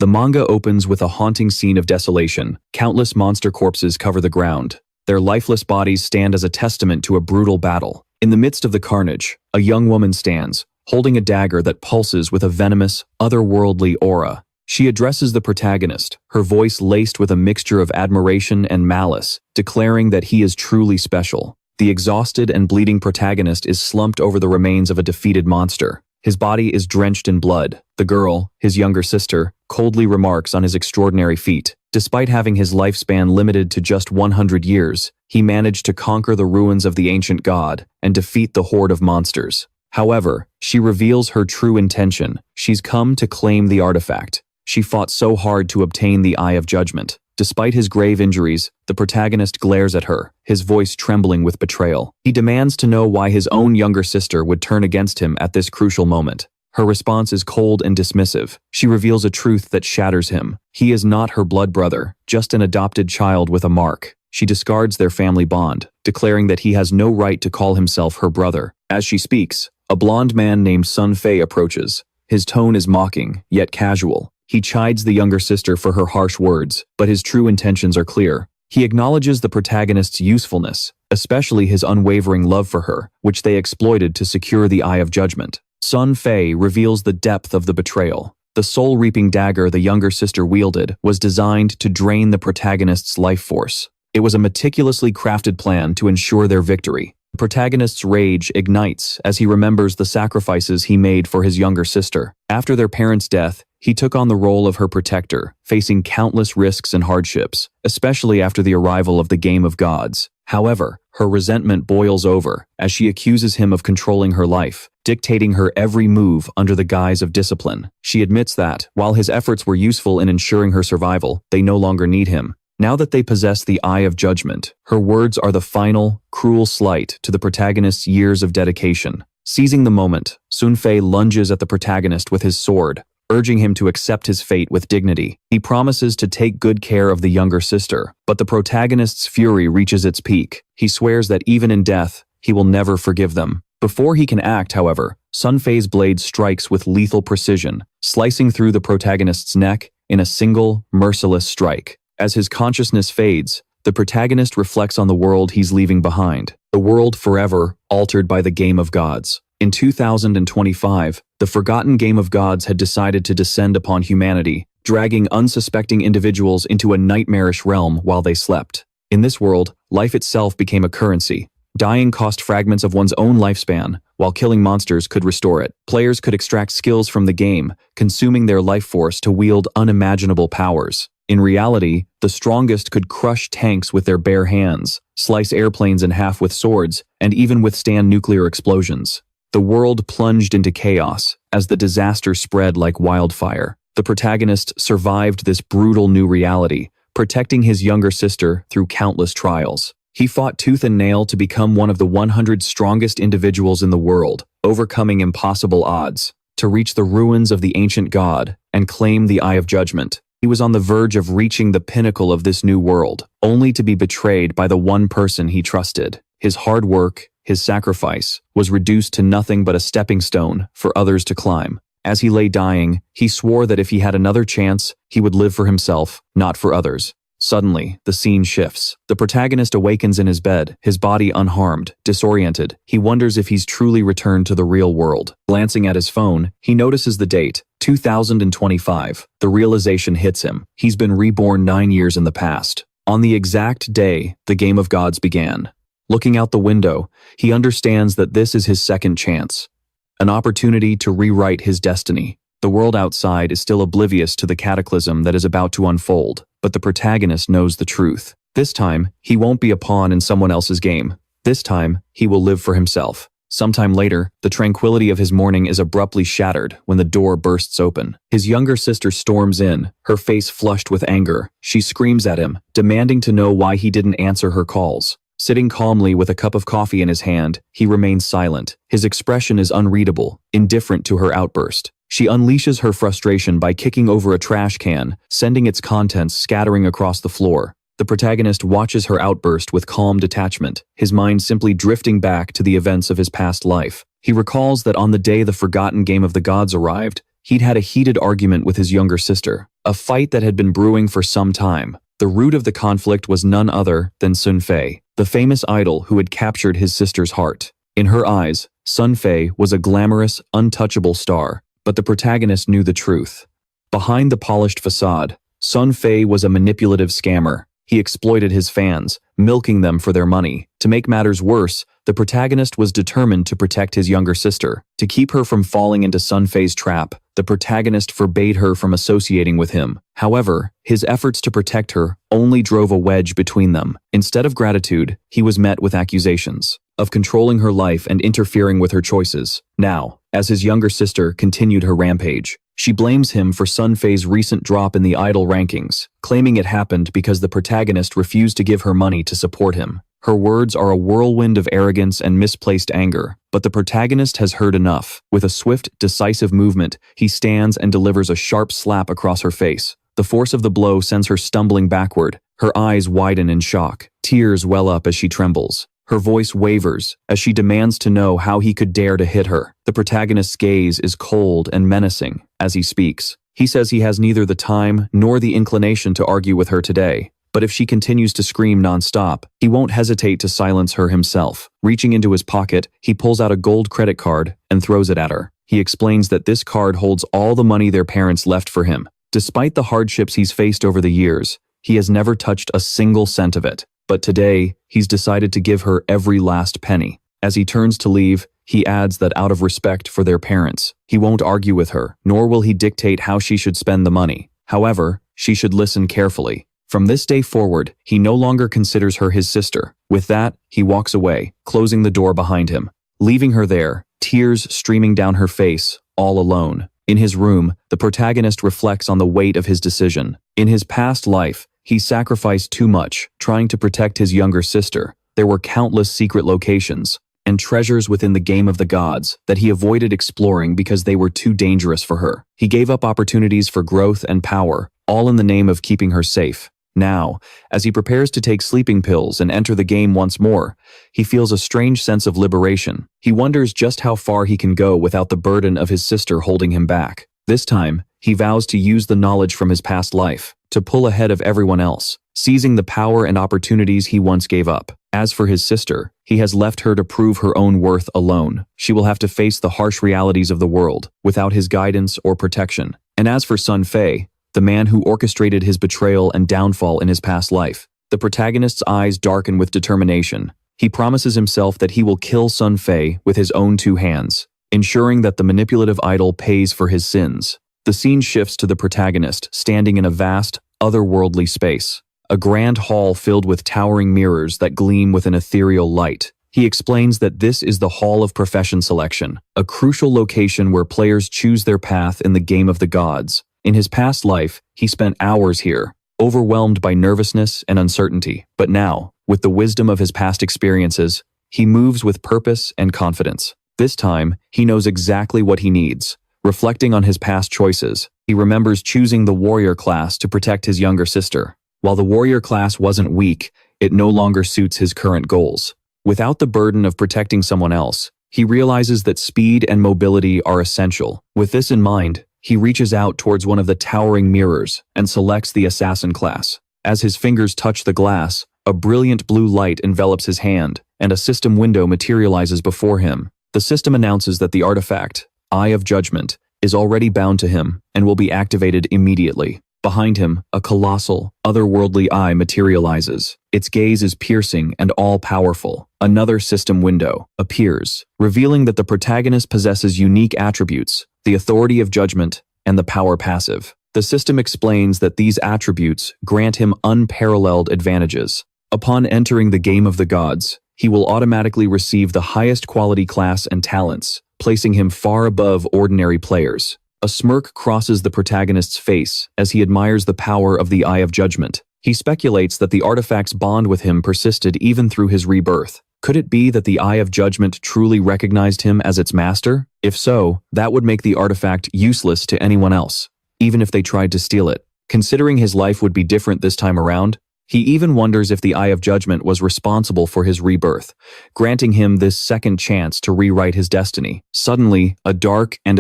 The manga opens with a haunting scene of desolation. Countless monster corpses cover the ground. Their lifeless bodies stand as a testament to a brutal battle. In the midst of the carnage, a young woman stands, holding a dagger that pulses with a venomous, otherworldly aura. She addresses the protagonist, her voice laced with a mixture of admiration and malice, declaring that he is truly special. The exhausted and bleeding protagonist is slumped over the remains of a defeated monster. His body is drenched in blood. The girl, his younger sister, coldly remarks on his extraordinary feat. Despite having his lifespan limited to just 100 years, he managed to conquer the ruins of the ancient god and defeat the horde of monsters. However, she reveals her true intention. She's come to claim the artifact. She fought so hard to obtain the Eye of Judgment. Despite his grave injuries, the protagonist glares at her, his voice trembling with betrayal. He demands to know why his own younger sister would turn against him at this crucial moment. Her response is cold and dismissive. She reveals a truth that shatters him. He is not her blood brother, just an adopted child with a mark. She discards their family bond, declaring that he has no right to call himself her brother. As she speaks, a blonde man named Sun Fei approaches. His tone is mocking, yet casual. He chides the younger sister for her harsh words, but his true intentions are clear. He acknowledges the protagonist's usefulness, especially his unwavering love for her, which they exploited to secure the Eye of Judgment. Sun Fei reveals the depth of the betrayal. The soul-reaping dagger the younger sister wielded was designed to drain the protagonist's life force. It was a meticulously crafted plan to ensure their victory. The protagonist's rage ignites as he remembers the sacrifices he made for his younger sister. After their parents' death, he took on the role of her protector, facing countless risks and hardships, especially after the arrival of the Game of Gods. However, her resentment boils over as she accuses him of controlling her life, dictating her every move under the guise of discipline. She admits that, while his efforts were useful in ensuring her survival, they no longer need him. Now that they possess the Eye of Judgment, her words are the final, cruel slight to the protagonist's years of dedication. Seizing the moment, Sun Fei lunges at the protagonist with his sword, urging him to accept his fate with dignity. He promises to take good care of the younger sister, but the protagonist's fury reaches its peak. He swears that even in death, he will never forgive them. Before he can act, however, Sun Fei's blade strikes with lethal precision, slicing through the protagonist's neck in a single, merciless strike. As his consciousness fades, the protagonist reflects on the world he's leaving behind, the world forever altered by the Game of Gods. In 2025, the forgotten Game of Gods had decided to descend upon humanity, dragging unsuspecting individuals into a nightmarish realm while they slept. In this world, life itself became a currency. Dying cost fragments of one's own lifespan, while killing monsters could restore it. Players could extract skills from the game, consuming their life force to wield unimaginable powers. In reality, the strongest could crush tanks with their bare hands, slice airplanes in half with swords, and even withstand nuclear explosions. The world plunged into chaos as the disaster spread like wildfire. The protagonist survived this brutal new reality, protecting his younger sister through countless trials. He fought tooth and nail to become one of the 100 strongest individuals in the world, overcoming impossible odds, to reach the ruins of the ancient god and claim the Eye of Judgment. He was on the verge of reaching the pinnacle of this new world, only to be betrayed by the one person he trusted. His hard work, his sacrifice, was reduced to nothing but a stepping stone for others to climb. As he lay dying, he swore that if he had another chance, he would live for himself, not for others. Suddenly, the scene shifts. The protagonist awakens in his bed, his body unharmed, disoriented. He wonders if he's truly returned to the real world. Glancing at his phone, he notices the date, 2025. The realization hits him. He's been reborn 9 years in the past. On the exact day the Game of Gods began. Looking out the window, he understands that this is his second chance. An opportunity to rewrite his destiny. The world outside is still oblivious to the cataclysm that is about to unfold, but the protagonist knows the truth. This time, he won't be a pawn in someone else's game. This time, he will live for himself. Sometime later, the tranquility of his morning is abruptly shattered when the door bursts open. His younger sister storms in, her face flushed with anger. She screams at him, demanding to know why he didn't answer her calls. Sitting calmly with a cup of coffee in his hand, he remains silent. His expression is unreadable, indifferent to her outburst. She unleashes her frustration by kicking over a trash can, sending its contents scattering across the floor. The protagonist watches her outburst with calm detachment, his mind simply drifting back to the events of his past life. He recalls that on the day the forgotten Game of the Gods arrived, he'd had a heated argument with his younger sister. a fight that had been brewing for some time. The root of the conflict was none other than Sun Fei, the famous idol who had captured his sister's heart. In her eyes, Sun Fei was a glamorous, untouchable star, but the protagonist knew the truth. Behind the polished facade, Sun Fei was a manipulative scammer. He exploited his fans, milking them for their money. To make matters worse, the protagonist was determined to protect his younger sister. To keep her from falling into Sun Fei's trap, the protagonist forbade her from associating with him. However, his efforts to protect her only drove a wedge between them. Instead of gratitude, he was met with accusations of controlling her life and interfering with her choices. Now, as his younger sister continued her rampage, she blames him for Sun Fei's recent drop in the idol rankings, claiming it happened because the protagonist refused to give her money to support him. Her words are a whirlwind of arrogance and misplaced anger, but the protagonist has heard enough. With a swift, decisive movement, he stands and delivers a sharp slap across her face. The force of the blow sends her stumbling backward. Her eyes widen in shock. Tears well up as she trembles. Her voice wavers as she demands to know how he could dare to hit her. The protagonist's gaze is cold and menacing as he speaks. He says he has neither the time nor the inclination to argue with her today. But if she continues to scream nonstop, he won't hesitate to silence her himself. Reaching into his pocket, he pulls out a gold credit card and throws it at her. He explains that this card holds all the money their parents left for him. Despite the hardships he's faced over the years, he has never touched a single cent of it. But today, he's decided to give her every last penny. As he turns to leave, he adds that out of respect for their parents, he won't argue with her, nor will he dictate how she should spend the money. However, she should listen carefully. From this day forward, he no longer considers her his sister. With that, he walks away, closing the door behind him, leaving her there, tears streaming down her face, all alone. In his room, the protagonist reflects on the weight of his decision. In his past life, he sacrificed too much, trying to protect his younger sister. There were countless secret locations and treasures within the game of the gods that he avoided exploring because they were too dangerous for her. He gave up opportunities for growth and power, all in the name of keeping her safe. Now, as he prepares to take sleeping pills and enter the game once more, he feels a strange sense of liberation. He wonders just how far he can go without the burden of his sister holding him back. This time, he vows to use the knowledge from his past life to pull ahead of everyone else, seizing the power and opportunities he once gave up. As for his sister, he has left her to prove her own worth alone. She will have to face the harsh realities of the world without his guidance or protection. And as for Sun Fei, the man who orchestrated his betrayal and downfall in his past life, the protagonist's eyes darken with determination. He promises himself that he will kill Sun Fei with his own two hands, ensuring that the manipulative idol pays for his sins. The scene shifts to the protagonist standing in a vast, otherworldly space, a grand hall filled with towering mirrors that gleam with an ethereal light. He explains that this is the Hall of Profession Selection, a crucial location where players choose their path in the game of the gods. In his past life, he spent hours here, overwhelmed by nervousness and uncertainty. But now, with the wisdom of his past experiences, he moves with purpose and confidence. This time, he knows exactly what he needs. Reflecting on his past choices, he remembers choosing the warrior class to protect his younger sister. While the warrior class wasn't weak, it no longer suits his current goals. Without the burden of protecting someone else, he realizes that speed and mobility are essential. With this in mind, he reaches out towards one of the towering mirrors and selects the assassin class. As his fingers touch the glass, a brilliant blue light envelops his hand, and a system window materializes before him. The system announces that the artifact, Eye of Judgment, is already bound to him and will be activated immediately. Behind him, a colossal, otherworldly eye materializes. Its gaze is piercing and all-powerful. Another system window appears, revealing that the protagonist possesses unique attributes, the authority of judgment, and the power passive. The system explains that these attributes grant him unparalleled advantages. Upon entering the game of the gods, he will automatically receive the highest quality class and talents, placing him far above ordinary players. A smirk crosses the protagonist's face as he admires the power of the Eye of Judgment. He speculates that the artifact's bond with him persisted even through his rebirth. Could it be that the Eye of Judgment truly recognized him as its master? If so, that would make the artifact useless to anyone else, even if they tried to steal it. Considering his life would be different this time around, he even wonders if the Eye of Judgment was responsible for his rebirth, granting him this second chance to rewrite his destiny. Suddenly, a dark and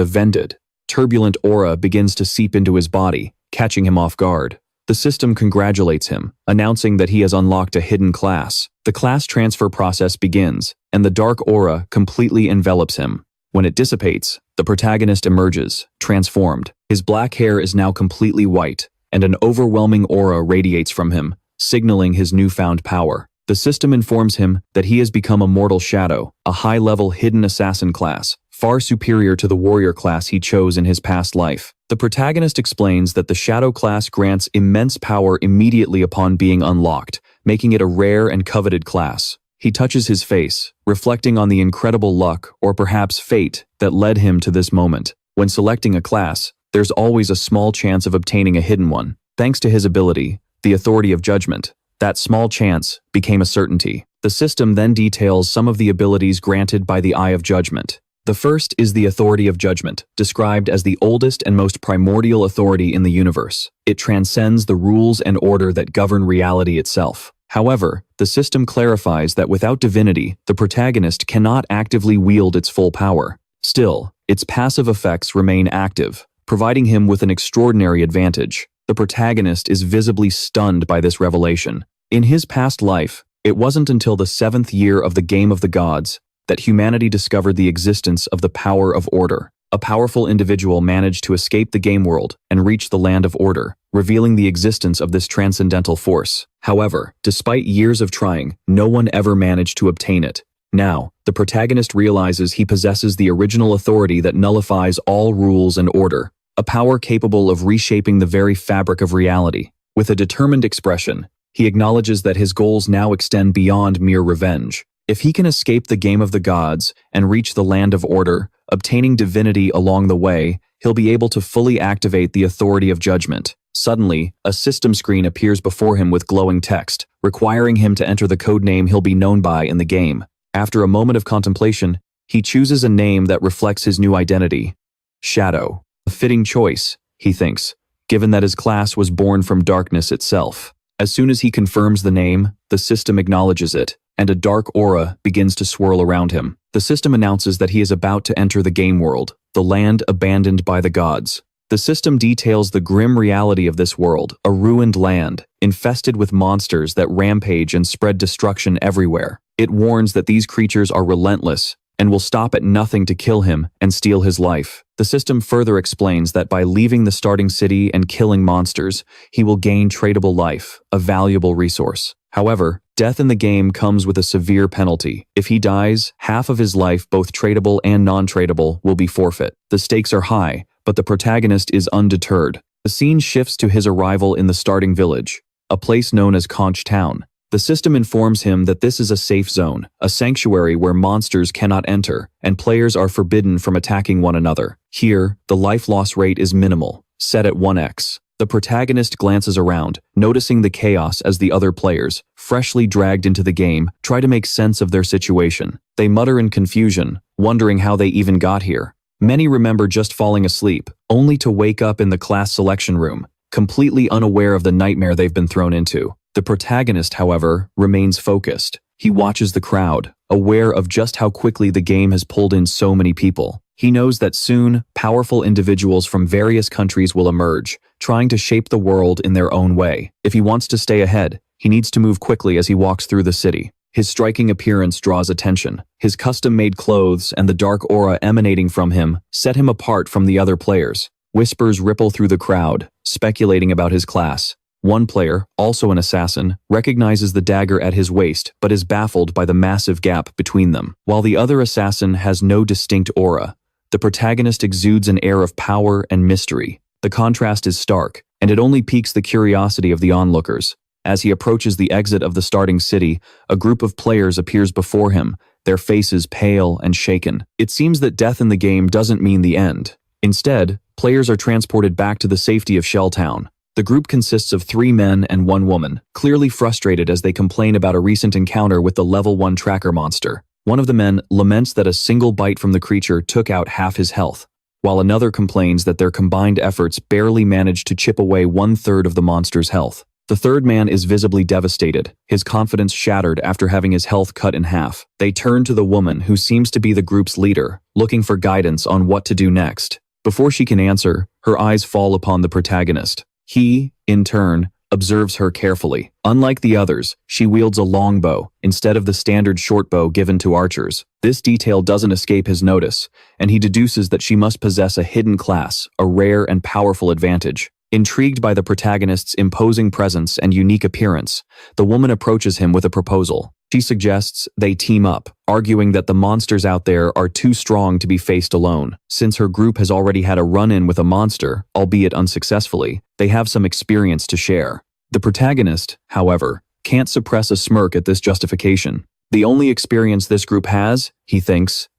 turbulent aura begins to seep into his body, catching him off guard. The system congratulates him, announcing that he has unlocked a hidden class. The class transfer process begins, and the dark aura completely envelops him. When it dissipates, the protagonist emerges, transformed. His black hair is now completely white, and an overwhelming aura radiates from him, signaling his newfound power. The system informs him that he has become a mortal shadow, a high-level hidden assassin class, far superior to the warrior class he chose in his past life. The protagonist explains that the shadow class grants immense power immediately upon being unlocked, making it a rare and coveted class. He touches his face, reflecting on the incredible luck or perhaps fate that led him to this moment. When selecting a class, there's always a small chance of obtaining a hidden one. Thanks to his ability, the authority of judgment, that small chance became a certainty. The system then details some of the abilities granted by the Eye of Judgment. The first is the authority of judgment, described as the oldest and most primordial authority in the universe. It transcends the rules and order that govern reality itself. However, the system clarifies that without divinity, the protagonist cannot actively wield its full power. Still, its passive effects remain active, providing him with an extraordinary advantage. The protagonist is visibly stunned by this revelation. In his past life, it wasn't until the 7th year of the Game of the Gods that humanity discovered the existence of the power of order. A powerful individual managed to escape the game world and reach the land of order, revealing the existence of this transcendental force. However, despite years of trying, no one ever managed to obtain it. Now, the protagonist realizes he possesses the original authority that nullifies all rules and order, a power capable of reshaping the very fabric of reality. With a determined expression, he acknowledges that his goals now extend beyond mere revenge. If he can escape the Game of the Gods and reach the land of order, obtaining divinity along the way, he'll be able to fully activate the authority of judgment. Suddenly, a system screen appears before him with glowing text, requiring him to enter the code name he'll be known by in the game. After a moment of contemplation, he chooses a name that reflects his new identity: Shadow. A fitting choice, he thinks, given that his class was born from darkness itself. As soon as he confirms the name, the system acknowledges it, and a dark aura begins to swirl around him. The system announces that he is about to enter the game world, the land abandoned by the gods. The system details the grim reality of this world, a ruined land, infested with monsters that rampage and spread destruction everywhere. It warns that these creatures are relentless and will stop at nothing to kill him and steal his life. The system further explains that by leaving the starting city and killing monsters, he will gain tradable life, a valuable resource. However, death in the game comes with a severe penalty. If he dies, half of his life, both tradable and non-tradable, will be forfeit. The stakes are high, but the protagonist is undeterred. The scene shifts to his arrival in the starting village, a place known as Kunch Town. The system informs him that this is a safe zone, a sanctuary where monsters cannot enter, and players are forbidden from attacking one another. Here, the life loss rate is minimal, set at 1x. The protagonist glances around, noticing the chaos as the other players, freshly dragged into the game, try to make sense of their situation. They mutter in confusion, wondering how they even got here. Many remember just falling asleep, only to wake up in the class selection room, completely unaware of the nightmare they've been thrown into. The protagonist, however, remains focused. He watches the crowd, aware of just how quickly the game has pulled in so many people. He knows that soon, powerful individuals from various countries will emerge, trying to shape the world in their own way. If he wants to stay ahead, he needs to move quickly as he walks through the city. His striking appearance draws attention. His custom-made clothes and the dark aura emanating from him set him apart from the other players. Whispers ripple through the crowd, speculating about his class. One player, also an assassin, recognizes the dagger at his waist but is baffled by the massive gap between them. While the other assassin has no distinct aura, the protagonist exudes an air of power and mystery. The contrast is stark, and it only piques the curiosity of the onlookers. As he approaches the exit of the starting city, a group of players appears before him, their faces pale and shaken. It seems that death in the game doesn't mean the end. Instead, players are transported back to the safety of Shell Town. The group consists of 3 men and 1 woman, clearly frustrated as they complain about a recent encounter with the level 1 tracker monster. One of the men laments that a single bite from the creature took out half his health, while another complains that their combined efforts barely managed to chip away 1/3 of the monster's health. The third man is visibly devastated, his confidence shattered after having his health cut in half. They turn to the woman, who seems to be the group's leader, looking for guidance on what to do next. Before she can answer, her eyes fall upon the protagonist. He, in turn, observes her carefully. Unlike the others, she wields a longbow instead of the standard short bow given to archers. This detail doesn't escape his notice, and he deduces that she must possess a hidden class, a rare and powerful advantage. Intrigued by the protagonist's imposing presence and unique appearance, the woman approaches him with a proposal. She suggests they team up, arguing that the monsters out there are too strong to be faced alone. Since her group has already had a run-in with a monster, albeit unsuccessfully, they have some experience to share. The protagonist, however, can't suppress a smirk at this justification. The only experience this group has, he thinks,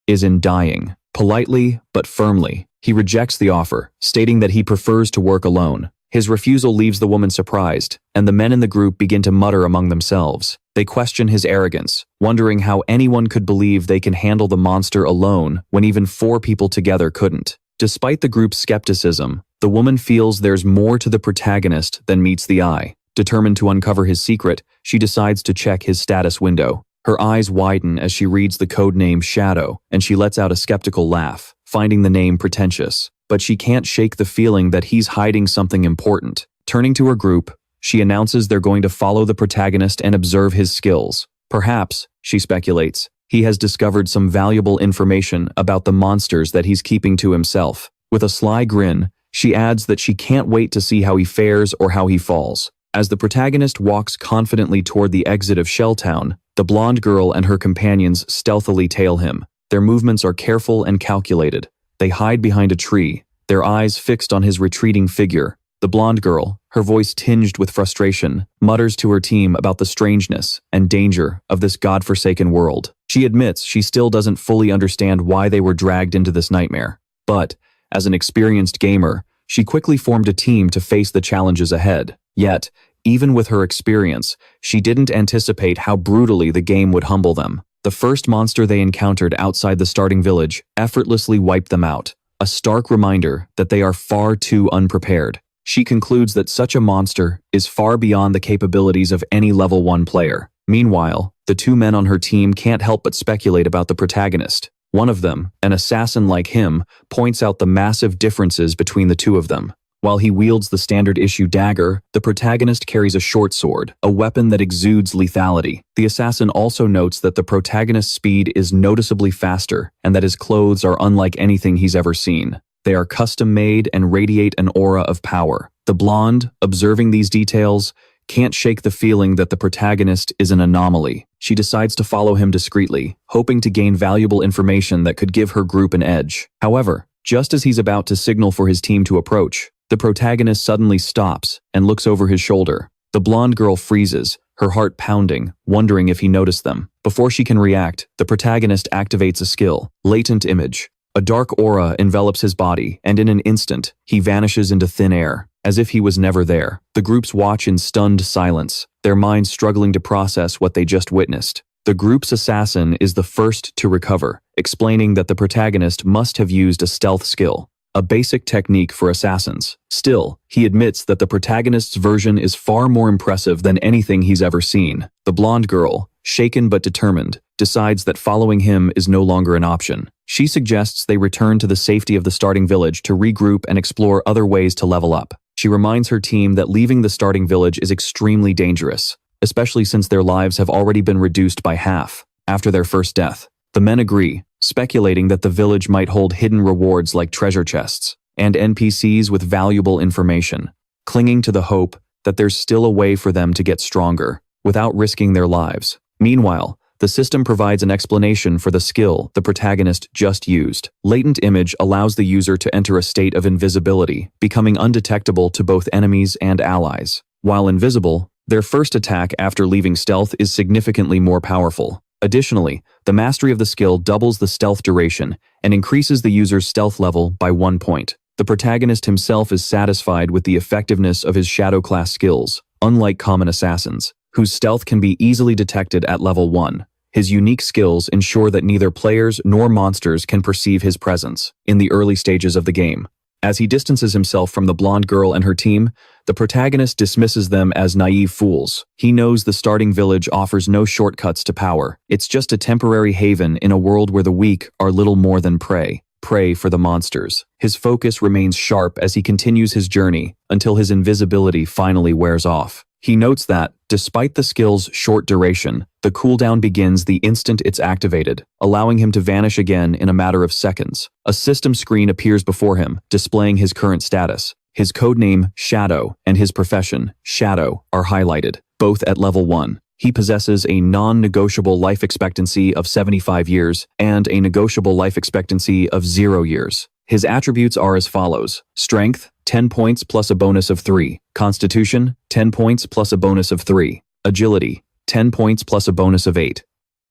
is in dying. Politely, but firmly, he rejects the offer, stating that he prefers to work alone. His refusal leaves the woman surprised, and the men in the group begin to mutter among themselves. They question his arrogance, wondering how anyone could believe they can handle the monster alone when even 4 people together couldn't. Despite the group's skepticism, the woman feels there's more to the protagonist than meets the eye. Determined to uncover his secret, she decides to check his status window. Her eyes widen as she reads the codename Shadow, and she lets out a skeptical laugh, finding the name pretentious. But she can't shake the feeling that he's hiding something important. Turning to her group, she announces they're going to follow the protagonist and observe his skills. Perhaps, she speculates, he has discovered some valuable information about the monsters that he's keeping to himself. With a sly grin, she adds that she can't wait to see how he fares or how he falls. As the protagonist walks confidently toward the exit of Shell Town, the blonde girl and her companions stealthily tail him. Their movements are careful and calculated. They hide behind a tree, their eyes fixed on his retreating figure. The blonde girl, her voice tinged with frustration, mutters to her team about the strangeness and danger of this godforsaken world. She admits she still doesn't fully understand why they were dragged into this nightmare. But, as an experienced gamer, she quickly formed a team to face the challenges ahead. Yet, even with her experience, she didn't anticipate how brutally the game would humble them. The first monster they encountered outside the starting village effortlessly wiped them out, a stark reminder that they are far too unprepared. She concludes that such a monster is far beyond the capabilities of any level 1 player. Meanwhile, the 2 men on her team can't help but speculate about the protagonist. One of them, an assassin like him, points out the massive differences between the 2 of them. While he wields the standard-issue dagger, the protagonist carries a short sword, a weapon that exudes lethality. The assassin also notes that the protagonist's speed is noticeably faster and that his clothes are unlike anything he's ever seen. They are custom-made and radiate an aura of power. The blonde, observing these details, can't shake the feeling that the protagonist is an anomaly. She decides to follow him discreetly, hoping to gain valuable information that could give her group an edge. However, just as he's about to signal for his team to approach, the protagonist suddenly stops and looks over his shoulder. The blonde girl freezes, her heart pounding, wondering if he noticed them. Before she can react, the protagonist activates a skill, Latent Image. A dark aura envelops his body, and in an instant, he vanishes into thin air, as if he was never there. The groups watch in stunned silence, their minds struggling to process what they just witnessed. The group's assassin is the first to recover, explaining that the protagonist must have used a stealth skill, a basic technique for assassins. Still, he admits that the protagonist's version is far more impressive than anything he's ever seen. The blonde girl, shaken but determined, decides that following him is no longer an option. She suggests they return to the safety of the starting village to regroup and explore other ways to level up. She reminds her team that leaving the starting village is extremely dangerous, especially since their lives have already been reduced by half after their first death. The men agree, speculating that the village might hold hidden rewards like treasure chests and NPCs with valuable information, clinging to the hope that there's still a way for them to get stronger without risking their lives. Meanwhile, the system provides an explanation for the skill the protagonist just used. Latent Image allows the user to enter a state of invisibility, becoming undetectable to both enemies and allies. While invisible, their first attack after leaving stealth is significantly more powerful. Additionally, the mastery of the skill doubles the stealth duration and increases the user's stealth level by 1 point. The protagonist himself is satisfied with the effectiveness of his shadow class skills, unlike common assassins, whose stealth can be easily detected at level 1. His unique skills ensure that neither players nor monsters can perceive his presence in the early stages of the game. As he distances himself from the blonde girl and her team, the protagonist dismisses them as naive fools. He knows the starting village offers no shortcuts to power. It's just a temporary haven in a world where the weak are little more than prey. prey for the monsters. His focus remains sharp as he continues his journey until his invisibility finally wears off. He notes that, despite the skill's short duration, the cooldown begins the instant it's activated, allowing him to vanish again in a matter of seconds. A system screen appears before him, displaying his current status. His codename, Shadow, and his profession, Shadow, are highlighted, both at level 1. He possesses a non-negotiable life expectancy of 75 years and a negotiable life expectancy of 0 years. His attributes are as follows: Strength, 10 points plus a bonus of 3. Constitution, 10 points plus a bonus of 3. Agility, 10 points plus a bonus of 8.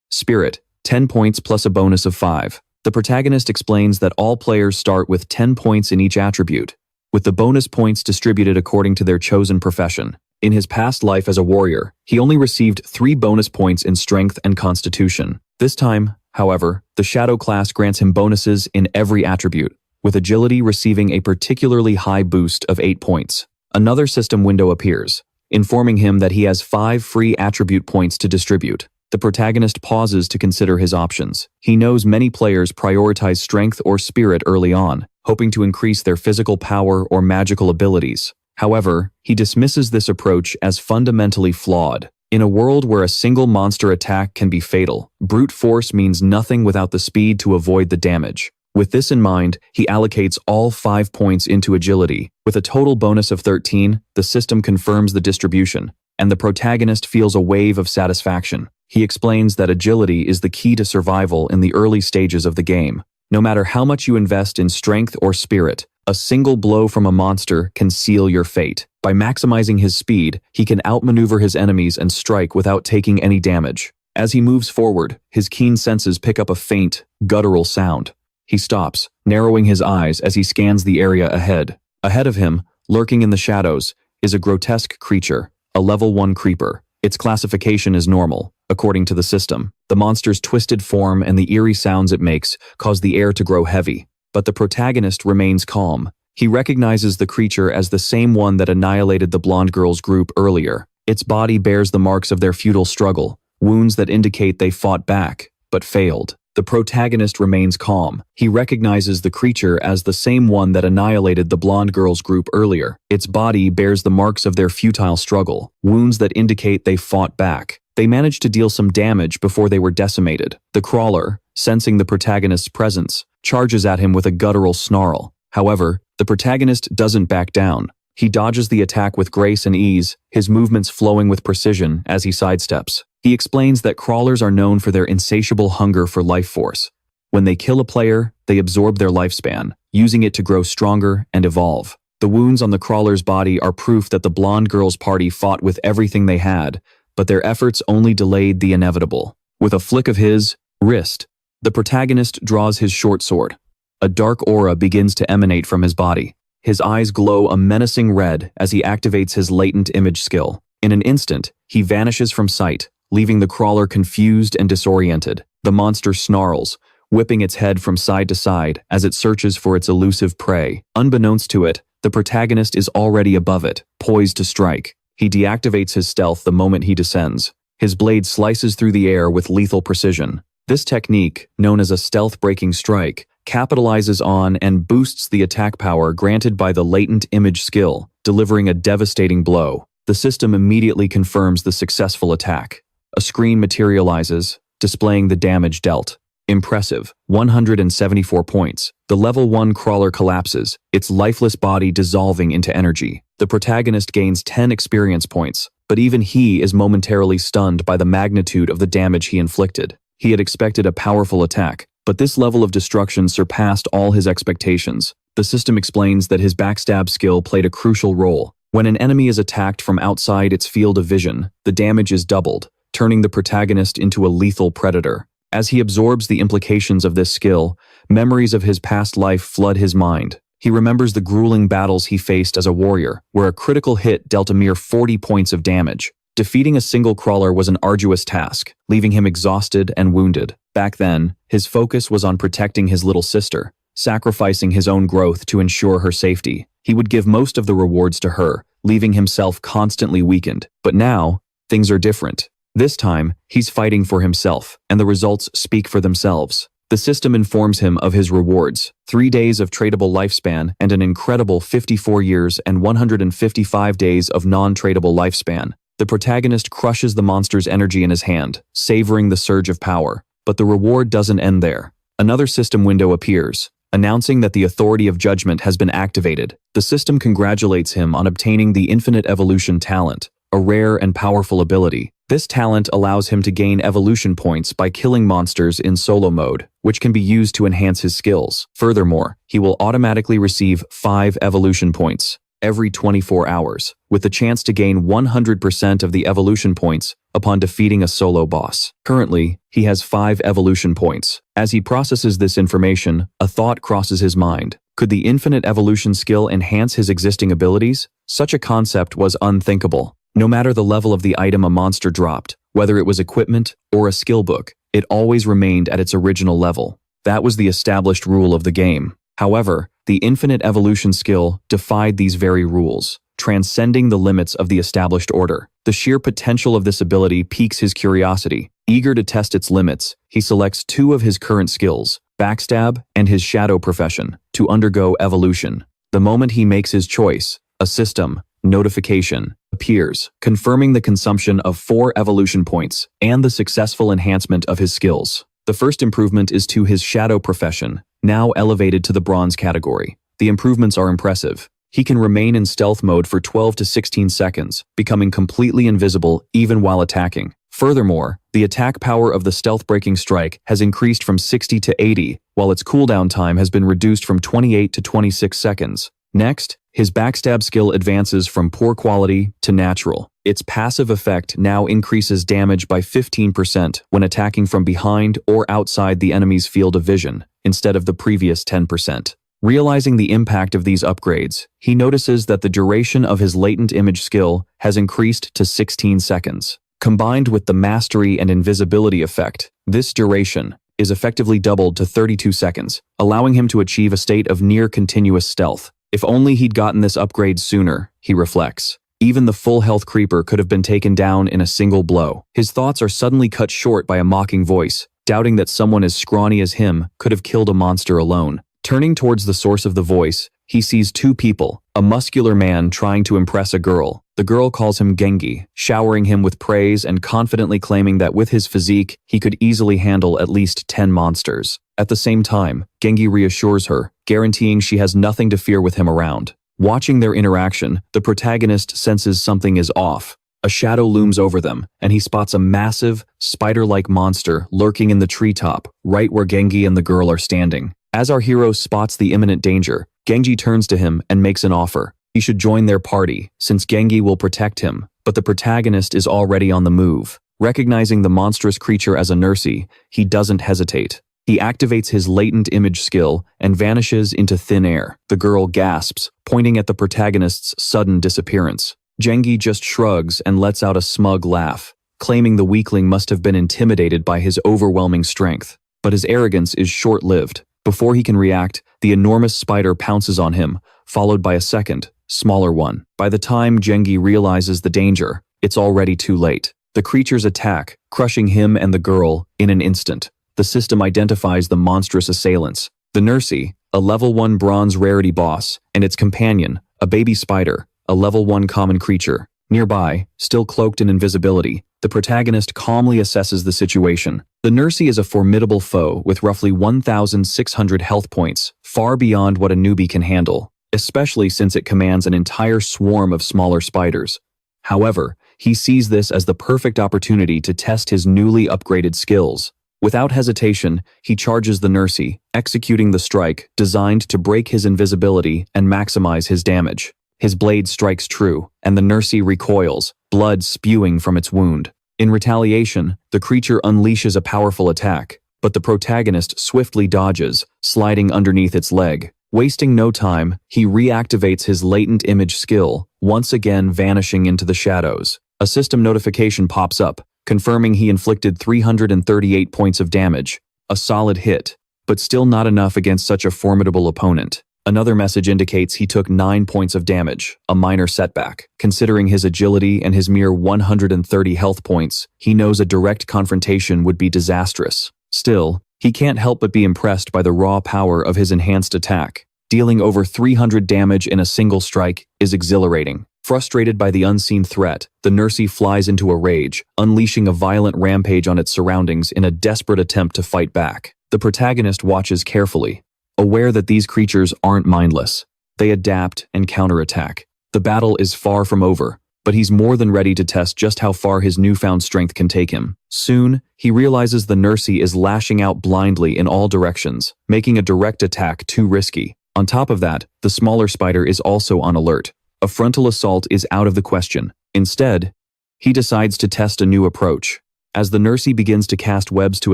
Spirit, 10 points plus a bonus of 5. The protagonist explains that all players start with 10 points in each attribute, with the bonus points distributed according to their chosen profession. In his past life as a warrior, he only received 3 bonus points in Strength and Constitution. This time, however, the Shadow class grants him bonuses in every attribute, with Agility receiving a particularly high boost of 8 points. Another system window appears, informing him that he has 5 free attribute points to distribute. The protagonist pauses to consider his options. He knows many players prioritize Strength or Spirit early on, hoping to increase their physical power or magical abilities. However, he dismisses this approach as fundamentally flawed. In a world where a single monster attack can be fatal, brute force means nothing without the speed to avoid the damage. With this in mind, he allocates all 5 points into Agility. With a total bonus of 13, the system confirms the distribution, and the protagonist feels a wave of satisfaction. He explains that Agility is the key to survival in the early stages of the game. No matter how much you invest in Strength or Spirit, a single blow from a monster can seal your fate. By maximizing his speed, he can outmaneuver his enemies and strike without taking any damage. As he moves forward, his keen senses pick up a faint, guttural sound. He stops, narrowing his eyes as he scans the area ahead. Ahead of him, lurking in the shadows, is a grotesque creature, a level 1 creeper. Its classification is normal, according to the system. The monster's twisted form and the eerie sounds it makes cause the air to grow heavy. But the protagonist remains calm. He recognizes the creature as the same one that annihilated the blonde girl's group earlier. Its body bears the marks of their futile struggle, wounds that indicate they fought back, but failed. The protagonist remains calm. He recognizes the creature as the same one that annihilated the blonde girl's group earlier. Its body bears the marks of their futile struggle, wounds that indicate they fought back. They managed to deal some damage before they were decimated. The crawler, sensing the protagonist's presence, charges at him with a guttural snarl. However, the protagonist doesn't back down. He dodges the attack with grace and ease, his movements flowing with precision as he sidesteps. He explains that crawlers are known for their insatiable hunger for life force. When they kill a player, they absorb their lifespan, using it to grow stronger and evolve. The wounds on the crawler's body are proof that the blonde girl's party fought with everything they had, but their efforts only delayed the inevitable. With a flick of his wrist, the protagonist draws his short sword. A dark aura begins to emanate from his body. His eyes glow a menacing red as he activates his latent image skill. In an instant, he vanishes from sight, leaving the crawler confused and disoriented. The monster snarls, whipping its head from side to side as it searches for its elusive prey. Unbeknownst to it, the protagonist is already above it, poised to strike. He deactivates his stealth the moment he descends. His blade slices through the air with lethal precision. This technique, known as a stealth-breaking strike, capitalizes on and boosts the attack power granted by the latent image skill, delivering a devastating blow. The system immediately confirms the successful attack. A screen materializes, displaying the damage dealt. Impressive, 174 points. The level 1 crawler collapses, its lifeless body dissolving into energy. The protagonist gains 10 experience points, but even he is momentarily stunned by the magnitude of the damage he inflicted. He had expected a powerful attack, but this level of destruction surpassed all his expectations. The system explains that his backstab skill played a crucial role. When an enemy is attacked from outside its field of vision, the damage is doubled, turning the protagonist into a lethal predator. As he absorbs the implications of this skill, memories of his past life flood his mind. He remembers the grueling battles he faced as a warrior, where a critical hit dealt a mere 40 points of damage. Defeating a single crawler was an arduous task, leaving him exhausted and wounded. Back then, his focus was on protecting his little sister, sacrificing his own growth to ensure her safety. He would give most of the rewards to her, leaving himself constantly weakened. But now, things are different. This time, he's fighting for himself, and the results speak for themselves. The system informs him of his rewards: 3 days of tradable lifespan and an incredible 54 years and 155 days of non-tradable lifespan. The protagonist crushes the monster's energy in his hand, savoring the surge of power. But the reward doesn't end there. Another system window appears, announcing that the authority of judgment has been activated. The system congratulates him on obtaining the infinite evolution talent, a rare and powerful ability. This talent allows him to gain evolution points by killing monsters in solo mode, which can be used to enhance his skills. Furthermore, he will automatically receive 5 evolution points every 24 hours, with the chance to gain 100% of the evolution points upon defeating a solo boss. Currently, he has 5 evolution points. As he processes this information, a thought crosses his mind. Could the infinite evolution skill enhance his existing abilities? Such a concept was unthinkable. No matter the level of the item a monster dropped, whether it was equipment or a skill book, it always remained at its original level. That was the established rule of the game. However, the infinite evolution skill defied these very rules, transcending the limits of the established order. The sheer potential of this ability piques his curiosity. Eager to test its limits, he selects 2 of his current skills, backstab and his shadow profession, to undergo evolution. The moment he makes his choice, a system notification appears, confirming the consumption of 4 evolution points and the successful enhancement of his skills. The first improvement is to his shadow profession, now elevated to the bronze category. The improvements are impressive. He can remain in stealth mode for 12 to 16 seconds, becoming completely invisible even while attacking. Furthermore, the attack power of the stealth-breaking strike has increased from 60 to 80, while its cooldown time has been reduced from 28 to 26 seconds. Next, his backstab skill advances from poor quality to natural. Its passive effect now increases damage by 15% when attacking from behind or outside the enemy's field of vision, instead of the previous 10%. Realizing the impact of these upgrades, he notices that the duration of his latent image skill has increased to 16 seconds. Combined with the mastery and invisibility effect, this duration is effectively doubled to 32 seconds, allowing him to achieve a state of near-continuous stealth. If only he'd gotten this upgrade sooner, he reflects. Even the full health creeper could have been taken down in a single blow. His thoughts are suddenly cut short by a mocking voice, doubting that someone as scrawny as him could have killed a monster alone. Turning towards the source of the voice, he sees 2 people, a muscular man trying to impress a girl. The girl calls him Gengi, showering him with praise and confidently claiming that with his physique, he could easily handle at least 10 monsters. At the same time, Gengi reassures her, guaranteeing she has nothing to fear with him around. Watching their interaction, the protagonist senses something is off. A shadow looms over them, and he spots a massive, spider-like monster lurking in the treetop, right where Gengi and the girl are standing. As our hero spots the imminent danger, Genji turns to him and makes an offer. He should join their party, since Gengi will protect him, but the protagonist is already on the move. Recognizing the monstrous creature as a nursey, he doesn't hesitate. He activates his latent image skill and vanishes into thin air. The girl gasps, pointing at the protagonist's sudden disappearance. Gengi just shrugs and lets out a smug laugh, claiming the weakling must have been intimidated by his overwhelming strength. But his arrogance is short-lived. Before he can react, the enormous spider pounces on him, followed by a second, smaller one. By the time Gengi realizes the danger, it's already too late. The creatures attack, crushing him and the girl in an instant. The system identifies the monstrous assailants: the nursey, a level 1 bronze rarity boss, and its companion, a baby spider, a level 1 common creature. Nearby, still cloaked in invisibility, the protagonist calmly assesses the situation. The nursey is a formidable foe with roughly 1,600 health points, far beyond what a newbie can handle, especially since it commands an entire swarm of smaller spiders. However, he sees this as the perfect opportunity to test his newly upgraded skills. Without hesitation, he charges the nursey, executing the strike designed to break his invisibility and maximize his damage. His blade strikes true, and the nursey recoils, blood spewing from its wound. In retaliation, the creature unleashes a powerful attack, but the protagonist swiftly dodges, sliding underneath its leg. Wasting no time, he reactivates his latent image skill, once again vanishing into the shadows. A system notification pops up, confirming he inflicted 338 points of damage. A solid hit, but still not enough against such a formidable opponent. Another message indicates he took 9 points of damage, a minor setback. Considering his agility and his mere 130 health points, he knows a direct confrontation would be disastrous. Still, He can't help but be impressed by the raw power of his enhanced attack. Dealing over 300 damage in a single strike is exhilarating. Frustrated by the unseen threat, the Nursie flies into a rage, unleashing a violent rampage on its surroundings in a desperate attempt to fight back. The protagonist watches carefully, aware that these creatures aren't mindless. They adapt and counterattack. The battle is far from over, but he's more than ready to test just how far his newfound strength can take him. Soon, he realizes the Nursie is lashing out blindly in all directions, making a direct attack too risky. On top of that, the smaller spider is also on alert. A frontal assault is out of the question. Instead, he decides to test a new approach. As the Nursie begins to cast webs to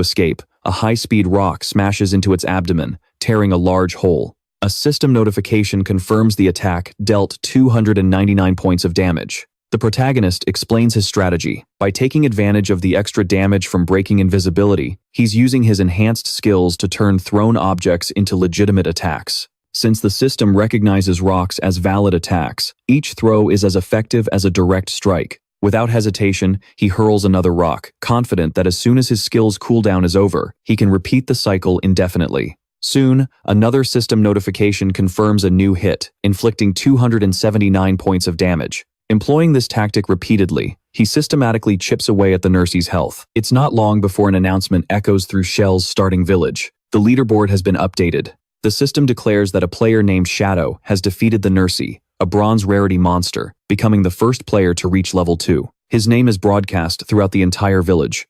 escape, a high-speed rock smashes into its abdomen, tearing a large hole. A system notification confirms the attack dealt 299 points of damage. The protagonist explains his strategy. By taking advantage of the extra damage from breaking invisibility, he's using his enhanced skills to turn thrown objects into legitimate attacks. Since the system recognizes rocks as valid attacks, each throw is as effective as a direct strike. Without hesitation, he hurls another rock, confident that as soon as his skill's cooldown is over, he can repeat the cycle indefinitely. Soon, another system notification confirms a new hit, inflicting 279 points of damage. Employing this tactic repeatedly, he systematically chips away at the Nursie's health. It's not long before an announcement echoes through Shell's starting village. The leaderboard has been updated. The system declares that a player named Shadow has defeated the Nursie, a bronze rarity monster, becoming the first player to reach level 2. His name is broadcast throughout the entire village.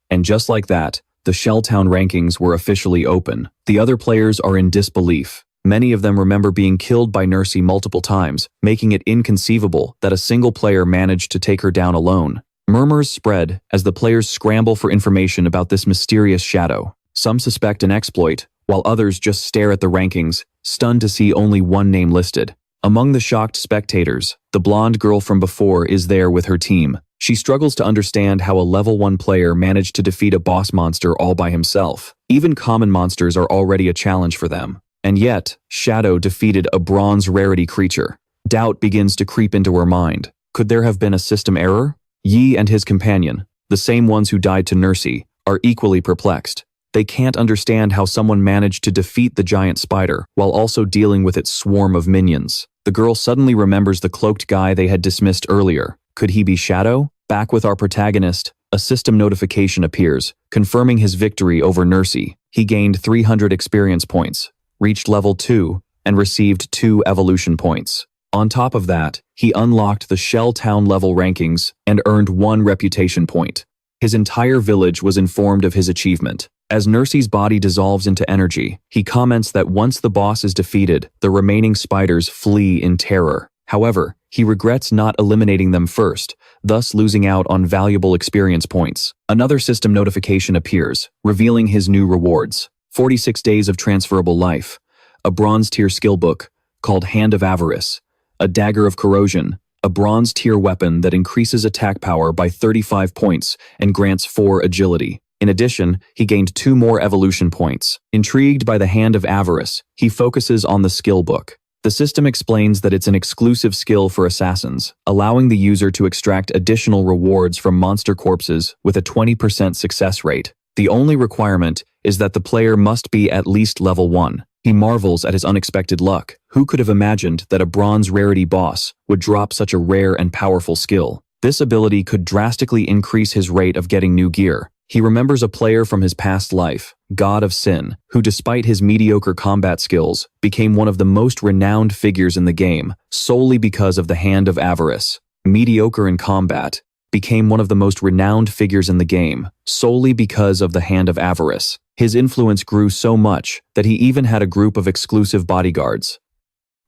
And just like that, the Shelltown rankings were officially open. The other players are in disbelief. Many of them remember being killed by Nursie multiple times, making it inconceivable that a single player managed to take her down alone. Murmurs spread as the players scramble for information about this mysterious Shadow. Some suspect an exploit, while others just stare at the rankings, stunned to see only one name listed. Among the shocked spectators, the blonde girl from before is there with her team. She struggles to understand how a level 1 player managed to defeat a boss monster all by himself. Even common monsters are already a challenge for them. And yet, Shadow defeated a bronze rarity creature. Doubt begins to creep into her mind. Could there have been a system error? Yi and his companion, the same ones who died to Nursie, are equally perplexed. They can't understand how someone managed to defeat the giant spider while also dealing with its swarm of minions. The girl suddenly remembers the cloaked guy they had dismissed earlier. Could he be Shadow? Back with our protagonist, a system notification appears, confirming his victory over Nursie. He gained 300 experience points, reached level 2, and received 2 evolution points. On top of that, he unlocked the Shelltown level rankings and earned 1 reputation point. His entire village was informed of his achievement. As Nursie's body dissolves into energy, he comments that once the boss is defeated, the remaining spiders flee in terror. However, he regrets not eliminating them first, thus losing out on valuable experience points. Another system notification appears, revealing his new rewards. 46 days of transferable life, a bronze tier skill book called Hand of Avarice, a dagger of corrosion, a bronze tier weapon that increases attack power by 35 points and grants 4 agility. In addition, he gained 2 more evolution points. Intrigued by the Hand of Avarice, he focuses on the skill book. The system explains that it's an exclusive skill for assassins, allowing the user to extract additional rewards from monster corpses with a 20% success rate. The only requirement is that the player must be at least level 1. He marvels at his unexpected luck. Who could have imagined that a bronze rarity boss would drop such a rare and powerful skill? This ability could drastically increase his rate of getting new gear. He remembers a player from his past life, God of Sin, who despite his mediocre combat skills, became one of the most renowned figures in the game, solely because of the Hand of Avarice. Mediocre in combat, became one of the most renowned figures in the game, solely because of the Hand of Avarice. His influence grew so much that he even had a group of exclusive bodyguards.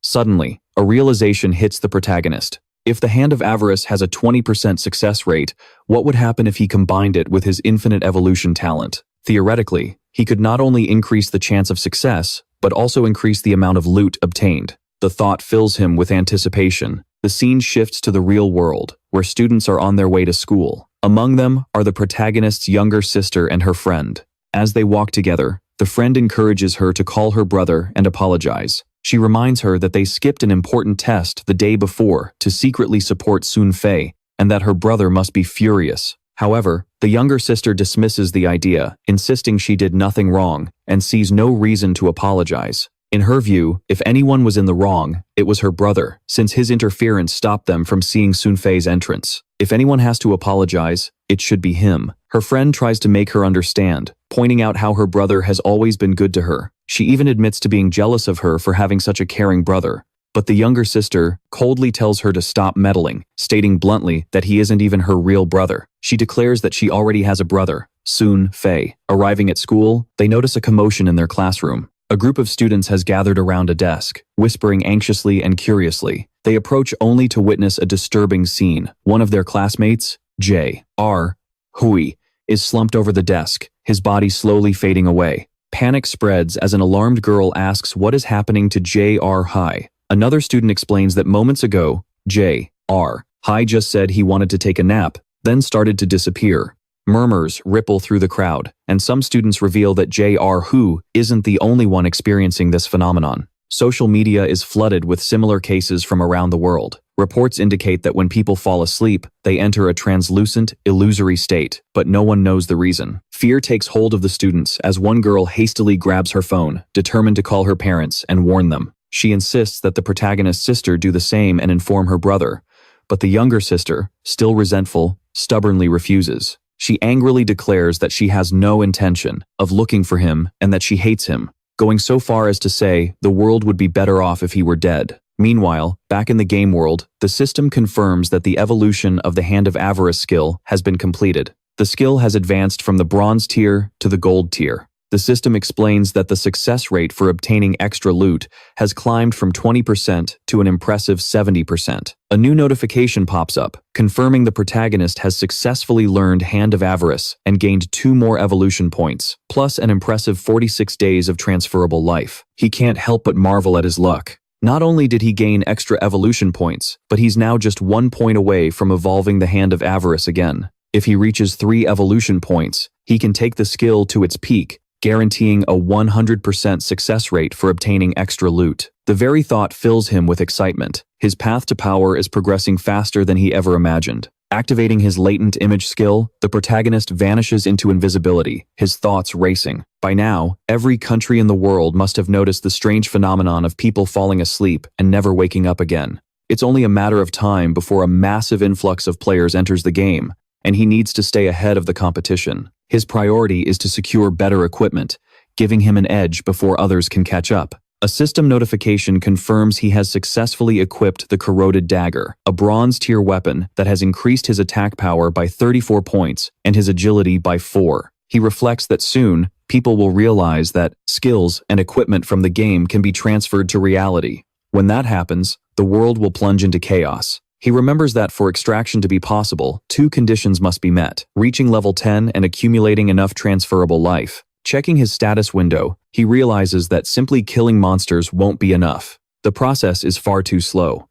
Suddenly, a realization hits the protagonist. If the Hand of Avarice has a 20% success rate, what would happen if he combined it with his infinite evolution talent? Theoretically, he could not only increase the chance of success, but also increase the amount of loot obtained. The thought fills him with anticipation. The scene shifts to the real world, where students are on their way to school. Among them are the protagonist's younger sister and her friend. As they walk together, the friend encourages her to call her brother and apologize. She reminds her that they skipped an important test the day before to secretly support Sun Fei, and that her brother must be furious. However, the younger sister dismisses the idea, insisting she did nothing wrong and sees no reason to apologize. In her view, if anyone was in the wrong, it was her brother, since his interference stopped them from seeing Sun Fei's entrance. If anyone has to apologize, it should be him. Her friend tries to make her understand, pointing out how her brother has always been good to her. She even admits to being jealous of her for having such a caring brother. But the younger sister coldly tells her to stop meddling, stating bluntly that he isn't even her real brother. She declares that she already has a brother, Sun Fei. Arriving at school, they notice a commotion in their classroom. A group of students has gathered around a desk, whispering anxiously and curiously. They approach only to witness a disturbing scene. One of their classmates, J.R. Hui, is slumped over the desk, his body slowly fading away. Panic spreads as an alarmed girl asks what is happening to J.R. Hai. Another student explains that moments ago, J.R. Hai just said he wanted to take a nap, then started to disappear. Murmurs ripple through the crowd, and some students reveal that J.R. Hu isn't the only one experiencing this phenomenon. Social media is flooded with similar cases from around the world. Reports indicate that when people fall asleep, they enter a translucent, illusory state, but no one knows the reason. Fear takes hold of the students as one girl hastily grabs her phone, determined to call her parents and warn them. She insists that the protagonist's sister do the same and inform her brother, but the younger sister, still resentful, stubbornly refuses. She angrily declares that she has no intention of looking for him and that she hates him, going so far as to say the world would be better off if he were dead. Meanwhile, back in the game world, the system confirms that the evolution of the Hand of Avarice skill has been completed. The skill has advanced from the bronze tier to the gold tier. The system explains that the success rate for obtaining extra loot has climbed from 20% to an impressive 70%. A new notification pops up, confirming the protagonist has successfully learned Hand of Avarice and gained 2 more evolution points, plus an impressive 46 days of transferable life. He can't help but marvel at his luck. Not only did he gain extra evolution points, but he's now just 1 point away from evolving the Hand of Avarice again. If he reaches 3 evolution points, he can take the skill to its peak, guaranteeing a 100% success rate for obtaining extra loot. The very thought fills him with excitement. His path to power is progressing faster than he ever imagined. Activating his latent image skill, the protagonist vanishes into invisibility, his thoughts racing. By now, every country in the world must have noticed the strange phenomenon of people falling asleep and never waking up again. It's only a matter of time before a massive influx of players enters the game, and he needs to stay ahead of the competition. His priority is to secure better equipment, giving him an edge before others can catch up. A system notification confirms he has successfully equipped the Corroded Dagger, a bronze-tier weapon that has increased his attack power by 34 points and his agility by 4. He reflects that soon, people will realize that skills and equipment from the game can be transferred to reality. When that happens, the world will plunge into chaos. He remembers that for extraction to be possible, 2 conditions must be met: reaching level 10 and accumulating enough transferable life. Checking his status window, he realizes that simply killing monsters won't be enough. The process is far too slow.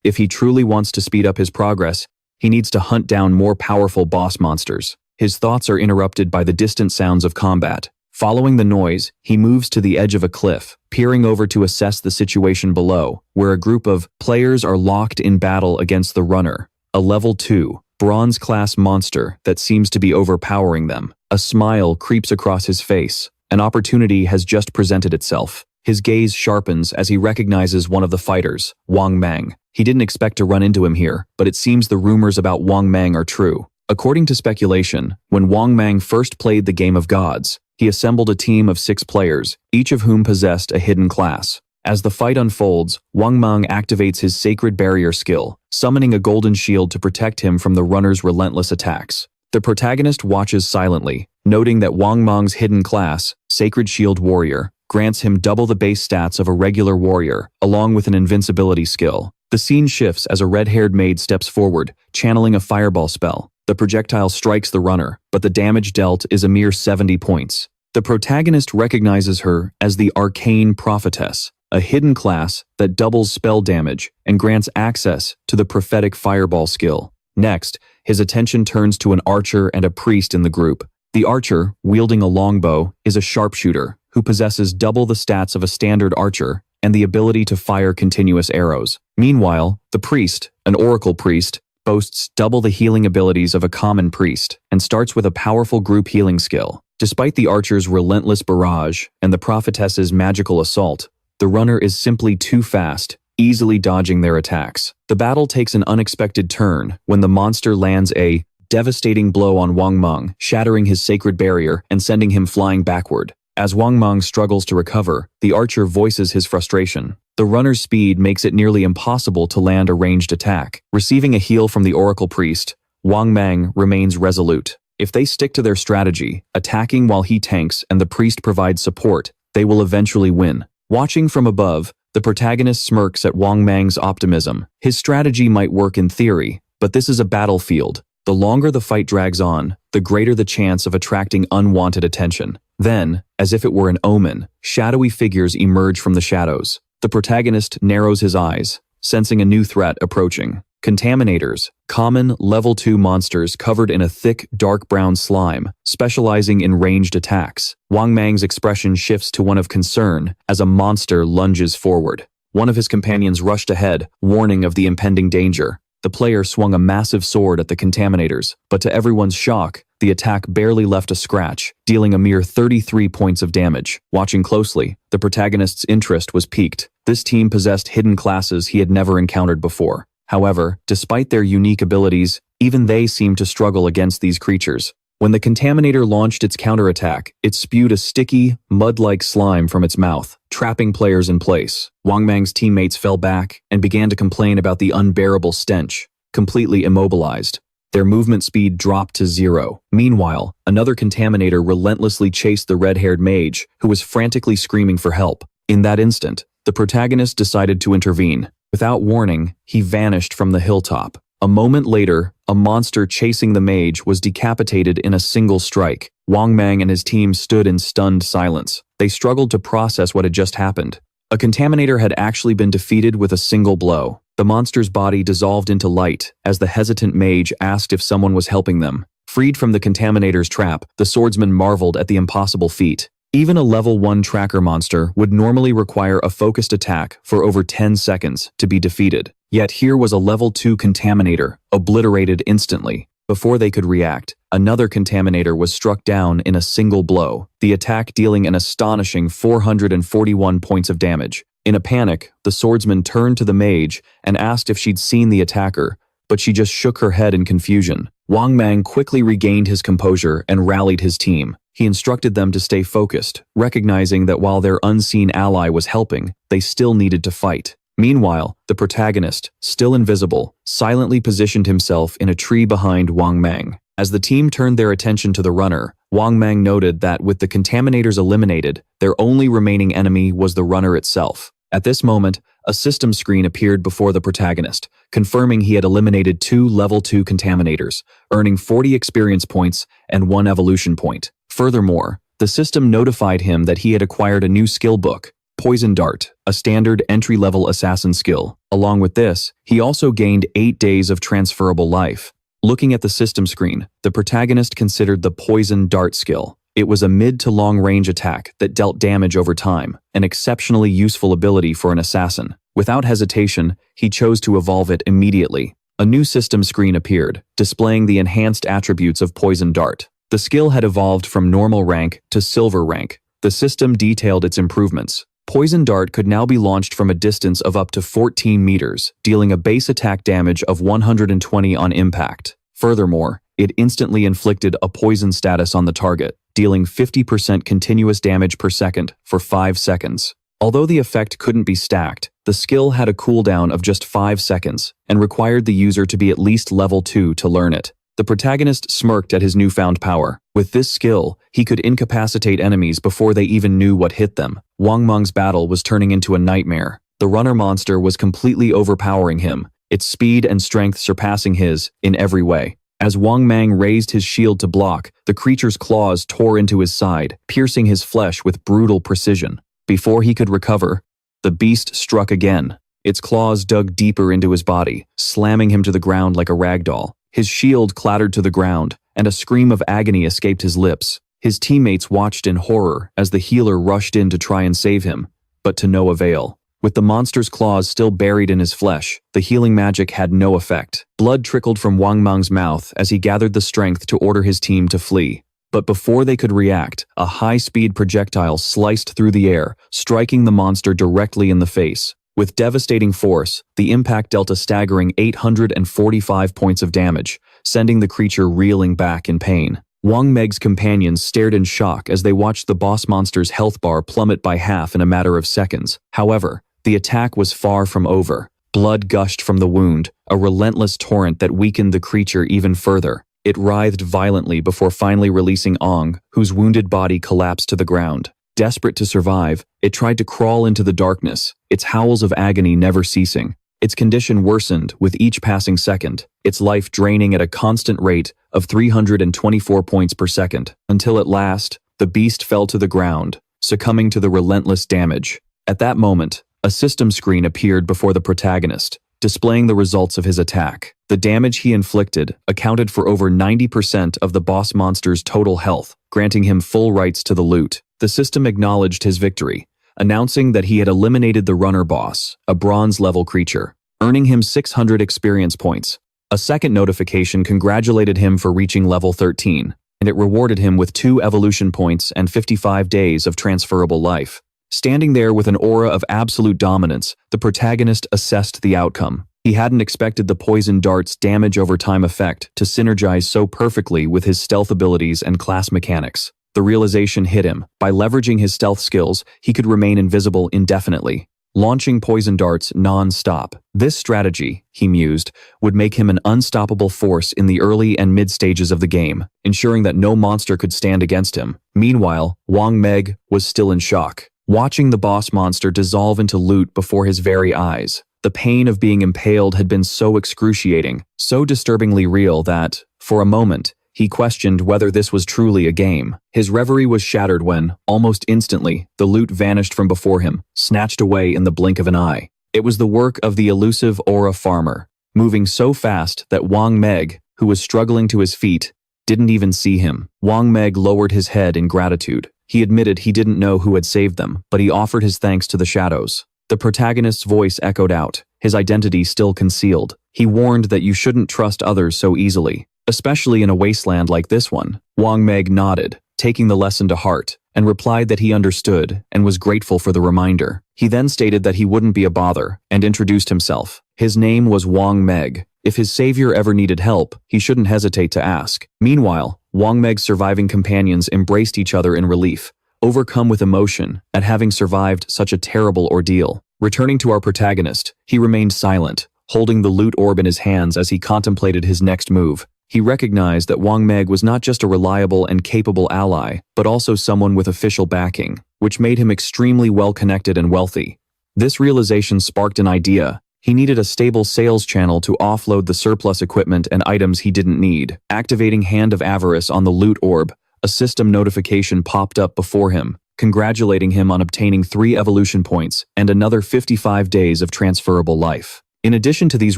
If he truly wants to speed up his progress, he needs to hunt down more powerful boss monsters. His thoughts are interrupted by the distant sounds of combat. Following the noise, he moves to the edge of a cliff, peering over to assess the situation below, where a group of players are locked in battle against the runner, a level 2, bronze-class monster that seems to be overpowering them. A smile creeps across his face. An opportunity has just presented itself. His gaze sharpens as he recognizes one of the fighters, Wang Mang. He didn't expect to run into him here, but it seems the rumors about Wang Mang are true. According to speculation, when Wang Mang first played the Game of Gods, he assembled a team of 6 players, each of whom possessed a hidden class. As the fight unfolds, Wang Mang activates his Sacred Barrier skill, summoning a golden shield to protect him from the runner's relentless attacks. The protagonist watches silently, noting that Wang Mang's hidden class, Sacred Shield Warrior, grants him double the base stats of a regular warrior, along with an invincibility skill. The scene shifts as a red-haired maid steps forward, channeling a fireball spell. The projectile strikes the runner, but the damage dealt is a mere 70 points. The protagonist recognizes her as the Arcane Prophetess, a hidden class that doubles spell damage and grants access to the prophetic fireball skill. Next, his attention turns to an archer and a priest in the group. The archer, wielding a longbow, is a sharpshooter who possesses double the stats of a standard archer and the ability to fire continuous arrows. Meanwhile, the priest, an oracle priest, boasts double the healing abilities of a common priest, and starts with a powerful group healing skill. Despite the archer's relentless barrage and the prophetess's magical assault, the runner is simply too fast, easily dodging their attacks. The battle takes an unexpected turn when the monster lands a devastating blow on Wang Meng, shattering his sacred barrier and sending him flying backward. As Wang Meng struggles to recover, the archer voices his frustration. The runner's speed makes it nearly impossible to land a ranged attack. Receiving a heal from the Oracle Priest, Wang Meng remains resolute. If they stick to their strategy, attacking while he tanks and the priest provides support, they will eventually win. Watching from above, the protagonist smirks at Wang Meng's optimism. His strategy might work in theory, but this is a battlefield. The longer the fight drags on, the greater the chance of attracting unwanted attention. Then, as if it were an omen, shadowy figures emerge from the shadows. The protagonist narrows his eyes, sensing a new threat approaching. Contaminators, common level 2 monsters covered in a thick, dark brown slime, specializing in ranged attacks. Wang Meng's expression shifts to one of concern as a monster lunges forward. One of his companions rushed ahead, warning of the impending danger. The player swung a massive sword at the contaminators, but to everyone's shock, the attack barely left a scratch, dealing a mere 33 points of damage. Watching closely, the protagonist's interest was piqued. This team possessed hidden classes he had never encountered before. However, despite their unique abilities, even they seemed to struggle against these creatures. When the Contaminator launched its counterattack, it spewed a sticky, mud-like slime from its mouth, trapping players in place. Wang Meng's teammates fell back and began to complain about the unbearable stench, completely immobilized. Their movement speed dropped to 0. Meanwhile, another Contaminator relentlessly chased the red-haired mage, who was frantically screaming for help. In that instant, the protagonist decided to intervene. Without warning, he vanished from the hilltop. A moment later, a monster chasing the mage was decapitated in a single strike. Wang Meng and his team stood in stunned silence. They struggled to process what had just happened. A Contaminator had actually been defeated with a single blow. The monster's body dissolved into light as the hesitant mage asked if someone was helping them. Freed from the Contaminator's trap, the swordsman marveled at the impossible feat. Even a level 1 tracker monster would normally require a focused attack for over 10 seconds to be defeated. Yet here was a level 2 Contaminator, obliterated instantly. Before they could react, another Contaminator was struck down in a single blow, the attack dealing an astonishing 441 points of damage. In a panic, the swordsman turned to the mage and asked if she'd seen the attacker, but she just shook her head in confusion. Wang Meng quickly regained his composure and rallied his team. He instructed them to stay focused, recognizing that while their unseen ally was helping, they still needed to fight. Meanwhile, the protagonist, still invisible, silently positioned himself in a tree behind Wang Meng. As the team turned their attention to the runner, Wang Meng noted that with the Contaminators eliminated, their only remaining enemy was the runner itself. At this moment, a system screen appeared before the protagonist, confirming he had eliminated 2 level 2 Contaminators, earning 40 experience points and 1 evolution point. Furthermore, the system notified him that he had acquired a new skill book, Poison Dart, a standard entry-level assassin skill. Along with this, he also gained 8 days of transferable life. Looking at the system screen, the protagonist considered the Poison Dart skill. It was a mid to long range attack that dealt damage over time, an exceptionally useful ability for an assassin. Without hesitation, he chose to evolve it immediately. A new system screen appeared, displaying the enhanced attributes of Poison Dart. The skill had evolved from normal rank to silver rank. The system detailed its improvements. Poison Dart could now be launched from a distance of up to 14 meters, dealing a base attack damage of 120 on impact. Furthermore, it instantly inflicted a poison status on the target, dealing 50% continuous damage per second for 5 seconds. Although the effect couldn't be stacked, the skill had a cooldown of just 5 seconds and required the user to be at least level 2 to learn it. The protagonist smirked at his newfound power. With this skill, he could incapacitate enemies before they even knew what hit them. Wang Meng's battle was turning into a nightmare. The runner monster was completely overpowering him, its speed and strength surpassing his in every way. As Wang Meng raised his shield to block, the creature's claws tore into his side, piercing his flesh with brutal precision. Before he could recover, the beast struck again. Its claws dug deeper into his body, slamming him to the ground like a rag doll. His shield clattered to the ground, and a scream of agony escaped his lips. His teammates watched in horror as the healer rushed in to try and save him, but to no avail. With the monster's claws still buried in his flesh, the healing magic had no effect. Blood trickled from Wang Meng's mouth as he gathered the strength to order his team to flee. But before they could react, a high-speed projectile sliced through the air, striking the monster directly in the face. With devastating force, the impact dealt a staggering 845 points of damage, sending the creature reeling back in pain. Wang Meg's companions stared in shock as they watched the boss monster's health bar plummet by half in a matter of seconds. However, the attack was far from over. Blood gushed from the wound, a relentless torrent that weakened the creature even further. It writhed violently before finally releasing Ong, whose wounded body collapsed to the ground. Desperate to survive, it tried to crawl into the darkness, its howls of agony never ceasing. Its condition worsened with each passing second, its life draining at a constant rate of 324 points per second, until at last, the beast fell to the ground, succumbing to the relentless damage. At that moment, a system screen appeared before the protagonist, displaying the results of his attack. The damage he inflicted accounted for over 90% of the boss monster's total health, granting him full rights to the loot. The system acknowledged his victory, announcing that he had eliminated the runner boss, a bronze-level creature, earning him 600 experience points. A second notification congratulated him for reaching level 13, and it rewarded him with 2 evolution points and 55 days of transferable life. Standing there with an aura of absolute dominance, the protagonist assessed the outcome. He hadn't expected the poison dart's damage over time effect to synergize so perfectly with his stealth abilities and class mechanics. The realization hit him. By leveraging his stealth skills, he could remain invisible indefinitely, launching poison darts non-stop. This strategy, he mused, would make him an unstoppable force in the early and mid stages of the game, ensuring that no monster could stand against him. Meanwhile, Wang Meg was still in shock, watching the boss monster dissolve into loot before his very eyes. The pain of being impaled had been so excruciating, so disturbingly real that, for a moment, he questioned whether this was truly a game. His reverie was shattered when, almost instantly, the loot vanished from before him, snatched away in the blink of an eye. It was the work of the elusive Aura Farmer, moving so fast that Wang Meg, who was struggling to his feet, didn't even see him. Wang Meg lowered his head in gratitude. He admitted he didn't know who had saved them, but he offered his thanks to the shadows. The protagonist's voice echoed out, his identity still concealed. He warned that you shouldn't trust others so easily, especially in a wasteland like this one. Wang Meg nodded, taking the lesson to heart, and replied that he understood and was grateful for the reminder. He then stated that he wouldn't be a bother, and introduced himself. His name was Wang Meg. If his savior ever needed help, he shouldn't hesitate to ask. Meanwhile, Wang Meg's surviving companions embraced each other in relief, overcome with emotion at having survived such a terrible ordeal. Returning to our protagonist, he remained silent, holding the loot orb in his hands as he contemplated his next move. He recognized that Wang Meg was not just a reliable and capable ally, but also someone with official backing, which made him extremely well-connected and wealthy. This realization sparked an idea. He needed a stable sales channel to offload the surplus equipment and items he didn't need. Activating Hand of Avarice on the loot orb, a system notification popped up before him, congratulating him on obtaining 3 evolution points and another 55 days of transferable life. In addition to these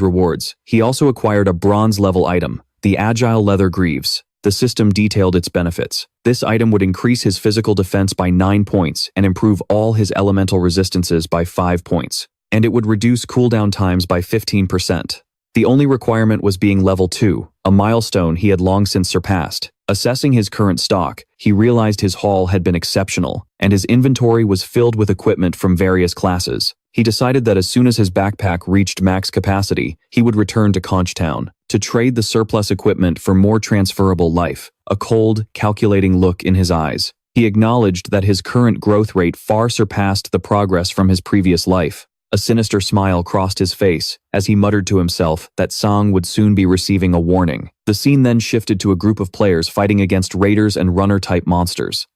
rewards, he also acquired a bronze-level item, the Agile Leather Greaves. The system detailed its benefits. This item would increase his physical defense by 9 points and improve all his elemental resistances by 5 points. And it would reduce cooldown times by 15%. The only requirement was being level 2, a milestone he had long since surpassed. Assessing his current stock, he realized his haul had been exceptional, and his inventory was filled with equipment from various classes. He decided that as soon as his backpack reached max capacity, he would return to Kunch Town to trade the surplus equipment for more transferable life, a cold, calculating look in his eyes. He acknowledged that his current growth rate far surpassed the progress from his previous life. A sinister smile crossed his face as he muttered to himself that Song would soon be receiving a warning. The scene then shifted to a group of players fighting against raiders and runner-type monsters.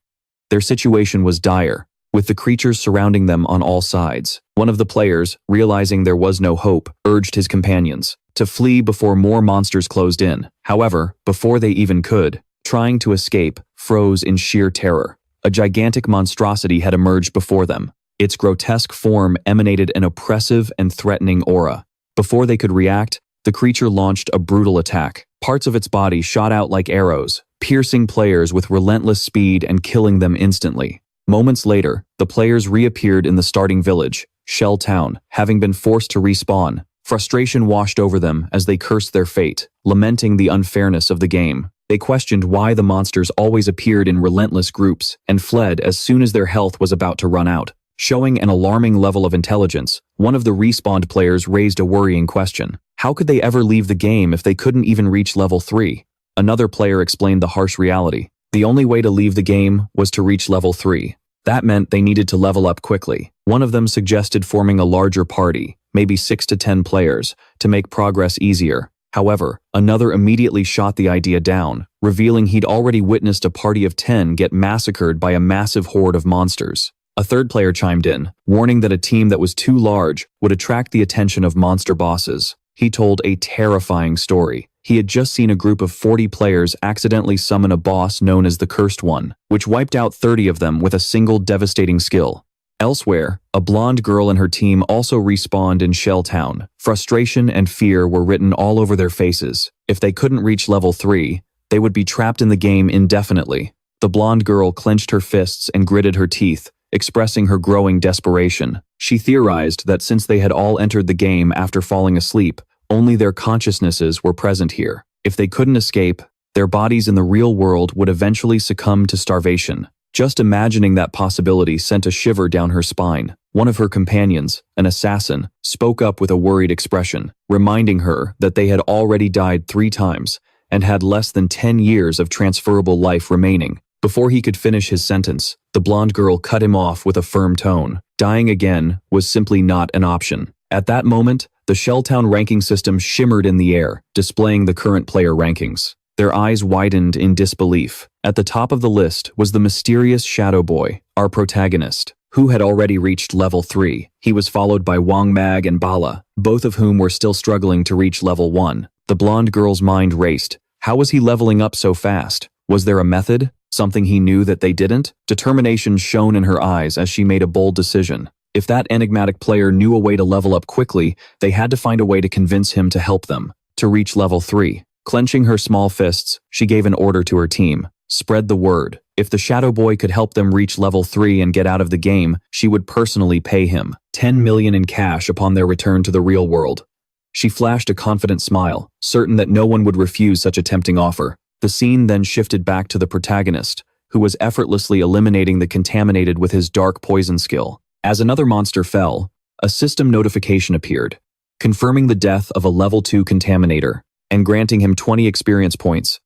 Their situation was dire, with the creatures surrounding them on all sides. One of the players, realizing there was no hope, urged his companions to flee before more monsters closed in. However, before they even could, trying to escape, froze in sheer terror. A gigantic monstrosity had emerged before them. Its grotesque form emanated an oppressive and threatening aura. Before they could react, the creature launched a brutal attack. Parts of its body shot out like arrows, piercing players with relentless speed and killing them instantly. Moments later, the players reappeared in the starting village, Shell Town, having been forced to respawn. Frustration washed over them as they cursed their fate, lamenting the unfairness of the game. They questioned why the monsters always appeared in relentless groups and fled as soon as their health was about to run out. Showing an alarming level of intelligence, one of the respawned players raised a worrying question. How could they ever leave the game if they couldn't even reach level 3? Another player explained the harsh reality. The only way to leave the game was to reach level 3. That meant they needed to level up quickly. One of them suggested forming a larger party, maybe 6 to 10 players, to make progress easier. However, another immediately shot the idea down, revealing he'd already witnessed a party of 10 get massacred by a massive horde of monsters. A third player chimed in, warning that a team that was too large would attract the attention of monster bosses. He told a terrifying story. He had just seen a group of 40 players accidentally summon a boss known as the Cursed One, which wiped out 30 of them with a single devastating skill. Elsewhere, a blonde girl and her team also respawned in Shell Town. Frustration and fear were written all over their faces. If they couldn't reach level 3, they would be trapped in the game indefinitely. The blonde girl clenched her fists and gritted her teeth, expressing her growing desperation. She theorized that since they had all entered the game after falling asleep, only their consciousnesses were present here. If they couldn't escape, their bodies in the real world would eventually succumb to starvation. Just imagining that possibility sent a shiver down her spine. One of her companions, an assassin, spoke up with a worried expression, reminding her that they had already died 3 times and had less than 10 years of transferable life remaining. Before he could finish his sentence, the blonde girl cut him off with a firm tone. Dying again was simply not an option. At that moment, the Shelltown ranking system shimmered in the air, displaying the current player rankings. Their eyes widened in disbelief. At the top of the list was the mysterious Shadow Boy, our protagonist, who had already reached level 3. He was followed by Wang Mag and Bala, both of whom were still struggling to reach level 1. The blonde girl's mind raced. How was he leveling up so fast? Was there a method? Something he knew that they didn't? Determination shone in her eyes as she made a bold decision. If that enigmatic player knew a way to level up quickly, they had to find a way to convince him to help them, to reach level 3. Clenching her small fists, she gave an order to her team. Spread the word. If the Shadow Boy could help them reach level 3 and get out of the game, she would personally pay him 10 million in cash upon their return to the real world. She flashed a confident smile, certain that no one would refuse such a tempting offer. The scene then shifted back to the protagonist, who was effortlessly eliminating the contaminated with his dark poison skill. As another monster fell, a system notification appeared, confirming the death of a level 2 contaminator and granting him 20 experience points,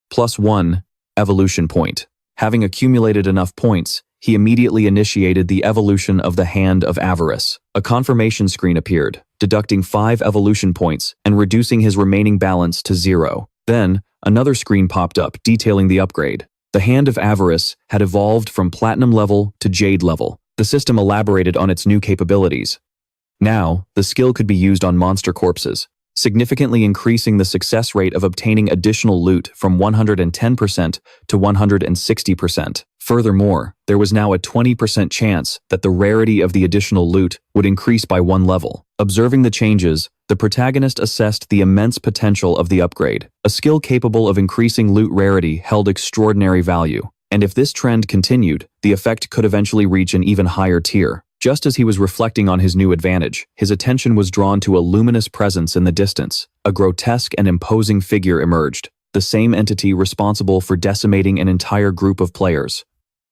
plus 1 evolution point. Having accumulated enough points, he immediately initiated the evolution of the Hand of Avarice. A confirmation screen appeared, deducting 5 evolution points and reducing his remaining balance to 0. Then, another screen popped up detailing the upgrade. The Hand of Avarice had evolved from Platinum level to Jade level. The system elaborated on its new capabilities. Now, the skill could be used on monster corpses, significantly increasing the success rate of obtaining additional loot from 110% to 160%. Furthermore, there was now a 20% chance that the rarity of the additional loot would increase by 1 level. Observing the changes, the protagonist assessed the immense potential of the upgrade. A skill capable of increasing loot rarity held extraordinary value, and if this trend continued, the effect could eventually reach an even higher tier. Just as he was reflecting on his new advantage, his attention was drawn to a luminous presence in the distance. A grotesque and imposing figure emerged, the same entity responsible for decimating an entire group of players.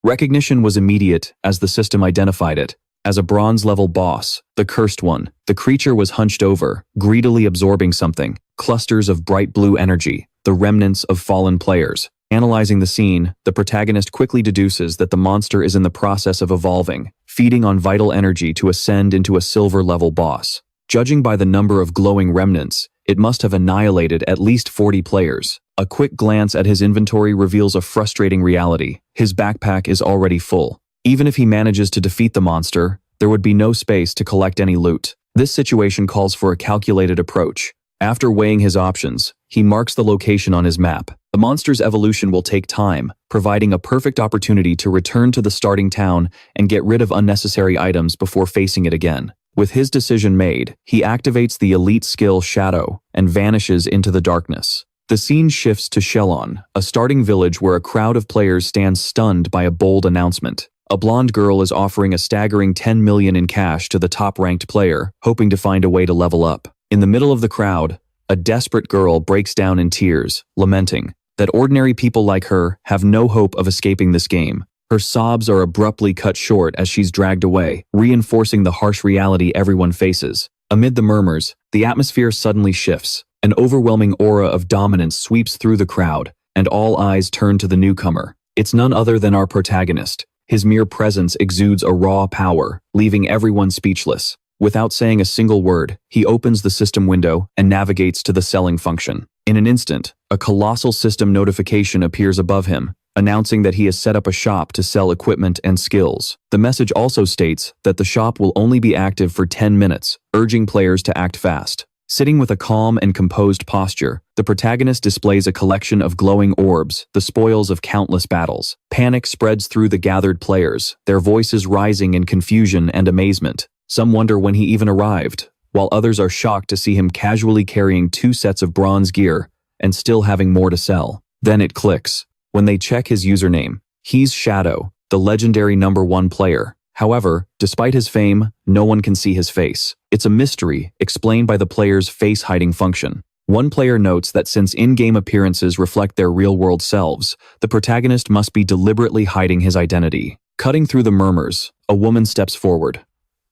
Recognition was immediate as the system identified it as a bronze-level boss, the Cursed One. The creature was hunched over, greedily absorbing something, clusters of bright blue energy, the remnants of fallen players. Analyzing the scene, the protagonist quickly deduces that the monster is in the process of evolving, feeding on vital energy to ascend into a silver-level boss. Judging by the number of glowing remnants, it must have annihilated at least 40 players. A quick glance at his inventory reveals a frustrating reality. His backpack is already full. Even if he manages to defeat the monster, there would be no space to collect any loot. This situation calls for a calculated approach. After weighing his options, he marks the location on his map. The monster's evolution will take time, providing a perfect opportunity to return to the starting town and get rid of unnecessary items before facing it again. With his decision made, he activates the elite skill Shadow and vanishes into the darkness. The scene shifts to Shellon, a starting village where a crowd of players stands stunned by a bold announcement. A blonde girl is offering a staggering 10 million in cash to the top-ranked player, hoping to find a way to level up. In the middle of the crowd, a desperate girl breaks down in tears, lamenting that ordinary people like her have no hope of escaping this game. Her sobs are abruptly cut short as she's dragged away, reinforcing the harsh reality everyone faces. Amid the murmurs, the atmosphere suddenly shifts. An overwhelming aura of dominance sweeps through the crowd, and all eyes turn to the newcomer. It's none other than our protagonist. His mere presence exudes a raw power, leaving everyone speechless. Without saying a single word, he opens the system window and navigates to the selling function. In an instant, a colossal system notification appears above him, announcing that he has set up a shop to sell equipment and skills. The message also states that the shop will only be active for 10 minutes, urging players to act fast. Sitting with a calm and composed posture, the protagonist displays a collection of glowing orbs, the spoils of countless battles. Panic spreads through the gathered players, their voices rising in confusion and amazement. Some wonder when he even arrived, while others are shocked to see him casually carrying 2 sets of bronze gear and still having more to sell. Then it clicks. When they check his username, he's Shadow, the legendary #1 player. However, despite his fame, no one can see his face. It's a mystery, explained by the player's face-hiding function. One player notes that since in-game appearances reflect their real-world selves, the protagonist must be deliberately hiding his identity. Cutting through the murmurs, a woman steps forward.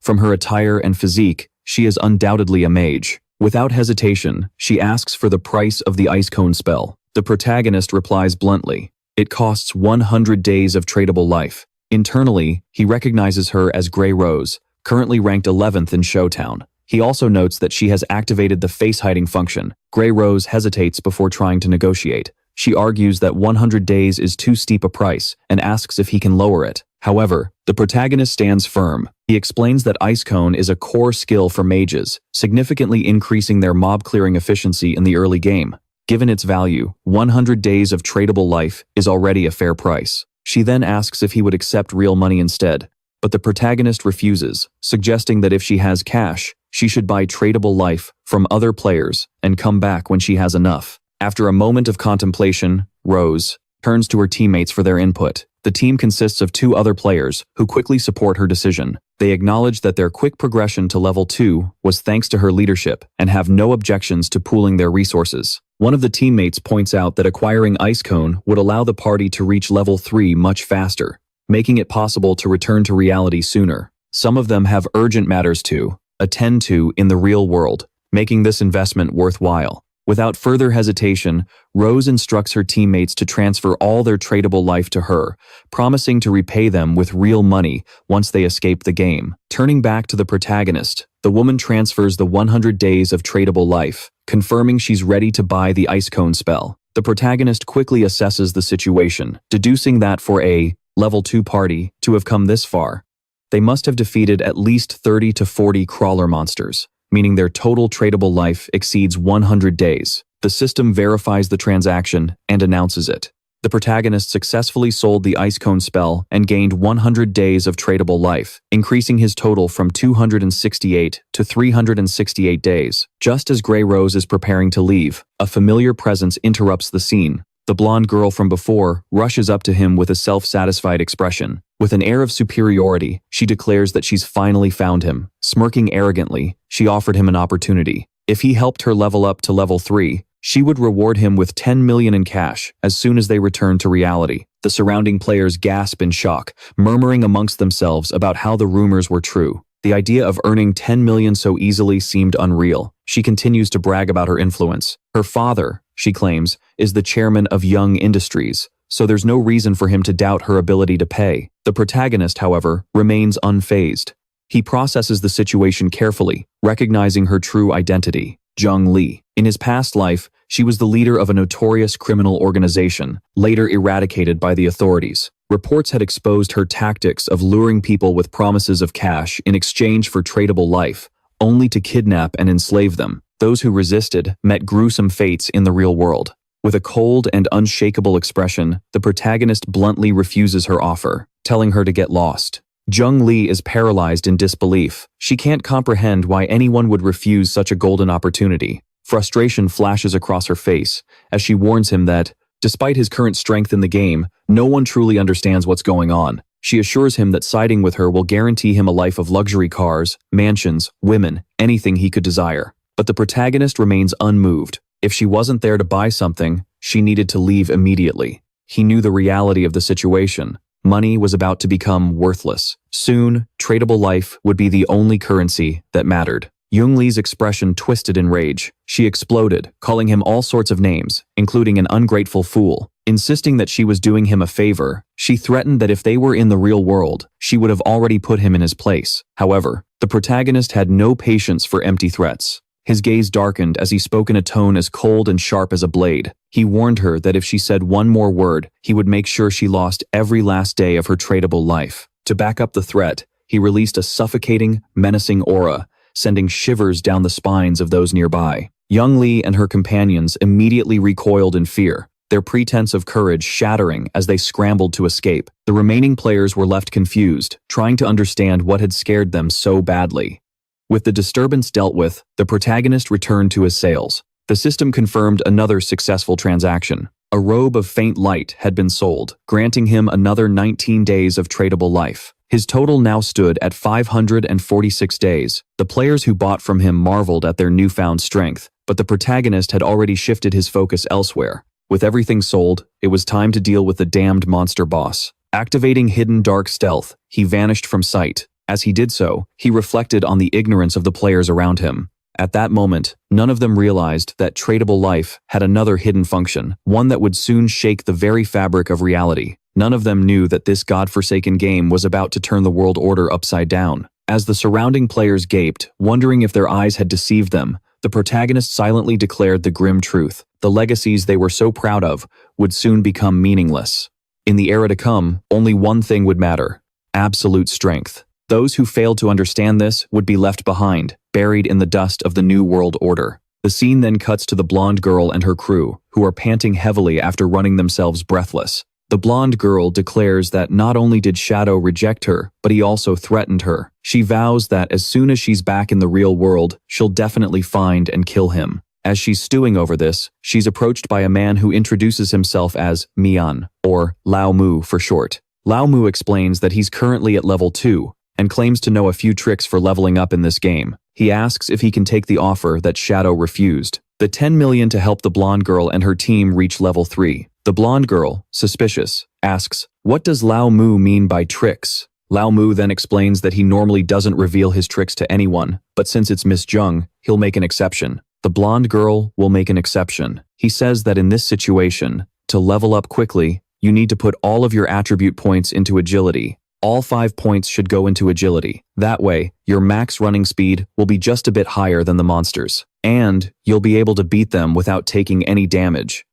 From her attire and physique, she is undoubtedly a mage. Without hesitation, she asks for the price of the ice cone spell. The protagonist replies bluntly, "It costs 100 days of tradable life." Internally, he recognizes her as Grey Rose, currently ranked 11th in Showtown. He also notes that she has activated the face-hiding function. Grey Rose hesitates before trying to negotiate. She argues that 100 days is too steep a price and asks if he can lower it. However, the protagonist stands firm. He explains that Ice Cone is a core skill for mages, significantly increasing their mob-clearing efficiency in the early game. Given its value, 100 days of tradable life is already a fair price. She then asks if he would accept real money instead, but the protagonist refuses, suggesting that if she has cash, she should buy tradable life from other players and come back when she has enough. After a moment of contemplation, Rose turns to her teammates for their input. The team consists of 2 other players who quickly support her decision. They acknowledge that their quick progression to level 2 was thanks to her leadership and have no objections to pooling their resources. One of the teammates points out that acquiring Ice Cone would allow the party to reach level 3 much faster, making it possible to return to reality sooner. Some of them have urgent matters to attend to in the real world, making this investment worthwhile. Without further hesitation, Rose instructs her teammates to transfer all their tradable life to her, promising to repay them with real money once they escape the game. Turning back to the protagonist, the woman transfers the 100 days of tradable life, confirming she's ready to buy the Ice Cone spell. The protagonist quickly assesses the situation, deducing that for a level 2 party to have come this far, they must have defeated at least 30 to 40 crawler monsters, meaning their total tradable life exceeds 100 days. The system verifies the transaction and announces it. The protagonist successfully sold the Ice Cone spell and gained 100 days of tradable life, increasing his total from 268 to 368 days. Just as Grey Rose is preparing to leave, a familiar presence interrupts the scene. The blonde girl from before rushes up to him with a self-satisfied expression. With an air of superiority, she declares that she's finally found him. Smirking arrogantly, she offered him an opportunity. If he helped her level up to level 3, she would reward him with 10 million in cash as soon as they returned to reality. The surrounding players gasp in shock, murmuring amongst themselves about how the rumors were true. The idea of earning 10 million so easily seemed unreal. She continues to brag about her influence. Her father, she claims, is the chairman of Young Industries, so there's no reason for him to doubt her ability to pay. The protagonist, however, remains unfazed. He processes the situation carefully, recognizing her true identity, Zheng Li. In his past life, she was the leader of a notorious criminal organization, later eradicated by the authorities. Reports had exposed her tactics of luring people with promises of cash in exchange for tradable life, only to kidnap and enslave them. Those who resisted met gruesome fates in the real world. With a cold and unshakable expression, the protagonist bluntly refuses her offer, telling her to get lost. Zheng Li is paralyzed in disbelief. She can't comprehend why anyone would refuse such a golden opportunity. Frustration flashes across her face as she warns him that, despite his current strength in the game, no one truly understands what's going on. She assures him that siding with her will guarantee him a life of luxury cars, mansions, women, anything he could desire. But the protagonist remains unmoved. If she wasn't there to buy something, she needed to leave immediately. He knew the reality of the situation. Money was about to become worthless. Soon, tradable life would be the only currency that mattered. Young Lee's expression twisted in rage. She exploded, calling him all sorts of names, including an ungrateful fool. Insisting that she was doing him a favor, she threatened that if they were in the real world, she would have already put him in his place. However, the protagonist had no patience for empty threats. His gaze darkened as he spoke in a tone as cold and sharp as a blade. He warned her that if she said one more word, he would make sure she lost every last day of her tradable life. To back up the threat, he released a suffocating, menacing aura, sending shivers down the spines of those nearby. Young Lee and her companions immediately recoiled in fear, their pretense of courage shattering as they scrambled to escape. The remaining players were left confused, trying to understand what had scared them so badly. With the disturbance dealt with, the protagonist returned to his sales. The system confirmed another successful transaction. A robe of faint light had been sold, granting him another 19 days of tradable life. His total now stood at 546 days. The players who bought from him marveled at their newfound strength, but the protagonist had already shifted his focus elsewhere. With everything sold, it was time to deal with the damned monster boss. Activating hidden dark stealth, he vanished from sight. As he did so, he reflected on the ignorance of the players around him. At that moment, none of them realized that tradable life had another hidden function, one that would soon shake the very fabric of reality. None of them knew that this godforsaken game was about to turn the world order upside down. As the surrounding players gaped, wondering if their eyes had deceived them, the protagonist silently declared the grim truth. The legacies they were so proud of would soon become meaningless. In the era to come, only one thing would matter: absolute strength. Those who failed to understand this would be left behind, buried in the dust of the new world order. The scene then cuts to the blonde girl and her crew, who are panting heavily after running themselves breathless. The blonde girl declares that not only did Shadow reject her, but he also threatened her. She vows that as soon as she's back in the real world, she'll definitely find and kill him. As she's stewing over this, she's approached by a man who introduces himself as Mian, or Lao Mu for short. Lao Mu explains that he's currently at level 2, and claims to know a few tricks for leveling up in this game. He asks if he can take the offer that Shadow refused. The 10 million to help the blonde girl and her team reach level 3. The blonde girl, suspicious, asks, "What does Lao Mu mean by tricks?" Lao Mu then explains that he normally doesn't reveal his tricks to anyone, but since it's Miss Jung, he'll make an exception. The blonde girl will make an exception. He says that in this situation, to level up quickly, you need to put all of your attribute points into agility. All 5 points should go into agility. That way, your max running speed will be just a bit higher than the monsters, and you'll be able to beat them without taking any damage.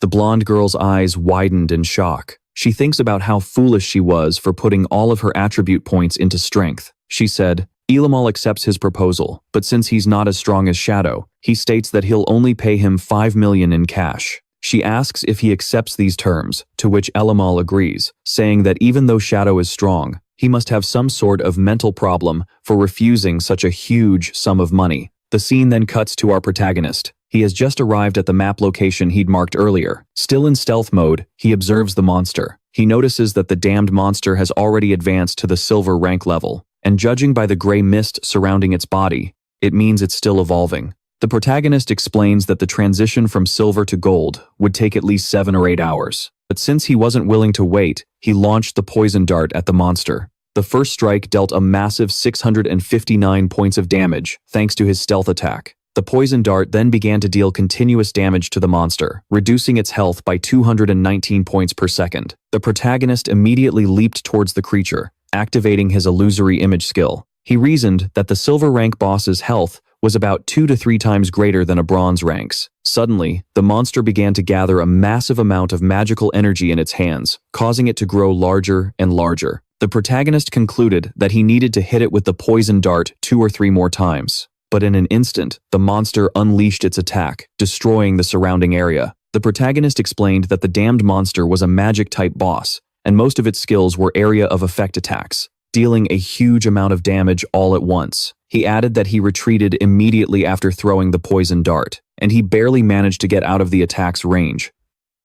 The blonde girl's eyes widened in shock. She thinks about how foolish she was for putting all of her attribute points into strength. She said, Elamal accepts his proposal, but since he's not as strong as Shadow, he states that he'll only pay him 5 million in cash. She asks if he accepts these terms, to which Elamal agrees, saying that even though Shadow is strong, he must have some sort of mental problem for refusing such a huge sum of money. The scene then cuts to our protagonist. He has just arrived at the map location he'd marked earlier. Still in stealth mode, he observes the monster. He notices that the damned monster has already advanced to the silver rank level, and judging by the gray mist surrounding its body, it means it's still evolving. The protagonist explains that the transition from silver to gold would take at least 7 or 8 hours. But since he wasn't willing to wait, he launched the poison dart at the monster. The first strike dealt a massive 659 points of damage, thanks to his stealth attack. The poison dart then began to deal continuous damage to the monster, reducing its health by 219 points per second. The protagonist immediately leaped towards the creature, activating his illusory image skill. He reasoned that the silver rank boss's health was about 2 to 3 times greater than a bronze rank's. Suddenly, the monster began to gather a massive amount of magical energy in its hands, causing it to grow larger and larger. The protagonist concluded that he needed to hit it with the poison dart 2 or 3 more times. But in an instant, the monster unleashed its attack, destroying the surrounding area. The protagonist explained that the damned monster was a magic-type boss, and most of its skills were area of effect attacks, dealing a huge amount of damage all at once. He added that he retreated immediately after throwing the poison dart, and he barely managed to get out of the attack's range.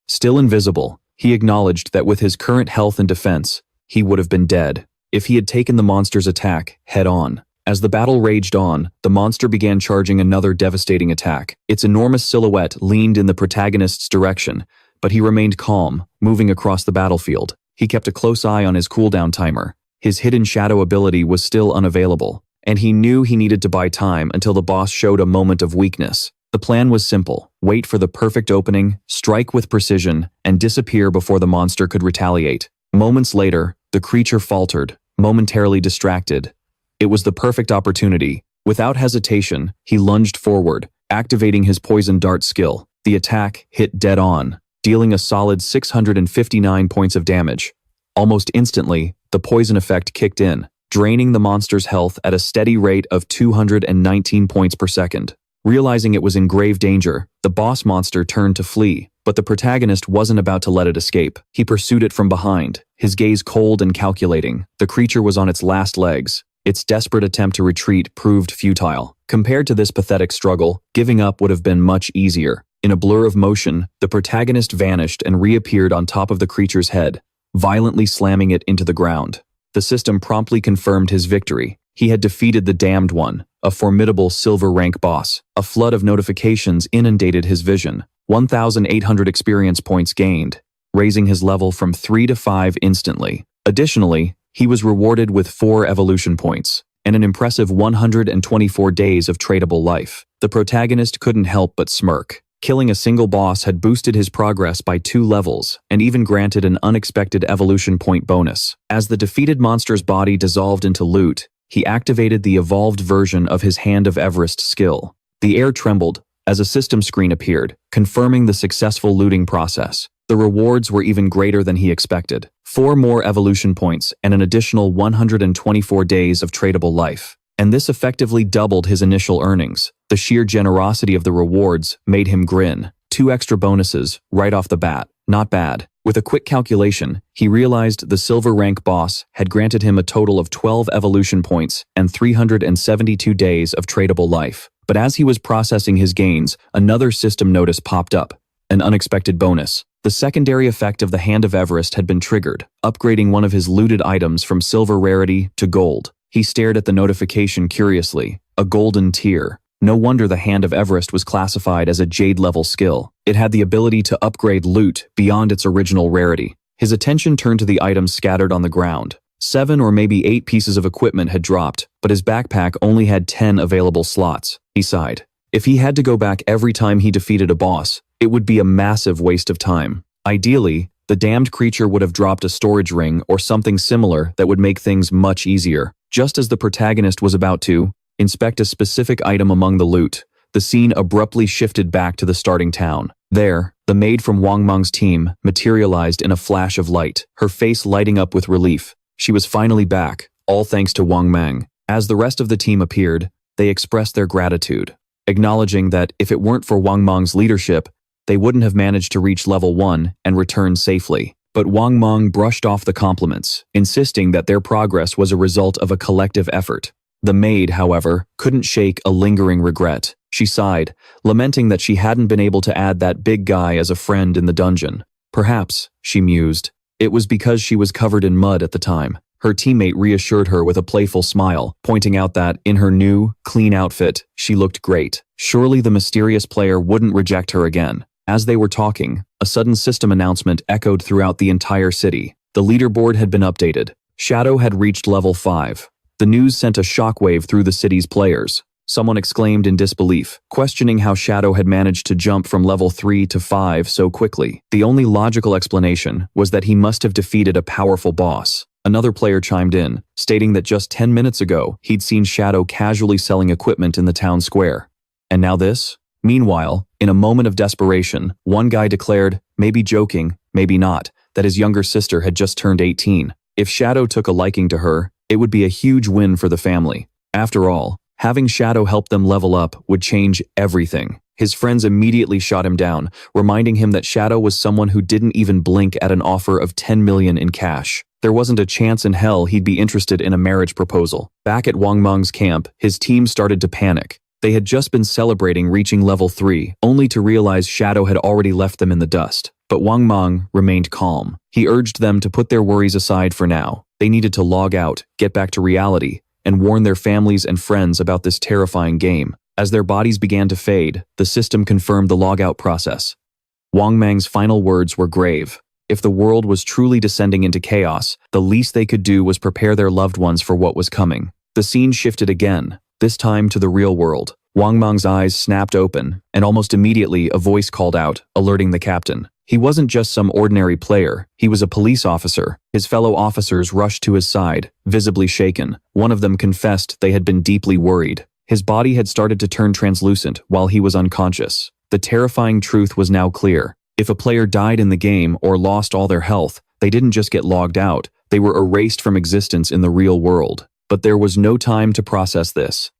Still invisible, he acknowledged that with his current health and defense, he would have been dead if he had taken the monster's attack head-on. As the battle raged on, the monster began charging another devastating attack. Its enormous silhouette leaned in the protagonist's direction, but he remained calm, moving across the battlefield. He kept a close eye on his cooldown timer. His hidden shadow ability was still unavailable, and he knew he needed to buy time until the boss showed a moment of weakness. The plan was simple: wait for the perfect opening, strike with precision, and disappear before the monster could retaliate. Moments later, the creature faltered, momentarily distracted. It was the perfect opportunity. Without hesitation, he lunged forward, activating his poison dart skill. The attack hit dead on, dealing a solid 659 points of damage. Almost instantly, the poison effect kicked in, draining the monster's health at a steady rate of 219 points per second. Realizing it was in grave danger, the boss monster turned to flee, but the protagonist wasn't about to let it escape. He pursued it from behind, his gaze cold and calculating. The creature was on its last legs. Its desperate attempt to retreat proved futile. Compared to this pathetic struggle, giving up would have been much easier. In a blur of motion, the protagonist vanished and reappeared on top of the creature's head, violently slamming it into the ground. The system promptly confirmed his victory. He had defeated the Damned One, a formidable silver rank boss. A flood of notifications inundated his vision. 1,800 experience points gained, raising his level from 3 to 5 instantly. Additionally, he was rewarded with 4 evolution points and an impressive 124 days of tradable life. The protagonist couldn't help but smirk. Killing a single boss had boosted his progress by 2 levels and even granted an unexpected evolution point bonus. As the defeated monster's body dissolved into loot, he activated the evolved version of his Hand of Everest skill. The air trembled as a system screen appeared, confirming the successful looting process. The rewards were even greater than he expected. 4 more evolution points and an additional 124 days of tradable life. And this effectively doubled his initial earnings. The sheer generosity of the rewards made him grin. 2 extra bonuses right off the bat. Not bad. With a quick calculation, he realized the silver rank boss had granted him a total of 12 evolution points and 372 days of tradable life. But as he was processing his gains, another system notice popped up. An unexpected bonus. The secondary effect of the Hand of Everest had been triggered, upgrading one of his looted items from silver rarity to gold. He stared at the notification curiously. A golden tier. No wonder the Hand of Everest was classified as a Jade-level skill. It had the ability to upgrade loot beyond its original rarity. His attention turned to the items scattered on the ground. 7 or maybe 8 pieces of equipment had dropped, but his backpack only had 10 available slots. He sighed. If he had to go back every time he defeated a boss, it would be a massive waste of time. Ideally, the damned creature would have dropped a storage ring or something similar that would make things much easier. Just as the protagonist was about to inspect a specific item among the loot, the scene abruptly shifted back to the starting town. There, the maid from Wang Meng's team materialized in a flash of light, her face lighting up with relief. She was finally back, all thanks to Wang Meng. As the rest of the team appeared, they expressed their gratitude, acknowledging that if it weren't for Wang Meng's leadership, they wouldn't have managed to reach level 1 and return safely. But Wang Meng brushed off the compliments, insisting that their progress was a result of a collective effort. The maid, however, couldn't shake a lingering regret. She sighed, lamenting that she hadn't been able to add that big guy as a friend in the dungeon. Perhaps, she mused, it was because she was covered in mud at the time. Her teammate reassured her with a playful smile, pointing out that, in her new, clean outfit, she looked great. Surely the mysterious player wouldn't reject her again. As they were talking, a sudden system announcement echoed throughout the entire city. The leaderboard had been updated. Shadow had reached level 5. The news sent a shockwave through the city's players. Someone exclaimed in disbelief, questioning how Shadow had managed to jump from level 3 to 5 so quickly. The only logical explanation was that he must have defeated a powerful boss. Another player chimed in, stating that just 10 minutes ago, he'd seen Shadow casually selling equipment in the town square. And now this? Meanwhile, in a moment of desperation, one guy declared, maybe joking, maybe not, that his younger sister had just turned 18. If Shadow took a liking to her, it would be a huge win for the family. After all, having Shadow help them level up would change everything. His friends immediately shot him down, reminding him that Shadow was someone who didn't even blink at an offer of 10 million in cash. There wasn't a chance in hell he'd be interested in a marriage proposal. Back at Wang Meng's camp, his team started to panic. They had just been celebrating reaching level 3, only to realize Shadow had already left them in the dust. But Wang Mang remained calm. He urged them to put their worries aside for now. They needed to log out, get back to reality, and warn their families and friends about this terrifying game. As their bodies began to fade, the system confirmed the logout process. Wang Mang's final words were grave. If the world was truly descending into chaos, the least they could do was prepare their loved ones for what was coming. The scene shifted again, this time to the real world. Wang Mang's eyes snapped open, and almost immediately a voice called out, alerting the captain. He wasn't just some ordinary player, he was a police officer. His fellow officers rushed to his side, visibly shaken. One of them confessed they had been deeply worried. His body had started to turn translucent while he was unconscious. The terrifying truth was now clear. If a player died in the game or lost all their health, they didn't just get logged out, they were erased from existence in the real world. But there was no time to process this.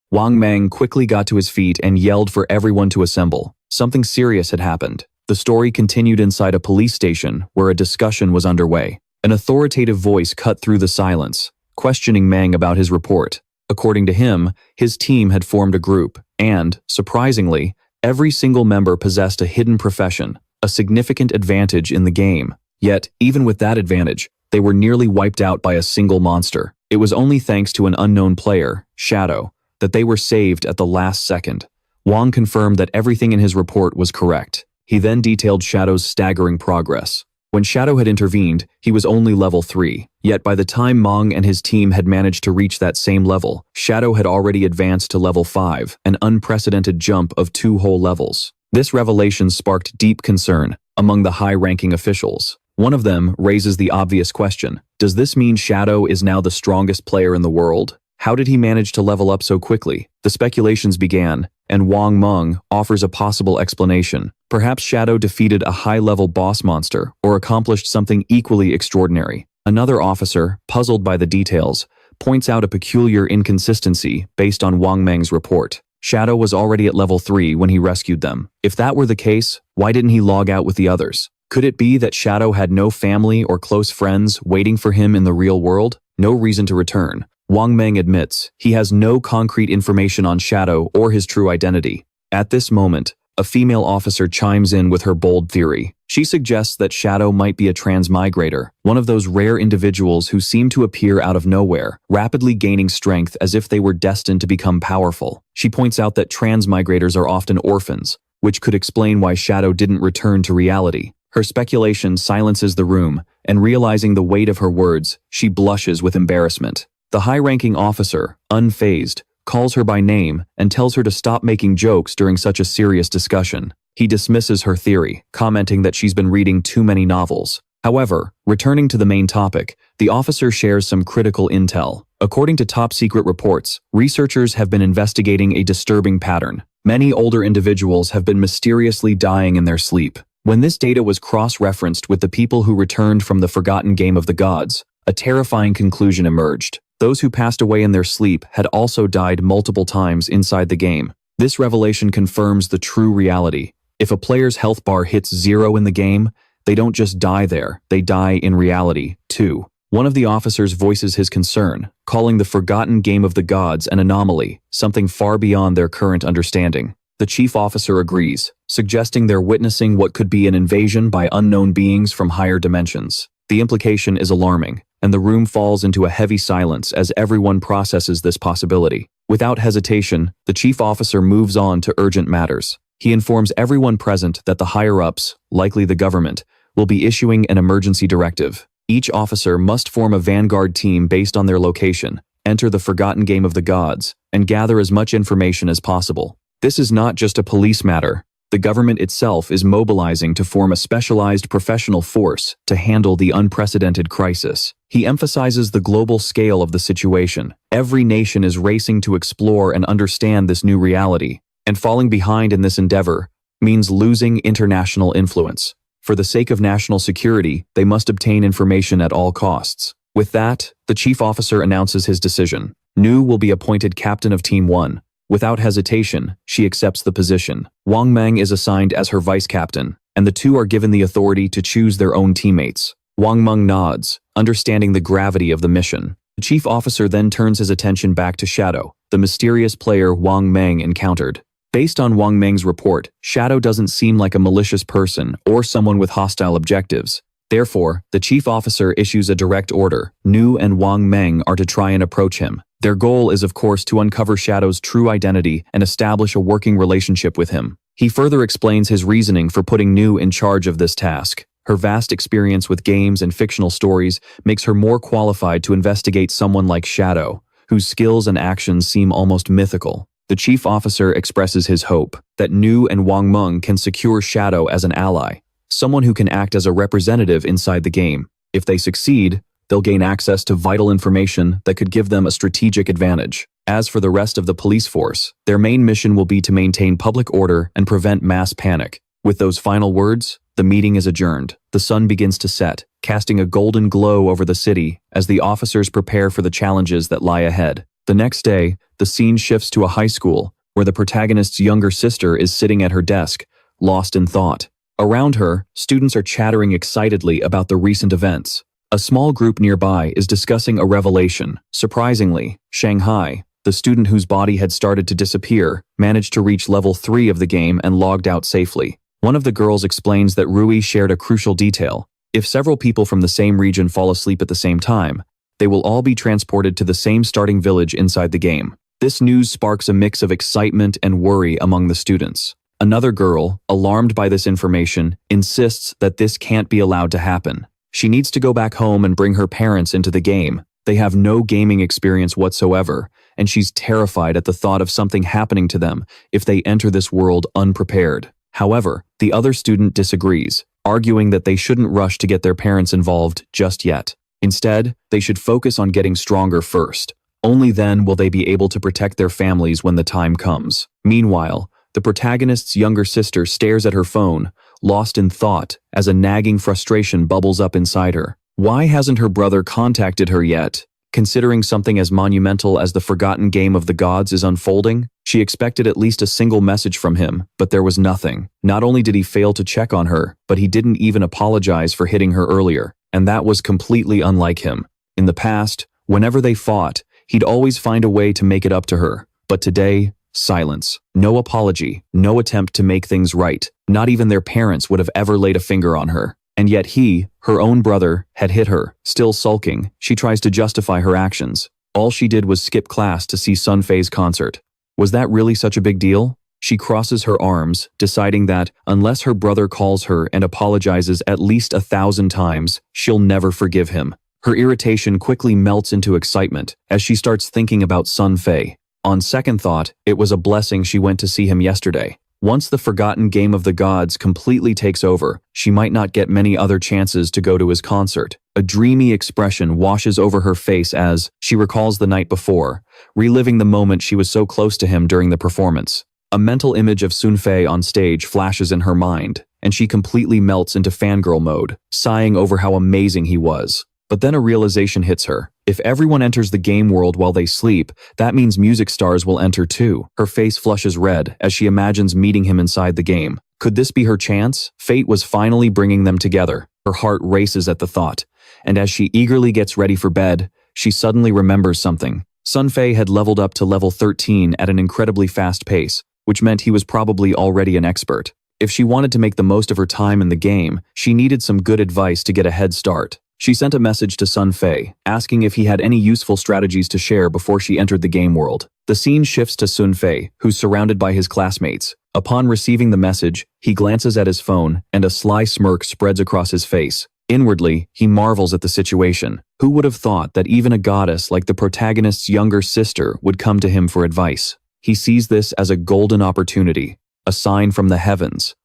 Wang Mang quickly got to his feet and yelled for everyone to assemble. Something serious had happened. The story continued inside a police station where a discussion was underway. An authoritative voice cut through the silence, questioning Mang about his report. According to him, his team had formed a group, and, surprisingly, every single member possessed a hidden profession, a significant advantage in the game. Yet, even with that advantage, they were nearly wiped out by a single monster. It was only thanks to an unknown player, Shadow, that they were saved at the last second. Wang confirmed that everything in his report was correct. He then detailed Shadow's staggering progress. When Shadow had intervened, he was only level 3. Yet by the time Mang and his team had managed to reach that same level, Shadow had already advanced to level 5, an unprecedented jump of 2 whole levels. This revelation sparked deep concern among the high-ranking officials. One of them raises the obvious question, does this mean Shadow is now the strongest player in the world? How did he manage to level up so quickly? The speculations began, and Wang Mang offers a possible explanation. Perhaps Shadow defeated a high-level boss monster or accomplished something equally extraordinary. Another officer, puzzled by the details, points out a peculiar inconsistency based on Wang Mang's report. Shadow was already at level 3 when he rescued them. If that were the case, why didn't he log out with the others? Could it be that Shadow had no family or close friends waiting for him in the real world? No reason to return. Wang Mang admits he has no concrete information on Shadow or his true identity. At this moment, a female officer chimes in with her bold theory. She suggests that Shadow might be a transmigrator, one of those rare individuals who seem to appear out of nowhere, rapidly gaining strength as if they were destined to become powerful. She points out that transmigrators are often orphans, which could explain why Shadow didn't return to reality. Her speculation silences the room, and realizing the weight of her words, she blushes with embarrassment. The high-ranking officer, unfazed, calls her by name and tells her to stop making jokes during such a serious discussion. He dismisses her theory, commenting that she's been reading too many novels. However, returning to the main topic, the officer shares some critical intel. According to top-secret reports, researchers have been investigating a disturbing pattern. Many older individuals have been mysteriously dying in their sleep. When this data was cross-referenced with the people who returned from the forgotten game of the gods, a terrifying conclusion emerged. Those who passed away in their sleep had also died multiple times inside the game. This revelation confirms the true reality. If a player's health bar hits 0 in the game, they don't just die there, they die in reality, too. One of the officers voices his concern, calling the forgotten game of the gods an anomaly, something far beyond their current understanding. The chief officer agrees, suggesting they're witnessing what could be an invasion by unknown beings from higher dimensions. The implication is alarming, and the room falls into a heavy silence as everyone processes this possibility. Without hesitation, the chief officer moves on to urgent matters. He informs everyone present that the higher-ups, likely the government, will be issuing an emergency directive. Each officer must form a vanguard team based on their location, enter the forgotten game of the gods, and gather as much information as possible. This is not just a police matter. The government itself is mobilizing to form a specialized professional force to handle the unprecedented crisis. He emphasizes the global scale of the situation. Every nation is racing to explore and understand this new reality, and falling behind in this endeavor means losing international influence. For the sake of national security, they must obtain information at all costs. With that, the chief officer announces his decision. Nu will be appointed captain of Team 1. Without hesitation, she accepts the position. Wang Mang is assigned as her vice captain, and the two are given the authority to choose their own teammates. Wang Mang nods, understanding the gravity of the mission. The chief officer then turns his attention back to Shadow, the mysterious player Wang Meng encountered. Based on Wang Meng's report, Shadow doesn't seem like a malicious person or someone with hostile objectives. Therefore, the chief officer issues a direct order. Nu and Wang Meng are to try and approach him. Their goal is of course to uncover Shadow's true identity and establish a working relationship with him. He further explains his reasoning for putting Nu in charge of this task. Her vast experience with games and fictional stories makes her more qualified to investigate someone like Shadow, whose skills and actions seem almost mythical. The chief officer expresses his hope that Nu and Wang Meng can secure Shadow as an ally, someone who can act as a representative inside the game. If they succeed, they'll gain access to vital information that could give them a strategic advantage. As for the rest of the police force, their main mission will be to maintain public order and prevent mass panic. With those final words, the meeting is adjourned. The sun begins to set, casting a golden glow over the city as the officers prepare for the challenges that lie ahead. The next day, the scene shifts to a high school, where the protagonist's younger sister is sitting at her desk, lost in thought. Around her, students are chattering excitedly about the recent events. A small group nearby is discussing a revelation. Surprisingly, Shanghai, the student whose body had started to disappear, managed to reach level 3 of the game and logged out safely. One of the girls explains that Rui shared a crucial detail. If several people from the same region fall asleep at the same time, they will all be transported to the same starting village inside the game. This news sparks a mix of excitement and worry among the students. Another girl, alarmed by this information, insists that this can't be allowed to happen. She needs to go back home and bring her parents into the game. They have no gaming experience whatsoever, and she's terrified at the thought of something happening to them if they enter this world unprepared. However, the other student disagrees, arguing that they shouldn't rush to get their parents involved just yet. Instead, they should focus on getting stronger first. Only then will they be able to protect their families when the time comes. Meanwhile, the protagonist's younger sister stares at her phone, lost in thought, as a nagging frustration bubbles up inside her. Why hasn't her brother contacted her yet? Considering something as monumental as the forgotten game of the gods is unfolding, she expected at least a single message from him, but there was nothing. Not only did he fail to check on her, but he didn't even apologize for hitting her earlier, and that was completely unlike him. In the past, whenever they fought, he'd always find a way to make it up to her, but today, silence. No apology, no attempt to make things right. Not even their parents would have ever laid a finger on her. And yet he, her own brother, had hit her. Still sulking, she tries to justify her actions. All she did was skip class to see Sun Fei's concert. Was that really such a big deal? She crosses her arms, deciding that, unless her brother calls her and apologizes at least 1,000 times, she'll never forgive him. Her irritation quickly melts into excitement as she starts thinking about Sun Fei. On second thought, it was a blessing she went to see him yesterday. Once the forgotten game of the gods completely takes over, she might not get many other chances to go to his concert. A dreamy expression washes over her face as she recalls the night before, reliving the moment she was so close to him during the performance. A mental image of Sun Fei on stage flashes in her mind, and she completely melts into fangirl mode, sighing over how amazing he was. But then a realization hits her. If everyone enters the game world while they sleep, that means music stars will enter too. Her face flushes red as she imagines meeting him inside the game. Could this be her chance? Fate was finally bringing them together. Her heart races at the thought, and as she eagerly gets ready for bed, she suddenly remembers something. Sun Fei had leveled up to level 13 at an incredibly fast pace, which meant he was probably already an expert. If she wanted to make the most of her time in the game, she needed some good advice to get a head start. She sent a message to Sun Fei, asking if he had any useful strategies to share before she entered the game world. The scene shifts to Sun Fei, who's surrounded by his classmates. Upon receiving the message, he glances at his phone, and a sly smirk spreads across his face. Inwardly, he marvels at the situation. Who would have thought that even a goddess like the protagonist's younger sister would come to him for advice? He sees this as a golden opportunity, a sign from the heavens.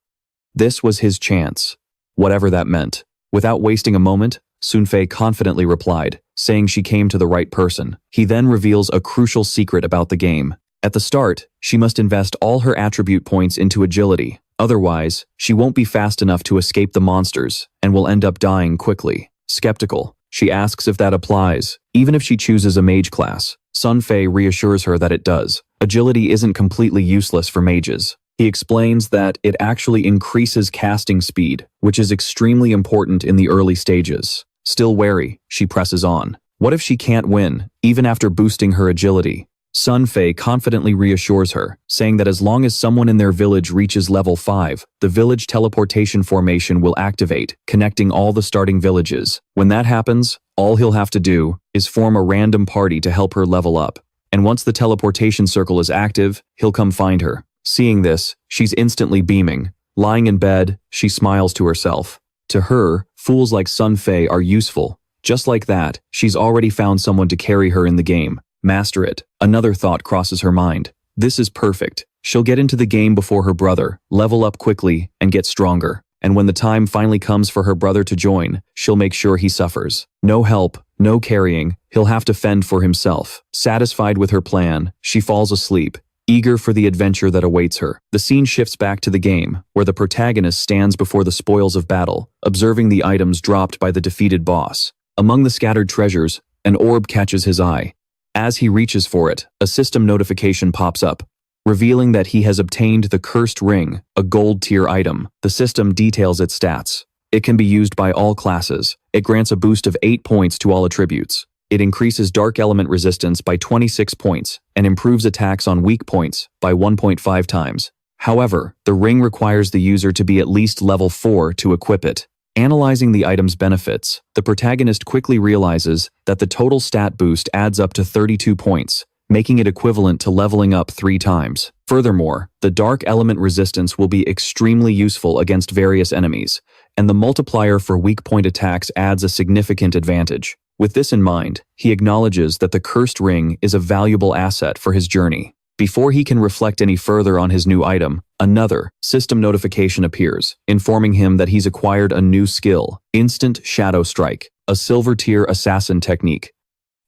This was his chance, whatever that meant. Without wasting a moment, Sun Fei confidently replied, saying she came to the right person. He then reveals a crucial secret about the game. At the start, she must invest all her attribute points into agility. Otherwise, she won't be fast enough to escape the monsters and will end up dying quickly. Skeptical, she asks if that applies, even if she chooses a mage class. Sun Fei reassures her that it does. Agility isn't completely useless for mages. He explains that it actually increases casting speed, which is extremely important in the early stages. Still wary, she presses on. What if she can't win, even after boosting her agility? Sun Fei confidently reassures her, saying that as long as someone in their village reaches level 5, the village teleportation formation will activate, connecting all the starting villages. When that happens, all he'll have to do is form a random party to help her level up. And once the teleportation circle is active, he'll come find her. Seeing this, she's instantly beaming. Lying in bed, she smiles to herself. To her, fools like Sun Fei are useful. Just like that, she's already found someone to carry her in the game. Master it. Another thought crosses her mind. This is perfect. She'll get into the game before her brother, level up quickly, and get stronger. And when the time finally comes for her brother to join, she'll make sure he suffers. No help, no carrying, he'll have to fend for himself. Satisfied with her plan, she falls asleep, eager for the adventure that awaits her. The scene shifts back to the game, where the protagonist stands before the spoils of battle, observing the items dropped by the defeated boss. Among the scattered treasures, an orb catches his eye. As he reaches for it, a system notification pops up, revealing that he has obtained the Cursed Ring, a gold-tier item. The system details its stats. It can be used by all classes. It grants a boost of 8 points to all attributes. It increases dark element resistance by 26 points and improves attacks on weak points by 1.5 times. However, the ring requires the user to be at least level 4 to equip it. Analyzing the item's benefits, the protagonist quickly realizes that the total stat boost adds up to 32 points, making it equivalent to leveling up 3 times. Furthermore, the dark element resistance will be extremely useful against various enemies, and the multiplier for weak point attacks adds a significant advantage. With this in mind, he acknowledges that the Cursed Ring is a valuable asset for his journey. Before he can reflect any further on his new item, another system notification appears, informing him that he's acquired a new skill, Instant Shadow Strike, a silver-tier assassin technique.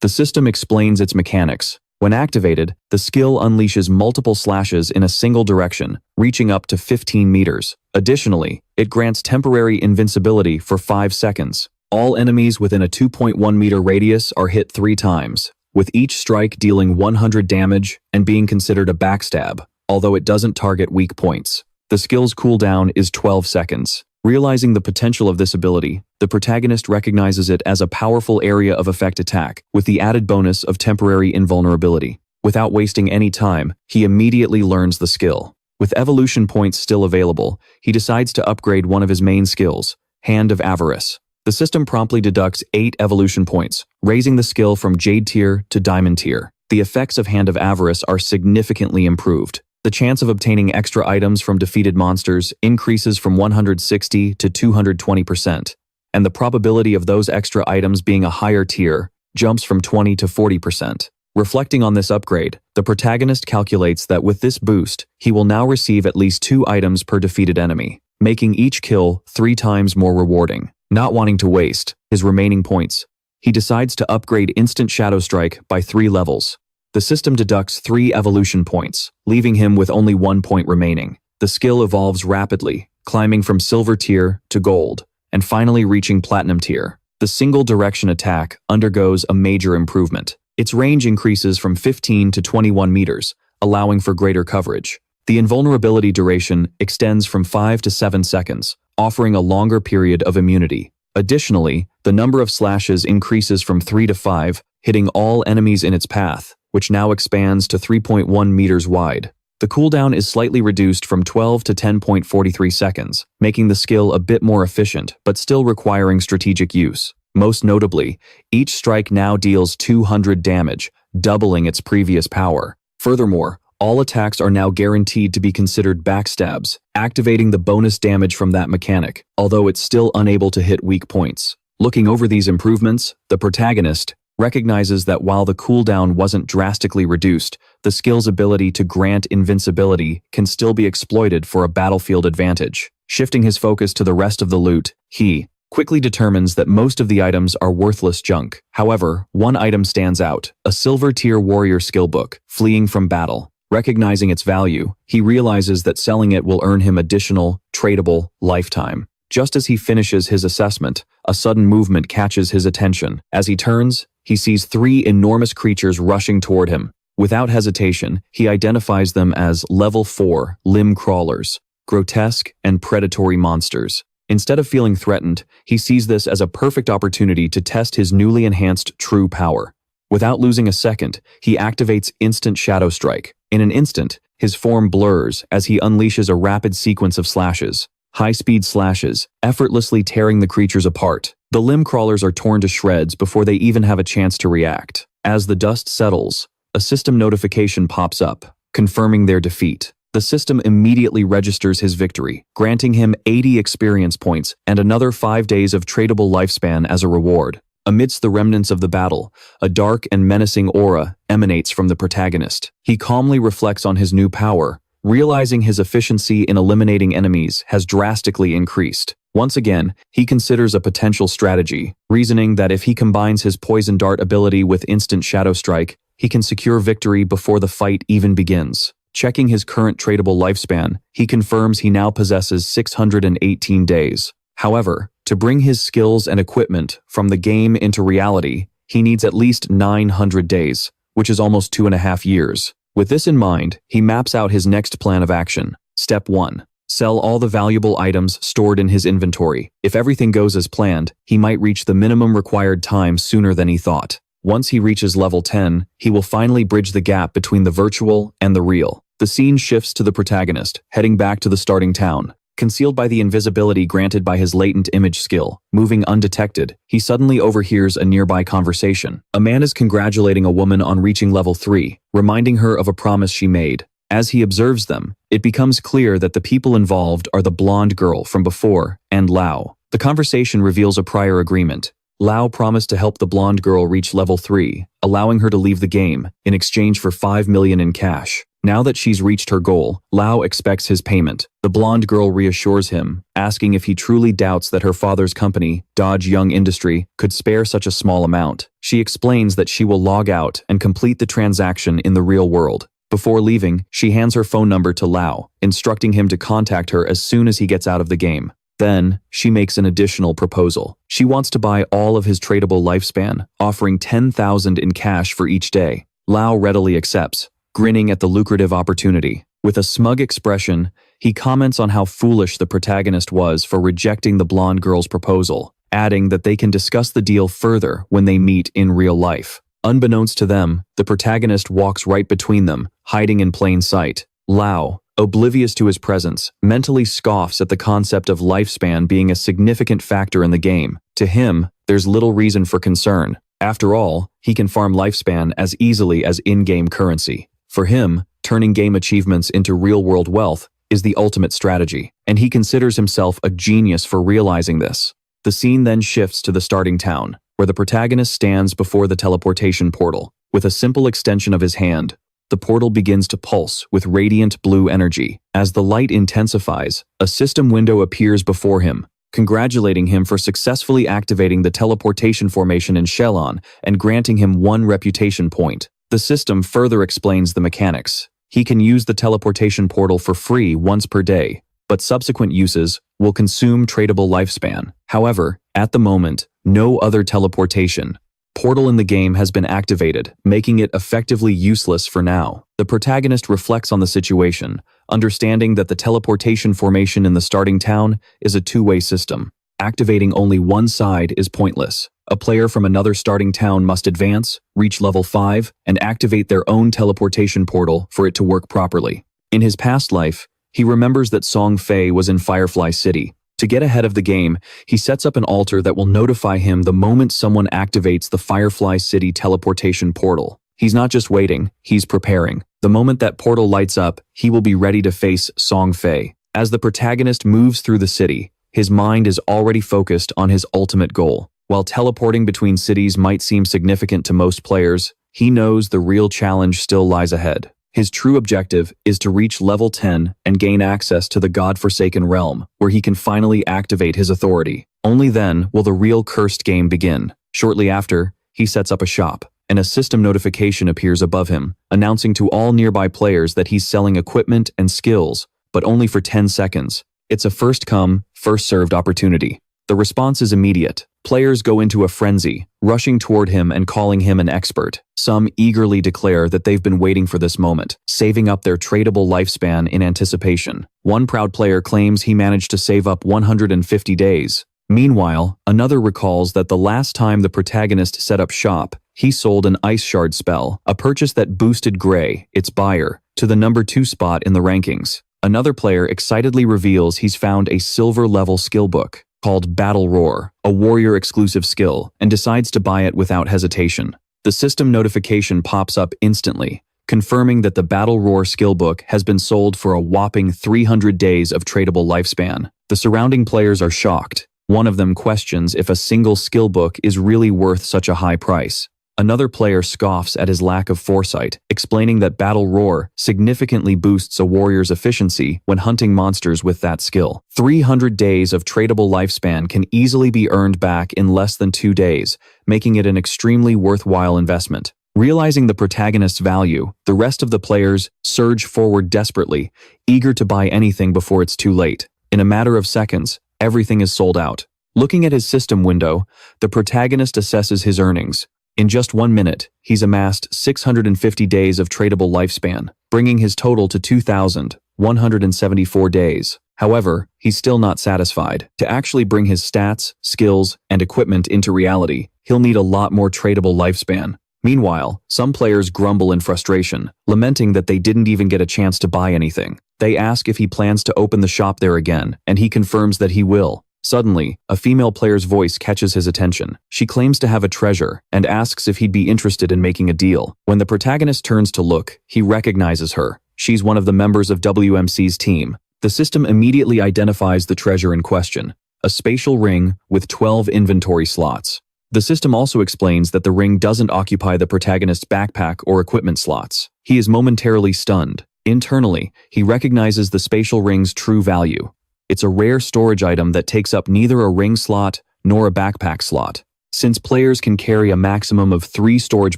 The system explains its mechanics. When activated, the skill unleashes multiple slashes in a single direction, reaching up to 15 meters. Additionally, it grants temporary invincibility for 5 seconds. All enemies within a 2.1 meter radius are hit 3 times, with each strike dealing 100 damage and being considered a backstab, although it doesn't target weak points. The skill's cooldown is 12 seconds. Realizing the potential of this ability, the protagonist recognizes it as a powerful area of effect attack, with the added bonus of temporary invulnerability. Without wasting any time, he immediately learns the skill. With evolution points still available, he decides to upgrade one of his main skills, Hand of Avarice. The system promptly deducts 8 evolution points, raising the skill from Jade tier to Diamond tier. The effects of Hand of Avarice are significantly improved. The chance of obtaining extra items from defeated monsters increases from 160 to 220%, and the probability of those extra items being a higher tier jumps from 20 to 40%. Reflecting on this upgrade, the protagonist calculates that with this boost, he will now receive at least 2 items per defeated enemy, making each kill 3 times more rewarding. Not wanting to waste his remaining points, he decides to upgrade Instant Shadow Strike by 3 levels. The system deducts 3 evolution points, leaving him with only 1 point remaining. The skill evolves rapidly, climbing from Silver tier to Gold, and finally reaching Platinum tier. The single direction attack undergoes a major improvement. Its range increases from 15 to 21 meters, allowing for greater coverage. The invulnerability duration extends from 5 to 7 seconds, offering a longer period of immunity. Additionally, the number of slashes increases from 3 to 5, hitting all enemies in its path, which now expands to 3.1 meters wide. The cooldown is slightly reduced from 12 to 10.43 seconds, making the skill a bit more efficient, but still requiring strategic use. Most notably, each strike now deals 200 damage, doubling its previous power. Furthermore, all attacks are now guaranteed to be considered backstabs, activating the bonus damage from that mechanic, although it's still unable to hit weak points. Looking over these improvements, the protagonist recognizes that while the cooldown wasn't drastically reduced, the skill's ability to grant invincibility can still be exploited for a battlefield advantage. Shifting his focus to the rest of the loot, he quickly determines that most of the items are worthless junk. However, one item stands out, a Silver tier warrior skill book, Fleeing from Battle. Recognizing its value, he realizes that selling it will earn him additional, tradable, lifetime. Just as he finishes his assessment, a sudden movement catches his attention. As he turns, he sees 3 enormous creatures rushing toward him. Without hesitation, he identifies them as level 4 limb crawlers, grotesque and predatory monsters. Instead of feeling threatened, he sees this as a perfect opportunity to test his newly enhanced true power. Without losing a second, he activates Instant Shadow Strike. In an instant, his form blurs as he unleashes a rapid sequence of slashes. High-speed slashes, effortlessly tearing the creatures apart. The limb crawlers are torn to shreds before they even have a chance to react. As the dust settles, a system notification pops up, confirming their defeat. The system immediately registers his victory, granting him 80 experience points and another 5 days of tradable lifespan as a reward. Amidst the remnants of the battle, a dark and menacing aura emanates from the protagonist. He calmly reflects on his new power, realizing his efficiency in eliminating enemies has drastically increased. Once again, he considers a potential strategy, reasoning that if he combines his Poison Dart ability with Instant Shadow Strike, he can secure victory before the fight even begins. Checking his current tradable lifespan, he confirms he now possesses 618 days. However, to bring his skills and equipment from the game into reality, he needs at least 900 days, which is almost 2.5 years. With this in mind, he maps out his next plan of action. Step 1. Sell all the valuable items stored in his inventory. If everything goes as planned, he might reach the minimum required time sooner than he thought. Once he reaches level 10, he will finally bridge the gap between the virtual and the real. The scene shifts to the protagonist, heading back to the starting town. Concealed by the invisibility granted by his latent image skill, moving undetected, he suddenly overhears a nearby conversation. A man is congratulating a woman on reaching level 3, reminding her of a promise she made. As he observes them, it becomes clear that the people involved are the blonde girl from before and Lao. The conversation reveals a prior agreement. Lao promised to help the blonde girl reach level 3, allowing her to leave the game, in exchange for 5 million in cash. Now that she's reached her goal, Lao expects his payment. The blonde girl reassures him, asking if he truly doubts that her father's company, Dodge Young Industry, could spare such a small amount. She explains that she will log out and complete the transaction in the real world. Before leaving, she hands her phone number to Lao, instructing him to contact her as soon as he gets out of the game. Then, she makes an additional proposal. She wants to buy all of his tradable lifespan, offering 10,000 in cash for each day. Lao readily accepts, grinning at the lucrative opportunity. With a smug expression, he comments on how foolish the protagonist was for rejecting the blonde girl's proposal, adding that they can discuss the deal further when they meet in real life. Unbeknownst to them, the protagonist walks right between them, hiding in plain sight. Lao, oblivious to his presence, mentally scoffs at the concept of lifespan being a significant factor in the game. To him, there's little reason for concern. After all, he can farm lifespan as easily as in-game currency. For him, turning game achievements into real-world wealth is the ultimate strategy, and he considers himself a genius for realizing this. The scene then shifts to the starting town, where the protagonist stands before the teleportation portal. With a simple extension of his hand, the portal begins to pulse with radiant blue energy. As the light intensifies, a system window appears before him, congratulating him for successfully activating the teleportation formation in Shellon and granting him 1 reputation point. The system further explains the mechanics. He can use the teleportation portal for free once per day, but subsequent uses will consume tradable lifespan. However, at the moment, no other teleportation portal in the game has been activated, making it effectively useless for now. The protagonist reflects on the situation, understanding that the teleportation formation in the starting town is a two-way system. Activating only one side is pointless. A player from another starting town must advance, reach level 5, and activate their own teleportation portal for it to work properly. In his past life, he remembers that Sun Fei was in Firefly City. To get ahead of the game, he sets up an altar that will notify him the moment someone activates the Firefly City teleportation portal. He's not just waiting, he's preparing. The moment that portal lights up, he will be ready to face Sun Fei. As the protagonist moves through the city, his mind is already focused on his ultimate goal. While teleporting between cities might seem significant to most players, he knows the real challenge still lies ahead. His true objective is to reach level 10 and gain access to the God-forsaken realm, where he can finally activate his authority. Only then will the real cursed game begin. Shortly after, he sets up a shop, and a system notification appears above him, announcing to all nearby players that he's selling equipment and skills, but only for 10 seconds. It's a first-come, first-served opportunity. The response is immediate. Players go into a frenzy, rushing toward him and calling him an expert. Some eagerly declare that they've been waiting for this moment, saving up their tradable lifespan in anticipation. One proud player claims he managed to save up 150 days. Meanwhile, another recalls that the last time the protagonist set up shop, he sold an ice shard spell, a purchase that boosted Gray, its buyer, to the number 2 spot in the rankings. Another player excitedly reveals he's found a silver-level skill book called Battle Roar, a warrior-exclusive skill, and decides to buy it without hesitation. The system notification pops up instantly, confirming that the Battle Roar skill book has been sold for a whopping 300 days of tradable lifespan. The surrounding players are shocked. One of them questions if a single skill book is really worth such a high price. Another player scoffs at his lack of foresight, explaining that Battle Roar significantly boosts a warrior's efficiency when hunting monsters with that skill. 300 days of tradable lifespan can easily be earned back in less than 2 days, making it an extremely worthwhile investment. Realizing the protagonist's value, the rest of the players surge forward desperately, eager to buy anything before it's too late. In a matter of seconds, everything is sold out. Looking at his system window, the protagonist assesses his earnings. In just 1 minute, he's amassed 650 days of tradable lifespan, bringing his total to 2,174 days. However, he's still not satisfied. To actually bring his stats, skills, and equipment into reality, he'll need a lot more tradable lifespan. Meanwhile, some players grumble in frustration, lamenting that they didn't even get a chance to buy anything. They ask if he plans to open the shop there again, and he confirms that he will. Suddenly, a female player's voice catches his attention. She claims to have a treasure and asks if he'd be interested in making a deal. When the protagonist turns to look, he recognizes her. She's one of the members of WMC's team. The system immediately identifies the treasure in question, a spatial ring with 12 inventory slots. The system also explains that the ring doesn't occupy the protagonist's backpack or equipment slots. He is momentarily stunned. Internally, he recognizes the spatial ring's true value. It's a rare storage item that takes up neither a ring slot nor a backpack slot. Since players can carry a maximum of 3 storage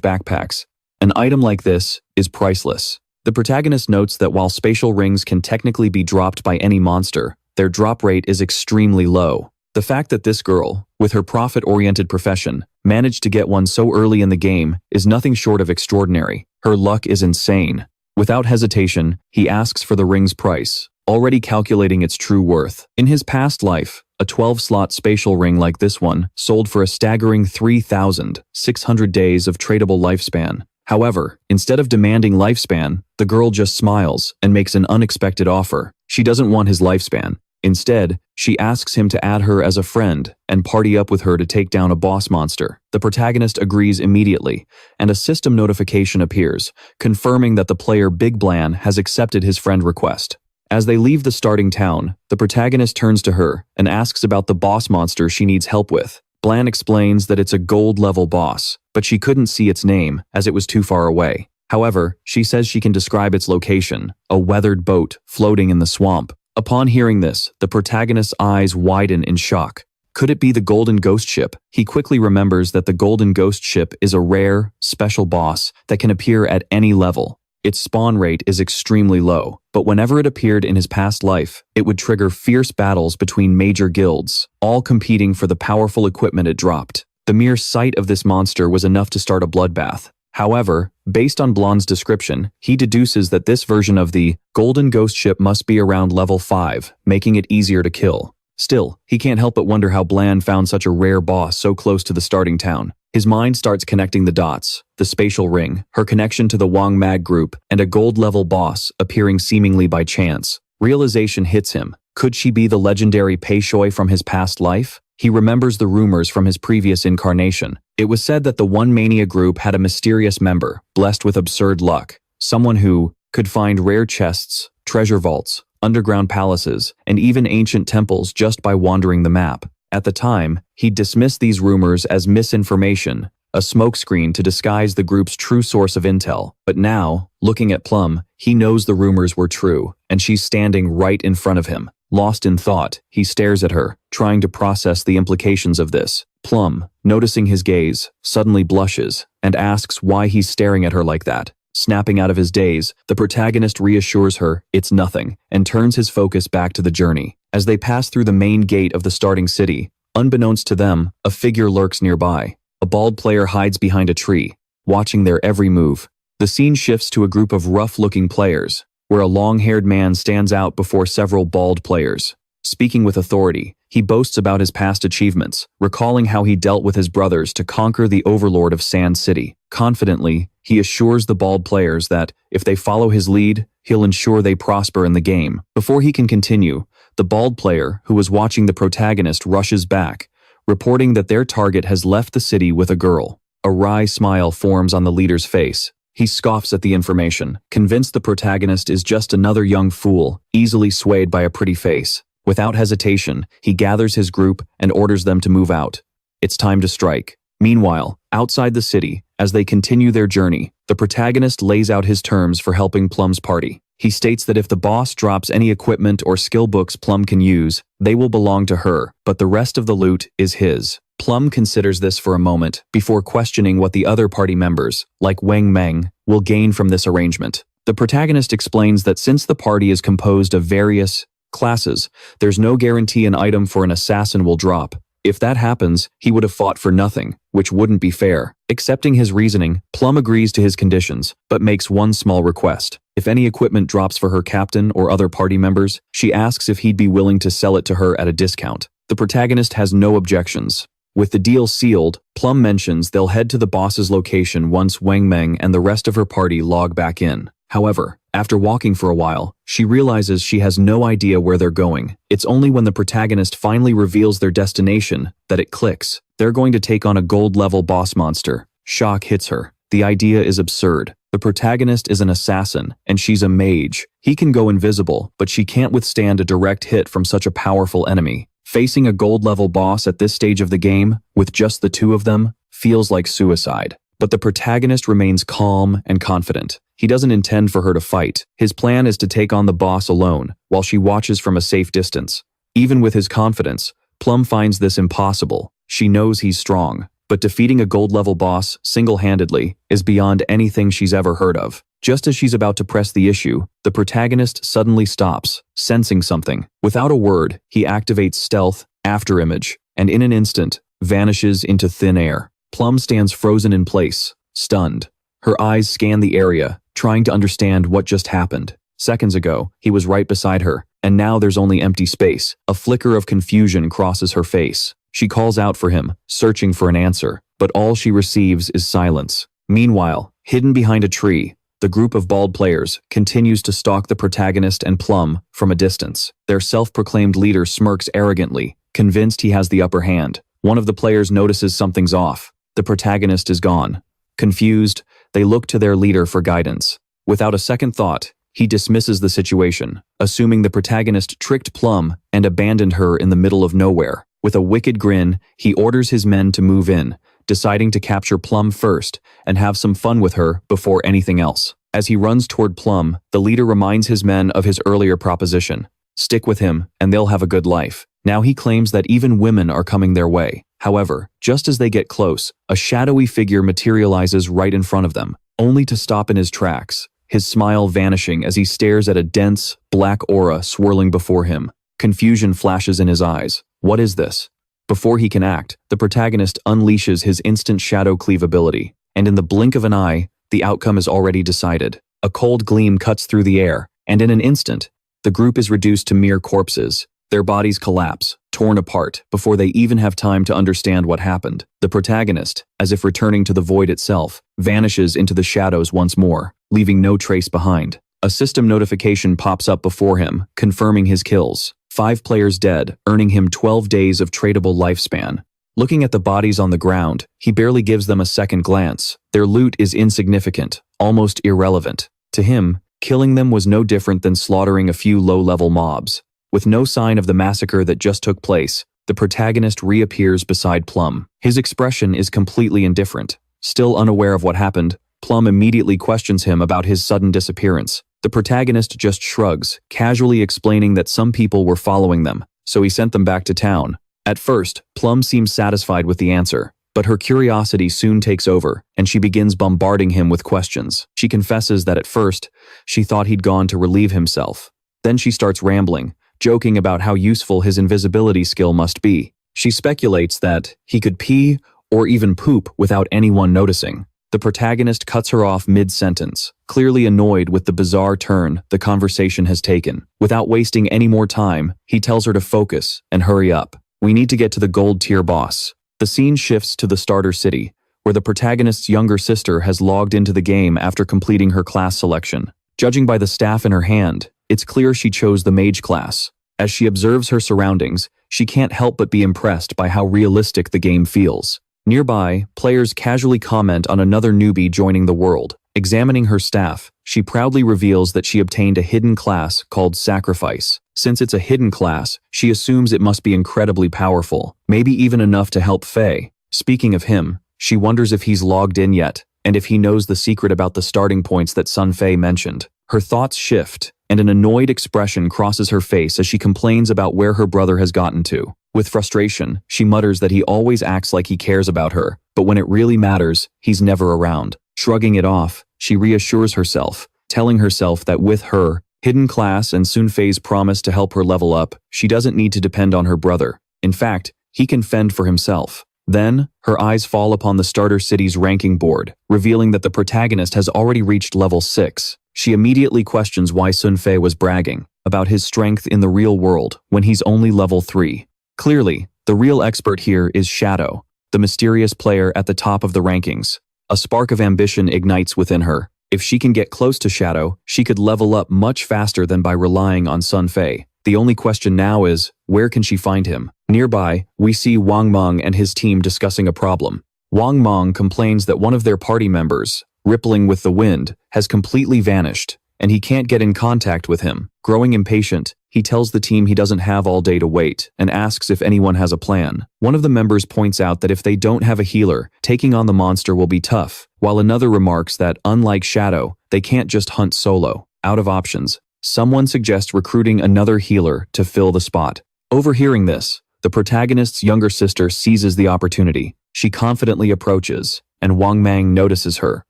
backpacks, an item like this is priceless. The protagonist notes that while spatial rings can technically be dropped by any monster, their drop rate is extremely low. The fact that this girl, with her profit-oriented profession, managed to get one so early in the game is nothing short of extraordinary. Her luck is insane. Without hesitation, he asks for the ring's price, already calculating its true worth. In his past life, a 12-slot spatial ring like this one sold for a staggering 3,600 days of tradable lifespan. However, instead of demanding lifespan, the girl just smiles and makes an unexpected offer. She doesn't want his lifespan. Instead, she asks him to add her as a friend and party up with her to take down a boss monster. The protagonist agrees immediately, and a system notification appears, confirming that the player Big Blan has accepted his friend request. As they leave the starting town, the protagonist turns to her and asks about the boss monster she needs help with. Blan explains that it's a gold-level boss, but she couldn't see its name as it was too far away. However, she says she can describe its location, a weathered boat floating in the swamp. Upon hearing this, the protagonist's eyes widen in shock. Could it be the Golden Ghost Ship? He quickly remembers that the Golden Ghost Ship is a rare, special boss that can appear at any level. Its spawn rate is extremely low, but whenever it appeared in his past life, it would trigger fierce battles between major guilds, all competing for the powerful equipment it dropped. The mere sight of this monster was enough to start a bloodbath. However, based on Blonde's description, he deduces that this version of the Golden Ghost Ship must be around level 5, making it easier to kill. Still, he can't help but wonder how Bland found such a rare boss so close to the starting town. His mind starts connecting the dots, the spatial ring, her connection to the Wang Mag group, and a gold-level boss appearing seemingly by chance. Realization hits him. Could she be the legendary Pei Shui from his past life? He remembers the rumors from his previous incarnation. It was said that the One Mania group had a mysterious member, blessed with absurd luck, someone who could find rare chests, treasure vaults, underground palaces, and even ancient temples just by wandering the map. At the time, he dismissed these rumors as misinformation, a smokescreen to disguise the group's true source of intel. But now, looking at Plum, he knows the rumors were true, and she's standing right in front of him. Lost in thought, he stares at her, trying to process the implications of this. Plum, noticing his gaze, suddenly blushes and asks why he's staring at her like that. Snapping out of his daze, the protagonist reassures her it's nothing and turns his focus back to the journey. As they pass through the main gate of the starting city, Unbeknownst to them, a figure lurks nearby. A bald player hides behind a tree, watching their every move. The scene shifts to a group of rough-looking players, where a long-haired man stands out before several bald players. Speaking with authority, he boasts about his past achievements, recalling how he dealt with his brothers to conquer the overlord of Sand City. Confidently, he assures the bald players that, if they follow his lead, he'll ensure they prosper in the game. Before he can continue, the bald player, who was watching the protagonist, rushes back, reporting that their target has left the city with a girl. A wry smile forms on the leader's face. He scoffs at the information, convinced the protagonist is just another young fool, easily swayed by a pretty face. Without hesitation, he gathers his group and orders them to move out. It's time to strike. Meanwhile, outside the city, as they continue their journey, the protagonist lays out his terms for helping Plum's party. He states that if the boss drops any equipment or skill books Plum can use, they will belong to her, but the rest of the loot is his. Plum considers this for a moment before questioning what the other party members, like Wang Meng, will gain from this arrangement. The protagonist explains that since the party is composed of various classes, there's no guarantee an item for an assassin will drop. If that happens, he would have fought for nothing, which wouldn't be fair. Accepting his reasoning, Plum agrees to his conditions, but makes one small request. If any equipment drops for her captain or other party members, she asks if he'd be willing to sell it to her at a discount. The protagonist has no objections. With the deal sealed, Plum mentions they'll head to the boss's location once Wang Meng and the rest of her party log back in. However, after walking for a while, she realizes she has no idea where they're going. It's only when the protagonist finally reveals their destination that it clicks. They're going to take on a gold-level boss monster. Shock hits her. The idea is absurd. The protagonist is an assassin, and she's a mage. He can go invisible, but she can't withstand a direct hit from such a powerful enemy. Facing a gold-level boss at this stage of the game, with just the two of them, feels like suicide. But the protagonist remains calm and confident. He doesn't intend for her to fight. His plan is to take on the boss alone, while she watches from a safe distance. Even with his confidence, Plum finds this impossible. She knows he's strong, but defeating a gold-level boss single-handedly is beyond anything she's ever heard of. Just as she's about to press the issue, the protagonist suddenly stops, sensing something. Without a word, he activates stealth, afterimage, and in an instant, vanishes into thin air. Plum stands frozen in place, stunned. Her eyes scan the area, trying to understand what just happened. Seconds ago, he was right beside her, and now there's only empty space. A flicker of confusion crosses her face. She calls out for him, searching for an answer, but all she receives is silence. Meanwhile, hidden behind a tree, the group of bald players continues to stalk the protagonist and Plum from a distance. Their self-proclaimed leader smirks arrogantly, convinced he has the upper hand. One of the players notices something's off. The protagonist is gone. Confused, they look to their leader for guidance. Without a second thought, he dismisses the situation, assuming the protagonist tricked Plum and abandoned her in the middle of nowhere. With a wicked grin, he orders his men to move in, deciding to capture Plum first and have some fun with her before anything else. As he runs toward Plum, the leader reminds his men of his earlier proposition. Stick with him, and they'll have a good life. Now he claims that even women are coming their way. However, just as they get close, a shadowy figure materializes right in front of them, only to stop in his tracks, his smile vanishing as he stares at a dense, black aura swirling before him. Confusion flashes in his eyes. What is this? Before he can act, the protagonist unleashes his instant shadow cleave ability, and in the blink of an eye, the outcome is already decided. A cold gleam cuts through the air, and in an instant, the group is reduced to mere corpses. Their bodies collapse, torn apart, before they even have time to understand what happened. The protagonist, as if returning to the void itself, vanishes into the shadows once more, leaving no trace behind. A system notification pops up before him, confirming his kills. 5 players dead, earning him 12 days of tradable lifespan. Looking at the bodies on the ground, he barely gives them a second glance. Their loot is insignificant, almost irrelevant. To him, killing them was no different than slaughtering a few low-level mobs. With no sign of the massacre that just took place, the protagonist reappears beside Plum. His expression is completely indifferent. Still unaware of what happened, Plum immediately questions him about his sudden disappearance. The protagonist just shrugs, casually explaining that some people were following them, so he sent them back to town. At first, Plum seems satisfied with the answer, but her curiosity soon takes over, and she begins bombarding him with questions. She confesses that at first, she thought he'd gone to relieve himself. Then she starts rambling, joking about how useful his invisibility skill must be. She speculates that he could pee or even poop without anyone noticing. The protagonist cuts her off mid-sentence, clearly annoyed with the bizarre turn the conversation has taken. Without wasting any more time, he tells her to focus and hurry up. We need to get to the gold tier boss. The scene shifts to the starter city, where the protagonist's younger sister has logged into the game after completing her class selection. Judging by the staff in her hand, it's clear she chose the mage class. As she observes her surroundings, she can't help but be impressed by how realistic the game feels. Nearby, players casually comment on another newbie joining the world. Examining her staff, she proudly reveals that she obtained a hidden class called Sacrifice. Since it's a hidden class, she assumes it must be incredibly powerful, maybe even enough to help Fei. Speaking of him, she wonders if he's logged in yet, and if he knows the secret about the starting points that Sun Fei mentioned. Her thoughts shift, and an annoyed expression crosses her face as she complains about where her brother has gotten to. With frustration, she mutters that he always acts like he cares about her, but when it really matters, he's never around. Shrugging it off, she reassures herself, telling herself that with her hidden class and Sun Fei's promise to help her level up, she doesn't need to depend on her brother. In fact, he can fend for himself. Then, her eyes fall upon the starter city's ranking board, revealing that the protagonist has already reached level 6. She immediately questions why Sun Fei was bragging about his strength in the real world when he's only level 3. Clearly, the real expert here is Shadow, the mysterious player at the top of the rankings. A spark of ambition ignites within her. If she can get close to Shadow, she could level up much faster than by relying on Sun Fei. The only question now is, where can she find him? Nearby, we see Wang Meng and his team discussing a problem. Wang Meng complains that one of their party members, rippling with the wind, has completely vanished, and he can't get in contact with him. Growing impatient, he tells the team he doesn't have all day to wait, and asks if anyone has a plan. One of the members points out that if they don't have a healer, taking on the monster will be tough, while another remarks that, unlike Shadow, they can't just hunt solo. Out of options, someone suggests recruiting another healer to fill the spot. Overhearing this, the protagonist's younger sister seizes the opportunity. She confidently approaches, and Wang Mang notices her,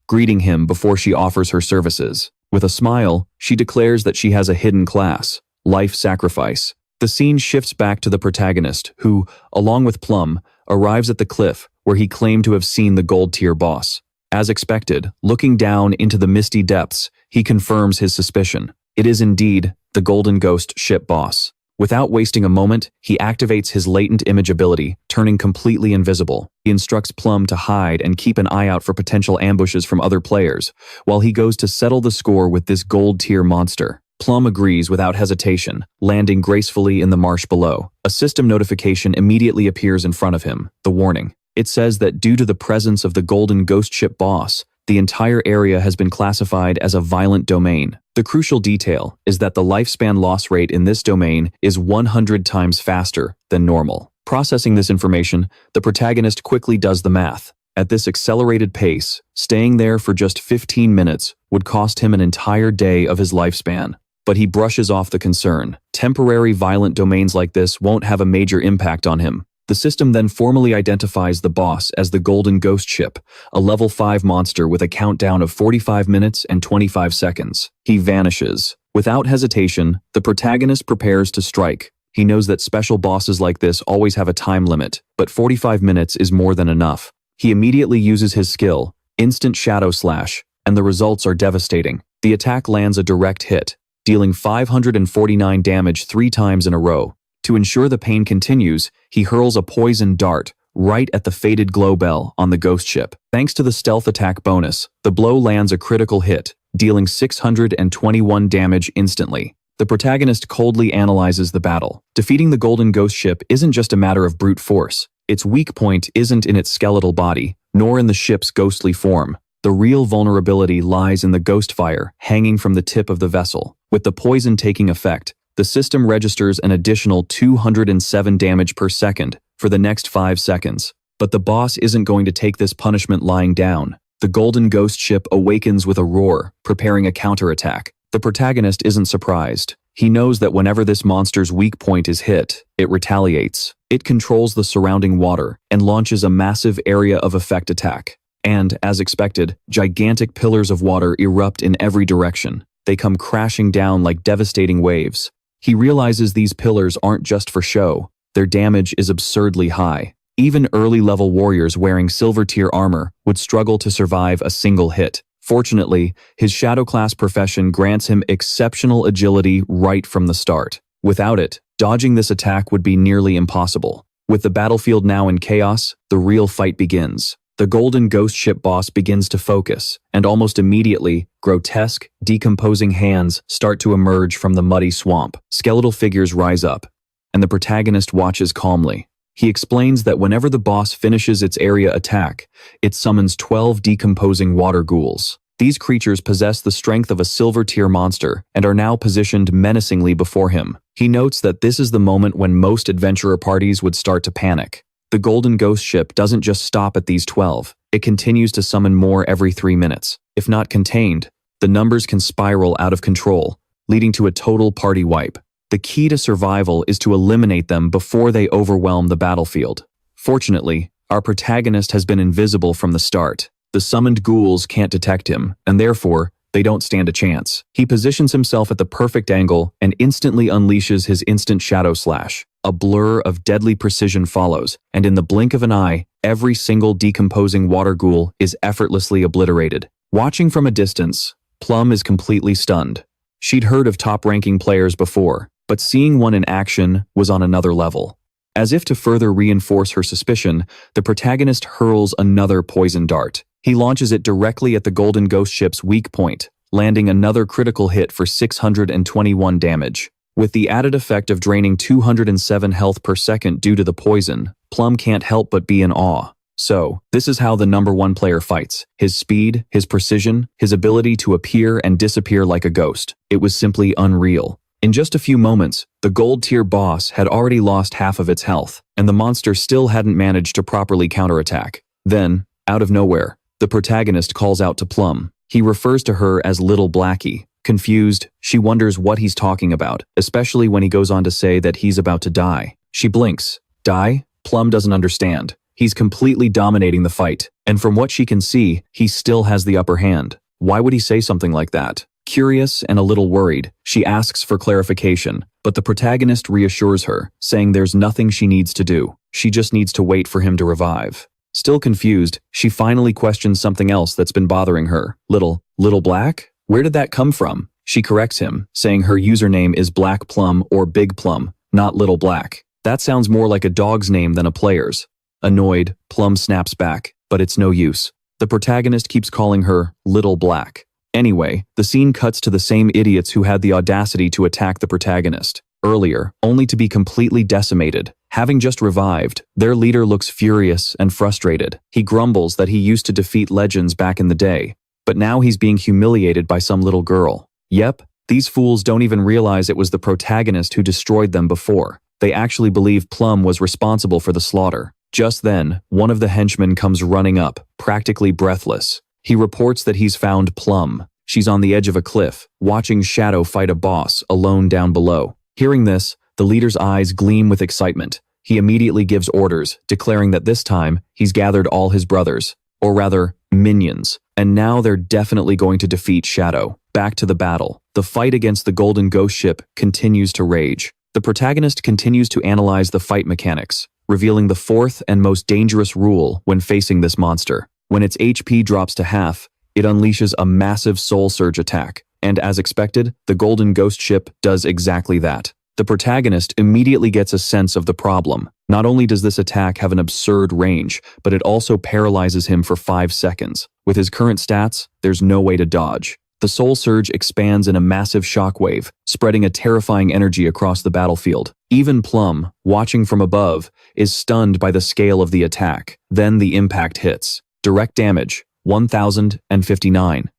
greeting him before she offers her services. With a smile, she declares that she has a hidden class, Life Sacrifice. The scene shifts back to the protagonist, who, along with Plum, arrives at the cliff where he claimed to have seen the gold tier boss. As expected, looking down into the misty depths, he confirms his suspicion. It is indeed the Golden Ghost ship boss. Without wasting a moment, he activates his latent image ability, turning completely invisible. He instructs Plum to hide and keep an eye out for potential ambushes from other players, while he goes to settle the score with this gold-tier monster. Plum agrees without hesitation, landing gracefully in the marsh below. A system notification immediately appears in front of him, the warning. It says that due to the presence of the Golden Ghost ship boss, the entire area has been classified as a violent domain. The crucial detail is that the lifespan loss rate in this domain is 100 times faster than normal. Processing this information, the protagonist quickly does the math. At this accelerated pace, staying there for just 15 minutes would cost him an entire day of his lifespan. But he brushes off the concern. Temporary violent domains like this won't have a major impact on him. The system then formally identifies the boss as the Golden Ghost Ship, a level 5 monster with a countdown of 45 minutes and 25 seconds. He vanishes. Without hesitation, the protagonist prepares to strike. He knows that special bosses like this always have a time limit, but 45 minutes is more than enough. He immediately uses his skill, Instant Shadow Slash, and the results are devastating. The attack lands a direct hit, dealing 549 damage 3 times in a row. To ensure the pain continues, he hurls a poison dart right at the fated glow bell on the ghost ship. Thanks to the stealth attack bonus, the blow lands a critical hit, dealing 621 damage instantly. The protagonist coldly analyzes the battle. Defeating the Golden Ghost ship isn't just a matter of brute force. Its weak point isn't in its skeletal body, nor in the ship's ghostly form. The real vulnerability lies in the ghost fire hanging from the tip of the vessel. With the poison taking effect, the system registers an additional 207 damage per second for the next 5 seconds. But the boss isn't going to take this punishment lying down. The Golden Ghost ship awakens with a roar, preparing a counterattack. The protagonist isn't surprised. He knows that whenever this monster's weak point is hit, it retaliates. It controls the surrounding water and launches a massive area of effect attack. And, as expected, gigantic pillars of water erupt in every direction. They come crashing down like devastating waves. He realizes these pillars aren't just for show. their damage is absurdly high. Even early-level warriors wearing silver-tier armor would struggle to survive a single hit. Fortunately, his Shadow class profession grants him exceptional agility right from the start. Without it, dodging this attack would be nearly impossible. With the battlefield now in chaos, the real fight begins. The Golden Ghost Ship boss begins to focus, and almost immediately, grotesque, decomposing hands start to emerge from the muddy swamp. Skeletal figures rise up, and the protagonist watches calmly. He explains that whenever the boss finishes its area attack, it summons 12 decomposing water ghouls. These creatures possess the strength of a silver-tier monster and are now positioned menacingly before him. He notes that this is the moment when most adventurer parties would start to panic. The Golden Ghost Ship doesn't just stop at these 12, it continues to summon more every 3 minutes. If not contained, the numbers can spiral out of control, leading to a total party wipe. The key to survival is to eliminate them before they overwhelm the battlefield. Fortunately, our protagonist has been invisible from the start. The summoned ghouls can't detect him, and therefore, they don't stand a chance. He positions himself at the perfect angle and instantly unleashes his instant shadow slash. A blur of deadly precision follows, and in the blink of an eye, every single decomposing water ghoul is effortlessly obliterated. Watching from a distance, Plum is completely stunned. She'd heard of top-ranking players before, but seeing one in action was on another level. As if to further reinforce her suspicion, the protagonist hurls another poison dart. He launches it directly at the Golden Ghost Ship's weak point, landing another critical hit for 621 damage. With the added effect of draining 207 health per second due to the poison, Plum can't help but be in awe. So, this is how the #1 player fights. His speed, his precision, his ability to appear and disappear like a ghost. It was simply unreal. In just a few moments, the gold-tier boss had already lost half of its health, and the monster still hadn't managed to properly counterattack. Then, out of nowhere, the protagonist calls out to Plum. He refers to her as Little Blackie. Confused, she wonders what he's talking about, especially when he goes on to say that he's about to die. She blinks. Die? Plum doesn't understand. He's completely dominating the fight, and from what she can see, he still has the upper hand. Why would he say something like that? Curious and a little worried, she asks for clarification, but the protagonist reassures her, saying there's nothing she needs to do. She just needs to wait for him to revive. Still confused, she finally questions something else that's been bothering her. Little Black? Where did that come from? She corrects him, saying her username is Black Plum or Big Plum, not Little Black. That sounds more like a dog's name than a player's. Annoyed, Plum snaps back, but it's no use. The protagonist keeps calling her Little Black. Anyway, the scene cuts to the same idiots who had the audacity to attack the protagonist earlier, only to be completely decimated. Having just revived, their leader looks furious and frustrated. He grumbles that he used to defeat legends back in the day, but now he's being humiliated by some little girl. Yep, these fools don't even realize it was the protagonist who destroyed them before. They actually believe Plum was responsible for the slaughter. Just then, one of the henchmen comes running up, practically breathless. He reports that he's found Plum. She's on the edge of a cliff, watching Shadow fight a boss alone down below. Hearing this, the leader's eyes gleam with excitement. He immediately gives orders, declaring that this time, he's gathered all his brothers, or rather, minions, and now they're definitely going to defeat Shadow. Back to the battle. The fight against the Golden Ghost Ship continues to rage. The protagonist continues to analyze the fight mechanics, revealing the fourth and most dangerous rule when facing this monster. When its HP drops to half, it unleashes a massive soul surge attack, and as expected, the Golden Ghost Ship does exactly that. The protagonist immediately gets a sense of the problem. Not only does this attack have an absurd range, but it also paralyzes him for 5 seconds. With his current stats, there's no way to dodge. The soul surge expands in a massive shockwave, spreading a terrifying energy across the battlefield. Even Plum, watching from above, is stunned by the scale of the attack. Then the impact hits. Direct damage, 1,059.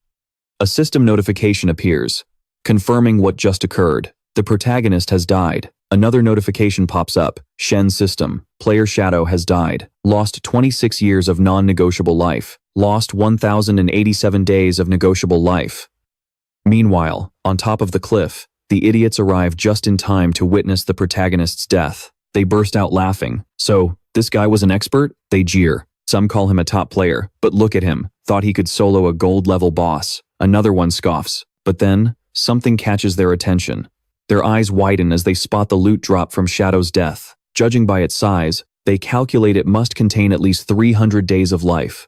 A system notification appears, confirming what just occurred. The protagonist has died. Another notification pops up. Shen system. Player Shadow has died. Lost 26 years of non-negotiable life. Lost 1,087 days of negotiable life. Meanwhile, on top of the cliff, the idiots arrive just in time to witness the protagonist's death. They burst out laughing. So, this guy was an expert? They jeer. Some call him a top player, but look at him. Thought he could solo a gold-level boss. Another one scoffs. But then, something catches their attention. Their eyes widen as they spot the loot drop from Shadow's death. Judging by its size, they calculate it must contain at least 300 days of life.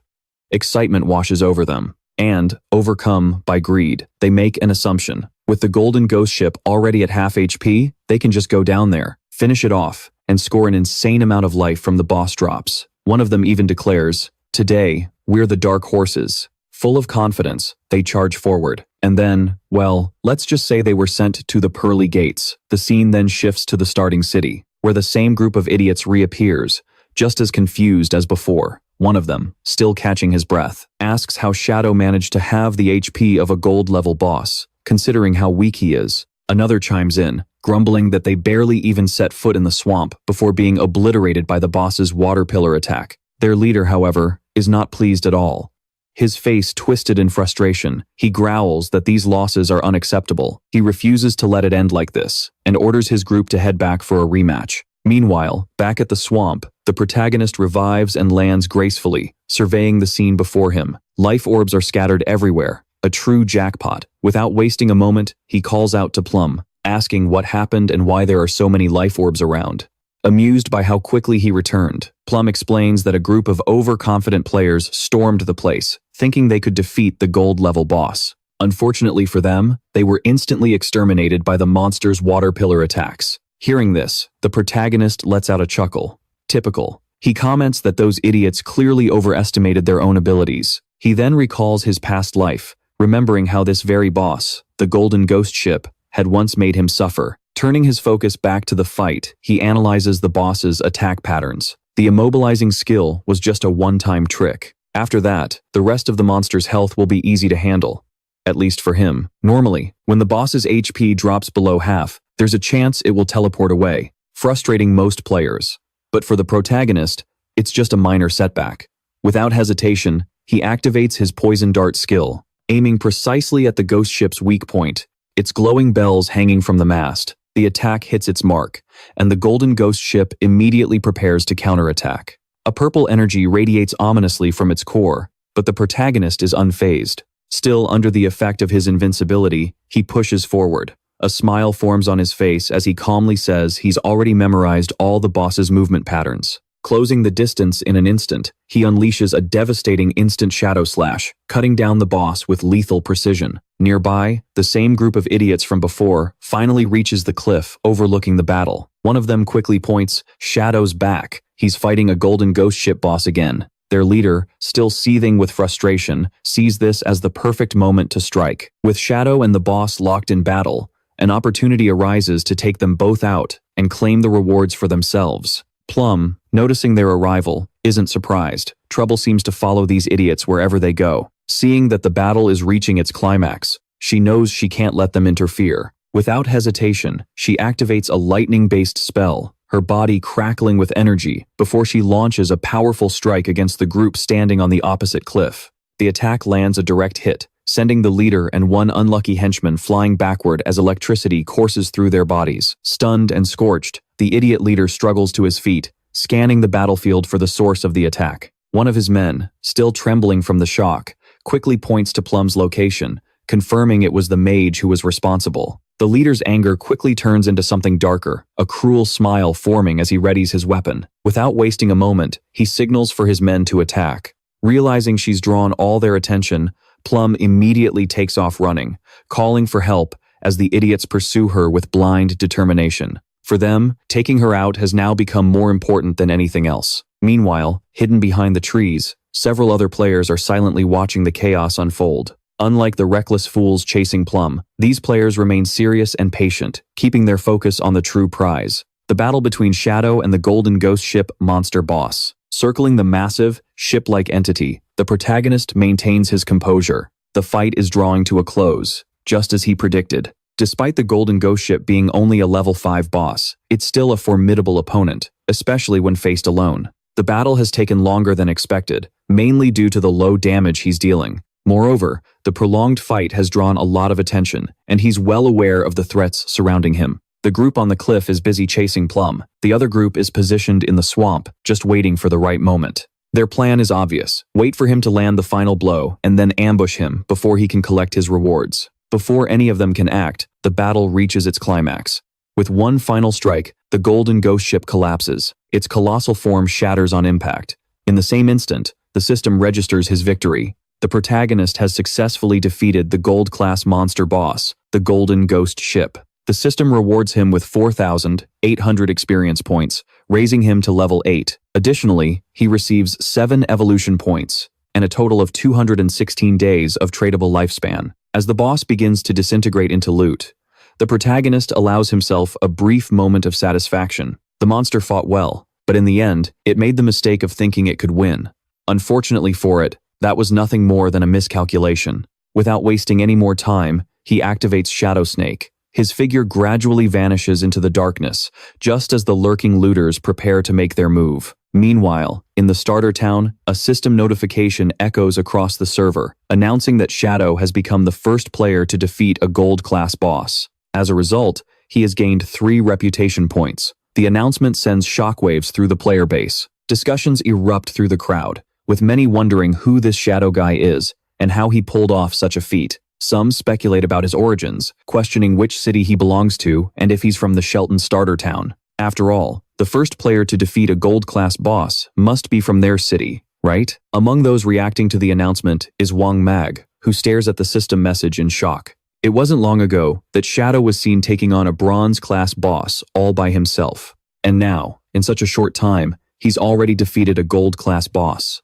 Excitement washes over them, and, overcome by greed, they make an assumption. With the Golden Ghost ship already at half HP, they can just go down there, finish it off, and score an insane amount of life from the boss drops. One of them even declares, "Today, we're the Dark Horses." Full of confidence, they charge forward. And then, well, let's just say they were sent to the pearly gates. The scene then shifts to the starting city, where the same group of idiots reappears, just as confused as before. One of them, still catching his breath, asks how Shadow managed to have the HP of a gold-level boss, considering how weak he is. Another chimes in, grumbling that they barely even set foot in the swamp before being obliterated by the boss's water pillar attack. Their leader, however, is not pleased at all. His face twisted in frustration, he growls that these losses are unacceptable. He refuses to let it end like this, and orders his group to head back for a rematch. Meanwhile, back at the swamp, the protagonist revives and lands gracefully, surveying the scene before him. Life orbs are scattered everywhere, a true jackpot. Without wasting a moment, he calls out to Plum, asking what happened and why there are so many life orbs around. Amused by how quickly he returned, Plum explains that a group of overconfident players stormed the place, thinking they could defeat the gold-level boss. Unfortunately for them, they were instantly exterminated by the monster's water pillar attacks. Hearing this, the protagonist lets out a chuckle. Typical. He comments that those idiots clearly overestimated their own abilities. He then recalls his past life, remembering how this very boss, the Golden Ghost ship, had once made him suffer. Turning his focus back to the fight, he analyzes the boss's attack patterns. The immobilizing skill was just a one-time trick. After that, the rest of the monster's health will be easy to handle. At least for him. Normally, when the boss's HP drops below half, there's a chance it will teleport away, frustrating most players. But for the protagonist, it's just a minor setback. Without hesitation, he activates his poison dart skill, aiming precisely at the ghost ship's weak point, its glowing bells hanging from the mast. The attack hits its mark, and the Golden Ghost ship immediately prepares to counterattack. A purple energy radiates ominously from its core, but the protagonist is unfazed. Still under the effect of his invincibility, he pushes forward. A smile forms on his face as he calmly says he's already memorized all the boss's movement patterns. Closing the distance in an instant, he unleashes a devastating instant shadow slash, cutting down the boss with lethal precision. Nearby, the same group of idiots from before finally reaches the cliff overlooking the battle. One of them quickly points, "Shadow's back. He's fighting a Golden Ghost ship boss again." Their leader, still seething with frustration, sees this as the perfect moment to strike. With Shadow and the boss locked in battle, an opportunity arises to take them both out and claim the rewards for themselves. Plum, noticing their arrival, isn't surprised. Trouble seems to follow these idiots wherever they go. Seeing that the battle is reaching its climax, she knows she can't let them interfere. Without hesitation, she activates a lightning-based spell, her body crackling with energy, before she launches a powerful strike against the group standing on the opposite cliff. The attack lands a direct hit, sending the leader and one unlucky henchman flying backward as electricity courses through their bodies. Stunned and scorched, the idiot leader struggles to his feet, scanning the battlefield for the source of the attack. One of his men, still trembling from the shock, quickly points to Plum's location, confirming it was the mage who was responsible. The leader's anger quickly turns into something darker, a cruel smile forming as he readies his weapon. Without wasting a moment, he signals for his men to attack. Realizing she's drawn all their attention, Plum immediately takes off running, calling for help as the idiots pursue her with blind determination. For them, taking her out has now become more important than anything else. Meanwhile, hidden behind the trees, several other players are silently watching the chaos unfold. Unlike the reckless fools chasing Plum, these players remain serious and patient, keeping their focus on the true prize. The battle between Shadow and the Golden Ghost ship monster boss. Circling the massive, ship-like entity, the protagonist maintains his composure. The fight is drawing to a close, just as he predicted. Despite the Golden Ghost ship being only a level 5 boss, it's still a formidable opponent, especially when faced alone. The battle has taken longer than expected, mainly due to the low damage he's dealing. Moreover, the prolonged fight has drawn a lot of attention, and he's well aware of the threats surrounding him. The group on the cliff is busy chasing Plum. The other group is positioned in the swamp, just waiting for the right moment. Their plan is obvious. Wait for him to land the final blow, and then ambush him before he can collect his rewards. Before any of them can act, the battle reaches its climax. With one final strike, the golden ghost ship collapses. Its colossal form shatters on impact. In the same instant, the system registers his victory. The protagonist has successfully defeated the gold-class monster boss, the golden ghost ship. The system rewards him with 4,800 experience points, raising him to level 8. Additionally, he receives 7 evolution points and a total of 216 days of tradable lifespan. As the boss begins to disintegrate into loot, the protagonist allows himself a brief moment of satisfaction. The monster fought well, but in the end, it made the mistake of thinking it could win. Unfortunately for it, that was nothing more than a miscalculation. Without wasting any more time, he activates Shadow Snake. His figure gradually vanishes into the darkness, just as the lurking looters prepare to make their move. Meanwhile, in the starter town, a system notification echoes across the server, announcing that Shadow has become the first player to defeat a gold-class boss. As a result, he has gained 3 reputation points. The announcement sends shockwaves through the player base. Discussions erupt through the crowd, with many wondering who this Shadow guy is and how he pulled off such a feat. Some speculate about his origins, questioning which city he belongs to and if he's from the Shelton starter town. After all, the first player to defeat a gold-class boss must be from their city, right? Among those reacting to the announcement is Wang Mag, who stares at the system message in shock. It wasn't long ago that Shadow was seen taking on a bronze-class boss all by himself. And now, in such a short time, he's already defeated a gold-class boss.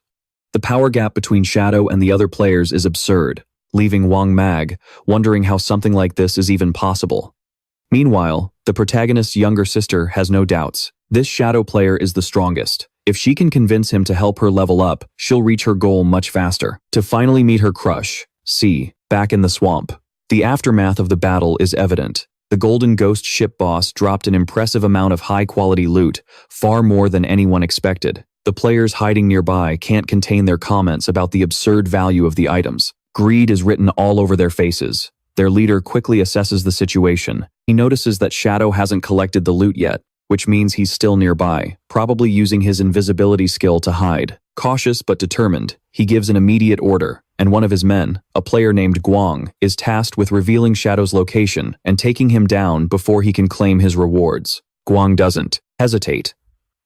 The power gap between Shadow and the other players is absurd, leaving Wang Mag wondering how something like this is even possible. Meanwhile, the protagonist's younger sister has no doubts. This Shadow player is the strongest. If she can convince him to help her level up, she'll reach her goal much faster. To finally meet her crush, C, back in the swamp. The aftermath of the battle is evident. The Golden Ghost ship boss dropped an impressive amount of high-quality loot, far more than anyone expected. The players hiding nearby can't contain their comments about the absurd value of the items. Greed is written all over their faces. Their leader quickly assesses the situation. He notices that Shadow hasn't collected the loot yet, which means he's still nearby, probably using his invisibility skill to hide. Cautious but determined, he gives an immediate order, and one of his men, a player named Guang, is tasked with revealing Shadow's location and taking him down before he can claim his rewards. Guang doesn't hesitate.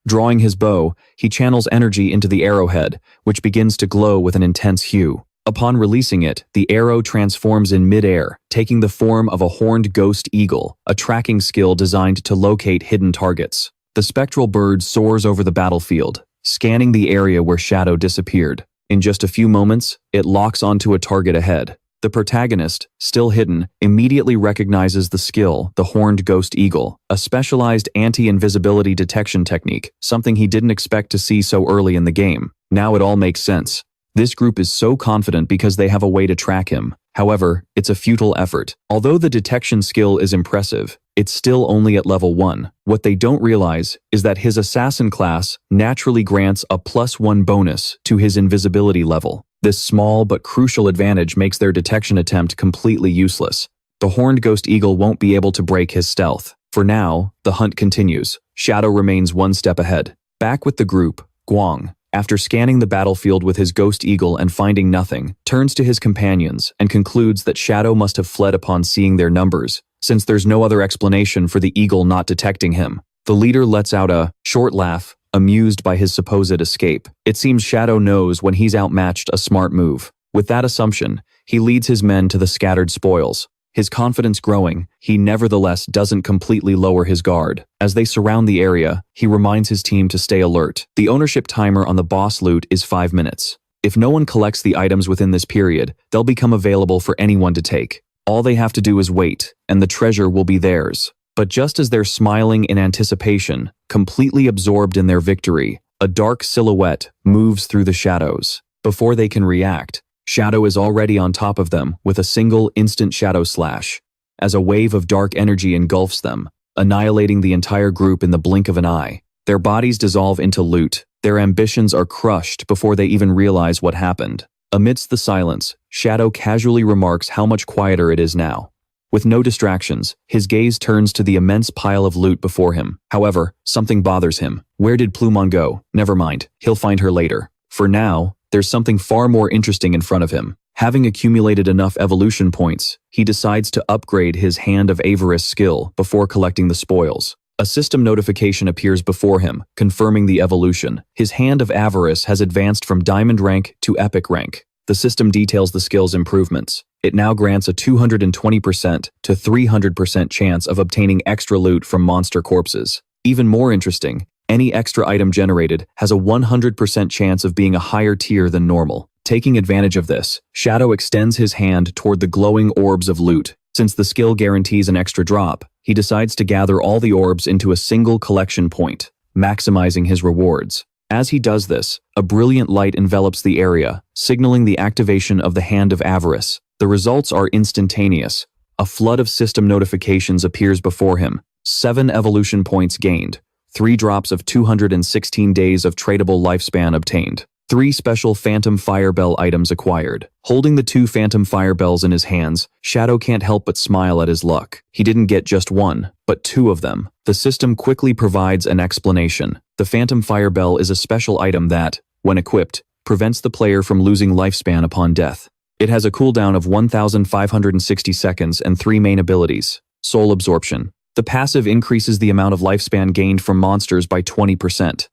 Drawing his bow, he channels energy into the arrowhead, which begins to glow with an intense hue. Upon releasing it, the arrow transforms in mid-air, taking the form of a horned ghost eagle, a tracking skill designed to locate hidden targets. The spectral bird soars over the battlefield, scanning the area where Shadow disappeared. In just a few moments, it locks onto a target ahead. The protagonist, still hidden, immediately recognizes the skill, the horned ghost eagle, a specialized anti-invisibility detection technique, something he didn't expect to see so early in the game. Now it all makes sense. This group is so confident because they have a way to track him. However, it's a futile effort. Although the detection skill is impressive, it's still only at level 1. What they don't realize is that his assassin class naturally grants a +1 bonus to his invisibility level. This small but crucial advantage makes their detection attempt completely useless. The horned ghost eagle won't be able to break his stealth. For now, the hunt continues. Shadow remains one step ahead. Back with the group, Guang, after scanning the battlefield with his ghost eagle and finding nothing, turns to his companions and concludes that Shadow must have fled upon seeing their numbers, since there's no other explanation for the eagle not detecting him. The leader lets out a short laugh, amused by his supposed escape. It seems Shadow knows when he's outmatched a smart move. With that assumption, he leads his men to the scattered spoils. His confidence growing, he nevertheless doesn't completely lower his guard. As they surround the area, he reminds his team to stay alert. The ownership timer on the boss loot is 5 minutes. If no one collects the items within this period, they'll become available for anyone to take. All they have to do is wait, and the treasure will be theirs. But just as they're smiling in anticipation, completely absorbed in their victory, a dark silhouette moves through the shadows. Before they can react, Shadow is already on top of them with a single instant shadow slash, as a wave of dark energy engulfs them, annihilating the entire group in the blink of an eye. Their bodies dissolve into loot. Their ambitions are crushed before they even realize what happened. Amidst the silence, Shadow casually remarks how much quieter it is now. With no distractions, his gaze turns to the immense pile of loot before him. However, something bothers him. Where did Plumon go? Never mind, he'll find her later. For now, there's something far more interesting in front of him. Having accumulated enough evolution points, he decides to upgrade his Hand of Avarice skill before collecting the spoils. A system notification appears before him, confirming the evolution. His Hand of Avarice has advanced from Diamond rank to Epic rank. The system details the skill's improvements. It now grants a 220% to 300% chance of obtaining extra loot from monster corpses. Even more interesting, any extra item generated has a 100% chance of being a higher tier than normal. Taking advantage of this, Shadow extends his hand toward the glowing orbs of loot. Since the skill guarantees an extra drop, he decides to gather all the orbs into a single collection point, maximizing his rewards. As he does this, a brilliant light envelops the area, signaling the activation of the Hand of Avarice. The results are instantaneous. A flood of system notifications appears before him. 7 evolution points gained. 3 drops of 216 days of tradable lifespan obtained. 3 special Phantom Fire Bell items acquired. Holding the 2 Phantom Fire Bells in his hands, Shadow can't help but smile at his luck. He didn't get just 1, but 2 of them. The system quickly provides an explanation. The Phantom Fire Bell is a special item that, when equipped, prevents the player from losing lifespan upon death. It has a cooldown of 1,560 seconds and 3 main abilities. Soul Absorption. The passive increases the amount of lifespan gained from monsters by 20%.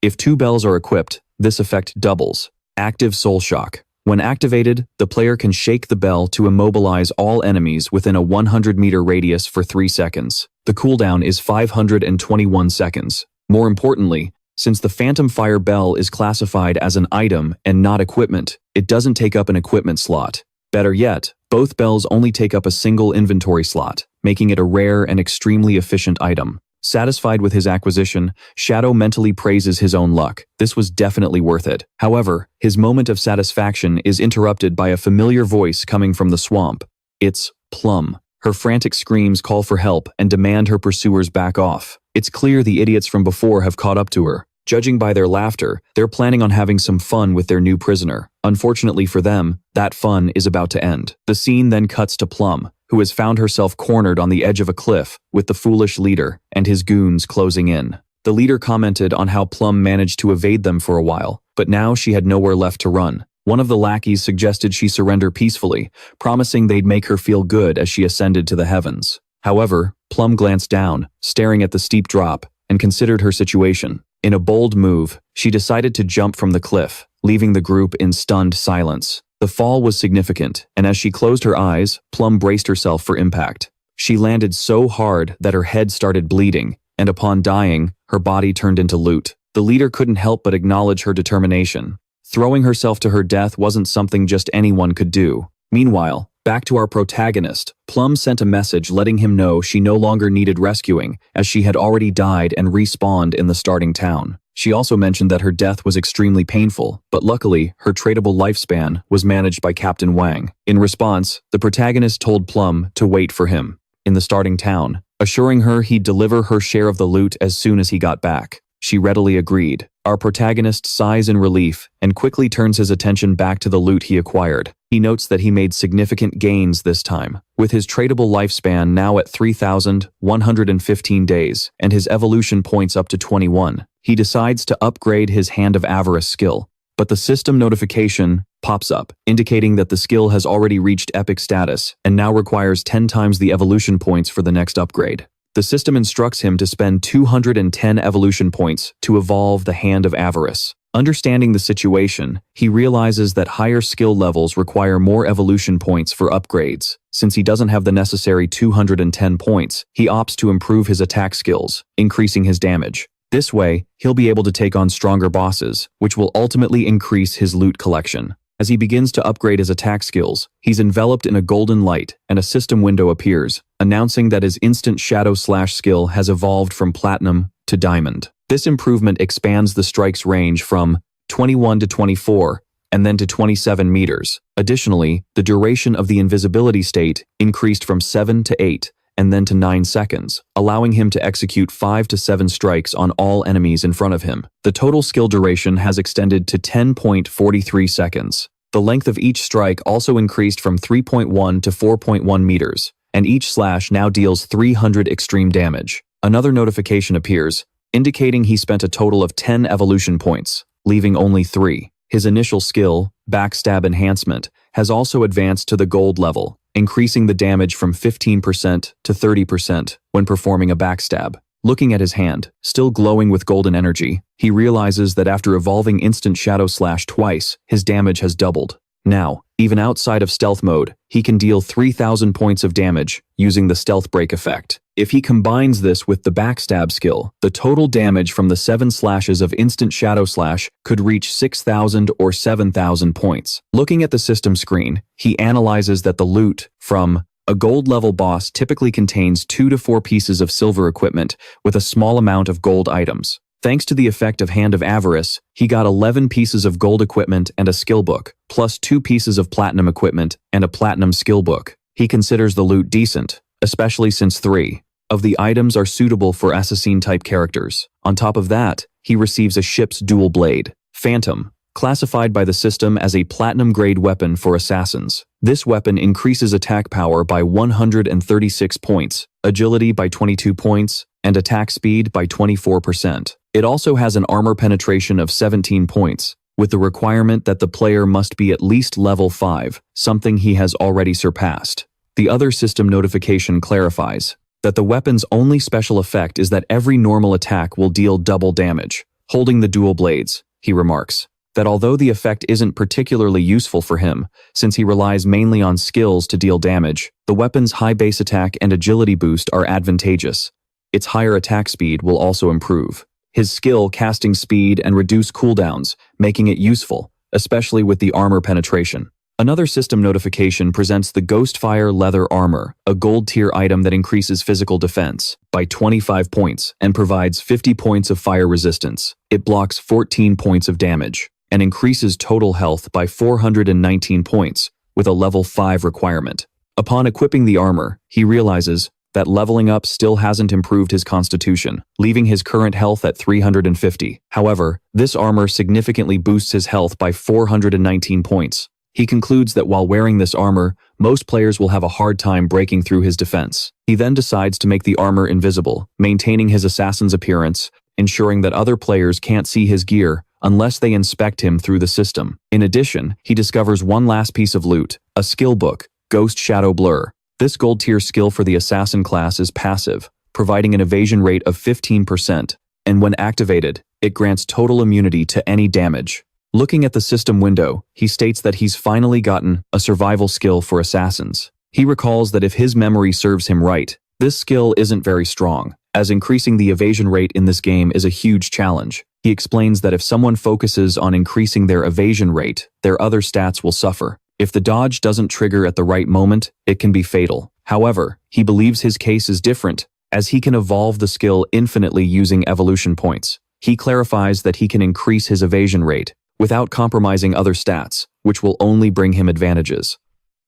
If 2 bells are equipped, this effect doubles. Active Soul Shock. When activated, the player can shake the bell to immobilize all enemies within a 100-meter radius for 3 seconds. The cooldown is 521 seconds. More importantly, since the Phantom Fire Bell is classified as an item and not equipment, it doesn't take up an equipment slot. Better yet, both bells only take up a single inventory slot, making it a rare and extremely efficient item. Satisfied with his acquisition, Shadow mentally praises his own luck. This was definitely worth it. However, his moment of satisfaction is interrupted by a familiar voice coming from the swamp. It's Plum. Her frantic screams call for help and demand her pursuers back off. It's clear the idiots from before have caught up to her. Judging by their laughter, they're planning on having some fun with their new prisoner. Unfortunately for them, that fun is about to end. The scene then cuts to Plum, who has found herself cornered on the edge of a cliff with the foolish leader and his goons closing in. The leader commented on how Plum managed to evade them for a while, but now she had nowhere left to run. One of the lackeys suggested she surrender peacefully, promising they'd make her feel good as she ascended to the heavens. However, Plum glanced down, staring at the steep drop, and considered her situation. In a bold move, she decided to jump from the cliff, leaving the group in stunned silence. The fall was significant, and as she closed her eyes, Plum braced herself for impact. She landed so hard that her head started bleeding, and upon dying, her body turned into loot. The leader couldn't help but acknowledge her determination. Throwing herself to her death wasn't something just anyone could do. Meanwhile, back to our protagonist, Plum sent a message letting him know she no longer needed rescuing, as she had already died and respawned in the starting town. She also mentioned that her death was extremely painful, but luckily, her tradable lifespan was managed by Captain Wang. In response, the protagonist told Plum to wait for him in the starting town, assuring her he'd deliver her share of the loot as soon as he got back. She readily agreed. Our protagonist sighs in relief and quickly turns his attention back to the loot he acquired. He notes that he made significant gains this time, with his tradable lifespan now at 3,115 days and his evolution points up to 21. He decides to upgrade his Hand of Avarice skill, but the system notification pops up, indicating that the skill has already reached epic status and now requires 10 times the evolution points for the next upgrade. The system instructs him to spend 210 evolution points to evolve the Hand of Avarice. Understanding the situation, he realizes that higher skill levels require more evolution points for upgrades. Since he doesn't have the necessary 210 points, he opts to improve his attack skills, increasing his damage. This way, he'll be able to take on stronger bosses, which will ultimately increase his loot collection. As he begins to upgrade his attack skills, he's enveloped in a golden light and a system window appears, announcing that his instant shadow slash skill has evolved from platinum to diamond. This improvement expands the strike's range from 21 to 24 and then to 27 meters. Additionally, the duration of the invisibility state increased from 7 to 8 and then to 9 seconds, allowing him to execute 5 to 7 strikes on all enemies in front of him. The total skill duration has extended to 10.43 seconds. The length of each strike also increased from 3.1 to 4.1 meters, and each slash now deals 300 extreme damage. Another notification appears, indicating he spent a total of 10 evolution points, leaving only 3. His initial skill, Backstab Enhancement, has also advanced to the gold level, increasing the damage from 15% to 30% when performing a backstab. Looking at his hand, still glowing with golden energy, he realizes that after evolving Instant Shadow Slash twice, his damage has doubled. Now, even outside of stealth mode, he can deal 3,000 points of damage using the stealth break effect. If he combines this with the backstab skill, the total damage from the 7 slashes of Instant Shadow Slash could reach 6,000 or 7,000 points. Looking at the system screen, he analyzes that the loot from a gold level boss typically contains 2 to 4 pieces of silver equipment with a small amount of gold items. Thanks to the effect of Hand of Avarice, he got 11 pieces of gold equipment and a skill book, plus 2 pieces of platinum equipment and a platinum skill book. He considers the loot decent, especially since 3 of the items are suitable for assassin-type characters. On top of that, he receives a ship's dual blade, Phantom, classified by the system as a platinum-grade weapon for assassins. This weapon increases attack power by 136 points, agility by 22 points, and attack speed by 24%. It also has an armor penetration of 17 points, with the requirement that the player must be at least level 5, something he has already surpassed. The other system notification clarifies that the weapon's only special effect is that every normal attack will deal double damage. Holding the dual blades, he remarks that although the effect isn't particularly useful for him, since he relies mainly on skills to deal damage, the weapon's high base attack and agility boost are advantageous. Its higher attack speed will also improve his skill casting speed and reduce cooldowns, making it useful, especially with the armor penetration. Another system notification presents the Ghostfire Leather Armor, a gold tier item that increases physical defense by 25 points and provides 50 points of fire resistance. It blocks 14 points of damage and increases total health by 419 points with a level 5 requirement. Upon equipping the armor, he realizes that leveling up still hasn't improved his constitution, leaving his current health at 350. However, this armor significantly boosts his health by 419 points. He concludes that while wearing this armor, most players will have a hard time breaking through his defense. He then decides to make the armor invisible, maintaining his assassin's appearance, ensuring that other players can't see his gear unless they inspect him through the system. In addition, he discovers one last piece of loot, a skill book, Ghost Shadow Blur. This gold tier skill for the assassin class is passive, providing an evasion rate of 15%, and when activated, it grants total immunity to any damage. Looking at the system window, he states that he's finally gotten a survival skill for assassins. He recalls that if his memory serves him right, this skill isn't very strong, as increasing the evasion rate in this game is a huge challenge. He explains that if someone focuses on increasing their evasion rate, their other stats will suffer. If the dodge doesn't trigger at the right moment, it can be fatal. However, he believes his case is different, as he can evolve the skill infinitely using evolution points. He clarifies that he can increase his evasion rate without compromising other stats, which will only bring him advantages.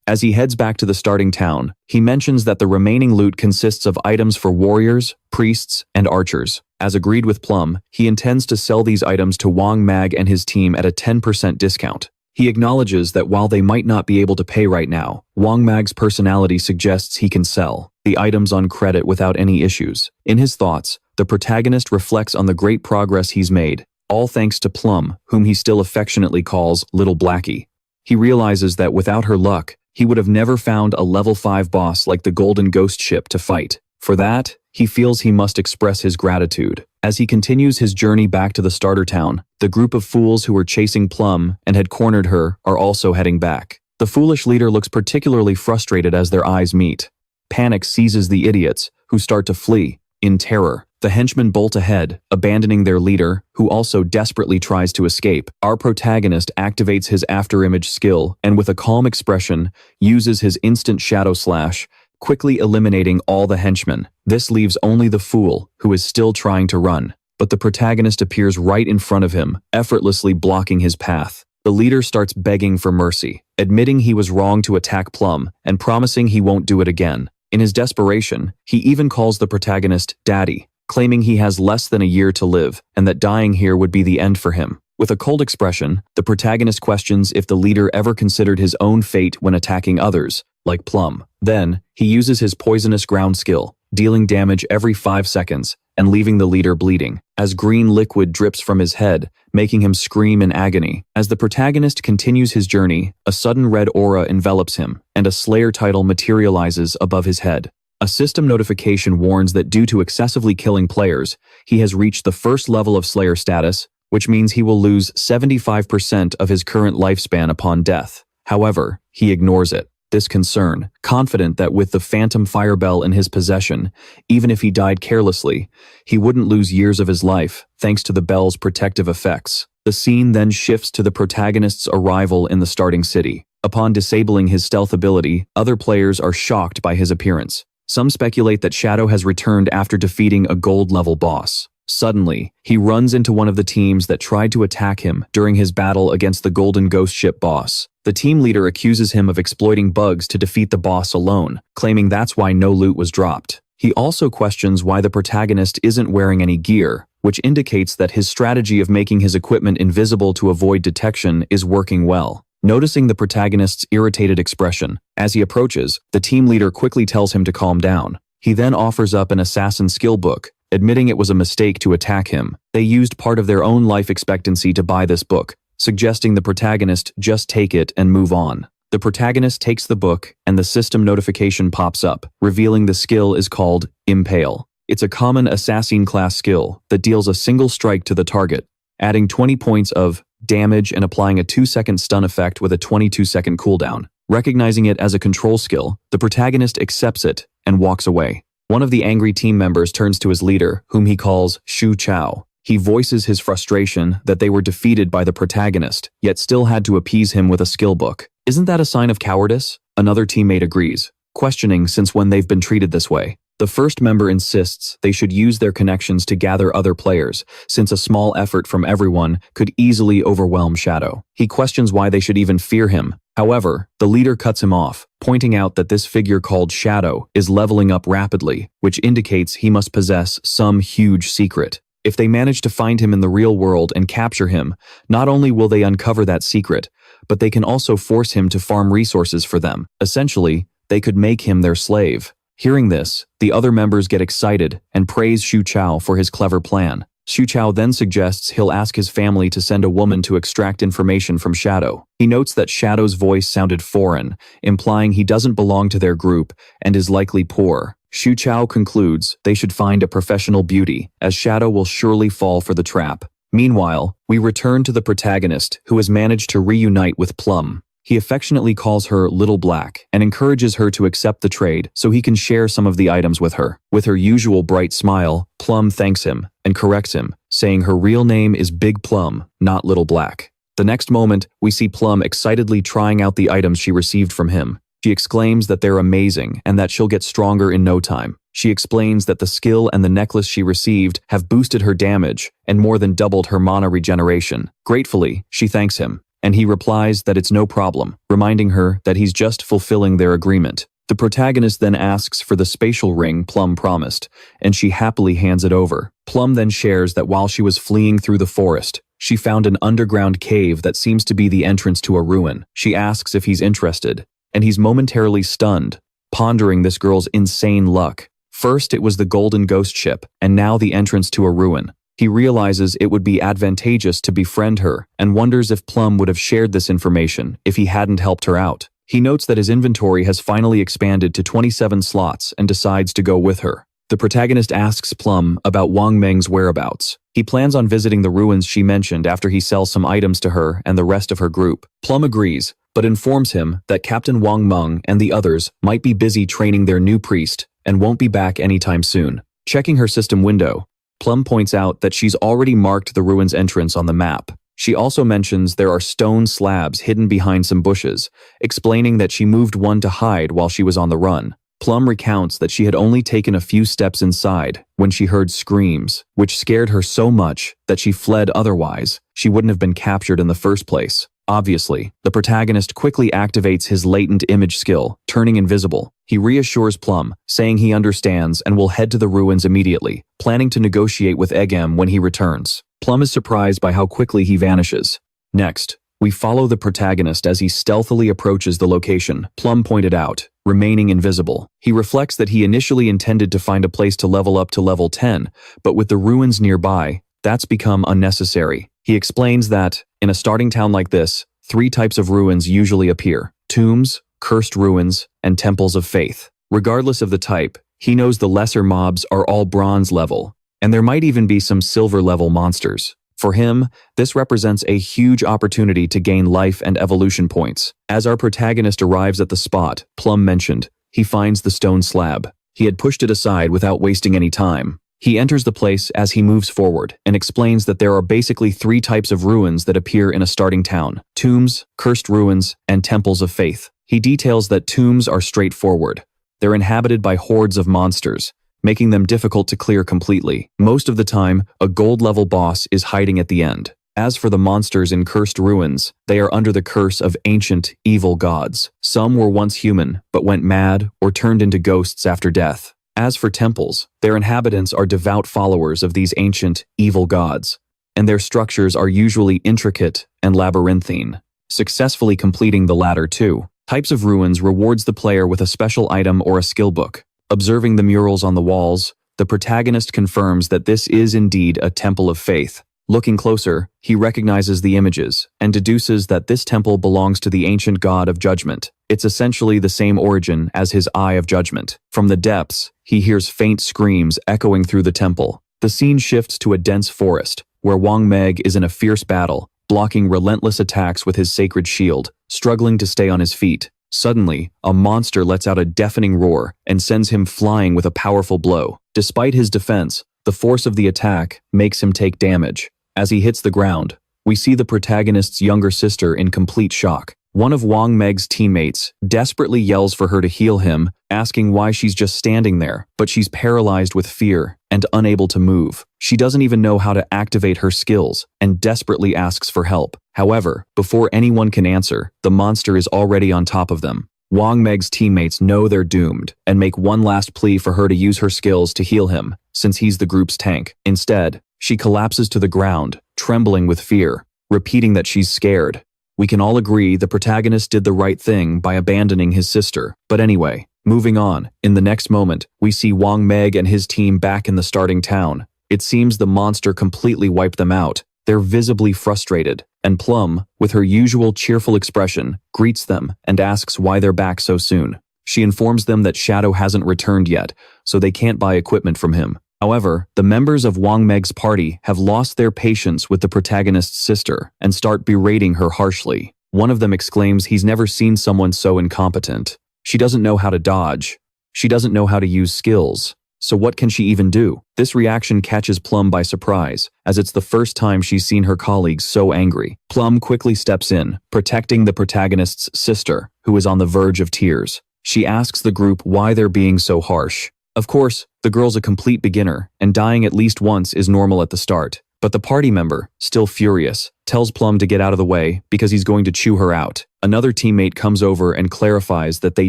As he heads back to the starting town, he mentions that the remaining loot consists of items for warriors, priests, and archers. As agreed with Plum, he intends to sell these items to Wang Mag and his team at a 10% discount. He acknowledges that while they might not be able to pay right now, Wang Mag's personality suggests he can sell the items on credit without any issues. In his thoughts, the protagonist reflects on the great progress he's made, all thanks to Plum, whom he still affectionately calls Little Blackie. He realizes that without her luck, he would have never found a level 5 boss like the Golden Ghost Ship to fight. For that, he feels he must express his gratitude. As he continues his journey back to the starter town, the group of fools who were chasing Plum and had cornered her are also heading back. The foolish leader looks particularly frustrated as their eyes meet. Panic seizes the idiots, who start to flee. In terror, the henchmen bolt ahead, abandoning their leader, who also desperately tries to escape. Our protagonist activates his afterimage skill and with a calm expression, uses his instant shadow slash, quickly eliminating all the henchmen. This leaves only the fool, who is still trying to run. But the protagonist appears right in front of him, effortlessly blocking his path. The leader starts begging for mercy, admitting he was wrong to attack Plum, and promising he won't do it again. In his desperation, he even calls the protagonist Daddy, claiming he has less than a year to live, and that dying here would be the end for him. With a cold expression, the protagonist questions if the leader ever considered his own fate when attacking others, like Plum. Then, he uses his poisonous ground skill, dealing damage every 5 seconds, and leaving the leader bleeding, as green liquid drips from his head, making him scream in agony. As the protagonist continues his journey, a sudden red aura envelops him, and a Slayer title materializes above his head. A system notification warns that due to excessively killing players, he has reached the first level of Slayer status, which means he will lose 75% of his current lifespan upon death. However, he ignores it. This concern, confident that with the Phantom Firebell in his possession, even if he died carelessly, he wouldn't lose years of his life thanks to the bell's protective effects. The scene then shifts to the protagonist's arrival in the starting city. Upon disabling his stealth ability, other players are shocked by his appearance. Some speculate that Shadow has returned after defeating a gold-level boss. Suddenly, he runs into one of the teams that tried to attack him during his battle against the Golden Ghost Ship boss. The team leader accuses him of exploiting bugs to defeat the boss alone, claiming that's why no loot was dropped. He also questions why the protagonist isn't wearing any gear, which indicates that his strategy of making his equipment invisible to avoid detection is working well. Noticing the protagonist's irritated expression, as he approaches, the team leader quickly tells him to calm down. He then offers up an assassin skill book, admitting it was a mistake to attack him. They used part of their own life expectancy to buy this book, suggesting the protagonist just take it and move on. The protagonist takes the book, and the system notification pops up, revealing the skill is called Impale. It's a common assassin class skill that deals a single strike to the target, adding 20 points of damage and applying a 2-second stun effect with a 22-second cooldown. Recognizing it as a control skill, the protagonist accepts it and walks away. One of the angry team members turns to his leader, whom he calls Shu Chao. He voices his frustration that they were defeated by the protagonist, yet still had to appease him with a skill book. Isn't that a sign of cowardice? Another teammate agrees, questioning since when they've been treated this way. The first member insists they should use their connections to gather other players, since a small effort from everyone could easily overwhelm Shadow. He questions why they should even fear him. However, the leader cuts him off, pointing out that this figure called Shadow is leveling up rapidly, which indicates he must possess some huge secret. If they manage to find him in the real world and capture him, not only will they uncover that secret, but they can also force him to farm resources for them. Essentially, they could make him their slave. Hearing this, the other members get excited and praise Shu Chao for his clever plan. Shu Chao then suggests he'll ask his family to send a woman to extract information from Shadow. He notes that Shadow's voice sounded foreign, implying he doesn't belong to their group and is likely poor. Shu Chao concludes they should find a professional beauty, as Shadow will surely fall for the trap. Meanwhile, we return to the protagonist, who has managed to reunite with Plum. He affectionately calls her Little Black and encourages her to accept the trade so he can share some of the items with her. With her usual bright smile, Plum thanks him and corrects him, saying her real name is Big Plum, not Little Black. The next moment, we see Plum excitedly trying out the items she received from him. She exclaims that they're amazing and that she'll get stronger in no time. She explains that the skill and the necklace she received have boosted her damage and more than doubled her mana regeneration. Gratefully, she thanks him, and he replies that it's no problem, reminding her that he's just fulfilling their agreement. The protagonist then asks for the spatial ring Plum promised, and she happily hands it over. Plum then shares that while she was fleeing through the forest, she found an underground cave that seems to be the entrance to a ruin. She asks if he's interested, and he's momentarily stunned, pondering this girl's insane luck. First it was the Golden Ghost Ship, and now the entrance to a ruin. He realizes it would be advantageous to befriend her and wonders if Plum would have shared this information if he hadn't helped her out. He notes that his inventory has finally expanded to 27 slots and decides to go with her. The protagonist asks Plum about Wang Meng's whereabouts. He plans on visiting the ruins she mentioned after he sells some items to her and the rest of her group. Plum agrees, but informs him that Captain Wang Meng and the others might be busy training their new priest and won't be back anytime soon. Checking her system window, Plum points out that she's already marked the ruins entrance on the map. She also mentions there are stone slabs hidden behind some bushes, explaining that she moved one to hide while she was on the run. Plum recounts that she had only taken a few steps inside when she heard screams, which scared her so much that she fled. Otherwise, she wouldn't have been captured in the first place. Obviously, the protagonist quickly activates his latent image skill, turning invisible. He reassures Plum, saying he understands and will head to the ruins immediately, planning to negotiate with Egem when he returns. Plum is surprised by how quickly he vanishes. Next, we follow the protagonist as he stealthily approaches the location Plum pointed out, remaining invisible. He reflects that he initially intended to find a place to level up to level 10, but with the ruins nearby, that's become unnecessary. He explains that, in a starting town like this, 3 types of ruins usually appear: tombs, cursed ruins, and temples of faith. Regardless of the type, He knows the lesser mobs are all bronze level, and there might even be some silver level monsters. For him, this represents a huge opportunity to gain life and evolution points. As our protagonist arrives at the spot Plum mentioned, he finds the stone slab. He had pushed it aside without wasting any time. He enters the place as he moves forward and explains that there are basically 3 types of ruins that appear in a starting town: tombs, cursed ruins, and temples of faith. He details that tombs are straightforward. They're inhabited by hordes of monsters, making them difficult to clear completely. Most of the time, a gold-level boss is hiding at the end. As for the monsters in cursed ruins, they are under the curse of ancient, evil gods. Some were once human, but went mad or turned into ghosts after death. As for temples, their inhabitants are devout followers of these ancient, evil gods, and their structures are usually intricate and labyrinthine. Successfully completing the latter 2 types of ruins rewards the player with a special item or a skill book. Observing the murals on the walls, the protagonist confirms that this is indeed a temple of faith. Looking closer, he recognizes the images and deduces that this temple belongs to the ancient god of judgment. It's essentially the same origin as his Eye of Judgment. From the depths, he hears faint screams echoing through the temple. The scene shifts to a dense forest, where Wang Meg is in a fierce battle, blocking relentless attacks with his sacred shield, struggling to stay on his feet. Suddenly, a monster lets out a deafening roar and sends him flying with a powerful blow. Despite his defense, the force of the attack makes him take damage. As he hits the ground, we see the protagonist's younger sister in complete shock. One of Wang Meg's teammates desperately yells for her to heal him, asking why she's just standing there, but she's paralyzed with fear and unable to move. She doesn't even know how to activate her skills and desperately asks for help. However, before anyone can answer, the monster is already on top of them. Wang Meg's teammates know they're doomed and make one last plea for her to use her skills to heal him, since he's the group's tank. Instead, she collapses to the ground, trembling with fear, repeating that she's scared. We can all agree the protagonist did the right thing by abandoning his sister. But anyway, moving on, in the next moment, we see Wang Meg and his team back in the starting town. It seems the monster completely wiped them out. They're visibly frustrated, and Plum, with her usual cheerful expression, greets them and asks why they're back so soon. She informs them that Shadow hasn't returned yet, so they can't buy equipment from him. However, the members of Wang Meg's party have lost their patience with the protagonist's sister and start berating her harshly. One of them exclaims he's never seen someone so incompetent. She doesn't know how to dodge. She doesn't know how to use skills. So what can she even do? This reaction catches Plum by surprise, as it's the first time she's seen her colleagues so angry. Plum quickly steps in, protecting the protagonist's sister, who is on the verge of tears. She asks the group why they're being so harsh. Of course, the girl's a complete beginner, and dying at least once is normal at the start. But the party member, still furious, tells Plum to get out of the way because he's going to chew her out. Another teammate comes over and clarifies that they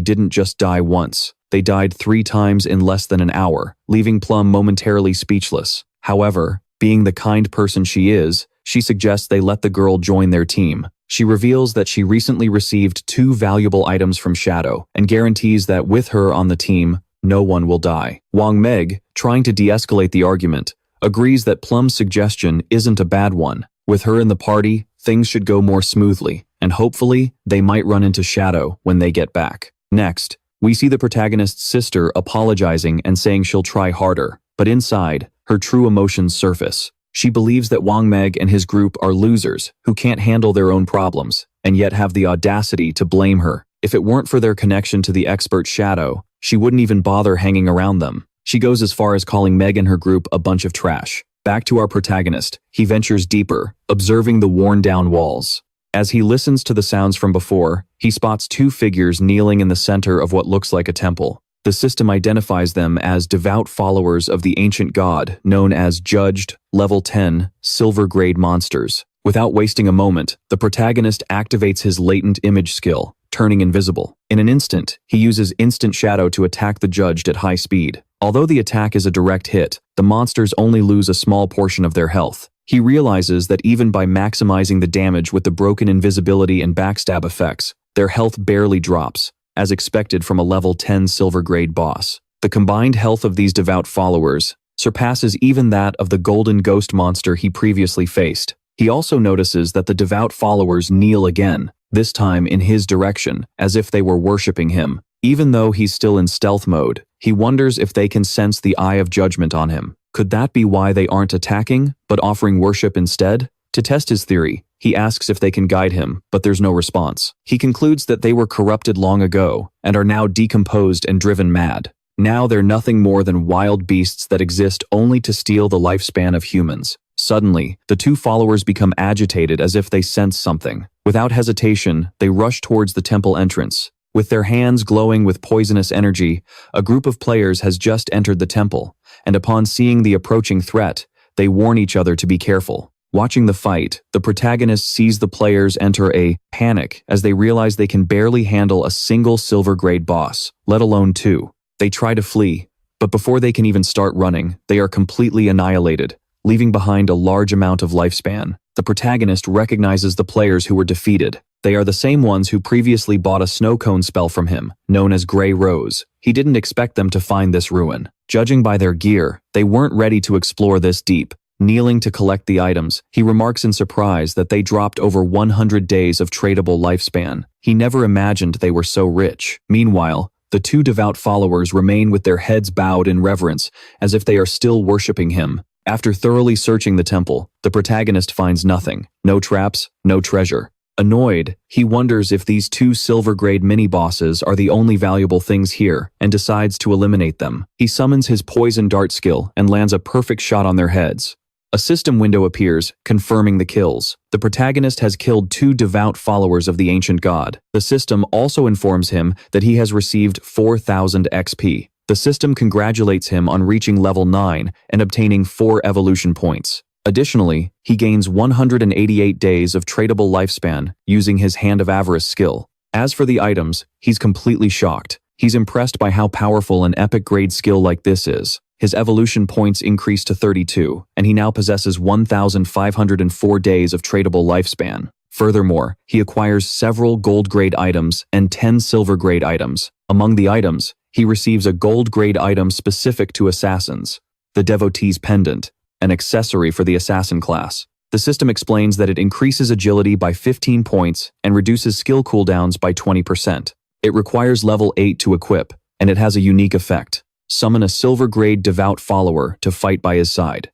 didn't just die once. They died 3 times in less than an hour, leaving Plum momentarily speechless. However, being the kind person she is, she suggests they let the girl join their team. She reveals that she recently received 2 valuable items from Shadow and guarantees that with her on the team, no one will die. Wang Meg, trying to de-escalate the argument, agrees that Plum's suggestion isn't a bad one. With her in the party, things should go more smoothly, and hopefully, they might run into Shadow when they get back. Next, we see the protagonist's sister apologizing and saying she'll try harder, but inside, her true emotions surface. She believes that Wang Meg and his group are losers who can't handle their own problems, and yet have the audacity to blame her. If it weren't for their connection to the expert Shadow, she wouldn't even bother hanging around them. She goes as far as calling Meg and her group a bunch of trash. Back to our protagonist, he ventures deeper, observing the worn-down walls. As he listens to the sounds from before, he spots 2 figures kneeling in the center of what looks like a temple. The system identifies them as devout followers of the ancient god known as Judged, Level 10, Silver-grade monsters. Without wasting a moment, the protagonist activates his latent image skill, turning invisible. In an instant, he uses instant shadow to attack the Judged at high speed. Although the attack is a direct hit, the monsters only lose a small portion of their health. He realizes that even by maximizing the damage with the broken invisibility and backstab effects, their health barely drops, as expected from a level 10 silver-grade boss. The combined health of these devout followers surpasses even that of the golden ghost monster he previously faced. He also notices that the devout followers kneel again, this time in his direction, as if they were worshipping him. Even though he's still in stealth mode, he wonders if they can sense the eye of judgment on him. Could that be why they aren't attacking, but offering worship instead? To test his theory, he asks if they can guide him, but there's no response. He concludes that they were corrupted long ago and are now decomposed and driven mad. Now they're nothing more than wild beasts that exist only to steal the lifespan of humans. Suddenly, the two followers become agitated as if they sense something. Without hesitation, they rush towards the temple entrance. With their hands glowing with poisonous energy, a group of players has just entered the temple, and upon seeing the approaching threat, they warn each other to be careful. Watching the fight, the protagonist sees the players enter a panic as they realize they can barely handle a single silver-grade boss, let alone two. They try to flee, but before they can even start running, they are completely annihilated, leaving behind a large amount of lifespan. The protagonist recognizes the players who were defeated. They are the same ones who previously bought a snow cone spell from him, known as Grey Rose. He didn't expect them to find this ruin. Judging by their gear, they weren't ready to explore this deep. Kneeling to collect the items, he remarks in surprise that they dropped over 100 days of tradable lifespan. He never imagined they were so rich. Meanwhile, the two devout followers remain with their heads bowed in reverence, as if they are still worshipping him. After thoroughly searching the temple, the protagonist finds nothing. No traps, no treasure. Annoyed, he wonders if these two silver-grade mini-bosses are the only valuable things here and decides to eliminate them. He summons his poison dart skill and lands a perfect shot on their heads. A system window appears, confirming the kills. The protagonist has killed two devout followers of the ancient god. The system also informs him that he has received 4,000 XP. The system congratulates him on reaching level 9 and obtaining 4 evolution points. Additionally, he gains 188 days of tradable lifespan using his Hand of Avarice skill. As for the items, he's completely shocked. He's impressed by how powerful an epic grade skill like this is. His evolution points increase to 32, and he now possesses 1,504 days of tradable lifespan. Furthermore, he acquires several gold-grade items and 10 silver-grade items. Among the items, he receives a gold-grade item specific to assassins, the Devotee's Pendant, an accessory for the assassin class. The system explains that it increases agility by 15 points and reduces skill cooldowns by 20%. It requires level 8 to equip, and it has a unique effect. Summon a silver-grade devout follower to fight by his side.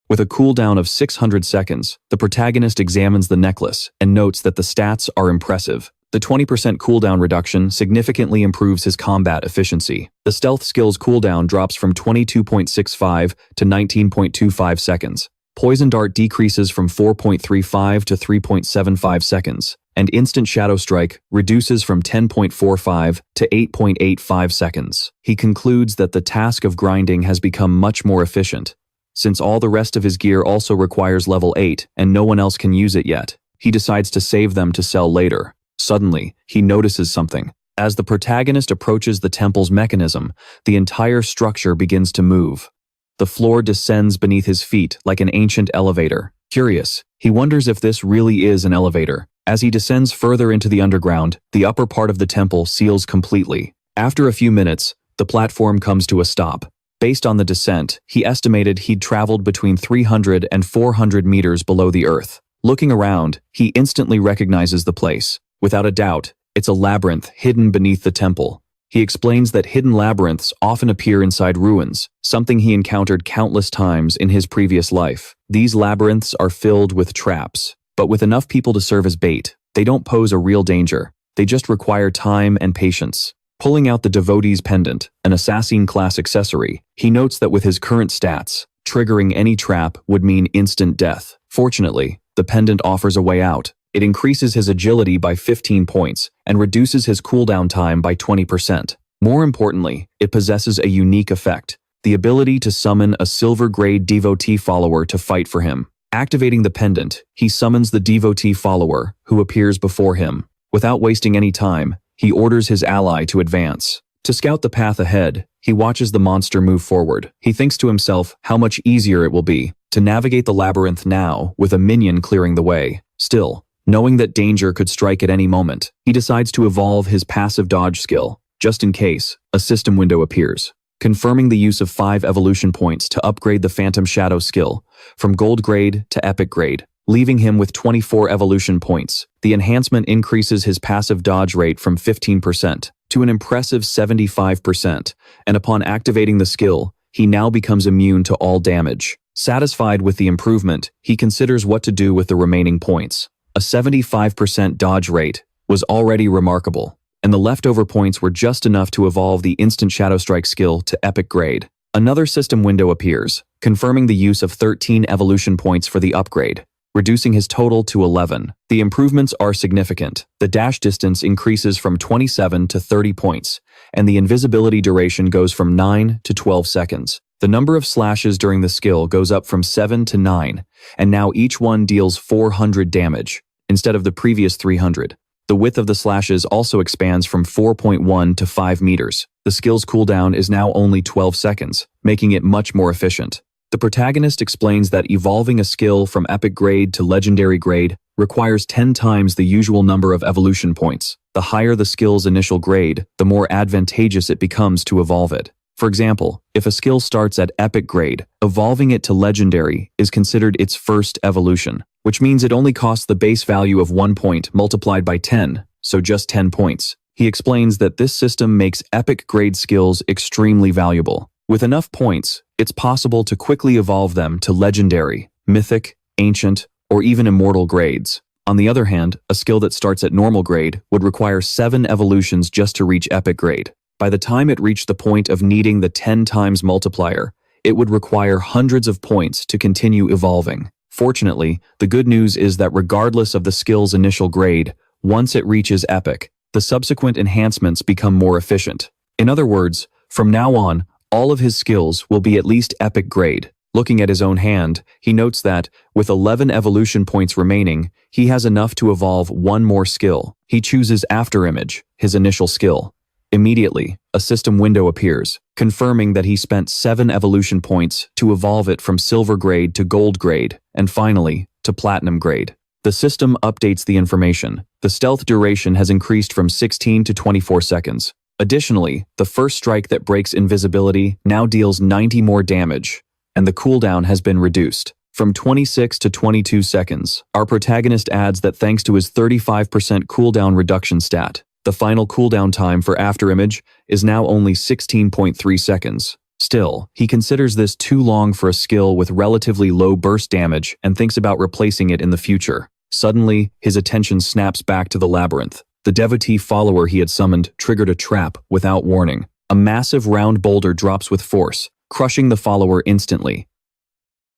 With a cooldown of 600 seconds, the protagonist examines the necklace and notes that the stats are impressive. The 20% cooldown reduction significantly improves his combat efficiency. The stealth skill's cooldown drops from 22.65 to 19.25 seconds. Poison Dart decreases from 4.35 to 3.75 seconds, and Instant Shadow Strike reduces from 10.45 to 8.85 seconds. He concludes that the task of grinding has become much more efficient. Since all the rest of his gear also requires level 8 and no one else can use it yet, he decides to save them to sell later. Suddenly, he notices something. As the protagonist approaches the temple's mechanism, the entire structure begins to move. The floor descends beneath his feet like an ancient elevator. Curious, he wonders if this really is an elevator. As he descends further into the underground, the upper part of the temple seals completely. After a few minutes, the platform comes to a stop. Based on the descent, he estimated he'd traveled between 300 and 400 meters below the earth. Looking around, he instantly recognizes the place. Without a doubt, it's a labyrinth hidden beneath the temple. He explains that hidden labyrinths often appear inside ruins, something he encountered countless times in his previous life. These labyrinths are filled with traps, but with enough people to serve as bait, they don't pose a real danger. They just require time and patience. Pulling out the Devotee's Pendant, an assassin class accessory, he notes that with his current stats, triggering any trap would mean instant death. Fortunately, the pendant offers a way out. It increases his agility by 15 points and reduces his cooldown time by 20%. More importantly, it possesses a unique effect, the ability to summon a silver-grade devotee follower to fight for him. Activating the pendant, he summons the devotee follower, who appears before him. Without wasting any time, he orders his ally to advance. To scout the path ahead, he watches the monster move forward. He thinks to himself how much easier it will be to navigate the labyrinth now with a minion clearing the way. Still, knowing that danger could strike at any moment, he decides to evolve his passive dodge skill. Just in case, a system window appears, confirming the use of 5 evolution points to upgrade the Phantom Shadow skill from gold grade to epic grade, leaving him with 24 evolution points. The enhancement increases his passive dodge rate from 15% to an impressive 75%, and upon activating the skill, he now becomes immune to all damage. Satisfied with the improvement, he considers what to do with the remaining points. A 75% dodge rate was already remarkable, and the leftover points were just enough to evolve the instant Shadow Strike skill to epic grade. Another system window appears, confirming the use of 13 evolution points for the upgrade, reducing his total to 11. The improvements are significant. The dash distance increases from 27 to 30 points, and the invisibility duration goes from 9 to 12 seconds. The number of slashes during the skill goes up from 7 to 9, and now each one deals 400 damage, instead of the previous 300. The width of the slashes also expands from 4.1 to 5 meters. The skill's cooldown is now only 12 seconds, making it much more efficient. The protagonist explains that evolving a skill from epic grade to legendary grade requires 10 times the usual number of evolution points. The higher the skill's initial grade, the more advantageous it becomes to evolve it. For example, if a skill starts at epic grade, evolving it to legendary is considered its first evolution, which means it only costs the base value of 1 point multiplied by 10, so just 10 points. He explains that this system makes epic grade skills extremely valuable. With enough points, it's possible to quickly evolve them to legendary, mythic, ancient, or even immortal grades. On the other hand, a skill that starts at normal grade would require 7 evolutions just to reach epic grade. By the time it reached the point of needing the 10 times multiplier, it would require hundreds of points to continue evolving. Fortunately, the good news is that regardless of the skill's initial grade, once it reaches epic, the subsequent enhancements become more efficient. In other words, from now on, all of his skills will be at least epic grade. Looking at his own hand, he notes that, with 11 evolution points remaining, he has enough to evolve one more skill. He chooses Afterimage, his initial skill. Immediately, a system window appears, confirming that he spent 7 evolution points to evolve it from silver grade to gold grade, and finally, to platinum grade. The system updates the information. The stealth duration has increased from 16 to 24 seconds. Additionally, the first strike that breaks invisibility now deals 90 more damage, and the cooldown has been reduced from 26 to 22 seconds. Our protagonist adds that thanks to his 35% cooldown reduction stat, the final cooldown time for Afterimage is now only 16.3 seconds. Still, he considers this too long for a skill with relatively low burst damage and thinks about replacing it in the future. Suddenly, his attention snaps back to the labyrinth. The devotee follower he had summoned triggered a trap without warning. A massive round boulder drops with force, crushing the follower instantly.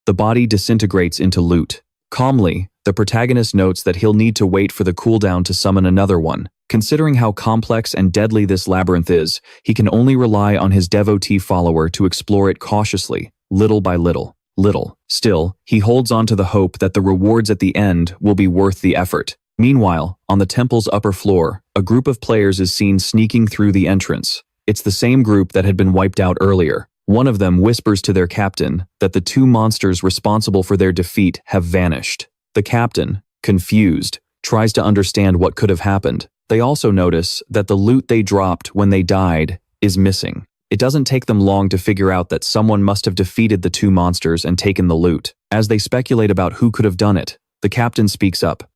The body disintegrates into loot. Calmly, the protagonist notes that he'll need to wait for the cooldown to summon another one. Considering how complex and deadly this labyrinth is, he can only rely on his devotee follower to explore it cautiously, little by little. Still, he holds on to the hope that the rewards at the end will be worth the effort. Meanwhile, on the temple's upper floor, a group of players is seen sneaking through the entrance. It's the same group that had been wiped out earlier. One of them whispers to their captain that the 2 monsters responsible for their defeat have vanished. The captain, confused, tries to understand what could have happened. They also notice that the loot they dropped when they died is missing. It doesn't take them long to figure out that someone must have defeated the 2 monsters and taken the loot. As they speculate about who could have done it, the captain speaks up.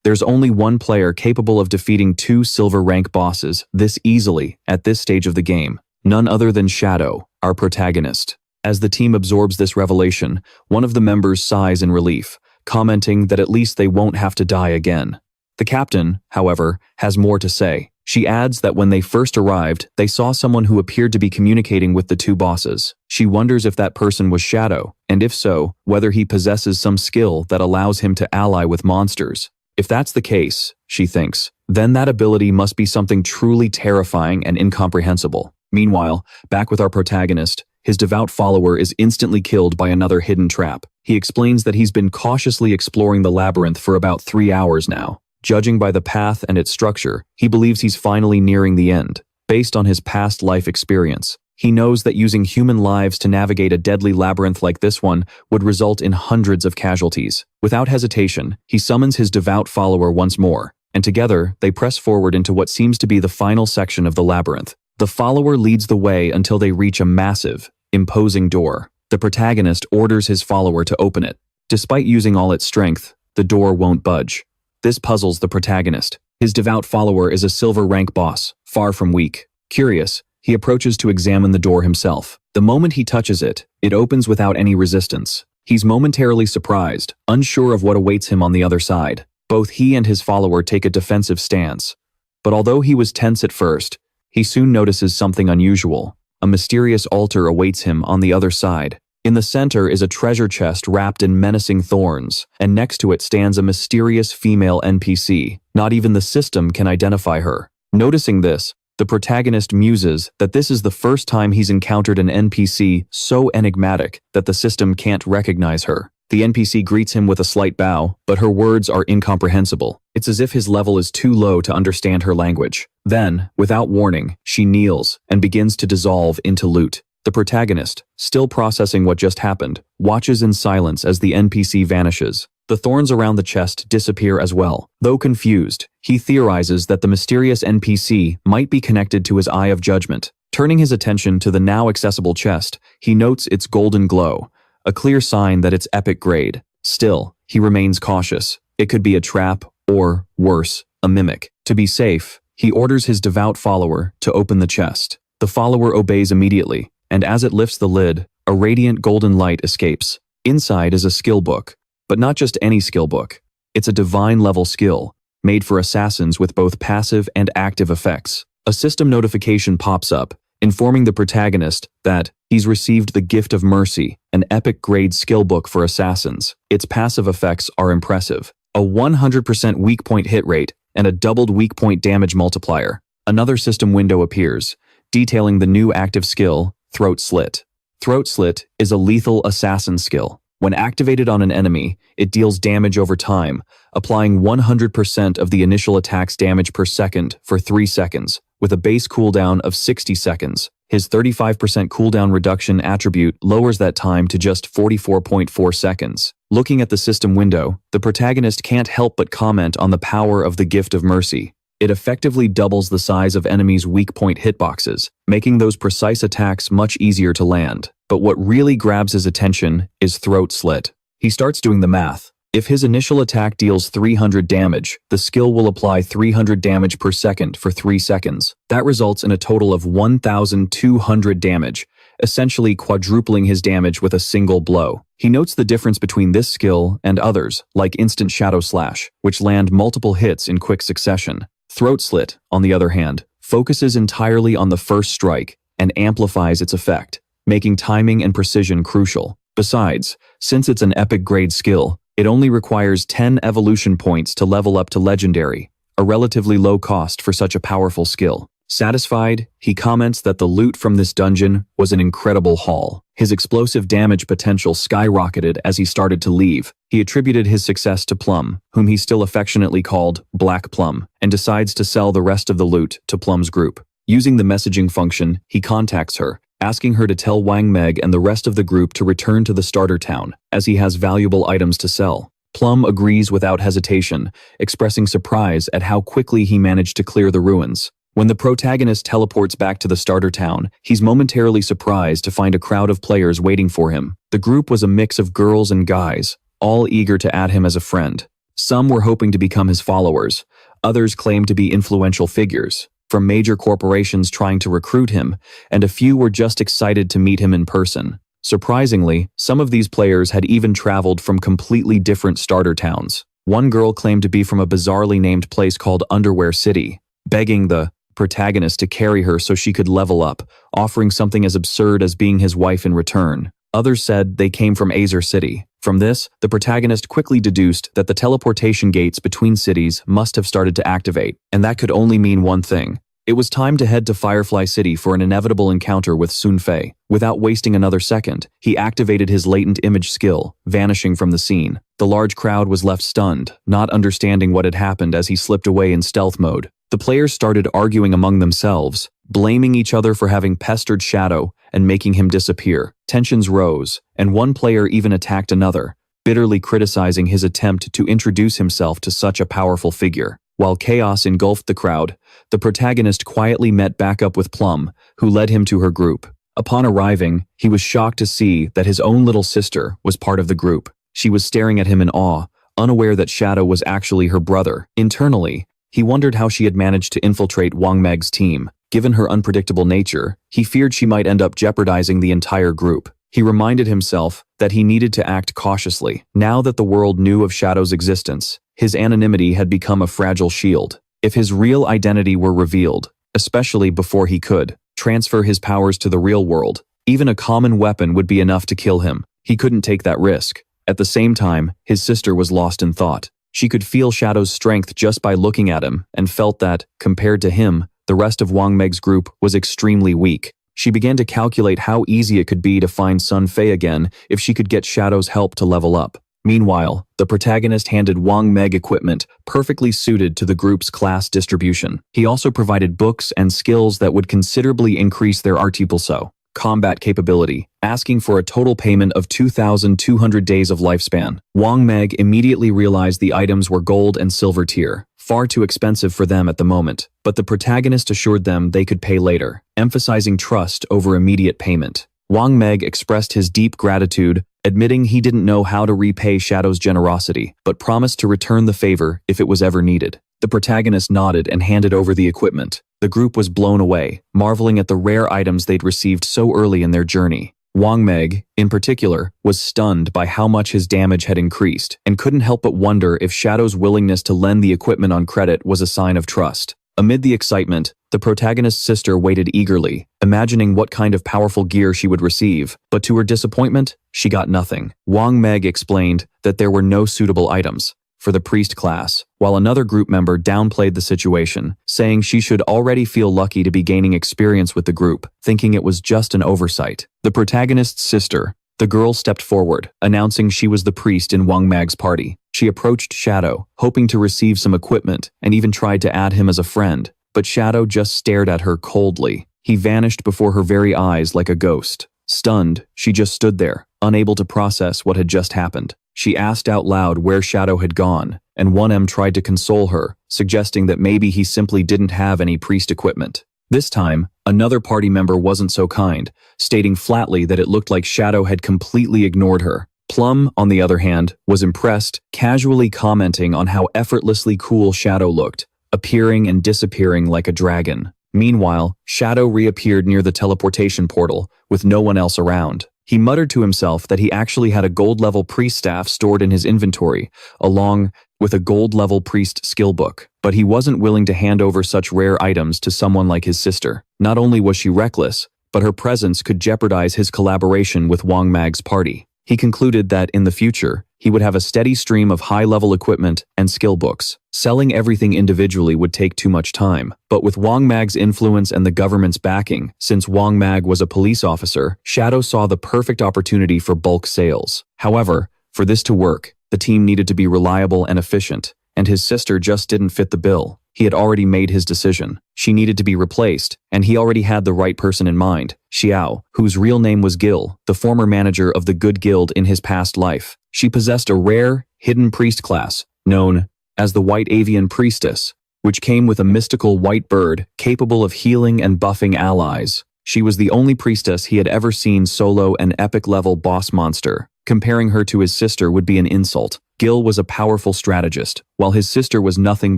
There's only one player capable of defeating 2 silver rank bosses this easily at this stage of the game, none other than Shadow, our protagonist. As the team absorbs this revelation, one of the members sighs in relief, commenting that at least they won't have to die again. The captain, however, has more to say. She adds that when they first arrived, they saw someone who appeared to be communicating with the 2 bosses. She wonders if that person was Shadow, and if so, whether he possesses some skill that allows him to ally with monsters. If that's the case, she thinks, then that ability must be something truly terrifying and incomprehensible. Meanwhile, back with our protagonist, his devout follower is instantly killed by another hidden trap. He explains that he's been cautiously exploring the labyrinth for about 3 hours now. Judging by the path and its structure, he believes he's finally nearing the end. Based on his past life experience, he knows that using human lives to navigate a deadly labyrinth like this one would result in hundreds of casualties. Without hesitation, he summons his devout follower once more, and together they press forward into what seems to be the final section of the labyrinth. The follower leads the way until they reach a massive, imposing door. The protagonist orders his follower to open it. Despite using all its strength, the door won't budge. This puzzles the protagonist. His devout follower is a silver rank boss, far from weak. Curious, he approaches to examine the door himself. The moment he touches it, it opens without any resistance. He's momentarily surprised, unsure of what awaits him on the other side. Both he and his follower take a defensive stance. But although he was tense at first, he soon notices something unusual. A mysterious altar awaits him on the other side. In the center is a treasure chest wrapped in menacing thorns, and next to it stands a mysterious female NPC. Not even the system can identify her. Noticing this, the protagonist muses that this is the first time he's encountered an NPC so enigmatic that the system can't recognize her. The NPC greets him with a slight bow, but her words are incomprehensible. It's as if his level is too low to understand her language. Then, without warning, she kneels and begins to dissolve into loot. The protagonist, still processing what just happened, watches in silence as the NPC vanishes. The thorns around the chest disappear as well. Though confused, he theorizes that the mysterious NPC might be connected to his Eye of Judgment. Turning his attention to the now accessible chest, he notes its golden glow, a clear sign that it's epic grade. Still, he remains cautious. It could be a trap, or, worse, a mimic. To be safe, he orders his devout follower to open the chest. The follower obeys immediately, and as it lifts the lid, a radiant golden light escapes. Inside is a skill book, but not just any skill book. It's a divine-level skill, made for assassins with both passive and active effects. A system notification pops up, informing the protagonist that he's received the Gift of Mercy, an epic-grade skill book for assassins. Its passive effects are impressive. A 100% weak point hit rate and a doubled weak point damage multiplier. Another system window appears, detailing the new active skill, Throat Slit. Throat Slit is a lethal assassin skill. When activated on an enemy, it deals damage over time, applying 100% of the initial attack's damage per second for 3 seconds, with a base cooldown of 60 seconds. His 35% cooldown reduction attribute lowers that time to just 44.4 seconds. Looking at the system window, the protagonist can't help but comment on the power of the Gift of Mercy. It effectively doubles the size of enemies' weak point hitboxes, making those precise attacks much easier to land. But what really grabs his attention is Throat Slit. He starts doing the math. If his initial attack deals 300 damage, the skill will apply 300 damage per second for 3 seconds. That results in a total of 1,200 damage, essentially quadrupling his damage with a single blow. He notes the difference between this skill and others, like Instant Shadow Slash, which land multiple hits in quick succession. Throat Slit, on the other hand, focuses entirely on the first strike and amplifies its effect, making timing and precision crucial. Besides, since it's an epic-grade skill, it only requires 10 evolution points to level up to Legendary, a relatively low cost for such a powerful skill. Satisfied, he comments that the loot from this dungeon was an incredible haul. His explosive damage potential skyrocketed as he started to leave. He attributed his success to Plum, whom he still affectionately called Black Plum, and decides to sell the rest of the loot to Plum's group. Using the messaging function, he contacts her, asking her to tell Wang Meg and the rest of the group to return to the starter town, as he has valuable items to sell. Plum agrees without hesitation, expressing surprise at how quickly he managed to clear the ruins. When the protagonist teleports back to the starter town, he's momentarily surprised to find a crowd of players waiting for him. The group was a mix of girls and guys, all eager to add him as a friend. Some were hoping to become his followers. Others claimed to be influential figures from major corporations trying to recruit him, and a few were just excited to meet him in person. Surprisingly, some of these players had even traveled from completely different starter towns. One girl claimed to be from a bizarrely named place called Underwear City, begging the protagonist to carry her so she could level up, offering something as absurd as being his wife in return. Others said they came from Azure City. From this, the protagonist quickly deduced that the teleportation gates between cities must have started to activate, and that could only mean one thing. It was time to head to Firefly City for an inevitable encounter with Sun Fei. Without wasting another second, he activated his latent image skill, vanishing from the scene. The large crowd was left stunned, not understanding what had happened as he slipped away in stealth mode. The players started arguing among themselves, blaming each other for having pestered Shadow and making him disappear. Tensions rose, and one player even attacked another, bitterly criticizing his attempt to introduce himself to such a powerful figure. While chaos engulfed the crowd, the protagonist quietly met back up with Plum, who led him to her group. Upon arriving, he was shocked to see that his own little sister was part of the group. She was staring at him in awe, unaware that Shadow was actually her brother. Internally, He wondered how she had managed to infiltrate Wang Meg's team. Given her unpredictable nature, he feared she might end up jeopardizing the entire group. He reminded himself that he needed to act cautiously. Now that the world knew of Shadow's existence, his anonymity had become a fragile shield. If his real identity were revealed, especially before he could transfer his powers to the real world, even a common weapon would be enough to kill him. He couldn't take that risk. At the same time, his sister was lost in thought. She could feel Shadow's strength just by looking at him and felt that, compared to him, the rest of Wang Meg's group was extremely weak. She began to calculate how easy it could be to find Sun Fei again if she could get Shadow's help to level up. Meanwhile, the protagonist handed Wang Meg equipment perfectly suited to the group's class distribution. He also provided books and skills that would considerably increase their artipulso combat capability, asking for a total payment of 2,200 days of lifespan. Wang Meg immediately realized the items were gold and silver tier, far too expensive for them at the moment, but the protagonist assured them they could pay later, emphasizing trust over immediate payment. Wang Meg expressed his deep gratitude, admitting he didn't know how to repay Shadow's generosity, but promised to return the favor if it was ever needed. The protagonist nodded and handed over the equipment. The group was blown away, marveling at the rare items they'd received so early in their journey. Wang Meg, in particular, was stunned by how much his damage had increased and couldn't help but wonder if Shadow's willingness to lend the equipment on credit was a sign of trust. Amid the excitement, the protagonist's sister waited eagerly, imagining what kind of powerful gear she would receive, but to her disappointment, she got nothing. Wang Meg explained that there were no suitable items for the priest class, while another group member downplayed the situation, saying she should already feel lucky to be gaining experience with the group, thinking it was just an oversight. The protagonist's sister, the girl, stepped forward, announcing she was the priest in Wang Meg's party. She approached Shadow, hoping to receive some equipment, and even tried to add him as a friend, but Shadow just stared at her coldly. He vanished before her very eyes like a ghost. Stunned, she just stood there, unable to process what had just happened. She asked out loud where Shadow had gone, and 1M tried to console her, suggesting that maybe he simply didn't have any priest equipment. This time, another party member wasn't so kind, stating flatly that it looked like Shadow had completely ignored her. Plum, on the other hand, was impressed, casually commenting on how effortlessly cool Shadow looked, appearing and disappearing like a dragon. Meanwhile, Shadow reappeared near the teleportation portal, with no one else around. He muttered to himself that he actually had a gold-level priest staff stored in his inventory, along with a gold-level priest skill book, but he wasn't willing to hand over such rare items to someone like his sister. Not only was she reckless, but her presence could jeopardize his collaboration with Wang Meg's party. He concluded that, in the future, he would have a steady stream of high-level equipment and skill books. Selling everything individually would take too much time, but with Wang Meg's influence and the government's backing, since Wang Meg was a police officer, Shadow saw the perfect opportunity for bulk sales. However, for this to work, the team needed to be reliable and efficient, and his sister just didn't fit the bill. He had already made his decision. She needed to be replaced, and he already had the right person in mind, Xiao, whose real name was Gil, the former manager of the Good Guild in his past life. She possessed a rare, hidden priest class, known as the White Avian Priestess, which came with a mystical white bird capable of healing and buffing allies. She was the only priestess he had ever seen solo an epic-level boss monster. Comparing her to his sister would be an insult. Gil was a powerful strategist, while his sister was nothing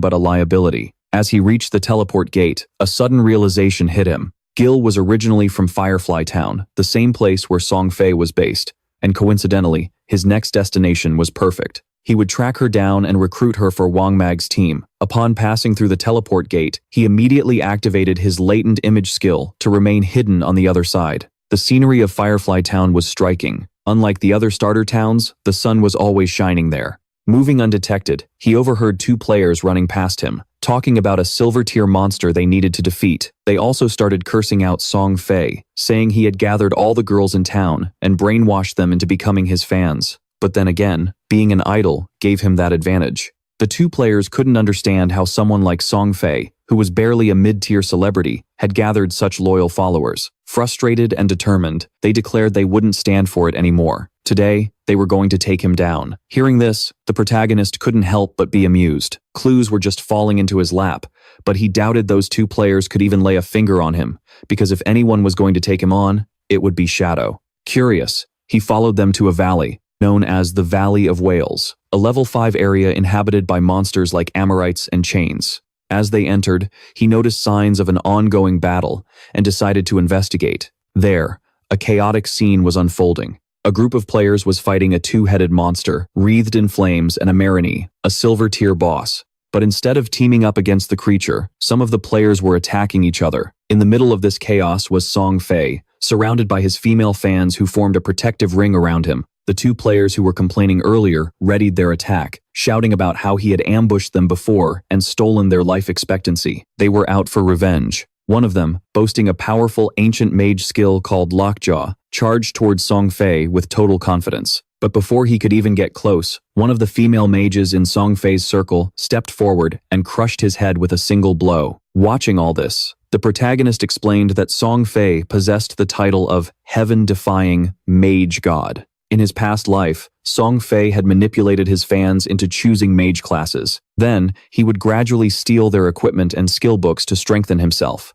but a liability. As he reached the teleport gate, a sudden realization hit him. Gil was originally from Firefly Town, the same place where Sun Fei was based, and coincidentally, his next destination was perfect. He would track her down and recruit her for Wang Meg's team. Upon passing through the teleport gate, he immediately activated his latent image skill to remain hidden on the other side. The scenery of Firefly Town was striking. Unlike the other starter towns, the sun was always shining there. Moving undetected, he overheard two players running past him, talking about a silver-tier monster they needed to defeat. They also started cursing out Sun Fei, saying he had gathered all the girls in town and brainwashed them into becoming his fans. But then again, being an idol gave him that advantage. The two players couldn't understand how someone like Sun Fei, who was barely a mid-tier celebrity, had gathered such loyal followers. Frustrated and determined, they declared they wouldn't stand for it anymore. Today, they were going to take him down. Hearing this, the protagonist couldn't help but be amused. Clues were just falling into his lap, but he doubted those two players could even lay a finger on him, because if anyone was going to take him on, it would be Shadow. Curious, he followed them to a valley, known as the Valley of Whales, a level 5 area inhabited by monsters like Amorites and Chains. As they entered, he noticed signs of an ongoing battle and decided to investigate. There, a chaotic scene was unfolding. A group of players was fighting a two-headed monster, wreathed in flames and a Marini, a silver-tier boss. But instead of teaming up against the creature, some of the players were attacking each other. In the middle of this chaos was Sun Fei, surrounded by his female fans who formed a protective ring around him. The two players who were complaining earlier readied their attack, shouting about how he had ambushed them before and stolen their life expectancy. They were out for revenge. One of them, boasting a powerful ancient mage skill called Lockjaw, charged towards Sun Fei with total confidence. But before he could even get close, one of the female mages in Sun Fei's circle stepped forward and crushed his head with a single blow. Watching all this, the protagonist explained that Sun Fei possessed the title of heaven-defying mage god. In his past life, Sun Fei had manipulated his fans into choosing mage classes. Then, he would gradually steal their equipment and skill books to strengthen himself.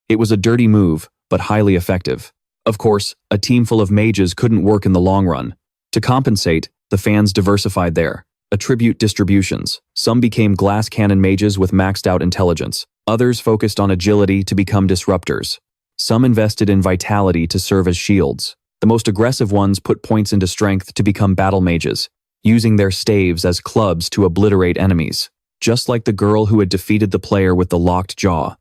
It was a dirty move, but highly effective. Of course, a team full of mages couldn't work in the long run. To compensate, the fans diversified their attribute distributions. Some became glass cannon mages with maxed out intelligence. Others focused on agility to become disruptors. Some invested in vitality to serve as shields. The most aggressive ones put points into strength to become battle mages, using their staves as clubs to obliterate enemies. Just like the girl who had defeated the player with the locked jaw.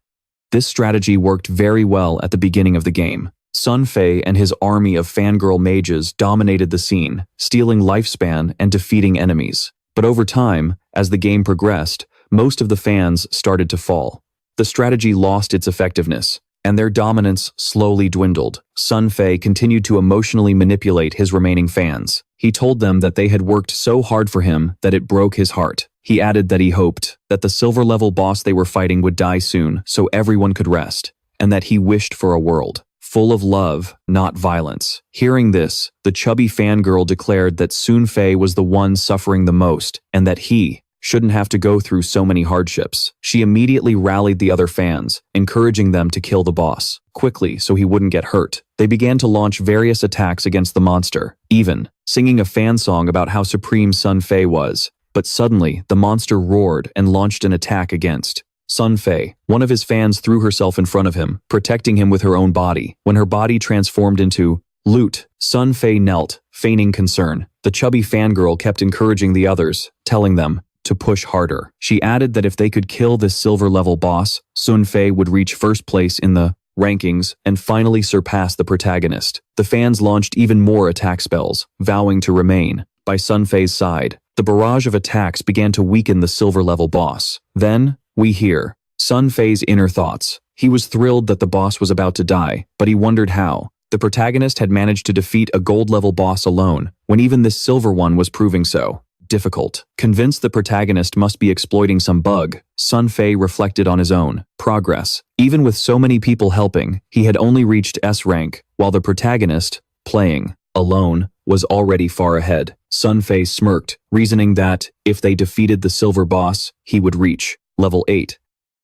This strategy worked very well at the beginning of the game. Sun Fei and his army of fangirl mages dominated the scene, stealing lifespan and defeating enemies. But over time, as the game progressed, most of the fans started to fall. The strategy lost its effectiveness, and their dominance slowly dwindled. Sun Fei continued to emotionally manipulate his remaining fans. He told them that they had worked so hard for him that it broke his heart. He added that he hoped that the silver-level boss they were fighting would die soon so everyone could rest, and that he wished for a world full of love, not violence. Hearing this, the chubby fangirl declared that Sun Fei was the one suffering the most, and that he shouldn't have to go through so many hardships. She immediately rallied the other fans, encouraging them to kill the boss quickly so he wouldn't get hurt. They began to launch various attacks against the monster, even singing a fan song about how supreme Sun Fei was. But suddenly, the monster roared and launched an attack against Sun Fei. One of his fans threw herself in front of him, protecting him with her own body. When her body transformed into loot, Sun Fei knelt, feigning concern. The chubby fangirl kept encouraging the others, telling them to push harder. She added that if they could kill this silver-level boss, Sun Fei would reach first place in the rankings and finally surpass the protagonist. The fans launched even more attack spells, vowing to remain by Sun Fei's side. The barrage of attacks began to weaken the silver-level boss. Then, we hear Sun Fei's inner thoughts. He was thrilled that the boss was about to die, but he wondered how. The protagonist had managed to defeat a gold-level boss alone, when even this silver one was proving so difficult. Convinced the protagonist must be exploiting some bug, Sun Fei reflected on his own progress. Even with so many people helping, he had only reached S rank, while the protagonist, playing alone, was already far ahead. Sun Fei smirked, reasoning that, if they defeated the silver boss, he would reach level 8.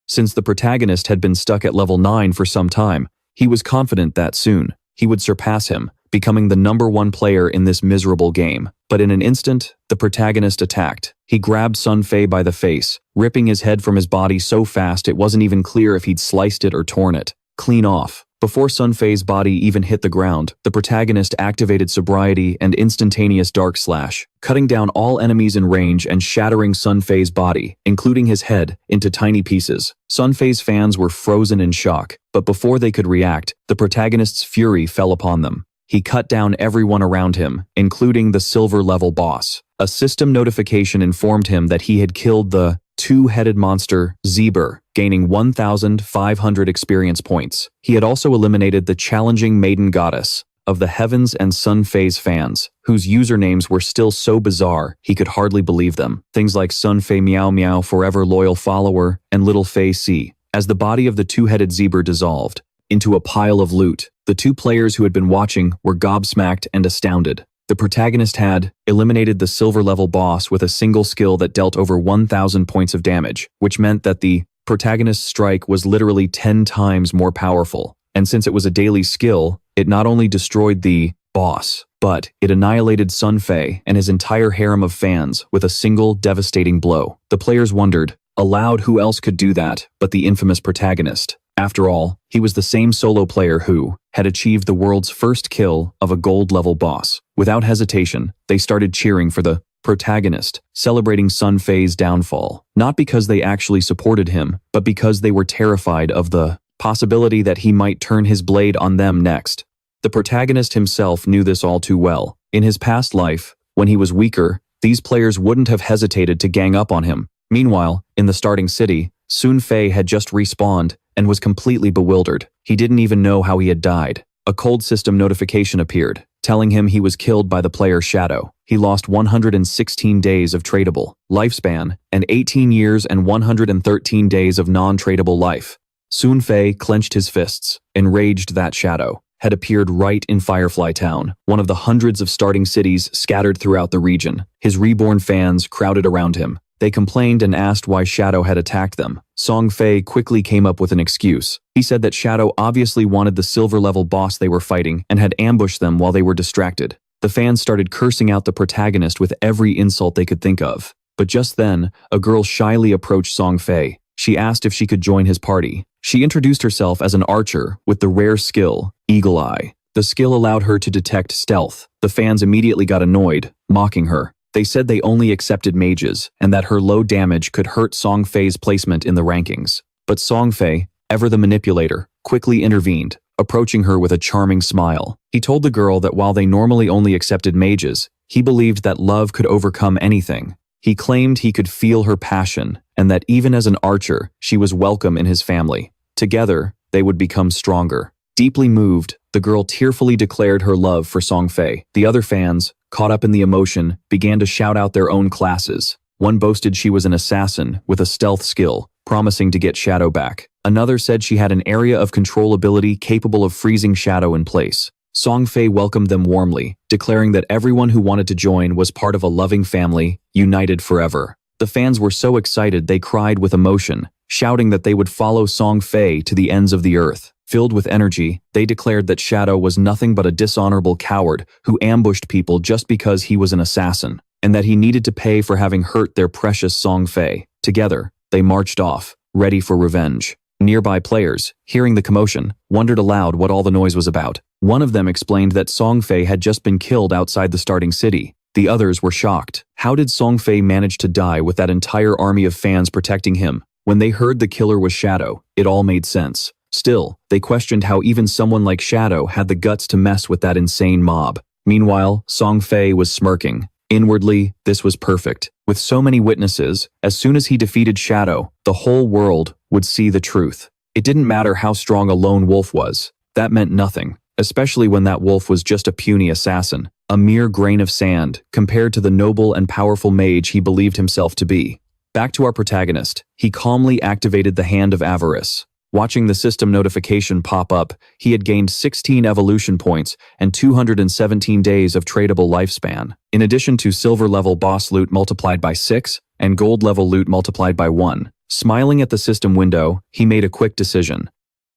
Since the protagonist had been stuck at level 9 for some time, he was confident that soon he would surpass him, becoming the #1 player in this miserable game. But in an instant, the protagonist attacked. He grabbed Sun Fei by the face, ripping his head from his body so fast it wasn't even clear if he'd sliced it or torn it clean off. Before Sun Fei's body even hit the ground, the protagonist activated sobriety and instantaneous dark slash, cutting down all enemies in range and shattering Sun Fei's body, including his head, into tiny pieces. Sun Fei's fans were frozen in shock, but before they could react, the protagonist's fury fell upon them. He cut down everyone around him, including the silver-level boss. A system notification informed him that he had killed the two-headed monster, Rebirth, gaining 1,500 experience points. He had also eliminated the challenging maiden goddess of the heavens and Sun Fei's fans, whose usernames were still so bizarre he could hardly believe them. Things like Sun Fei Meow Meow Forever Loyal Follower and Little Fei C. As the body of the two-headed Rebirth dissolved into a pile of loot, the two players who had been watching were gobsmacked and astounded. The protagonist had eliminated the silver-level boss with a single skill that dealt over 1,000 points of damage, which meant that the protagonist's strike was literally 10 times more powerful. And since it was a daily skill, it not only destroyed the boss, but it annihilated Sun Fei and his entire harem of fans with a single devastating blow. The players wondered, Aloud, who else could do that but the infamous protagonist? After all, he was the same solo player who had achieved the world's first kill of a gold-level boss. Without hesitation, they started cheering for the protagonist, celebrating Sun Fei's downfall, not because they actually supported him, but because they were terrified of the possibility that he might turn his blade on them next. The protagonist himself knew this all too well. In his past life, when he was weaker, these players wouldn't have hesitated to gang up on him. Meanwhile, in the starting city, Sun Fei had just respawned and was completely bewildered. He didn't even know how he had died. A cold system notification appeared, telling him he was killed by the player Shadow. He lost 116 days of tradable lifespan and 18 years and 113 days of non-tradable life. Sun Fei clenched his fists, enraged that Shadow had appeared right in Firefly Town, one of the hundreds of starting cities scattered throughout the region. His reborn fans crowded around him. They complained and asked why Shadow had attacked them. Sun Fei quickly came up with an excuse. He said that Shadow obviously wanted the silver-level boss they were fighting and had ambushed them while they were distracted. The fans started cursing out the protagonist with every insult they could think of. But just then, a girl shyly approached Sun Fei. She asked if she could join his party. She introduced herself as an archer with the rare skill, Eagle Eye. The skill allowed her to detect stealth. The fans immediately got annoyed, mocking her. They said they only accepted mages, and that her low damage could hurt Sun Fei's placement in the rankings. But Sun Fei, ever the manipulator, quickly intervened, approaching her with a charming smile. He told the girl that while they normally only accepted mages, he believed that love could overcome anything. He claimed he could feel her passion, and that even as an archer, she was welcome in his family. Together, they would become stronger. Deeply moved, the girl tearfully declared her love for Sun Fei. The other fans, caught up in the emotion, began to shout out their own classes. One boasted she was an assassin with a stealth skill, promising to get Shadow back. Another said she had an area of control ability capable of freezing Shadow in place. Sun Fei welcomed them warmly, declaring that everyone who wanted to join was part of a loving family, united forever. The fans were so excited they cried with emotion, shouting that they would follow Sun Fei to the ends of the earth. Filled with energy, they declared that Shadow was nothing but a dishonorable coward who ambushed people just because he was an assassin, and that he needed to pay for having hurt their precious Sun Fei. Together, they marched off, ready for revenge. Nearby players, hearing the commotion, wondered aloud what all the noise was about. One of them explained that Sun Fei had just been killed outside the starting city. The others were shocked. How did Sun Fei manage to die with that entire army of fans protecting him? When they heard the killer was Shadow, it all made sense. Still, they questioned how even someone like Shadow had the guts to mess with that insane mob. Meanwhile, Sun Fei was smirking. Inwardly, this was perfect. With so many witnesses, as soon as he defeated Shadow, the whole world would see the truth. It didn't matter how strong a lone wolf was. That meant nothing, especially when that wolf was just a puny assassin, a mere grain of sand compared to the noble and powerful mage he believed himself to be. Back to our protagonist, he calmly activated the Hand of Avarice. Watching the system notification pop up, he had gained 16 evolution points and 217 days of tradable lifespan, in addition to silver-level boss loot multiplied by 6 and gold-level loot multiplied by 1. Smiling at the system window, he made a quick decision.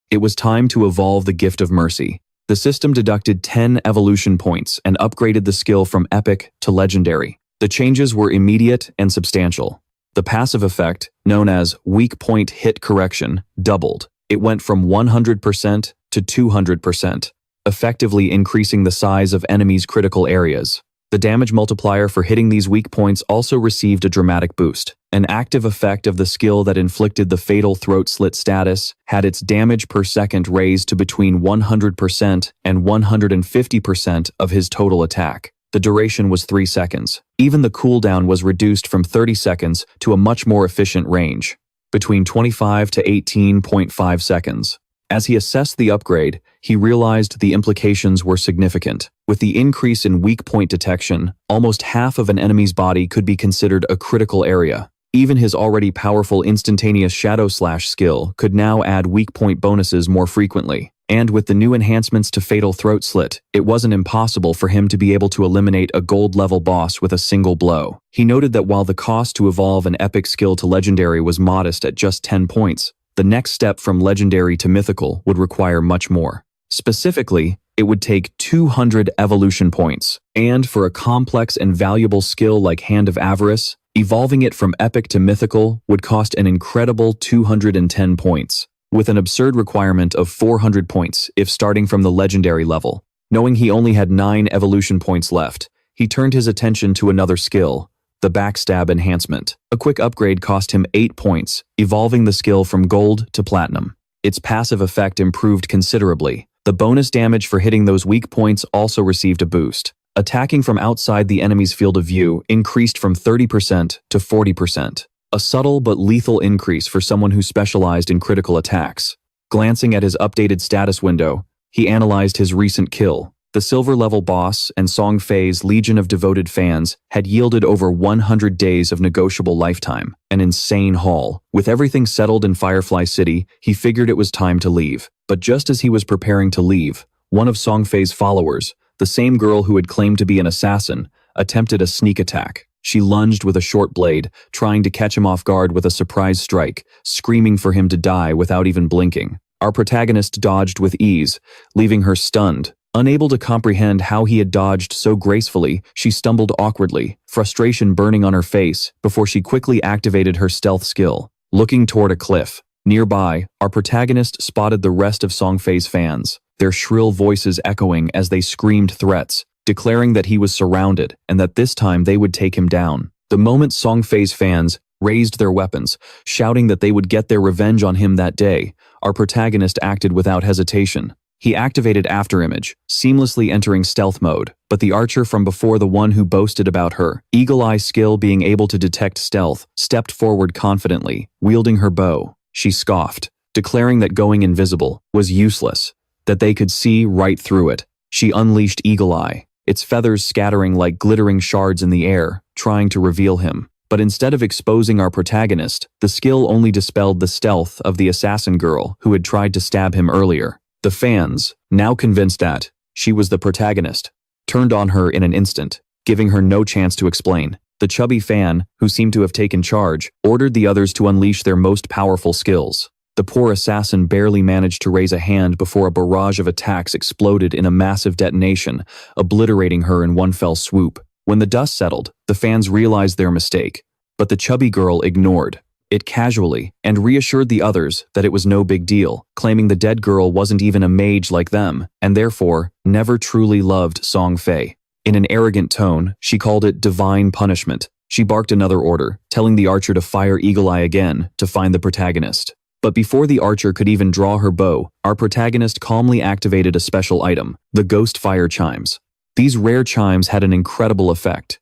It was time to evolve the Gift of Mercy. The system deducted 10 evolution points and upgraded the skill from Epic to Legendary. The changes were immediate and substantial. The passive effect, known as Weak Point Hit Correction, doubled. It went from 100% to 200%, effectively increasing the size of enemies' critical areas. The damage multiplier for hitting these weak points also received a dramatic boost. An active effect of the skill that inflicted the fatal throat slit status had its damage per second raised to between 100% and 150% of his total attack. The duration was 3 seconds. Even the cooldown was reduced from 30 seconds to a much more efficient range, between 25 to 18.5 seconds. As he assessed the upgrade, he realized the implications were significant. With the increase in weak point detection, almost half of an enemy's body could be considered a critical area. Even his already powerful instantaneous Shadow Slash skill could now add weak point bonuses more frequently. And with the new enhancements to Fatal Throat Slit, it wasn't impossible for him to be able to eliminate a gold-level boss with a single blow. He noted that while the cost to evolve an epic skill to legendary was modest at just 10 points, the next step from legendary to mythical would require much more. Specifically, it would take 200 evolution points, and for a complex and valuable skill like Hand of Avarice, Evolving it from epic to mythical would cost an incredible 210 points, with an absurd requirement of 400 points if starting from the legendary level. Knowing he only had 9 evolution points left, he turned his attention to another skill, the backstab enhancement. A quick upgrade cost him 8 points, evolving the skill from gold to platinum. Its passive effect improved considerably. The bonus damage for hitting those weak points also received a boost. Attacking from outside the enemy's field of view increased from 30% to 40%. A subtle but lethal increase for someone who specialized in critical attacks. Glancing at his updated status window, he analyzed his recent kill. The silver-level boss and Sun Fei's legion of devoted fans had yielded over 100 days of negotiable lifetime, an insane haul. With everything settled in Firefly City, he figured it was time to leave. But just as he was preparing to leave, one of Sun Fei's followers, the same girl who had claimed to be an assassin, attempted a sneak attack. She lunged with a short blade, trying to catch him off guard with a surprise strike, screaming for him to die without even blinking. Our protagonist dodged with ease, leaving her stunned. Unable to comprehend how he had dodged so gracefully, she stumbled awkwardly, frustration burning on her face before she quickly activated her stealth skill. Looking toward a cliff. Nearby, our protagonist spotted the rest of Sun Fei's fans, their shrill voices echoing as they screamed threats, declaring that he was surrounded and that this time they would take him down. The moment Sun Fei's fans raised their weapons, shouting that they would get their revenge on him that day, our protagonist acted without hesitation. He activated Afterimage, seamlessly entering stealth mode, but the archer from before, the one who boasted about her eagle eye skill being able to detect stealth, stepped forward confidently, wielding her bow. She scoffed, declaring that going invisible was useless, that they could see right through it. She unleashed Eagle Eye, its feathers scattering like glittering shards in the air, trying to reveal him. But instead of exposing our protagonist, the skill only dispelled the stealth of the assassin girl who had tried to stab him earlier. The fans, now convinced that she was the protagonist, turned on her in an instant, giving her no chance to explain. The chubby fan, who seemed to have taken charge, ordered the others to unleash their most powerful skills. The poor assassin barely managed to raise a hand before a barrage of attacks exploded in a massive detonation, obliterating her in one fell swoop. When the dust settled, the fans realized their mistake, but the chubby girl ignored it casually and reassured the others that it was no big deal, claiming the dead girl wasn't even a mage like them and therefore never truly loved Sun Fei. In an arrogant tone, she called it divine punishment. She barked another order, telling the archer to fire Eagle Eye again to find the protagonist. But before the archer could even draw her bow, our protagonist calmly activated a special item, the Ghost Fire Chimes. These rare chimes had an incredible effect.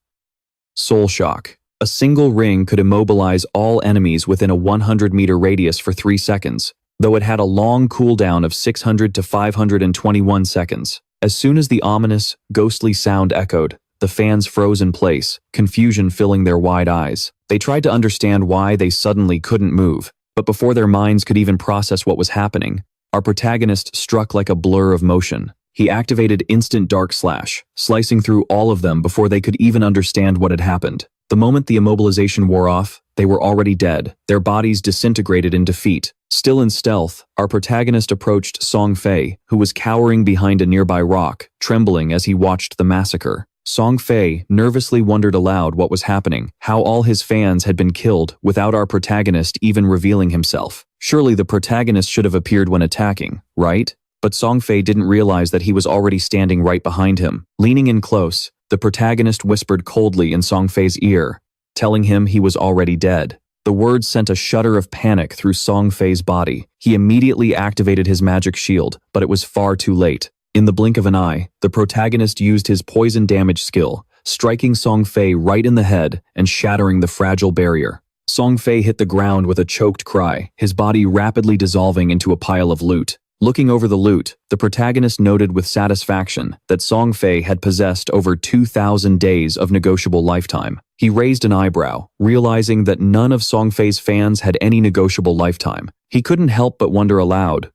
Soul Shock. A single ring could immobilize all enemies within a 100-meter radius for 3 seconds, though it had a long cooldown of 600 to 521 seconds. As soon as the ominous, ghostly sound echoed, the fans froze in place, confusion filling their wide eyes. They tried to understand why they suddenly couldn't move, but before their minds could even process what was happening, our protagonist struck like a blur of motion. He activated Instant Dark Slash, slicing through all of them before they could even understand what had happened. The moment the immobilization wore off, they were already dead, their bodies disintegrated in defeat. Still in stealth, our protagonist approached Sun Fei, who was cowering behind a nearby rock, trembling as he watched the massacre. Sun Fei nervously wondered aloud what was happening, how all his fans had been killed without our protagonist even revealing himself. Surely the protagonist should have appeared when attacking, right? But Sun Fei didn't realize that he was already standing right behind him. Leaning in close, the protagonist whispered coldly in Sun Fei's ear, telling him he was already dead. The words sent a shudder of panic through Sun Fei's body. He immediately activated his magic shield, but it was far too late. In the blink of an eye, the protagonist used his poison damage skill, striking Sun Fei right in the head and shattering the fragile barrier. Sun Fei hit the ground with a choked cry, his body rapidly dissolving into a pile of loot. Looking over the loot, the protagonist noted with satisfaction that Sun Fei had possessed over 2,000 days of negotiable lifetime. He raised an eyebrow, realizing that none of Sun Fei's fans had any negotiable lifetime. He couldn't help but wonder aloud,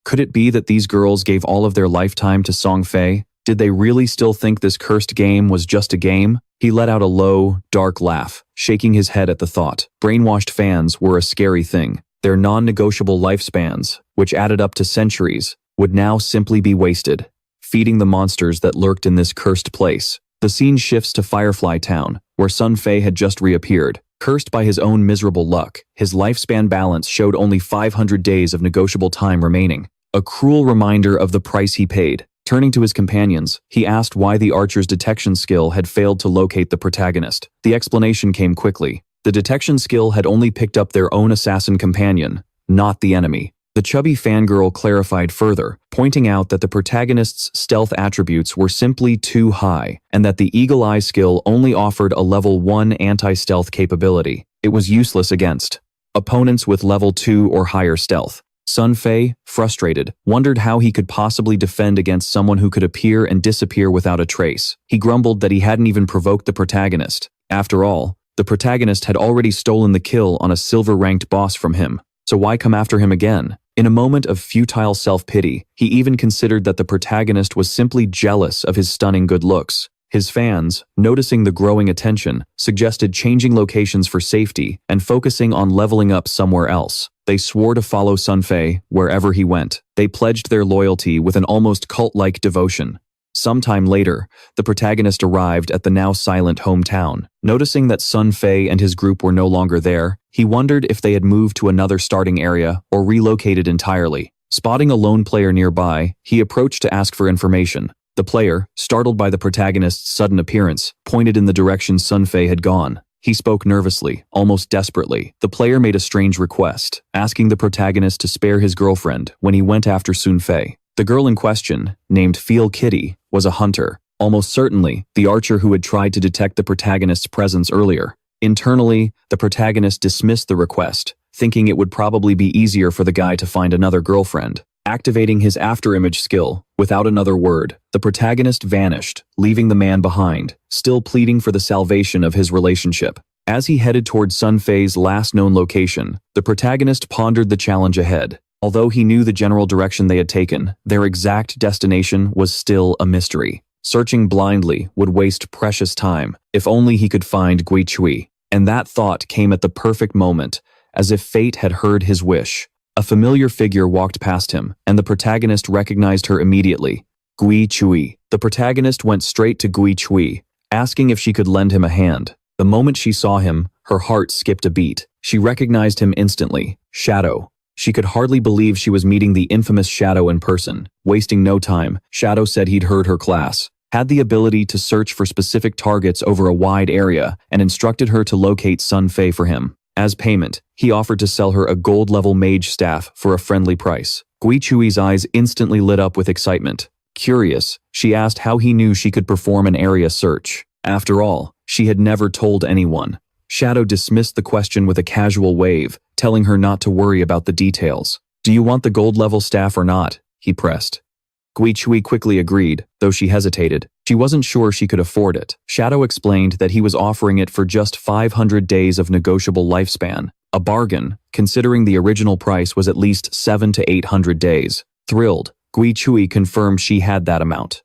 could it be that these girls gave all of their lifetime to Sun Fei? Did they really still think this cursed game was just a game? He let out a low, dark laugh, shaking his head at the thought. Brainwashed fans were a scary thing. Their non-negotiable lifespans, which added up to centuries, would now simply be wasted, feeding the monsters that lurked in this cursed place. The scene shifts to Firefly Town, where Sun Fei had just reappeared. Cursed by his own miserable luck, his lifespan balance showed only 500 days of negotiable time remaining. A cruel reminder of the price he paid. Turning to his companions, he asked why the archer's detection skill had failed to locate the protagonist. The explanation came quickly. The detection skill had only picked up their own assassin companion, not the enemy. The chubby fangirl clarified further, pointing out that the protagonist's stealth attributes were simply too high, and that the Eagle Eye skill only offered a level 1 anti-stealth capability. It was useless against opponents with level 2 or higher stealth. Sun Fei, frustrated, wondered how he could possibly defend against someone who could appear and disappear without a trace. He grumbled that he hadn't even provoked the protagonist. After all, the protagonist had already stolen the kill on a silver-ranked boss from him, so why come after him again? In a moment of futile self-pity, he even considered that the protagonist was simply jealous of his stunning good looks. His fans, noticing the growing attention, suggested changing locations for safety and focusing on leveling up somewhere else. They swore to follow Sun Fei wherever he went. They pledged their loyalty with an almost cult-like devotion. Sometime later, the protagonist arrived at the now silent hometown. Noticing that Sun Fei and his group were no longer there, he wondered if they had moved to another starting area or relocated entirely. Spotting a lone player nearby, he approached to ask for information. The player, startled by the protagonist's sudden appearance, pointed in the direction Sun Fei had gone. He spoke nervously, almost desperately. The player made a strange request, asking the protagonist to spare his girlfriend when he went after Sun Fei. The girl in question, named Feel Kitty, was a hunter, almost certainly the archer who had tried to detect the protagonist's presence earlier. Internally, the protagonist dismissed the request, thinking it would probably be easier for the guy to find another girlfriend. Activating his afterimage skill, without another word, the protagonist vanished, leaving the man behind, still pleading for the salvation of his relationship. As he headed towards Sun Fei's last known location, the protagonist pondered the challenge ahead. Although he knew the general direction they had taken, their exact destination was still a mystery. Searching blindly would waste precious time, if only he could find Gui Chui. And that thought came at the perfect moment, as if fate had heard his wish. A familiar figure walked past him, and the protagonist recognized her immediately. Gui Chui. The protagonist went straight to Gui Chui, asking if she could lend him a hand. The moment she saw him, her heart skipped a beat. She recognized him instantly. Shadow. She could hardly believe she was meeting the infamous Shadow in person. Wasting no time, Shadow said he'd heard her class, had the ability to search for specific targets over a wide area, and instructed her to locate Sun Fei for him. As payment, he offered to sell her a gold-level mage staff for a friendly price. Gui Chui's eyes instantly lit up with excitement. Curious, she asked how he knew she could perform an area search. After all, she had never told anyone. Shadow dismissed the question with a casual wave, telling her not to worry about the details. "Do you want the gold-level staff or not?" he pressed. Gui Chui quickly agreed, though she hesitated. She wasn't sure she could afford it. Shadow explained that he was offering it for just 500 days of negotiable lifespan. A bargain, considering the original price was at least 700 to 800 days. Thrilled, Gui Chui confirmed she had that amount.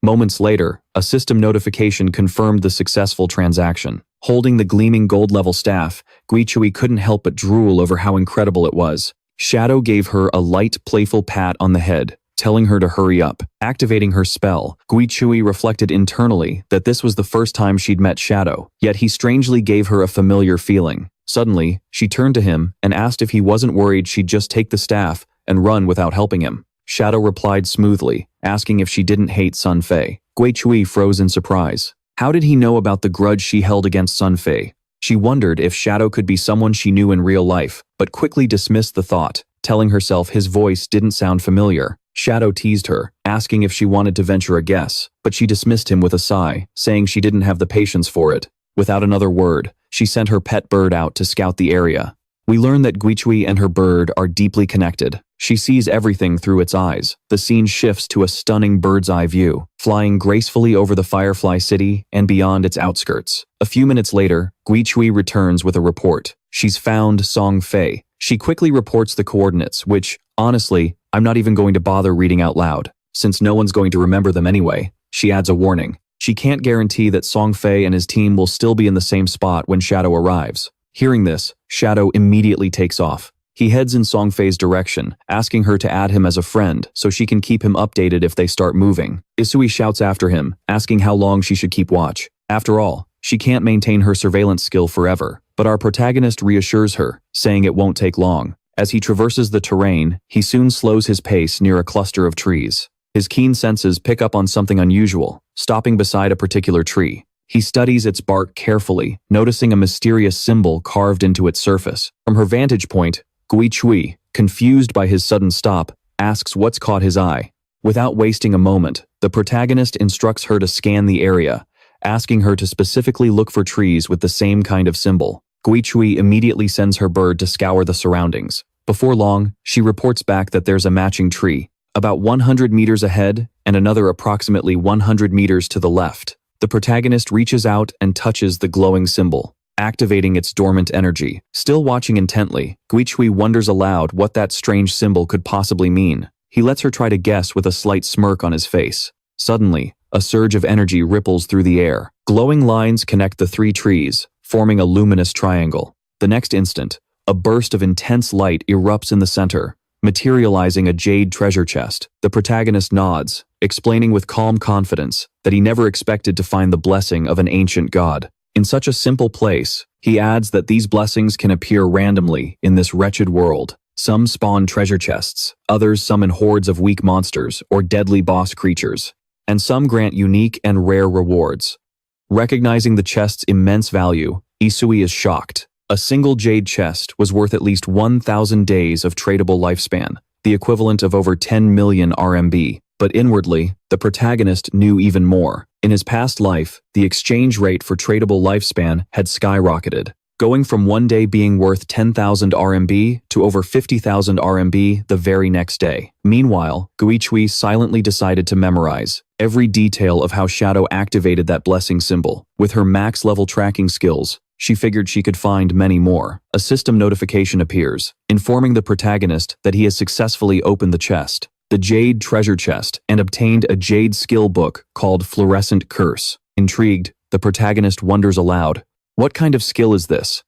Moments later, a system notification confirmed the successful transaction. Holding the gleaming gold-level staff, Gui Chui couldn't help but drool over how incredible it was. Shadow gave her a light, playful pat on the head, telling her to hurry up. Activating her spell, Gui Chui reflected internally that this was the first time she'd met Shadow, yet he strangely gave her a familiar feeling. Suddenly, she turned to him and asked if he wasn't worried she'd just take the staff and run without helping him. Shadow replied smoothly, asking if she didn't hate Sun Fei. Gui Chui froze in surprise. How did he know about the grudge she held against Sun Fei? She wondered if Shadow could be someone she knew in real life, but quickly dismissed the thought, telling herself his voice didn't sound familiar. Shadow teased her, asking if she wanted to venture a guess, but she dismissed him with a sigh, saying she didn't have the patience for it. Without another word, she sent her pet bird out to scout the area. We learn that Gui Chui and her bird are deeply connected. She sees everything through its eyes. The scene shifts to a stunning bird's-eye view, flying gracefully over the Firefly City and beyond its outskirts. A few minutes later, Gui Chui returns with a report. She's found Sun Fei. She quickly reports the coordinates, which, honestly, I'm not even going to bother reading out loud, since no one's going to remember them anyway. She adds a warning. She can't guarantee that Sun Fei and his team will still be in the same spot when Shadow arrives. Hearing this, Shadow immediately takes off. He heads in Sun Fei's direction, asking her to add him as a friend so she can keep him updated if they start moving. Isui shouts after him, asking how long she should keep watch. After all, She can't maintain her surveillance skill forever, but our protagonist reassures her, saying it won't take long. As he traverses the terrain, he soon slows his pace near a cluster of trees. His keen senses pick up on something unusual, stopping beside a particular tree. He studies its bark carefully, noticing a mysterious symbol carved into its surface. From her vantage point, Gui Chui, confused by his sudden stop, asks what's caught his eye. Without wasting a moment, the protagonist instructs her to scan the area, asking her to specifically look for trees with the same kind of symbol. Gui Chui immediately sends her bird to scour the surroundings. Before long, she reports back that there's a matching tree, about 100 meters ahead and another approximately 100 meters to the left. The protagonist reaches out and touches the glowing symbol, activating its dormant energy. Still watching intently, Gui Chui wonders aloud what that strange symbol could possibly mean. He lets her try to guess with a slight smirk on his face. Suddenly, a surge of energy ripples through the air. Glowing lines connect the three trees, forming a luminous triangle. The next instant, a burst of intense light erupts in the center, materializing a jade treasure chest. The protagonist nods, explaining with calm confidence that he never expected to find the blessing of an ancient god. In such a simple place, he adds that these blessings can appear randomly in this wretched world. Some spawn treasure chests, others summon hordes of weak monsters or deadly boss creatures, and some grant unique and rare rewards. Recognizing the chest's immense value, Isui is shocked. A single jade chest was worth at least 1,000 days of tradable lifespan, the equivalent of over 10 million RMB. But inwardly, the protagonist knew even more. In his past life, the exchange rate for tradable lifespan had skyrocketed, going from one day being worth 10,000 RMB to over 50,000 RMB the very next day. Meanwhile, Gui Chui silently decided to memorize every detail of how Shadow activated that blessing symbol. With her max-level tracking skills, she figured she could find many more. A system notification appears, informing the protagonist that he has successfully opened the chest, the Jade treasure chest, and obtained a Jade skill book called Fluorescent Curse. Intrigued, the protagonist wonders aloud, "What kind of skill is this?"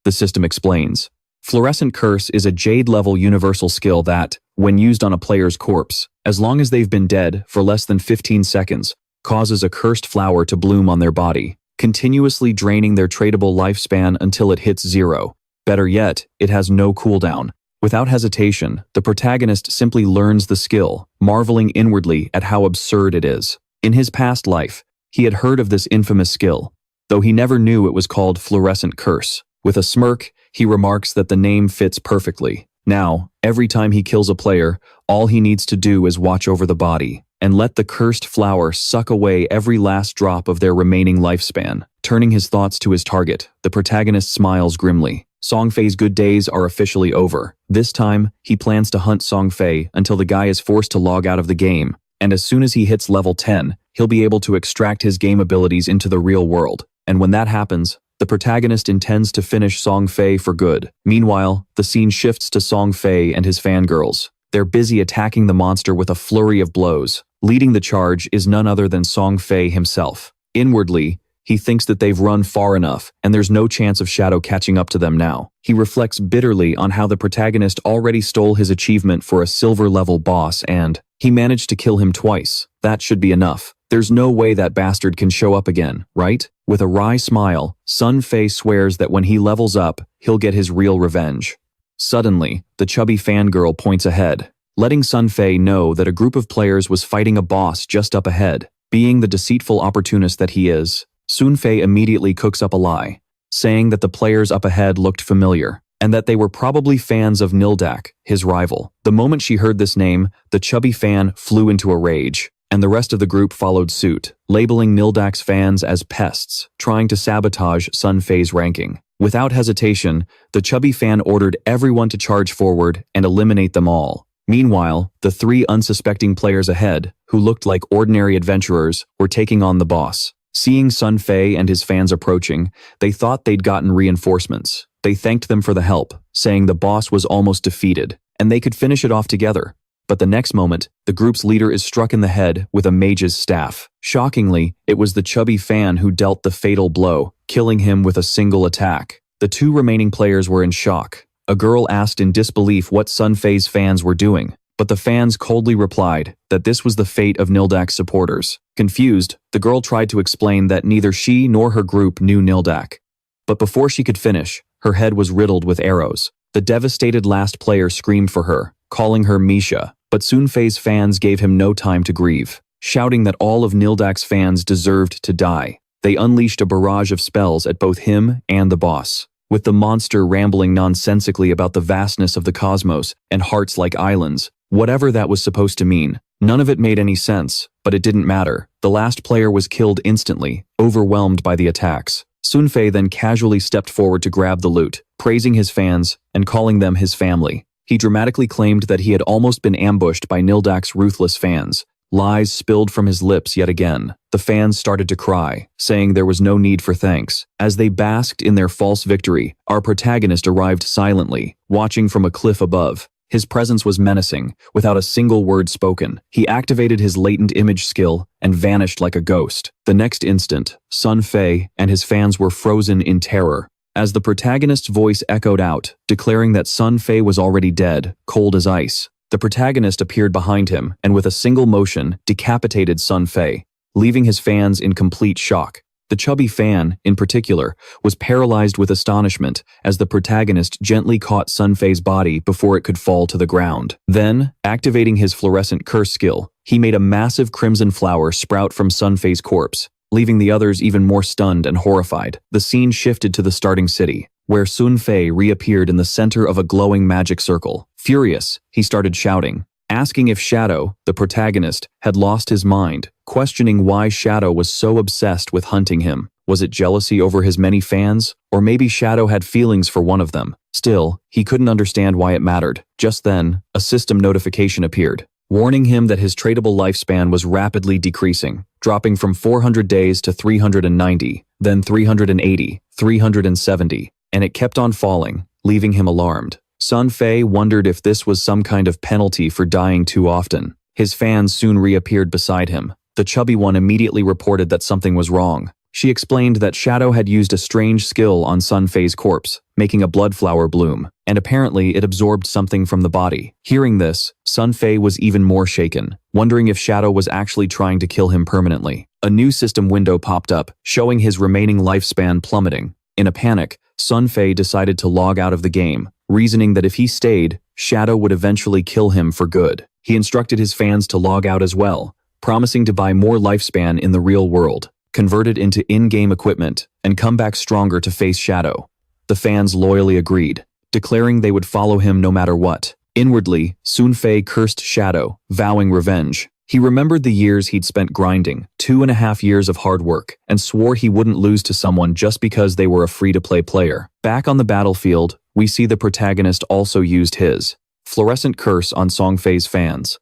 The system explains. Fluorescent Curse is a Jade-level universal skill that, when used on a player's corpse, as long as they've been dead for less than 15 seconds, causes a cursed flower to bloom on their body, continuously draining their tradable lifespan until it hits 0. Better yet, it has no cooldown. Without hesitation, the protagonist simply learns the skill, marveling inwardly at how absurd it is. In his past life, he had heard of this infamous skill, though he never knew it was called Fluorescent Curse. With a smirk, he remarks that the name fits perfectly. Now, every time he kills a player, all he needs to do is watch over the body and let the cursed flower suck away every last drop of their remaining lifespan. Turning his thoughts to his target, the protagonist smiles grimly. Sun Fei's good days are officially over. This time, he plans to hunt Sun Fei until the guy is forced to log out of the game, and as soon as he hits level 10, he'll be able to extract his game abilities into the real world. And when that happens, the protagonist intends to finish Sun Fei for good. Meanwhile, the scene shifts to Sun Fei and his fangirls. They're busy attacking the monster with a flurry of blows. Leading the charge is none other than Sun Fei himself. Inwardly, he thinks that they've run far enough, and there's no chance of Shadow catching up to them now. He reflects bitterly on how the protagonist already stole his achievement for a silver-level boss and he managed to kill him twice. That should be enough. There's no way that bastard can show up again, right? With a wry smile, Sun Fei swears that when he levels up, he'll get his real revenge. Suddenly, the chubby fangirl points ahead, letting Sun Fei know that a group of players was fighting a boss just up ahead. Being the deceitful opportunist that he is, Sun Fei immediately cooks up a lie, saying that the players up ahead looked familiar, and that they were probably fans of Nildak, his rival. The moment she heard this name, the chubby fan flew into a rage, and the rest of the group followed suit, labeling Nildak's fans as pests, trying to sabotage Sun Fei's ranking. Without hesitation, the chubby fan ordered everyone to charge forward and eliminate them all. Meanwhile, the three unsuspecting players ahead, who looked like ordinary adventurers, were taking on the boss. Seeing Sun Fei and his fans approaching, they thought they'd gotten reinforcements. They thanked them for the help, saying the boss was almost defeated, and they could finish it off together. But the next moment, the group's leader is struck in the head with a mage's staff. Shockingly, it was the chubby fan who dealt the fatal blow, killing him with a single attack. The two remaining players were in shock. A girl asked in disbelief what Sun Fei's fans were doing, but the fans coldly replied that this was the fate of Nildak's supporters. Confused, the girl tried to explain that neither she nor her group knew Nildak. But before she could finish, her head was riddled with arrows. The devastated last player screamed for her, calling her Misha, but Sun Fei's fans gave him no time to grieve, shouting that all of Nildak's fans deserved to die. They unleashed a barrage of spells at both him and the boss, with the monster rambling nonsensically about the vastness of the cosmos and hearts like islands, whatever that was supposed to mean. None of it made any sense, but it didn't matter. The last player was killed instantly, overwhelmed by the attacks. Sun Fei then casually stepped forward to grab the loot, praising his fans and calling them his family. He dramatically claimed that he had almost been ambushed by Nildak's ruthless fans. Lies spilled from his lips yet again. The fans started to cry, saying there was no need for thanks. As they basked in their false victory, our protagonist arrived silently, watching from a cliff above. His presence was menacing, without a single word spoken. He activated his latent image skill and vanished like a ghost. The next instant, Sun Fei and his fans were frozen in terror, as the protagonist's voice echoed out, declaring that Sun Fei was already dead, cold as ice. The protagonist appeared behind him and with a single motion decapitated Sun Fei, leaving his fans in complete shock. The chubby fan, in particular, was paralyzed with astonishment as the protagonist gently caught Sun Fei's body before it could fall to the ground. Then, activating his fluorescent curse skill, he made a massive crimson flower sprout from Sun Fei's corpse, leaving the others even more stunned and horrified. The scene shifted to the starting city, where Sun Fei reappeared in the center of a glowing magic circle. Furious, he started shouting, asking if Shadow, the protagonist, had lost his mind, questioning why Shadow was so obsessed with hunting him. Was it jealousy over his many fans? Or maybe Shadow had feelings for one of them. Still, he couldn't understand why it mattered. Just then, a system notification appeared, warning him that his tradable lifespan was rapidly decreasing, dropping from 400 days to 390, then 380, 370, and it kept on falling, leaving him alarmed. Sun Fei wondered if this was some kind of penalty for dying too often. His fans soon reappeared beside him. The chubby one immediately reported that something was wrong. She explained that Shadow had used a strange skill on Sun Fei's corpse, making a blood flower bloom, and apparently it absorbed something from the body. Hearing this, Sun Fei was even more shaken, wondering if Shadow was actually trying to kill him permanently. A new system window popped up, showing his remaining lifespan plummeting. In a panic, Sun Fei decided to log out of the game, reasoning that if he stayed, Shadow would eventually kill him for good. He instructed his fans to log out as well, promising to buy more lifespan in the real world, convert it into in-game equipment, and come back stronger to face Shadow. The fans loyally agreed, declaring they would follow him no matter what. Inwardly, Sun Fei cursed Shadow, vowing revenge. He remembered the years he'd spent grinding, 2.5 years of hard work, and swore he wouldn't lose to someone just because they were a free-to-play player. Back on the battlefield, we see the protagonist also used his fluorescent curse on Sun Fei's fans.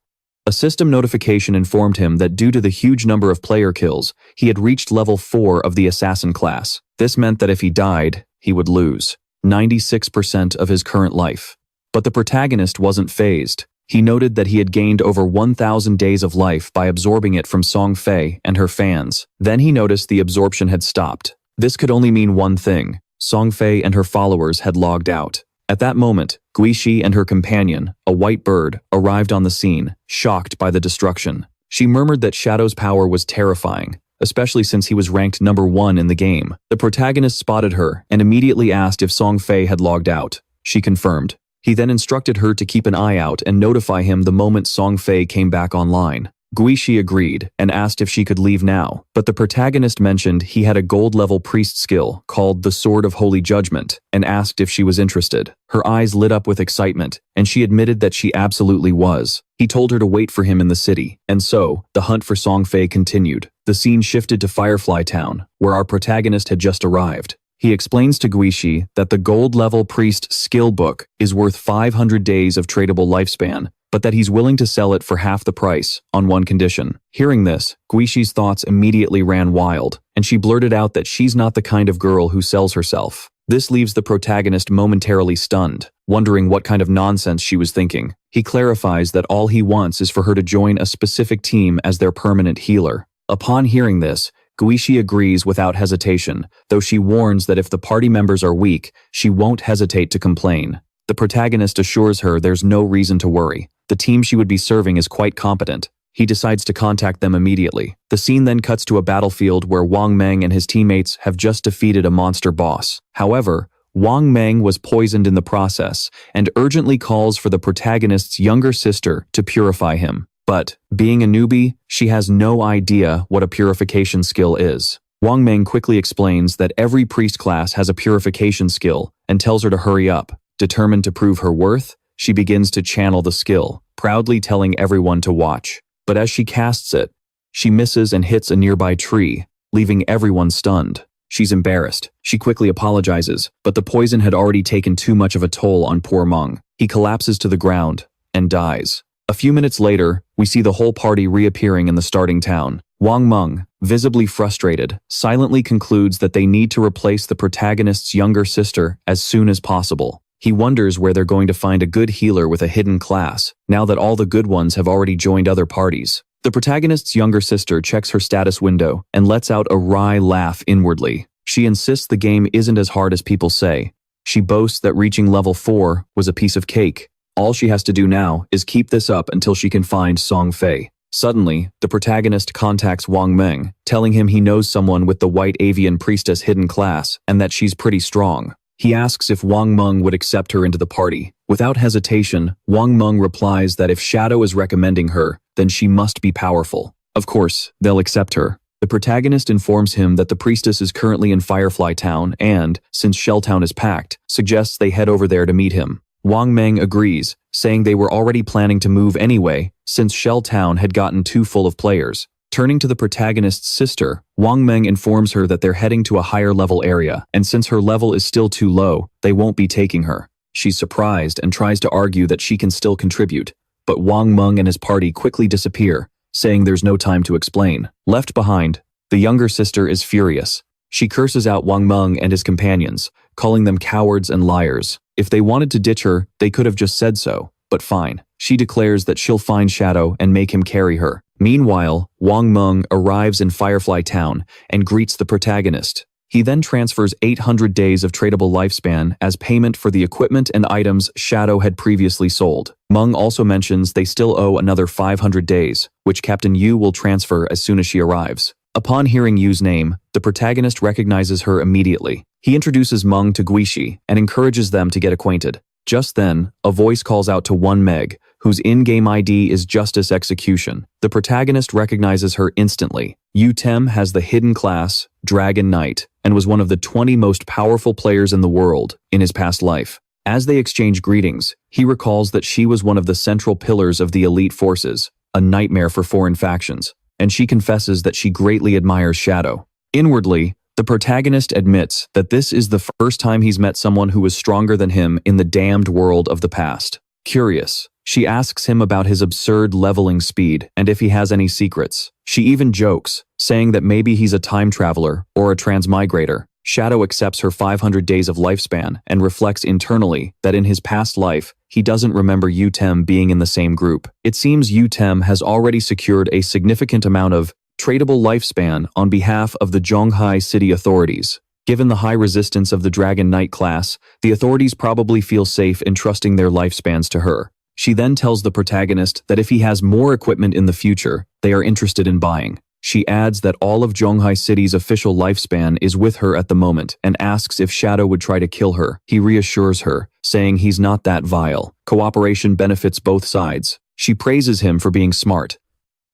A system notification informed him that due to the huge number of player kills, he had reached level 4 of the assassin class. This meant that if he died, he would lose 96% of his current life. But the protagonist wasn't fazed. He noted that he had gained over 1,000 days of life by absorbing it from Sun Fei and her fans. Then he noticed the absorption had stopped. This could only mean one thing: Sun Fei and her followers had logged out. At that moment, Guishi and her companion, a white bird, arrived on the scene, shocked by the destruction. She murmured that Shadow's power was terrifying, especially since he was ranked number 1 in the game. The protagonist spotted her and immediately asked if Sun Fei had logged out. She confirmed. He then instructed her to keep an eye out and notify him the moment Sun Fei came back online. Guishi agreed and asked if she could leave now, but the protagonist mentioned he had a gold-level priest skill called the Sword of Holy Judgment and asked if she was interested. Her eyes lit up with excitement, and she admitted that she absolutely was. He told her to wait for him in the city, and so, the hunt for Sun Fei continued. The scene shifted to Firefly Town, where our protagonist had just arrived. He explains to Guishi that the gold-level priest skill book is worth 500 days of tradable lifespan, but that he's willing to sell it for half the price, on one condition. Hearing this, Guishi's thoughts immediately ran wild, and she blurted out that she's not the kind of girl who sells herself. This leaves the protagonist momentarily stunned, wondering what kind of nonsense she was thinking. He clarifies that all he wants is for her to join a specific team as their permanent healer. Upon hearing this, Guishi agrees without hesitation, though she warns that if the party members are weak, she won't hesitate to complain. The protagonist assures her there's no reason to worry. The team she would be serving is quite competent. He decides to contact them immediately. The scene then cuts to a battlefield where Wang Meng and his teammates have just defeated a monster boss. However, Wang Meng was poisoned in the process and urgently calls for the protagonist's younger sister to purify him. But, being a newbie, she has no idea what a purification skill is. Wang Meng quickly explains that every priest class has a purification skill and tells her to hurry up. Determined to prove her worth, she begins to channel the skill, proudly telling everyone to watch. But as she casts it, she misses and hits a nearby tree, leaving everyone stunned. She's embarrassed. She quickly apologizes, but the poison had already taken too much of a toll on poor Meng. He collapses to the ground and dies. A few minutes later, we see the whole party reappearing in the starting town. Wang Meng, visibly frustrated, silently concludes that they need to replace the protagonist's younger sister as soon as possible. He wonders where they're going to find a good healer with a hidden class, now that all the good ones have already joined other parties. The protagonist's younger sister checks her status window and lets out a wry laugh inwardly. She insists the game isn't as hard as people say. She boasts that reaching level 4 was a piece of cake. All she has to do now is keep this up until she can find Sun Fei. Suddenly, the protagonist contacts Wang Meng, telling him he knows someone with the White Avian Priestess hidden class and that she's pretty strong. He asks if Wang Meng would accept her into the party. Without hesitation, Wang Meng replies that if Shadow is recommending her, then she must be powerful. Of course, they'll accept her. The protagonist informs him that the priestess is currently in Firefly Town and, since Shell Town is packed, suggests they head over there to meet him. Wang Meng agrees, saying they were already planning to move anyway, since Shell Town had gotten too full of players. Turning to the protagonist's sister, Wang Meng informs her that they're heading to a higher level area, and since her level is still too low, they won't be taking her. She's surprised and tries to argue that she can still contribute, but Wang Meng and his party quickly disappear, saying there's no time to explain. Left behind, the younger sister is furious. She curses out Wang Meng and his companions, calling them cowards and liars. If they wanted to ditch her, they could have just said so, but fine. She declares that she'll find Shadow and make him carry her. Meanwhile, Wang Meng arrives in Firefly Town and greets the protagonist. He then transfers 800 days of tradable lifespan as payment for the equipment and items Shadow had previously sold. Meng also mentions they still owe another 500 days, which Captain Yu will transfer as soon as she arrives. Upon hearing Yu's name, the protagonist recognizes her immediately. He introduces Meng to Guishi and encourages them to get acquainted. Just then, a voice calls out to one Meg, whose in-game ID is Justice Execution. The protagonist recognizes her instantly. Yu Tem has the hidden class, Dragon Knight, and was one of the 20 most powerful players in the world in his past life. As they exchange greetings, he recalls that she was one of the central pillars of the elite forces, a nightmare for foreign factions, and she confesses that she greatly admires Shadow. Inwardly, the protagonist admits that this is the first time he's met someone who was stronger than him in the damned world of the past. Curious, she asks him about his absurd leveling speed and if he has any secrets. She even jokes, saying that maybe he's a time traveler or a transmigrator. Shadow accepts her 500 days of lifespan and reflects internally that in his past life, he doesn't remember Yu Tem being in the same group. It seems Yu Tem has already secured a significant amount of tradable lifespan on behalf of the Zhonghai city authorities. Given the high resistance of the Dragon Knight class, the authorities probably feel safe entrusting their lifespans to her. She then tells the protagonist that if he has more equipment in the future, they are interested in buying. She adds that all of Zhonghai City's official lifespan is with her at the moment and asks if Shadow would try to kill her. He reassures her, saying he's not that vile. Cooperation benefits both sides. She praises him for being smart.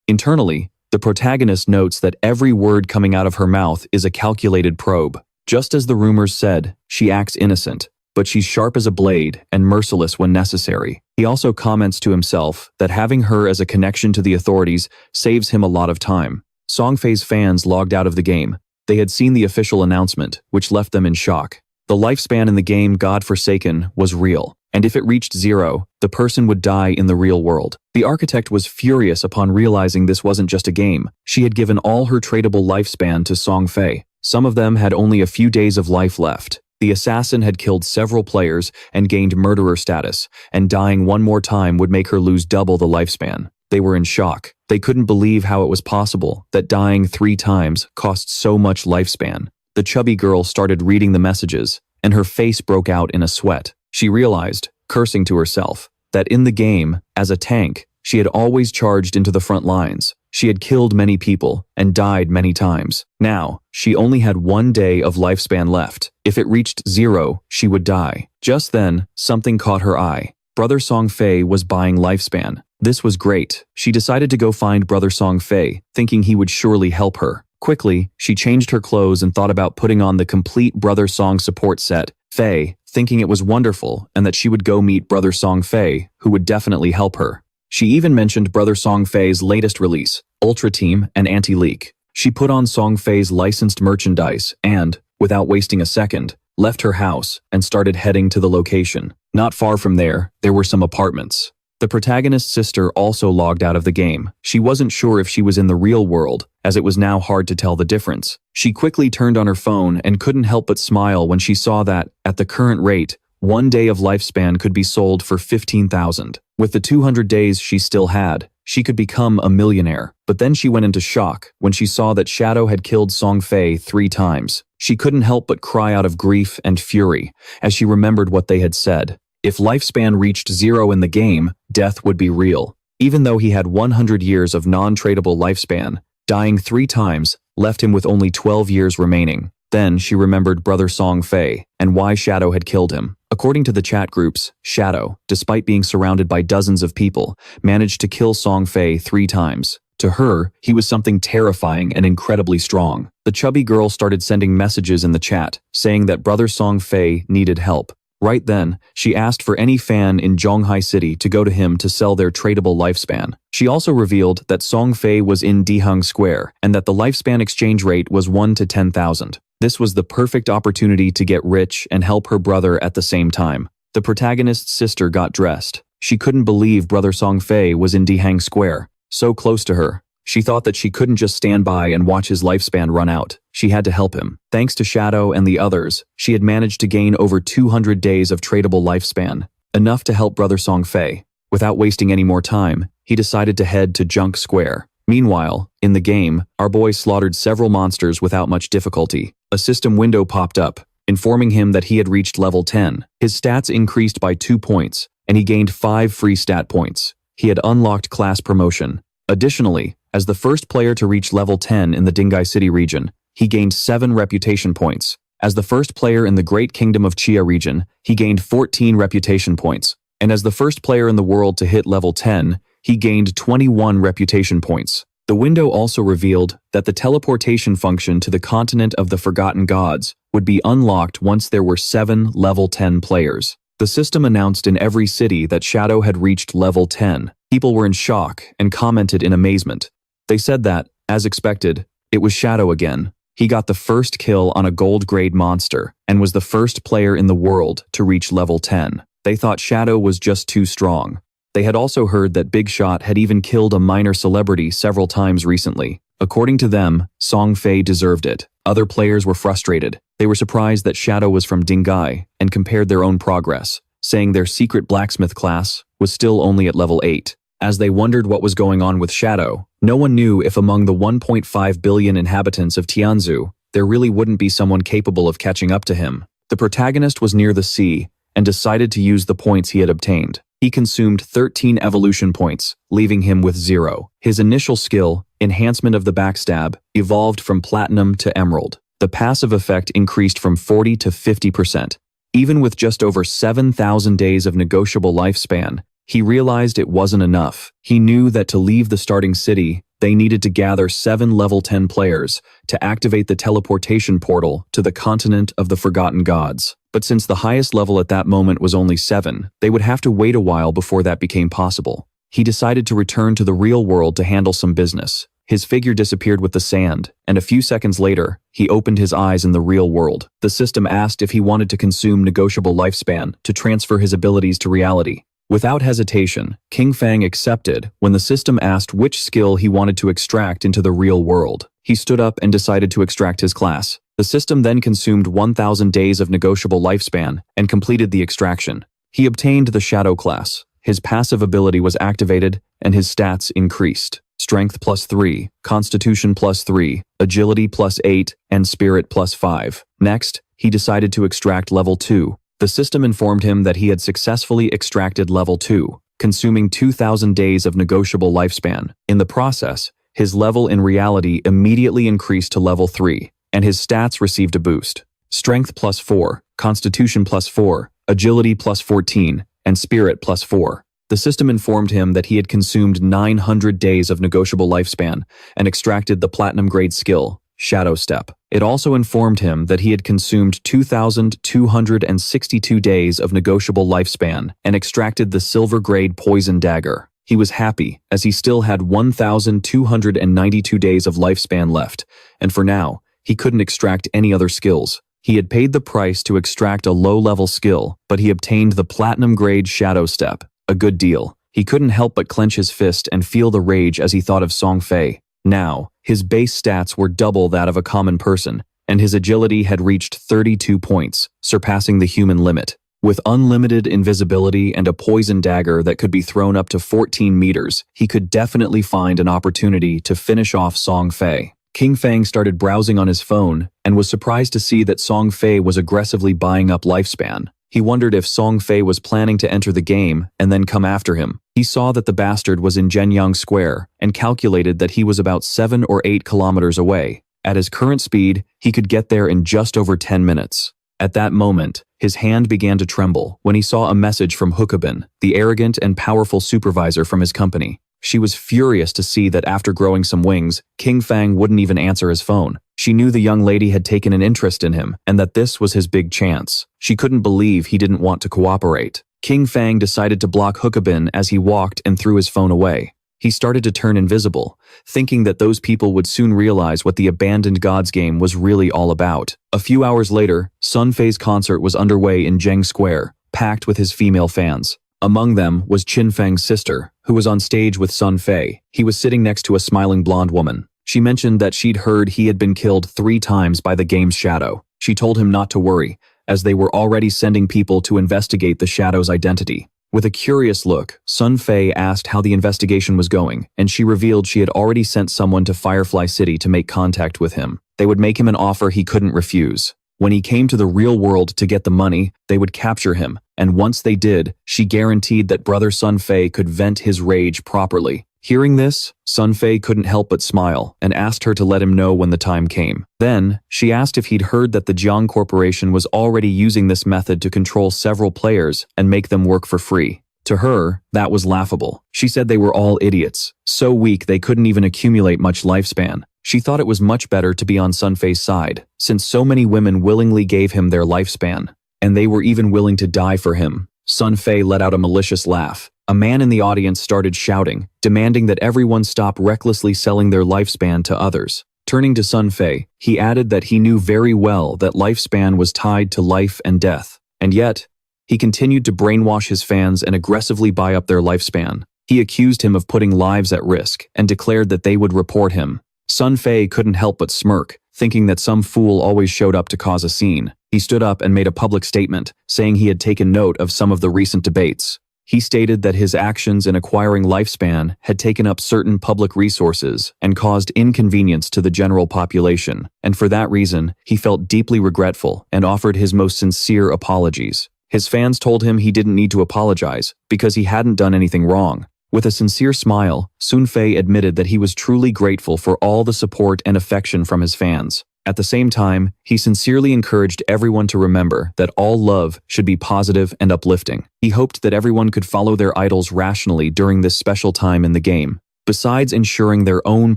Internally, the protagonist notes that every word coming out of her mouth is a calculated probe. Just as the rumors said, she acts innocent, but she's sharp as a blade and merciless when necessary. He also comments to himself that having her as a connection to the authorities saves him a lot of time. Sun Fei's fans logged out of the game. They had seen the official announcement, which left them in shock. The lifespan in the game God Forsaken was real, and if it reached 0, the person would die in the real world. The architect was furious upon realizing this wasn't just a game. She had given all her tradable lifespan to Sun Fei. Some of them had only a few days of life left. The assassin had killed several players and gained murderer status, and dying one more time would make her lose double the lifespan. They were in shock. They couldn't believe how it was possible that dying 3 times cost so much lifespan. The chubby girl started reading the messages, and her face broke out in a sweat. She realized, cursing to herself, that in the game, as a tank, she had always charged into the front lines. She had killed many people and died many times. Now, she only had 1 day of lifespan left. If it reached 0, she would die. Just then, something caught her eye. Brother Sun Fei was buying lifespan. This was great. She decided to go find Brother Sun Fei, thinking he would surely help her. Quickly, she changed her clothes and thought about putting on the complete Brother Song support set. Fei, thinking it was wonderful and that she would go meet Brother Sun Fei, who would definitely help her. She even mentioned Brother Sun Fei's latest release, Ultra Team and Anti-Leak. She put on Sun Fei's licensed merchandise and, without wasting a second, left her house and started heading to the location. Not far from there were some apartments. The protagonist's sister also logged out of the game. She wasn't sure if she was in the real world, as it was now hard to tell the difference. She quickly turned on her phone and couldn't help but smile when she saw that, at the current rate, 1 day of lifespan could be sold for 15,000. With the 200 days she still had, she could become a millionaire. But then she went into shock when she saw that Shadow had killed Sun Fei 3 times. She couldn't help but cry out of grief and fury as she remembered what they had said. If lifespan reached 0 in the game, death would be real. Even though he had 100 years of non-tradable lifespan, dying 3 times left him with only 12 years remaining. Then she remembered Brother Sun Fei and why Shadow had killed him. According to the chat groups, Shadow, despite being surrounded by dozens of people, managed to kill Sun Fei 3 times. To her, he was something terrifying and incredibly strong. The chubby girl started sending messages in the chat, saying that Brother Sun Fei needed help. Right then, she asked for any fan in Zhonghai City to go to him to sell their tradable lifespan. She also revealed that Sun Fei was in Diheng Square and that the lifespan exchange rate was 1 to 10,000. This was the perfect opportunity to get rich and help her brother at the same time. The protagonist's sister got dressed. She couldn't believe Brother Sun Fei was in Diheng Square, so close to her. She thought that she couldn't just stand by and watch his lifespan run out. She had to help him. Thanks to Shadow and the others, she had managed to gain over 200 days of tradable lifespan, enough to help Brother Sun Fei. Without wasting any more time, he decided to head to Junk Square. Meanwhile, in the game, our boy slaughtered several monsters without much difficulty. A system window popped up, informing him that he had reached level 10. His stats increased by 2 points, and he gained 5 free stat points. He had unlocked class promotion. Additionally, as the first player to reach level 10 in the Dingai City region, he gained 7 reputation points. As the first player in the Great Kingdom of Chia region, he gained 14 reputation points. And as the first player in the world to hit level 10, he gained 21 reputation points. The window also revealed that the teleportation function to the continent of the Forgotten Gods would be unlocked once there were 7 level 10 players. The system announced in every city that Shadow had reached level 10. People were in shock and commented in amazement. They said that, as expected, it was Shadow again. He got the first kill on a gold-grade monster and was the first player in the world to reach level 10. They thought Shadow was just too strong. They had also heard that Big Shot had even killed a minor celebrity several times recently. According to them, Sun Fei deserved it. Other players were frustrated. They were surprised that Shadow was from Dingai and compared their own progress, saying their secret blacksmith class was still only at level 8. As they wondered what was going on with Shadow, no one knew if among the 1.5 billion inhabitants of Tianzu, there really wouldn't be someone capable of catching up to him. The protagonist was near the sea and decided to use the points he had obtained. He consumed 13 evolution points, leaving him with 0. His initial skill, Enhancement of the Backstab, evolved from Platinum to Emerald. The passive effect increased from 40 to 50%. Even with just over 7,000 days of negotiable lifespan, he realized it wasn't enough. He knew that to leave the starting city, they needed to gather 7 level 10 players to activate the teleportation portal to the continent of the Forgotten Gods. But since the highest level at that moment was only 7, they would have to wait a while before that became possible. He decided to return to the real world to handle some business. His figure disappeared with the sand, and a few seconds later, he opened his eyes in the real world. The system asked if he wanted to consume negotiable lifespan to transfer his abilities to reality. Without hesitation, King Fang accepted when the system asked which skill he wanted to extract into the real world. He stood up and decided to extract his class. The system then consumed 1,000 days of negotiable lifespan and completed the extraction. He obtained the Shadow class. His passive ability was activated and his stats increased. Strength +3, Constitution +3, Agility +8, and Spirit +5. Next, he decided to extract level 2. The system informed him that he had successfully extracted level 2, consuming 2,000 days of negotiable lifespan. In the process, his level in reality immediately increased to level 3, and his stats received a boost. Strength +4, Constitution +4, Agility +14, and Spirit +4. The system informed him that he had consumed 900 days of negotiable lifespan and extracted the platinum grade skill, Shadow Step. It also informed him that he had consumed 2,262 days of negotiable lifespan and extracted the silver grade Poison Dagger. He was happy, as he still had 1,292 days of lifespan left, and for now, he couldn't extract any other skills. He had paid the price to extract a low-level skill, but he obtained the platinum grade Shadow Step. A good deal. He couldn't help but clench his fist and feel the rage as he thought of Sun Fei. Now, his base stats were double that of a common person, and his agility had reached 32 points, surpassing the human limit. With unlimited invisibility and a poison dagger that could be thrown up to 14 meters, he could definitely find an opportunity to finish off Sun Fei. King Fang started browsing on his phone and was surprised to see that Sun Fei was aggressively buying up lifespan. He wondered if Sun Fei was planning to enter the game and then come after him. He saw that the bastard was in Jianyang Square and calculated that he was about 7 or 8 kilometers away. At his current speed, he could get there in just over 10 minutes. At that moment, his hand began to tremble when he saw a message from Hookabin, the arrogant and powerful supervisor from his company. She was furious to see that after growing some wings, King Fang wouldn't even answer his phone. She knew the young lady had taken an interest in him and that this was his big chance. She couldn't believe he didn't want to cooperate. King Fang decided to block Hookabin as he walked and threw his phone away. He started to turn invisible, thinking that those people would soon realize what the Abandoned Gods game was really all about. A few hours later, Sun Fei's concert was underway in Zheng Square, packed with his female fans. Among them was Qin Feng's sister, who was on stage with Sun Fei. He was sitting next to a smiling blonde woman. She mentioned that she'd heard he had been killed 3 times by the game's shadow. She told him not to worry, as they were already sending people to investigate the shadow's identity. With a curious look, Sun Fei asked how the investigation was going, and she revealed she had already sent someone to Firefly City to make contact with him. They would make him an offer he couldn't refuse. When he came to the real world to get the money, they would capture him, and once they did, she guaranteed that brother Sun Fei could vent his rage properly. Hearing this, Sun Fei couldn't help but smile and asked her to let him know when the time came. Then, she asked if he'd heard that the Jiang Corporation was already using this method to control several players and make them work for free. To her, that was laughable. She said they were all idiots, so weak they couldn't even accumulate much lifespan. She thought it was much better to be on Sun Fei's side, since so many women willingly gave him their lifespan, and they were even willing to die for him. Sun Fei let out a malicious laugh. A man in the audience started shouting, demanding that everyone stop recklessly selling their lifespan to others. Turning to Sun Fei, he added that he knew very well that lifespan was tied to life and death, and yet, he continued to brainwash his fans and aggressively buy up their lifespan. He accused him of putting lives at risk and declared that they would report him. Sun Fei couldn't help but smirk, thinking that some fool always showed up to cause a scene. He stood up and made a public statement, saying he had taken note of some of the recent debates. He stated that his actions in acquiring lifespan had taken up certain public resources and caused inconvenience to the general population, and for that reason, he felt deeply regretful and offered his most sincere apologies. His fans told him he didn't need to apologize because he hadn't done anything wrong. With a sincere smile, Sun Fei admitted that he was truly grateful for all the support and affection from his fans. At the same time, he sincerely encouraged everyone to remember that all love should be positive and uplifting. He hoped that everyone could follow their idols rationally during this special time in the game. Besides ensuring their own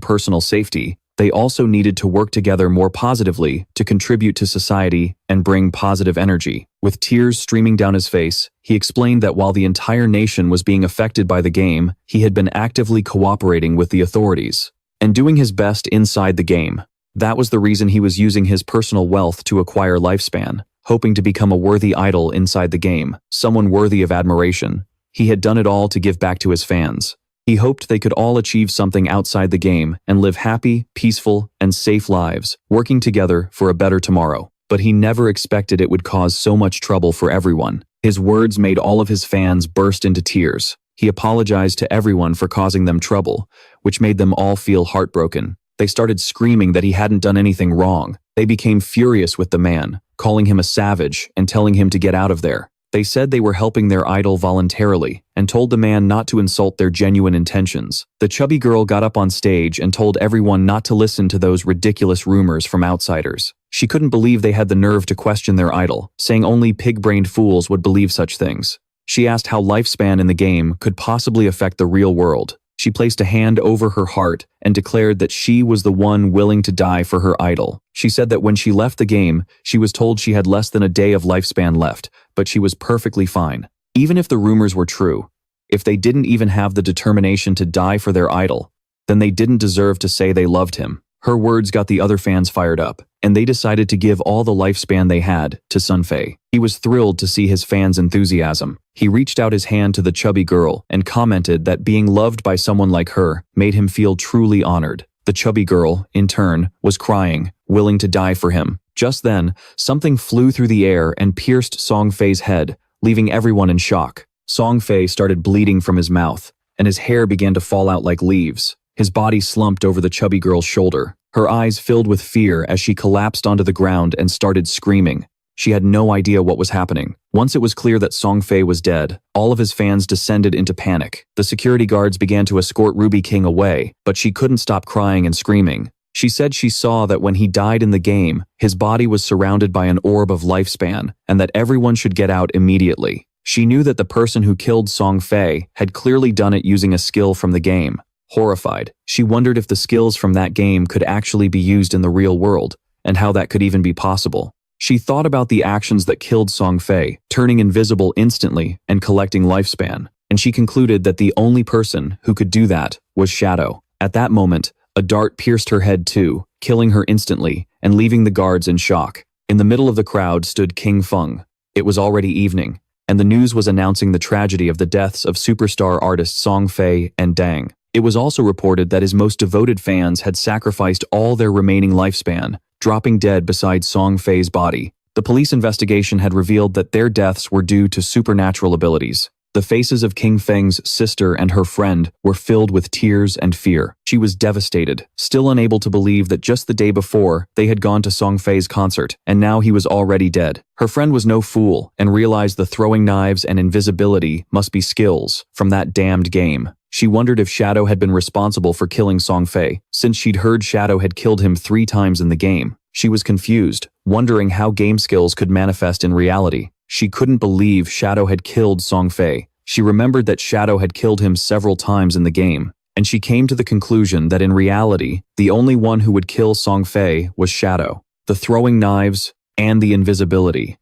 personal safety, they also needed to work together more positively to contribute to society and bring positive energy. With tears streaming down his face, he explained that while the entire nation was being affected by the game, he had been actively cooperating with the authorities and doing his best inside the game. That was the reason he was using his personal wealth to acquire lifespan, hoping to become a worthy idol inside the game, someone worthy of admiration. He had done it all to give back to his fans. He hoped they could all achieve something outside the game and live happy, peaceful, and safe lives, working together for a better tomorrow. But he never expected it would cause so much trouble for everyone. His words made all of his fans burst into tears. He apologized to everyone for causing them trouble, which made them all feel heartbroken. They started screaming that he hadn't done anything wrong. They became furious with the man, calling him a savage and telling him to get out of there. They said they were helping their idol voluntarily and told the man not to insult their genuine intentions. The chubby girl got up on stage and told everyone not to listen to those ridiculous rumors from outsiders. She couldn't believe they had the nerve to question their idol, saying only pig-brained fools would believe such things. She asked how lifespan in the game could possibly affect the real world. She placed a hand over her heart and declared that she was the one willing to die for her idol. She said that when she left the game, she was told she had less than a day of lifespan left, but she was perfectly fine. Even if the rumors were true, if they didn't even have the determination to die for their idol, then they didn't deserve to say they loved him. Her words got the other fans fired up, and they decided to give all the lifespan they had to Sun Fei. He was thrilled to see his fans' enthusiasm. He reached out his hand to the chubby girl and commented that being loved by someone like her made him feel truly honored. The chubby girl, in turn, was crying, willing to die for him. Just then, something flew through the air and pierced Sun Fei's head, leaving everyone in shock. Sun Fei started bleeding from his mouth, and his hair began to fall out like leaves. His body slumped over the chubby girl's shoulder. Her eyes filled with fear as she collapsed onto the ground and started screaming. She had no idea what was happening. Once it was clear that Sun Fei was dead, all of his fans descended into panic. The security guards began to escort Ruby King away, but she couldn't stop crying and screaming. She said she saw that when he died in the game, his body was surrounded by an orb of lifespan, and that everyone should get out immediately. She knew that the person who killed Sun Fei had clearly done it using a skill from the game. Horrified, she wondered if the skills from that game could actually be used in the real world, and how that could even be possible. She thought about the actions that killed Sun Fei, turning invisible instantly and collecting lifespan, and she concluded that the only person who could do that was Shadow. At that moment, a dart pierced her head too, killing her instantly and leaving the guards in shock. In the middle of the crowd stood King Feng. It was already evening, and the news was announcing the tragedy of the deaths of superstar artists Sun Fei and Dang. It was also reported that his most devoted fans had sacrificed all their remaining lifespan, dropping dead beside Sun Fei's body. The police investigation had revealed that their deaths were due to supernatural abilities. The faces of King Feng's sister and her friend were filled with tears and fear. She was devastated, still unable to believe that just the day before, they had gone to Sun Fei's concert, and now he was already dead. Her friend was no fool and realized the throwing knives and invisibility must be skills from that damned game. She wondered if Shadow had been responsible for killing Sun Fei, since she'd heard Shadow had killed him 3 times in the game. She was confused, wondering how game skills could manifest in reality. She couldn't believe Shadow had killed Sun Fei. She remembered that Shadow had killed him several times in the game, and she came to the conclusion that in reality, the only one who would kill Sun Fei was Shadow. The throwing knives and the invisibility.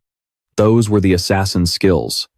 Those were the assassin's skills.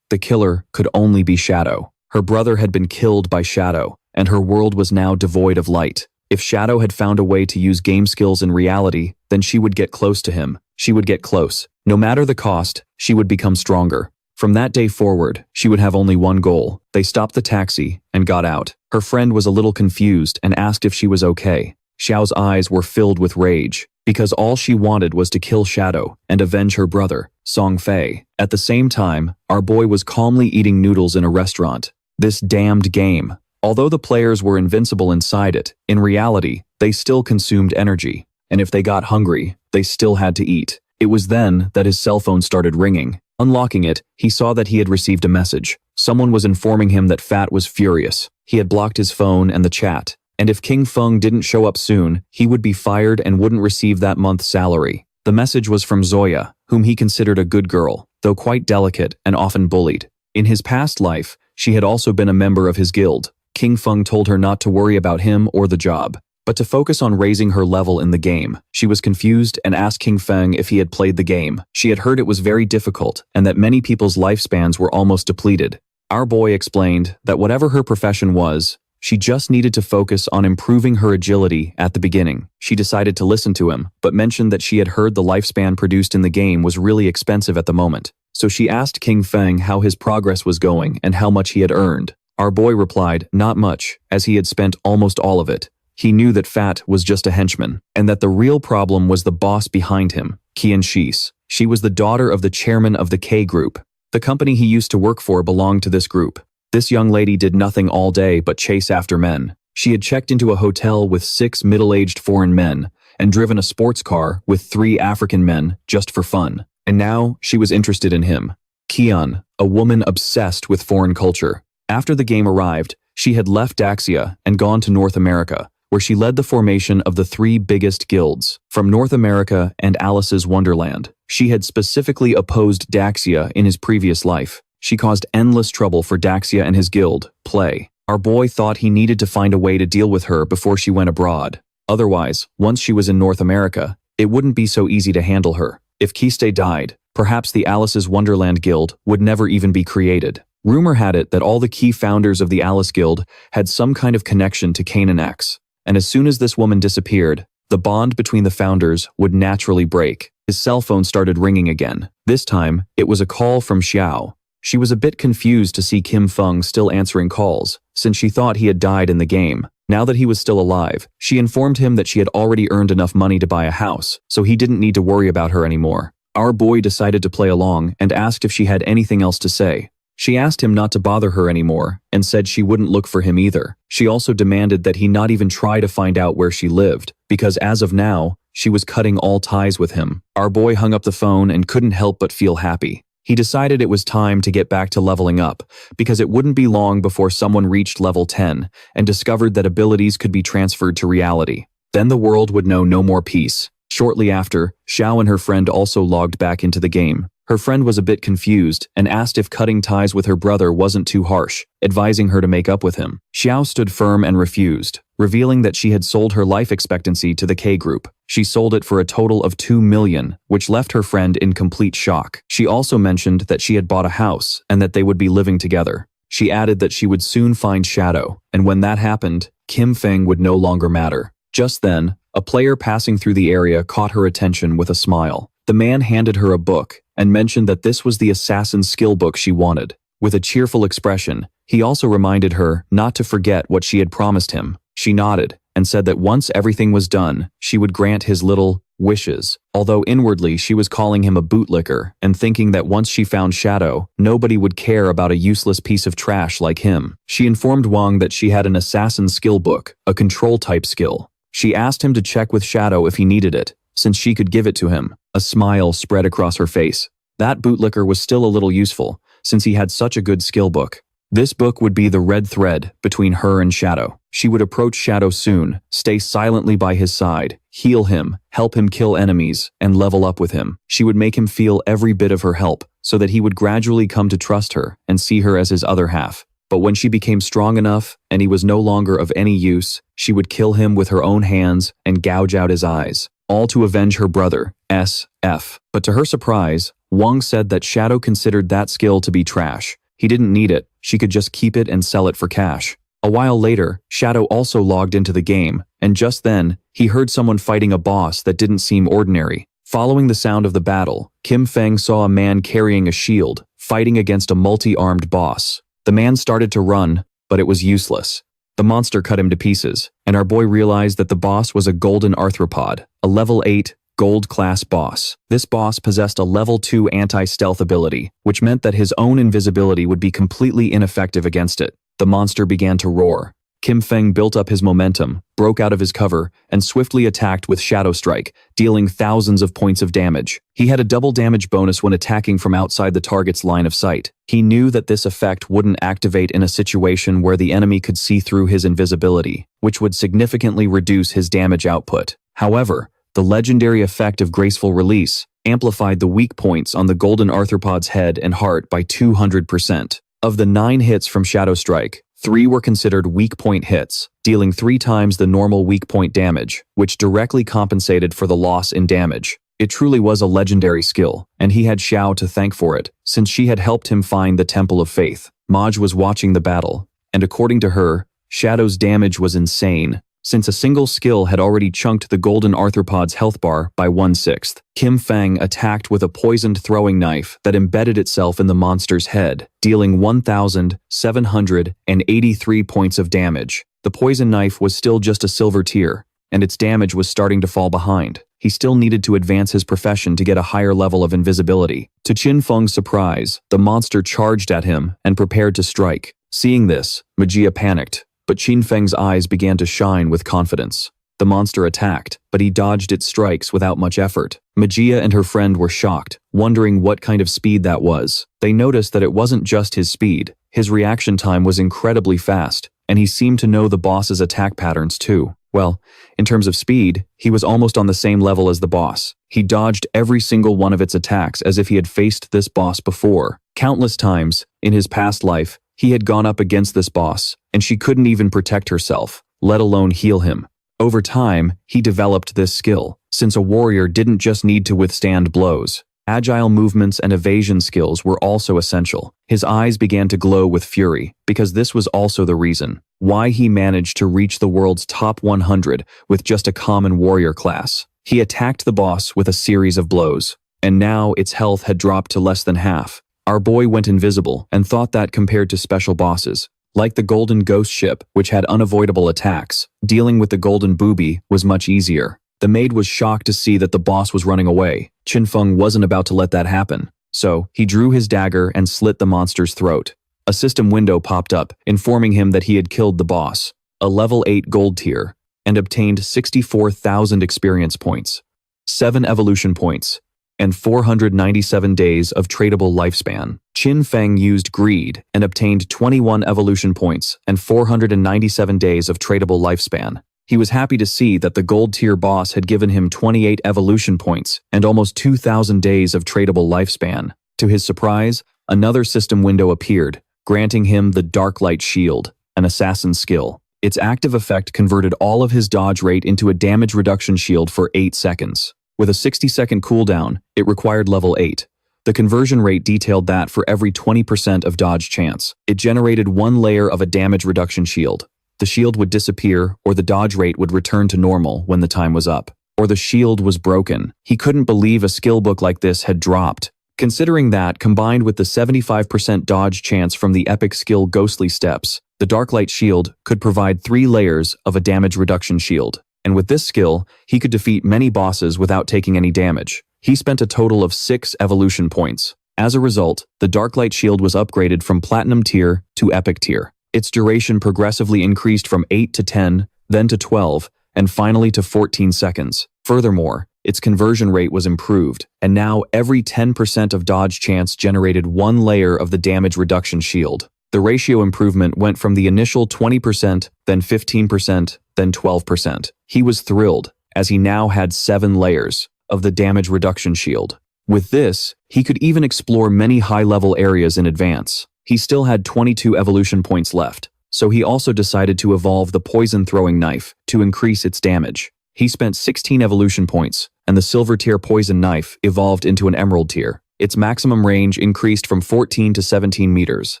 The killer could only be Shadow. Her brother had been killed by Shadow, and her world was now devoid of light. If Shadow had found a way to use game skills in reality, then she would get close to him. She would get close. No matter the cost, she would become stronger. From that day forward, she would have only one goal. They stopped the taxi and got out. Her friend was a little confused and asked if she was okay. Xiao's eyes were filled with rage, because all she wanted was to kill Shadow and avenge her brother, Sun Fei. At the same time, our boy was calmly eating noodles in a restaurant. This damned game. Although the players were invincible inside it, in reality, they still consumed energy. And if they got hungry, they still had to eat. It was then that his cell phone started ringing. Unlocking it, he saw that he had received a message. Someone was informing him that Fat was furious. He had blocked his phone and the chat. And if King Feng didn't show up soon, he would be fired and wouldn't receive that month's salary. The message was from Zoya, whom he considered a good girl, though quite delicate and often bullied. In his past life, she had also been a member of his guild. King Feng told her not to worry about him or the job, but to focus on raising her level in the game. She was confused and asked King Feng if he had played the game. She had heard it was very difficult and that many people's lifespans were almost depleted. Our boy explained that whatever her profession was, she just needed to focus on improving her agility at the beginning. She decided to listen to him, but mentioned that she had heard the lifespan produced in the game was really expensive at the moment. So she asked King Feng how his progress was going and how much he had earned. Our boy replied, not much, as he had spent almost all of it. He knew that Fat was just a henchman, and that the real problem was the boss behind him, Qian Shis. She was the daughter of the chairman of the K Group. The company he used to work for belonged to this group. This young lady did nothing all day but chase after men. She had checked into a hotel with 6 middle-aged foreign men, and driven a sports car with 3 African men just for fun. And now she was interested in him. Kian, a woman obsessed with foreign culture. After the game arrived, she had left Daxia and gone to North America, where she led the formation of the 3 biggest guilds. From North America and Alice's Wonderland, she had specifically opposed Daxia in his previous life. She caused endless trouble for Daxia and his guild, Play. Our boy thought he needed to find a way to deal with her before she went abroad. Otherwise, once she was in North America, it wouldn't be so easy to handle her. If Kiste died, perhaps the Alice's Wonderland Guild would never even be created. Rumor had it that all the key founders of the Alice Guild had some kind of connection to Canaan X, and as soon as this woman disappeared, the bond between the founders would naturally break. His cell phone started ringing again. This time, it was a call from Xiao. She was a bit confused to see Kim Feng still answering calls, since she thought he had died in the game. Now that he was still alive, she informed him that she had already earned enough money to buy a house, so he didn't need to worry about her anymore. Our boy decided to play along and asked if she had anything else to say. She asked him not to bother her anymore and said she wouldn't look for him either. She also demanded that he not even try to find out where she lived, because as of now, she was cutting all ties with him. Our boy hung up the phone and couldn't help but feel happy. He decided it was time to get back to leveling up, because it wouldn't be long before someone reached level 10 and discovered that abilities could be transferred to reality. Then the world would know no more peace. Shortly after, Xiao and her friend also logged back into the game. Her friend was a bit confused and asked if cutting ties with her brother wasn't too harsh, advising her to make up with him. Xiao stood firm and refused, revealing that she had sold her life expectancy to the K group. She sold it for a total of 2 million, which left her friend in complete shock. She also mentioned that she had bought a house and that they would be living together. She added that she would soon find Shadow, and when that happened, Kim Feng would no longer matter. Just then, a player passing through the area caught her attention with a smile. The man handed her a book and mentioned that this was the assassin's skill book she wanted. With a cheerful expression, he also reminded her not to forget what she had promised him. She nodded and said that once everything was done, she would grant his little wishes, although inwardly she was calling him a bootlicker and thinking that once she found Shadow, nobody would care about a useless piece of trash like him. She informed Wang that she had an assassin's skill book, a control-type skill. She asked him to check with Shadow if he needed it, since she could give it to him. A smile spread across her face. That bootlicker was still a little useful, since he had such a good skill book. This book would be the red thread between her and Shadow. She would approach Shadow soon, stay silently by his side, heal him, help him kill enemies, and level up with him. She would make him feel every bit of her help, so that he would gradually come to trust her and see her as his other half. But when she became strong enough and he was no longer of any use, she would kill him with her own hands and gouge out his eyes, all to avenge her brother, SF. But to her surprise, Wang said that Shadow considered that skill to be trash. He didn't need it, she could just keep it and sell it for cash. A while later, Shadow also logged into the game, and just then, he heard someone fighting a boss that didn't seem ordinary. Following the sound of the battle, Kim Feng saw a man carrying a shield, fighting against a multi-armed boss. The man started to run, but it was useless. The monster cut him to pieces, and our boy realized that the boss was a golden arthropod, a level 8, gold-class boss. This boss possessed a level 2 anti-stealth ability, which meant that his own invisibility would be completely ineffective against it. The monster began to roar. Kim Feng built up his momentum, broke out of his cover, and swiftly attacked with Shadow Strike, dealing thousands of points of damage. He had a double damage bonus when attacking from outside the target's line of sight. He knew that this effect wouldn't activate in a situation where the enemy could see through his invisibility, which would significantly reduce his damage output. However, the legendary effect of Graceful Release amplified the weak points on the golden arthropod's head and heart by 200%. Of the 9 hits from Shadow Strike, 3 were considered weak point hits, dealing 3 times the normal weak point damage, which directly compensated for the loss in damage. It truly was a legendary skill, and he had Xiao to thank for it, since she had helped him find the Temple of Faith. Maj was watching the battle, and according to her, Shadow's damage was insane, since a single skill had already chunked the golden arthropod's health bar by 1/6. Kim Feng attacked with a poisoned throwing knife that embedded itself in the monster's head, dealing 1,783 points of damage. The poison knife was still just a silver tier, and its damage was starting to fall behind. He still needed to advance his profession to get a higher level of invisibility. To Qin Feng's surprise, the monster charged at him and prepared to strike. Seeing this, Magia panicked, but Qin Feng's eyes began to shine with confidence. The monster attacked, but he dodged its strikes without much effort. Magia and her friend were shocked, wondering what kind of speed that was. They noticed that it wasn't just his speed. His reaction time was incredibly fast, and he seemed to know the boss's attack patterns too. Well, in terms of speed, he was almost on the same level as the boss. He dodged every single one of its attacks as if he had faced this boss before. Countless times, in his past life, he had gone up against this boss, and she couldn't even protect herself, let alone heal him. Over time, he developed this skill, since a warrior didn't just need to withstand blows. Agile movements and evasion skills were also essential. His eyes began to glow with fury, because this was also the reason why he managed to reach the world's top 100 with just a common warrior class. He attacked the boss with a series of blows, and now its health had dropped to less than half. Our boy went invisible and thought that compared to special bosses, like the Golden Ghost Ship, which had unavoidable attacks, dealing with the Golden Booby was much easier. The maid was shocked to see that the boss was running away. Qinfeng wasn't about to let that happen, so he drew his dagger and slit the monster's throat. A system window popped up, informing him that he had killed the boss, a level 8 gold tier, and obtained 64,000 experience points, 7 evolution points, and 497 days of tradable lifespan. Qin Feng used greed and obtained 21 evolution points and 497 days of tradable lifespan. He was happy to see that the gold tier boss had given him 28 evolution points and almost 2,000 days of tradable lifespan. To his surprise, another system window appeared, granting him the Dark Light Shield, an assassin skill. Its active effect converted all of his dodge rate into a damage reduction shield for 8 seconds. With a 60-second cooldown, it required level 8. The conversion rate detailed that for every 20% of dodge chance, it generated 1 layer of a damage reduction shield. The shield would disappear, or the dodge rate would return to normal when the time was up. Or the shield was broken. He couldn't believe a skill book like this had dropped. Considering that, combined with the 75% dodge chance from the epic skill Ghostly Steps, the Darklight Shield could provide 3 layers of a damage reduction shield. And with this skill, he could defeat many bosses without taking any damage. He spent a total of 6 evolution points. As a result, the Darklight Shield was upgraded from Platinum tier to Epic tier. Its duration progressively increased from 8 to 10, then to 12, and finally to 14 seconds. Furthermore, its conversion rate was improved, and now every 10% of dodge chance generated 1 layer of the damage reduction shield. The ratio improvement went from the initial 20%, then 15%, then 12%. He was thrilled, as he now had 7 layers of the damage reduction shield. With this, he could even explore many high-level areas in advance. He still had 22 evolution points left, so he also decided to evolve the poison-throwing knife to increase its damage. He spent 16 evolution points, and the silver tier poison knife evolved into an emerald tier. Its maximum range increased from 14 to 17 meters.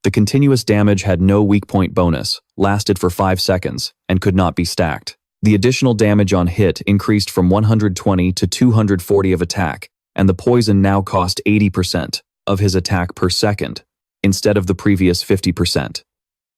The continuous damage had no weak point bonus, lasted for 5 seconds, and could not be stacked. The additional damage on hit increased from 120 to 240 of attack, and the poison now cost 80% of his attack per second, instead of the previous 50%.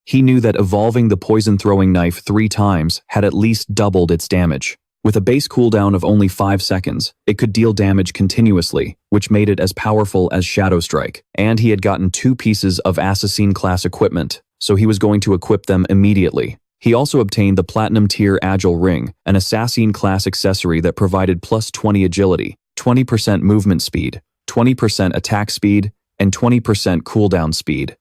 He knew that evolving the poison-throwing knife 3 times had at least doubled its damage. With a base cooldown of only 5 seconds, it could deal damage continuously, which made it as powerful as Shadow Strike. And he had gotten 2 pieces of Assassin-class equipment, so he was going to equip them immediately. He also obtained the Platinum Tier Agile Ring, an Assassin-class accessory that provided plus 20 agility, 20% movement speed, 20% attack speed, and 20% cooldown speed,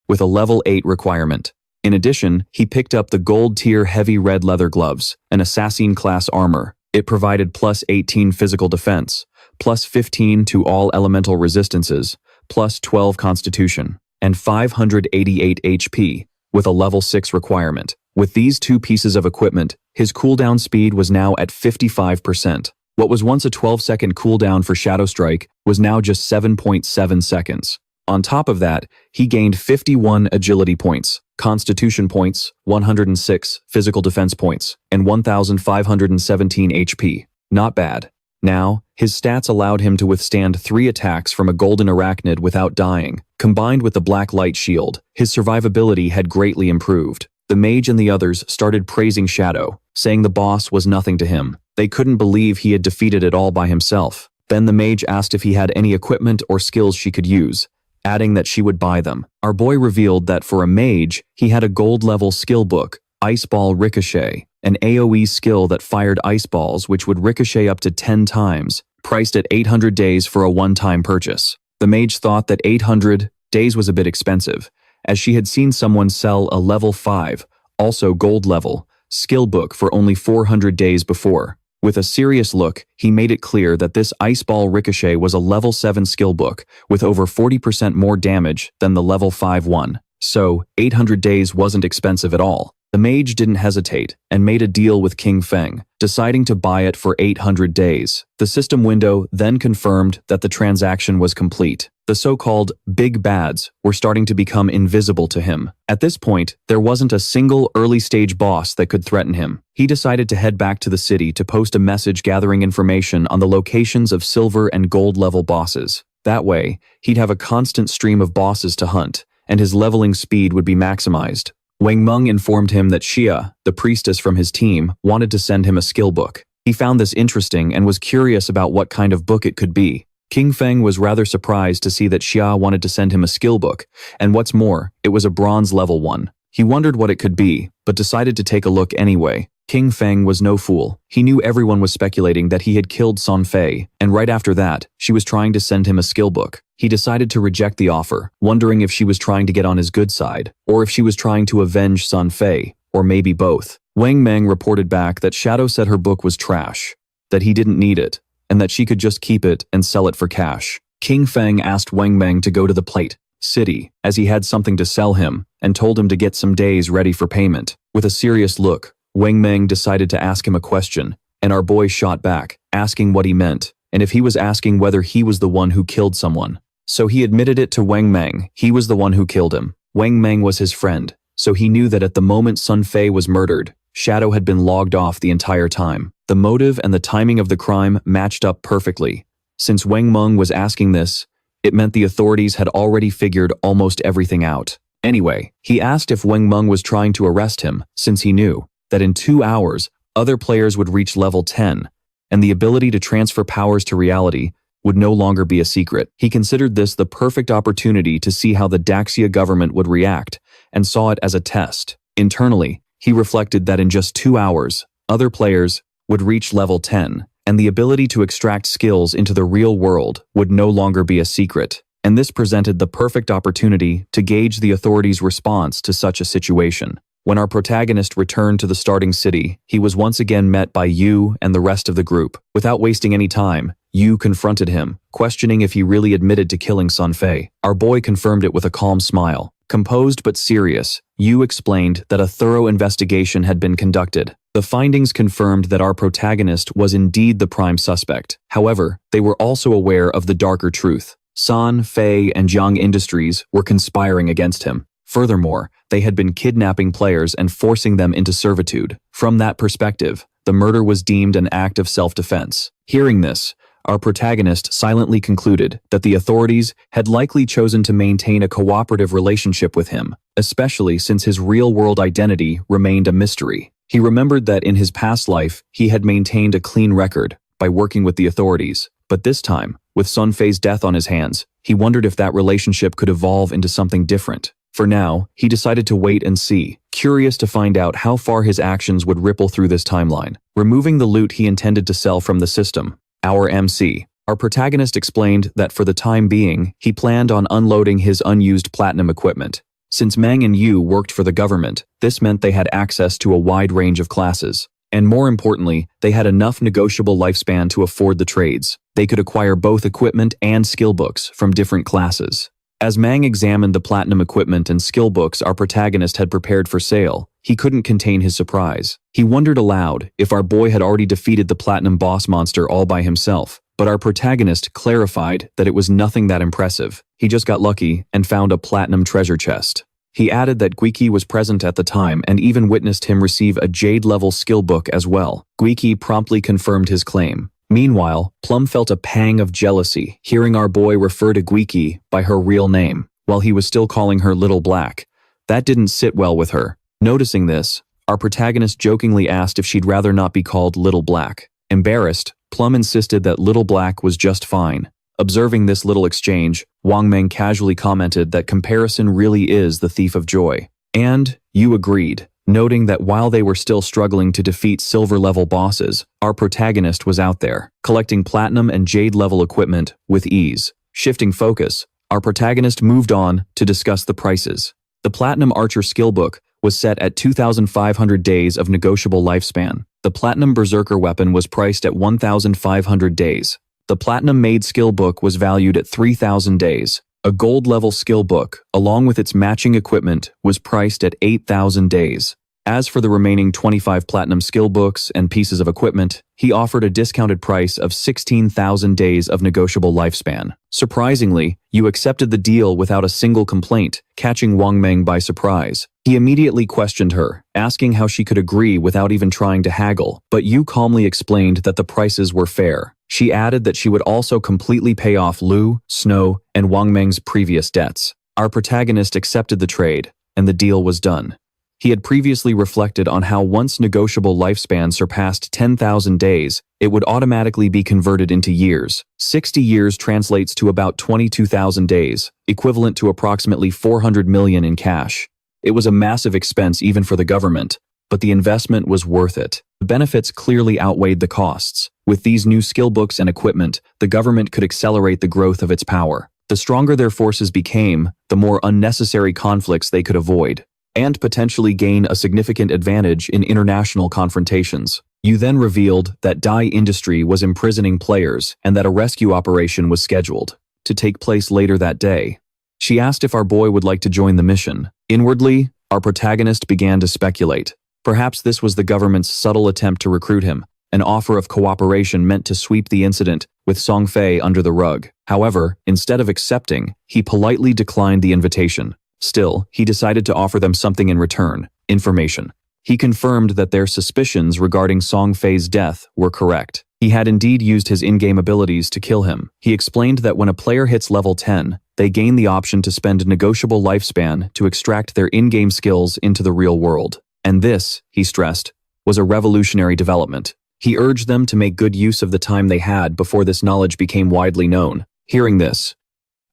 with a level 8 requirement. In addition, he picked up the Gold Tier Heavy Red Leather Gloves, an Assassin-class armor. It provided plus 18 physical defense, plus 15 to all elemental resistances, plus 12 constitution, and 588 HP, with a level 6 requirement. With these 2 pieces of equipment, his cooldown speed was now at 55%. What was once a 12-second cooldown for Shadow Strike was now just 7.7 seconds. On top of that, he gained 51 agility points, constitution points, 106 physical defense points, and 1,517 HP. Not bad. Now, his stats allowed him to withstand 3 attacks from a golden arachnid without dying. Combined with the black light shield, his survivability had greatly improved. The mage and the others started praising Shadow, saying the boss was nothing to him. They couldn't believe he had defeated it all by himself. Then the mage asked if he had any equipment or skills she could use, adding that she would buy them. Our boy revealed that for a mage, he had a gold-level skill book, Ice Ball Ricochet, an AoE skill that fired ice balls which would ricochet up to 10 times, priced at 800 days for a one-time purchase. The mage thought that 800 days was a bit expensive, as she had seen someone sell a level 5, also gold level, skill book for only 400 days before. With a serious look, he made it clear that this ice ball ricochet was a level 7 skill book with over 40% more damage than the level 5 one. So, 800 days wasn't expensive at all. The mage didn't hesitate and made a deal with King Feng, deciding to buy it for 800 days. The system window then confirmed that the transaction was complete. The so-called big bads were starting to become invisible to him. At this point, there wasn't a single early-stage boss that could threaten him. He decided to head back to the city to post a message gathering information on the locations of silver and gold level bosses. That way, he'd have a constant stream of bosses to hunt, and his leveling speed would be maximized. Wang Meng informed him that Xia, the priestess from his team, wanted to send him a skill book. He found this interesting and was curious about what kind of book it could be. King Feng was rather surprised to see that Xia wanted to send him a skill book, and what's more, it was a bronze level one. He wondered what it could be, but decided to take a look anyway. King Feng was no fool. He knew everyone was speculating that he had killed Sun Fei, and right after that, she was trying to send him a skill book. He decided to reject the offer, wondering if she was trying to get on his good side, or if she was trying to avenge Sun Fei, or maybe both. Wang Meng reported back that Shadow said her book was trash, that he didn't need it, and that she could just keep it and sell it for cash. King Feng asked Wang Meng to go to the Plate City, as he had something to sell him, and told him to get some days ready for payment. With a serious look, Wang Meng decided to ask him a question, and our boy shot back, asking what he meant, and if he was asking whether he was the one who killed someone. So he admitted it to Wang Meng, he was the one who killed him. Wang Meng was his friend, so he knew that at the moment Sun Fei was murdered, Shadow had been logged off the entire time. The motive and the timing of the crime matched up perfectly. Since Wang Meng was asking this, it meant the authorities had already figured almost everything out. Anyway, he asked if Wang Meng was trying to arrest him, since he knew that in 2 hours, other players would reach level 10, and the ability to transfer powers to reality would no longer be a secret. He considered this the perfect opportunity to see how the Daxia government would react, and saw it as a test. Internally, he reflected that in just 2 hours, other players would reach level 10, and the ability to extract skills into the real world would no longer be a secret. And this presented the perfect opportunity to gauge the authorities' response to such a situation. When our protagonist returned to the starting city, he was once again met by Yu and the rest of the group. Without wasting any time, Yu confronted him, questioning if he really admitted to killing Sun Fei. Our boy confirmed it with a calm smile. Composed but serious, Yu explained that a thorough investigation had been conducted. The findings confirmed that our protagonist was indeed the prime suspect. However, they were also aware of the darker truth. Sun Fei and Jiang Industries were conspiring against him. Furthermore, they had been kidnapping players and forcing them into servitude. From that perspective, the murder was deemed an act of self-defense. Hearing this, our protagonist silently concluded that the authorities had likely chosen to maintain a cooperative relationship with him, especially since his real-world identity remained a mystery. He remembered that in his past life, he had maintained a clean record by working with the authorities, but this time, with Sun Fei's death on his hands, he wondered if that relationship could evolve into something different. For now, he decided to wait and see, curious to find out how far his actions would ripple through this timeline. Removing the loot he intended to sell from the system, our MC, our protagonist explained that for the time being, he planned on unloading his unused platinum equipment. Since Meng and Yu worked for the government, this meant they had access to a wide range of classes. And more importantly, they had enough negotiable lifespan to afford the trades. They could acquire both equipment and skill books from different classes. As Mang examined the platinum equipment and skill books our protagonist had prepared for sale, he couldn't contain his surprise. He wondered aloud if our boy had already defeated the platinum boss monster all by himself, but our protagonist clarified that it was nothing that impressive. He just got lucky and found a platinum treasure chest. He added that Guiki was present at the time and even witnessed him receive a jade-level skill book as well. Guiki promptly confirmed his claim. Meanwhile, Plum felt a pang of jealousy, hearing our boy refer to Guiki by her real name, while he was still calling her Little Black. That didn't sit well with her. Noticing this, our protagonist jokingly asked if she'd rather not be called Little Black. Embarrassed, Plum insisted that Little Black was just fine. Observing this little exchange, Wang Meng casually commented that comparison really is the thief of joy. And Yu agreed, noting that while they were still struggling to defeat silver-level bosses, our protagonist was out there, collecting platinum and jade-level equipment with ease. Shifting focus, our protagonist moved on to discuss the prices. The Platinum Archer skill book was set at 2,500 days of negotiable lifespan. The Platinum Berserker weapon was priced at 1,500 days. The Platinum Maid skill book was valued at 3,000 days. A gold-level skill book, along with its matching equipment, was priced at 8,000 days. As for the remaining 25 platinum skill books and pieces of equipment, he offered a discounted price of 16,000 days of negotiable lifespan. Surprisingly, you accepted the deal without a single complaint, catching Wang Meng by surprise. He immediately questioned her, asking how she could agree without even trying to haggle, but you calmly explained that the prices were fair. She added that she would also completely pay off Lu, Snow, and Wang Meng's previous debts. Our protagonist accepted the trade, and the deal was done. He had previously reflected on how once negotiable lifespan surpassed 10,000 days, it would automatically be converted into years. 60 years translates to about 22,000 days, equivalent to approximately 400 million in cash. It was a massive expense even for the government, but the investment was worth it. The benefits clearly outweighed the costs. With these new skill books and equipment, the government could accelerate the growth of its power. The stronger their forces became, the more unnecessary conflicts they could avoid, and potentially gain a significant advantage in international confrontations. You then revealed that Dai Industry was imprisoning players and that a rescue operation was scheduled to take place later that day. She asked if our boy would like to join the mission. Inwardly, our protagonist began to speculate. Perhaps this was the government's subtle attempt to recruit him, an offer of cooperation meant to sweep the incident with Sun Fei under the rug. However, instead of accepting, he politely declined the invitation. Still, he decided to offer them something in return: information. He confirmed that their suspicions regarding Sun Fei's death were correct. He had indeed used his in-game abilities to kill him. He explained that when a player hits level 10, they gain the option to spend negotiable lifespan to extract their in-game skills into the real world. And this, he stressed, was a revolutionary development. He urged them to make good use of the time they had before this knowledge became widely known. Hearing this,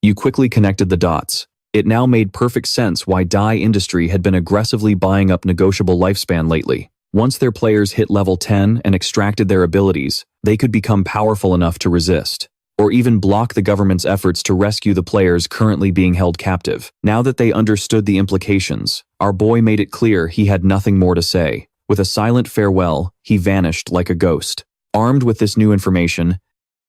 you quickly connected the dots. It now made perfect sense why Dai Industry had been aggressively buying up negotiable lifespan lately. Once their players hit level 10 and extracted their abilities, they could become powerful enough to resist, or even block the government's efforts to rescue the players currently being held captive. Now that they understood the implications, our boy made it clear he had nothing more to say. With a silent farewell, he vanished like a ghost. Armed with this new information,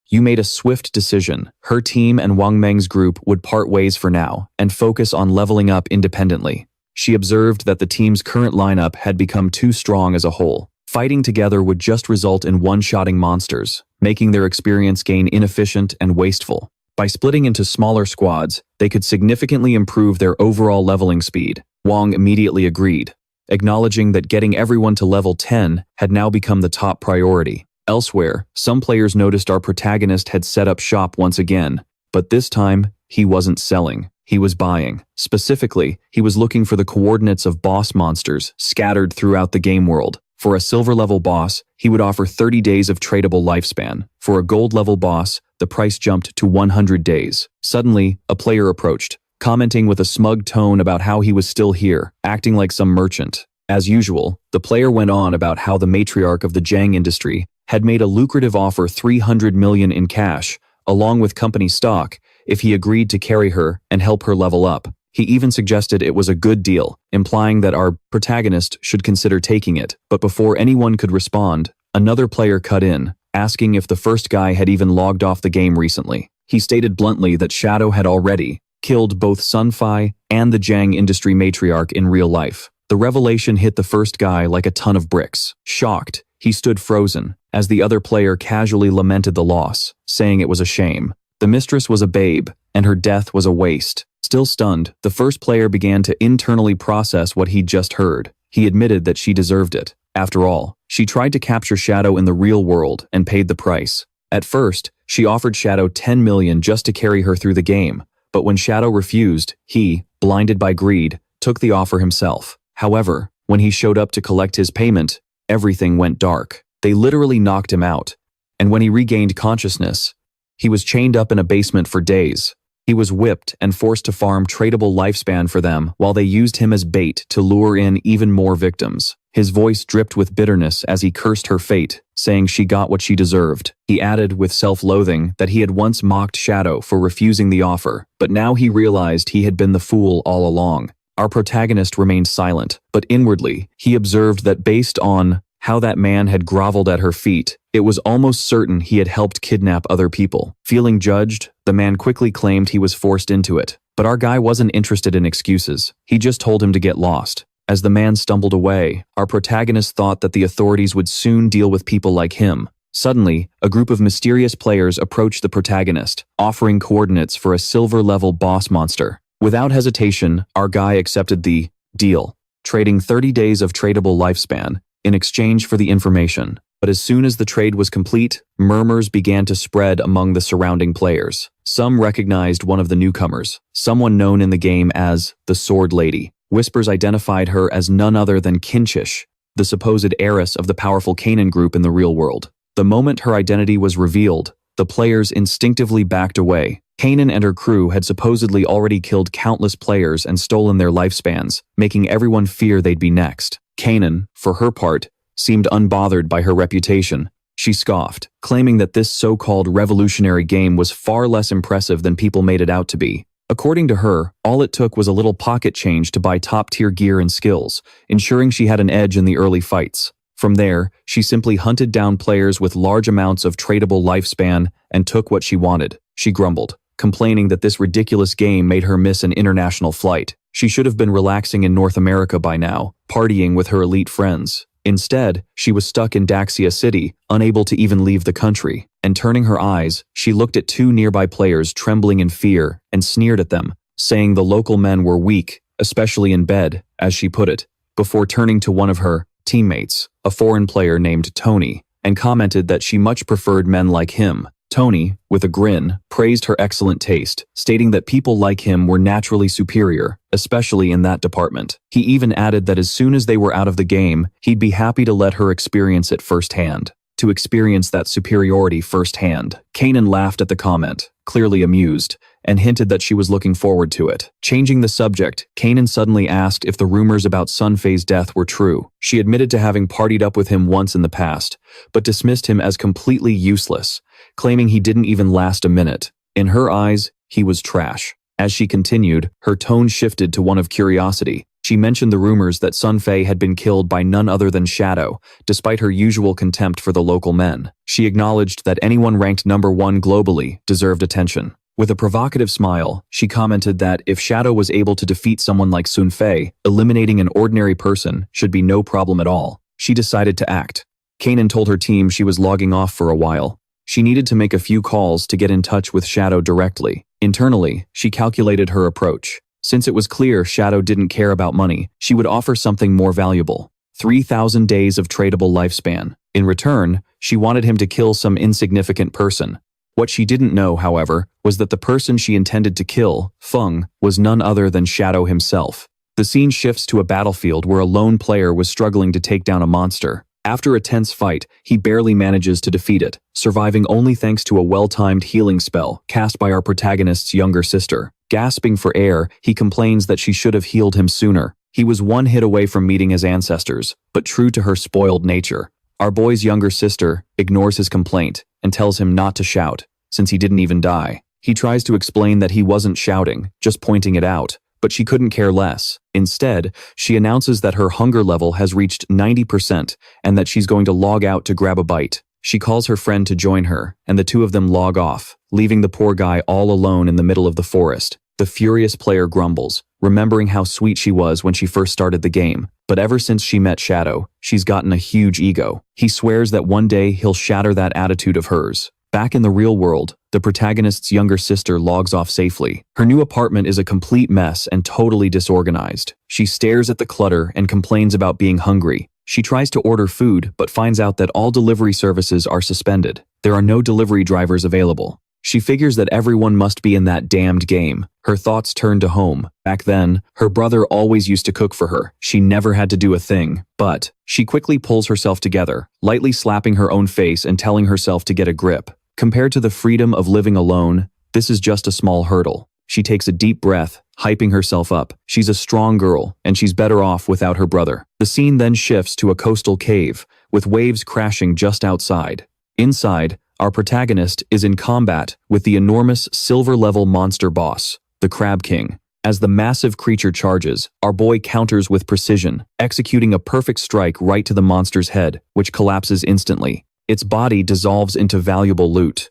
you made a swift decision. Her team and Wang Meng's group would part ways for now and focus on leveling up independently. She observed that the team's current lineup had become too strong as a whole. Fighting together would just result in one-shotting monsters, making their experience gain inefficient and wasteful. By splitting into smaller squads, they could significantly improve their overall leveling speed. Wang immediately agreed, acknowledging that getting everyone to level 10 had now become the top priority. Elsewhere, some players noticed our protagonist had set up shop once again, but this time, he wasn't selling, he was buying. Specifically, he was looking for the coordinates of boss monsters scattered throughout the game world. For a silver-level boss, he would offer 30 days of tradable lifespan. For a gold-level boss, the price jumped to 100 days. Suddenly, a player approached, commenting with a smug tone about how he was still here, acting like some merchant. As usual, the player went on about how the matriarch of the Jiang industry had made a lucrative offer 300 million in cash, along with company stock, if he agreed to carry her and help her level up. He even suggested it was a good deal, implying that our protagonist should consider taking it. But before anyone could respond, another player cut in, asking if the first guy had even logged off the game recently. He stated bluntly that Shadow had already killed both Sun Fei and the Jiang industry matriarch in real life. The revelation hit the first guy like a ton of bricks. Shocked, he stood frozen, as the other player casually lamented the loss, saying it was a shame. The mistress was a babe, and her death was a waste. Still stunned, the first player began to internally process what he'd just heard. He admitted that she deserved it. After all, she tried to capture Shadow in the real world and paid the price. At first, she offered Shadow 10 million just to carry her through the game, but when Shadow refused, he, blinded by greed, took the offer himself. However, when he showed up to collect his payment, everything went dark. They literally knocked him out, and when he regained consciousness, he was chained up in a basement for days. He was whipped and forced to farm tradable lifespan for them while they used him as bait to lure in even more victims. His voice dripped with bitterness as he cursed her fate, saying she got what she deserved. He added with self-loathing that he had once mocked Shadow for refusing the offer, but now he realized he had been the fool all along. Our protagonist remained silent, but inwardly, he observed that based on how that man had groveled at her feet, it was almost certain he had helped kidnap other people. Feeling judged, the man quickly claimed he was forced into it. But our guy wasn't interested in excuses. He just told him to get lost. As the man stumbled away, our protagonist thought that the authorities would soon deal with people like him. Suddenly, a group of mysterious players approached the protagonist, offering coordinates for a silver-level boss monster. Without hesitation, our guy accepted the deal, trading 30 days of tradable lifespan in exchange for the information. But as soon as the trade was complete, murmurs began to spread among the surrounding players. Some recognized one of the newcomers, someone known in the game as the Sword Lady. Whispers identified her as none other than Kinchish, the supposed heiress of the powerful Kanan group in the real world. The moment her identity was revealed, the players instinctively backed away. Kanan and her crew had supposedly already killed countless players and stolen their lifespans, making everyone fear they'd be next. Kanan, for her part, seemed unbothered by her reputation. She scoffed, claiming that this so-called revolutionary game was far less impressive than people made it out to be. According to her, all it took was a little pocket change to buy top-tier gear and skills, ensuring she had an edge in the early fights. From there, she simply hunted down players with large amounts of tradable lifespan and took what she wanted. She grumbled, complaining that this ridiculous game made her miss an international flight. She should have been relaxing in North America by now, partying with her elite friends. Instead, she was stuck in Daxia City, unable to even leave the country. And turning her eyes, she looked at two nearby players trembling in fear and sneered at them, saying the local men were weak, especially in bed, as she put it, before turning to one of her teammates, a foreign player named Tony, and commented that she much preferred men like him. Tony, with a grin, praised her excellent taste, stating that people like him were naturally superior, especially in that department. He even added that as soon as they were out of the game, he'd be happy to let her experience it firsthand. To experience that superiority firsthand. Kanan laughed at the comment, clearly amused, and hinted that she was looking forward to it. Changing the subject, Kanan suddenly asked if the rumors about Sun Fei's death were true. She admitted to having partied up with him once in the past, but dismissed him as completely useless, claiming he didn't even last a minute. In her eyes, he was trash. As she continued, her tone shifted to one of curiosity. She mentioned the rumors that Sun Fei had been killed by none other than Shadow, despite her usual contempt for the local men. She acknowledged that anyone ranked number 1 globally deserved attention. With a provocative smile, she commented that if Shadow was able to defeat someone like Sun Fei, eliminating an ordinary person should be no problem at all. She decided to act. Kanan told her team she was logging off for a while. She needed to make a few calls to get in touch with Shadow directly. Internally, she calculated her approach. Since it was clear Shadow didn't care about money, she would offer something more valuable. 3,000 days of tradable lifespan. In return, she wanted him to kill some insignificant person. What she didn't know, however, was that the person she intended to kill, Feng, was none other than Shadow himself. The scene shifts to a battlefield where a lone player was struggling to take down a monster. After a tense fight, he barely manages to defeat it, surviving only thanks to a well-timed healing spell cast by our protagonist's younger sister. Gasping for air, he complains that she should have healed him sooner. He was one hit away from meeting his ancestors, but true to her spoiled nature, our boy's younger sister ignores his complaint and tells him not to shout, since he didn't even die. He tries to explain that he wasn't shouting, just pointing it out, but she couldn't care less. Instead, she announces that her hunger level has reached 90% and that she's going to log out to grab a bite. She calls her friend to join her, and the two of them log off, leaving the poor guy all alone in the middle of the forest. The furious player grumbles, remembering how sweet she was when she first started the game. But ever since she met Shadow, she's gotten a huge ego. He swears that one day he'll shatter that attitude of hers. Back in the real world, the protagonist's younger sister logs off safely. Her new apartment is a complete mess and totally disorganized. She stares at the clutter and complains about being hungry. She tries to order food, but finds out that all delivery services are suspended. There are no delivery drivers available. She figures that everyone must be in that damned game. Her thoughts turn to home. Back then, her brother always used to cook for her. She never had to do a thing. But she quickly pulls herself together, lightly slapping her own face and telling herself to get a grip. Compared to the freedom of living alone, this is just a small hurdle. She takes a deep breath, hyping herself up. She's a strong girl, and she's better off without her brother. The scene then shifts to a coastal cave, with waves crashing just outside. Inside, our protagonist is in combat with the enormous silver-level monster boss, the Crab King. As the massive creature charges, our boy counters with precision, executing a perfect strike right to the monster's head, which collapses instantly. Its body dissolves into valuable loot.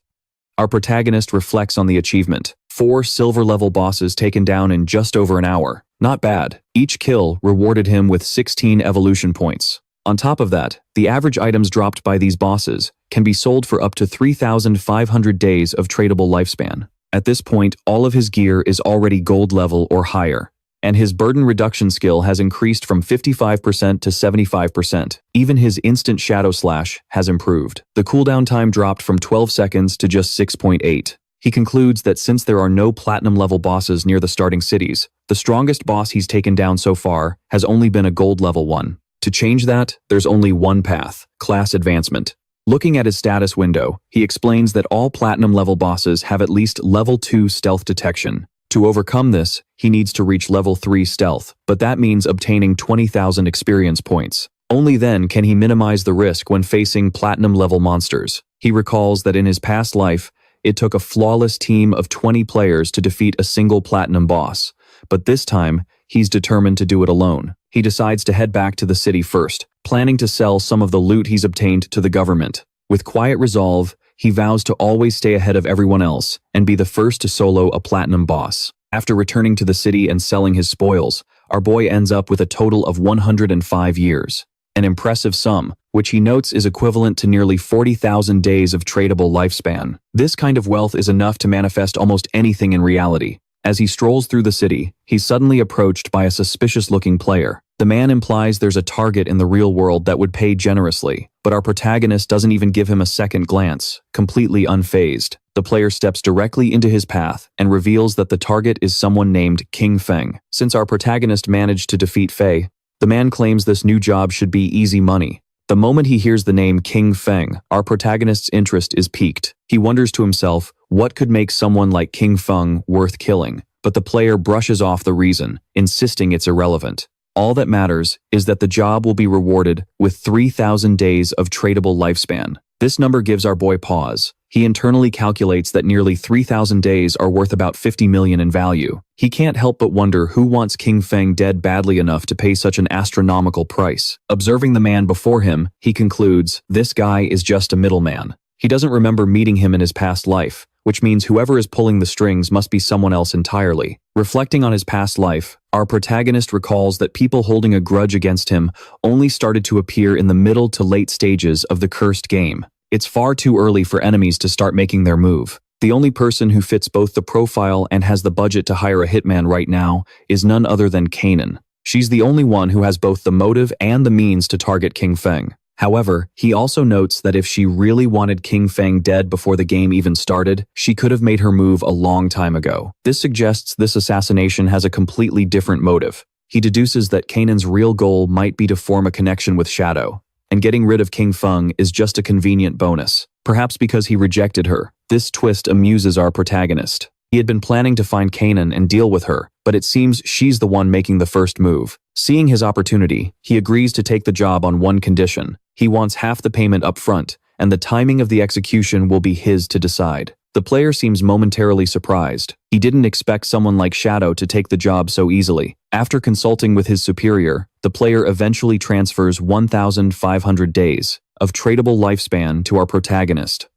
Our protagonist reflects on the achievement. 4 silver-level bosses taken down in just over an hour. Not bad. Each kill rewarded him with 16 evolution points. On top of that, the average items dropped by these bosses can be sold for up to 3,500 days of tradable lifespan. At this point, all of his gear is already gold level or higher, and his burden reduction skill has increased from 55% to 75%. Even his instant shadow slash has improved. The cooldown time dropped from 12 seconds to just 6.8. He concludes that since there are no platinum-level bosses near the starting cities, the strongest boss he's taken down so far has only been a gold-level one. To change that, there's only one path: class advancement. Looking at his status window, he explains that all platinum-level bosses have at least level 2 stealth detection. To overcome this, he needs to reach level 3 stealth, but that means obtaining 20,000 experience points. Only then can he minimize the risk when facing platinum-level monsters. He recalls that in his past life, it took a flawless team of 20 players to defeat a single platinum boss, but this time, he's determined to do it alone. He decides to head back to the city first, planning to sell some of the loot he's obtained to the government. With quiet resolve, he vows to always stay ahead of everyone else and be the first to solo a platinum boss. After returning to the city and selling his spoils, our boy ends up with a total of 105 years. An impressive sum, which he notes is equivalent to nearly 40,000 days of tradable lifespan. This kind of wealth is enough to manifest almost anything in reality. As he strolls through the city, he's suddenly approached by a suspicious-looking player. The man implies there's a target in the real world that would pay generously, but our protagonist doesn't even give him a second glance, completely unfazed. The player steps directly into his path and reveals that the target is someone named King Feng. Since our protagonist managed to defeat Fei, the man claims this new job should be easy money. The moment he hears the name King Feng, our protagonist's interest is piqued. He wonders to himself, what could make someone like King Feng worth killing? But the player brushes off the reason, insisting it's irrelevant. All that matters is that the job will be rewarded with 3,000 days of tradable lifespan. This number gives our boy pause. He internally calculates that nearly 3,000 days are worth about 50 million in value. He can't help but wonder who wants King Feng dead badly enough to pay such an astronomical price. Observing the man before him, he concludes, this guy is just a middleman. He doesn't remember meeting him in his past life, which means whoever is pulling the strings must be someone else entirely. Reflecting on his past life, our protagonist recalls that people holding a grudge against him only started to appear in the middle to late stages of the cursed game. It's far too early for enemies to start making their move. The only person who fits both the profile and has the budget to hire a hitman right now is none other than Kanan. She's the only one who has both the motive and the means to target King Feng. However, he also notes that if she really wanted King Feng dead before the game even started, she could have made her move a long time ago. This suggests this assassination has a completely different motive. He deduces that Kanan's real goal might be to form a connection with Shadow, and getting rid of King Feng is just a convenient bonus. Perhaps because he rejected her, this twist amuses our protagonist. He had been planning to find Kanan and deal with her, but it seems she's the one making the first move. Seeing his opportunity, he agrees to take the job on one condition. He wants half the payment up front, and the timing of the execution will be his to decide. The player seems momentarily surprised. He didn't expect someone like Shadow to take the job so easily. After consulting with his superior, the player eventually transfers 1,500 days of tradable lifespan to our protagonist.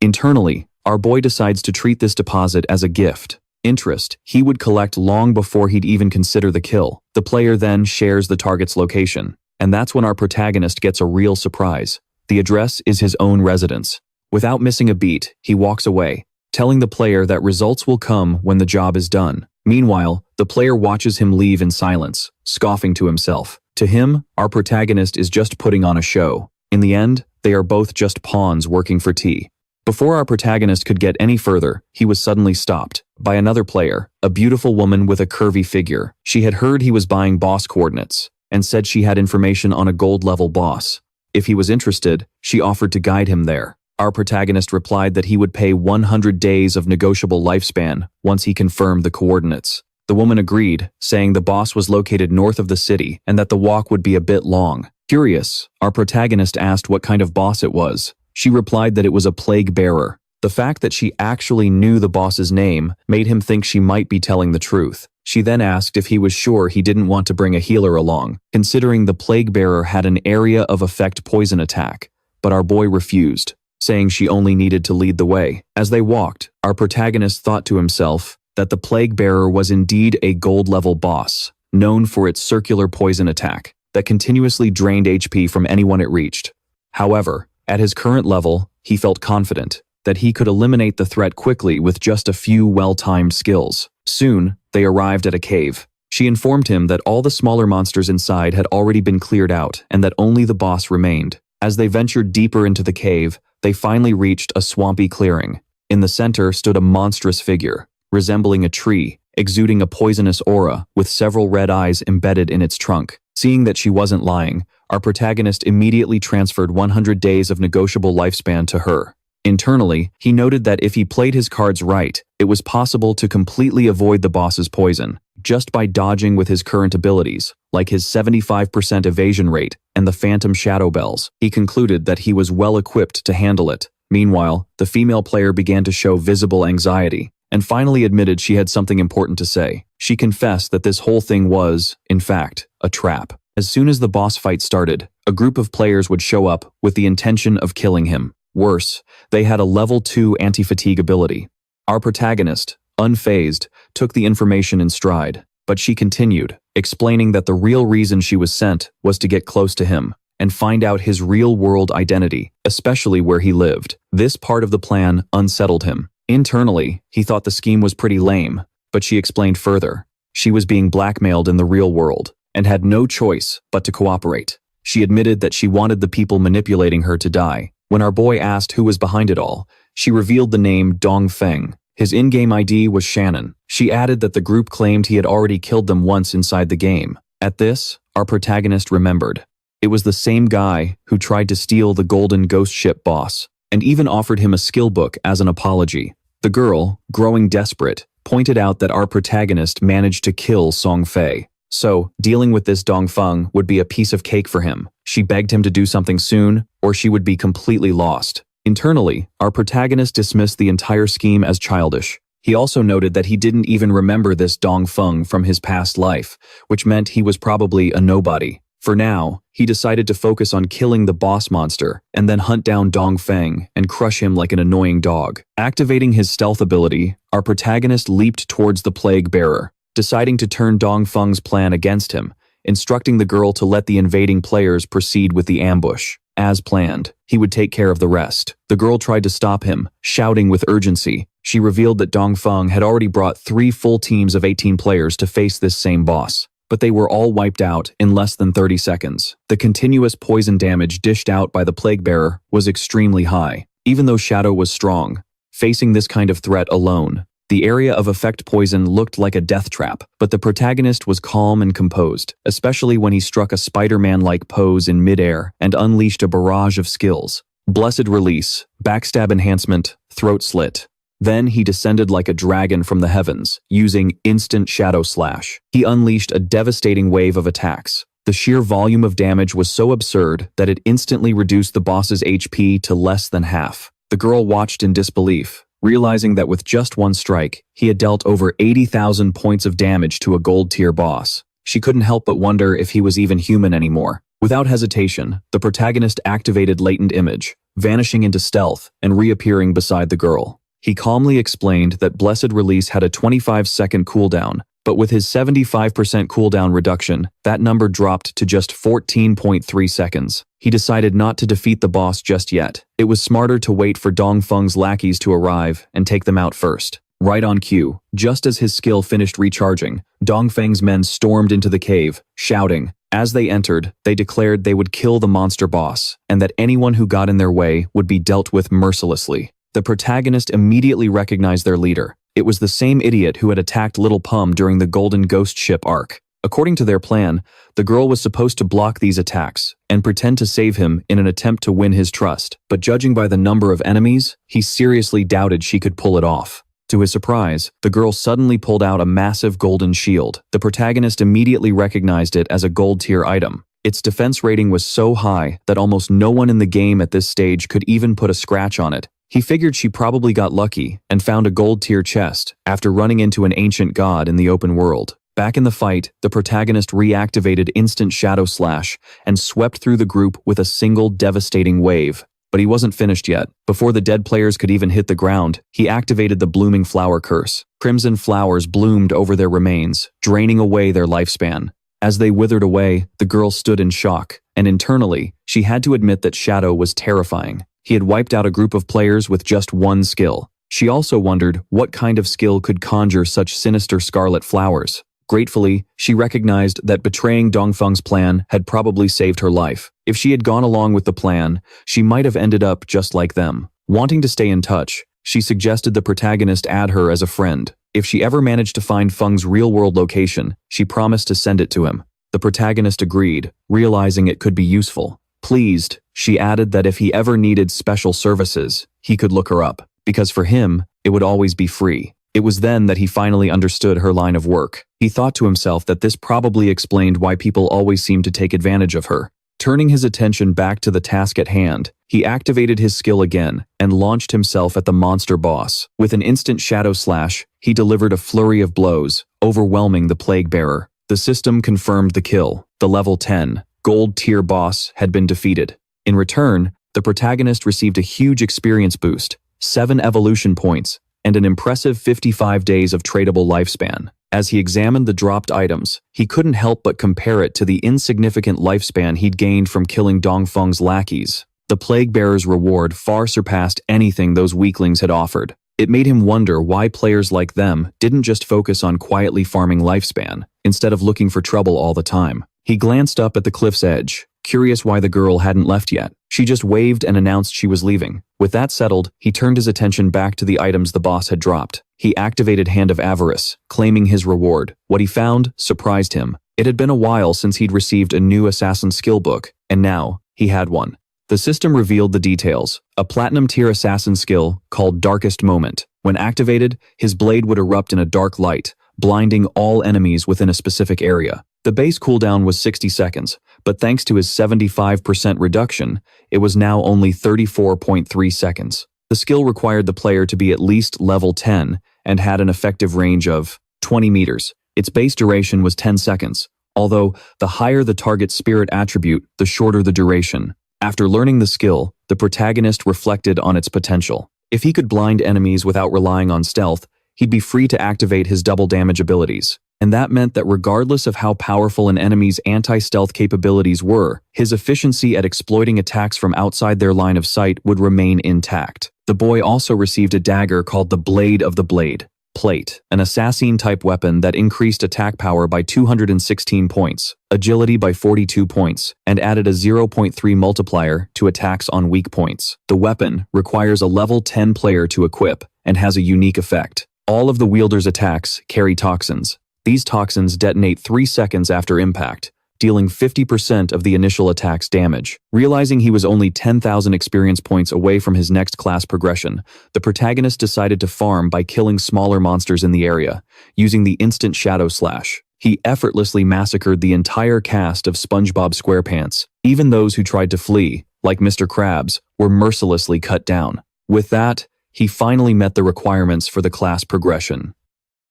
Internally, our boy decides to treat this deposit as a gift. Interest he would collect long before he'd even consider the kill. The player then shares the target's location. And that's when our protagonist gets a real surprise. The address is his own residence. Without missing a beat, he walks away, telling the player that results will come when the job is done. Meanwhile, the player watches him leave in silence, scoffing to himself. To him, our protagonist is just putting on a show. In the end, they are both just pawns working for tea. Before our protagonist could get any further, he was suddenly stopped by another player, a beautiful woman with a curvy figure. She had heard he was buying boss coordinates and said she had information on a gold-level boss. If he was interested, she offered to guide him there. Our protagonist replied that he would pay 100 days of negotiable lifespan once he confirmed the coordinates. The woman agreed, saying the boss was located north of the city and that the walk would be a bit long. Curious, our protagonist asked what kind of boss it was. She replied that it was a plague bearer. The fact that she actually knew the boss's name made him think she might be telling the truth. She then asked if he was sure he didn't want to bring a healer along, considering the plague bearer had an area of effect poison attack, but our boy refused, saying she only needed to lead the way. As they walked, our protagonist thought to himself that the plague bearer was indeed a gold-level boss, known for its circular poison attack that continuously drained HP from anyone it reached. However, at his current level, he felt confident that he could eliminate the threat quickly with just a few well-timed skills. Soon, they arrived at a cave. She informed him that all the smaller monsters inside had already been cleared out and that only the boss remained. As they ventured deeper into the cave, they finally reached a swampy clearing. In the center stood a monstrous figure, resembling a tree, exuding a poisonous aura with several red eyes embedded in its trunk. Seeing that she wasn't lying, our protagonist immediately transferred 100 days of negotiable lifespan to her. Internally, he noted that if he played his cards right, it was possible to completely avoid the boss's poison, just by dodging with his current abilities, like his 75% evasion rate and the phantom shadow bells. He concluded that he was well equipped to handle it. Meanwhile, the female player began to show visible anxiety, and finally admitted she had something important to say. She confessed that this whole thing was, in fact, a trap. As soon as the boss fight started, a group of players would show up with the intention of killing him. Worse, they had a level 2 anti-fatigue ability. Our protagonist, unfazed, took the information in stride, but she continued, explaining that the real reason she was sent was to get close to him and find out his real-world identity, especially where he lived. This part of the plan unsettled him. Internally, he thought the scheme was pretty lame, but she explained further. She was being blackmailed in the real world and had no choice but to cooperate. She admitted that she wanted the people manipulating her to die. When our boy asked who was behind it all, she revealed the name Dong Feng. His in-game ID was Shannon. She added that the group claimed he had already killed them once inside the game. At this, our protagonist remembered. It was the same guy who tried to steal the golden ghost ship boss, and even offered him a skill book as an apology. The girl, growing desperate, pointed out that our protagonist managed to kill Sun Fei. So, dealing with this Dong Feng would be a piece of cake for him. She begged him to do something soon, or she would be completely lost. Internally, our protagonist dismissed the entire scheme as childish. He also noted that he didn't even remember this Dong Feng from his past life, which meant he was probably a nobody. For now, he decided to focus on killing the boss monster and then hunt down Dong Feng and crush him like an annoying dog. Activating his stealth ability, our protagonist leaped towards the plague bearer, deciding to turn Dong Feng's plan against him, instructing the girl to let the invading players proceed with the ambush. As planned, he would take care of the rest. The girl tried to stop him, shouting with urgency. She revealed that Dong Feng had already brought 3 full teams of 18 players to face this same boss, but they were all wiped out in less than 30 seconds. The continuous poison damage dished out by the plague bearer was extremely high. Even though Shadow was strong, facing this kind of threat alone, the area of effect poison looked like a death trap, but the protagonist was calm and composed, especially when he struck a Spider-Man-like pose in midair and unleashed a barrage of skills. Blessed Release, Backstab Enhancement, Throat Slit. Then he descended like a dragon from the heavens, using Instant Shadow Slash. He unleashed a devastating wave of attacks. The sheer volume of damage was so absurd that it instantly reduced the boss's HP to less than half. The girl watched in disbelief, realizing that with just one strike, he had dealt over 80,000 points of damage to a gold-tier boss. She couldn't help but wonder if he was even human anymore. Without hesitation, the protagonist activated Latent Image, vanishing into stealth and reappearing beside the girl. He calmly explained that Blessed Release had a 25-second cooldown, but with his 75% cooldown reduction, that number dropped to just 14.3 seconds. He decided not to defeat the boss just yet. It was smarter to wait for Dong Feng's lackeys to arrive and take them out first. Right on cue, just as his skill finished recharging, Dong Feng's men stormed into the cave, shouting. As they entered, they declared they would kill the monster boss, and that anyone who got in their way would be dealt with mercilessly. The protagonist immediately recognized their leader. It was the same idiot who had attacked Little Pum during the Golden Ghost Ship arc. According to their plan, the girl was supposed to block these attacks and pretend to save him in an attempt to win his trust, but judging by the number of enemies, he seriously doubted she could pull it off. To his surprise, the girl suddenly pulled out a massive golden shield. The protagonist immediately recognized it as a gold-tier item. Its defense rating was so high that almost no one in the game at this stage could even put a scratch on it. He figured she probably got lucky and found a gold-tier chest after running into an ancient god in the open world. Back in the fight, the protagonist reactivated Instant Shadow Slash and swept through the group with a single devastating wave. But he wasn't finished yet. Before the dead players could even hit the ground, he activated the Blooming Flower Curse. Crimson flowers bloomed over their remains, draining away their lifespan. As they withered away, the girl stood in shock, and internally, she had to admit that Shadow was terrifying. He had wiped out a group of players with just one skill. She also wondered what kind of skill could conjure such sinister scarlet flowers. Gratefully, she recognized that betraying Dongfeng's plan had probably saved her life. If she had gone along with the plan, she might have ended up just like them. Wanting to stay in touch, she suggested the protagonist add her as a friend. If she ever managed to find Feng's real-world location, she promised to send it to him. The protagonist agreed, realizing it could be useful. Pleased, she added that if he ever needed special services, he could look her up, because for him, it would always be free. It was then that he finally understood her line of work. He thought to himself that this probably explained why people always seemed to take advantage of her. Turning his attention back to the task at hand, he activated his skill again and launched himself at the monster boss. With an instant shadow slash, he delivered a flurry of blows, overwhelming the plague bearer. The system confirmed the kill. The level 10, gold tier boss had been defeated. In return, the protagonist received a huge experience boost, 7 evolution points, and an impressive 55 days of tradable lifespan. As he examined the dropped items, he couldn't help but compare it to the insignificant lifespan he'd gained from killing Dongfeng's lackeys. The plague bearer's reward far surpassed anything those weaklings had offered. It made him wonder why players like them didn't just focus on quietly farming lifespan, instead of looking for trouble all the time. He glanced up at the cliff's edge, curious why the girl hadn't left yet. She just waved and announced she was leaving. With that settled, he turned his attention back to the items the boss had dropped. He activated Hand of Avarice, claiming his reward. What he found surprised him. It had been a while since he'd received a new assassin skill book, and now he had one. The system revealed the details. A platinum-tier assassin skill called Darkest Moment. When activated, his blade would erupt in a dark light, blinding all enemies within a specific area. The base cooldown was 60 seconds, but thanks to his 75% reduction, it was now only 34.3 seconds. The skill required the player to be at least level 10 and had an effective range of 20 meters. Its base duration was 10 seconds, although the higher the target's spirit attribute, the shorter the duration. After learning the skill, the protagonist reflected on its potential. If he could blind enemies without relying on stealth, he'd be free to activate his double damage abilities. And that meant that regardless of how powerful an enemy's anti-stealth capabilities were, his efficiency at exploiting attacks from outside their line of sight would remain intact. The boy also received a dagger called the Blade of the Blade, Plate, an assassin-type weapon that increased attack power by 216 points, agility by 42 points, and added a 0.3 multiplier to attacks on weak points. The weapon requires a level 10 player to equip and has a unique effect. All of the wielder's attacks carry toxins. These toxins detonate 3 seconds after impact, dealing 50% of the initial attack's damage. Realizing he was only 10,000 experience points away from his next class progression, the protagonist decided to farm by killing smaller monsters in the area, using the instant shadow slash. He effortlessly massacred the entire cast of SpongeBob SquarePants. Even those who tried to flee, like Mr. Krabs, were mercilessly cut down. With that, he finally met the requirements for the class progression.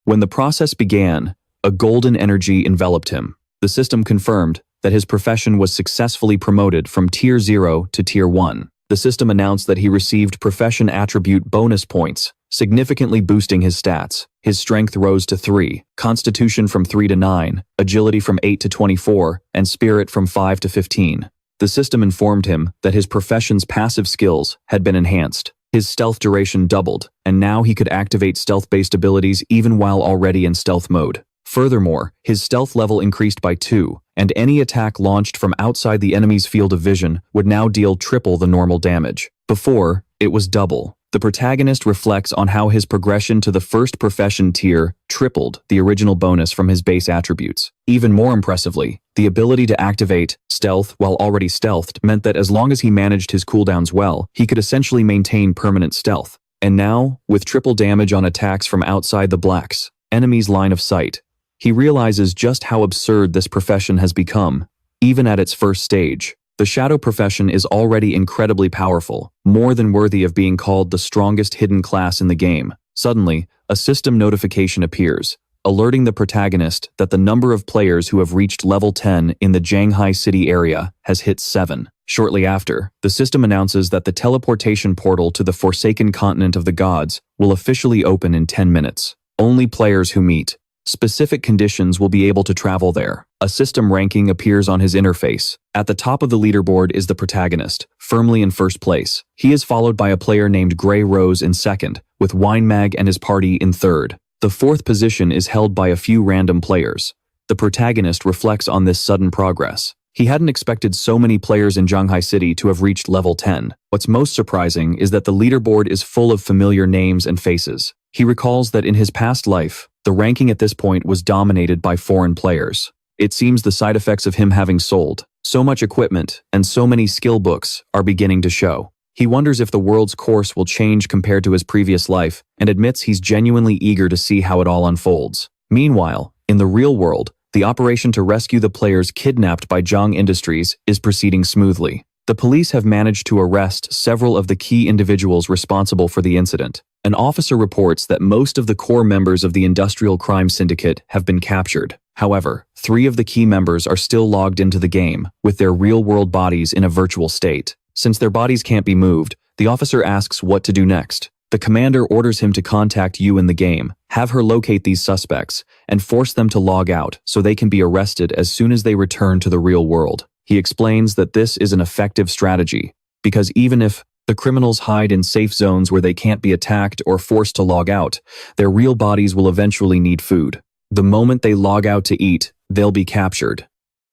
When the process began, a golden energy enveloped him. The system confirmed that his profession was successfully promoted from Tier 0 to Tier 1. The system announced that he received profession attribute bonus points, significantly boosting his stats. His strength rose to 3, constitution from 3 to 9, agility from 8 to 24, and spirit from 5 to 15. The system informed him that his profession's passive skills had been enhanced. His stealth duration doubled, and now he could activate stealth-based abilities even while already in stealth mode. Furthermore, his stealth level increased by 2, and any attack launched from outside the enemy's field of vision would now deal triple the normal damage. Before, it was double. The protagonist reflects on how his progression to the first profession tier tripled the original bonus from his base attributes. Even more impressively, the ability to activate stealth while already stealthed meant that as long as he managed his cooldowns well, he could essentially maintain permanent stealth. And now, with triple damage on attacks from outside the Black's enemy's line of sight, he realizes just how absurd this profession has become, even at its first stage. The shadow profession is already incredibly powerful, more than worthy of being called the strongest hidden class in the game. Suddenly, a system notification appears, alerting the protagonist that the number of players who have reached level 10 in the Shanghai City area has hit 7. Shortly after, the system announces that the teleportation portal to the Forsaken Continent of the Gods will officially open in 10 minutes. Only players who meet specific conditions will be able to travel there. A system ranking appears on his interface. At the top of the leaderboard is the protagonist, firmly in first place. He is followed by a player named Grey Rose in second, with Winemag and his party in third. The fourth position is held by a few random players. The protagonist reflects on this sudden progress. He hadn't expected so many players in Shanghai City to have reached level 10. What's most surprising is that the leaderboard is full of familiar names and faces. He recalls that in his past life, the ranking at this point was dominated by foreign players. It seems the side effects of him having sold so much equipment and so many skill books are beginning to show. He wonders if the world's course will change compared to his previous life and admits he's genuinely eager to see how it all unfolds. Meanwhile, in the real world, the operation to rescue the players kidnapped by Zhang Industries is proceeding smoothly. The police have managed to arrest several of the key individuals responsible for the incident. An officer reports that most of the core members of the industrial crime syndicate have been captured. However, 3 of the key members are still logged into the game, with their real-world bodies in a virtual state. Since their bodies can't be moved, the officer asks what to do next. The commander orders him to contact you in the game, have her locate these suspects, and force them to log out so they can be arrested as soon as they return to the real world. He explains that this is an effective strategy, because even if the criminals hide in safe zones where they can't be attacked or forced to log out, their real bodies will eventually need food. The moment they log out to eat, they'll be captured.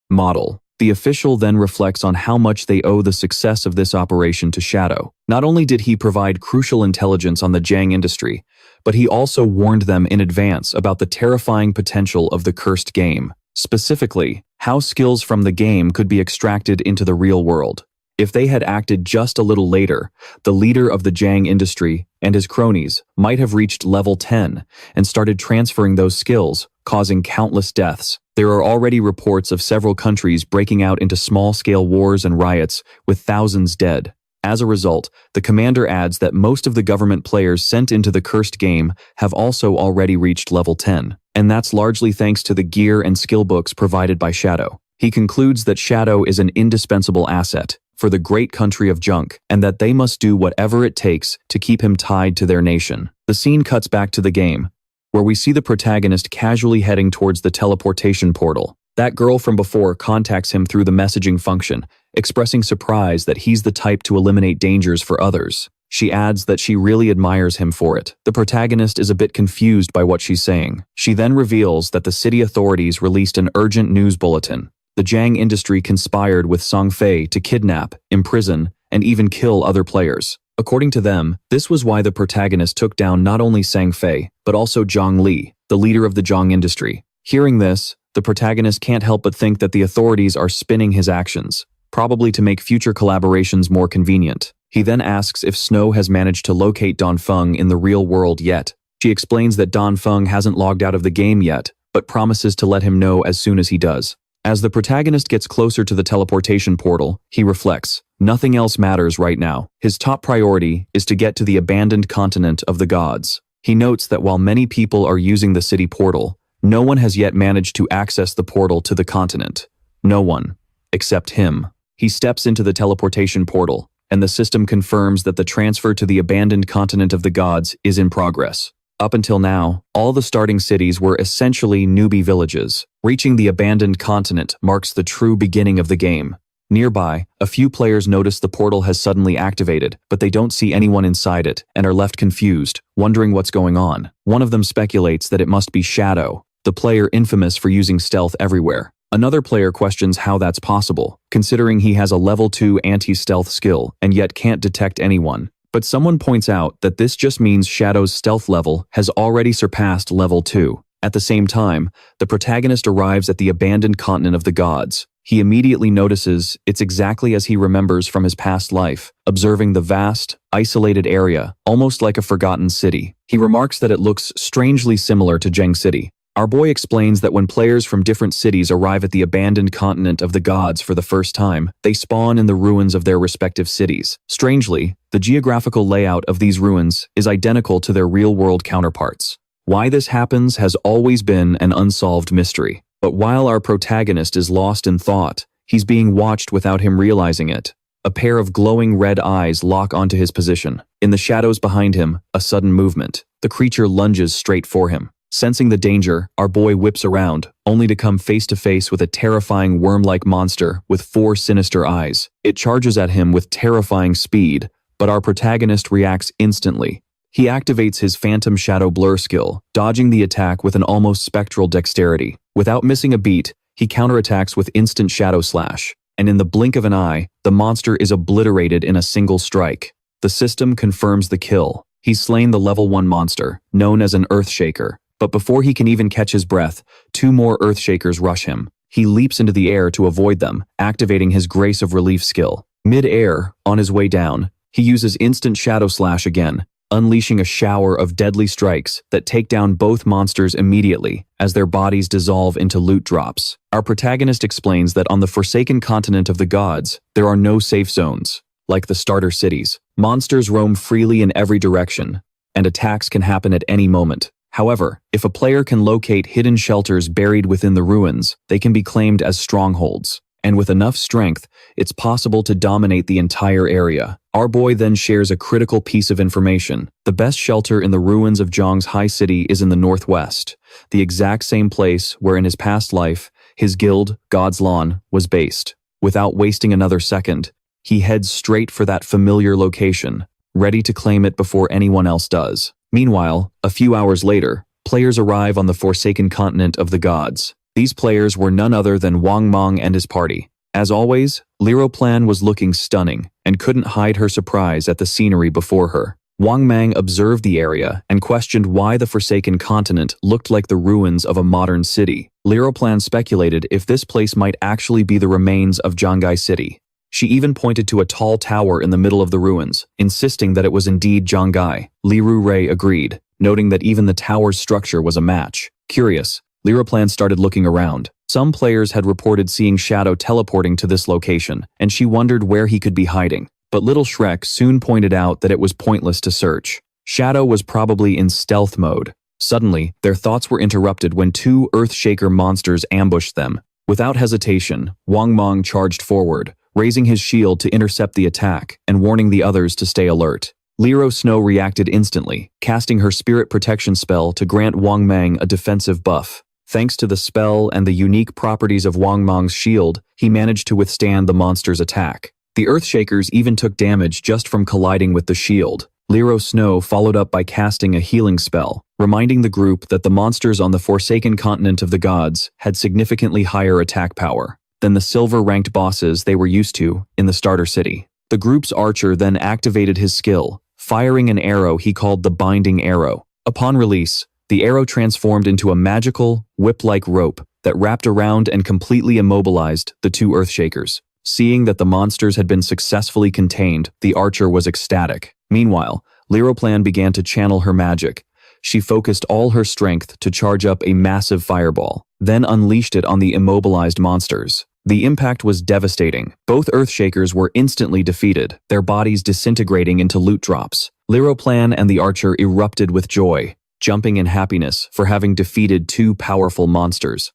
Model. The official then reflects on how much they owe the success of this operation to Shadow. Not only did he provide crucial intelligence on the Zhang industry, but he also warned them in advance about the terrifying potential of the cursed game. Specifically, how skills from the game could be extracted into the real world. If they had acted just a little later, the leader of the Zhang industry and his cronies might have reached level 10 and started transferring those skills, causing countless deaths. There are already reports of several countries breaking out into small-scale wars and riots, with thousands dead. As a result, the commander adds that most of the government players sent into the cursed game have also already reached level 10, and that's largely thanks to the gear and skill books provided by Shadow. He concludes that Shadow is an indispensable asset for the great country of Junk, and that they must do whatever it takes to keep him tied to their nation. The scene cuts back to the game, where we see the protagonist casually heading towards the teleportation portal. That girl from before contacts him through the messaging function, expressing surprise that he's the type to eliminate dangers for others. She adds that she really admires him for it. The protagonist is a bit confused by what she's saying. She then reveals that the city authorities released an urgent news bulletin. The Zhang industry conspired with Sun Fei to kidnap, imprison, and even kill other players. According to them, this was why the protagonist took down not only Sun Fei, but also Zhang Li, the leader of the Zhang industry. Hearing this, the protagonist can't help but think that the authorities are spinning his actions, probably to make future collaborations more convenient. He then asks if Snow has managed to locate Dongfeng in the real world yet. She explains that Dongfeng hasn't logged out of the game yet, but promises to let him know as soon as he does. As the protagonist gets closer to the teleportation portal, he reflects, nothing else matters right now. His top priority is to get to the abandoned continent of the gods. He notes that while many people are using the city portal, no one has yet managed to access the portal to the continent. No one, except him. He steps into the teleportation portal, and the system confirms that the transfer to the abandoned continent of the gods is in progress. Up until now, all the starting cities were essentially newbie villages. Reaching the abandoned continent marks the true beginning of the game. Nearby, a few players notice the portal has suddenly activated, but they don't see anyone inside it and are left confused, wondering what's going on. One of them speculates that it must be Shadow, the player infamous for using stealth everywhere. Another player questions how that's possible, considering he has a level 2 anti-stealth skill and yet can't detect anyone. But someone points out that this just means Shadow's stealth level has already surpassed level 2. At the same time, the protagonist arrives at the abandoned continent of the gods. He immediately notices it's exactly as he remembers from his past life, observing the vast, isolated area, almost like a forgotten city. He remarks that it looks strangely similar to Zheng City. Our boy explains that when players from different cities arrive at the abandoned continent of the gods for the first time, they spawn in the ruins of their respective cities. Strangely, the geographical layout of these ruins is identical to their real-world counterparts. Why this happens has always been an unsolved mystery. But while our protagonist is lost in thought, he's being watched without him realizing it. A pair of glowing red eyes lock onto his position. In the shadows behind him, a sudden movement. The creature lunges straight for him. Sensing the danger, our boy whips around, only to come face to face with a terrifying worm-like monster with 4 sinister eyes. It charges at him with terrifying speed, but our protagonist reacts instantly. He activates his Phantom Shadow Blur skill, dodging the attack with an almost spectral dexterity. Without missing a beat, he counterattacks with instant Shadow Slash, and in the blink of an eye, the monster is obliterated in a single strike. The system confirms the kill. He's slain the level 1 monster, known as an Earthshaker. But before he can even catch his breath, 2 more Earthshakers rush him. He leaps into the air to avoid them, activating his Grace of Relief skill. Mid-air, on his way down, he uses instant Shadow Slash again, unleashing a shower of deadly strikes that take down both monsters immediately as their bodies dissolve into loot drops. Our protagonist explains that on the forsaken continent of the gods, there are no safe zones. Like the starter cities, monsters roam freely in every direction, and attacks can happen at any moment. However, if a player can locate hidden shelters buried within the ruins, they can be claimed as strongholds. And with enough strength, it's possible to dominate the entire area. Our boy then shares a critical piece of information. The best shelter in the ruins of Zhang's high city is in the northwest, the exact same place where in his past life, his guild, God's Lawn, was based. Without wasting another second, he heads straight for that familiar location, ready to claim it before anyone else does. Meanwhile, a few hours later, players arrive on the forsaken continent of the gods. These players were none other than Wang Mang and his party. As always, Liroplan was looking stunning and couldn't hide her surprise at the scenery before her. Wang Mang observed the area and questioned why the forsaken continent looked like the ruins of a modern city. Liroplan speculated if this place might actually be the remains of Zhangai City. She even pointed to a tall tower in the middle of the ruins, insisting that it was indeed Zhangai. Liru Rei agreed, noting that even the tower's structure was a match. Curious, Liroplan started looking around. Some players had reported seeing Shadow teleporting to this location, and she wondered where he could be hiding. But Little Shrek soon pointed out that it was pointless to search. Shadow was probably in stealth mode. Suddenly, their thoughts were interrupted when 2 Earthshaker monsters ambushed them. Without hesitation, Wang Mang charged forward, raising his shield to intercept the attack and warning the others to stay alert. Liro Snow reacted instantly, casting her spirit protection spell to grant Wang Mang a defensive buff. Thanks to the spell and the unique properties of Wang Mang's shield, he managed to withstand the monster's attack. The Earthshakers even took damage just from colliding with the shield. Liro Snow followed up by casting a healing spell, reminding the group that the monsters on the forsaken continent of the gods had significantly higher attack power than the silver-ranked bosses they were used to in the starter city. The group's archer then activated his skill, firing an arrow he called the Binding Arrow. Upon release, the arrow transformed into a magical, whip-like rope that wrapped around and completely immobilized the 2 Earthshakers. Seeing that the monsters had been successfully contained, the archer was ecstatic. Meanwhile, Liroplan began to channel her magic. She focused all her strength to charge up a massive fireball, then unleashed it on the immobilized monsters. The impact was devastating. Both Earthshakers were instantly defeated, their bodies disintegrating into loot drops. Liroplan and the archer erupted with joy, jumping in happiness for having defeated 2 powerful monsters.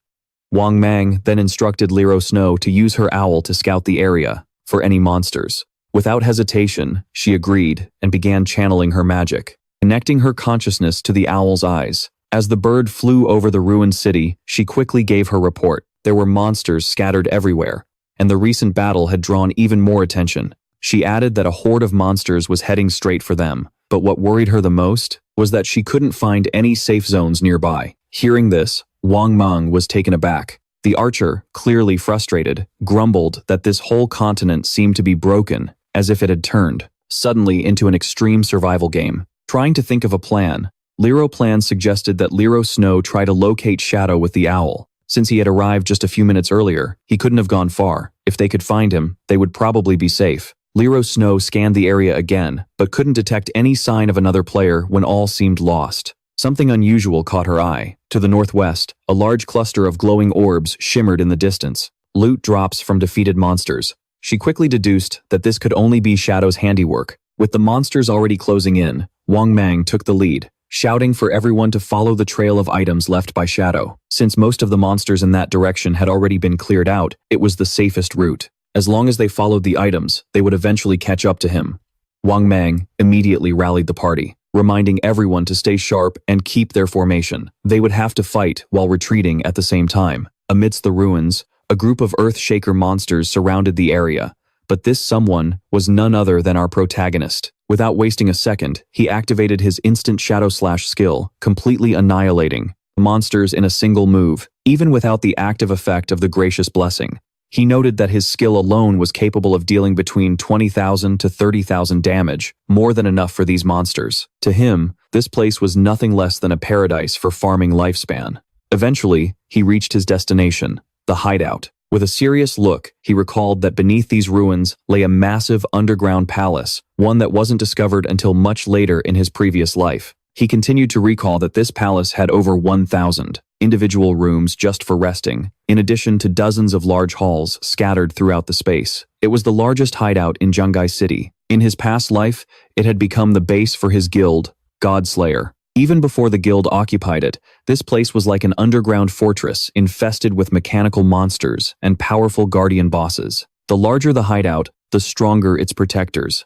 Wang Mang then instructed Liro Snow to use her owl to scout the area for any monsters. Without hesitation, she agreed and began channeling her magic, connecting her consciousness to the owl's eyes. As the bird flew over the ruined city, she quickly gave her report. There were monsters scattered everywhere, and the recent battle had drawn even more attention. She added that a horde of monsters was heading straight for them, but what worried her the most was that she couldn't find any safe zones nearby. Hearing this, Wang Mang was taken aback. The archer, clearly frustrated, grumbled that this whole continent seemed to be broken, as if it had turned. suddenly into an extreme survival game. Trying to think of a plan, Lero Plan suggested that Lero Snow try to locate Shadow with the owl. Since he had arrived just a few minutes earlier, he couldn't have gone far. If they could find him, they would probably be safe. Lero Snow scanned the area again, but couldn't detect any sign of another player when all seemed lost. Something unusual caught her eye. To the northwest, a large cluster of glowing orbs shimmered in the distance. Loot drops from defeated monsters. She quickly deduced that this could only be Shadow's handiwork. With the monsters already closing in, Wang Mang took the lead, shouting for everyone to follow the trail of items left by Shadow. Since most of the monsters in that direction had already been cleared out, it was the safest route. As long as they followed the items, they would eventually catch up to him. Wang Mang immediately rallied the party, reminding everyone to stay sharp and keep their formation. They would have to fight while retreating at the same time. Amidst the ruins, a group of Earthshaker monsters surrounded the area, but this someone was none other than our protagonist. Without wasting a second, he activated his instant Shadow Slash skill, completely annihilating monsters in a single move, even without the active effect of the Gracious Blessing. He noted that his skill alone was capable of dealing between 20,000 to 30,000 damage, more than enough for these monsters. To him, this place was nothing less than a paradise for farming lifespan. Eventually, he reached his destination, the hideout. With a serious look, he recalled that beneath these ruins lay a massive underground palace, one that wasn't discovered until much later in his previous life. He continued to recall that this palace had over 1,000 individual rooms just for resting, in addition to dozens of large halls scattered throughout the space. It was the largest hideout in Zhanggai City. In his past life, it had become the base for his guild, Godslayer. Even before the guild occupied it, this place was like an underground fortress infested with mechanical monsters and powerful guardian bosses. The larger the hideout, the stronger its protectors.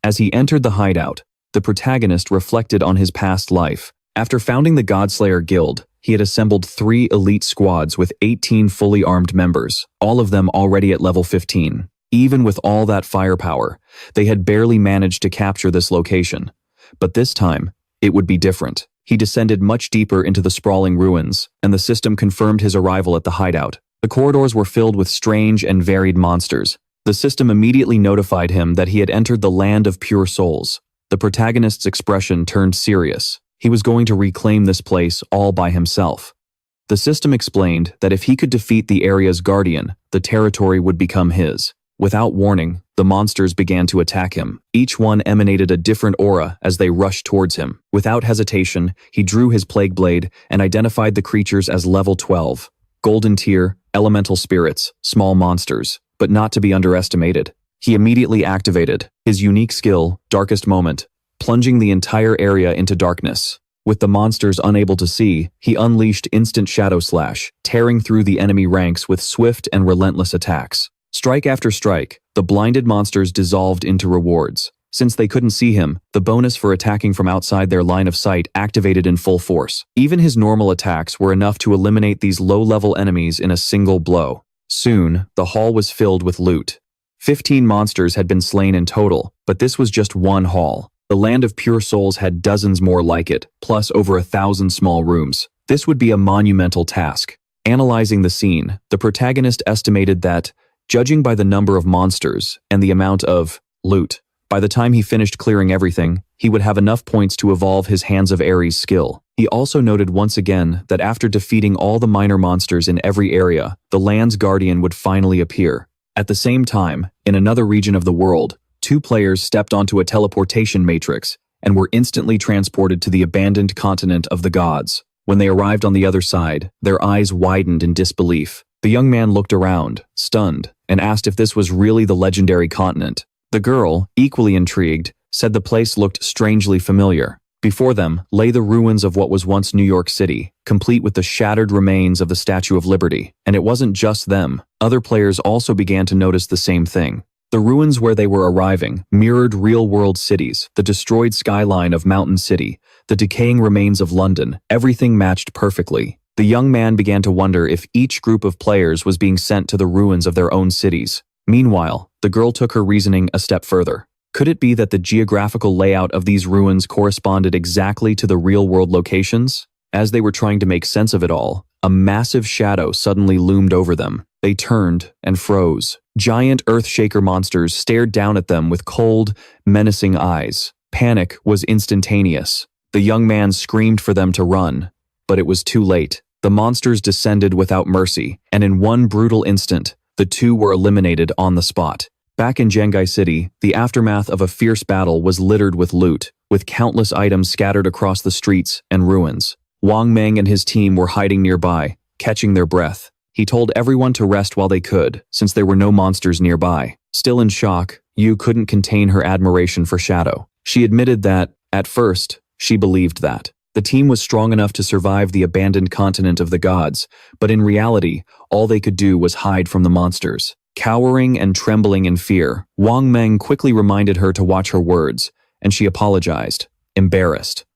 As he entered the hideout, the protagonist reflected on his past life. After founding the Godslayer Guild, he had assembled 3 elite squads with 18 fully armed members, all of them already at level 15. Even with all that firepower, they had barely managed to capture this location. But this time, it would be different. He descended much deeper into the sprawling ruins, and the system confirmed his arrival at the hideout. The corridors were filled with strange and varied monsters. The system immediately notified him that he had entered the land of pure souls. The protagonist's expression turned serious. He was going to reclaim this place all by himself. The system explained that if he could defeat the area's guardian, the territory would become his. Without warning, the monsters began to attack him. Each one emanated a different aura as they rushed towards him. Without hesitation, he drew his plague blade and identified the creatures as level 12. Golden tier, elemental spirits, small monsters, but not to be underestimated. He immediately activated his unique skill, Darkest Moment, plunging the entire area into darkness. With the monsters unable to see, he unleashed instant Shadow Slash, tearing through the enemy ranks with swift and relentless attacks. Strike after strike, the blinded monsters dissolved into rewards. Since they couldn't see him, the bonus for attacking from outside their line of sight activated in full force. Even his normal attacks were enough to eliminate these low-level enemies in a single blow. Soon, the hall was filled with loot. 15 monsters had been slain in total, but this was just one hall. The land of pure souls had dozens more like it, plus over 1,000 small rooms. This would be a monumental task. Analyzing the scene, the protagonist estimated that, judging by the number of monsters and the amount of loot, by the time he finished clearing everything, he would have enough points to evolve his Hands of Ares skill. He also noted once again that after defeating all the minor monsters in every area, the land's guardian would finally appear. At the same time, in another region of the world, 2 players stepped onto a teleportation matrix and were instantly transported to the abandoned continent of the gods. When they arrived on the other side, their eyes widened in disbelief. The young man looked around, stunned, and asked if this was really the legendary continent. The girl, equally intrigued, said the place looked strangely familiar. Before them lay the ruins of what was once New York City, complete with the shattered remains of the Statue of Liberty. And it wasn't just them. Other players also began to notice the same thing. The ruins where they were arriving mirrored real-world cities, the destroyed skyline of Mountain City, the decaying remains of London. Everything matched perfectly. The young man began to wonder if each group of players was being sent to the ruins of their own cities. Meanwhile, the girl took her reasoning a step further. Could it be that the geographical layout of these ruins corresponded exactly to the real-world locations? As they were trying to make sense of it all, a massive shadow suddenly loomed over them. They turned and froze. Giant earth-shaker monsters stared down at them with cold, menacing eyes. Panic was instantaneous. The young man screamed for them to run, but it was too late. The monsters descended without mercy, and in one brutal instant, the two were eliminated on the spot. Back in Zhenghai City, the aftermath of a fierce battle was littered with loot, with countless items scattered across the streets and ruins. Wang Meng and his team were hiding nearby, catching their breath. He told everyone to rest while they could, since there were no monsters nearby. Still in shock, Yu couldn't contain her admiration for Shadow. She admitted that, at first, she believed that the team was strong enough to survive the abandoned continent of the gods, but in reality, all they could do was hide from the monsters. Cowering and trembling in fear, Wang Meng quickly reminded her to watch her words, and she apologized, embarrassed.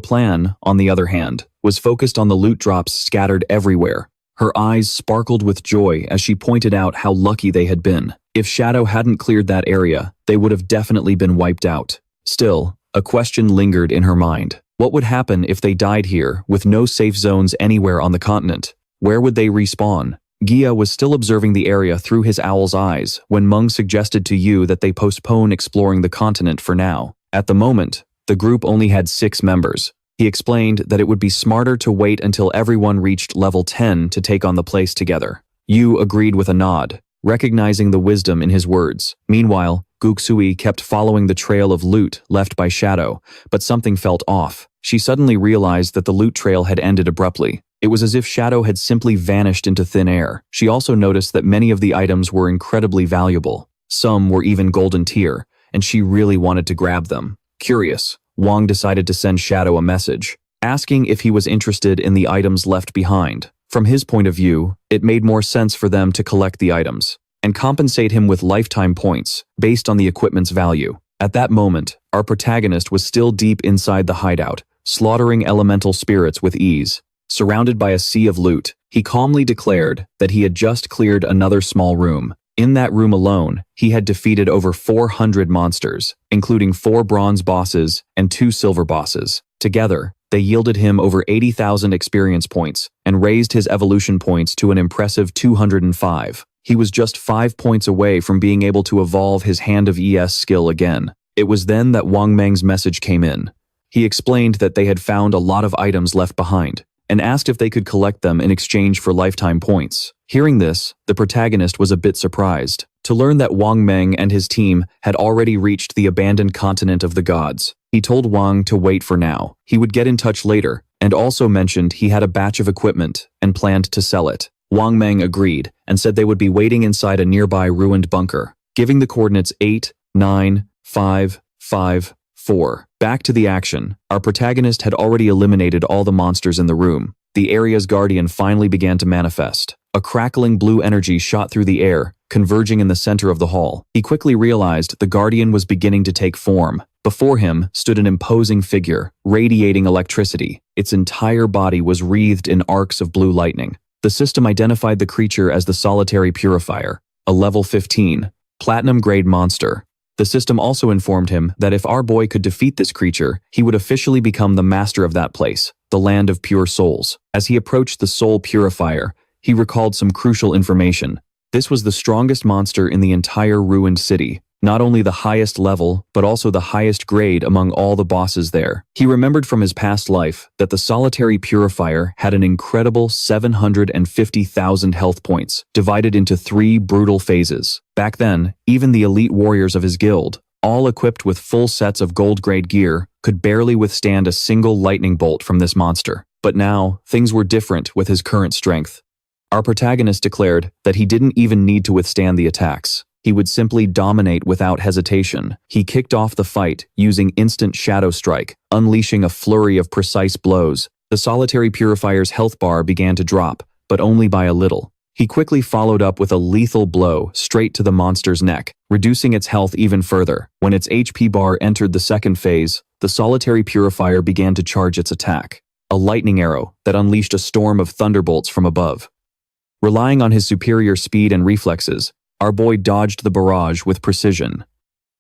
Plan, on the other hand, was focused on the loot drops scattered everywhere. Her eyes sparkled with joy as she pointed out how lucky they had been. If Shadow hadn't cleared that area, they would have definitely been wiped out. Still, a question lingered in her mind. What would happen if they died here, with no safe zones anywhere on the continent? Where would they respawn? Gia was still observing the area through his owl's eyes when Meng suggested to Yu that they postpone exploring the continent for now. At the moment, the group only had 6 members. He explained that it would be smarter to wait until everyone reached level 10 to take on the place together. Yu agreed with a nod, recognizing the wisdom in his words. Meanwhile, Guxui kept following the trail of loot left by Shadow, but something felt off. She suddenly realized that the loot trail had ended abruptly. It was as if Shadow had simply vanished into thin air. She also noticed that many of the items were incredibly valuable. Some were even golden tier, and she really wanted to grab them. Curious, Wang decided to send Shadow a message, asking if he was interested in the items left behind. From his point of view, it made more sense for them to collect the items and compensate him with lifetime points based on the equipment's value. At that moment, our protagonist was still deep inside the hideout, slaughtering elemental spirits with ease. Surrounded by a sea of loot, he calmly declared that he had just cleared another small room. In that room alone, he had defeated over 400 monsters, including 4 bronze bosses and 2 silver bosses. Together, they yielded him over 80,000 experience points and raised his evolution points to an impressive 205. He was just 5 points away from being able to evolve his Hand of ES skill again. It was then that Wang Meng's message came in. He explained that they had found a lot of items left behind, and asked if they could collect them in exchange for lifetime points. Hearing this, the protagonist was a bit surprised to learn that Wang Meng and his team had already reached the abandoned continent of the gods. He told Wang to wait for now. He would get in touch later, and also mentioned he had a batch of equipment and planned to sell it. Wang Meng agreed and said they would be waiting inside a nearby ruined bunker, giving the coordinates 8, 9, 5, 5, 4. Back to the action. Our protagonist had already eliminated all the monsters in the room. The area's guardian finally began to manifest. A crackling blue energy shot through the air, converging in the center of the hall. He quickly realized the guardian was beginning to take form. Before him stood an imposing figure, radiating electricity. Its entire body was wreathed in arcs of blue lightning. The system identified the creature as the Solitary Purifier, a level 15, platinum-grade monster. The system also informed him that if our boy could defeat this creature, he would officially become the master of that place, the land of pure souls. As he approached the Soul Purifier, he recalled some crucial information. This was the strongest monster in the entire ruined city, not only the highest level, but also the highest grade among all the bosses there. He remembered from his past life that the Solitary Purifier had an incredible 750,000 health points, divided into 3 brutal phases. Back then, even the elite warriors of his guild, all equipped with full sets of gold-grade gear, could barely withstand a single lightning bolt from this monster. But now, things were different with his current strength. Our protagonist declared that he didn't even need to withstand the attacks. He would simply dominate without hesitation. He kicked off the fight using instant shadow strike, unleashing a flurry of precise blows. The Solitary Purifier's health bar began to drop, but only by a little. He quickly followed up with a lethal blow straight to the monster's neck, reducing its health even further. When its HP bar entered the second phase, the Solitary Purifier began to charge its attack, a lightning arrow that unleashed a storm of thunderbolts from above. Relying on his superior speed and reflexes, our boy dodged the barrage with precision.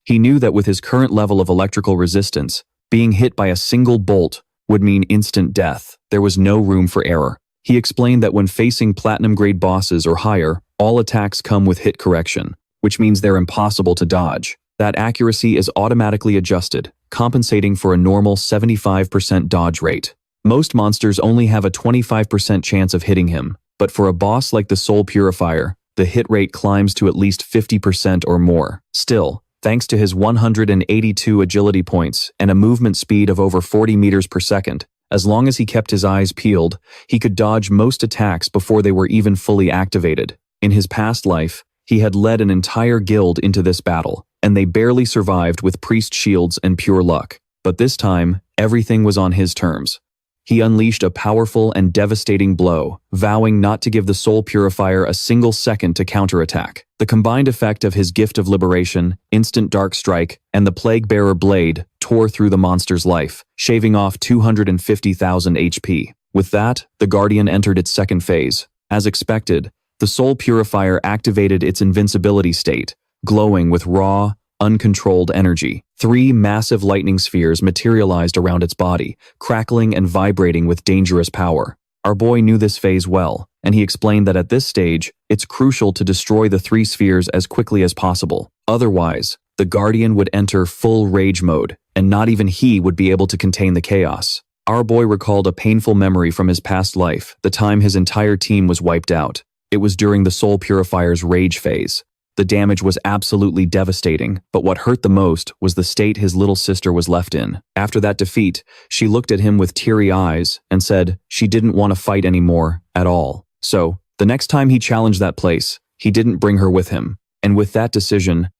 He knew that with his current level of electrical resistance, being hit by a single bolt would mean instant death. There was no room for error. He explained that when facing platinum-grade bosses or higher, all attacks come with hit correction, which means they're impossible to dodge. That accuracy is automatically adjusted, compensating for a normal 75% dodge rate. Most monsters only have a 25% chance of hitting him, but for a boss like the Soul Purifier, the hit rate climbs to at least 50% or more. Still, thanks to his 182 agility points and a movement speed of over 40 meters per second, as long as he kept his eyes peeled, he could dodge most attacks before they were even fully activated. In his past life, he had led an entire guild into this battle, and they barely survived with priest shields and pure luck. But this time, everything was on his terms. He unleashed a powerful and devastating blow, vowing not to give the Soul Purifier a single second to counterattack. The combined effect of his Gift of Liberation, Instant Dark Strike, and the Plague-Bearer Blade tore through the monster's life, shaving off 250,000 HP. With that, the Guardian entered its second phase. As expected, the Soul Purifier activated its invincibility state, glowing with raw, uncontrolled energy. 3 massive lightning spheres materialized around its body, crackling and vibrating with dangerous power. Our boy knew this phase well, and he explained that at this stage, it's crucial to destroy the 3 spheres as quickly as possible. Otherwise, the Guardian would enter full rage mode, and not even he would be able to contain the chaos. Our boy recalled a painful memory from his past life, the time his entire team was wiped out. It was during the Soul Purifier's rage phase. The damage was absolutely devastating, but what hurt the most was the state his little sister was left in. After that defeat, she looked at him with teary eyes and said she didn't want to fight anymore at all. So, the next time he challenged that place, he didn't bring her with him. And with that decision,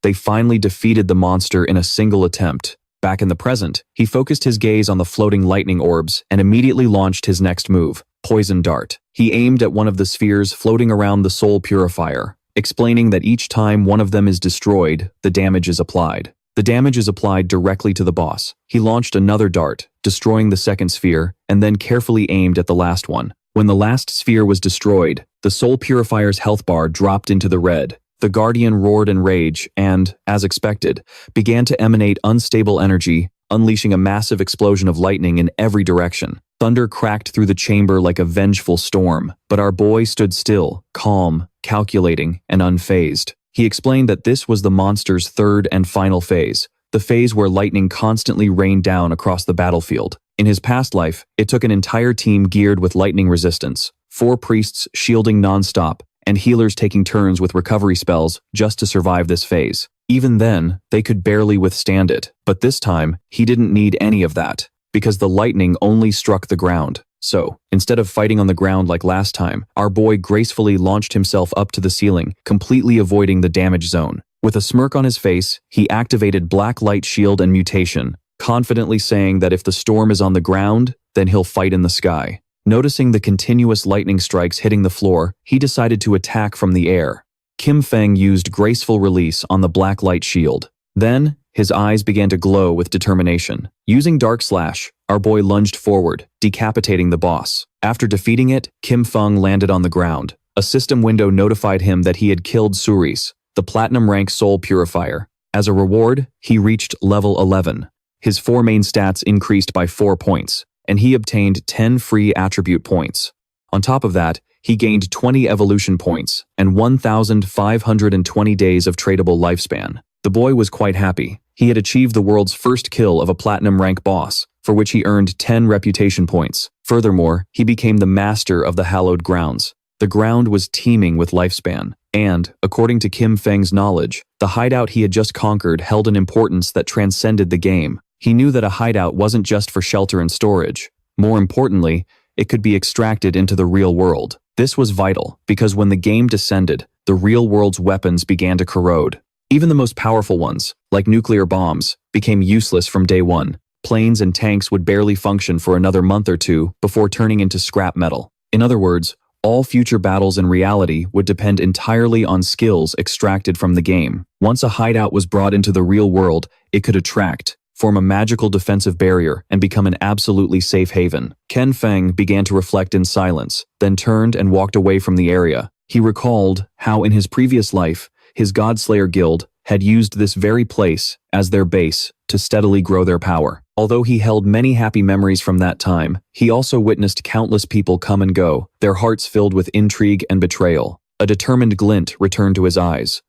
they finally defeated the monster in a single attempt. Back in the present, he focused his gaze on the floating lightning orbs and immediately launched his next move, Poison Dart. He aimed at one of the spheres floating around the Soul Purifier, explaining that each time one of them is destroyed, the damage is applied. The damage is applied directly to the boss. He launched another dart, destroying the second sphere, and then carefully aimed at the last one. When the last sphere was destroyed, the Soul Purifier's health bar dropped into the red. The Guardian roared in rage and, as expected, began to emanate unstable energy, unleashing a massive explosion of lightning in every direction. Thunder cracked through the chamber like a vengeful storm, but our boy stood still, calm, calculating, and unfazed. He explained that this was the monster's third and final phase, the phase where lightning constantly rained down across the battlefield. In his past life, it took an entire team geared with lightning resistance, 4 priests shielding non-stop, and healers taking turns with recovery spells just to survive this phase. Even then, they could barely withstand it, but this time, he didn't need any of that, because the lightning only struck the ground. So, instead of fighting on the ground like last time, our boy gracefully launched himself up to the ceiling, completely avoiding the damage zone. With a smirk on his face, he activated Black Light Shield and Mutation, confidently saying that if the storm is on the ground, then he'll fight in the sky. Noticing the continuous lightning strikes hitting the floor, he decided to attack from the air. Kim Feng used Graceful Release on the Black Light Shield. Then, his eyes began to glow with determination. Using Dark Slash, our boy lunged forward, decapitating the boss. After defeating it, Kim Feng landed on the ground. A system window notified him that he had killed Suris, the Platinum rank Soul Purifier. As a reward, he reached level 11. His 4 main stats increased by 4 points, and he obtained 10 free attribute points. On top of that, he gained 20 evolution points and 1,520 days of tradable lifespan. The boy was quite happy. He had achieved the world's first kill of a platinum rank boss, for which he earned 10 reputation points. Furthermore, he became the master of the hallowed grounds. The ground was teeming with lifespan, and, according to Kim Feng's knowledge, the hideout he had just conquered held an importance that transcended the game. He knew that a hideout wasn't just for shelter and storage. More importantly, it could be extracted into the real world. This was vital, because when the game descended, the real world's weapons began to corrode. Even the most powerful ones, like nuclear bombs, became useless from day one. Planes and tanks would barely function for another month or 2 before turning into scrap metal. In other words, all future battles in reality would depend entirely on skills extracted from the game. Once a hideout was brought into the real world, it could attract, form a magical defensive barrier, and become an absolutely safe haven. Ken Feng began to reflect in silence, then turned and walked away from the area. He recalled how in his previous life, his Godslayer guild had used this very place as their base to steadily grow their power. Although he held many happy memories from that time, he also witnessed countless people come and go, their hearts filled with intrigue and betrayal. A determined glint returned to his eyes.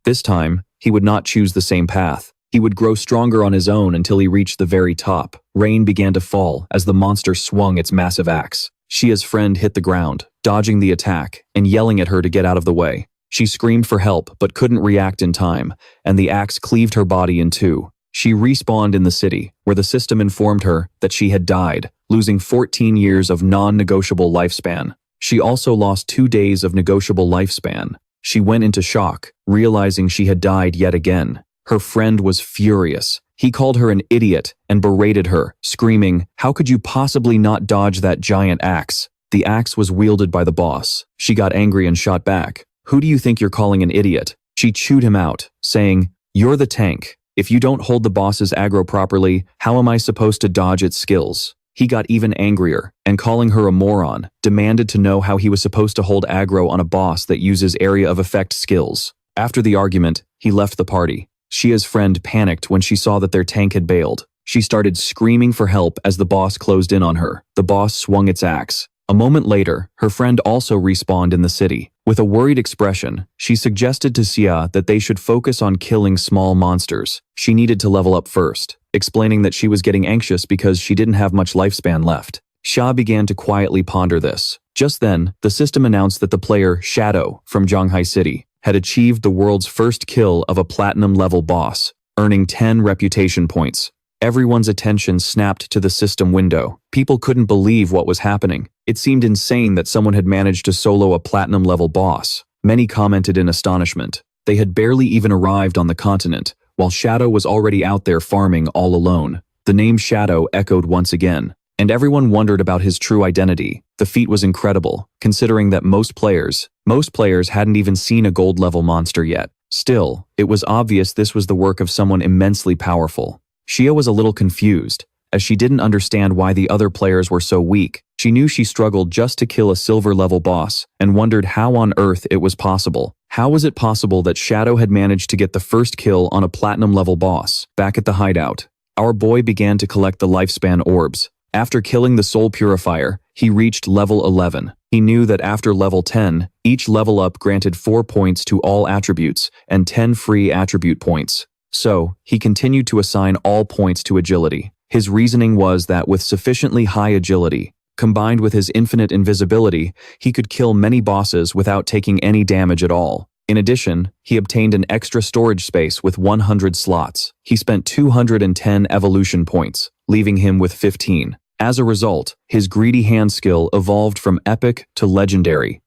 This time, he would not choose the same path. He would grow stronger on his own until he reached the very top. Rain began to fall as the monster swung its massive axe. Xia's friend hit the ground, dodging the attack and yelling at her to get out of the way. She screamed for help but couldn't react in time, and the axe cleaved her body in two. She respawned in the city, where the system informed her that she had died, losing 14 years of non-negotiable lifespan. She also lost 2 days of negotiable lifespan. She went into shock, realizing she had died yet again. Her friend was furious. He called her an idiot and berated her, screaming, "How could you possibly not dodge that giant axe?" The axe was wielded by the boss. She got angry and shot back. "Who do you think you're calling an idiot?" She chewed him out, saying, "You're the tank. If you don't hold the boss's aggro properly, how am I supposed to dodge its skills?" He got even angrier, and calling her a moron, demanded to know how he was supposed to hold aggro on a boss that uses area of effect skills. After the argument, he left the party. Xia's friend panicked when she saw that their tank had bailed. She started screaming for help as the boss closed in on her. The boss swung its axe. A moment later, her friend also respawned in the city. With a worried expression, she suggested to Xia that they should focus on killing small monsters. She needed to level up first, explaining that she was getting anxious because she didn't have much lifespan left. Xia began to quietly ponder this. Just then, the system announced that the player, Shadow, from Zhanghai City, had achieved the world's first kill of a platinum-level boss, earning 10 reputation points. Everyone's attention snapped to the system window. People couldn't believe what was happening. It seemed insane that someone had managed to solo a platinum-level boss. Many commented in astonishment. They had barely even arrived on the continent, while Shadow was already out there farming all alone. The name Shadow echoed once again, and everyone wondered about his true identity. The feat was incredible, considering that most players hadn't even seen a gold-level monster yet. Still, it was obvious this was the work of someone immensely powerful. Xia was a little confused, as she didn't understand why the other players were so weak. She knew she struggled just to kill a silver-level boss, and wondered how on earth it was possible. How was it possible that Shadow had managed to get the first kill on a platinum-level boss? Back at the hideout, our boy began to collect the lifespan orbs. After killing the soul purifier, he reached level 11. He knew that after level 10, each level up granted 4 points to all attributes and 10 free attribute points. So, he continued to assign all points to agility. His reasoning was that with sufficiently high agility, combined with his infinite invisibility, he could kill many bosses without taking any damage at all. In addition, he obtained an extra storage space with 100 slots. He spent 210 evolution points, leaving him with 15. As a result, his greedy hand skill evolved from epic to legendary.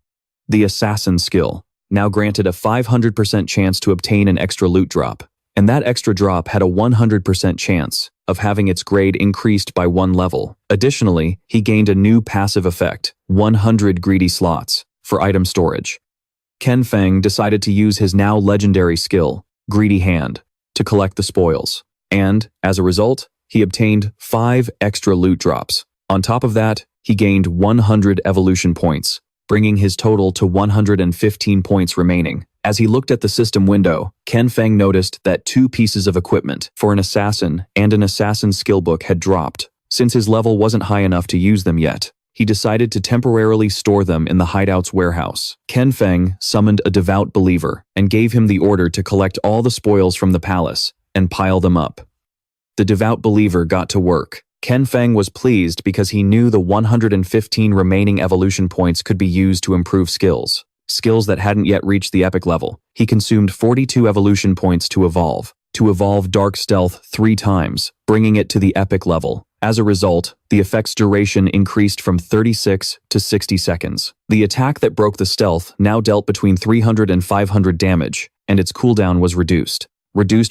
The assassin skill now granted a 500% chance to obtain an extra loot drop. And that extra drop had a 100% chance of having its grade increased by 1 level. Additionally, he gained a new passive effect, 100 greedy slots, for item storage. Ken Feng decided to use his now legendary skill, Greedy Hand, to collect the spoils. And, as a result, he obtained 5 extra loot drops. On top of that, he gained 100 evolution points, bringing his total to 115 points remaining. As he looked at the system window, Ken Feng noticed that 2 pieces of equipment for an assassin and an assassin skill book had dropped. Since his level wasn't high enough to use them yet, he decided to temporarily store them in the hideout's warehouse. Ken Feng summoned a devout believer and gave him the order to collect all the spoils from the palace and pile them up. The devout believer got to work. Ken Feng was pleased because he knew the 115 remaining evolution points could be used to improve skills that hadn't yet reached the epic level. He consumed 42 evolution points to evolve Dark Stealth 3 times, bringing it to the epic level. As a result, the effect's duration increased from 36 to 60 seconds. The attack that broke the stealth now dealt between 300 and 500 damage, and its cooldown was reduced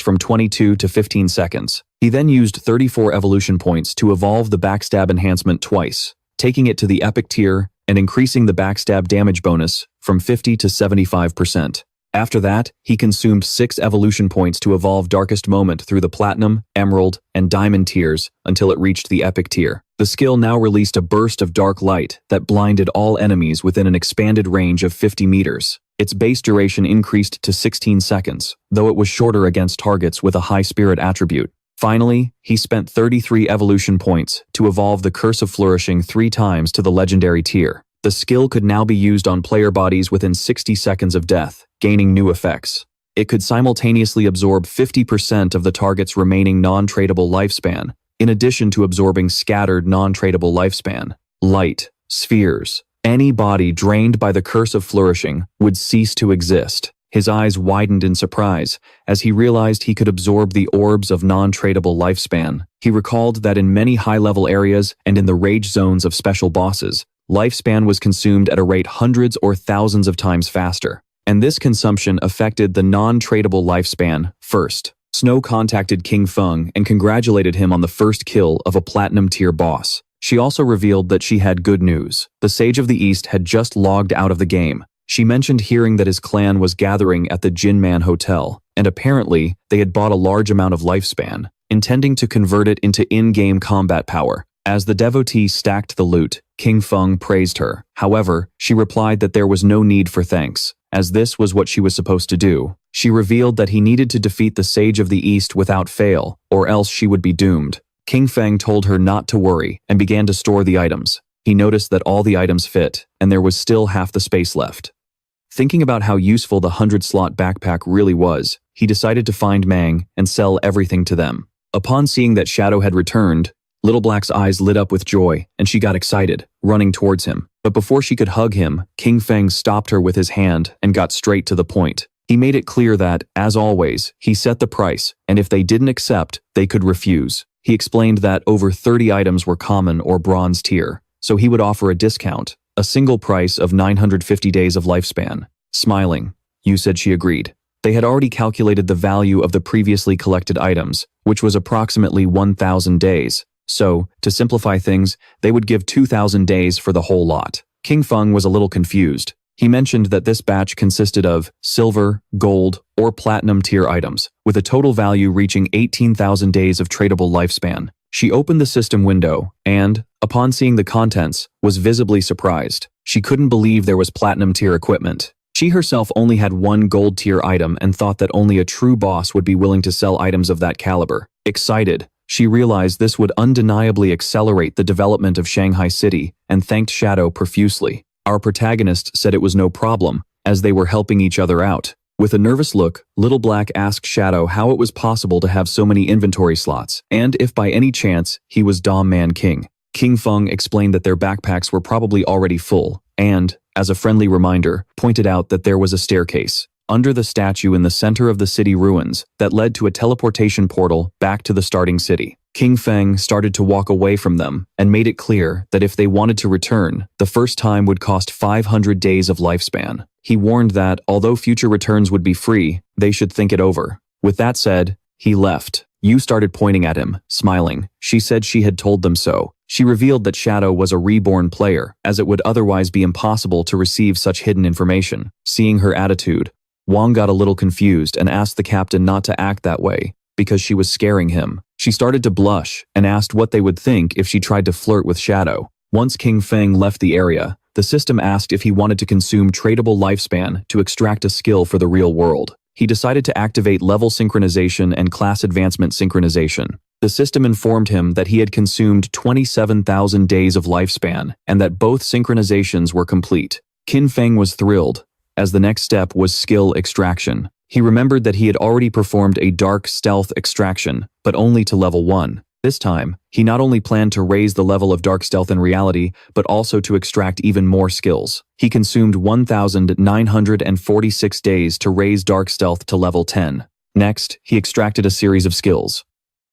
from 22 to 15 seconds. He then used 34 evolution points to evolve the backstab enhancement twice, taking it to the epic tier and increasing the backstab damage bonus from 50 to 75%. After that, he consumed 6 evolution points to evolve Darkest Moment through the Platinum, Emerald, and Diamond tiers until it reached the Epic tier. The skill now released a burst of dark light that blinded all enemies within an expanded range of 50 meters. Its base duration increased to 16 seconds, though it was shorter against targets with a high spirit attribute. Finally, he spent 33 evolution points to evolve the Curse of Flourishing 3 times to the legendary tier. The skill could now be used on player bodies within 60 seconds of death, gaining new effects. It could simultaneously absorb 50% of the target's remaining non-tradable lifespan, in addition to absorbing scattered non-tradable lifespan. Light, spheres. Any body drained by the Curse of Flourishing would cease to exist. His eyes widened in surprise as he realized he could absorb the orbs of non-tradable lifespan. He recalled that in many high-level areas and in the rage zones of special bosses, lifespan was consumed at a rate hundreds or thousands of times faster. And this consumption affected the non-tradable lifespan first. Snow contacted King Feng and congratulated him on the first kill of a platinum-tier boss. She also revealed that she had good news. The Sage of the East had just logged out of the game. She mentioned hearing that his clan was gathering at the Jinman Hotel, and apparently they had bought a large amount of lifespan, intending to convert it into in-game combat power. As the devotee stacked the loot, King Feng praised her. However, she replied that there was no need for thanks, as this was what she was supposed to do. She revealed that he needed to defeat the Sage of the East without fail, or else she would be doomed. King Feng told her not to worry and began to store the items. He noticed that all the items fit, and there was still half the space left. Thinking about how useful the 100-slot backpack really was, he decided to find Mang and sell everything to them. Upon seeing that Shadow had returned, Little Black's eyes lit up with joy, and she got excited, running towards him. But before she could hug him, King Feng stopped her with his hand and got straight to the point. He made it clear that, as always, he set the price, and if they didn't accept, they could refuse. He explained that over 30 items were common or bronze tier, so he would offer a discount, a single price of 950 days of lifespan. Smiling, Yu said she agreed. They had already calculated the value of the previously collected items, which was approximately 1,000 days. So, to simplify things, they would give 2,000 days for the whole lot. King Feng was a little confused. He mentioned that this batch consisted of silver, gold, or platinum tier items, with a total value reaching 18,000 days of tradable lifespan. She opened the system window and, upon seeing the contents, was visibly surprised. She couldn't believe there was platinum tier equipment. She herself only had one gold tier item and thought that only a true boss would be willing to sell items of that caliber. Excited, she realized this would undeniably accelerate the development of Shanghai City and thanked Shadow profusely. Our protagonist said it was no problem, as they were helping each other out. With a nervous look, Little Black asked Shadow how it was possible to have so many inventory slots, and if by any chance he was Dom Man King. King Feng explained that their backpacks were probably already full, and, as a friendly reminder, pointed out that there was a staircase under the statue in the center of the city ruins that led to a teleportation portal back to the starting city. King Feng started to walk away from them and made it clear that if they wanted to return, the first time would cost 500 days of lifespan. He warned that, although future returns would be free, they should think it over. With that said, he left. Yu started pointing at him, smiling. She said she had told them so. She revealed that Shadow was a reborn player, as it would otherwise be impossible to receive such hidden information. Seeing her attitude, Wang got a little confused and asked the captain not to act that way, because she was scaring him. She started to blush and asked what they would think if she tried to flirt with Shadow. Once King Feng left the area, the system asked if he wanted to consume tradable lifespan to extract a skill for the real world. He decided to activate level synchronization and class advancement synchronization. The system informed him that he had consumed 27,000 days of lifespan and that both synchronizations were complete. King Feng was thrilled, as the next step was skill extraction. He remembered that he had already performed a dark stealth extraction, but only to level 1. This time, he not only planned to raise the level of dark stealth in reality, but also to extract even more skills. He consumed 1,946 days to raise dark stealth to level 10. Next, he extracted a series of skills.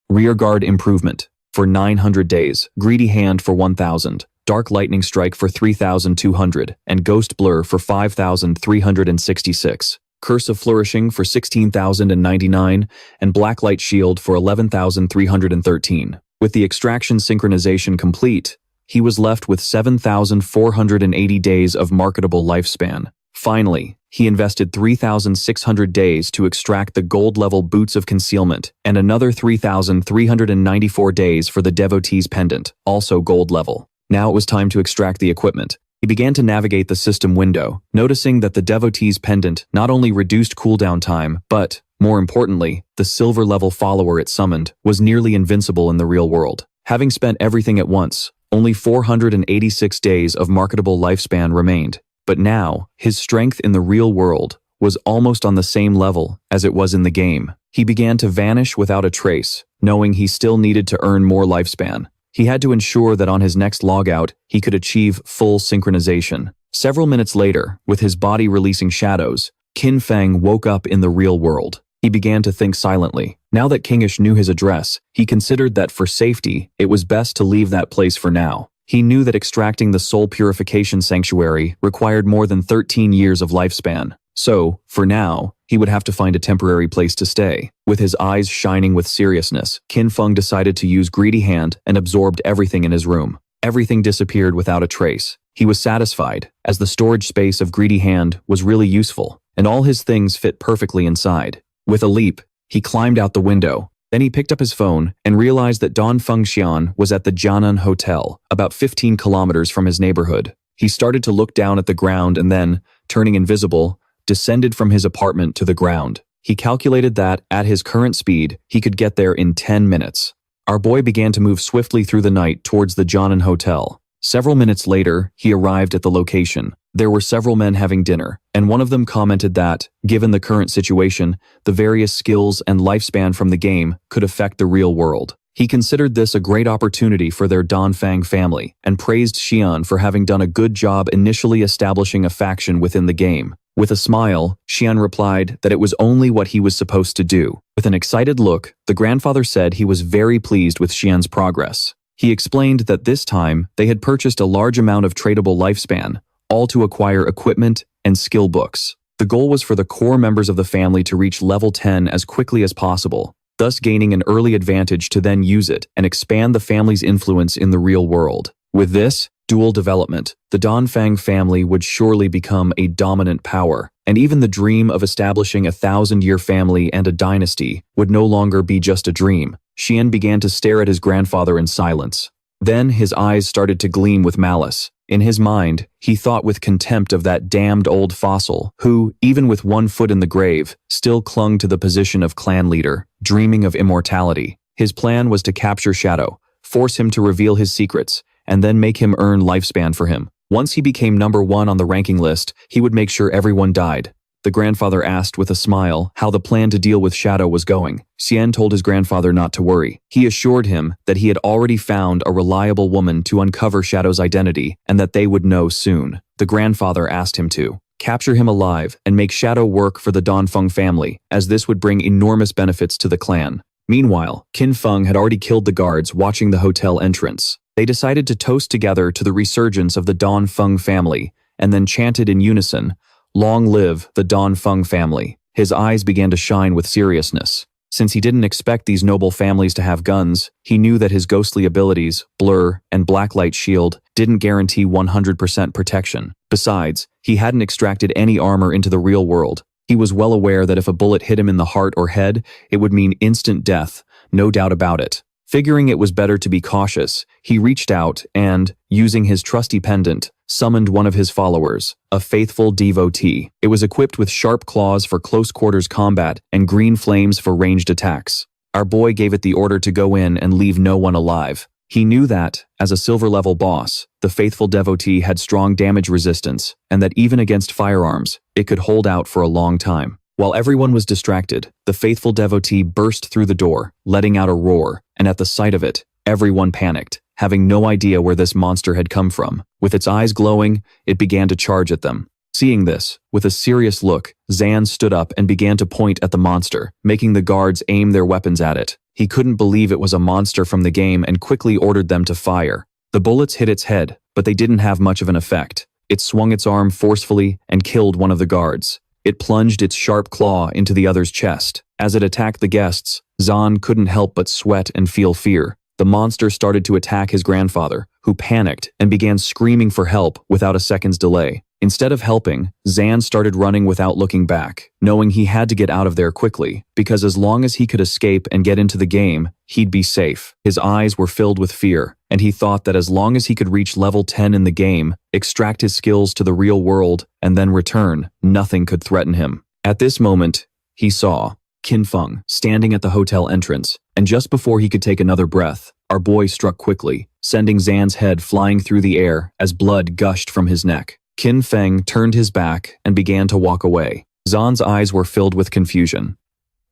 Rearguard improvement for 900 days, greedy hand for 1,000, dark lightning strike for 3,200, and ghost blur for 5,366. Curse of Flourishing for 16,099, and Blacklight Shield for 11,313. With the extraction synchronization complete, he was left with 7,480 days of marketable lifespan. Finally, he invested 3,600 days to extract the gold-level Boots of Concealment, and another 3,394 days for the Devotee's Pendant, also gold level. Now it was time to extract the equipment. He began to navigate the system window, noticing that the devotee's pendant not only reduced cooldown time, but, more importantly, the silver-level follower it summoned was nearly invincible in the real world. Having spent everything at once, only 486 days of marketable lifespan remained. But now, his strength in the real world was almost on the same level as it was in the game. He began to vanish without a trace, knowing he still needed to earn more lifespan. He had to ensure that on his next logout, he could achieve full synchronization. Several minutes later, with his body releasing shadows, Qin Feng woke up in the real world. He began to think silently. Now that Kingish knew his address, he considered that for safety, it was best to leave that place for now. He knew that extracting the soul purification sanctuary required more than 13 years of lifespan. So, for now, he would have to find a temporary place to stay. With his eyes shining with seriousness, Qin Feng decided to use Greedy Hand and absorbed everything in his room. Everything disappeared without a trace. He was satisfied, as the storage space of Greedy Hand was really useful, and all his things fit perfectly inside. With a leap, he climbed out the window. Then he picked up his phone and realized that Don Fengxian was at the Jianan Hotel, about 15 kilometers from his neighborhood. He started to look down at the ground and then, turning invisible, descended from his apartment to the ground. He calculated that, at his current speed, he could get there in 10 minutes. Our boy began to move swiftly through the night towards the Jianan Hotel. Several minutes later, he arrived at the location. There were several men having dinner, and one of them commented that, given the current situation, the various skills and lifespan from the game could affect the real world. He considered this a great opportunity for their Dongfang family, and praised Xian for having done a good job initially establishing a faction within the game. With a smile, Xian replied that it was only what he was supposed to do. With an excited look, the grandfather said he was very pleased with Xian's progress. He explained that this time they had purchased a large amount of tradable lifespan, all to acquire equipment and skill books. The goal was for the core members of the family to reach level 10 as quickly as possible, thus gaining an early advantage to then use it and expand the family's influence in the real world. With this dual development, the Dongfang family would surely become a dominant power, and even the dream of establishing a 1,000-year family and a dynasty would no longer be just a dream. Xian began to stare at his grandfather in silence. Then his eyes started to gleam with malice. In his mind, he thought with contempt of that damned old fossil who, even with one foot in the grave, still clung to the position of clan leader, dreaming of immortality. His plan was to capture Shadow, force him to reveal his secrets, and then make him earn lifespan for him. Once he became number 1 on the ranking list, he would make sure everyone died. The grandfather asked with a smile how the plan to deal with Shadow was going. Xian told his grandfather not to worry. He assured him that he had already found a reliable woman to uncover Shadow's identity and that they would know soon. The grandfather asked him to capture him alive and make Shadow work for the Dongfeng family, as this would bring enormous benefits to the clan. Meanwhile, Qin Feng had already killed the guards watching the hotel entrance. They decided to toast together to the resurgence of the Dongfeng family and then chanted in unison, "Long live the Dongfeng family." His eyes began to shine with seriousness. Since he didn't expect these noble families to have guns, he knew that his ghostly abilities, Blur and Blacklight Shield, didn't guarantee 100% protection. Besides, he hadn't extracted any armor into the real world. He was well aware that if a bullet hit him in the heart or head, it would mean instant death, no doubt about it. Figuring it was better to be cautious, he reached out and, using his trusty pendant, summoned one of his followers, a faithful devotee. It was equipped with sharp claws for close-quarters combat and green flames for ranged attacks. Our boy gave it the order to go in and leave no one alive. He knew that, as a silver-level boss, the faithful devotee had strong damage resistance, and that even against firearms, it could hold out for a long time. While everyone was distracted, the faithful devotee burst through the door, letting out a roar, and at the sight of it, everyone panicked, having no idea where this monster had come from. With its eyes glowing, it began to charge at them. Seeing this, with a serious look, Zan stood up and began to point at the monster, making the guards aim their weapons at it. He couldn't believe it was a monster from the game and quickly ordered them to fire. The bullets hit its head, but they didn't have much of an effect. It swung its arm forcefully and killed one of the guards. It plunged its sharp claw into the other's chest. As it attacked the guests, Zan couldn't help but sweat and feel fear. The monster started to attack his grandfather, who panicked and began screaming for help without a second's delay. Instead of helping, Zan started running without looking back, knowing he had to get out of there quickly, because as long as he could escape and get into the game, he'd be safe. His eyes were filled with fear, and he thought that as long as he could reach level 10 in the game, extract his skills to the real world, and then return, nothing could threaten him. At this moment, he saw Qin Feng standing at the hotel entrance, and just before he could take another breath, our boy struck quickly, sending Zan's head flying through the air as blood gushed from his neck. Qin Feng turned his back and began to walk away. Zan's eyes were filled with confusion.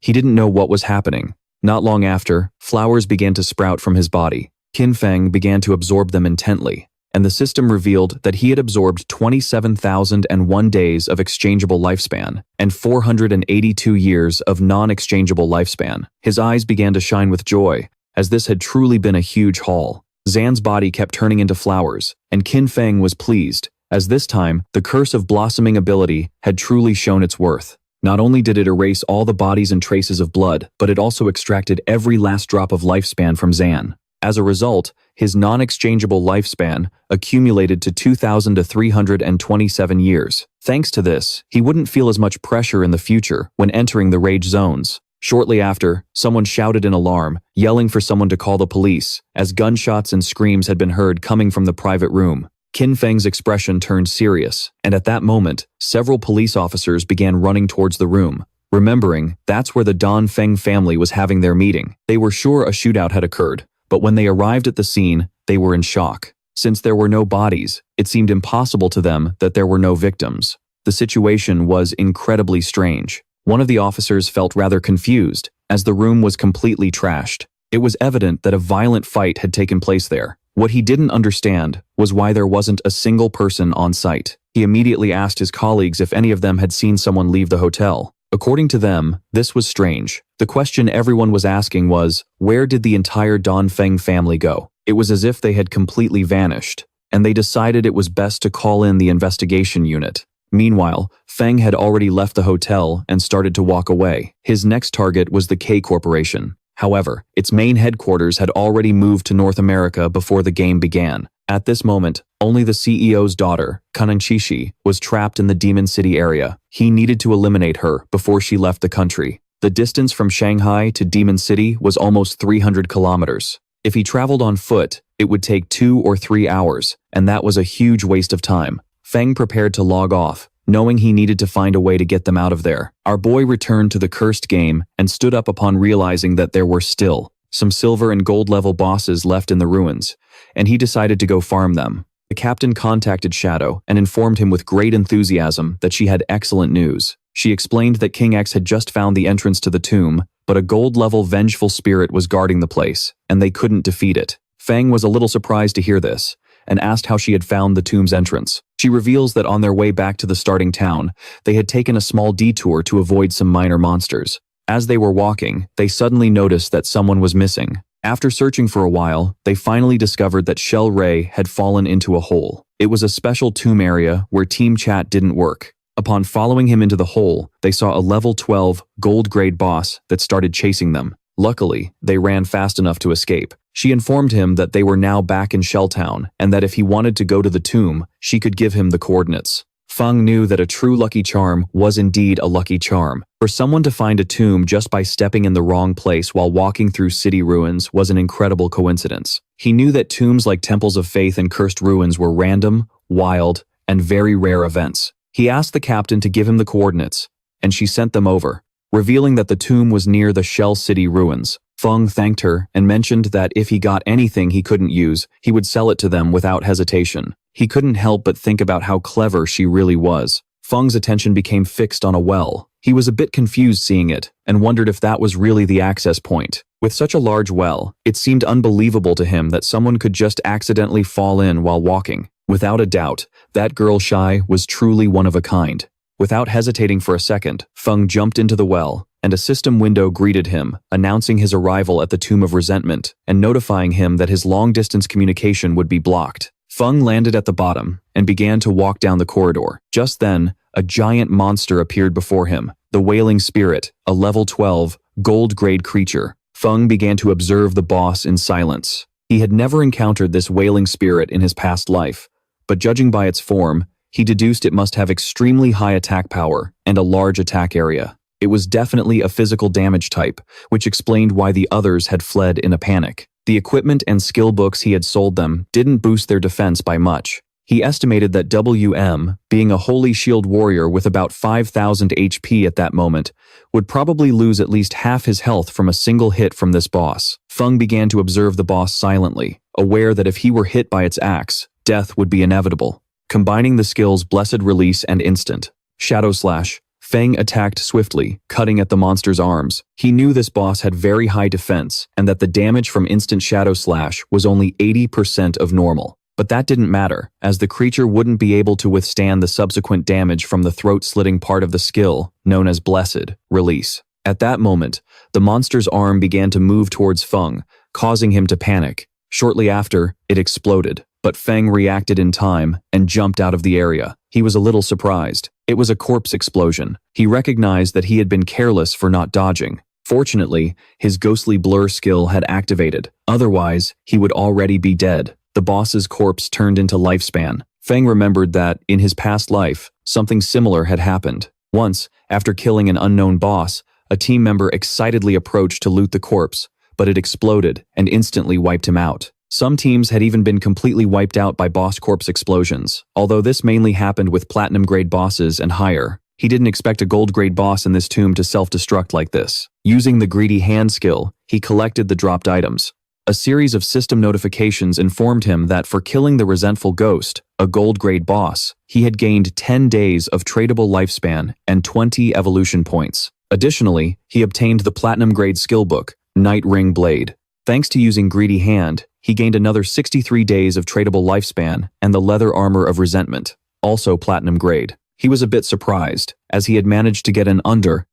He didn't know what was happening. Not long after, flowers began to sprout from his body. Qin Feng began to absorb them intently, and the system revealed that he had absorbed 27,001 days of exchangeable lifespan and 482 years of non-exchangeable lifespan. His eyes began to shine with joy, as this had truly been a huge haul. Zan's body kept turning into flowers, and Qin Feng was pleased, as this time, the curse of blossoming ability had truly shown its worth. Not only did it erase all the bodies and traces of blood, but it also extracted every last drop of lifespan from Zan. As a result, his non-exchangeable lifespan accumulated to 2,327 years. Thanks to this, he wouldn't feel as much pressure in the future when entering the rage zones. Shortly after, someone shouted in alarm, yelling for someone to call the police, as gunshots and screams had been heard coming from the private room. Qin Feng's expression turned serious, and at that moment, several police officers began running towards the room. Remembering, that's where the Don Feng family was having their meeting. They were sure a shootout had occurred, but when they arrived at the scene, they were in shock. Since there were no bodies, it seemed impossible to them that there were no victims. The situation was incredibly strange. One of the officers felt rather confused, as the room was completely trashed. It was evident that a violent fight had taken place there. What he didn't understand was why there wasn't a single person on site. He immediately asked his colleagues if any of them had seen someone leave the hotel. According to them, this was strange. The question everyone was asking was, where did the entire Don Feng family go? It was as if they had completely vanished, and they decided it was best to call in the investigation unit. Meanwhile, Feng had already left the hotel and started to walk away. His next target was the K Corporation. However, its main headquarters had already moved to North America before the game began. At this moment, only the CEO's daughter, Kananchishi, was trapped in the Demon City area. He needed to eliminate her before she left the country. The distance from Shanghai to Demon City was almost 300 kilometers. If he traveled on foot, it would take 2 or 3 hours, and that was a huge waste of time. Feng prepared to log off, knowing he needed to find a way to get them out of there. Our boy returned to the cursed game and stood up upon realizing that there were still some silver and gold level bosses left in the ruins, and he decided to go farm them. The captain contacted Shadow and informed him with great enthusiasm that she had excellent news. She explained that King X had just found the entrance to the tomb, but a gold level vengeful spirit was guarding the place, and they couldn't defeat it. Feng was a little surprised to hear this, and asked how she had found the tomb's entrance. She reveals that on their way back to the starting town, they had taken a small detour to avoid some minor monsters. As they were walking, they suddenly noticed that someone was missing. After searching for a while, they finally discovered that Shell Ray had fallen into a hole. It was a special tomb area where team chat didn't work. Upon following him into the hole, they saw a level 12 gold-grade boss that started chasing them. Luckily, they ran fast enough to escape. She informed him that they were now back in Shelltown, and that if he wanted to go to the tomb, she could give him the coordinates. Feng knew that a true lucky charm was indeed a lucky charm. For someone to find a tomb just by stepping in the wrong place while walking through city ruins was an incredible coincidence. He knew that tombs like temples of faith and cursed ruins were random, wild, and very rare events. He asked the captain to give him the coordinates, and she sent them over, revealing that the tomb was near the Shell City ruins. Feng thanked her and mentioned that if he got anything he couldn't use, he would sell it to them without hesitation. He couldn't help but think about how clever she really was. Feng's attention became fixed on a well. He was a bit confused seeing it, and wondered if that was really the access point. With such a large well, it seemed unbelievable to him that someone could just accidentally fall in while walking. Without a doubt, that girl Shai was truly one of a kind. Without hesitating for a second, Feng jumped into the well, and a system window greeted him, announcing his arrival at the Tomb of Resentment, and notifying him that his long-distance communication would be blocked. Feng landed at the bottom, and began to walk down the corridor. Just then, a giant monster appeared before him, the Wailing Spirit, a level 12, gold-grade creature. Feng began to observe the boss in silence. He had never encountered this Wailing Spirit in his past life, but judging by its form, he deduced it must have extremely high attack power and a large attack area. It was definitely a physical damage type, which explained why the others had fled in a panic. The equipment and skill books he had sold them didn't boost their defense by much. He estimated that WM, being a holy shield warrior with about 5,000 HP at that moment, would probably lose at least half his health from a single hit from this boss. Feng began to observe the boss silently, aware that if he were hit by its axe, death would be inevitable. Combining the skills Blessed Release and Instant Shadow Slash, Feng attacked swiftly, cutting at the monster's arms. He knew this boss had very high defense and that the damage from Instant Shadow Slash was only 80% of normal. But that didn't matter, as the creature wouldn't be able to withstand the subsequent damage from the throat-slitting part of the skill, known as Blessed Release. At that moment, the monster's arm began to move towards Feng, causing him to panic. Shortly after, it exploded, but Feng reacted in time and jumped out of the area. He was a little surprised. It was a corpse explosion. He recognized that he had been careless for not dodging. Fortunately, his ghostly blur skill had activated. Otherwise, he would already be dead. The boss's corpse turned into lifespan. Feng remembered that, in his past life, something similar had happened. Once, after killing an unknown boss, a team member excitedly approached to loot the corpse, but it exploded and instantly wiped him out. Some teams had even been completely wiped out by boss corpse explosions, although this mainly happened with platinum-grade bosses and higher. He didn't expect a gold-grade boss in this tomb to self-destruct like this. Using the greedy hand skill, he collected the dropped items. A series of system notifications informed him that for killing the resentful ghost, a gold-grade boss, he had gained 10 days of tradable lifespan and 20 evolution points. Additionally, he obtained the platinum-grade skill book, Night Ring Blade. Thanks to using Greedy Hand, he gained another 63 days of tradable lifespan and the Leather Armor of Resentment, also platinum grade. He was a bit surprised, as he had managed to get an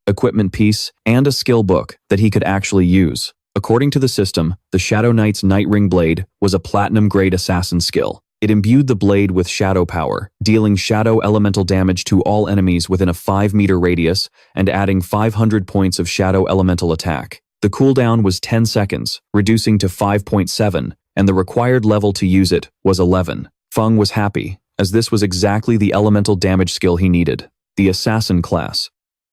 equipment piece and a skill book that he could actually use. According to the system, the Shadow Knight's Night Ring Blade was a platinum-grade assassin skill. It imbued the blade with shadow power, dealing shadow elemental damage to all enemies within a 5-meter radius and adding 500 points of shadow elemental attack. The cooldown was 10 seconds, reducing to 5.7, and the required level to use it was 11. Feng was happy, as this was exactly the elemental damage skill he needed. The Assassin class.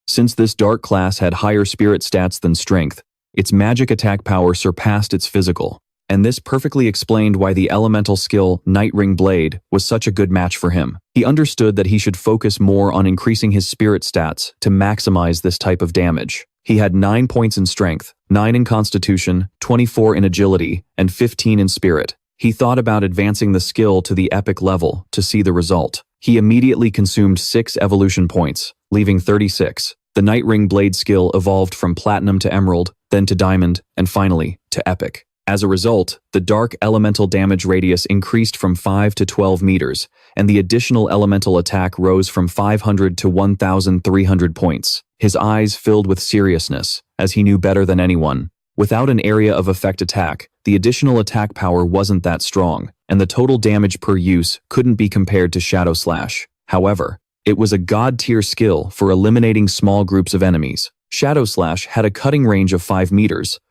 Since this dark class had higher spirit stats than strength, its magic attack power surpassed its physical, and this perfectly explained why the elemental skill Night Ring Blade was such a good match for him. He understood that he should focus more on increasing his spirit stats to maximize this type of damage. He had 9 points in strength, 9 in constitution, 24 in agility, and 15 in spirit. He thought about advancing the skill to the epic level to see the result. He immediately consumed 6 evolution points, leaving 36. The Night Ring Blade skill evolved from Platinum to Emerald, then to Diamond, and finally, to Epic. As a result, the dark elemental damage radius increased from 5 to 12 meters, and the additional elemental attack rose from 500 to 1,300 points. His eyes filled with seriousness, as he knew better than anyone. Without an area of effect attack, the additional attack power wasn't that strong, and the total damage per use couldn't be compared to Shadow Slash. However, it was a god-tier skill for eliminating small groups of enemies. Shadow Slash had a cutting range of 5 meters,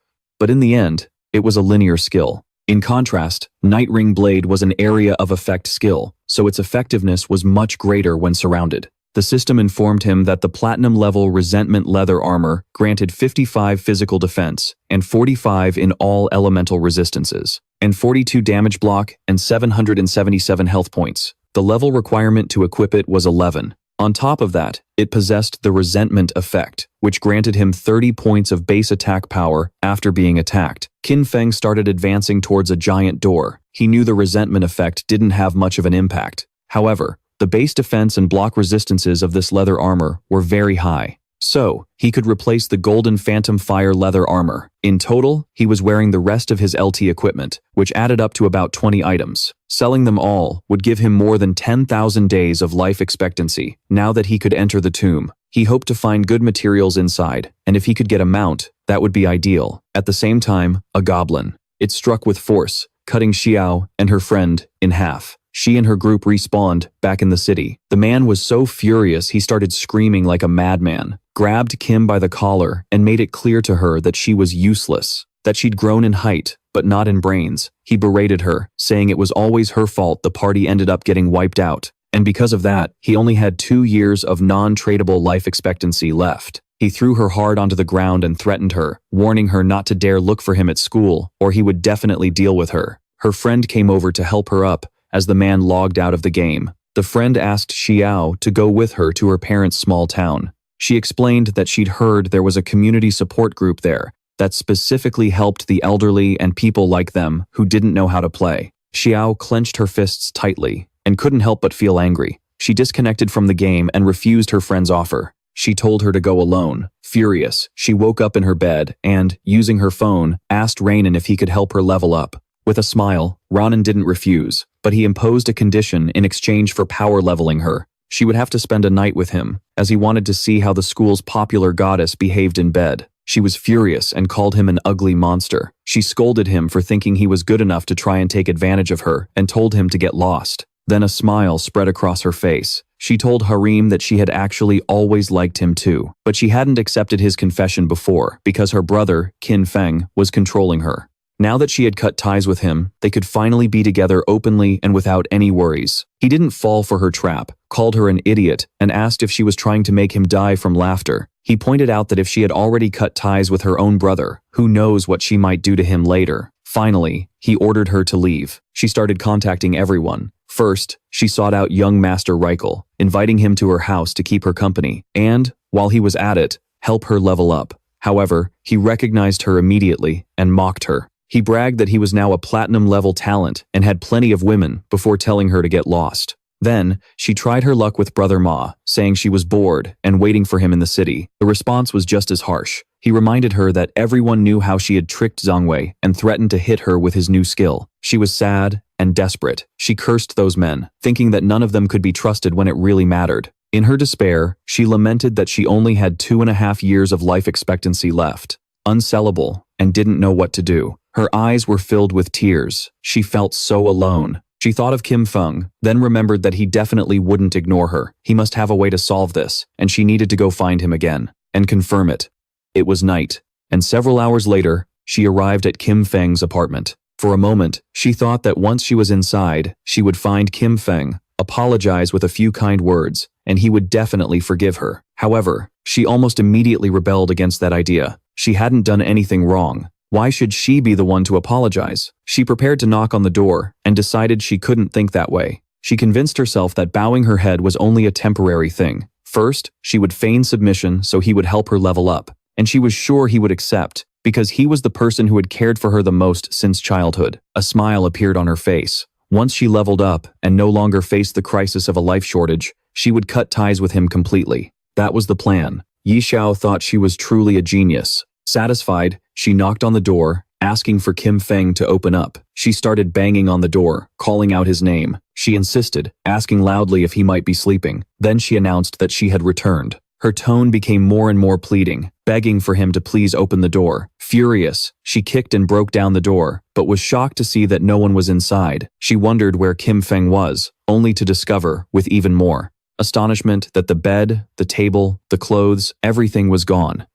but in the end, it was a linear skill. In contrast, Night Ring Blade was an area of effect skill, so its effectiveness was much greater when surrounded. The system informed him that the platinum-level Resentment Leather Armor granted 55 physical defense and 45 in all elemental resistances, and 42 damage block and 777 health points. The level requirement to equip it was 11. On top of that, it possessed the Resentment effect, which granted him 30 points of base attack power after being attacked. Qin Feng started advancing towards a giant door. He knew the Resentment effect didn't have much of an impact. However, the base defense and block resistances of this leather armor were very high. So, he could replace the Golden Phantom Fire leather armor. In total, he was wearing the rest of his LT equipment, which added up to about 20 items. Selling them all would give him more than 10,000 days of life expectancy. Now that he could enter the tomb, he hoped to find good materials inside, and if he could get a mount, that would be ideal. At the same time, a goblin. It struck with force, cutting Xiao and her friend in half. She and her group respawned back in the city. The man was so furious he started screaming like a madman, grabbed Kim by the collar, and made it clear to her that she was useless, that she'd grown in height, but not in brains. He berated her, saying it was always her fault the party ended up getting wiped out, and because of that, he only had 2 years of non-tradable life expectancy left. He threw her hard onto the ground and threatened her, warning her not to dare look for him at school, or he would definitely deal with her. Her friend came over to help her up as the man logged out of the game. The friend asked Xiao to go with her to her parents' small town. She explained that she'd heard there was a community support group there that specifically helped the elderly and people like them who didn't know how to play. Xiao clenched her fists tightly and couldn't help but feel angry. She disconnected from the game and refused her friend's offer. She told her to go alone. Furious, she woke up in her bed and, using her phone, asked Rainan if he could help her level up. With a smile, Ronan didn't refuse, but he imposed a condition in exchange for power leveling her. She would have to spend a night with him, as he wanted to see how the school's popular goddess behaved in bed. She was furious and called him an ugly monster. She scolded him for thinking he was good enough to try and take advantage of her and told him to get lost. Then a smile spread across her face. She told Harim that she had actually always liked him too, but she hadn't accepted his confession before because her brother, Qin Feng, was controlling her. Now that she had cut ties with him, they could finally be together openly and without any worries. He didn't fall for her trap, called her an idiot, and asked if she was trying to make him die from laughter. He pointed out that if she had already cut ties with her own brother, who knows what she might do to him later. Finally, he ordered her to leave. She started contacting everyone. First, she sought out young Master Reichel, inviting him to her house to keep her company, and, while he was at it, help her level up. However, he recognized her immediately and mocked her. He bragged that he was now a platinum-level talent and had plenty of women before telling her to get lost. Then, she tried her luck with Brother Ma, saying she was bored and waiting for him in the city. The response was just as harsh. He reminded her that everyone knew how she had tricked Zhang Wei and threatened to hit her with his new skill. She was sad and desperate. She cursed those men, thinking that none of them could be trusted when it really mattered. In her despair, she lamented that she only had 2.5 years of life expectancy left, unsellable, and didn't know what to do. Her eyes were filled with tears. She felt so alone. She thought of Kim Feng, then remembered that he definitely wouldn't ignore her. He must have a way to solve this, and she needed to go find him again and confirm it. It was night, and several hours later, she arrived at Kim Feng's apartment. For a moment, she thought that once she was inside, she would find Kim Feng, apologize with a few kind words, and he would definitely forgive her. However, she almost immediately rebelled against that idea. She hadn't done anything wrong. Why should she be the one to apologize? She prepared to knock on the door and decided she couldn't think that way. She convinced herself that bowing her head was only a temporary thing. First, she would feign submission so he would help her level up, and she was sure he would accept because he was the person who had cared for her the most since childhood. A smile appeared on her face. Once she leveled up and no longer faced the crisis of a life shortage, she would cut ties with him completely. That was the plan. Yi Xiao thought she was truly a genius. Satisfied, she knocked on the door, asking for Kim Feng to open up. She started banging on the door, calling out his name. She insisted, asking loudly if he might be sleeping. Then she announced that she had returned. Her tone became more and more pleading, begging for him to please open the door. Furious, she kicked and broke down the door, but was shocked to see that no one was inside. She wondered where Kim Feng was, only to discover, with even more astonishment, that the bed, the table, the clothes, everything was gone.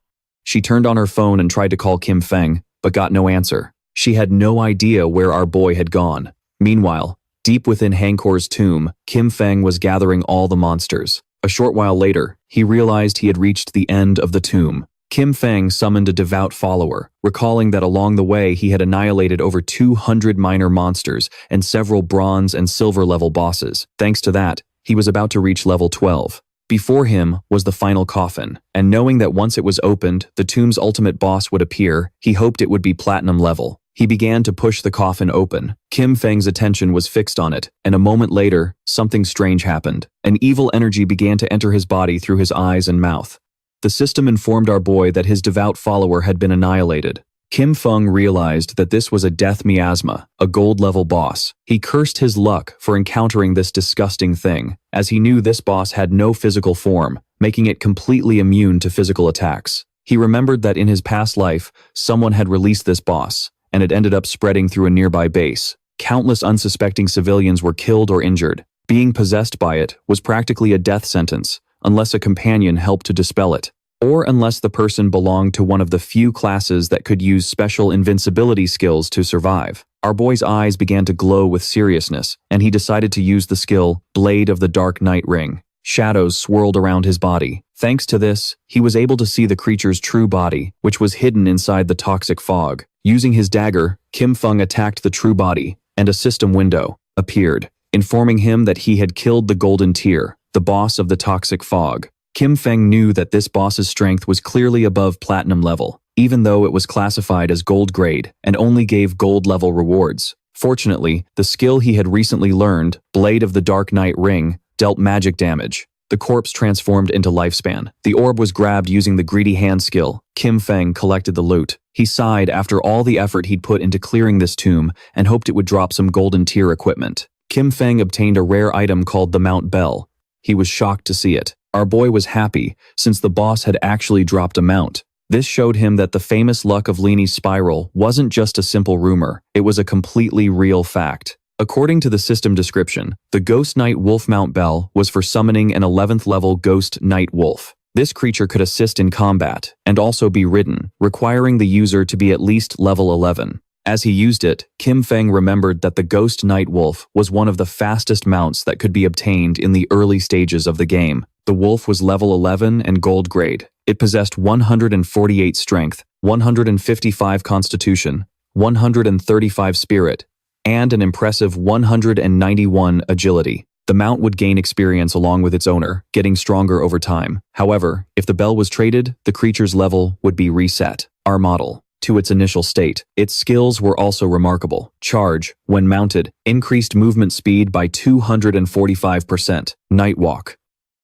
She turned on her phone and tried to call Kim Feng, but got no answer. She had no idea where our boy had gone. Meanwhile, deep within Hangkor's tomb, Kim Feng was gathering all the monsters. A short while later, he realized he had reached the end of the tomb. Kim Feng summoned a devout follower, recalling that along the way he had annihilated over 200 minor monsters and several bronze and silver level bosses. Thanks to that, he was about to reach level 12. Before him was the final coffin, and knowing that once it was opened, the tomb's ultimate boss would appear, he hoped it would be platinum level. He began to push the coffin open. Kim Feng's attention was fixed on it, and a moment later, something strange happened. An evil energy began to enter his body through his eyes and mouth. The system informed our boy that his devout follower had been annihilated. Kim Feng realized that this was a death miasma, a gold-level boss. He cursed his luck for encountering this disgusting thing, as he knew this boss had no physical form, making it completely immune to physical attacks. He remembered that in his past life, someone had released this boss, and it ended up spreading through a nearby base. Countless unsuspecting civilians were killed or injured. Being possessed by it was practically a death sentence, unless a companion helped to dispel it, or unless the person belonged to one of the few classes that could use special invincibility skills to survive. Our boy's eyes began to glow with seriousness, and he decided to use the skill, Blade of the Dark Night Ring. Shadows swirled around his body. Thanks to this, he was able to see the creature's true body, which was hidden inside the toxic fog. Using his dagger, Kim Feng attacked the true body, and a system window appeared, informing him that he had killed the Golden Tier, the boss of the toxic fog. Kim Feng knew that this boss's strength was clearly above platinum level, even though it was classified as gold grade and only gave gold level rewards. Fortunately, the skill he had recently learned, Blade of the Dark Night Ring, dealt magic damage. The corpse transformed into lifespan. The orb was grabbed using the greedy hand skill. Kim Feng collected the loot. He sighed after all the effort he'd put into clearing this tomb and hoped it would drop some golden tier equipment. Kim Feng obtained a rare item called the Mount Bell. He was shocked to see it. Our boy was happy, since the boss had actually dropped a mount. This showed him that the famous Luck of Leanie's spiral wasn't just a simple rumor, it was a completely real fact. According to the system description, the Ghost Knight Wolf Mount Bell was for summoning an 11th level Ghost Knight Wolf. This creature could assist in combat, and also be ridden, requiring the user to be at least level 11. As he used it, Kim Feng remembered that the Ghost Knight Wolf was one of the fastest mounts that could be obtained in the early stages of the game. The wolf was level 11 and gold grade. It possessed 148 strength, 155 constitution, 135 spirit, and an impressive 191 agility. The mount would gain experience along with its owner, getting stronger over time. However, if the bell was traded, the creature's level would be reset. Our model, to its initial state. Its skills were also remarkable. Charge, when mounted, increased movement speed by 245%. Night Walk.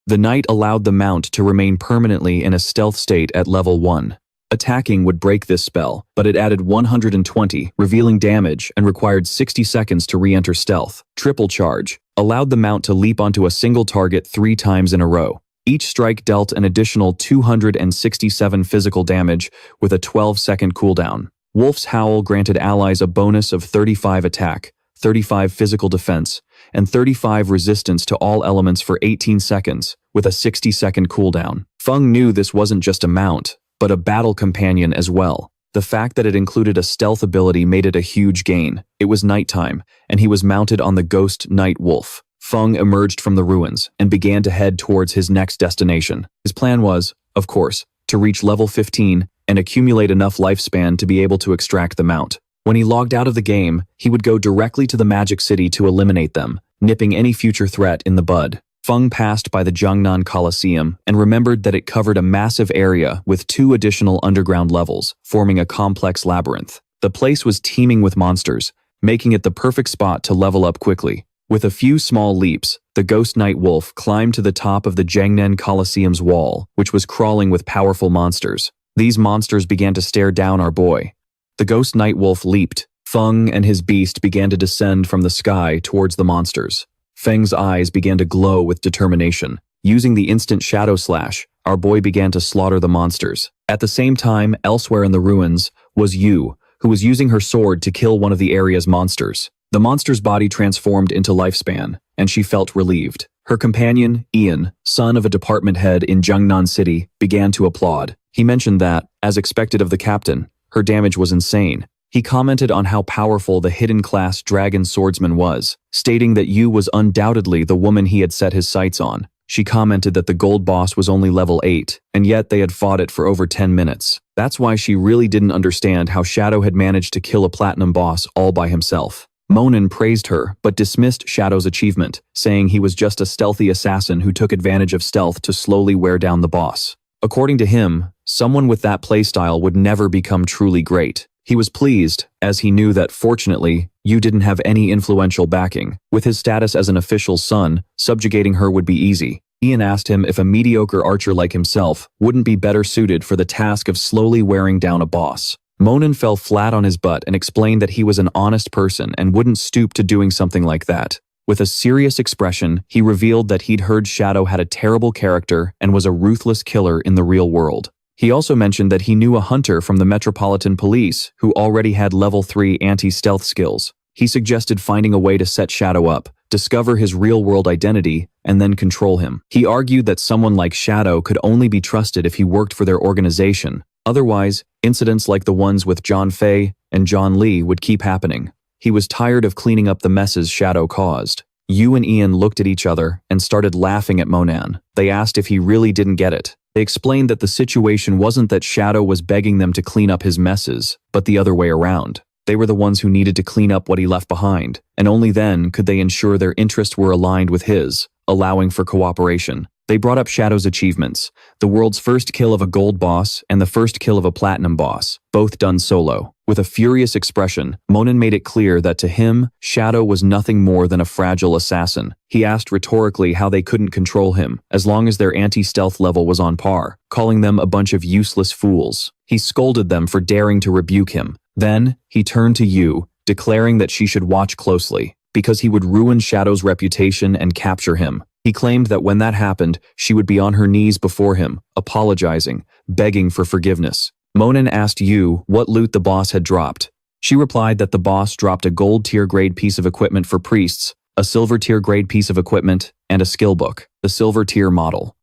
The Knight allowed the mount to remain permanently in a stealth state at level 1. Attacking would break this spell, but it added 120, revealing damage, and required 60 seconds to re-enter stealth. Triple Charge allowed the mount to leap onto a single target 3 times in a row. Each strike dealt an additional 267 physical damage with a 12-second cooldown. Wolf's Howl granted allies a bonus of 35 attack, 35 physical defense, and 35 resistance to all elements for 18 seconds, with a 60-second cooldown. Feng knew this wasn't just a mount, but a battle companion as well. The fact that it included a stealth ability made it a huge gain. It was nighttime, and he was mounted on the Ghost Knight Wolf. Feng emerged from the ruins and began to head towards his next destination. His plan was, of course, to reach level 15 and accumulate enough lifespan to be able to extract the mount. When he logged out of the game, he would go directly to the Magic City to eliminate them, nipping any future threat in the bud. Feng passed by the Jiangnan Coliseum and remembered that it covered a massive area with 2 additional underground levels, forming a complex labyrinth. The place was teeming with monsters, making it the perfect spot to level up quickly. With a few small leaps, the Ghost Knight Wolf climbed to the top of the Jiangnan Coliseum's wall, which was crawling with powerful monsters. These monsters began to stare down our boy. The Ghost Knight Wolf leaped. Feng and his beast began to descend from the sky towards the monsters. Feng's eyes began to glow with determination. Using the instant shadow slash, our boy began to slaughter the monsters. At the same time, elsewhere in the ruins, was Yu, who was using her sword to kill one of the area's monsters. The monster's body transformed into lifespan, and she felt relieved. Her companion, Ian, son of a department head in Jiangnan City, began to applaud. He mentioned that, as expected of the captain, her damage was insane. He commented on how powerful the hidden class dragon swordsman was, stating that Yu was undoubtedly the woman he had set his sights on. She commented that the gold boss was only level 8, and yet they had fought it for over 10 minutes. That's why she really didn't understand how Shadow had managed to kill a platinum boss all by himself. Monin praised her, but dismissed Shadow's achievement, saying he was just a stealthy assassin who took advantage of stealth to slowly wear down the boss. According to him, someone with that playstyle would never become truly great. He was pleased, as he knew that fortunately, Yu didn't have any influential backing. With his status as an official's son, subjugating her would be easy. Ian asked him if a mediocre archer like himself wouldn't be better suited for the task of slowly wearing down a boss. Monin fell flat on his butt and explained that he was an honest person and wouldn't stoop to doing something like that. With a serious expression, he revealed that he'd heard Shadow had a terrible character and was a ruthless killer in the real world. He also mentioned that he knew a hunter from the Metropolitan Police who already had level 3 anti-stealth skills. He suggested finding a way to set Shadow up, discover his real-world identity, and then control him. He argued that someone like Shadow could only be trusted if he worked for their organization. Otherwise, incidents like the ones with Sun Fei and John Lee would keep happening. He was tired of cleaning up the messes Shadow caused. Yu and Ian looked at each other and started laughing at Monan. They asked if he really didn't get it. They explained that the situation wasn't that Shadow was begging them to clean up his messes, but the other way around. They were the ones who needed to clean up what he left behind, and only then could they ensure their interests were aligned with his, allowing for cooperation. They brought up Shadow's achievements, the world's first kill of a gold boss and the first kill of a platinum boss, both done solo. With a furious expression, Monan made it clear that to him, Shadow was nothing more than a fragile assassin. He asked rhetorically how they couldn't control him, as long as their anti-stealth level was on par, calling them a bunch of useless fools. He scolded them for daring to rebuke him. Then, he turned to Yu, declaring that she should watch closely, because he would ruin Shadow's reputation and capture him. He claimed that when that happened, she would be on her knees before him, apologizing, begging for forgiveness. Monan asked Yu what loot the boss had dropped. She replied that the boss dropped a gold tier grade piece of equipment for priests, a silver tier grade piece of equipment, and a skill book, the silver tier model.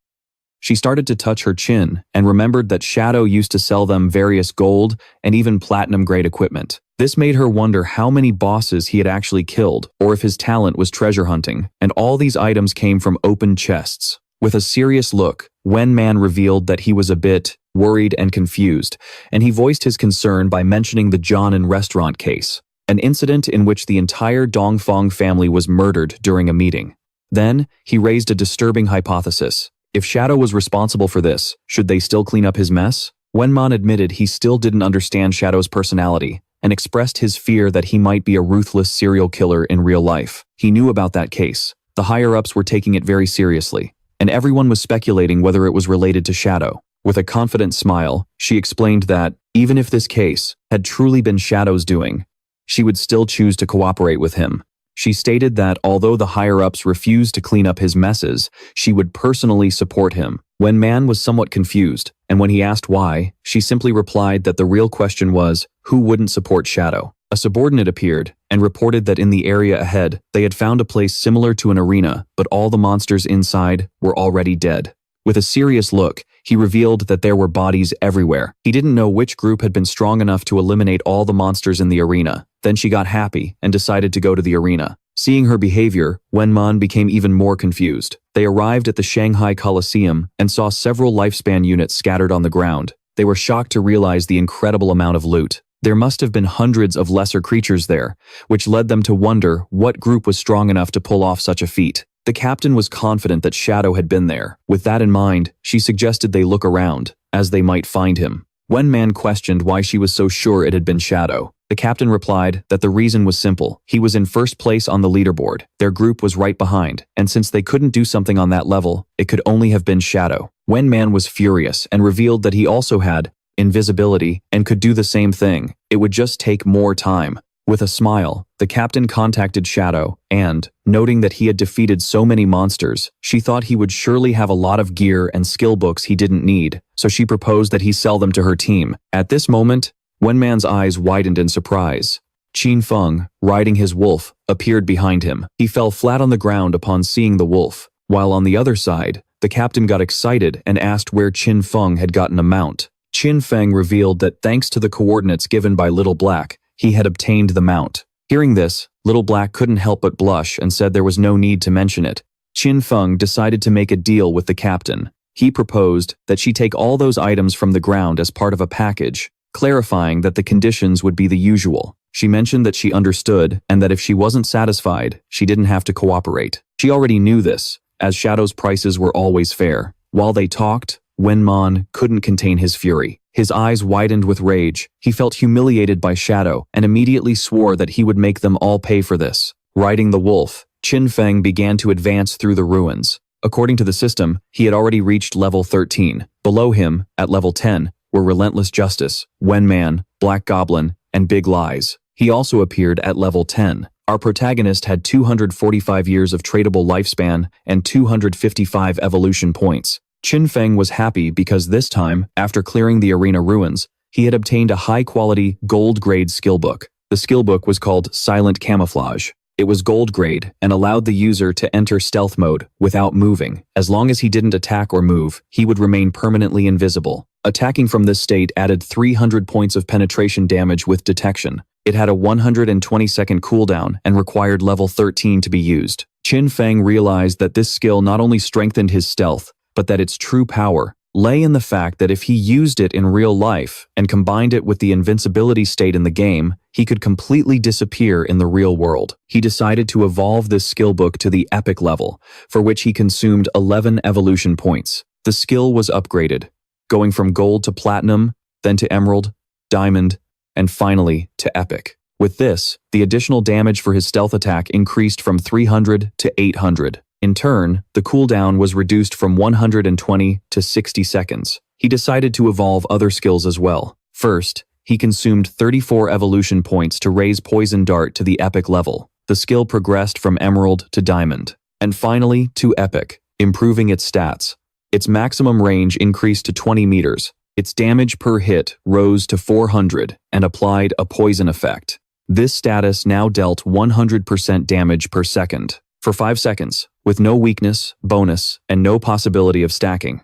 She started to touch her chin and remembered that Shadow used to sell them various gold and even platinum grade equipment. This made her wonder how many bosses he had actually killed, or if his talent was treasure hunting, and all these items came from open chests. With a serious look, Wen Man revealed that he was a bit worried and confused, and he voiced his concern by mentioning the Jianan restaurant case, an incident in which the entire Dongfang family was murdered during a meeting. Then, he raised a disturbing hypothesis. If Shadow was responsible for this, should they still clean up his mess? Wenman admitted he still didn't understand Shadow's personality and expressed his fear that he might be a ruthless serial killer in real life. He knew about that case. The higher-ups were taking it very seriously, and everyone was speculating whether it was related to Shadow. With a confident smile, she explained that, even if this case had truly been Shadow's doing, she would still choose to cooperate with him. She stated that although the higher-ups refused to clean up his messes, she would personally support him. When Man was somewhat confused, and when he asked why, she simply replied that the real question was, who wouldn't support Shadow? A subordinate appeared and reported that in the area ahead, they had found a place similar to an arena, but all the monsters inside were already dead. With a serious look, he revealed that there were bodies everywhere. He didn't know which group had been strong enough to eliminate all the monsters in the arena. Then she got happy and decided to go to the arena. Seeing her behavior, Wenman became even more confused. They arrived at the Shanghai Coliseum and saw several lifespan units scattered on the ground. They were shocked to realize the incredible amount of loot. There must have been hundreds of lesser creatures there, which led them to wonder what group was strong enough to pull off such a feat. The captain was confident that Shadow had been there. With that in mind, she suggested they look around, as they might find him. When Man questioned why she was so sure it had been Shadow, the captain replied that the reason was simple. He was in first place on the leaderboard. Their group was right behind, and since they couldn't do something on that level, it could only have been Shadow. When Man was furious and revealed that he also had invisibility and could do the same thing. It would just take more time. With a smile, the captain contacted Shadow and, noting that he had defeated so many monsters, she thought he would surely have a lot of gear and skill books he didn't need, so she proposed that he sell them to her team. At this moment, Wenman's eyes widened in surprise. Qin Feng, riding his wolf, appeared behind him. He fell flat on the ground upon seeing the wolf, while on the other side, the captain got excited and asked where Qin Feng had gotten a mount. Qin Feng revealed that thanks to the coordinates given by Little Black, he had obtained the mount. Hearing this, Little Black couldn't help but blush and said there was no need to mention it. Qin Feng decided to make a deal with the captain. He proposed that she take all those items from the ground as part of a package, clarifying that the conditions would be the usual. She mentioned that she understood and that if she wasn't satisfied, she didn't have to cooperate. She already knew this, as Shadow's prices were always fair. While they talked, Wenman couldn't contain his fury. His eyes widened with rage. He felt humiliated by Shadow and immediately swore that he would make them all pay for this. Riding the wolf, Qin Feng began to advance through the ruins. According to the system, he had already reached level 13. Below him, at level 10, were Relentless Justice, Wenman, Black Goblin, and Big Lies. He also appeared at level 10. Our protagonist had 245 years of tradable lifespan and 255 evolution points. Qin Feng was happy because this time, after clearing the arena ruins, he had obtained a high-quality, gold-grade skill book. The skill book was called Silent Camouflage. It was gold grade and allowed the user to enter stealth mode without moving. As long as he didn't attack or move, he would remain permanently invisible. Attacking from this state added 300 points of penetration damage with detection. It had a 120-second cooldown and required level 13 to be used. Qin Feng realized that this skill not only strengthened his stealth, but that its true power lay in the fact that if he used it in real life and combined it with the invincibility state in the game, he could completely disappear in the real world. He decided to evolve this skill book to the epic level, for which he consumed 11 evolution points. The skill was upgraded, going from gold to platinum, then to emerald, diamond, and finally to epic. With this, the additional damage for his stealth attack increased from 300 to 800. In turn, the cooldown was reduced from 120 to 60 seconds. He decided to evolve other skills as well. First, he consumed 34 evolution points to raise Poison Dart to the epic level. The skill progressed from emerald to diamond, and finally to epic, improving its stats. Its maximum range increased to 20 meters. Its damage per hit rose to 400 and applied a poison effect. This status now dealt 100% damage per second for 5 seconds, with no weakness, bonus, and no possibility of stacking.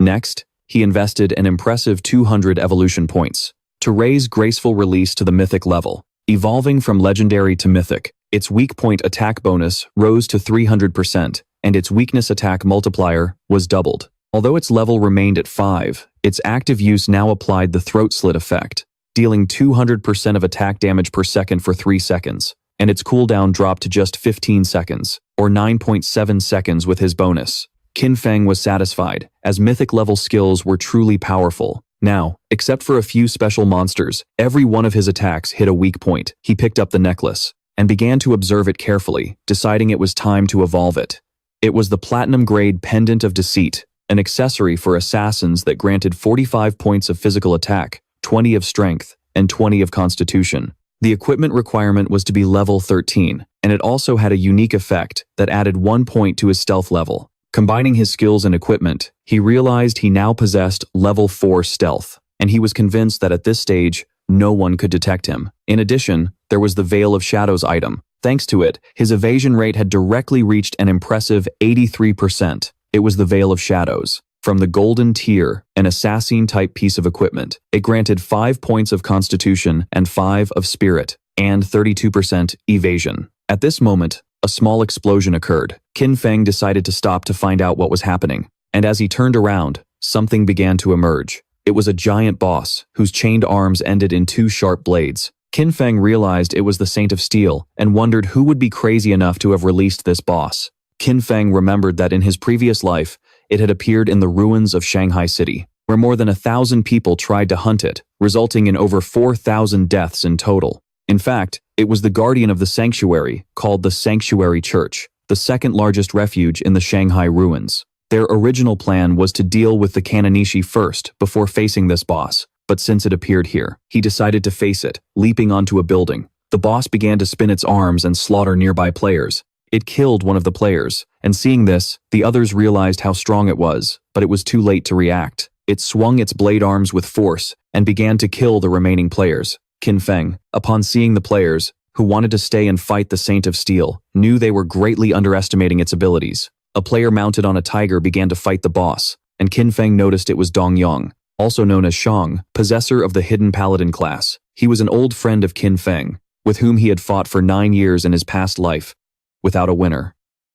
Next, he invested an impressive 200 evolution points to raise Graceful Release to the mythic level. Evolving from legendary to mythic, its weak point attack bonus rose to 300%, and its weakness attack multiplier was doubled. Although its level remained at 5, its active use now applied the throat slit effect, dealing 200% of attack damage per second for 3 seconds, and its cooldown dropped to just 15 seconds, or 9.7 seconds with his bonus. Qin Feng was satisfied, as mythic level skills were truly powerful. Now, except for a few special monsters, every one of his attacks hit a weak point. He picked up the necklace and began to observe it carefully, deciding it was time to evolve it. It was the platinum-grade Pendant of Deceit, an accessory for assassins that granted 45 points of physical attack, 20 of strength, and 20 of constitution. The equipment requirement was to be level 13, and it also had a unique effect that added 1 point to his stealth level. Combining his skills and equipment, he realized he now possessed level 4 stealth, and he was convinced that at this stage, no one could detect him. In addition, there was the Veil of Shadows item. Thanks to it, his evasion rate had directly reached an impressive 83%. It was the Veil of Shadows. From the golden tier, an assassin-type piece of equipment. It granted 5 points of constitution and 5 of spirit, and 32% evasion. At this moment, a small explosion occurred. Qin Feng decided to stop to find out what was happening, and as he turned around, something began to emerge. It was a giant boss, whose chained arms ended in 2 sharp blades. Qin Feng realized it was the Saint of Steel, and wondered who would be crazy enough to have released this boss. Qin Feng remembered that in his previous life, it had appeared in the ruins of Shanghai City, where more than 1,000 people tried to hunt it, resulting in over 4,000 deaths in total. In fact, it was the guardian of the sanctuary, called the Sanctuary Church, the second largest refuge in the Shanghai ruins. Their original plan was to deal with the Kananishi first before facing this boss, but since it appeared here, he decided to face it, leaping onto a building. The boss began to spin its arms and slaughter nearby players. It killed one of the players, and seeing this, the others realized how strong it was, but it was too late to react. It swung its blade arms with force and began to kill the remaining players. Qin Feng, upon seeing the players, who wanted to stay and fight the Saint of Steel, knew they were greatly underestimating its abilities. A player mounted on a tiger began to fight the boss, and Qin Feng noticed it was Dong Yang, also known as Shang, possessor of the Hidden Paladin class. He was an old friend of Qin Feng, with whom he had fought for 9 years in his past life, without a winner.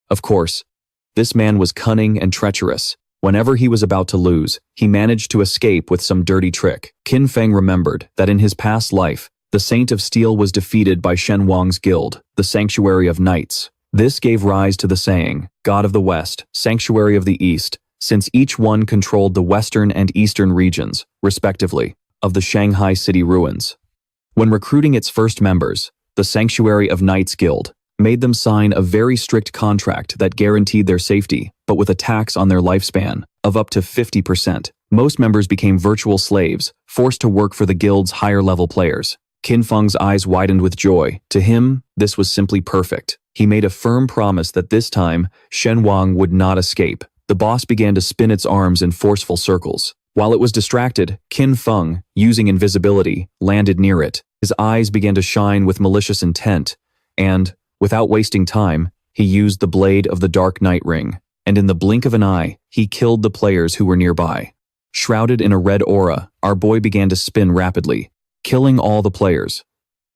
Of course, this man was cunning and treacherous. Whenever he was about to lose, he managed to escape with some dirty trick. Qin Feng remembered that in his past life, the Saint of Steel was defeated by Shen Wang's guild, the Sanctuary of Knights. This gave rise to the saying, God of the West, Sanctuary of the East, since each one controlled the western and eastern regions, respectively, of the Shanghai City ruins. When recruiting its first members, the Sanctuary of Knights Guild made them sign a very strict contract that guaranteed their safety, but with a tax on their lifespan of up to 50%. Most members became virtual slaves, forced to work for the guild's higher-level players. Qin Feng's eyes widened with joy. To him, this was simply perfect. He made a firm promise that this time, Shen Wang would not escape. The boss began to spin its arms in forceful circles. While it was distracted, Qin Feng, using invisibility, landed near it. His eyes began to shine with malicious intent, and, without wasting time, he used the blade of the Dark Night Ring, and in the blink of an eye, he killed the players who were nearby. Shrouded in a red aura, our boy began to spin rapidly, killing all the players.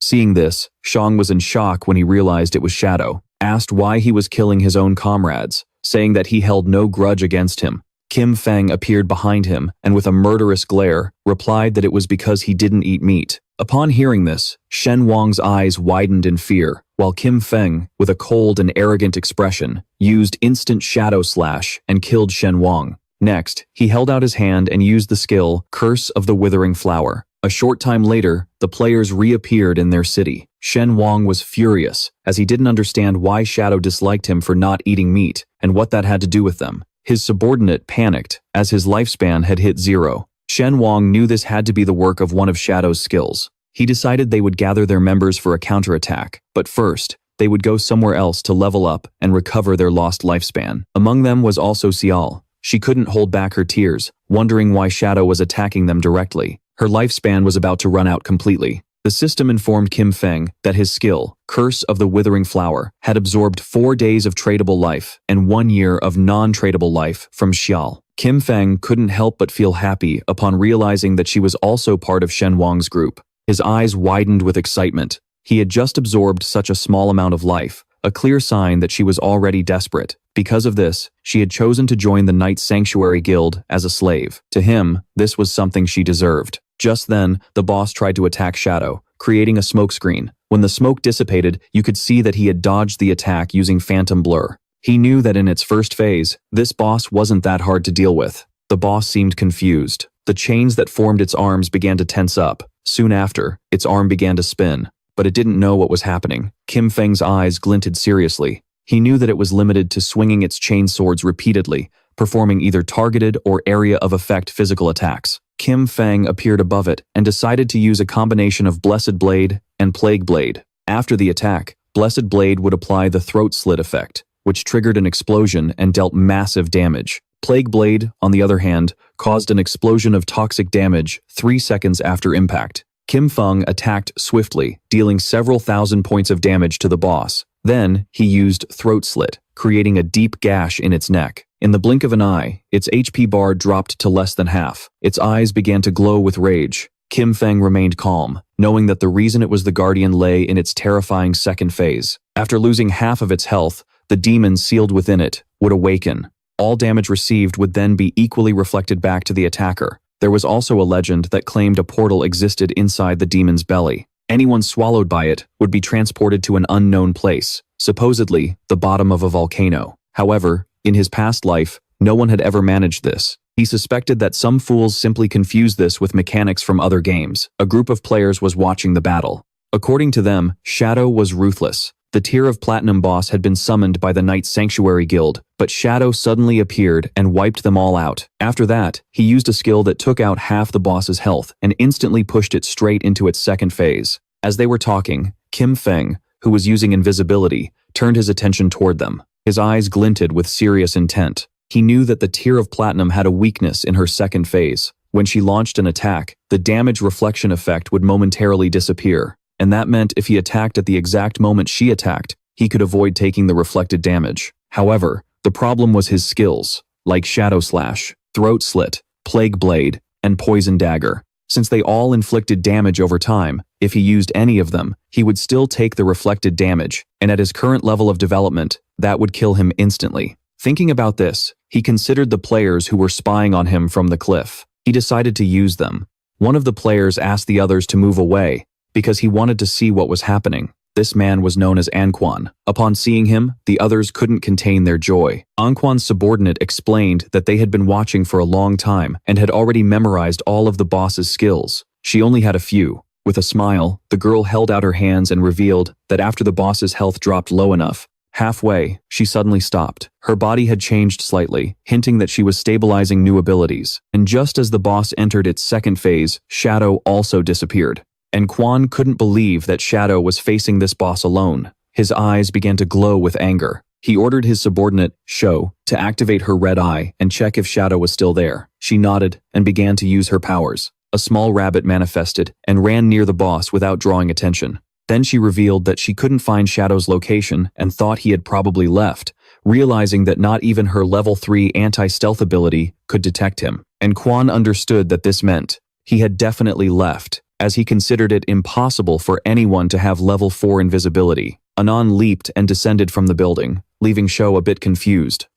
Seeing this, Shang was in shock when he realized it was Shadow, asked why he was killing his own comrades, saying that he held no grudge against him. Kim Feng appeared behind him and with a murderous glare, replied that it was because he didn't eat meat. Upon hearing this, Shen Wang's eyes widened in fear, while Kim Feng, with a cold and arrogant expression, used instant shadow slash and killed Shen Wang. Next, he held out his hand and used the skill Curse of the Withering Flower. A short time later, the players reappeared in their city. Shen Wang was furious, as he didn't understand why Shadow disliked him for not eating meat and what that had to do with them. His subordinate panicked, as his lifespan had hit 0. Shen Wang knew this had to be the work of one of Shadow's skills. He decided they would gather their members for a counterattack, but first, they would go somewhere else to level up and recover their lost lifespan. Among them was also Xiao. She couldn't hold back her tears, wondering why Shadow was attacking them directly. Her lifespan was about to run out completely. The system informed Kim Feng that his skill, Curse of the Withering Flower, had absorbed 4 days of tradable life and 1 year of non-tradable life from Xiao. Kim Feng couldn't help but feel happy upon realizing that she was also part of Shen Wang's group. His eyes widened with excitement. He had just absorbed such a small amount of life, a clear sign that she was already desperate. Because of this, she had chosen to join the Night Sanctuary Guild as a slave. To him, this was something she deserved. Just then, the boss tried to attack Shadow, creating a smokescreen. When the smoke dissipated, you could see that he had dodged the attack using phantom blur. He knew that in its first phase, this boss wasn't that hard to deal with. The boss seemed confused. The chains that formed its arms began to tense up. Soon after, its arm began to spin, but it didn't know what was happening. Kim Feng's eyes glinted seriously. He knew that it was limited to swinging its chain swords repeatedly, performing either targeted or area of effect physical attacks. Kim Feng appeared above it and decided to use a combination of Blessed Blade and Plague Blade. After the attack, Blessed Blade would apply the throat slit effect, which triggered an explosion and dealt massive damage. Plague Blade, on the other hand, caused an explosion of toxic damage 3 seconds after impact. Kim Feng attacked swiftly, dealing several thousand points of damage to the boss. Then, he used Throat Slit, creating a deep gash in its neck. In the blink of an eye, its HP bar dropped to less than half. Its eyes began to glow with rage. Kim Feng remained calm, knowing that the reason it was the Guardian lay in its terrifying second phase. After losing half of its health, the demon sealed within it would awaken. All damage received would then be equally reflected back to the attacker. There was also a legend that claimed a portal existed inside the demon's belly. Anyone swallowed by it would be transported to an unknown place, supposedly the bottom of a volcano. However, in his past life, no one had ever managed this. He suspected that some fools simply confused this with mechanics from other games. A group of players was watching the battle. According to them, Shadow was ruthless. The tier of Platinum boss had been summoned by the Night Sanctuary Guild, but Shadow suddenly appeared and wiped them all out. After that, he used a skill that took out half the boss's health and instantly pushed it straight into its second phase. As they were talking, Kim Feng, who was using invisibility, turned his attention toward them. His eyes glinted with serious intent. He knew that the tier of Platinum had a weakness in her second phase. When she launched an attack, the damage reflection effect would momentarily disappear, and that meant if he attacked at the exact moment she attacked, he could avoid taking the reflected damage. However, the problem was his skills, like Shadow Slash, Throat Slit, Plague Blade, and Poison Dagger. Since they all inflicted damage over time, if he used any of them, he would still take the reflected damage, and at his current level of development, that would kill him instantly. Thinking about this, he considered the players who were spying on him from the cliff. He decided to use them. One of the players asked the others to move away, because he wanted to see what was happening. This man was known as Anquan. Upon seeing him, the others couldn't contain their joy. Anquan's subordinate explained that they had been watching for a long time and had already memorized all of the boss's skills. She only had a few. With a smile, the girl held out her hands and revealed that after the boss's health dropped low enough, halfway, she suddenly stopped. Her body had changed slightly, hinting that she was stabilizing new abilities. And just as the boss entered its second phase, Shadow also disappeared. And Quan couldn't believe that Shadow was facing this boss alone. His eyes began to glow with anger. He ordered his subordinate, Shou, to activate her red eye and check if Shadow was still there. She nodded and began to use her powers. A small rabbit manifested and ran near the boss without drawing attention. Then she revealed that she couldn't find Shadow's location and thought he had probably left, realizing that not even her level 3 anti-stealth ability could detect him. And Quan understood that this meant he had definitely left, as he considered it impossible for anyone to have level 4 invisibility. Anon leaped and descended from the building, leaving Sho a bit confused.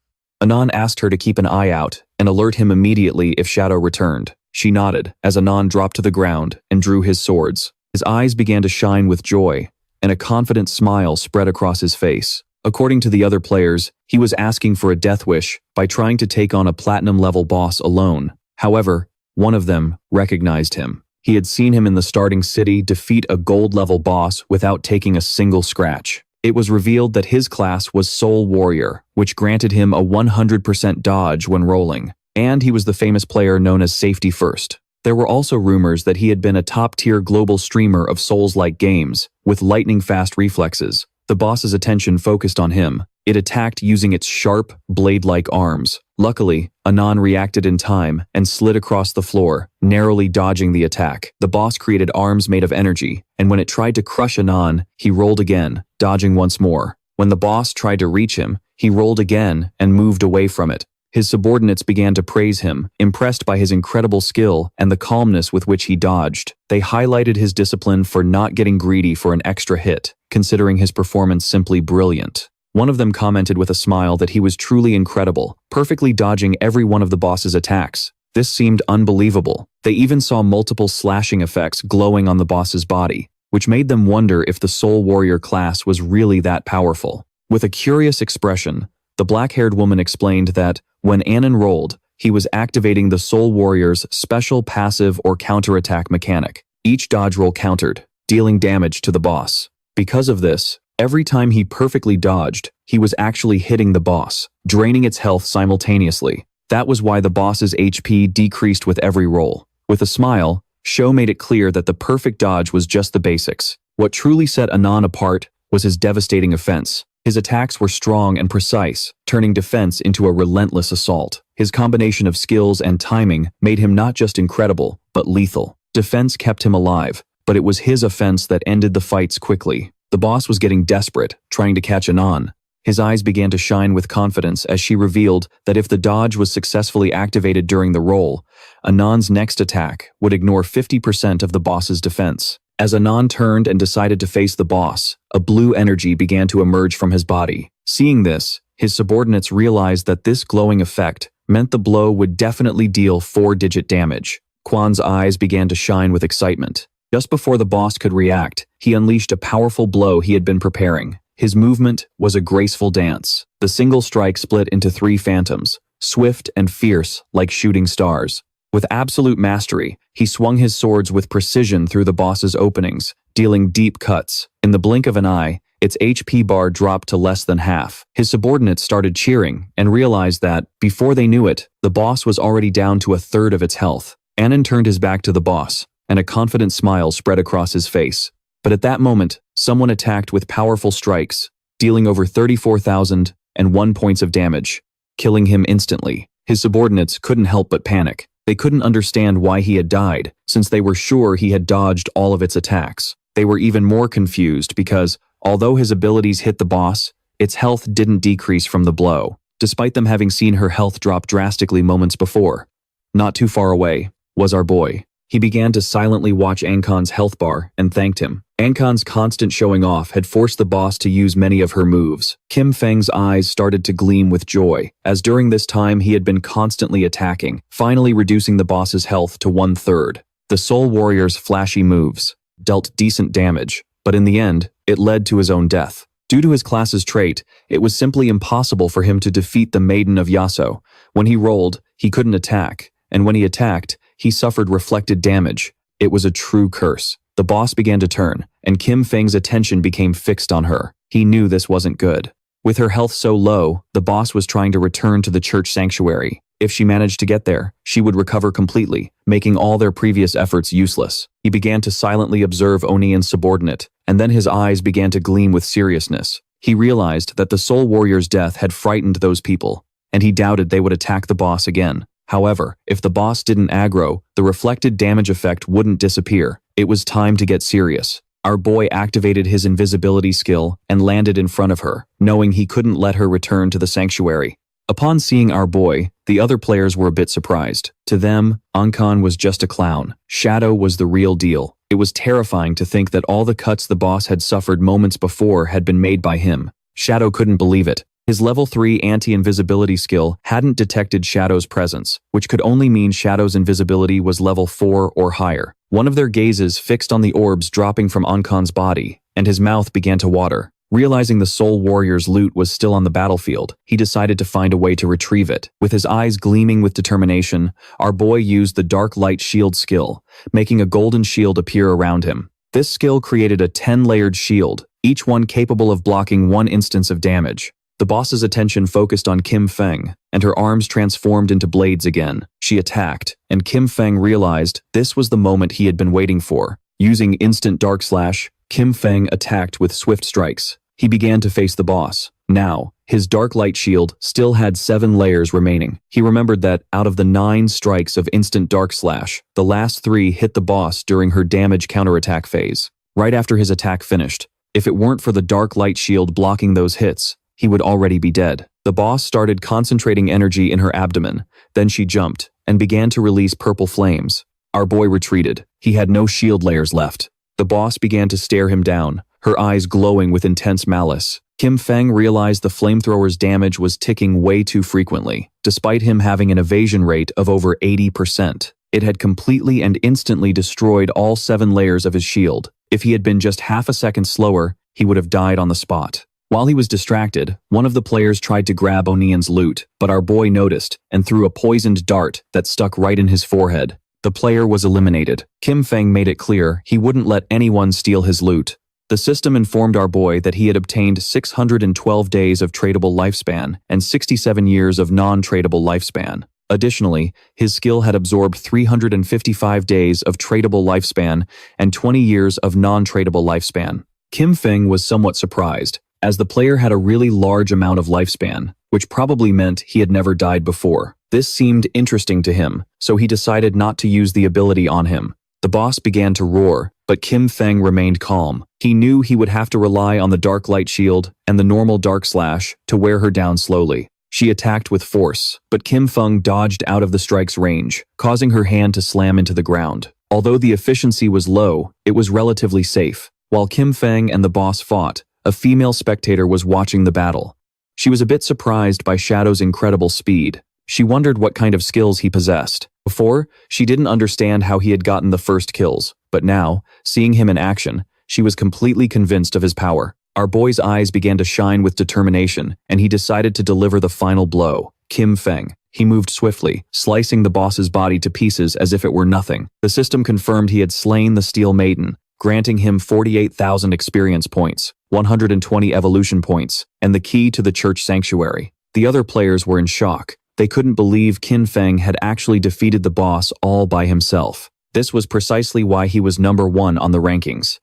Anon asked her to keep an eye out and alert him immediately if Shadow returned. She nodded as Anon dropped to the ground and drew his swords. His eyes began to shine with joy, and a confident smile spread across his face. According to the other players, he was asking for a death wish by trying to take on a platinum-level boss alone. However, one of them recognized him. He had seen him in the starting city defeat a gold-level boss without taking a single scratch. It was revealed that his class was Soul Warrior, which granted him a 100% dodge when rolling, and he was the famous player known as Safety First. There were also rumors that he had been a top-tier global streamer of Souls-like games, with lightning-fast reflexes. The boss's attention focused on him. It attacked using its sharp, blade-like arms. Luckily, Anon reacted in time and slid across the floor, narrowly dodging the attack. The boss created arms made of energy, and when it tried to crush Anon, he rolled again, dodging once more. When the boss tried to reach him, he rolled again and moved away from it. His subordinates began to praise him, impressed by his incredible skill and the calmness with which he dodged. They highlighted his discipline for not getting greedy for an extra hit, considering his performance simply brilliant. One of them commented with a smile that he was truly incredible, perfectly dodging every one of the boss's attacks. This seemed unbelievable. They even saw multiple slashing effects glowing on the boss's body, which made them wonder if the Soul Warrior class was really that powerful. With a curious expression, the black-haired woman explained that, when Anon rolled, he was activating the Soul Warrior's special passive or counterattack mechanic. Each dodge roll countered, dealing damage to the boss. Because of this, every time he perfectly dodged, he was actually hitting the boss, draining its health simultaneously. That was why the boss's HP decreased with every roll. With a smile, Sho made it clear that the perfect dodge was just the basics. What truly set Anon apart was his devastating offense. His attacks were strong and precise, turning defense into a relentless assault. His combination of skills and timing made him not just incredible, but lethal. Defense kept him alive, but it was his offense that ended the fights quickly. The boss was getting desperate, trying to catch Anon. His eyes began to shine with confidence as she revealed that if the dodge was successfully activated during the roll, Anon's next attack would ignore 50% of the boss's defense. As Anon turned and decided to face the boss, a blue energy began to emerge from his body. Seeing this, his subordinates realized that this glowing effect meant the blow would definitely deal 4-digit damage. Kwan's eyes began to shine with excitement. Just before the boss could react, he unleashed a powerful blow he had been preparing. His movement was a graceful dance. The single strike split into 3 phantoms, swift and fierce like shooting stars. With absolute mastery, he swung his swords with precision through the boss's openings, dealing deep cuts. In the blink of an eye, its HP bar dropped to less than half. His subordinates started cheering and realized that, before they knew it, the boss was already down to 1/3 of its health. Anon turned his back to the boss, and a confident smile spread across his face. But at that moment, someone attacked with powerful strikes, dealing over 34,001 points of damage, killing him instantly. His subordinates couldn't help but panic. They couldn't understand why he had died, since they were sure he had dodged all of its attacks. They were even more confused because, although his abilities hit the boss, its health didn't decrease from the blow, despite them having seen her health drop drastically moments before. Not too far away was our boy. He began to silently watch Ankon's health bar and thanked him. Ankon's constant showing off had forced the boss to use many of her moves. Kim Feng's eyes started to gleam with joy, as during this time he had been constantly attacking, finally reducing the boss's health to 1/3. The Soul Warrior's flashy moves dealt decent damage, but in the end, it led to his own death. Due to his class's trait, it was simply impossible for him to defeat the Maiden of Yaso. When he rolled, he couldn't attack, and when he attacked, he suffered reflected damage. It was a true curse. The boss began to turn, and Kim Feng's attention became fixed on her. He knew this wasn't good. With her health so low, the boss was trying to return to the church sanctuary. If she managed to get there, she would recover completely, making all their previous efforts useless. He began to silently observe Onian's subordinate, and then his eyes began to gleam with seriousness. He realized that the Soul Warrior's death had frightened those people, and he doubted they would attack the boss again. However, if the boss didn't aggro, the reflected damage effect wouldn't disappear. It was time to get serious. Our boy activated his invisibility skill and landed in front of her, knowing he couldn't let her return to the sanctuary. Upon seeing our boy, the other players were a bit surprised. To them, Ankon was just a clown. Shadow was the real deal. It was terrifying to think that all the cuts the boss had suffered moments before had been made by him. Shadow couldn't believe it. His level 3 anti-invisibility skill hadn't detected Shadow's presence, which could only mean Shadow's invisibility was level 4 or higher. One of their gazes fixed on the orbs dropping from Ankan's body, and his mouth began to water. Realizing the Soul Warrior's loot was still on the battlefield, he decided to find a way to retrieve it. With his eyes gleaming with determination, our boy used the Dark Light Shield skill, making a golden shield appear around him. This skill created a 10-layered shield, each one capable of blocking 1 instance of damage. The boss's attention focused on Kim Feng, and her arms transformed into blades again. She attacked, and Kim Feng realized this was the moment he had been waiting for. Using instant dark slash, Kim Feng attacked with swift strikes. He began to face the boss. Now, his dark light shield still had 7 layers remaining. He remembered that, out of the 9 strikes of instant dark slash, the last 3 hit the boss during her damage counterattack phase. Right after his attack finished, if it weren't for the dark light shield blocking those hits, he would already be dead. The boss started concentrating energy in her abdomen, then she jumped and began to release purple flames. Our boy retreated. He had no shield layers left. The boss began to stare him down, her eyes glowing with intense malice. Kim Feng realized the flamethrower's damage was ticking way too frequently. Despite him having an evasion rate of over 80%, it had completely and instantly destroyed all 7 layers of his shield. If he had been just half a second slower, he would have died on the spot. While he was distracted, one of the players tried to grab Onian's loot, but our boy noticed and threw a poisoned dart that stuck right in his forehead. The player was eliminated. Kim Feng made it clear he wouldn't let anyone steal his loot. The system informed our boy that he had obtained 612 days of tradable lifespan and 67 years of non-tradable lifespan. Additionally, his skill had absorbed 355 days of tradable lifespan and 20 years of non-tradable lifespan. Kim Feng was somewhat surprised, as the player had a really large amount of lifespan, which probably meant he had never died before. This seemed interesting to him, so he decided not to use the ability on him. The boss began to roar, but Kim Feng remained calm. He knew he would have to rely on the dark light shield and the normal dark slash to wear her down slowly. She attacked with force, but Kim Feng dodged out of the strike's range, causing her hand to slam into the ground. Although the efficiency was low, it was relatively safe. While Kim Feng and the boss fought, a female spectator was watching the battle. She was a bit surprised by Shadow's incredible speed. She wondered what kind of skills he possessed. Before, she didn't understand how he had gotten the first kills, but now, seeing him in action, she was completely convinced of his power. Our boy's eyes began to shine with determination, and he decided to deliver the final blow. Kim Feng. He moved swiftly, slicing the boss's body to pieces as if it were nothing. The system confirmed he had slain the Steel Maiden, granting him 48,000 experience points, 120 evolution points, and the key to the church sanctuary. The other players were in shock. They couldn't believe Kim Feng had actually defeated the boss all by himself. This was precisely why he was number 1 on the rankings.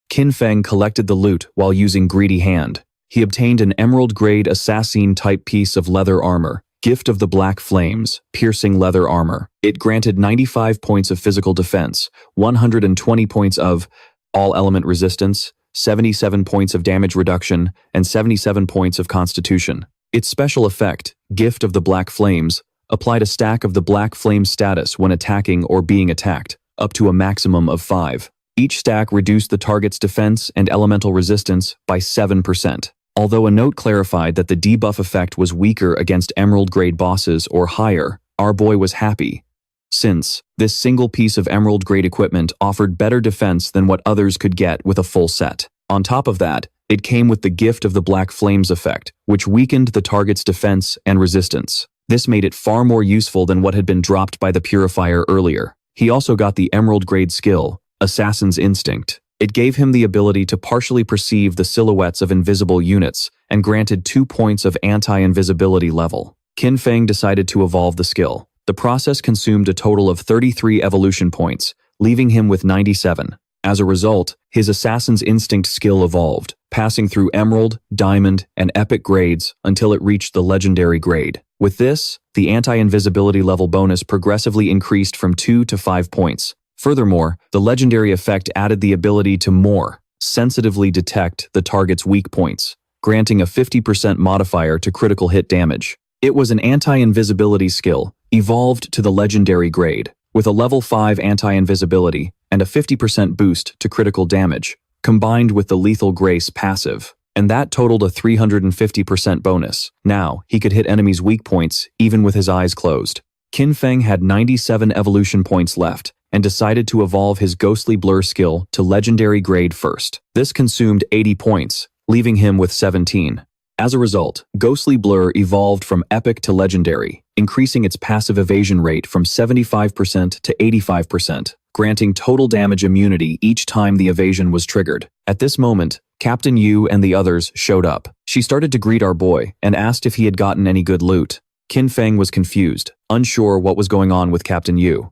Kim Feng collected the loot while using Greedy Hand. He obtained an emerald-grade assassin-type piece of leather armor, Gift of the Black Flames, piercing leather armor. It granted 95 points of physical defense, 120 points of all-element resistance, 77 points of damage reduction, and 77 points of constitution. Its special effect, Gift of the Black Flames, applied a stack of the Black Flame status when attacking or being attacked, up to a maximum of 5. Each stack reduced the target's defense and elemental resistance by 7%. Although a note clarified that the debuff effect was weaker against emerald-grade bosses or higher, our boy was happy, since this single piece of emerald-grade equipment offered better defense than what others could get with a full set. On top of that, it came with the Gift of the Black Flames effect, which weakened the target's defense and resistance. This made it far more useful than what had been dropped by the Purifier earlier. He also got the emerald-grade skill, Assassin's Instinct. It gave him the ability to partially perceive the silhouettes of invisible units and granted 2 points of anti-invisibility level. Kim Feng decided to evolve the skill. The process consumed a total of 33 evolution points, leaving him with 97. As a result, his Assassin's Instinct skill evolved, passing through Emerald, Diamond, and Epic grades until it reached the Legendary grade. With this, the anti-invisibility level bonus progressively increased from 2 to 5 points. Furthermore, the Legendary effect added the ability to more sensitively detect the target's weak points, granting a 50% modifier to critical hit damage. It was an anti-invisibility skill, evolved to the Legendary grade. With a level 5 anti-invisibility, and a 50% boost to critical damage, combined with the Lethal Grace passive. And that totaled a 350% bonus. Now, he could hit enemies' weak points even with his eyes closed. Qin Feng had 97 evolution points left, and decided to evolve his Ghostly Blur skill to Legendary grade first. This consumed 80 points, leaving him with 17. As a result, Ghostly Blur evolved from Epic to Legendary, increasing its passive evasion rate from 75% to 85%, granting total damage immunity each time the evasion was triggered. At this moment, Captain Yu and the others showed up. She started to greet our boy and asked if he had gotten any good loot. Qin Feng was confused, unsure what was going on with Captain Yu.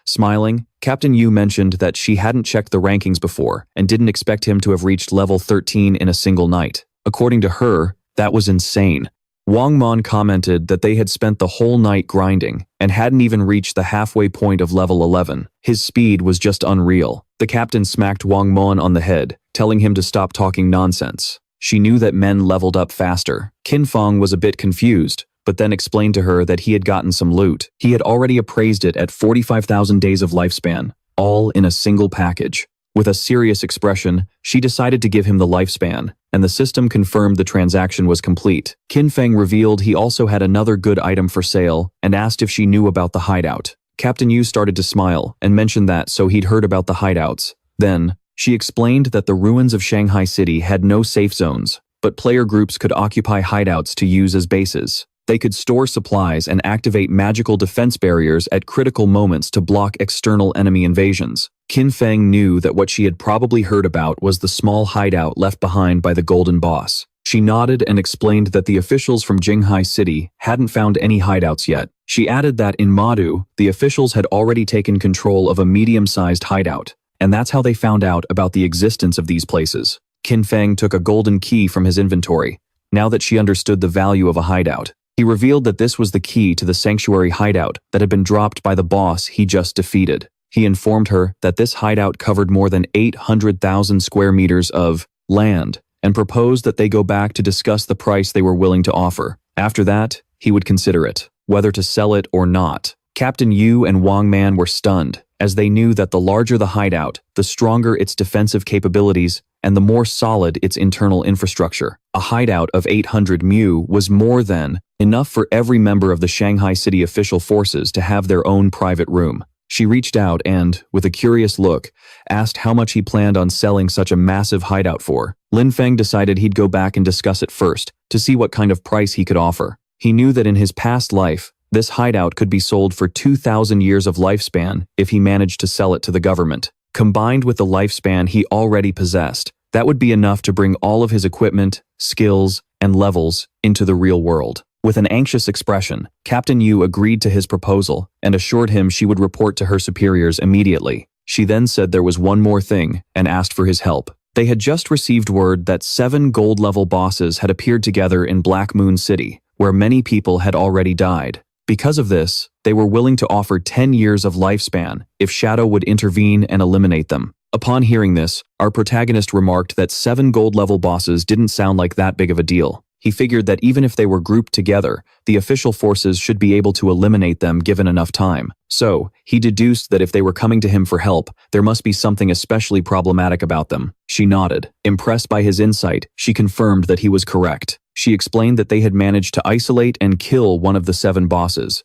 Smiling, Captain Yu mentioned that she hadn't checked the rankings before and didn't expect him to have reached level 13 in a single night. According to her, that was insane. Wang Mon commented that they had spent the whole night grinding and hadn't even reached the halfway point of level 11. His speed was just unreal. The captain smacked Wang Mon on the head, telling him to stop talking nonsense. She knew that men leveled up faster. Qin Feng was a bit confused, but then explained to her that he had gotten some loot. He had already appraised it at 45,000 days of lifespan, all in a single package. With a serious expression, she decided to give him the lifespan, and the system confirmed the transaction was complete. Qin Feng revealed he also had another good item for sale and asked if she knew about the hideout. Captain Yu started to smile and mentioned that so he'd heard about the hideouts. Then, she explained that the ruins of Shanghai City had no safe zones, but player groups could occupy hideouts to use as bases. They could store supplies and activate magical defense barriers at critical moments to block external enemy invasions. Qin Feng knew that what she had probably heard about was the small hideout left behind by the Golden Boss. She nodded and explained that the officials from Jinghai City hadn't found any hideouts yet. She added that in Madu, the officials had already taken control of a medium-sized hideout, and that's how they found out about the existence of these places. Qin Feng took a golden key from his inventory, now that she understood the value of a hideout. He revealed that this was the key to the sanctuary hideout that had been dropped by the boss he just defeated. He informed her that this hideout covered more than 800,000 square meters of land and proposed that they go back to discuss the price they were willing to offer. After that, he would consider it, whether to sell it or not. Captain Yu and Wang Man were stunned, as they knew that the larger the hideout, the stronger its defensive capabilities and the more solid its internal infrastructure. A hideout of 800 mu was more than enough for every member of the Shanghai City official forces to have their own private room. She reached out and, with a curious look, asked how much he planned on selling such a massive hideout for. Lin Feng decided he'd go back and discuss it first, to see what kind of price he could offer. He knew that in his past life, this hideout could be sold for 2,000 years of lifespan if he managed to sell it to the government. Combined with the lifespan he already possessed, that would be enough to bring all of his equipment, skills, and levels into the real world. With an anxious expression, Captain Yu agreed to his proposal and assured him she would report to her superiors immediately. She then said there was one more thing and asked for his help. They had just received word that 7 gold-level bosses had appeared together in Black Moon City, where many people had already died. Because of this, they were willing to offer 10 years of lifespan if Shadow would intervene and eliminate them. Upon hearing this, our protagonist remarked that 7 gold-level bosses didn't sound like that big of a deal. He figured that even if they were grouped together, the official forces should be able to eliminate them given enough time. So, he deduced that if they were coming to him for help, there must be something especially problematic about them. She nodded. Impressed by his insight, she confirmed that he was correct. She explained that they had managed to isolate and kill one of the 7 bosses.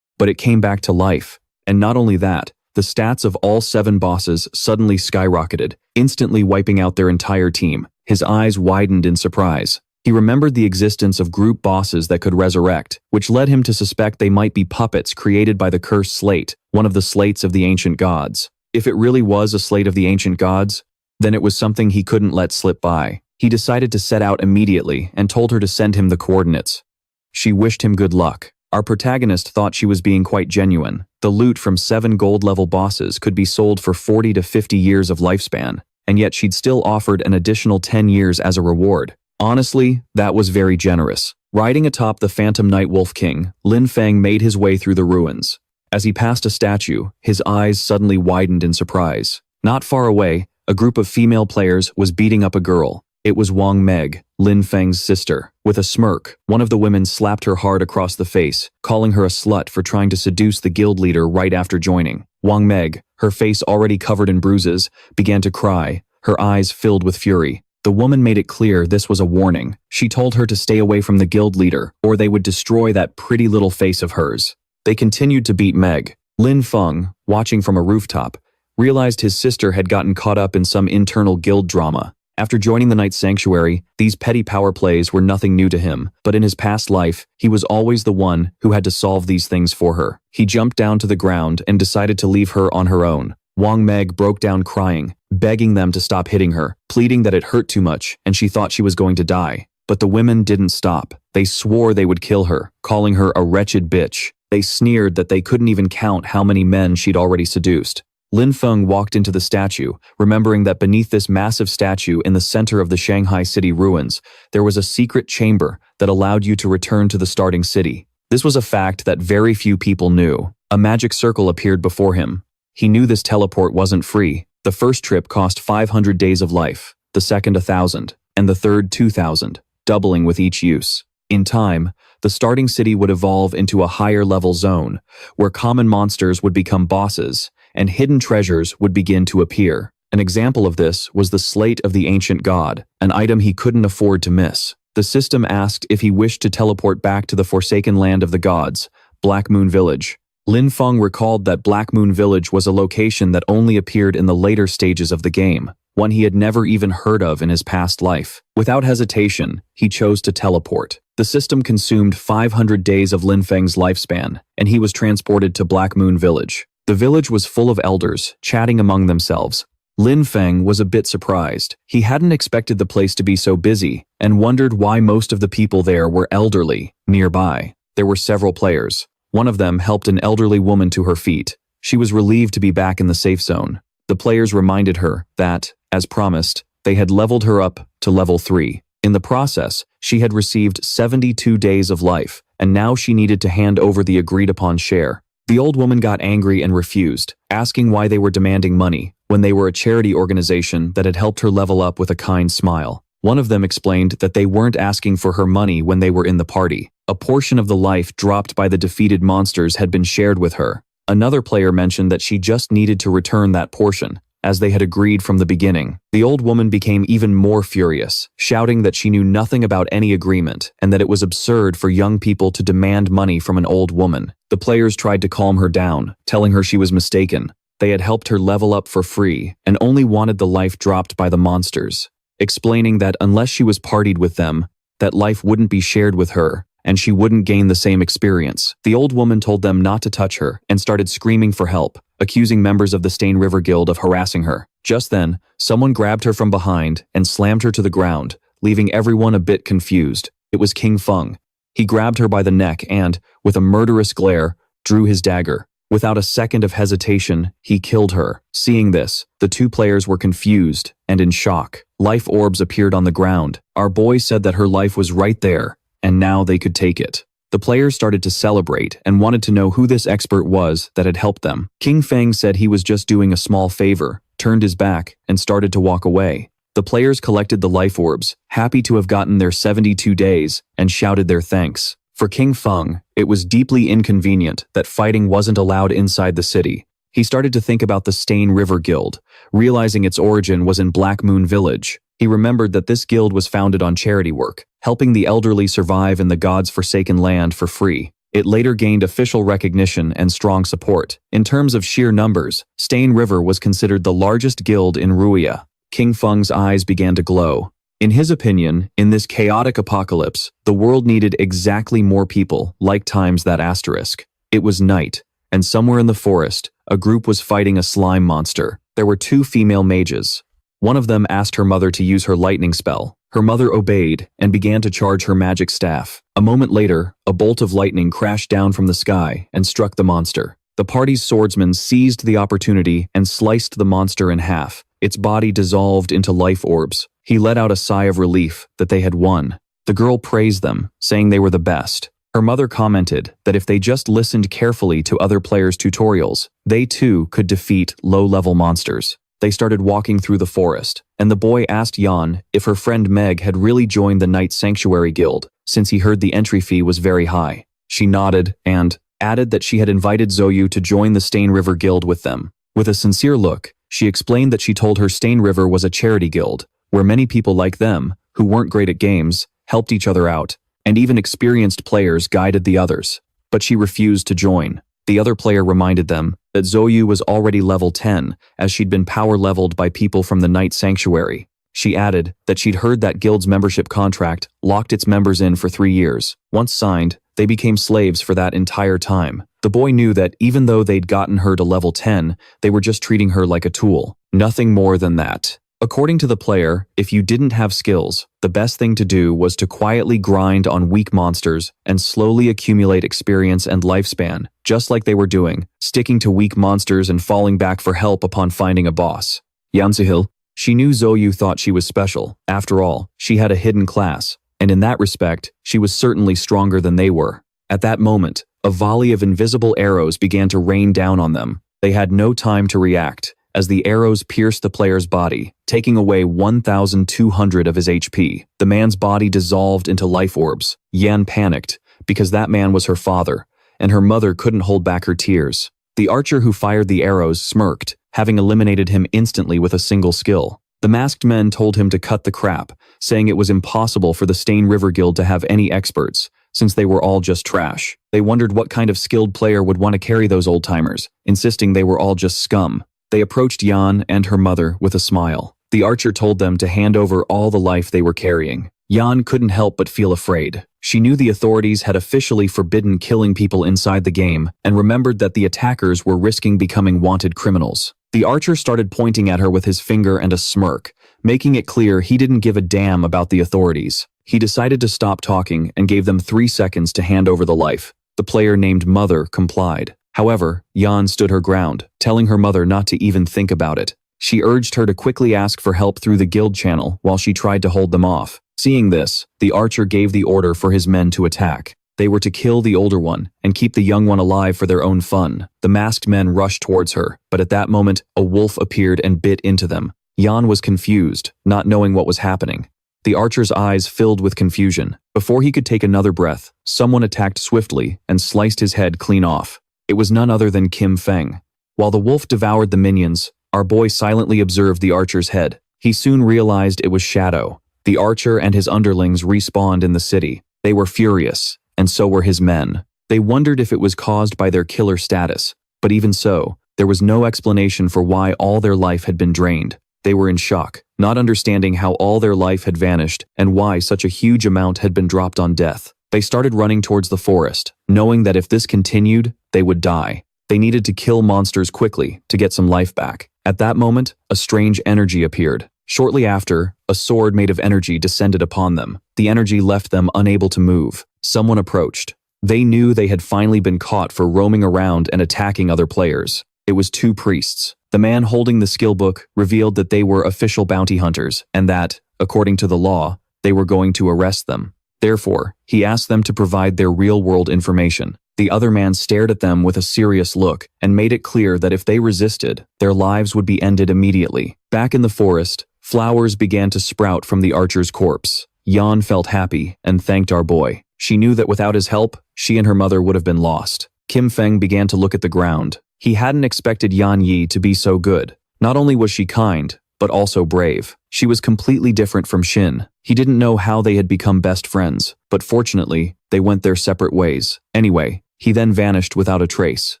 But it came back to life. And not only that, the stats of all 7 bosses suddenly skyrocketed, instantly wiping out their entire team. His eyes widened in surprise. He remembered the existence of group bosses that could resurrect, which led him to suspect they might be puppets created by the cursed slate, one of the slates of the ancient gods. If it really was a slate of the ancient gods, then it was something he couldn't let slip by. He decided to set out immediately and told her to send him the coordinates. She wished him good luck. Our protagonist thought she was being quite genuine. The loot from 7 gold-level bosses could be sold for 40 to 50 years of lifespan, and yet she'd still offered an additional 10 years as a reward. Honestly, that was very generous. Riding atop the Phantom Night Wolf King, Lin Feng made his way through the ruins. As he passed a statue, his eyes suddenly widened in surprise. Not far away, a group of female players was beating up a girl. It was Wang Meg, Lin Feng's sister. With a smirk, one of the women slapped her hard across the face, calling her a slut for trying to seduce the guild leader right after joining. Wang Meg, her face already covered in bruises, began to cry, her eyes filled with fury. The woman made it clear this was a warning. She told her to stay away from the guild leader, or they would destroy that pretty little face of hers. They continued to beat Meg. Lin Feng, watching from a rooftop, realized his sister had gotten caught up in some internal guild drama. After joining the Night Sanctuary, these petty power plays were nothing new to him, but in his past life, he was always the one who had to solve these things for her. He jumped down to the ground and decided to leave her on her own. Wang Meg broke down crying, begging them to stop hitting her, pleading that it hurt too much and she thought she was going to die. But the women didn't stop. They swore they would kill her, calling her a wretched bitch. They sneered that they couldn't even count how many men she'd already seduced. Lin Feng walked into the statue, remembering that beneath this massive statue in the center of the Shanghai city ruins, there was a secret chamber that allowed you to return to the starting city. This was a fact that very few people knew. A magic circle appeared before him. He knew this teleport wasn't free. The first trip cost 500 days of life, the second 1,000, and the third 2,000, doubling with each use. In time, the starting city would evolve into a higher level zone, where common monsters would become bosses, and hidden treasures would begin to appear. An example of this was the Slate of the Ancient God, an item he couldn't afford to miss. The system asked if he wished to teleport back to the forsaken land of the gods, Black Moon Village. Lin Feng recalled that Black Moon Village was a location that only appeared in the later stages of the game, one he had never even heard of in his past life. Without hesitation, he chose to teleport. The system consumed 500 days of Lin Feng's lifespan, and he was transported to Black Moon Village. The village was full of elders, chatting among themselves. Lin Feng was a bit surprised. He hadn't expected the place to be so busy, and wondered why most of the people there were elderly. Nearby, there were several players. One of them helped an elderly woman to her feet. She was relieved to be back in the safe zone. The players reminded her that, as promised, they had leveled her up to level 3. In the process, she had received 72 days of life, and now she needed to hand over the agreed-upon share. The old woman got angry and refused, asking why they were demanding money, when they were a charity organization that had helped her level up with a kind smile. One of them explained that they weren't asking for her money when they were in the party. A portion of the life dropped by the defeated monsters had been shared with her. Another player mentioned that she just needed to return that portion, as they had agreed from the beginning. The old woman became even more furious, shouting that she knew nothing about any agreement and that it was absurd for young people to demand money from an old woman. The players tried to calm her down, telling her she was mistaken. They had helped her level up for free and only wanted the life dropped by the monsters, explaining that unless she was partied with them, that life wouldn't be shared with her and she wouldn't gain the same experience. The old woman told them not to touch her and started screaming for help, accusing members of the Stain River Guild of harassing her. Just then, someone grabbed her from behind and slammed her to the ground, leaving everyone a bit confused. It was King Feng. He grabbed her by the neck and, with a murderous glare, drew his dagger. Without a second of hesitation, he killed her. Seeing this, the two players were confused and in shock. Life orbs appeared on the ground. Our boy said that her life was right there, and now they could take it. The players started to celebrate and wanted to know who this expert was that had helped them. King Feng said he was just doing a small favor, turned his back, and started to walk away. The players collected the life orbs, happy to have gotten their 72 days, and shouted their thanks. For King Feng, it was deeply inconvenient that fighting wasn't allowed inside the city. He started to think about the Stain River Guild, realizing its origin was in Black Moon Village. He remembered that this guild was founded on charity work, helping the elderly survive in the gods' forsaken land for free. It later gained official recognition and strong support. In terms of sheer numbers, Stain River was considered the largest guild in Ruya. King Feng's eyes began to glow. In his opinion, in this chaotic apocalypse, the world needed exactly more people, like times that asterisk. It was night, and somewhere in the forest, a group was fighting a slime monster. There were two female mages. One of them asked her mother to use her lightning spell. Her mother obeyed and began to charge her magic staff. A moment later, a bolt of lightning crashed down from the sky and struck the monster. The party's swordsman seized the opportunity and sliced the monster in half. Its body dissolved into life orbs. He let out a sigh of relief that they had won. The girl praised them, saying they were the best. Her mother commented that if they just listened carefully to other players' tutorials, they too could defeat low-level monsters. They started walking through the forest, and the boy asked Yan if her friend Meg had really joined the Night Sanctuary Guild, since he heard the entry fee was very high. She nodded and added that she had invited Zoyu to join the Stain River Guild with them. With a sincere look, she explained that she told her Stain River was a charity guild, where many people like them, who weren't great at games, helped each other out, and even experienced players guided the others. But she refused to join. The other player reminded them that Zoyu was already level 10, as she'd been power leveled by people from the Night Sanctuary. She added that she'd heard that guild's membership contract locked its members in for 3 years. Once signed, they became slaves for that entire time. The boy knew that even though they'd gotten her to level 10, they were just treating her like a tool. Nothing more than that. According to the player, if you didn't have skills, the best thing to do was to quietly grind on weak monsters and slowly accumulate experience and lifespan, just like they were doing, sticking to weak monsters and falling back for help upon finding a boss. Yansahil, she knew Zoyu thought she was special. After all, she had a hidden class, and in that respect, she was certainly stronger than they were. At that moment, a volley of invisible arrows began to rain down on them. They had no time to react, as the arrows pierced the player's body, taking away 1,200 of his HP. The man's body dissolved into life orbs. Yan panicked, because that man was her father, and her mother couldn't hold back her tears. The archer who fired the arrows smirked, having eliminated him instantly with a single skill. The masked men told him to cut the crap, saying it was impossible for the Stain River Guild to have any experts, since they were all just trash. They wondered what kind of skilled player would want to carry those old-timers, insisting they were all just scum. They approached Yan and her mother with a smile. The archer told them to hand over all the life they were carrying. Yan couldn't help but feel afraid. She knew the authorities had officially forbidden killing people inside the game and remembered that the attackers were risking becoming wanted criminals. The archer started pointing at her with his finger and a smirk, making it clear he didn't give a damn about the authorities. He decided to stop talking and gave them 3 seconds to hand over the life. The player named Mother complied. However, Yan stood her ground, telling her mother not to even think about it. She urged her to quickly ask for help through the guild channel while she tried to hold them off. Seeing this, the archer gave the order for his men to attack. They were to kill the older one and keep the young one alive for their own fun. The masked men rushed towards her, but at that moment, a wolf appeared and bit into them. Yan was confused, not knowing what was happening. The archer's eyes filled with confusion. Before he could take another breath, someone attacked swiftly and sliced his head clean off. It was none other than Kim Feng. While the wolf devoured the minions, our boy silently observed the archer's head. He soon realized it was Shadow. The archer and his underlings respawned in the city. They were furious, and so were his men. They wondered if it was caused by their killer status, but even so, there was no explanation for why all their life had been drained. They were in shock, not understanding how all their life had vanished and why such a huge amount had been dropped on death. They started running towards the forest, knowing that if this continued, they would die. They needed to kill monsters quickly to get some life back. At that moment, a strange energy appeared. Shortly after, a sword made of energy descended upon them. The energy left them unable to move. Someone approached. They knew they had finally been caught for roaming around and attacking other players. It was 2 priests. The man holding the skill book revealed that they were official bounty hunters and that, according to the law, they were going to arrest them. Therefore, he asked them to provide their real-world information. The other man stared at them with a serious look and made it clear that if they resisted, their lives would be ended immediately. Back in the forest, flowers began to sprout from the archer's corpse. Yan felt happy and thanked our boy. She knew that without his help, she and her mother would have been lost. Kim Feng began to look at the ground. He hadn't expected Yan Yi to be so good. Not only was she kind, but also brave. She was completely different from Shin. He didn't know how they had become best friends, but fortunately, they went their separate ways. Anyway, he then vanished without a trace.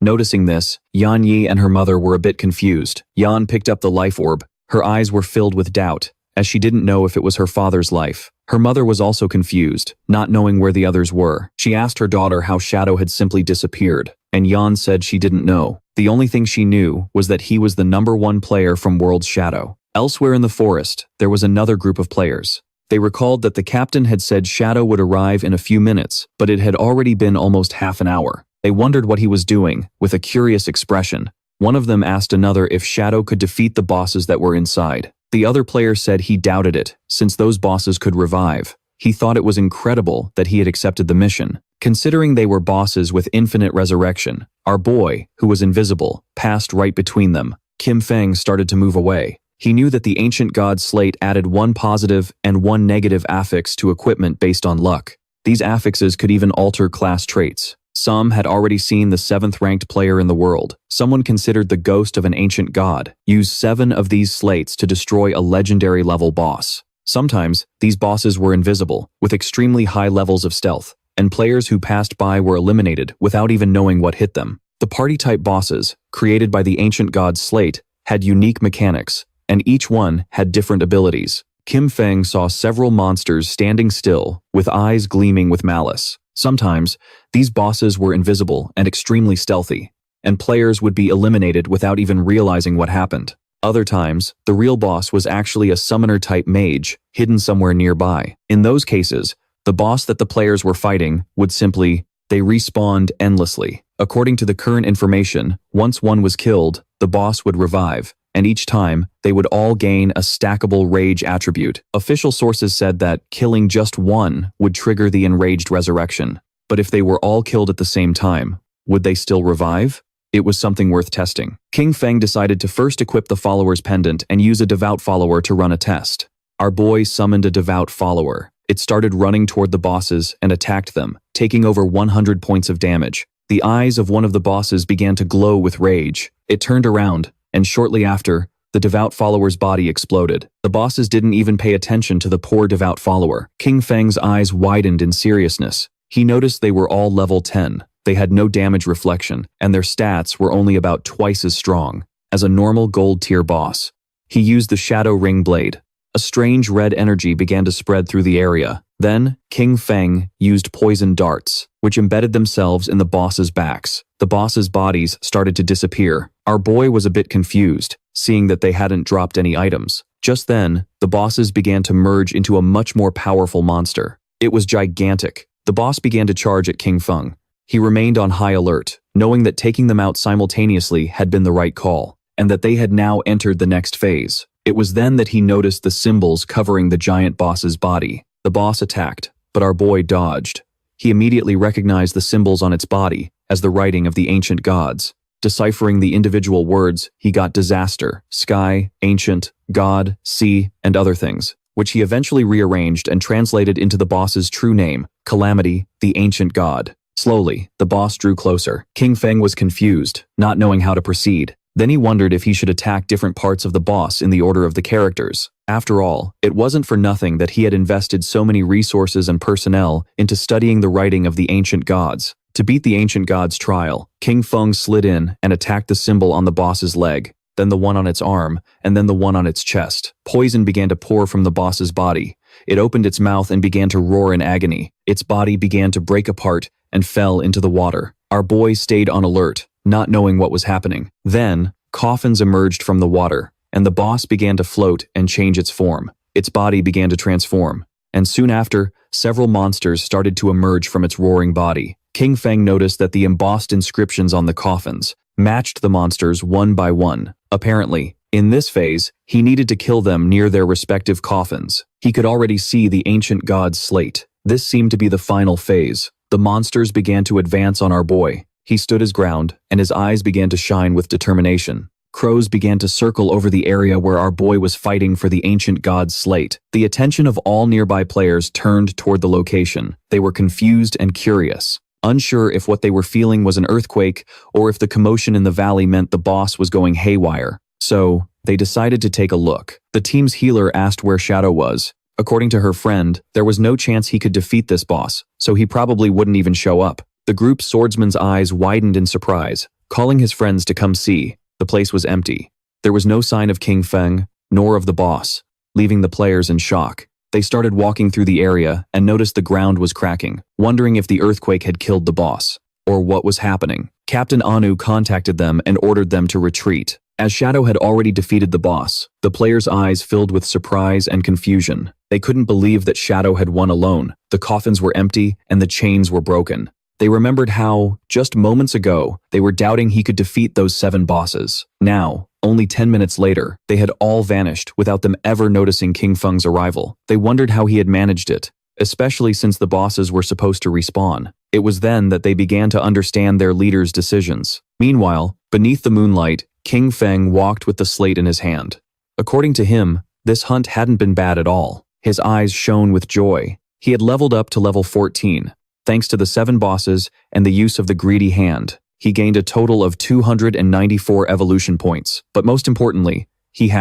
Noticing this, Yan Yi and her mother were a bit confused. Yan picked up the life orb. Her eyes were filled with doubt, as she didn't know if it was her father's life. Her mother was also confused, not knowing where the others were. She asked her daughter how Shadow had simply disappeared, and Yan said she didn't know. The only thing she knew was that he was the #1 player from World's Shadow. Elsewhere in the forest, there was another group of players. They recalled that the captain had said Shadow would arrive in a few minutes, but it had already been almost half an hour. They wondered what he was doing, with a curious expression. One of them asked another if Shadow could defeat the bosses that were inside. The other player said he doubted it, since those bosses could revive. He thought it was incredible that he had accepted the mission. Considering they were bosses with infinite resurrection, our boy, who was invisible, passed right between them. Kim Feng started to move away. He knew that the ancient god's slate added one positive and one negative affix to equipment based on luck. These affixes could even alter class traits. Some had already seen the 7th-ranked player in the world, someone considered the ghost of an ancient god, use 7 of these slates to destroy a legendary-level boss. Sometimes, these bosses were invisible, with extremely high levels of stealth, and players who passed by were eliminated without even knowing what hit them. The party-type bosses, created by the ancient god's slate, had unique mechanics, and each one had different abilities. Kim Feng saw several monsters standing still, with eyes gleaming with malice. Sometimes, these bosses were invisible and extremely stealthy, and players would be eliminated without even realizing what happened. Other times, the real boss was actually a summoner-type mage, hidden somewhere nearby. In those cases, the boss that the players were fighting would simply, they respawned endlessly. According to the current information, once one was killed, the boss would revive, and each time, they would all gain a stackable rage attribute. Official sources said that killing just one would trigger the enraged resurrection. But if they were all killed at the same time, would they still revive? It was something worth testing. King Feng decided to first equip the follower's pendant and use a devout follower to run a test. Our boy summoned a devout follower. It started running toward the bosses and attacked them, taking over 100 points of damage. The eyes of one of the bosses began to glow with rage. It turned around, and shortly after, the devout follower's body exploded. The bosses didn't even pay attention to the poor devout follower. King Feng's eyes widened in seriousness. He noticed they were all level 10. They had no damage reflection, and their stats were only about twice as strong as a normal gold-tier boss. He used the Shadow Ring Blade. A strange red energy began to spread through the area. Then, King Feng used poison darts, which embedded themselves in the boss's backs. The boss's bodies started to disappear. Our boy was a bit confused, seeing that they hadn't dropped any items. Just then, the bosses began to merge into a much more powerful monster. It was gigantic. The boss began to charge at King Feng. He remained on high alert, knowing that taking them out simultaneously had been the right call, and that they had now entered the next phase. It was then that he noticed the symbols covering the giant boss's body. The boss attacked, but our boy dodged. He immediately recognized the symbols on its body as the writing of the ancient gods. Deciphering the individual words, he got disaster, sky, ancient, god, sea, and other things, which he eventually rearranged and translated into the boss's true name, Calamity, the ancient god. Slowly, the boss drew closer. King Feng was confused, not knowing how to proceed. Then he wondered if he should attack different parts of the boss in the order of the characters. After all, it wasn't for nothing that he had invested so many resources and personnel into studying the writing of the ancient gods. To beat the ancient god's trial, King Feng slid in and attacked the symbol on the boss's leg, then the one on its arm, and then the one on its chest. Poison began to pour from the boss's body. It opened its mouth and began to roar in agony. Its body began to break apart and fell into the water. Our boy stayed on alert, not knowing what was happening. Then, coffins emerged from the water, and the boss began to float and change its form. Its body began to transform, and soon after, several monsters started to emerge from its roaring body. King Feng noticed that the embossed inscriptions on the coffins matched the monsters one by one. Apparently, in this phase, he needed to kill them near their respective coffins. He could already see the ancient god's slate. This seemed to be the final phase. The monsters began to advance on our boy. He stood his ground, and his eyes began to shine with determination. Crows began to circle over the area where our boy was fighting for the ancient god's slate. The attention of all nearby players turned toward the location. They were confused and curious, unsure if what they were feeling was an earthquake or if the commotion in the valley meant the boss was going haywire. So, they decided to take a look. The team's healer asked where Shadow was. According to her friend, there was no chance he could defeat this boss, so he probably wouldn't even show up. The group's swordsman's eyes widened in surprise, calling his friends to come see. The place was empty. There was no sign of King Feng, nor of the boss, leaving the players in shock. They started walking through the area and noticed the ground was cracking, wondering if the earthquake had killed the boss, or what was happening. Captain Anu contacted them and ordered them to retreat. As Shadow had already defeated the boss, the players' eyes filled with surprise and confusion. They couldn't believe that Shadow had won alone. The coffins were empty and the chains were broken. They remembered how, just moments ago, they were doubting he could defeat those 7 bosses. Now, only 10 minutes later, they had all vanished without them ever noticing King Feng's arrival. They wondered how he had managed it, especially since the bosses were supposed to respawn. It was then that they began to understand their leader's decisions. Meanwhile, beneath the moonlight, King Feng walked with the slate in his hand. According to him, this hunt hadn't been bad at all. His eyes shone with joy. He had leveled up to level 14. Thanks to the 7 bosses and the use of the greedy hand, he gained a total of 294 evolution points. But most importantly, he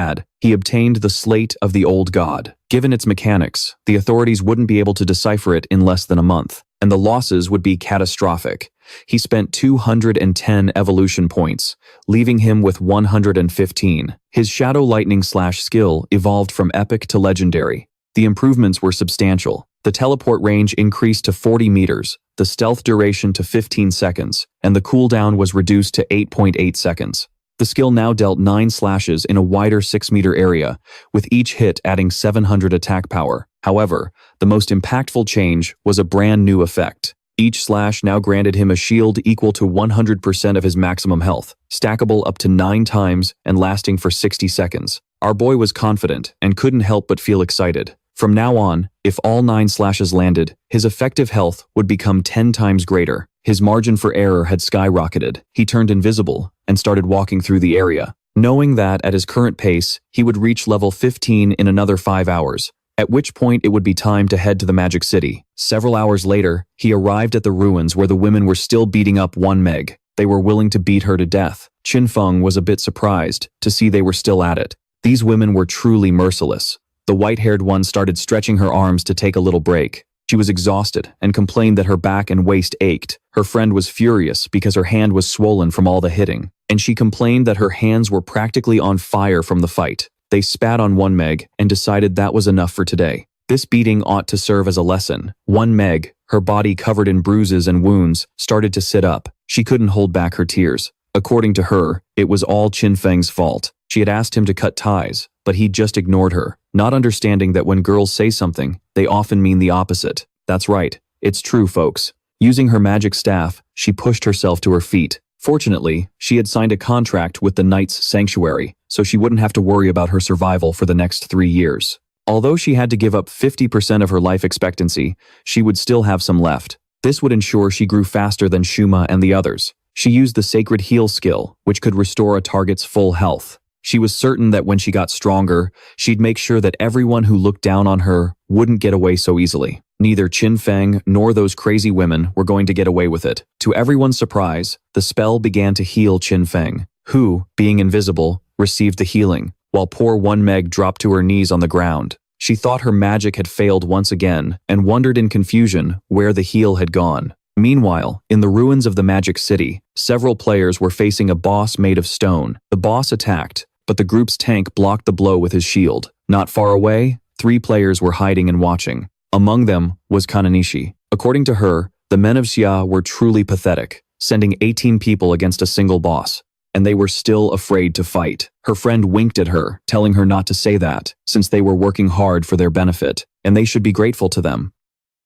obtained the Slate of the Old God. Given its mechanics, the authorities wouldn't be able to decipher it in less than a month, and the losses would be catastrophic. He spent 210 evolution points, leaving him with 115. His Shadow Lightning Slash skill evolved from epic to legendary. The improvements were substantial. The teleport range increased to 40 meters, the stealth duration to 15 seconds, and the cooldown was reduced to 8.8 seconds. The skill now dealt 9 slashes in a wider 6-meter area, with each hit adding 700 attack power. However, the most impactful change was a brand new effect. Each slash now granted him a shield equal to 100% of his maximum health, stackable up to 9 times and lasting for 60 seconds. Our boy was confident and couldn't help but feel excited. From now on, if all 9 slashes landed, his effective health would become 10 times greater. His margin for error had skyrocketed. He turned invisible and started walking through the area, knowing that at his current pace, he would reach level 15 in another 5 hours, at which point it would be time to head to the Magic City. Several hours later, he arrived at the ruins where the women were still beating up one Meg. They were willing to beat her to death. Qin Feng was a bit surprised to see they were still at it. These women were truly merciless. The white-haired one started stretching her arms to take a little break. She was exhausted and complained that her back and waist ached. Her friend was furious because her hand was swollen from all the hitting, and she complained that her hands were practically on fire from the fight. They spat on one Meg and decided that was enough for today. This beating ought to serve as a lesson. One Meg, her body covered in bruises and wounds, started to sit up. She couldn't hold back her tears. According to her, it was all Qin Feng's fault. She had asked him to cut ties, but he just ignored her, not understanding that when girls say something, they often mean the opposite. That's right, it's true, folks. Using her magic staff, she pushed herself to her feet. Fortunately, she had signed a contract with the Knight's Sanctuary, so she wouldn't have to worry about her survival for the next 3 years. Although she had to give up 50% of her life expectancy, she would still have some left. This would ensure she grew faster than Shuma and the others. She used the Sacred Heal skill, which could restore a target's full health. She was certain that when she got stronger, she'd make sure that everyone who looked down on her wouldn't get away so easily. Neither Qin Feng nor those crazy women were going to get away with it. To everyone's surprise, the spell began to heal Qin Feng, who, being invisible, received the healing, while poor one Meg dropped to her knees on the ground. She thought her magic had failed once again and wondered in confusion where the heal had gone. Meanwhile, in the ruins of the Magic City, several players were facing a boss made of stone. The boss attacked, but the group's tank blocked the blow with his shield. Not far away, 3 players were hiding and watching. Among them was Kananishi. According to her, the men of Xia were truly pathetic, sending 18 people against a single boss, and they were still afraid to fight. Her friend winked at her, telling her not to say that, since they were working hard for their benefit, and they should be grateful to them.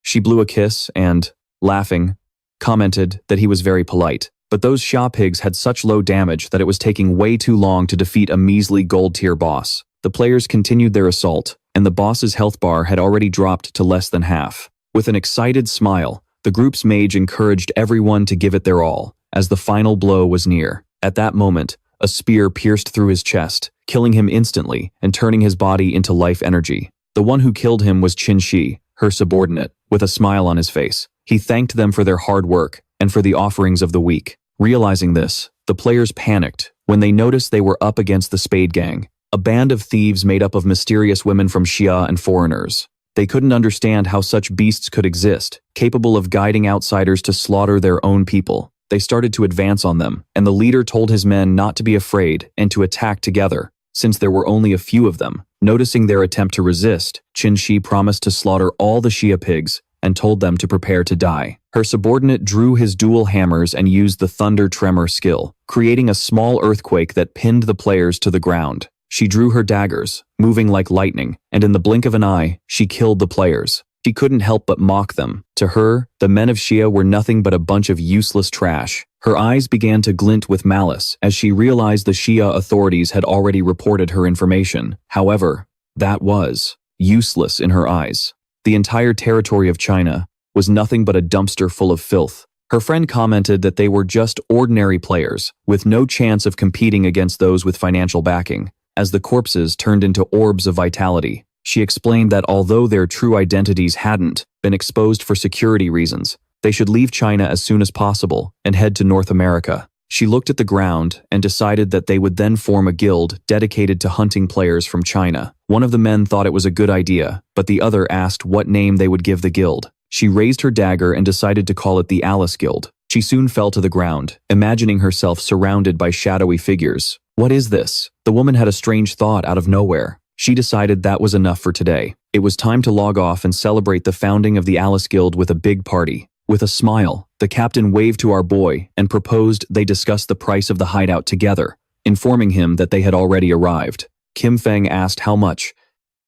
She blew a kiss and, laughing, commented that he was very polite. But those Xia pigs had such low damage that it was taking way too long to defeat a measly gold-tier boss. The players continued their assault, and the boss's health bar had already dropped to less than half. With an excited smile, the group's mage encouraged everyone to give it their all, as the final blow was near. At that moment, a spear pierced through his chest, killing him instantly and turning his body into life energy. The one who killed him was Qin Shi, her subordinate, with a smile on his face. He thanked them for their hard work and for the offerings of the week. Realizing this, the players panicked when they noticed they were up against the Spade Gang, a band of thieves made up of mysterious women from Xia and foreigners. They couldn't understand how such beasts could exist, capable of guiding outsiders to slaughter their own people. They started to advance on them, and the leader told his men not to be afraid and to attack together, since there were only a few of them. Noticing their attempt to resist, Qin Shi promised to slaughter all the Xia pigs and told them to prepare to die. Her subordinate drew his dual hammers and used the Thunder Tremor skill, creating a small earthquake that pinned the players to the ground. She drew her daggers, moving like lightning, and in the blink of an eye, she killed the players. She couldn't help but mock them. To her, the men of Xia were nothing but a bunch of useless trash. Her eyes began to glint with malice as she realized the Xia authorities had already reported her information. However, that was useless in her eyes. The entire territory of China was nothing but a dumpster full of filth. Her friend commented that they were just ordinary players, with no chance of competing against those with financial backing, as the corpses turned into orbs of vitality. She explained that although their true identities hadn't been exposed for security reasons, they should leave China as soon as possible and head to North America. She looked at the ground and decided that they would then form a guild dedicated to hunting players from China. One of the men thought it was a good idea, but the other asked what name they would give the guild. She raised her dagger and decided to call it the Alice Guild. She soon fell to the ground, imagining herself surrounded by shadowy figures. What is this? The woman had a strange thought out of nowhere. She decided that was enough for today. It was time to log off and celebrate the founding of the Alice Guild with a big party. With a smile, the captain waved to our boy and proposed they discuss the price of the hideout together, informing him that they had already arrived. Kim Feng asked how much,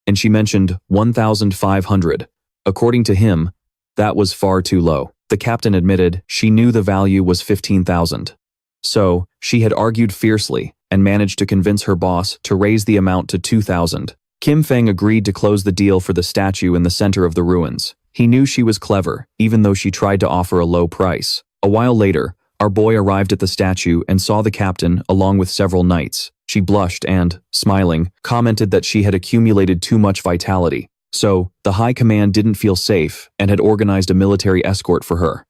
and she mentioned 1,500. According to him, that was far too low. The captain admitted she knew the value was 15,000. So, she had argued fiercely and managed to convince her boss to raise the amount to 2,000. Kim Feng agreed to close the deal for the statue in the center of the ruins. He knew she was clever, even though she tried to offer a low price. A while later, our boy arrived at the statue and saw the captain along with several knights. She blushed and, smiling, commented that she had accumulated too much vitality. So, the high command didn't feel safe and had organized a military escort for her.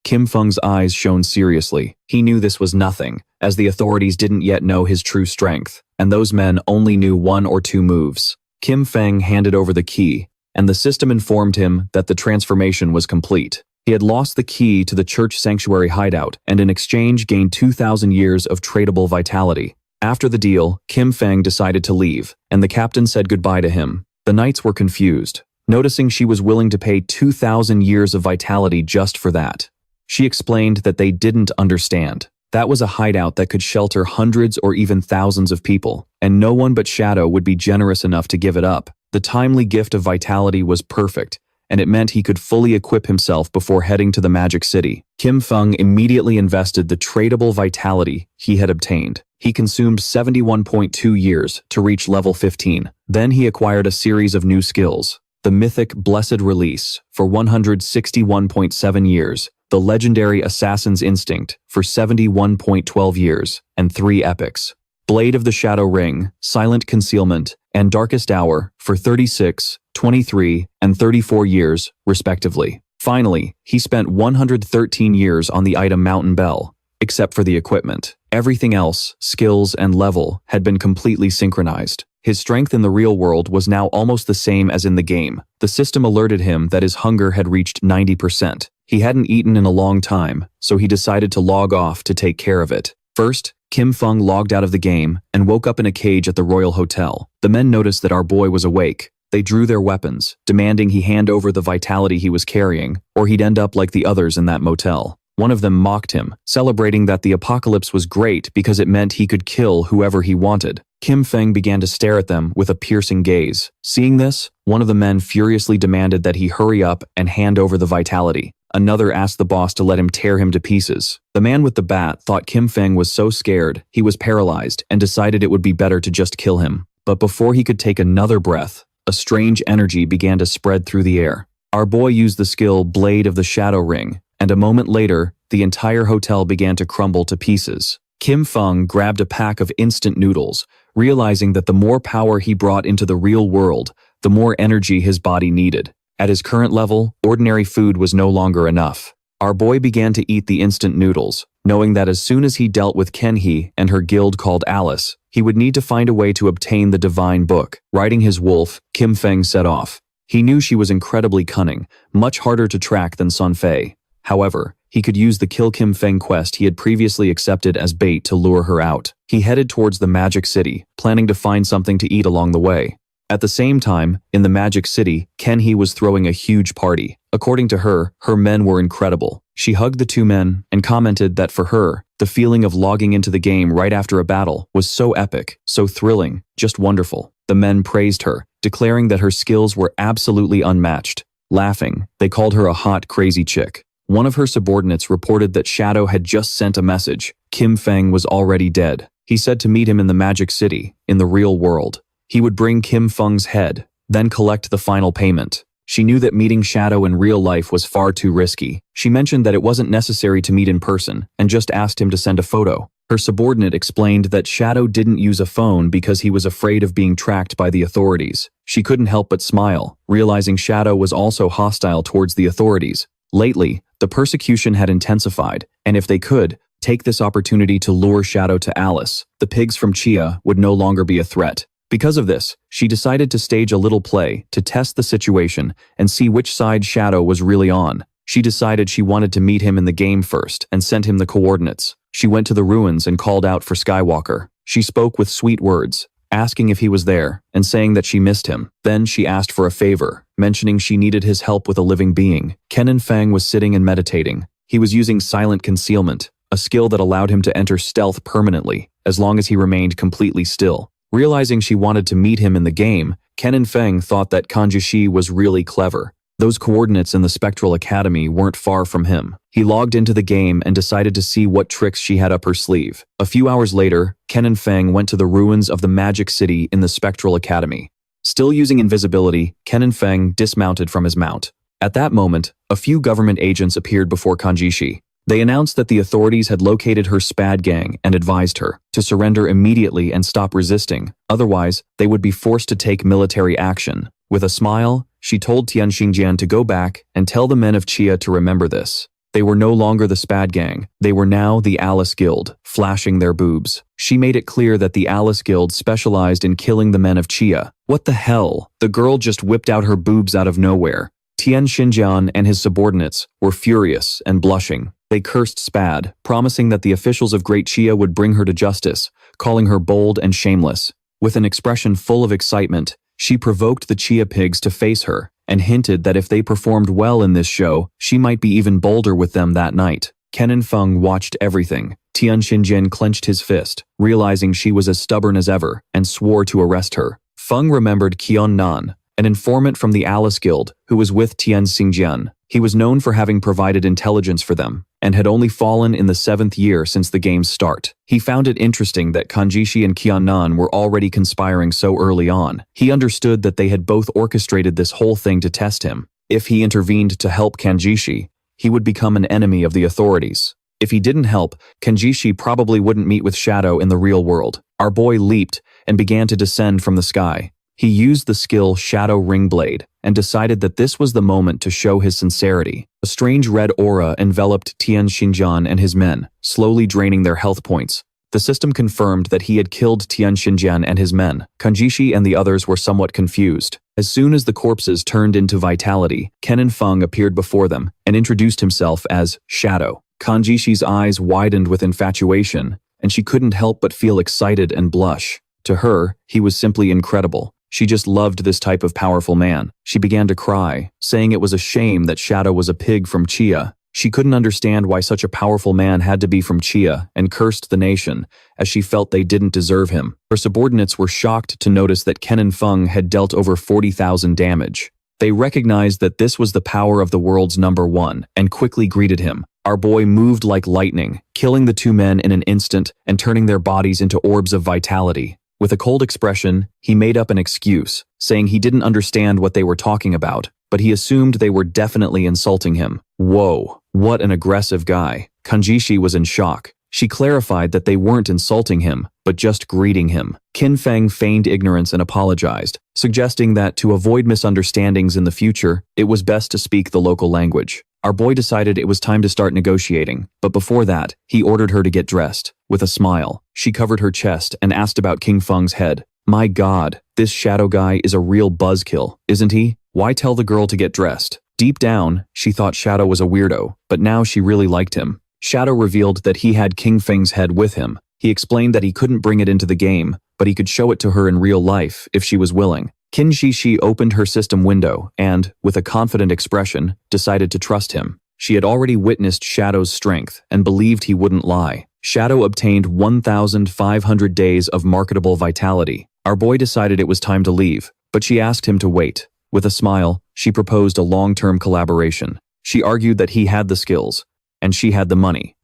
Kim Feng's eyes shone seriously. He knew this was nothing, as the authorities didn't yet know his true strength, and those men only knew 1 or 2 moves. Kim Feng handed over the key, and the system informed him that the transformation was complete. He had lost the key to the church sanctuary hideout, and in exchange gained 2,000 years of tradable vitality. After the deal, Kim Feng decided to leave, and the captain said goodbye to him. The knights were confused, noticing she was willing to pay 2,000 years of vitality just for that. She explained that they didn't understand. That was a hideout that could shelter hundreds or even thousands of people, and no one but Shadow would be generous enough to give it up. The timely gift of vitality was perfect, and it meant he could fully equip himself before heading to the Magic City. Kim Feng immediately invested the tradable vitality he had obtained. He consumed 71.2 years to reach level 15. Then he acquired a series of new skills. The mythic Blessed Release for 161.7 years, the legendary Assassin's Instinct for 71.12 years, and 3 epics. Blade of the Shadow Ring, Silent Concealment, and Darkest Hour for 36, 23, and 34 years, respectively. Finally, he spent 113 years on the item Mountain Bell, except for the equipment. Everything else, skills and level, had been completely synchronized. His strength in the real world was now almost the same as in the game. The system alerted him that his hunger had reached 90%. He hadn't eaten in a long time, so he decided to log off to take care of it. First, Kim Feng logged out of the game and woke up in a cage at the Royal Hotel. The men noticed that our boy was awake. They drew their weapons, demanding he hand over the vitality he was carrying, or he'd end up like the others in that motel. One of them mocked him, celebrating that the apocalypse was great because it meant he could kill whoever he wanted. Kim Feng began to stare at them with a piercing gaze. Seeing this, one of the men furiously demanded that he hurry up and hand over the vitality. Another asked the boss to let him tear him to pieces. The man with the bat thought Kim Feng was so scared he was paralyzed and decided it would be better to just kill him. But before he could take another breath, a strange energy began to spread through the air. Our boy used the skill Blade of the Shadow Ring, and a moment later, the entire hotel began to crumble to pieces. Kim Feng grabbed a pack of instant noodles, realizing that the more power he brought into the real world, the more energy his body needed. At his current level, ordinary food was no longer enough. Our boy began to eat the instant noodles, knowing that as soon as he dealt with Kenhee and her guild called Alice, he would need to find a way to obtain the divine book. Riding his wolf, Kim Feng set off. He knew she was incredibly cunning, much harder to track than Sun Fei. However, he could use the Kill Kim Feng quest he had previously accepted as bait to lure her out. He headed towards the Magic City, planning to find something to eat along the way. At the same time, in the Magic City, Kenhee was throwing a huge party. According to her, her men were incredible. She hugged the 2 men and commented that for her, the feeling of logging into the game right after a battle was so epic, so thrilling, just wonderful. The men praised her, declaring that her skills were absolutely unmatched. Laughing, they called her a hot, crazy chick. One of her subordinates reported that Shadow had just sent a message. Kim Feng was already dead. He said to meet him in the Magic City, in the real world. He would bring Kim Feng's head, then collect the final payment. She knew that meeting Shadow in real life was far too risky. She mentioned that it wasn't necessary to meet in person and just asked him to send a photo. Her subordinate explained that Shadow didn't use a phone because he was afraid of being tracked by the authorities. She couldn't help but smile, realizing Shadow was also hostile towards the authorities. Lately, the persecution had intensified, and if they could, take this opportunity to lure Shadow to Alice, the pigs from Chia would no longer be a threat. Because of this, she decided to stage a little play to test the situation and see which side Shadow was really on. She decided she wanted to meet him in the game first and sent him the coordinates. She went to the ruins and called out for Skywalker. She spoke with sweet words, asking if he was there and saying that she missed him. Then she asked for a favor, mentioning she needed his help with a living being. Kenan Feng was sitting and meditating. He was using silent concealment, a skill that allowed him to enter stealth permanently, as long as he remained completely still. Realizing she wanted to meet him in the game, Kenan Feng thought that Kanjishi was really clever. Those coordinates in the Spectral Academy weren't far from him. He logged into the game and decided to see what tricks she had up her sleeve. A few hours later, Kenan Feng went to the ruins of the Magic City in the Spectral Academy. Still using invisibility, Kenan Feng dismounted from his mount. At that moment, a few government agents appeared before Kanjishi. They announced that the authorities had located her SPAD gang and advised her to surrender immediately and stop resisting. Otherwise, they would be forced to take military action. With a smile, she told Tian Xingjian to go back and tell the men of Chia to remember this. They were no longer the SPAD gang. They were now the Alice Guild, flashing their boobs. She made it clear that the Alice Guild specialized in killing the men of Chia. What the hell? The girl just whipped out her boobs out of nowhere. Tian Xinjian and his subordinates were furious and blushing. They cursed SPAD, promising that the officials of Great Chia would bring her to justice, calling her bold and shameless. With an expression full of excitement, she provoked the Chia pigs to face her and hinted that if they performed well in this show, she might be even bolder with them that night. Kenan Feng watched everything. Tian Xinjian clenched his fist, realizing she was as stubborn as ever, and swore to arrest her. Feng remembered Qian Nan, an informant from the Alice Guild who was with Tian Xingjian. He was known for having provided intelligence for them, and had only fallen in the 7th year since the game's start. He found it interesting that Kanjishi and Qiannan were already conspiring so early on. He understood that they had both orchestrated this whole thing to test him. If he intervened to help Kanjishi, he would become an enemy of the authorities. If he didn't help, Kanjishi probably wouldn't meet with Shadow in the real world. Our boy leaped and began to descend from the sky. He used the skill Shadow Ring Blade and decided that this was the moment to show his sincerity. A strange red aura enveloped Tian Xinjian and his men, slowly draining their health points. The system confirmed that he had killed Tian Xinjian and his men. Kanjishi and the others were somewhat confused. As soon as the corpses turned into vitality, Kenan Feng appeared before them and introduced himself as Shadow. Kanjishi's eyes widened with infatuation, and she couldn't help but feel excited and blush. To her, he was simply incredible. She just loved this type of powerful man. She began to cry, saying it was a shame that Shadow was a pig from Chia. She couldn't understand why such a powerful man had to be from Chia and cursed the nation, as she felt they didn't deserve him. Her subordinates were shocked to notice that Kenan Feng had dealt over 40,000 damage. They recognized that this was the power of the world's #1 and quickly greeted him. Our boy moved like lightning, killing the two men in an instant and turning their bodies into orbs of vitality. With a cold expression, he made up an excuse, saying he didn't understand what they were talking about, but he assumed they were definitely insulting him. Whoa, what an aggressive guy. Kanjishi was in shock. She clarified that they weren't insulting him, but just greeting him. Qin Feng feigned ignorance and apologized, suggesting that to avoid misunderstandings in the future, it was best to speak the local language. Our boy decided it was time to start negotiating, but before that, he ordered her to get dressed. With a smile, she covered her chest and asked about King Feng's head. My God, this Shadow guy is a real buzzkill, isn't he? Why tell the girl to get dressed? Deep down, she thought Shadow was a weirdo, but now she really liked him. Shadow revealed that he had King Feng's head with him. He explained that he couldn't bring it into the game, but he could show it to her in real life if she was willing. Qin Shishi opened her system window and, with a confident expression, decided to trust him. She had already witnessed Shadow's strength and believed he wouldn't lie. Shadow obtained 1,500 days of marketable vitality. Our boy decided it was time to leave, but she asked him to wait. With a smile, she proposed a long-term collaboration. She argued that he had the skills, and she had the money.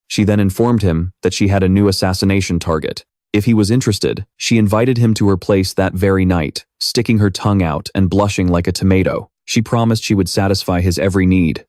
She then informed him that she had a new assassination target. If he was interested, she invited him to her place that very night, sticking her tongue out and blushing like a tomato. She promised she would satisfy his every need.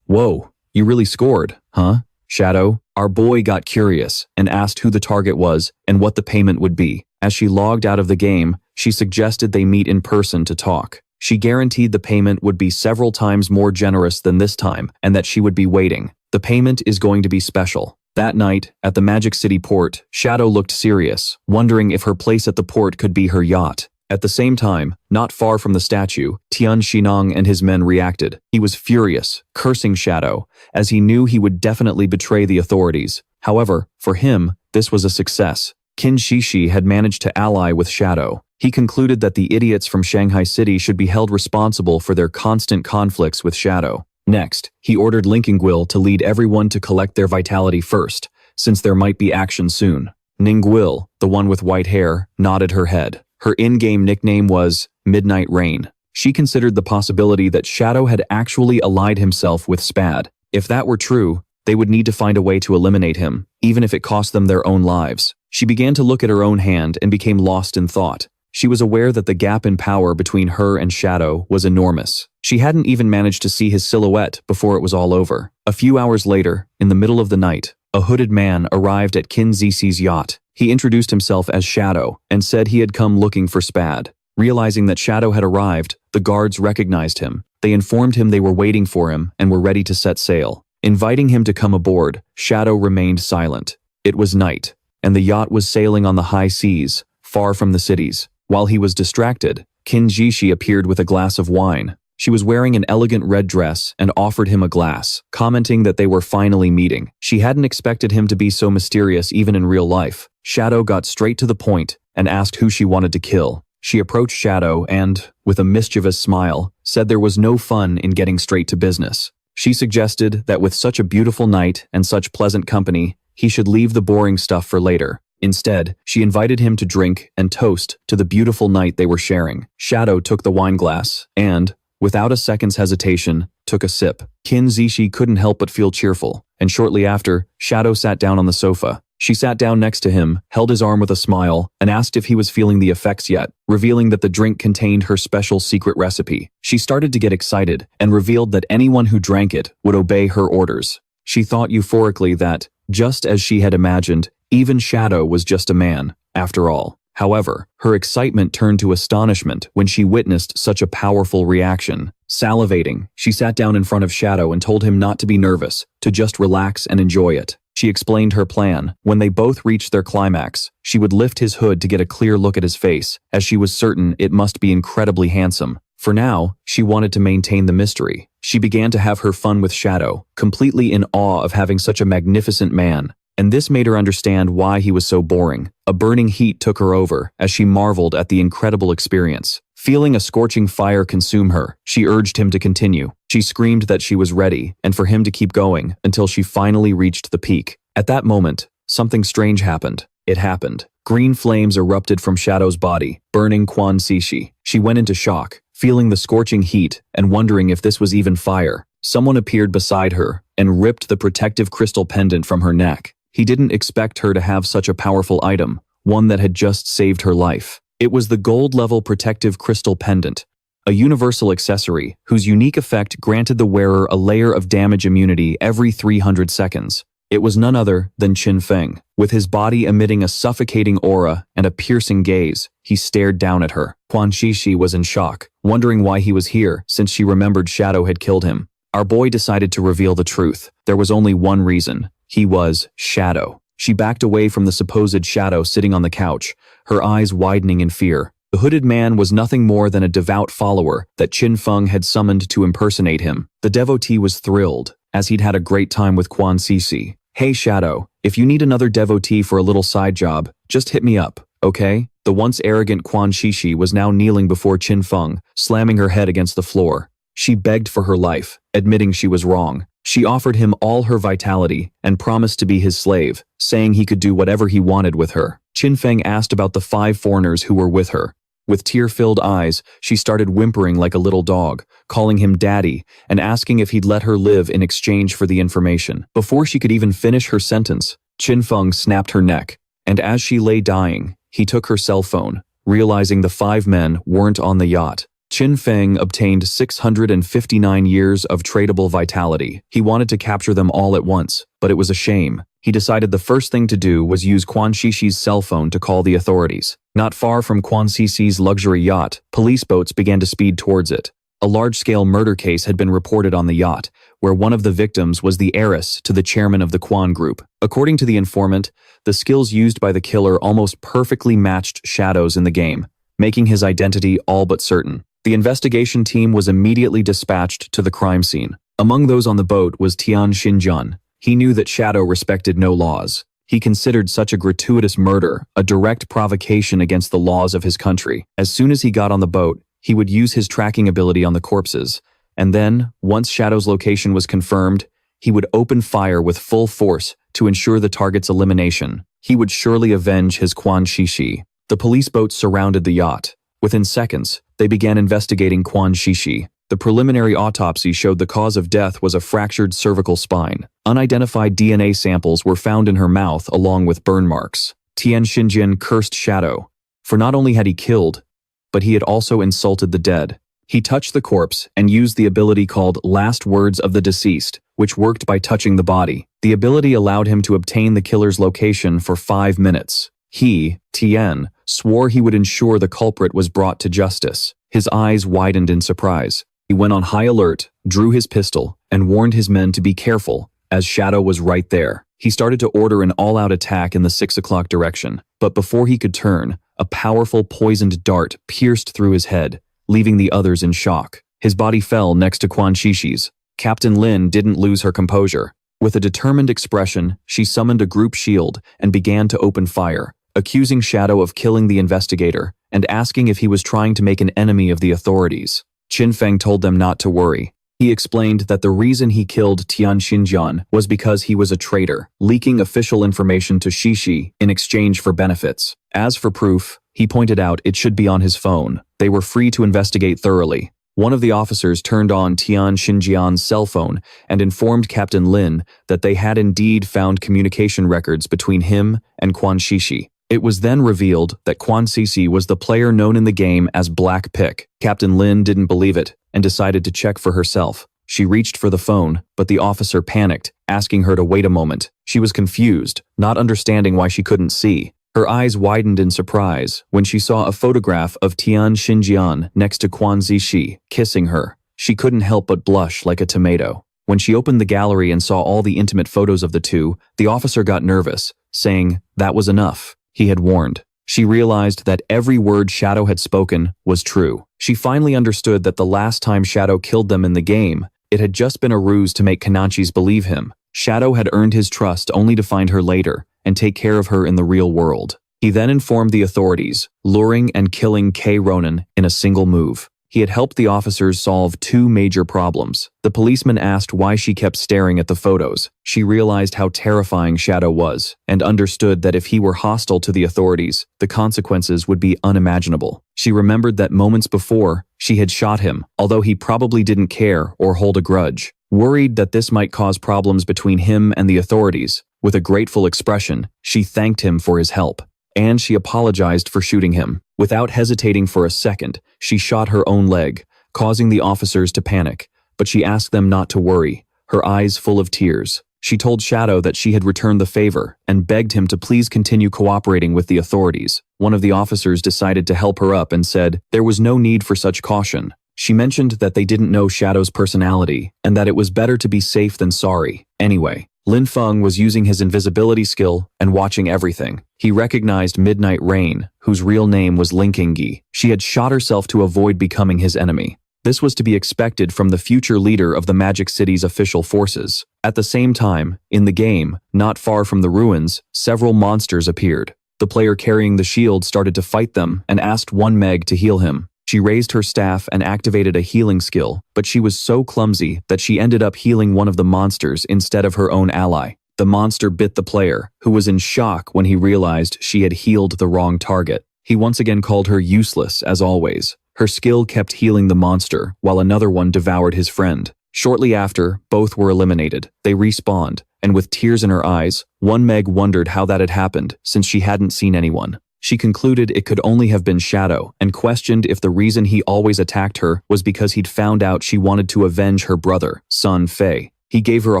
Whoa, you really scored, huh? Shadow, our boy got curious and asked who the target was and what the payment would be. As she logged out of the game, she suggested they meet in person to talk. She guaranteed the payment would be several times more generous than this time and that she would be waiting. The payment is going to be special. That night, at the Magic City port, Shadow looked serious, wondering if her place at the port could be her yacht. At the same time, not far from the statue, Tian Xinang and his men reacted. He was furious, cursing Shadow, as he knew he would definitely betray the authorities. However, for him, this was a success. Qin Shishi had managed to ally with Shadow. He concluded that the idiots from Shanghai City should be held responsible for their constant conflicts with Shadow. Next, he ordered Linkenguil to lead everyone to collect their vitality first, since there might be action soon. Ningguil, the one with white hair, nodded her head. Her in-game nickname was Midnight Rain. She considered the possibility that Shadow had actually allied himself with Spad. If that were true, they would need to find a way to eliminate him, even if it cost them their own lives. She began to look at her own hand and became lost in thought. She was aware that the gap in power between her and Shadow was enormous. She hadn't even managed to see his silhouette before it was all over. A few hours later, in the middle of the night, a hooded man arrived at Qin Zishi's yacht. He introduced himself as Shadow and said he had come looking for Spad. Realizing that Shadow had arrived, the guards recognized him. They informed him they were waiting for him and were ready to set sail. Inviting him to come aboard, Shadow remained silent. It was night, and the yacht was sailing on the high seas, far from the cities. While he was distracted, Qin Zishi appeared with a glass of wine. She was wearing an elegant red dress and offered him a glass, commenting that they were finally meeting. She hadn't expected him to be so mysterious even in real life. Shadow got straight to the point and asked who she wanted to kill. She approached Shadow and, with a mischievous smile, said there was no fun in getting straight to business. She suggested that with such a beautiful night and such pleasant company, he should leave the boring stuff for later. Instead, she invited him to drink and toast to the beautiful night they were sharing. Shadow took the wine glass and, without a second's hesitation, took a sip. Qin Zishi couldn't help but feel cheerful, and shortly after, Shadow sat down on the sofa. She sat down next to him, held his arm with a smile, and asked if he was feeling the effects yet, revealing that the drink contained her special secret recipe. She started to get excited and revealed that anyone who drank it would obey her orders. She thought euphorically that, just as she had imagined, even Shadow was just a man, after all. However, her excitement turned to astonishment when she witnessed such a powerful reaction. Salivating, she sat down in front of Shadow and told him not to be nervous, to just relax and enjoy it. She explained her plan. When they both reached their climax, she would lift his hood to get a clear look at his face, as she was certain it must be incredibly handsome. For now, she wanted to maintain the mystery. She began to have her fun with Shadow, completely in awe of having such a magnificent man. And this made her understand why he was so boring. A burning heat took her over as she marveled at the incredible experience. Feeling a scorching fire consume her, she urged him to continue. She screamed that she was ready and for him to keep going until she finally reached the peak. At that moment, something strange happened. It happened. Green flames erupted from Shadow's body, burning Quan Zishi. She went into shock, feeling the scorching heat and wondering if this was even fire. Someone appeared beside her and ripped the protective crystal pendant from her neck. He didn't expect her to have such a powerful item, one that had just saved her life. It was the gold-level protective crystal pendant, a universal accessory whose unique effect granted the wearer a layer of damage immunity every 300 seconds. It was none other than Qin Feng. With his body emitting a suffocating aura and a piercing gaze, he stared down at her. Quan Shishi was in shock, wondering why he was here since she remembered Shadow had killed him. Our boy decided to reveal the truth. There was only one reason. He was Shadow. She backed away from the supposed Shadow sitting on the couch, her eyes widening in fear. The hooded man was nothing more than a devout follower that Qin Feng had summoned to impersonate him. The devotee was thrilled, as he'd had a great time with Quan Zishi. "Hey Shadow, if you need another devotee for a little side job, just hit me up, okay?" The once arrogant Quan Shishi was now kneeling before Qin Feng, slamming her head against the floor. She begged for her life, admitting she was wrong. She offered him all her vitality and promised to be his slave, saying he could do whatever he wanted with her. Qin Feng asked about the 5 foreigners who were with her. With tear-filled eyes, she started whimpering like a little dog, calling him daddy and asking if he'd let her live in exchange for the information. Before she could even finish her sentence, Qin Feng snapped her neck, and as she lay dying, he took her cell phone, realizing the 5 men weren't on the yacht. Qin Feng obtained 659 years of tradable vitality. He wanted to capture them all at once, but it was a shame. He decided the first thing to do was use Quan Shishi's cell phone to call the authorities. Not far from Quan Sishi's luxury yacht, police boats began to speed towards it. A large-scale murder case had been reported on the yacht, where one of the victims was the heiress to the chairman of the Quan Group. According to the informant, the skills used by the killer almost perfectly matched Shadow's in the game, making his identity all but certain. The investigation team was immediately dispatched to the crime scene. Among those on the boat was Tian Xinjian. He knew that Shadow respected no laws. He considered such a gratuitous murder a direct provocation against the laws of his country. As soon as he got on the boat, he would use his tracking ability on the corpses, and then, once Shadow's location was confirmed, he would open fire with full force to ensure the target's elimination. He would surely avenge his Quan Shishi. The police boats surrounded the yacht. Within seconds, they began investigating Quan Shishi. The preliminary autopsy showed the cause of death was a fractured cervical spine. Unidentified DNA samples were found in her mouth along with burn marks. Tian Xinjian cursed Shadow, for not only had he killed, but he had also insulted the dead. He touched the corpse and used the ability called Last Words of the Deceased, which worked by touching the body. The ability allowed him to obtain the killer's location for 5 minutes. He, Tian, swore he would ensure the culprit was brought to justice. His eyes widened in surprise. He went on high alert, drew his pistol, and warned his men to be careful, as Shadow was right there. He started to order an all-out attack in the 6 o'clock direction, but before he could turn, a powerful poisoned dart pierced through his head, leaving the others in shock. His body fell next to Quan Shishi's. Captain Lin didn't lose her composure. With a determined expression, she summoned a group shield and began to open fire, accusing Shadow of killing the investigator and asking if he was trying to make an enemy of the authorities. Qin Feng told them not to worry. He explained that the reason he killed Tian Xinjian was because he was a traitor, leaking official information to Shishi in exchange for benefits. As for proof, he pointed out it should be on his phone. They were free to investigate thoroughly. One of the officers turned on Tian Xinjian's cell phone and informed Captain Lin that they had indeed found communication records between him and Quan Shishi. It was then revealed that Quan Sisi was the player known in the game as Black Pick. Captain Lin didn't believe it and decided to check for herself. She reached for the phone, but the officer panicked, asking her to wait a moment. She was confused, not understanding why she couldn't see. Her eyes widened in surprise when she saw a photograph of Tian Xinjian next to Quan Zishi, kissing her. She couldn't help but blush like a tomato. When she opened the gallery and saw all the intimate photos of the two, the officer got nervous, saying that was enough. He had warned. She realized that every word Shadow had spoken was true. She finally understood that the last time Shadow killed them in the game, it had just been a ruse to make Kananchis believe him. Shadow had earned his trust only to find her later and take care of her in the real world. He then informed the authorities, luring and killing Kei Ronan in a single move. He had helped the officers solve 2 major problems. The policeman asked why she kept staring at the photos. She realized how terrifying Shadow was, and understood that if he were hostile to the authorities, the consequences would be unimaginable. She remembered that moments before, she had shot him, although he probably didn't care or hold a grudge. Worried that this might cause problems between him and the authorities, with a grateful expression, she thanked him for his help. And she apologized for shooting him. Without hesitating for a second, she shot her own leg, causing the officers to panic, but she asked them not to worry, her eyes full of tears. She told Shadow that she had returned the favor and begged him to please continue cooperating with the authorities. One of the officers decided to help her up and said there was no need for such caution. She mentioned that they didn't know Shadow's personality and that it was better to be safe than sorry. Anyway, Lin Feng was using his invisibility skill and watching everything. He recognized Midnight Rain, whose real name was Linkingi. She had shot herself to avoid becoming his enemy. This was to be expected from the future leader of the Magic City's official forces. At the same time, in the game, not far from the ruins, several monsters appeared. The player carrying the shield started to fight them and asked one Meg to heal him. She raised her staff and activated a healing skill, but she was so clumsy that she ended up healing one of the monsters instead of her own ally. The monster bit the player, who was in shock when he realized she had healed the wrong target. He once again called her useless, as always. Her skill kept healing the monster, while another one devoured his friend. Shortly after, both were eliminated. They respawned, and with tears in her eyes, one Meg wondered how that had happened, since she hadn't seen anyone. She concluded it could only have been Shadow and questioned if the reason he always attacked her was because he'd found out she wanted to avenge her brother, Sun Fei. He gave her a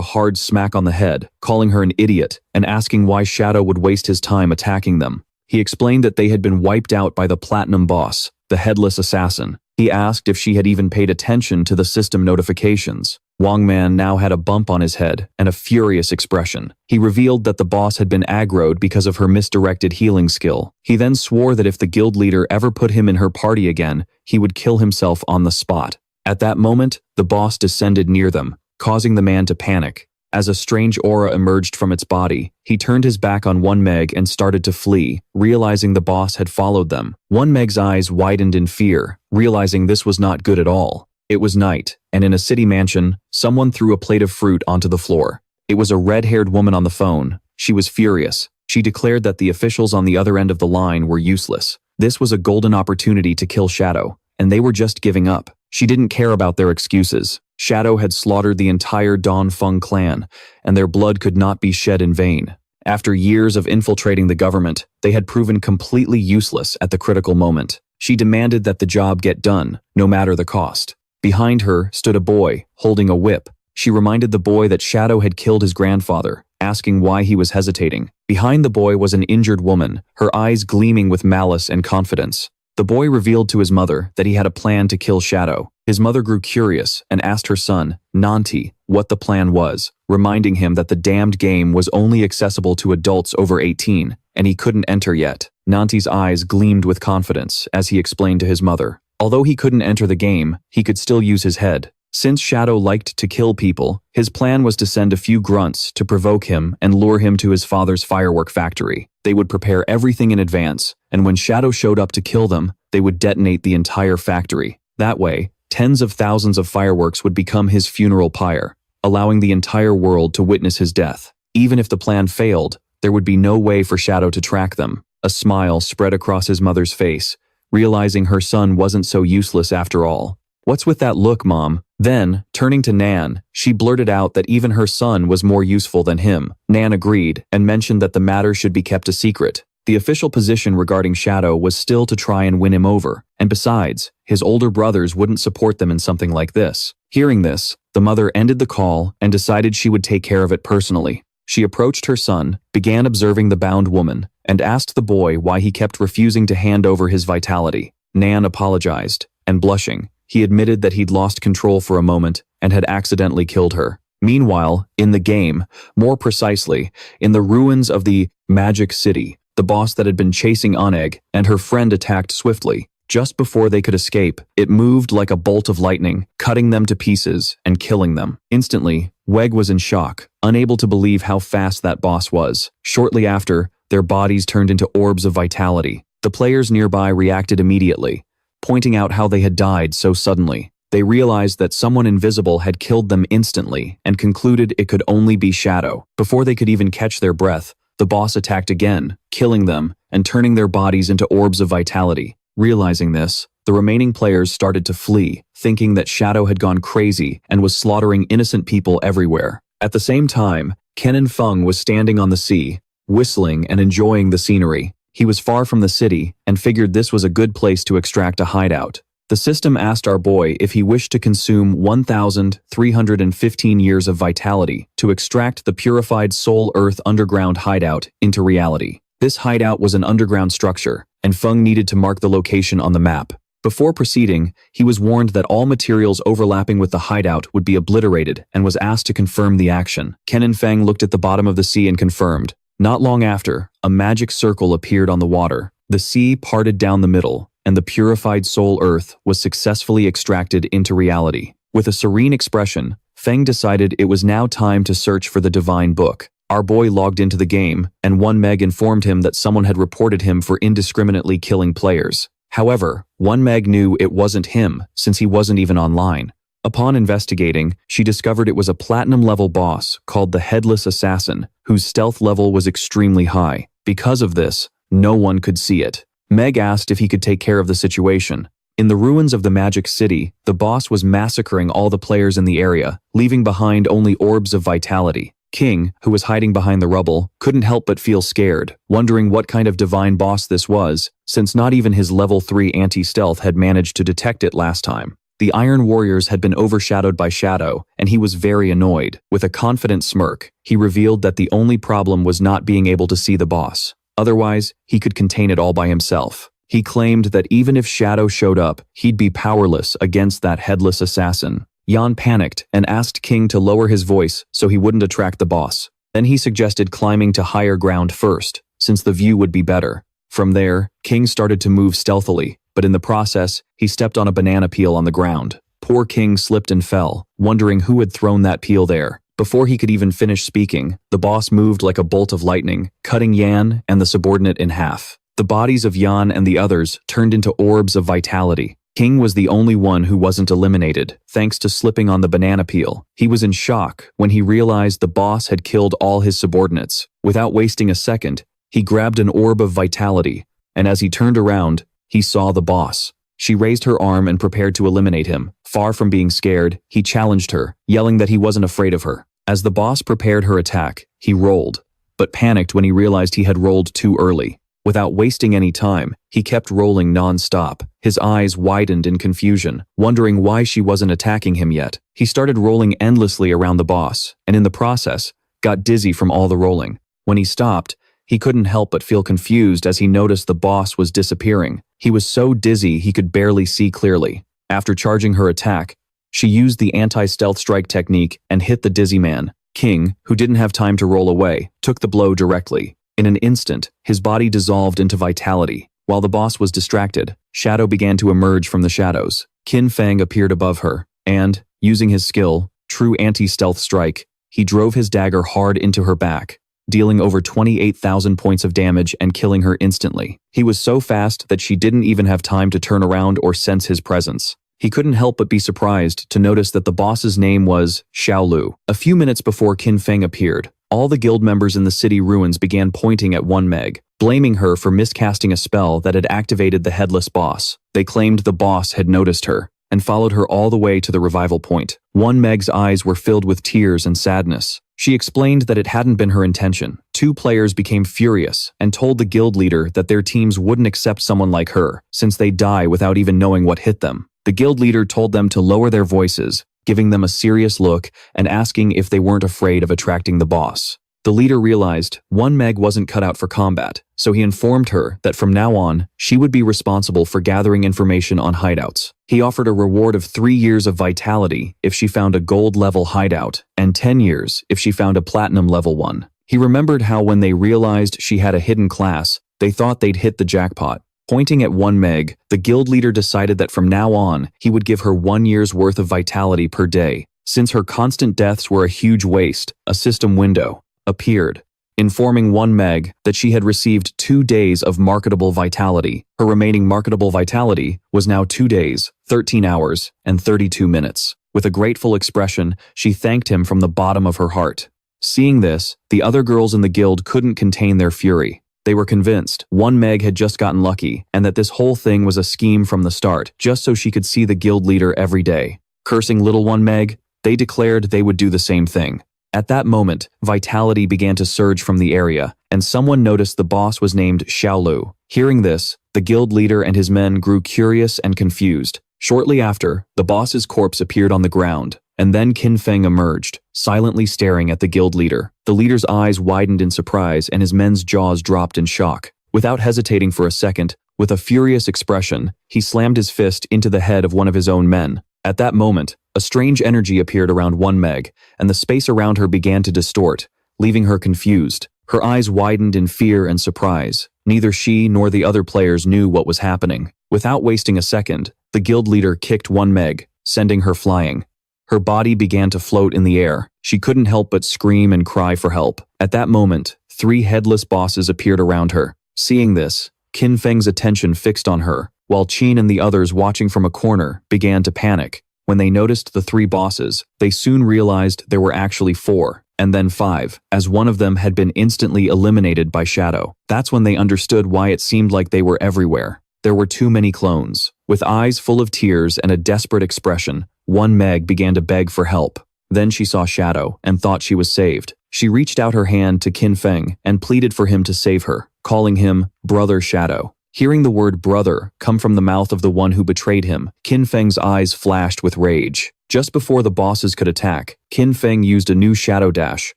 hard smack on the head, calling her an idiot and asking why Shadow would waste his time attacking them. He explained that they had been wiped out by the Platinum Boss, the headless assassin. He asked if she had even paid attention to the system notifications. Wang Man now had a bump on his head and a furious expression. He revealed that the boss had been aggroed because of her misdirected healing skill. He then swore that if the guild leader ever put him in her party again, he would kill himself on the spot. At that moment, the boss descended near them, causing the man to panic. As a strange aura emerged from its body, he turned his back on One Meg and started to flee, realizing the boss had followed them. One Meg's eyes widened in fear, realizing this was not good at all. It was night, and in a city mansion, someone threw a plate of fruit onto the floor. It was a red-haired woman on the phone. She was furious. She declared that the officials on the other end of the line were useless. This was a golden opportunity to kill Shadow, and they were just giving up. She didn't care about their excuses. Shadow had slaughtered the entire Dongfeng clan, and their blood could not be shed in vain. After years of infiltrating the government, they had proven completely useless at the critical moment. She demanded that the job get done, no matter the cost. Behind her stood a boy, holding a whip. She reminded the boy that Shadow had killed his grandfather, asking why he was hesitating. Behind the boy was an injured woman, her eyes gleaming with malice and confidence. The boy revealed to his mother that he had a plan to kill Shadow. His mother grew curious and asked her son, Nanti, what the plan was, reminding him that the damned game was only accessible to adults over 18, and he couldn't enter yet. Nanti's eyes gleamed with confidence as he explained to his mother. Although he couldn't enter the game, he could still use his head. Since Shadow liked to kill people, his plan was to send a few grunts to provoke him and lure him to his father's firework factory. They would prepare everything in advance, and when Shadow showed up to kill them, they would detonate the entire factory. That way, tens of thousands of fireworks would become his funeral pyre, allowing the entire world to witness his death. Even if the plan failed, there would be no way for Shadow to track them. A smile spread across his mother's face, realizing her son wasn't so useless after all. What's with that look, Mom? Then, turning to Nan, she blurted out that even her son was more useful than him. Nan agreed and mentioned that the matter should be kept a secret. The official position regarding Shadow was still to try and win him over, and besides, his older brothers wouldn't support them in something like this. Hearing this, the mother ended the call and decided she would take care of it personally. She approached her son, began observing the bound woman, and asked the boy why he kept refusing to hand over his vitality. Nan apologized, and blushing, he admitted that he'd lost control for a moment and had accidentally killed her. Meanwhile, in the game, more precisely, in the ruins of the Magic City, the boss that had been chasing Oneg and her friend attacked swiftly. Just before they could escape, it moved like a bolt of lightning, cutting them to pieces and killing them. Instantly, Weg was in shock, unable to believe how fast that boss was. Shortly after, their bodies turned into orbs of vitality. The players nearby reacted immediately, pointing out how they had died so suddenly. They realized that someone invisible had killed them instantly and concluded it could only be Shadow. Before they could even catch their breath, the boss attacked again, killing them and turning their bodies into orbs of vitality. Realizing this, the remaining players started to flee, thinking that Shadow had gone crazy and was slaughtering innocent people everywhere. At the same time, Kenan Feng was standing on the sea, whistling and enjoying the scenery. He was far from the city and figured this was a good place to extract a hideout. The system asked our boy if he wished to consume 1,315 years of vitality to extract the purified Soul Earth underground hideout into reality. This hideout was an underground structure, and Feng needed to mark the location on the map. Before proceeding, he was warned that all materials overlapping with the hideout would be obliterated and was asked to confirm the action. Kenan Feng looked at the bottom of the sea and confirmed. Not long after, a magic circle appeared on the water. The sea parted down the middle, and the purified Soul Earth was successfully extracted into reality. With a serene expression, Feng decided it was now time to search for the divine book. Our boy logged into the game, and One Meg informed him that someone had reported him for indiscriminately killing players. However, One Meg knew it wasn't him, since he wasn't even online. Upon investigating, she discovered it was a platinum-level boss called the Headless Assassin, whose stealth level was extremely high. Because of this, no one could see it. Meg asked if he could take care of the situation. In the ruins of the Magic City, the boss was massacring all the players in the area, leaving behind only orbs of vitality. King, who was hiding behind the rubble, couldn't help but feel scared, wondering what kind of divine boss this was, since not even his level 3 anti-stealth had managed to detect it last time. The Iron Warriors had been overshadowed by shadow, and he was very annoyed. With a confident smirk, he revealed that the only problem was not being able to see the boss. Otherwise, he could contain it all by himself. He claimed that even if Shadow showed up, he'd be powerless against that headless assassin. Yan panicked and asked King to lower his voice so he wouldn't attract the boss. Then he suggested climbing to higher ground first, since the view would be better. From there, King started to move stealthily, but in the process, he stepped on a banana peel on the ground. Poor King slipped and fell, wondering who had thrown that peel there. Before he could even finish speaking, the boss moved like a bolt of lightning, cutting Yan and the subordinate in half. The bodies of Yan and the others turned into orbs of vitality. King was the only one who wasn't eliminated, thanks to slipping on the banana peel. He was in shock when he realized the boss had killed all his subordinates. Without wasting a second, he grabbed an orb of vitality, and as he turned around, he saw the boss. She raised her arm and prepared to eliminate him. Far from being scared, he challenged her, yelling that he wasn't afraid of her. As the boss prepared her attack, he rolled, but panicked when he realized he had rolled too early. Without wasting any time, he kept rolling non-stop. His eyes widened in confusion, wondering why she wasn't attacking him yet. He started rolling endlessly around the boss, and in the process, got dizzy from all the rolling. When he stopped, he couldn't help but feel confused as he noticed the boss was disappearing. He was so dizzy he could barely see clearly. After charging her attack, she used the anti-stealth strike technique and hit the dizzy man. King, who didn't have time to roll away, took the blow directly. In an instant, his body dissolved into vitality. While the boss was distracted, Shadow began to emerge from the shadows. Qin Feng appeared above her, and, using his skill, true anti-stealth strike, he drove his dagger hard into her back, dealing over 28,000 points of damage and killing her instantly. He was so fast that she didn't even have time to turn around or sense his presence. He couldn't help but be surprised to notice that the boss's name was Xiaolu. A few minutes before Qin Feng appeared, all the guild members in the city ruins began pointing at One Meg, blaming her for miscasting a spell that had activated the headless boss. They claimed the boss had noticed her and followed her all the way to the revival point. One Meg's eyes were filled with tears and sadness. She explained that it hadn't been her intention. Two players became furious and told the guild leader that their teams wouldn't accept someone like her, since they die without even knowing what hit them. The guild leader told them to lower their voices, giving them a serious look and asking if they weren't afraid of attracting the boss. The leader realized One Meg wasn't cut out for combat, so he informed her that from now on, she would be responsible for gathering information on hideouts. He offered a reward of 3 years of vitality if she found a gold-level hideout, and 10 years if she found a platinum level one. He remembered how when they realized she had a hidden class, they thought they'd hit the jackpot. Pointing at One Meg, the guild leader decided that from now on, he would give her 1 year's worth of vitality per day. Since her constant deaths were a huge waste, a system window appeared, informing One Meg that she had received 2 days of marketable vitality. Her remaining marketable vitality was now 2 days, 13 hours, and 32 minutes. With a grateful expression, she thanked him from the bottom of her heart. Seeing this, the other girls in the guild couldn't contain their fury. They were convinced One Meg had just gotten lucky and that this whole thing was a scheme from the start, just so she could see the guild leader every day. Cursing little One Meg, they declared they would do the same thing. At that moment, vitality began to surge from the area, and someone noticed the boss was named Xiaolu. Hearing this, the guild leader and his men grew curious and confused. Shortly after, the boss's corpse appeared on the ground, and then Qin Feng emerged, silently staring at the guild leader. The leader's eyes widened in surprise and his men's jaws dropped in shock. Without hesitating for a second, with a furious expression, he slammed his fist into the head of one of his own men. At that moment, a strange energy appeared around One Meg, and the space around her began to distort, leaving her confused. Her eyes widened in fear and surprise. Neither she nor the other players knew what was happening. Without wasting a second, the guild leader kicked One Meg, sending her flying. Her body began to float in the air. She couldn't help but scream and cry for help. At that moment, 3 headless bosses appeared around her. Seeing this, Qin Feng's attention fixed on her, while Qin and the others watching from a corner began to panic. When they noticed the 3 bosses, they soon realized there were actually 4, and then 5, as one of them had been instantly eliminated by Shadow. That's when they understood why it seemed like they were everywhere. There were too many clones. With eyes full of tears and a desperate expression, One Meg began to beg for help. Then she saw Shadow and thought she was saved. She reached out her hand to Qin Feng and pleaded for him to save her, calling him Brother Shadow. Hearing the word brother come from the mouth of the one who betrayed him, Qin Feng's eyes flashed with rage. Just before the bosses could attack, Qin Feng used a new shadow dash,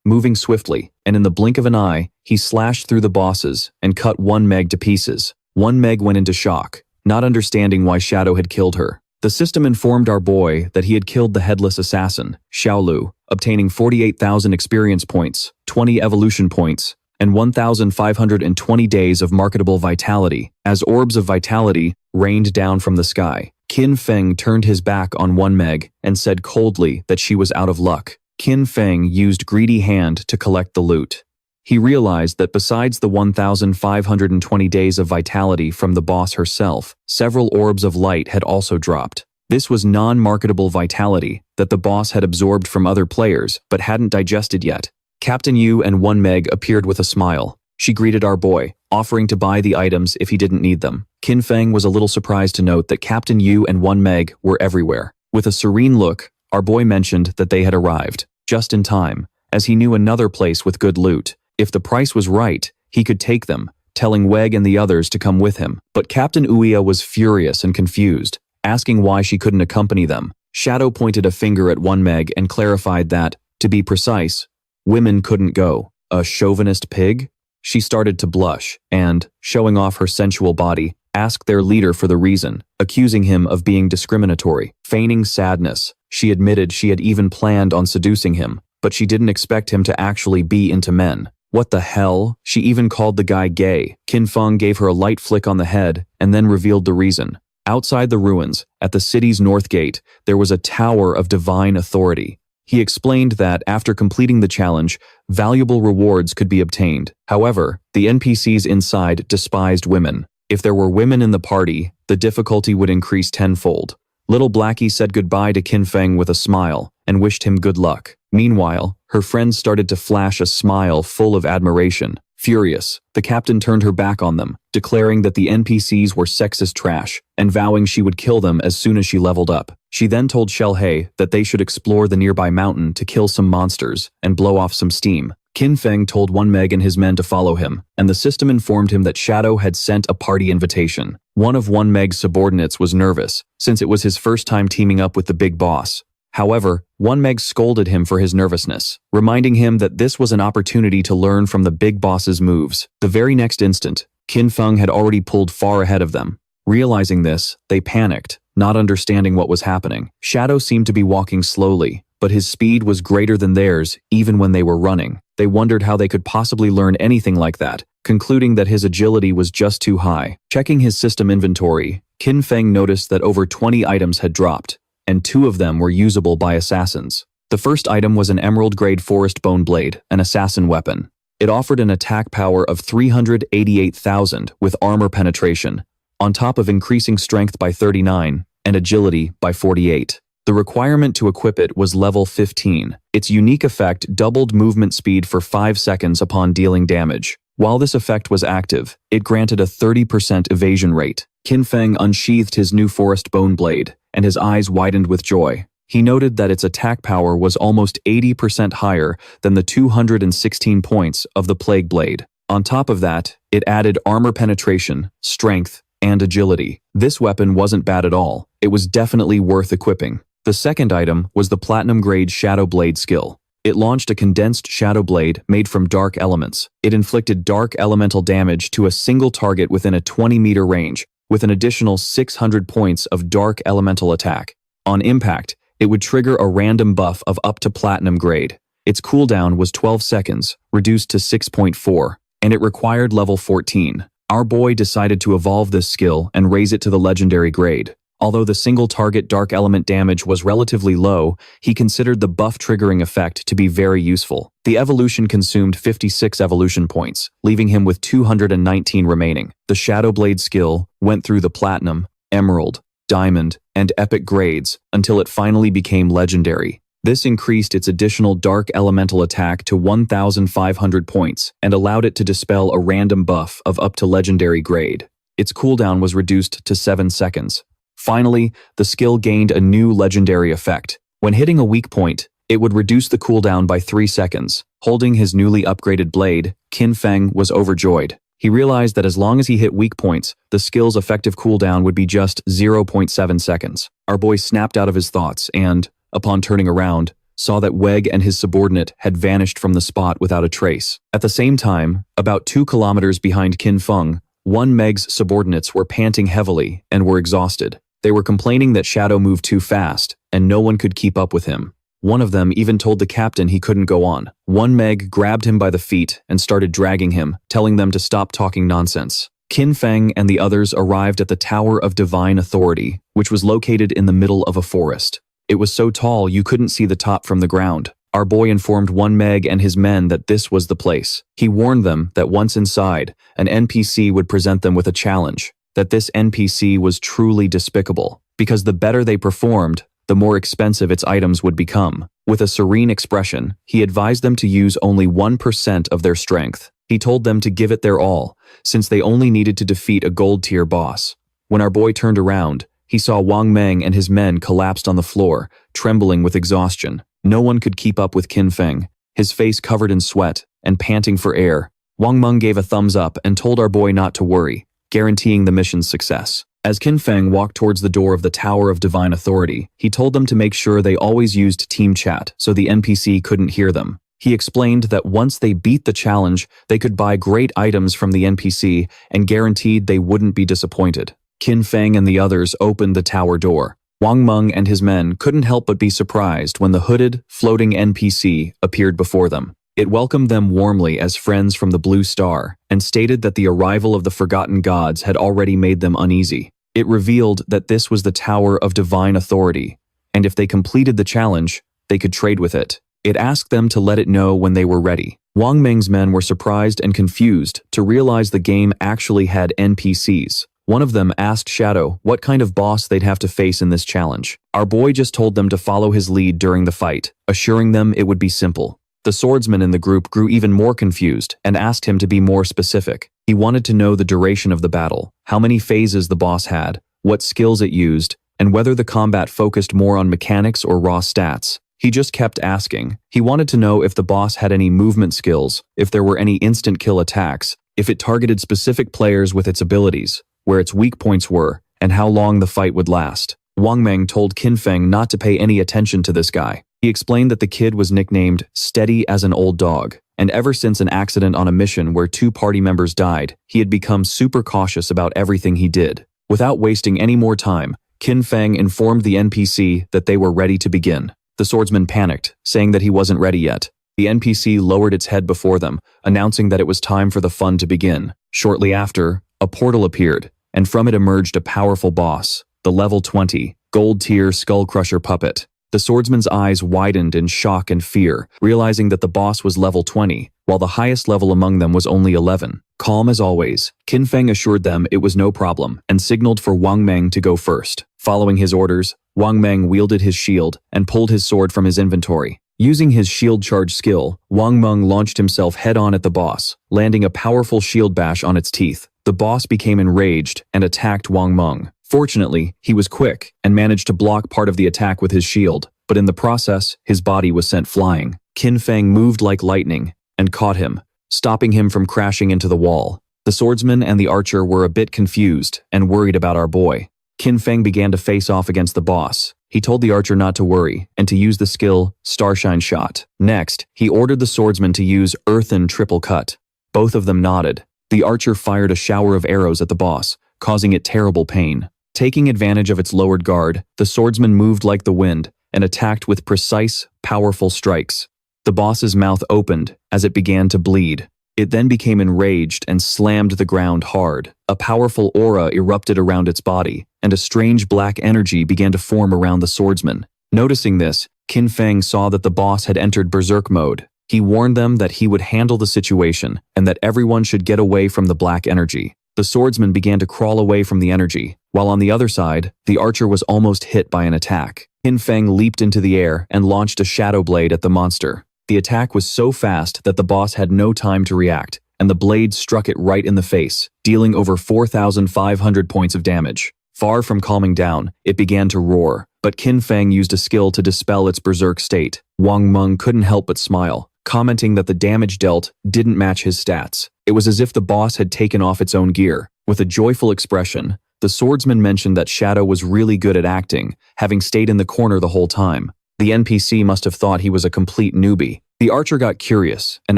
moving swiftly, and in the blink of an eye, he slashed through the bosses and cut one Meg to pieces. One Meg went into shock, not understanding why Shadow had killed her. The system informed our boy that he had killed the headless assassin, Xiaolu, obtaining 48,000 experience points, 20 evolution points, and 1,520 days of marketable vitality, as orbs of vitality rained down from the sky. Qin Feng turned his back on one Meg and said coldly that she was out of luck. Qin Feng used greedy hand to collect the loot. He realized that besides the 1,520 days of vitality from the boss herself, several orbs of light had also dropped. This was non-marketable vitality that the boss had absorbed from other players but hadn't digested yet. Captain Yu and one Meg appeared with a smile. She greeted our boy, offering to buy the items if he didn't need them. Qin Feng was a little surprised to note that Captain Yu and one Meg were everywhere. With a serene look, our boy mentioned that they had arrived, just in time, as he knew another place with good loot. If the price was right, he could take them, telling Weg and the others to come with him. But Captain Uia was furious and confused, asking why she couldn't accompany them. Shadow pointed a finger at one Meg and clarified that, to be precise, women couldn't go. A chauvinist pig? She started to blush and, showing off her sensual body, asked their leader for the reason, accusing him of being discriminatory. Feigning sadness, she admitted she had even planned on seducing him, but she didn't expect him to actually be into men. What the hell? She even called the guy gay. Qin Feng gave her a light flick on the head and then revealed the reason. Outside the ruins, at the city's north gate, there was a tower of divine authority. He explained that after completing the challenge, valuable rewards could be obtained. However, the NPCs inside despised women. If there were women in the party, the difficulty would increase tenfold. Little Blackie said goodbye to Qin Feng with a smile and wished him good luck. Meanwhile, her friends started to flash a smile full of admiration. Furious, the captain turned her back on them, declaring that the NPCs were sexist trash and vowing she would kill them as soon as she leveled up. She then told Shellhei that they should explore the nearby mountain to kill some monsters and blow off some steam. Qin Feng told one Meg and his men to follow him, and the system informed him that Shadow had sent a party invitation. One of one Meg's subordinates was nervous, since it was his first time teaming up with the big boss. However, one Meg scolded him for his nervousness, reminding him that this was an opportunity to learn from the big boss's moves. The very next instant, Qin Feng had already pulled far ahead of them. Realizing this, they panicked, not understanding what was happening. Shadow seemed to be walking slowly, but his speed was greater than theirs even when they were running. They wondered how they could possibly learn anything like that, concluding that his agility was just too high. Checking his system inventory, Qin Feng noticed that over 20 items had dropped, and 2 of them were usable by assassins. The first item was an emerald-grade forest bone blade, an assassin weapon. It offered an attack power of 388,000 with armor penetration, on top of increasing strength by 39 and agility by 48. The requirement to equip it was level 15. Its unique effect doubled movement speed for 5 seconds upon dealing damage. While this effect was active, it granted a 30% evasion rate. Qin Feng unsheathed his new forest bone blade, and his eyes widened with joy. He noted that its attack power was almost 80% higher than the 216 points of the Plague Blade. On top of that, it added armor penetration, strength, and agility. This weapon wasn't bad at all. It was definitely worth equipping. The second item was the Platinum-grade Shadow Blade skill. It launched a condensed Shadow Blade made from dark elements. It inflicted dark elemental damage to a single target within a 20-meter range, with an additional 600 points of dark elemental attack. On impact, it would trigger a random buff of up to Platinum grade. Its cooldown was 12 seconds, reduced to 6.4, and it required level 14. Our boy decided to evolve this skill and raise it to the legendary grade. Although the single target dark element damage was relatively low, he considered the buff triggering effect to be very useful. The evolution consumed 56 evolution points, leaving him with 219 remaining. The Shadow Blade skill went through the Platinum, Emerald, Diamond, and Epic grades until it finally became legendary. This increased its additional dark elemental attack to 1,500 points and allowed it to dispel a random buff of up to legendary grade. Its cooldown was reduced to 7 seconds. Finally, the skill gained a new legendary effect. When hitting a weak point, It would reduce the cooldown by 3 seconds. Holding his newly upgraded blade, Qin Feng was overjoyed. He realized that as long as he hit weak points, the skill's effective cooldown would be just 0.7 seconds. Our boy snapped out of his thoughts and, upon turning around, saw that Weg and his subordinate had vanished from the spot without a trace. At the same time, about 2 kilometers behind Qin Feng, one Meg's subordinates were panting heavily and were exhausted. They were complaining that Shadow moved too fast, and no one could keep up with him. One of them even told the captain he couldn't go on. One Meg grabbed him by the feet and started dragging him, telling them to stop talking nonsense. Qin Feng and the others arrived at the Tower of Divine Authority, which was located in the middle of a forest. It was so tall you couldn't see the top from the ground. Our boy informed one Meg and his men that this was the place. He warned them that once inside, an NPC would present them with a challenge, that this NPC was truly despicable, because the better they performed, the more expensive its items would become. With a serene expression, he advised them to use only 1% of their strength. He told them to give it their all, since they only needed to defeat a gold-tier boss. When our boy turned around, he saw Wang Meng and his men collapsed on the floor, trembling with exhaustion. No one could keep up with Qin Feng, his face covered in sweat and panting for air. Wang Meng gave a thumbs up and told our boy not to worry, guaranteeing the mission's success. As Qin Feng walked towards the door of the Tower of Divine Authority, he told them to make sure they always used team chat so the NPC couldn't hear them. He explained that once they beat the challenge, they could buy great items from the NPC and guaranteed they wouldn't be disappointed. Qin Feng and the others opened the tower door. Wang Meng and his men couldn't help but be surprised when the hooded, floating NPC appeared before them. It welcomed them warmly as friends from the Blue Star and stated that the arrival of the Forgotten Gods had already made them uneasy. It revealed that this was the Tower of Divine Authority, and if they completed the challenge, they could trade with it. It asked them to let it know when they were ready. Wang Meng's men were surprised and confused to realize the game actually had NPCs. One of them asked Shadow what kind of boss they'd have to face in this challenge. Our boy just told them to follow his lead during the fight, assuring them it would be simple. The swordsman in the group grew even more confused and asked him to be more specific. He wanted to know the duration of the battle, how many phases the boss had, what skills it used, and whether the combat focused more on mechanics or raw stats. He just kept asking. He wanted to know if the boss had any movement skills, if there were any instant kill attacks, if it targeted specific players with its abilities, where its weak points were, and how long the fight would last. Wang Meng told Qin Feng not to pay any attention to this guy. He explained that the kid was nicknamed Steady as an Old Dog, and ever since an accident on a mission where 2 party members died, he had become super cautious about everything he did. Without wasting any more time, Qin Feng informed the NPC that they were ready to begin. The swordsman panicked, saying that he wasn't ready yet. The NPC lowered its head before them, announcing that it was time for the fun to begin. Shortly after, a portal appeared, and from it emerged a powerful boss, the level 20, gold-tier skull-crusher puppet. The swordsman's eyes widened in shock and fear, realizing that the boss was level 20, while the highest level among them was only 11. Calm as always, Qin Feng assured them it was no problem and signaled for Wang Meng to go first. Following his orders, Wang Meng wielded his shield and pulled his sword from his inventory. Using his shield charge skill, Wang Meng launched himself head-on at the boss, landing a powerful shield bash on its teeth. The boss became enraged and attacked Wang Meng. Fortunately, he was quick and managed to block part of the attack with his shield, but in the process, his body was sent flying. Qin Feng moved like lightning and caught him, stopping him from crashing into the wall. The swordsman and the archer were a bit confused and worried about our boy. Qin Feng began to face off against the boss. He told the archer not to worry and to use the skill Starshine Shot. Next, he ordered the swordsman to use Earthen Triple Cut. Both of them nodded. The archer fired a shower of arrows at the boss, causing it terrible pain. Taking advantage of its lowered guard, the swordsman moved like the wind and attacked with precise, powerful strikes. The boss's mouth opened as it began to bleed. It then became enraged and slammed the ground hard. A powerful aura erupted around its body, and a strange black energy began to form around the swordsman. Noticing this, Qin Feng saw that the boss had entered berserk mode. He warned them that he would handle the situation and that everyone should get away from the black energy. The swordsman began to crawl away from the energy, while on the other side, the archer was almost hit by an attack. Qin Feng leaped into the air and launched a shadow blade at the monster. The attack was so fast that the boss had no time to react, and the blade struck it right in the face, dealing over 4,500 points of damage. Far from calming down, it began to roar, but Qin Feng used a skill to dispel its berserk state. Wang Meng couldn't help but smile, commenting that the damage dealt didn't match his stats. It was as if the boss had taken off its own gear. With a joyful expression, the swordsman mentioned that Shadow was really good at acting, having stayed in the corner the whole time. The NPC must have thought he was a complete newbie. The archer got curious and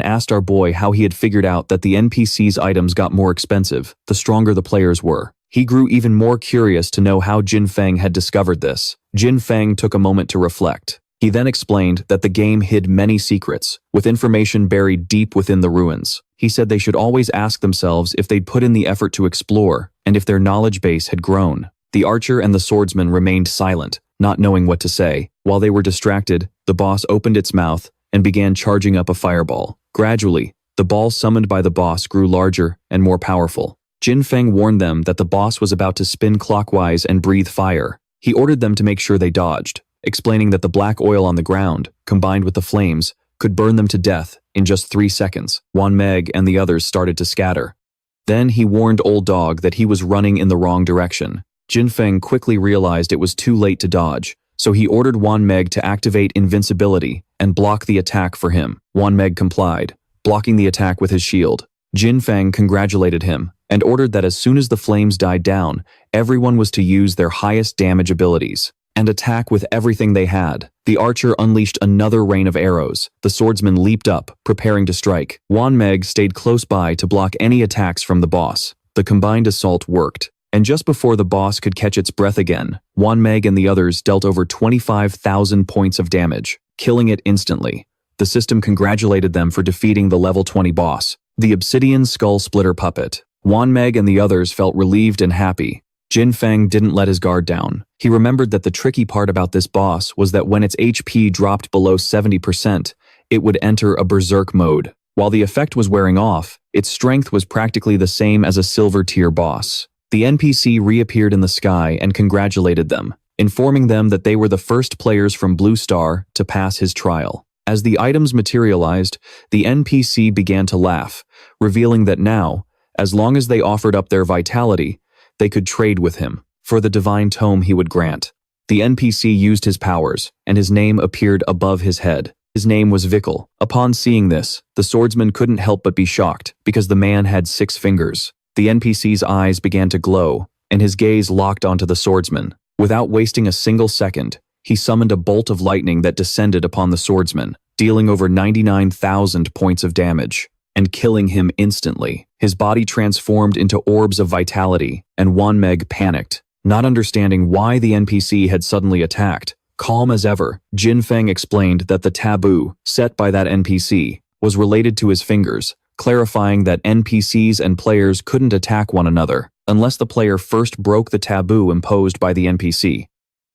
asked our boy how he had figured out that the NPC's items got more expensive the stronger the players were. He grew even more curious to know how Jin Feng had discovered this. Jin Feng took a moment to reflect. He then explained that the game hid many secrets, with information buried deep within the ruins. He said they should always ask themselves if they'd put in the effort to explore, and if their knowledge base had grown. The archer and the swordsman remained silent, not knowing what to say. While they were distracted, the boss opened its mouth and began charging up a fireball. Gradually, the ball summoned by the boss grew larger and more powerful. Jin Feng warned them that the boss was about to spin clockwise and breathe fire. He ordered them to make sure they dodged, explaining that the black oil on the ground, combined with the flames, could burn them to death in just 3 seconds. Wan Meg and the others started to scatter. Then he warned Old Dog that he was running in the wrong direction. Jin Feng quickly realized it was too late to dodge, so he ordered Wan Meg to activate invincibility and block the attack for him. Wan Meg complied, blocking the attack with his shield. Jin Feng congratulated him and ordered that as soon as the flames died down, everyone was to use their highest damage abilities and attack with everything they had. The archer unleashed another rain of arrows. The swordsman leaped up, preparing to strike. Wan Meg stayed close by to block any attacks from the boss. The combined assault worked, and just before the boss could catch its breath again, Wan Meg and the others dealt over 25,000 points of damage, killing it instantly. The system congratulated them for defeating the level 20 boss, the Obsidian Skull Splitter puppet. Wan Meg and the others felt relieved and happy. Jin Feng didn't let his guard down. He remembered that the tricky part about this boss was that when its HP dropped below 70%, it would enter a berserk mode. While the effect was wearing off, its strength was practically the same as a silver tier boss. The NPC reappeared in the sky and congratulated them, informing them that they were the first players from Blue Star to pass his trial. As the items materialized, the NPC began to laugh, revealing that now, as long as they offered up their vitality, they could trade with him for the divine tome he would grant. The NPC used his powers, and his name appeared above his head. His name was Vikal. Upon seeing this, the swordsman couldn't help but be shocked, because the man had 6 fingers. The NPC's eyes began to glow, and his gaze locked onto the swordsman. Without wasting a single second, he summoned a bolt of lightning that descended upon the swordsman, dealing over 99,000 points of damage, and killing him instantly. His body transformed into orbs of vitality, and Wan Meg panicked, not understanding why the NPC had suddenly attacked. Calm as ever, Jin Feng explained that the taboo set by that NPC was related to his fingers, clarifying that NPCs and players couldn't attack one another unless the player first broke the taboo imposed by the NPC.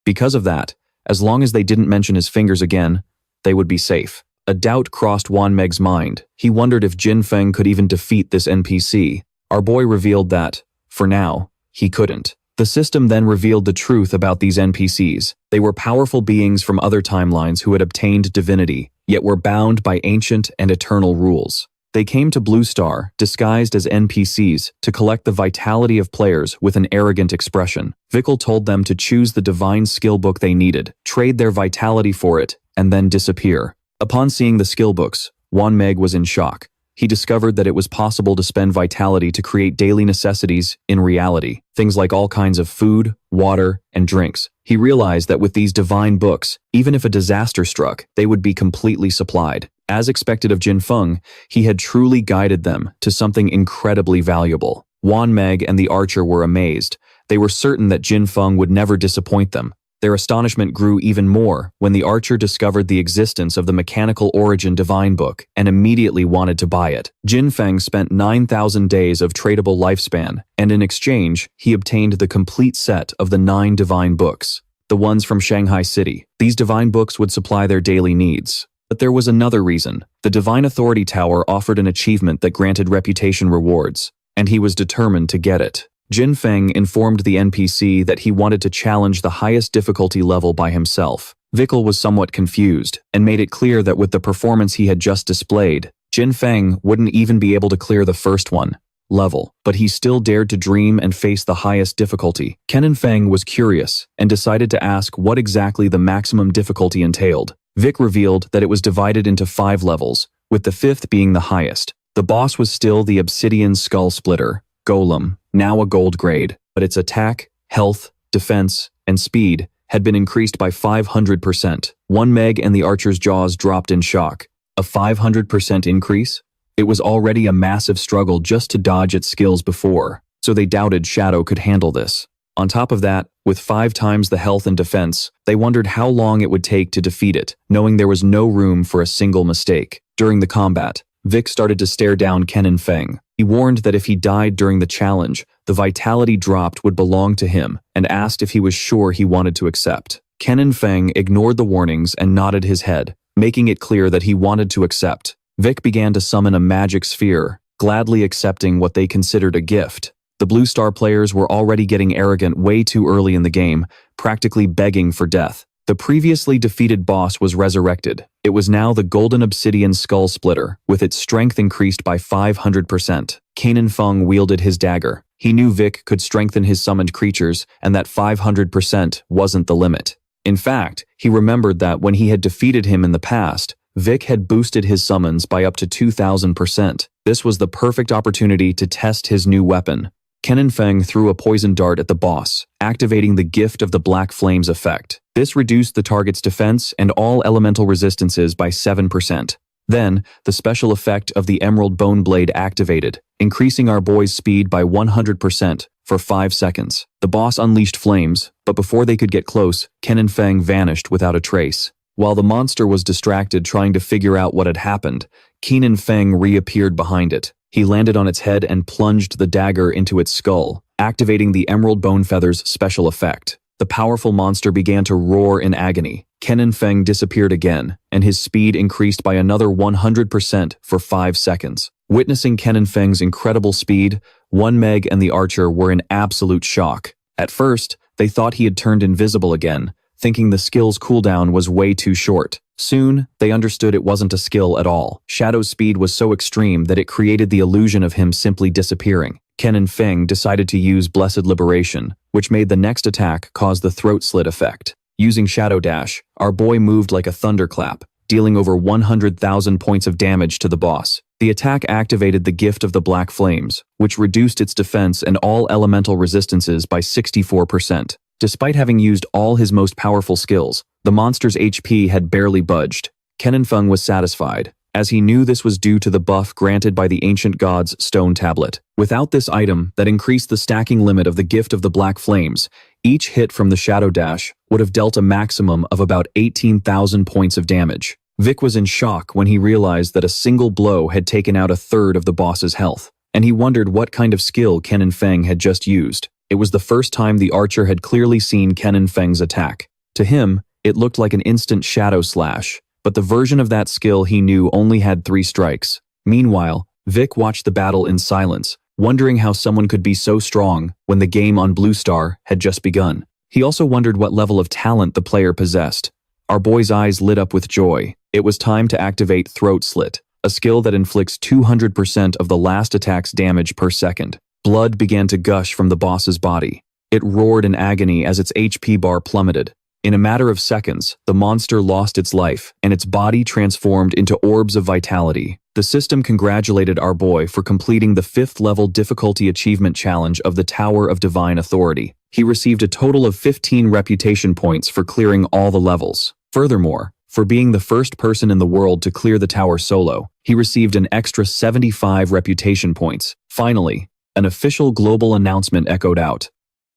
Because of that, as long as they didn't mention his fingers again, they would be safe. A doubt crossed Wan Meg's mind. He wondered if Jin Feng could even defeat this NPC. Our boy revealed that, for now, he couldn't. The system then revealed the truth about these NPCs. They were powerful beings from other timelines who had obtained divinity, yet were bound by ancient and eternal rules. They came to Blue Star, disguised as NPCs, to collect the vitality of players with an arrogant expression. Vikal told them to choose the divine skill book they needed, trade their vitality for it, and then disappear. Upon seeing the skill books, Wan Meg was in shock. He discovered that it was possible to spend vitality to create daily necessities in reality, things like all kinds of food, water, and drinks. He realized that with these divine books, even if a disaster struck, they would be completely supplied. As expected of Jin Feng, he had truly guided them to something incredibly valuable. Wan Meg and the archer were amazed. They were certain that Jin Feng would never disappoint them. Their astonishment grew even more when the archer discovered the existence of the Mechanical Origin Divine Book and immediately wanted to buy it. Jin Feng spent 9,000 days of tradable lifespan, and in exchange, he obtained the complete set of the 9 divine books, the ones from Shanghai City. These divine books would supply their daily needs. But there was another reason. The Divine Authority Tower offered an achievement that granted reputation rewards, and he was determined to get it. Jin Feng informed the NPC that he wanted to challenge the highest difficulty level by himself. Vikal was somewhat confused, and made it clear that with the performance he had just displayed, Jin Feng wouldn't even be able to clear the first one. level, but he still dared to dream and face the highest difficulty. Ken Feng was curious and decided to ask what exactly the maximum difficulty entailed. Vic revealed that it was divided into 5 levels, with the 5th being the highest. The boss was still the Obsidian Skull Splitter, Golem, now a gold grade, but its attack, health, defense, and speed had been increased by 500%. One Meg and the archer's jaws dropped in shock. A 500% increase? It was already a massive struggle just to dodge its skills before, so they doubted Shadow could handle this. On top of that, with 5 times the health and defense, they wondered how long it would take to defeat it, knowing there was no room for a single mistake. During the combat, Vic started to stare down Ken Feng. He warned that if he died during the challenge, the vitality dropped would belong to him, and asked if he was sure he wanted to accept. Ken Feng ignored the warnings and nodded his head, making it clear that he wanted to accept. Vic began to summon a magic sphere, gladly accepting what they considered a gift. The Blue Star players were already getting arrogant way too early in the game, practically begging for death. The previously defeated boss was resurrected. It was now the Golden Obsidian Skull Splitter, with its strength increased by 500%. Ken Feng wielded his dagger. He knew Vic could strengthen his summoned creatures, and that 500% wasn't the limit. In fact, he remembered that when he had defeated him in the past, Vic had boosted his summons by up to 2,000%. This was the perfect opportunity to test his new weapon. Ken Feng threw a poison dart at the boss, activating the Gift of the Black Flames effect. This reduced the target's defense and all elemental resistances by 7%. Then, the special effect of the Emerald Bone Blade activated, increasing our boy's speed by 100% for 5 seconds. The boss unleashed flames, but before they could get close, Ken Feng vanished without a trace. While the monster was distracted trying to figure out what had happened, Ken Feng reappeared behind it. He landed on its head and plunged the dagger into its skull, activating the Emerald Bone Feather's special effect. The powerful monster began to roar in agony. Ken Feng disappeared again, and his speed increased by another 100% for 5 seconds. Witnessing Ken Feng's incredible speed, One Meg and the archer were in absolute shock. At first, they thought he had turned invisible again, thinking the skill's cooldown was way too short. Soon, they understood it wasn't a skill at all. Shadow's speed was so extreme that it created the illusion of him simply disappearing. Ken Feng decided to use Blessed Liberation, which made the next attack cause the throat slit effect. Using Shadow Dash, our boy moved like a thunderclap, dealing over 100,000 points of damage to the boss. The attack activated the Gift of the Black Flames, which reduced its defense and all elemental resistances by 64%. Despite having used all his most powerful skills, the monster's HP had barely budged. Ken Feng was satisfied, as he knew this was due to the buff granted by the ancient god's stone tablet. Without this item that increased the stacking limit of the Gift of the Black Flames, each hit from the Shadow Dash would have dealt a maximum of about 18,000 points of damage. Vic was in shock when he realized that a single blow had taken out a third of the boss's health, and he wondered what kind of skill Ken Feng had just used. It was the first time the archer had clearly seen Ken Feng's attack. To him, it looked like an instant shadow slash, but the version of that skill he knew only had 3 strikes. Meanwhile, Vic watched the battle in silence, wondering how someone could be so strong when the game on Blue Star had just begun. He also wondered what level of talent the player possessed. Our boy's eyes lit up with joy. It was time to activate Throat Slit, a skill that inflicts 200% of the last attack's damage per second. Blood began to gush from the boss's body. It roared in agony as its HP bar plummeted. In a matter of seconds, the monster lost its life, and its body transformed into orbs of vitality. The system congratulated our boy for completing the 5th level difficulty achievement challenge of the Tower of Divine Authority. He received a total of 15 reputation points for clearing all the levels. Furthermore, for being the first person in the world to clear the tower solo, he received an extra 75 reputation points. Finally, an official global announcement echoed out.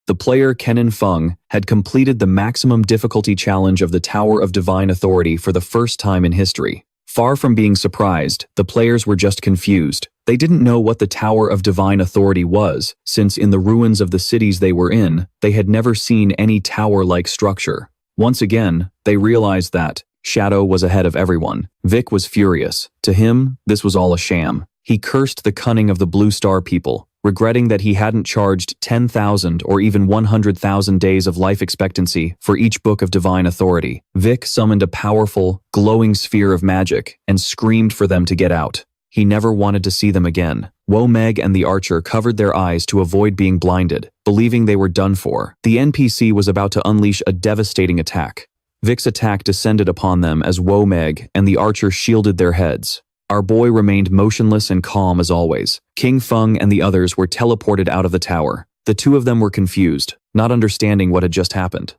The player Ken Feng had completed the maximum difficulty challenge of the Tower of Divine Authority for the first time in history. Far from being surprised, the players were just confused. They didn't know what the Tower of Divine Authority was, since in the ruins of the cities they were in, they had never seen any tower-like structure. Once again, they realized that Shadow was ahead of everyone. Vic was furious. To him, this was all a sham. He cursed the cunning of the Blue Star people, regretting that he hadn't charged 10,000 or even 100,000 days of life expectancy for each book of divine authority. Vic summoned a powerful, glowing sphere of magic and screamed for them to get out. He never wanted to see them again. Meg and the archer covered their eyes to avoid being blinded, believing they were done for. The NPC was about to unleash a devastating attack. Vic's attack descended upon them as Meg and the archer shielded their heads. Our boy remained motionless and calm as always. King Feng and the others were teleported out of the tower. The two of them were confused, not understanding what had just happened.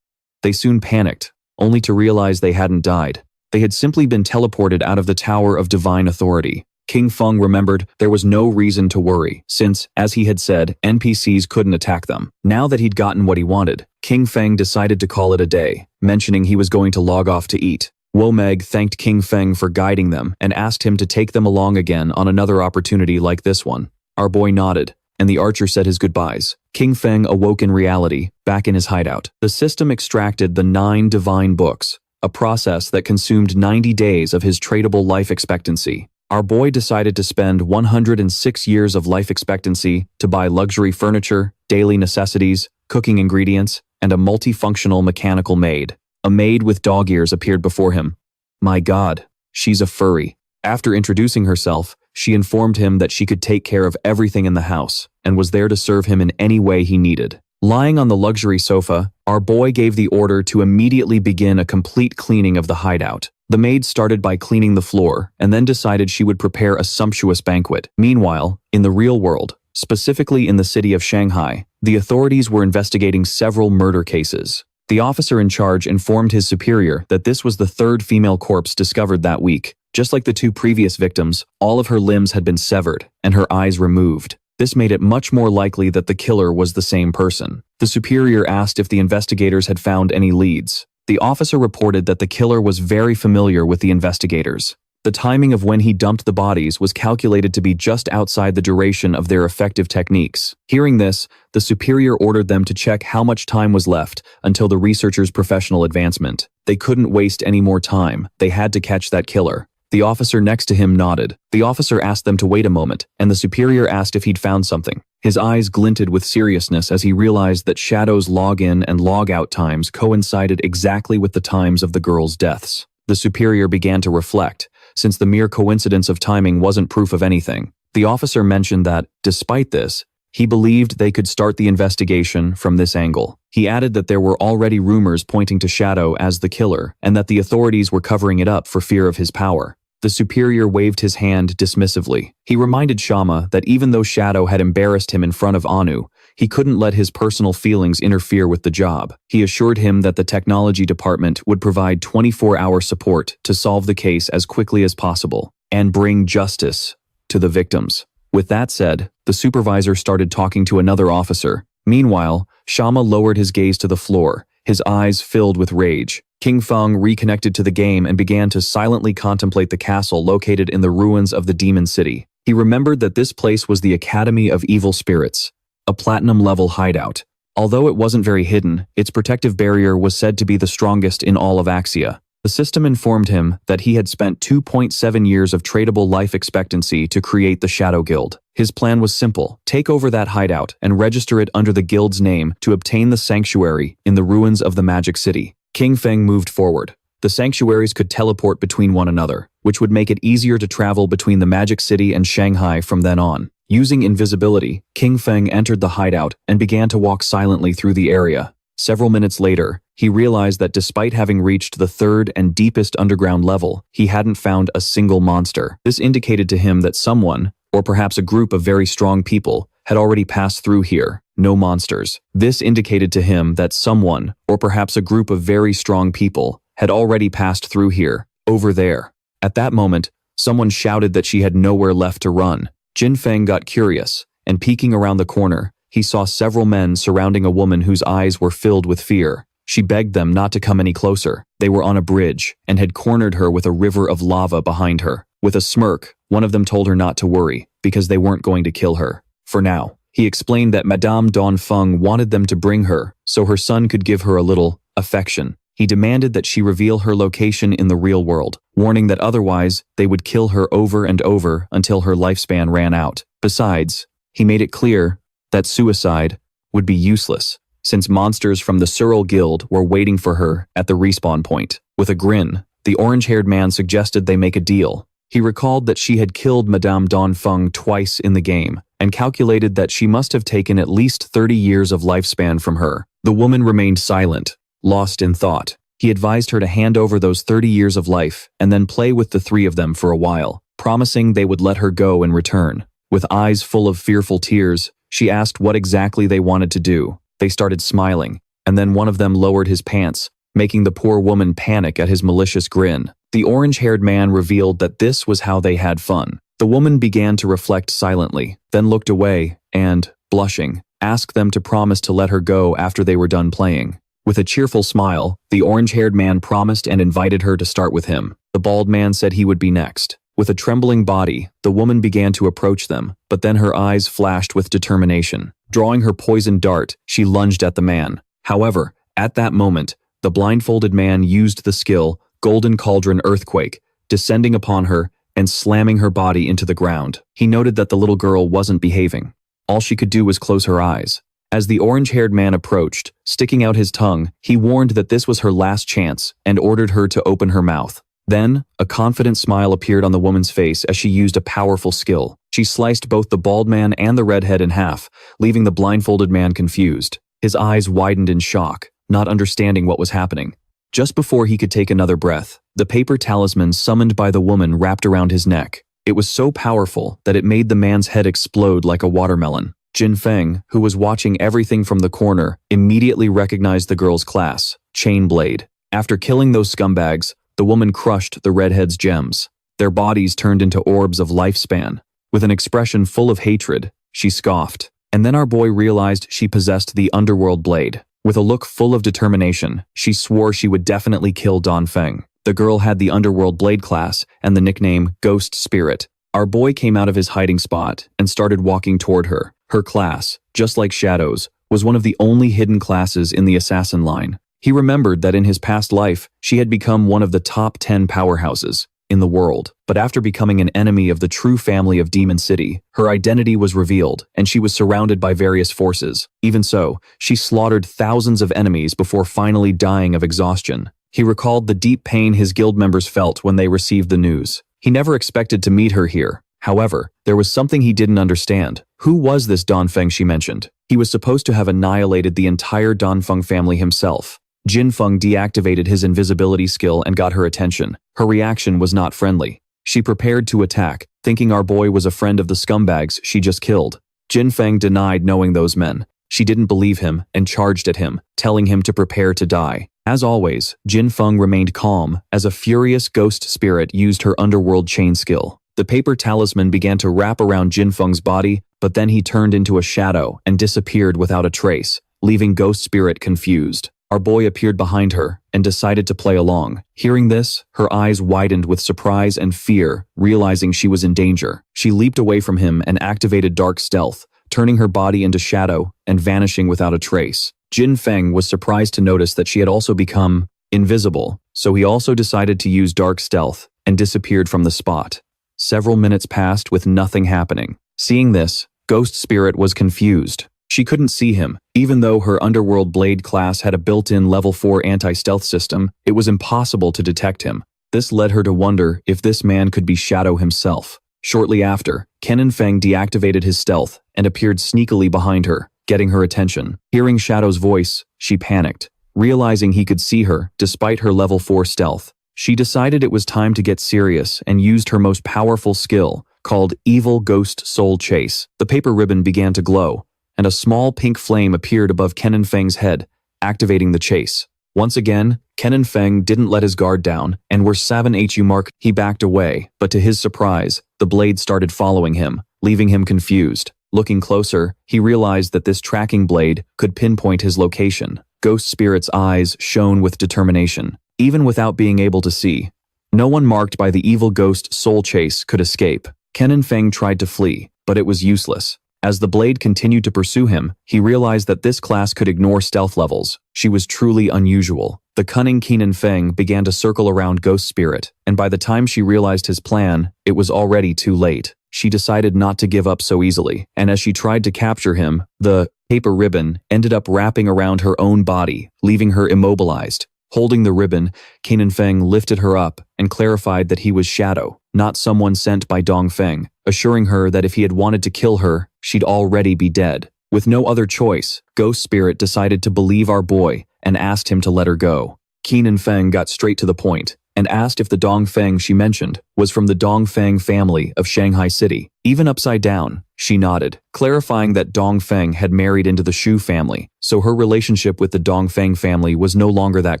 They soon panicked, only to realize they hadn't died. They had simply been teleported out of the Tower of Divine Authority. King Feng remembered there was no reason to worry, since, as he had said, NPCs couldn't attack them. Now that he'd gotten what he wanted, King Feng decided to call it a day, mentioning he was going to log off to eat. Meg thanked King Feng for guiding them and asked him to take them along again on another opportunity like this one. Our boy nodded, and the archer said his goodbyes. King Feng awoke in reality, back in his hideout. The system extracted the 9 divine books, a process that consumed 90 days of his tradable life expectancy. Our boy decided to spend 106 years of life expectancy to buy luxury furniture, daily necessities, cooking ingredients, and a multifunctional mechanical maid. A maid with dog ears appeared before him. My God, she's a furry. After introducing herself, she informed him that she could take care of everything in the house and was there to serve him in any way he needed. Lying on the luxury sofa, our boy gave the order to immediately begin a complete cleaning of the hideout. The maid started by cleaning the floor and then decided she would prepare a sumptuous banquet. Meanwhile, in the real world, specifically in the city of Shanghai, the authorities were investigating several murder cases. The officer in charge informed his superior that this was the 3rd female corpse discovered that week. Just like the 2 previous victims, all of her limbs had been severed and her eyes removed. This made it much more likely that the killer was the same person. The superior asked if the investigators had found any leads. The officer reported that the killer was very familiar with the investigators. The timing of when he dumped the bodies was calculated to be just outside the duration of their effective techniques. Hearing this, the superior ordered them to check how much time was left until the researchers' professional advancement. They couldn't waste any more time. They had to catch that killer. The officer next to him nodded. The officer asked them to wait a moment, and the superior asked if he'd found something. His eyes glinted with seriousness as he realized that Shadow's log-in and log-out times coincided exactly with the times of the girls' deaths. The superior began to reflect, since the mere coincidence of timing wasn't proof of anything. The officer mentioned that, despite this, he believed they could start the investigation from this angle. He added that there were already rumors pointing to Shadow as the killer, and that the authorities were covering it up for fear of his power. The superior waved his hand dismissively. He reminded Shama that even though Shadow had embarrassed him in front of Anu, he couldn't let his personal feelings interfere with the job. He assured him that the technology department would provide 24-hour support to solve the case as quickly as possible and bring justice to the victims. With that said, the supervisor started talking to another officer. Meanwhile, Shama lowered his gaze to the floor, his eyes filled with rage. King Feng reconnected to the game and began to silently contemplate the castle located in the ruins of the demon city. He remembered that this place was the Academy of Evil Spirits, a platinum-level hideout. Although it wasn't very hidden, its protective barrier was said to be the strongest in all of Axia. The system informed him that he had spent 2.7 years of tradable life expectancy to create the Shadow Guild. His plan was simple: take over that hideout and register it under the guild's name to obtain the sanctuary in the ruins of the Magic City. King Feng moved forward. The sanctuaries could teleport between one another, which would make it easier to travel between the Magic City and Shanghai from then on. Using invisibility, King Feng entered the hideout and began to walk silently through the area. Several minutes later, he realized that despite having reached the 3rd and deepest underground level, he hadn't found a single monster. This indicated to him that someone, or perhaps a group of very strong people, had already passed through here. No monsters. This indicated to him that someone, or perhaps a group of very strong people, had already passed through here, over there. At that moment, someone shouted that she had nowhere left to run. Jin Feng got curious, and peeking around the corner, he saw several men surrounding a woman whose eyes were filled with fear. She begged them not to come any closer. They were on a bridge, and had cornered her with a river of lava behind her. With a smirk, one of them told her not to worry, because they weren't going to kill her. For now. He explained that Madame Dongfeng wanted them to bring her, so her son could give her a little affection. He demanded that she reveal her location in the real world, warning that otherwise they would kill her over and over until her lifespan ran out. Besides, he made it clear that suicide would be useless, since monsters from the Sural Guild were waiting for her at the respawn point. With a grin, the orange-haired man suggested they make a deal. He recalled that she had killed Madame Dongfeng twice in the game, and calculated that she must have taken at least 30 years of lifespan from her. The woman remained silent, lost in thought. He advised her to hand over those 30 years of life and then play with the three of them for a while, promising they would let her go in return. With eyes full of fearful tears, she asked what exactly they wanted to do. They started smiling, and then one of them lowered his pants, making the poor woman panic at his malicious grin. The orange-haired man revealed that this was how they had fun. The woman began to reflect silently, then looked away and, blushing, asked them to promise to let her go after they were done playing. With a cheerful smile, the orange-haired man promised and invited her to start with him. The bald man said he would be next. With a trembling body, the woman began to approach them, but then her eyes flashed with determination. Drawing her poisoned dart, she lunged at the man. However, at that moment, the blindfolded man used the skill Golden Cauldron Earthquake, descending upon her and slamming her body into the ground. He noted that the little girl wasn't behaving. All she could do was close her eyes. As the orange-haired man approached, sticking out his tongue, he warned that this was her last chance and ordered her to open her mouth. Then, a confident smile appeared on the woman's face as she used a powerful skill. She sliced both the bald man and the redhead in half, leaving the blindfolded man confused. His eyes widened in shock, not understanding what was happening. Just before he could take another breath, the paper talisman summoned by the woman wrapped around his neck. It was so powerful that it made the man's head explode like a watermelon. Jin Feng, who was watching everything from the corner, immediately recognized the girl's class, Chain Blade. After killing those scumbags, the woman crushed the redhead's gems. Their bodies turned into orbs of lifespan. With an expression full of hatred, she scoffed. And then our boy realized she possessed the underworld blade. With a look full of determination, she swore she would definitely kill Dongfeng. The girl had the underworld blade class and the nickname Ghost Spirit. Our boy came out of his hiding spot and started walking toward her. Her class, just like Shadow's, was one of the only hidden classes in the assassin line. He remembered that in his past life, she had become one of the top 10 powerhouses in the world. But after becoming an enemy of the true family of Demon City, her identity was revealed and she was surrounded by various forces. Even so, she slaughtered thousands of enemies before finally dying of exhaustion. He recalled the deep pain his guild members felt when they received the news. He never expected to meet her here. However, there was something he didn't understand. Who was this Dongfeng she mentioned? He was supposed to have annihilated the entire Dongfeng family himself. Jin Feng deactivated his invisibility skill and got her attention. Her reaction was not friendly. She prepared to attack, thinking our boy was a friend of the scumbags she just killed. Jin Feng denied knowing those men. She didn't believe him and charged at him, telling him to prepare to die. As always, Jin Feng remained calm as a furious ghost spirit used her underworld chain skill. The paper talisman began to wrap around Jin Feng's body, but then he turned into a shadow and disappeared without a trace, leaving Ghost Spirit confused. Our boy appeared behind her and decided to play along. Hearing this, her eyes widened with surprise and fear, realizing she was in danger. She leaped away from him and activated Dark Stealth, turning her body into shadow and vanishing without a trace. Jin Feng was surprised to notice that she had also become invisible, so he also decided to use Dark Stealth and disappeared from the spot. Several minutes passed with nothing happening. Seeing this, Ghost Spirit was confused. She couldn't see him. Even though her underworld blade class had a built-in level 4 anti-stealth system, it was impossible to detect him. This led her to wonder if this man could be Shadow himself. Shortly after, Kennen Feng deactivated his stealth and appeared sneakily behind her, getting her attention. Hearing Shadow's voice, she panicked. Realizing he could see her despite her level 4 stealth, she decided it was time to get serious and used her most powerful skill, called Evil Ghost Soul Chase. The paper ribbon began to glow, and a small pink flame appeared above Kennen Feng's head, activating the chase. Once again, Kennen Feng didn't let his guard down, and where 7HU mark, he backed away, but to his surprise, the blade started following him, leaving him confused. Looking closer, he realized that this tracking blade could pinpoint his location. Ghost Spirit's eyes shone with determination. Even without being able to see, no one marked by the evil ghost soul chase could escape. Kennen Feng tried to flee, but it was useless. As the blade continued to pursue him, he realized that this class could ignore stealth levels. She was truly unusual. The cunning Kennen Feng began to circle around Ghost Spirit, and by the time she realized his plan, it was already too late. She decided not to give up so easily, and as she tried to capture him, the paper ribbon ended up wrapping around her own body, leaving her immobilized. Holding the ribbon, Kennen Feng lifted her up and clarified that he was Shadow. not someone sent by Dongfeng, assuring her that if he had wanted to kill her, she'd already be dead. With no other choice, Ghost Spirit decided to believe our boy and asked him to let her go. Qin Feng got straight to the point and asked if the Dongfeng she mentioned was from the Dongfeng family of Shanghai City. Even upside down, she nodded, clarifying that Dongfeng had married into the Shu family, so her relationship with the Dongfeng family was no longer that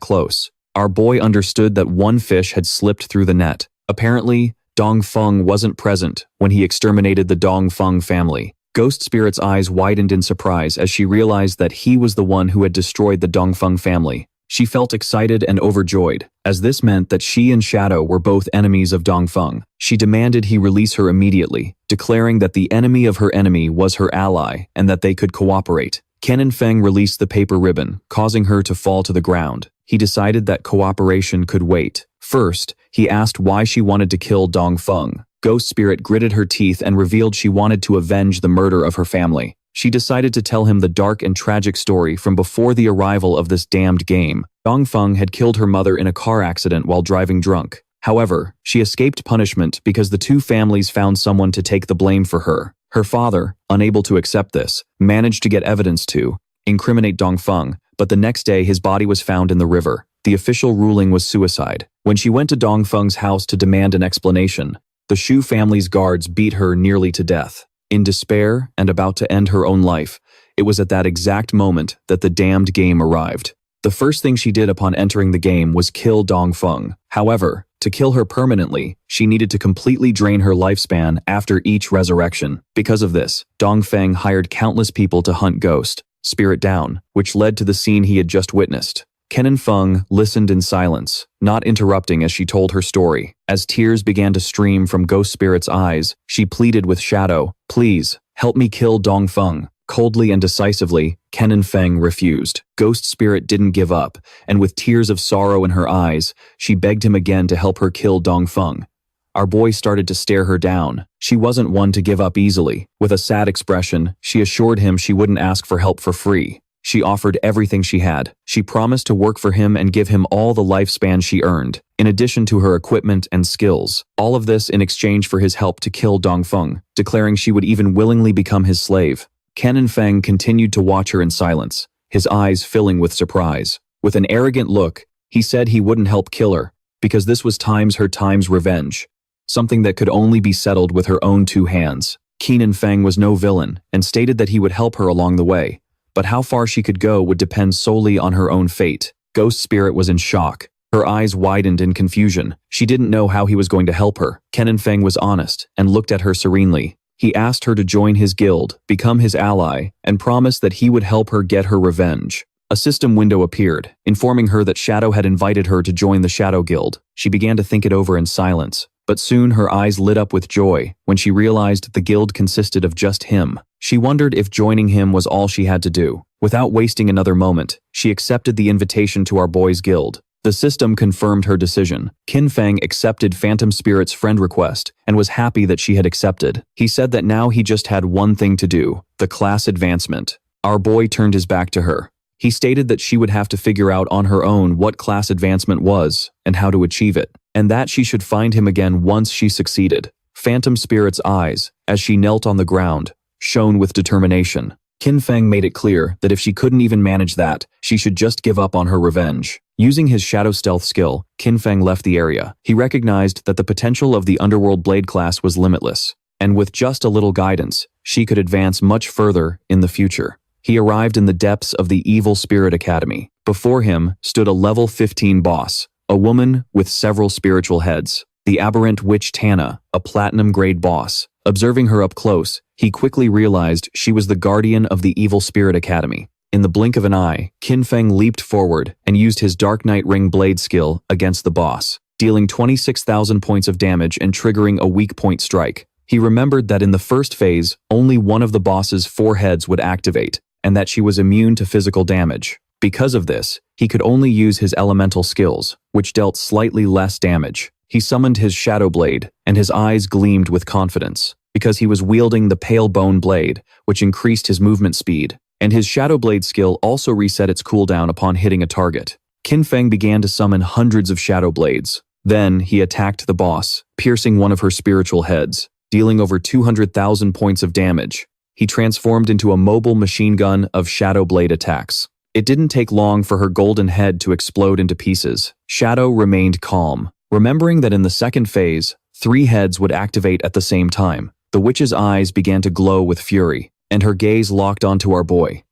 close. Our boy understood that one fish had slipped through the net. Apparently, Dongfeng wasn't present when he exterminated the Dongfeng family. Ghost Spirit's eyes widened in surprise as she realized that he was the one who had destroyed the Dongfeng family. She felt excited and overjoyed, as this meant that she and Shadow were both enemies of Dongfeng. She demanded he release her immediately, declaring that the enemy of her enemy was her ally and that they could cooperate. Ken Feng released the paper ribbon, causing her to fall to the ground. He decided that cooperation could wait. First, he asked why she wanted to kill Dongfeng. Ghost Spirit gritted her teeth and revealed she wanted to avenge the murder of her family. She decided to tell him the dark and tragic story from before the arrival of this damned game. Dongfeng had killed her mother in a car accident while driving drunk. However, she escaped punishment because the two families found someone to take the blame for her. Her father, unable to accept this, managed to get evidence to incriminate Dongfeng, but the next day his body was found in the river. The official ruling was suicide. When she went to Dongfeng's house to demand an explanation, the Shu family's guards beat her nearly to death. In despair and about to end her own life, it was at that exact moment that the damned game arrived. The first thing she did upon entering the game was kill Dongfeng. However, to kill her permanently, she needed to completely drain her lifespan after each resurrection. Because of this, Dongfeng hired countless people to hunt Ghost Spirit down, which led to the scene he had just witnessed. Ken Feng listened in silence, not interrupting as she told her story. As tears began to stream from Ghost Spirit's eyes, she pleaded with Shadow, "Please, help me kill Dongfeng." Coldly and decisively, Ken Feng refused. Ghost Spirit didn't give up, and with tears of sorrow in her eyes, she begged him again to help her kill Dongfeng. Our boy started to stare her down. She wasn't one to give up easily. With a sad expression, she assured him she wouldn't ask for help for free. She offered everything she had. She promised to work for him and give him all the lifespan she earned, in addition to her equipment and skills. All of this in exchange for his help to kill Dongfeng, declaring she would even willingly become his slave. Ken Feng continued to watch her in silence, his eyes filling with surprise. With an arrogant look, he said he wouldn't help kill her, because this was her time's revenge, something that could only be settled with her own two hands. Ken Feng was no villain, and stated that he would help her along the way. But how far she could go would depend solely on her own fate. Ghost Spirit was in shock. Her eyes widened in confusion. She didn't know how he was going to help her. Ken Feng was honest and looked at her serenely. He asked her to join his guild, become his ally, and promised that he would help her get her revenge. A system window appeared, informing her that Shadow had invited her to join the Shadow Guild. She began to think it over in silence, but soon her eyes lit up with joy when she realized the guild consisted of just him. She wondered if joining him was all she had to do. Without wasting another moment, she accepted the invitation to our boy's guild. The system confirmed her decision. Ken Feng accepted Phantom Spirit's friend request and was happy that she had accepted. He said that now he just had one thing to do, the class advancement. Our boy turned his back to her. He stated that she would have to figure out on her own what class advancement was and how to achieve it, and that she should find him again once she succeeded. Phantom Spirit's eyes, as she knelt on the ground, shone with determination. Ken Feng made it clear that if she couldn't even manage that, she should just give up on her revenge. Using his shadow stealth skill, Ken Feng left the area. He recognized that the potential of the Underworld Blade class was limitless, and with just a little guidance, she could advance much further in the future. He arrived in the depths of the Evil Spirit Academy. Before him stood a level 15 boss, a woman with several spiritual heads. The aberrant witch Tana, a platinum-grade boss. Observing her up close, he quickly realized she was the guardian of the Evil Spirit Academy. In the blink of an eye, Ken Feng leaped forward and used his Dark Knight Ring blade skill against the boss, dealing 26,000 points of damage and triggering a weak point strike. He remembered that in the first phase, only one of the boss's 4 heads would activate, and that she was immune to physical damage. Because of this, he could only use his elemental skills, which dealt slightly less damage. He summoned his Shadow Blade, and his eyes gleamed with confidence, because he was wielding the Pale Bone Blade, which increased his movement speed, and his Shadow Blade skill also reset its cooldown upon hitting a target. Ken Feng began to summon hundreds of Shadow Blades. Then he attacked the boss, piercing one of her spiritual heads, dealing over 200,000 points of damage. He transformed into a mobile machine gun of shadow blade attacks. It didn't take long for her golden head to explode into pieces. Shadow remained calm, remembering that in the second phase, 3 heads would activate at the same time. The witch's eyes began to glow with fury, and her gaze locked onto our boy.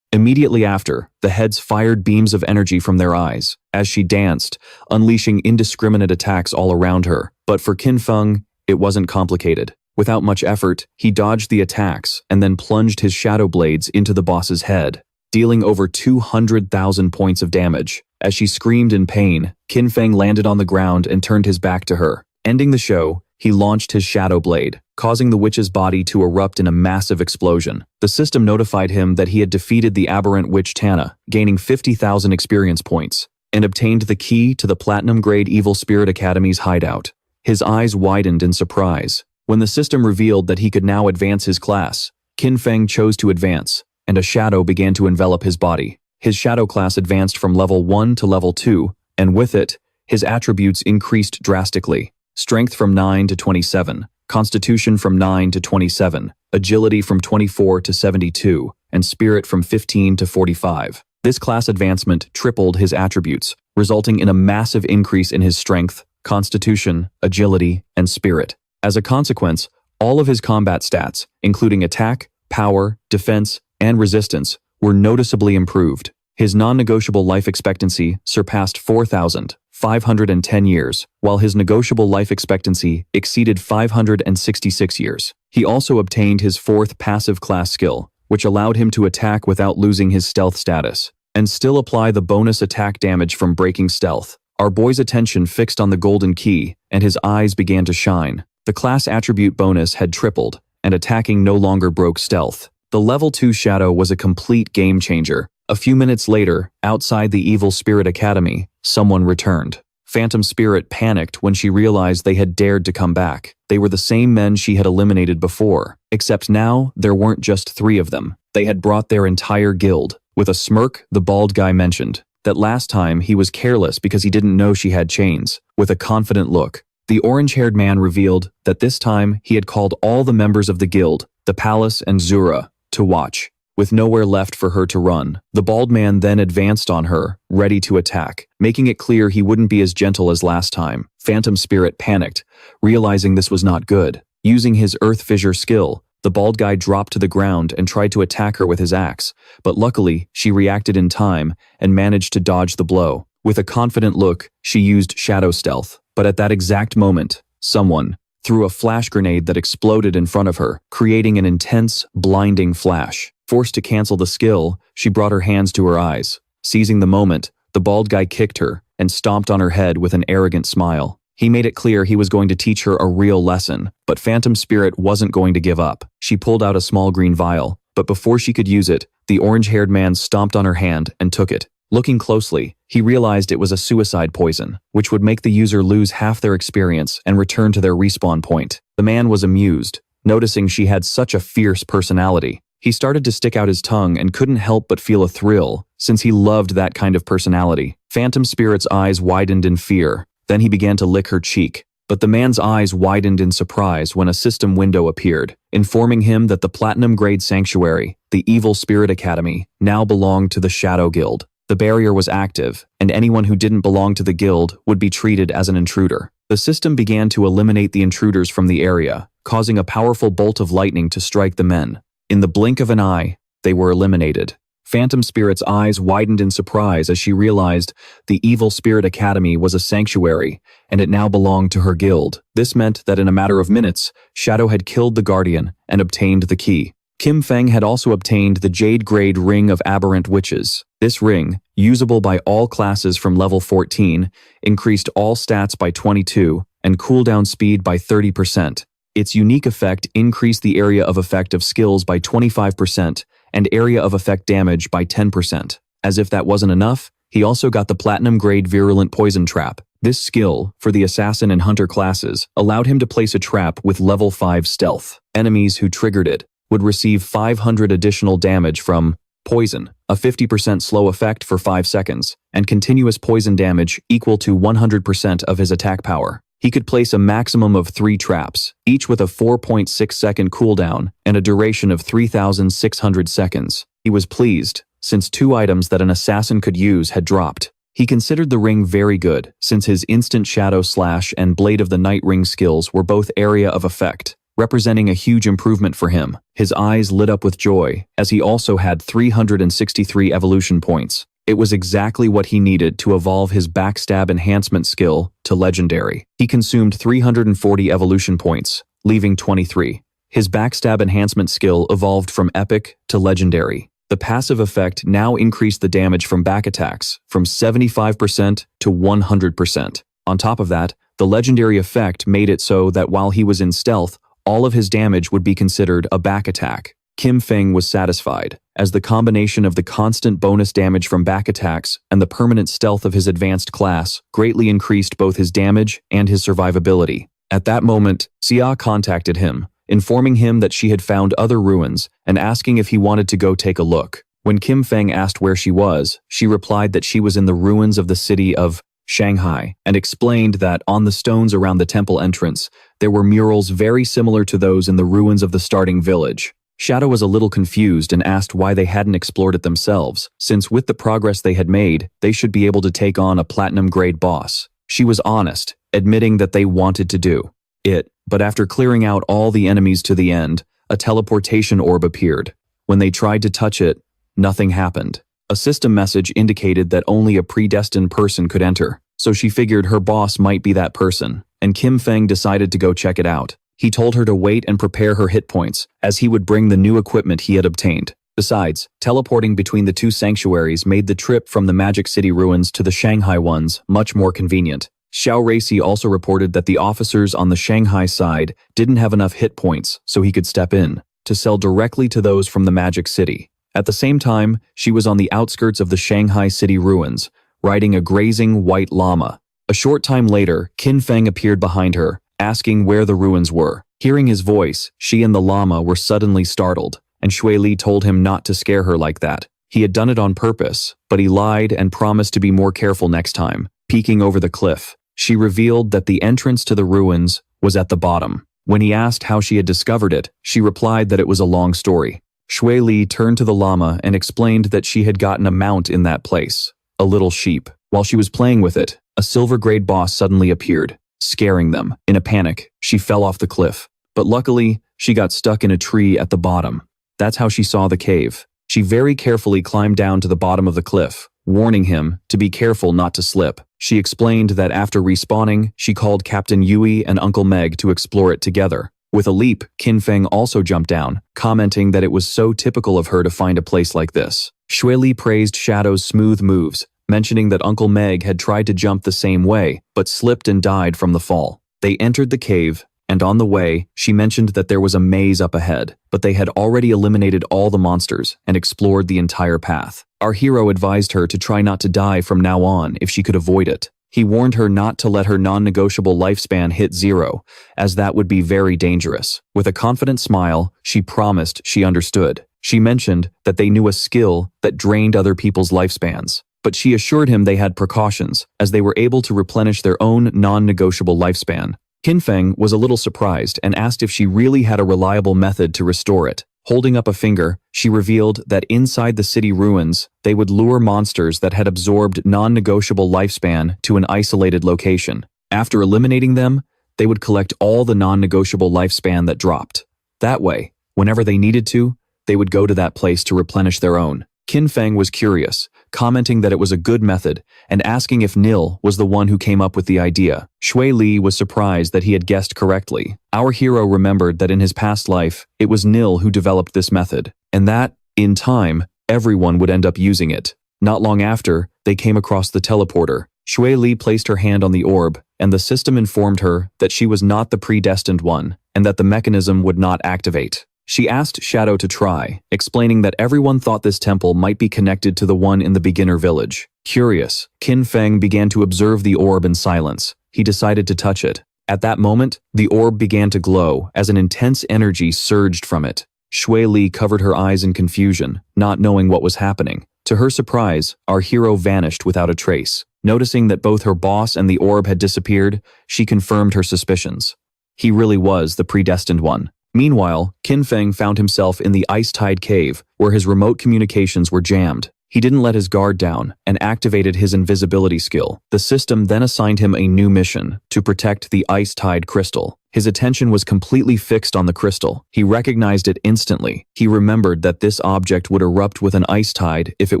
Immediately after, the heads fired beams of energy from their eyes, as she danced, unleashing indiscriminate attacks all around her. But for Qin Feng, it wasn't complicated. Without much effort, he dodged the attacks and then plunged his shadow blades into the boss's head, dealing over 200,000 points of damage. As she screamed in pain, Qin Feng landed on the ground and turned his back to her. Ending the show, he launched his shadow blade, causing the witch's body to erupt in a massive explosion. The system notified him that he had defeated the aberrant witch Tana, gaining 50,000 experience points, and obtained the key to the platinum-grade Evil Spirit Academy's hideout. His eyes widened in surprise. When the system revealed that he could now advance his class, Qin Feng chose to advance, and a shadow began to envelop his body. His shadow class advanced from level 1 to level 2, and with it, his attributes increased drastically. Strength from 9 to 27, Constitution from 9 to 27, Agility from 24 to 72, and Spirit from 15 to 45. This class advancement tripled his attributes, resulting in a massive increase in his strength, Constitution, Agility, and Spirit. As a consequence, all of his combat stats, including attack, power, defense, and resistance, were noticeably improved. His non-negotiable life expectancy surpassed 4,510 years, while his negotiable life expectancy exceeded 566 years. He also obtained his 4th passive class skill, which allowed him to attack without losing his stealth status, and still apply the bonus attack damage from breaking stealth. Our boy's attention fixed on the golden key, and his eyes began to shine. The class attribute bonus had tripled, and attacking no longer broke stealth. The level 2 shadow was a complete game changer. A few minutes later, outside the Evil Spirit Academy, someone returned. Phantom Spirit panicked when she realized they had dared to come back. They were the same men she had eliminated before, except now there weren't just 3 of them. They had brought their entire guild. With a smirk, the bald guy mentioned that last time he was careless because he didn't know she had chains. With a confident look, the orange-haired man revealed that this time he had called all the members of the guild, the palace and Zura, to watch. With nowhere left for her to run, the bald man then advanced on her, ready to attack, making it clear he wouldn't be as gentle as last time. Phantom Spirit panicked, realizing this was not good. Using his Earth Fissure skill, the bald guy dropped to the ground and tried to attack her with his axe, but luckily, she reacted in time and managed to dodge the blow. With a confident look, she used Shadow Stealth, but at that exact moment, someone threw a flash grenade that exploded in front of her, creating an intense, blinding flash. Forced to cancel the skill, she brought her hands to her eyes. Seizing the moment, the bald guy kicked her and stomped on her head with an arrogant smile. He made it clear he was going to teach her a real lesson, but Phantom Spirit wasn't going to give up. She pulled out a small green vial, but before she could use it, the orange-haired man stomped on her hand and took it. Looking closely, he realized it was a suicide poison, which would make the user lose half their experience and return to their respawn point. The man was amused, noticing she had such a fierce personality. He started to stick out his tongue and couldn't help but feel a thrill, since he loved that kind of personality. Phantom Spirit's eyes widened in fear, then he began to lick her cheek. But the man's eyes widened in surprise when a system window appeared, informing him that the Platinum-grade Sanctuary, the Evil Spirit Academy, now belonged to the Shadow Guild. The barrier was active, and anyone who didn't belong to the guild would be treated as an intruder. The system began to eliminate the intruders from the area, causing a powerful bolt of lightning to strike the men. In the blink of an eye, they were eliminated. Phantom Spirit's eyes widened in surprise as she realized the Evil Spirit Academy was a sanctuary, and it now belonged to her guild. This meant that in a matter of minutes, Shadow had killed the Guardian and obtained the key. Qin Feng had also obtained the Jade-grade Ring of Aberrant Witches. This ring, usable by all classes from level 14, increased all stats by 22 and cooldown speed by 30%. Its unique effect increased the area of effect of skills by 25% and area of effect damage by 10%. As if that wasn't enough, he also got the Platinum-grade Virulent Poison Trap. This skill, for the Assassin and Hunter classes, allowed him to place a trap with level 5 stealth. Enemies who triggered it would receive 500 additional damage from Poison, a 50% slow effect for 5 seconds, and continuous poison damage equal to 100% of his attack power. He could place a maximum of 3 traps, each with a 4.6-second cooldown and a duration of 3,600 seconds. He was pleased, since 2 items that an assassin could use had dropped. He considered the ring very good, since his instant shadow slash and blade of the night ring skills were both area of effect, representing a huge improvement for him. His eyes lit up with joy, as he also had 363 evolution points. It was exactly what he needed to evolve his backstab enhancement skill to legendary. He consumed 340 evolution points, leaving 23. His backstab enhancement skill evolved from epic to legendary. The passive effect now increased the damage from back attacks from 75% to 100%. On top of that, the legendary effect made it so that while he was in stealth, all of his damage would be considered a back attack. Kim Feng was satisfied, as the combination of the constant bonus damage from back attacks and the permanent stealth of his advanced class greatly increased both his damage and his survivability. At that moment, Xia contacted him, informing him that she had found other ruins and asking if he wanted to go take a look. When Kim Feng asked where she was, she replied that she was in the ruins of the city of Shanghai, and explained that on the stones around the temple entrance, there were murals very similar to those in the ruins of the starting village. Shadow was a little confused and asked why they hadn't explored it themselves, since with the progress they had made, they should be able to take on a platinum-grade boss. She was honest, admitting that they wanted to do it, but after clearing out all the enemies to the end, a teleportation orb appeared. When they tried to touch it, nothing happened. A system message indicated that only a predestined person could enter, so she figured her boss might be that person, and Kim Feng decided to go check it out. He told her to wait and prepare her hit points, as he would bring the new equipment he had obtained. Besides, teleporting between the 2 sanctuaries made the trip from the Magic City ruins to the Shanghai ones much more convenient. Xiao Racy also reported that the officers on the Shanghai side didn't have enough hit points, so he could step in to sell directly to those from the Magic City. At the same time, she was on the outskirts of the Shanghai City ruins, riding a grazing white llama. A short time later, Kim Feng appeared behind her, asking where the ruins were. Hearing his voice, she and the llama were suddenly startled, and Shui Li told him not to scare her like that. He had done it on purpose, but he lied and promised to be more careful next time. Peeking over the cliff, she revealed that the entrance to the ruins was at the bottom. When he asked how she had discovered it, she replied that it was a long story. Shui Li turned to the llama and explained that she had gotten a mount in that place, a little sheep. While she was playing with it, a silver-grade boss suddenly appeared, scaring them. In a panic, she fell off the cliff, but luckily, she got stuck in a tree at the bottom. That's how she saw the cave. She very carefully climbed down to the bottom of the cliff, warning him to be careful not to slip. She explained that after respawning, she called Captain Yui and Uncle Meg to explore it together. With a leap, Kim Feng also jumped down, commenting that it was so typical of her to find a place like this. Shui Li praised Shadow's smooth moves, mentioning that Uncle Meg had tried to jump the same way, but slipped and died from the fall. They entered the cave, and on the way, she mentioned that there was a maze up ahead, but they had already eliminated all the monsters and explored the entire path. Our hero advised her to try not to die from now on if she could avoid it. He warned her not to let her non-negotiable lifespan hit 0, as that would be very dangerous. With a confident smile, she promised she understood. She mentioned that they knew a skill that drained other people's lifespans, but she assured him they had precautions, as they were able to replenish their own non-negotiable lifespan. Kim Feng was a little surprised and asked if she really had a reliable method to restore it. Holding up a finger, she revealed that inside the city ruins, they would lure monsters that had absorbed non-negotiable lifespan to an isolated location. After eliminating them, they would collect all the non-negotiable lifespan that dropped. That way, whenever they needed to, they would go to that place to replenish their own. Kim Feng was curious, commenting that it was a good method and asking if Nil was the one who came up with the idea. Shui Li was surprised that he had guessed correctly. Our hero remembered that in his past life, it was Nil who developed this method, and that, in time, everyone would end up using it. Not long after, they came across the teleporter. Shui Li placed her hand on the orb, and the system informed her that she was not the predestined one, and that the mechanism would not activate. She asked Shadow to try, explaining that everyone thought this temple might be connected to the one in the beginner village. Curious, Kim Feng began to observe the orb in silence. He decided to touch it. At that moment, the orb began to glow as an intense energy surged from it. Shui Li covered her eyes in confusion, not knowing what was happening. To her surprise, our hero vanished without a trace. Noticing that both her boss and the orb had disappeared, she confirmed her suspicions. He really was the predestined one. Meanwhile, Qin Feng found himself in the ice-tide cave, where his remote communications were jammed. He didn't let his guard down and activated his invisibility skill. The system then assigned him a new mission to protect the ice-tide crystal. His attention was completely fixed on the crystal. He recognized it instantly. He remembered that this object would erupt with an ice tide if it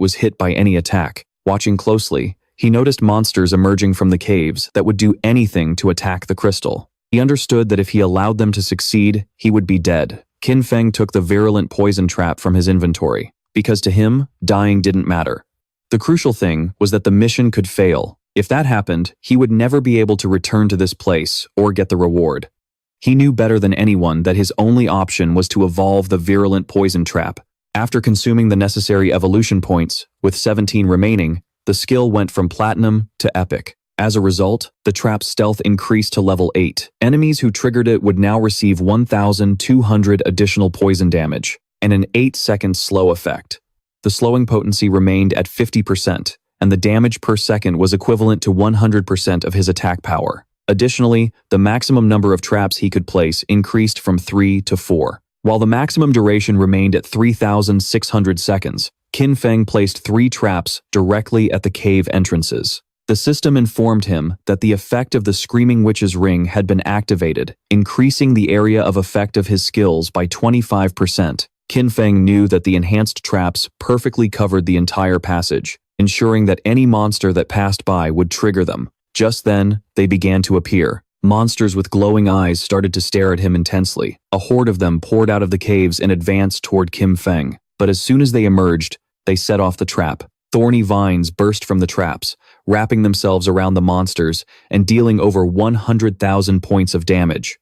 was hit by any attack. Watching closely, he noticed monsters emerging from the caves that would do anything to attack the crystal. He understood that if he allowed them to succeed, he would be dead. Qin Feng took the virulent poison trap from his inventory, because to him, dying didn't matter. The crucial thing was that the mission could fail. If that happened, he would never be able to return to this place or get the reward. He knew better than anyone that his only option was to evolve the virulent poison trap. After consuming the necessary evolution points, with 17 remaining, the skill went from platinum to epic. As a result, the trap's stealth increased to level 8. Enemies who triggered it would now receive 1,200 additional poison damage, and an 8-second slow effect. The slowing potency remained at 50%, and the damage per second was equivalent to 100% of his attack power. Additionally, the maximum number of traps he could place increased from 3 to 4. While the maximum duration remained at 3,600 seconds, Qin Feng placed 3 traps directly at the cave entrances. The system informed him that the effect of the Screaming Witch's Ring had been activated, increasing the area of effect of his skills by 25%. Qin Feng knew that the enhanced traps perfectly covered the entire passage, ensuring that any monster that passed by would trigger them. Just then, they began to appear. Monsters with glowing eyes started to stare at him intensely. A horde of them poured out of the caves and advanced toward Qin Feng. But as soon as they emerged, they set off the trap. Thorny vines burst from the traps, wrapping themselves around the monsters and dealing over 100,000 points of damage.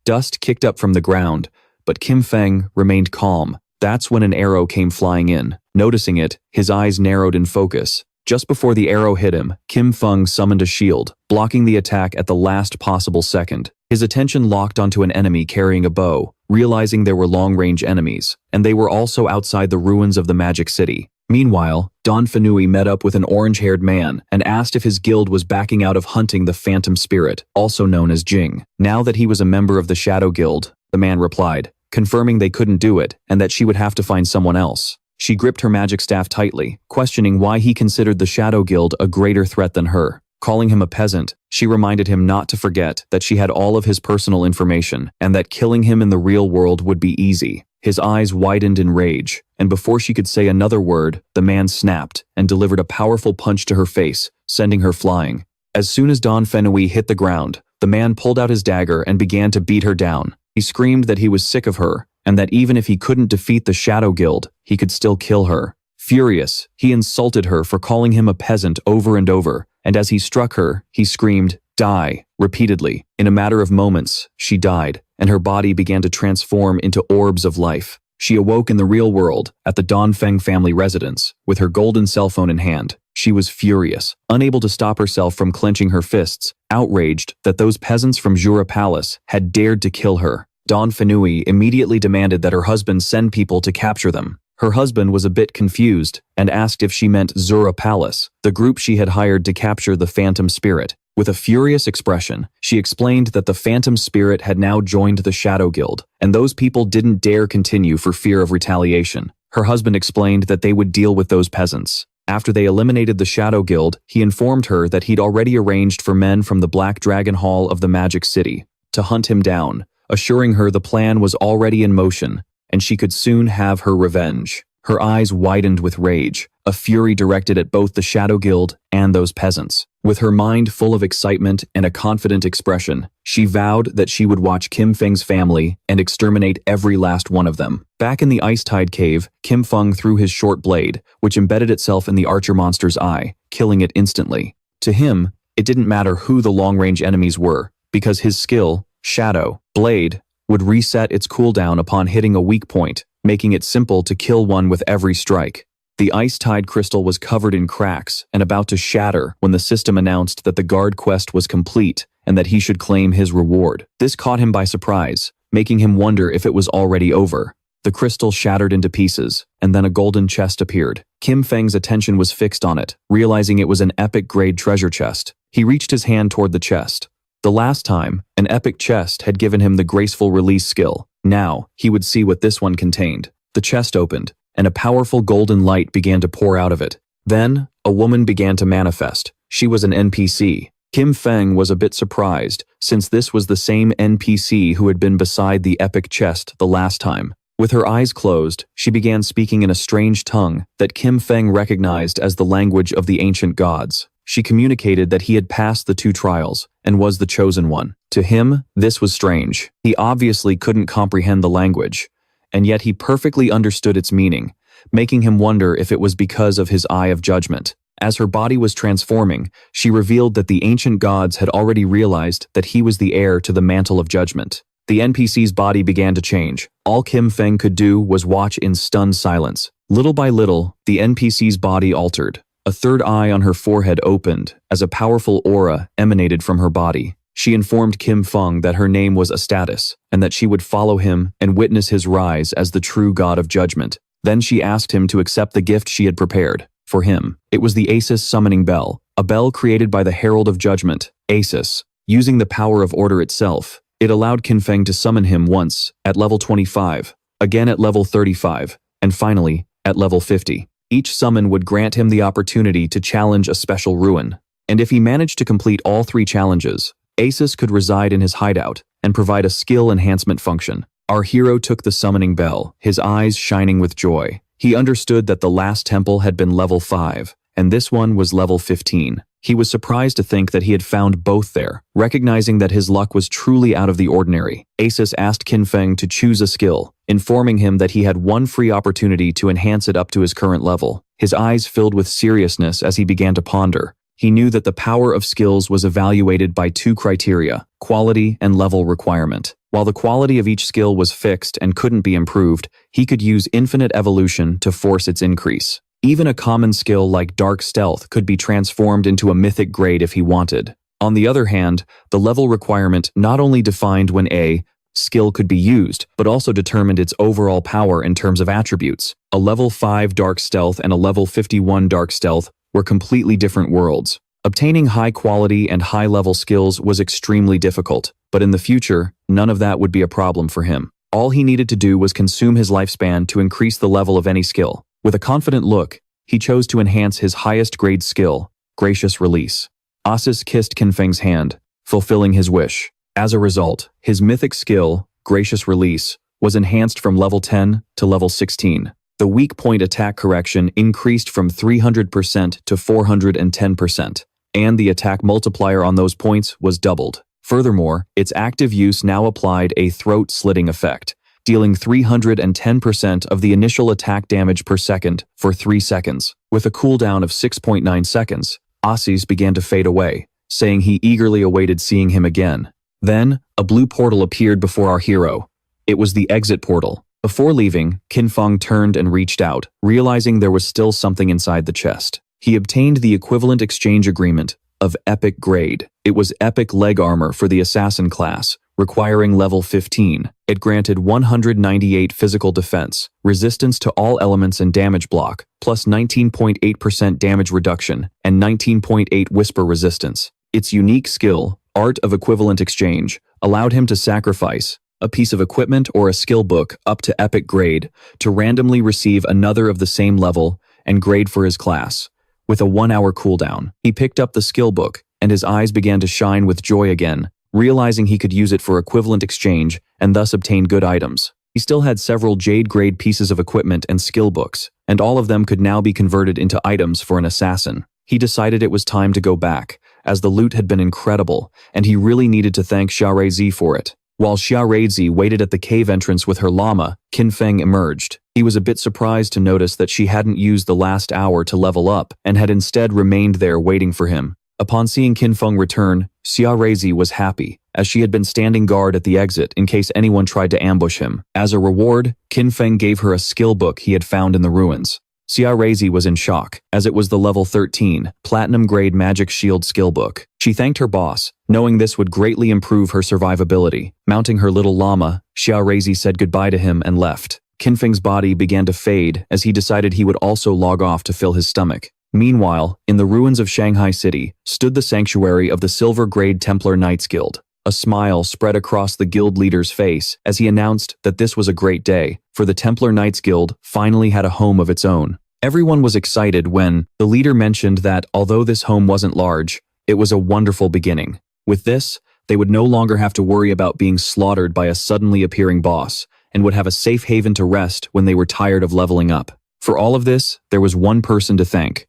Dust kicked up from the ground, but Qin Feng remained calm. That's when an arrow came flying in. Noticing it, his eyes narrowed in focus. Just before the arrow hit him, Qin Feng summoned a shield, blocking the attack at the last possible second. His attention locked onto an enemy carrying a bow, realizing there were long-range enemies, and they were also outside the ruins of the magic city. Meanwhile, Don Fenui met up with an orange-haired man and asked if his guild was backing out of hunting the phantom spirit, also known as Jing. Now that he was a member of the Shadow Guild, the man replied, confirming they couldn't do it and that she would have to find someone else. She gripped her magic staff tightly, questioning why he considered the Shadow Guild a greater threat than her. Calling him a peasant, she reminded him not to forget that she had all of his personal information and that killing him in the real world would be easy. His eyes widened in rage, and before she could say another word, the man snapped and delivered a powerful punch to her face, sending her flying. As soon as Don Fenui hit the ground, the man pulled out his dagger and began to beat her down. He screamed that he was sick of her, and that even if he couldn't defeat the Shadow Guild, he could still kill her. Furious, he insulted her for calling him a peasant over and over, and as he struck her, he screamed, "Die," repeatedly. In a matter of moments, she died, and her body began to transform into orbs of life. She awoke in the real world, at the Dongfeng family residence, with her golden cell phone in hand. She was furious, unable to stop herself from clenching her fists, outraged that those peasants from Jura Palace had dared to kill her. Don Fenui immediately demanded that her husband send people to capture them. Her husband was a bit confused and asked if she meant Zura Palace, the group she had hired to capture the phantom spirit. With a furious expression, she explained that the phantom spirit had now joined the Shadow Guild, and those people didn't dare continue for fear of retaliation. Her husband explained that they would deal with those peasants. After they eliminated the Shadow Guild, he informed her that he'd already arranged for men from the Black Dragon Hall of the Magic City to hunt him down, assuring her the plan was already in motion, and she could soon have her revenge. Her eyes widened with rage, a fury directed at both the Shadow Guild and those peasants. With her mind full of excitement and a confident expression, she vowed that she would watch Qin Feng's family and exterminate every last one of them. Back in the ice-tide cave, Qin Feng threw his short blade, which embedded itself in the archer monster's eye, killing it instantly. To him, it didn't matter who the long-range enemies were, because his skill, Shadow Blade, would reset its cooldown upon hitting a weak point, making it simple to kill one with every strike. The ice-tide crystal was covered in cracks and about to shatter when the system announced that the guard quest was complete and that he should claim his reward. This caught him by surprise, making him wonder if it was already over. The crystal shattered into pieces, and then a golden chest appeared. Kim Feng's attention was fixed on it, realizing it was an epic-grade treasure chest. He reached his hand toward the chest. The last time, an epic chest had given him the graceful release skill. Now, he would see what this one contained. The chest opened, and a powerful golden light began to pour out of it. Then, a woman began to manifest. She was an NPC. Kim Feng was a bit surprised, since this was the same NPC who had been beside the epic chest the last time. With her eyes closed, she began speaking in a strange tongue that Kim Feng recognized as the language of the ancient gods. She communicated that he had passed the 2 trials and was the chosen one. To him, this was strange. He obviously couldn't comprehend the language, and yet he perfectly understood its meaning, making him wonder if it was because of his eye of judgment. As her body was transforming, she revealed that the ancient gods had already realized that he was the heir to the mantle of judgment. The NPC's body began to change. All Kim Feng could do was watch in stunned silence. Little by little, the NPC's body altered. A third eye on her forehead opened as a powerful aura emanated from her body. She informed Kim Feng that her name was Astatus, and that she would follow him and witness his rise as the true god of judgment. Then she asked him to accept the gift she had prepared. For him, it was the Asus summoning bell, a bell created by the Herald of Judgment, Asus. Using the power of order itself, it allowed Kim Feng to summon him once, at level 25, again at level 35, and finally, at level 50. Each summon would grant him the opportunity to challenge a special ruin. And if he managed to complete all 3 challenges, Asus could reside in his hideout and provide a skill enhancement function. Our hero took the summoning bell, his eyes shining with joy. He understood that the last temple had been level 5, and this one was level 15. He was surprised to think that he had found both there, recognizing that his luck was truly out of the ordinary. Asus asked Kim Feng to choose a skill, informing him that he had one free opportunity to enhance it up to his current level. His eyes filled with seriousness as he began to ponder. He knew that the power of skills was evaluated by 2 criteria, quality and level requirement. While the quality of each skill was fixed and couldn't be improved, he could use infinite evolution to force its increase. Even a common skill like Dark Stealth could be transformed into a mythic grade if he wanted. On the other hand, the level requirement not only defined when a skill could be used, but also determined its overall power in terms of attributes. A level 5 Dark Stealth and a level 51 Dark Stealth were completely different worlds. Obtaining high-quality and high-level skills was extremely difficult, but in the future, none of that would be a problem for him. All he needed to do was consume his lifespan to increase the level of any skill. With a confident look, he chose to enhance his highest grade skill, Gracious Release. Asus kissed Kim Feng's hand, fulfilling his wish. As a result, his mythic skill, Gracious Release, was enhanced from level 10 to level 16. The weak point attack correction increased from 300% to 410%, and the attack multiplier on those points was doubled. Furthermore, its active use now applied a throat-slitting effect, dealing 310% of the initial attack damage per second for 3 seconds. With a cooldown of 6.9 seconds, Asus began to fade away, saying he eagerly awaited seeing him again. Then, a blue portal appeared before our hero. It was the exit portal. Before leaving, Kim Feng turned and reached out, realizing there was still something inside the chest. He obtained the equivalent exchange agreement of epic grade. It was epic leg armor for the assassin class, requiring level 15. It granted 198 physical defense, resistance to all elements and damage block, plus 19.8% damage reduction, and 19.8 whisper resistance. Its unique skill, Art of Equivalent Exchange, allowed him to sacrifice a piece of equipment or a skill book up to epic grade to randomly receive another of the same level and grade for his class. With a 1-hour cooldown, he picked up the skill book, and his eyes began to shine with joy again, realizing he could use it for equivalent exchange and thus obtain good items. He still had several Jade-grade pieces of equipment and skill books, and all of them could now be converted into items for an assassin. He decided it was time to go back, as the loot had been incredible, and he really needed to thank Xiaorezi for it. While Xiaorezi waited at the cave entrance with her llama, Kim Feng emerged. He was a bit surprised to notice that she hadn't used the last hour to level up and had instead remained there waiting for him. Upon seeing Kim Feng return, Xiaorezi was happy, as she had been standing guard at the exit in case anyone tried to ambush him. As a reward, Kim Feng gave her a skill book he had found in the ruins. Xiaorezi was in shock, as it was the level 13, platinum-grade magic shield skill book. She thanked her boss, knowing this would greatly improve her survivability. Mounting her little llama, Xiaorezi said goodbye to him and left. Qinfeng's body began to fade as he decided he would also log off to fill his stomach. Meanwhile, in the ruins of Shanghai City, stood the sanctuary of the Silver Grade Templar Knights Guild. A smile spread across the guild leader's face as he announced that this was a great day, for the Templar Knights Guild finally had a home of its own. Everyone was excited when the leader mentioned that although this home wasn't large, it was a wonderful beginning. With this, they would no longer have to worry about being slaughtered by a suddenly appearing boss, and would have a safe haven to rest when they were tired of leveling up. For all of this, there was one person to thank.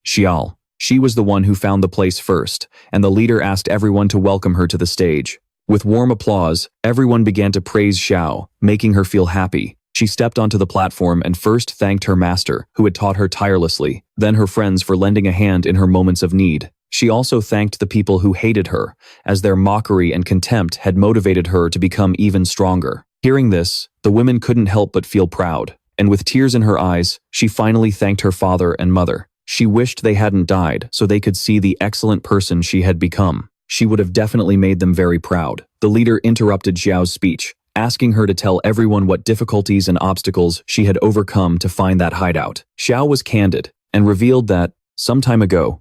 Xiao. She was the one who found the place first, and the leader asked everyone to welcome her to the stage. With warm applause, everyone began to praise Xiao, making her feel happy. She stepped onto the platform and first thanked her master, who had taught her tirelessly, then her friends for lending a hand in her moments of need. She also thanked the people who hated her, as their mockery and contempt had motivated her to become even stronger. Hearing this, the women couldn't help but feel proud, and with tears in her eyes, she finally thanked her father and mother. She wished they hadn't died so they could see the excellent person she had become. She would have definitely made them very proud. The leader interrupted Xiao's speech, asking her to tell everyone what difficulties and obstacles she had overcome to find that hideout. Xiao was candid and revealed that, some time ago,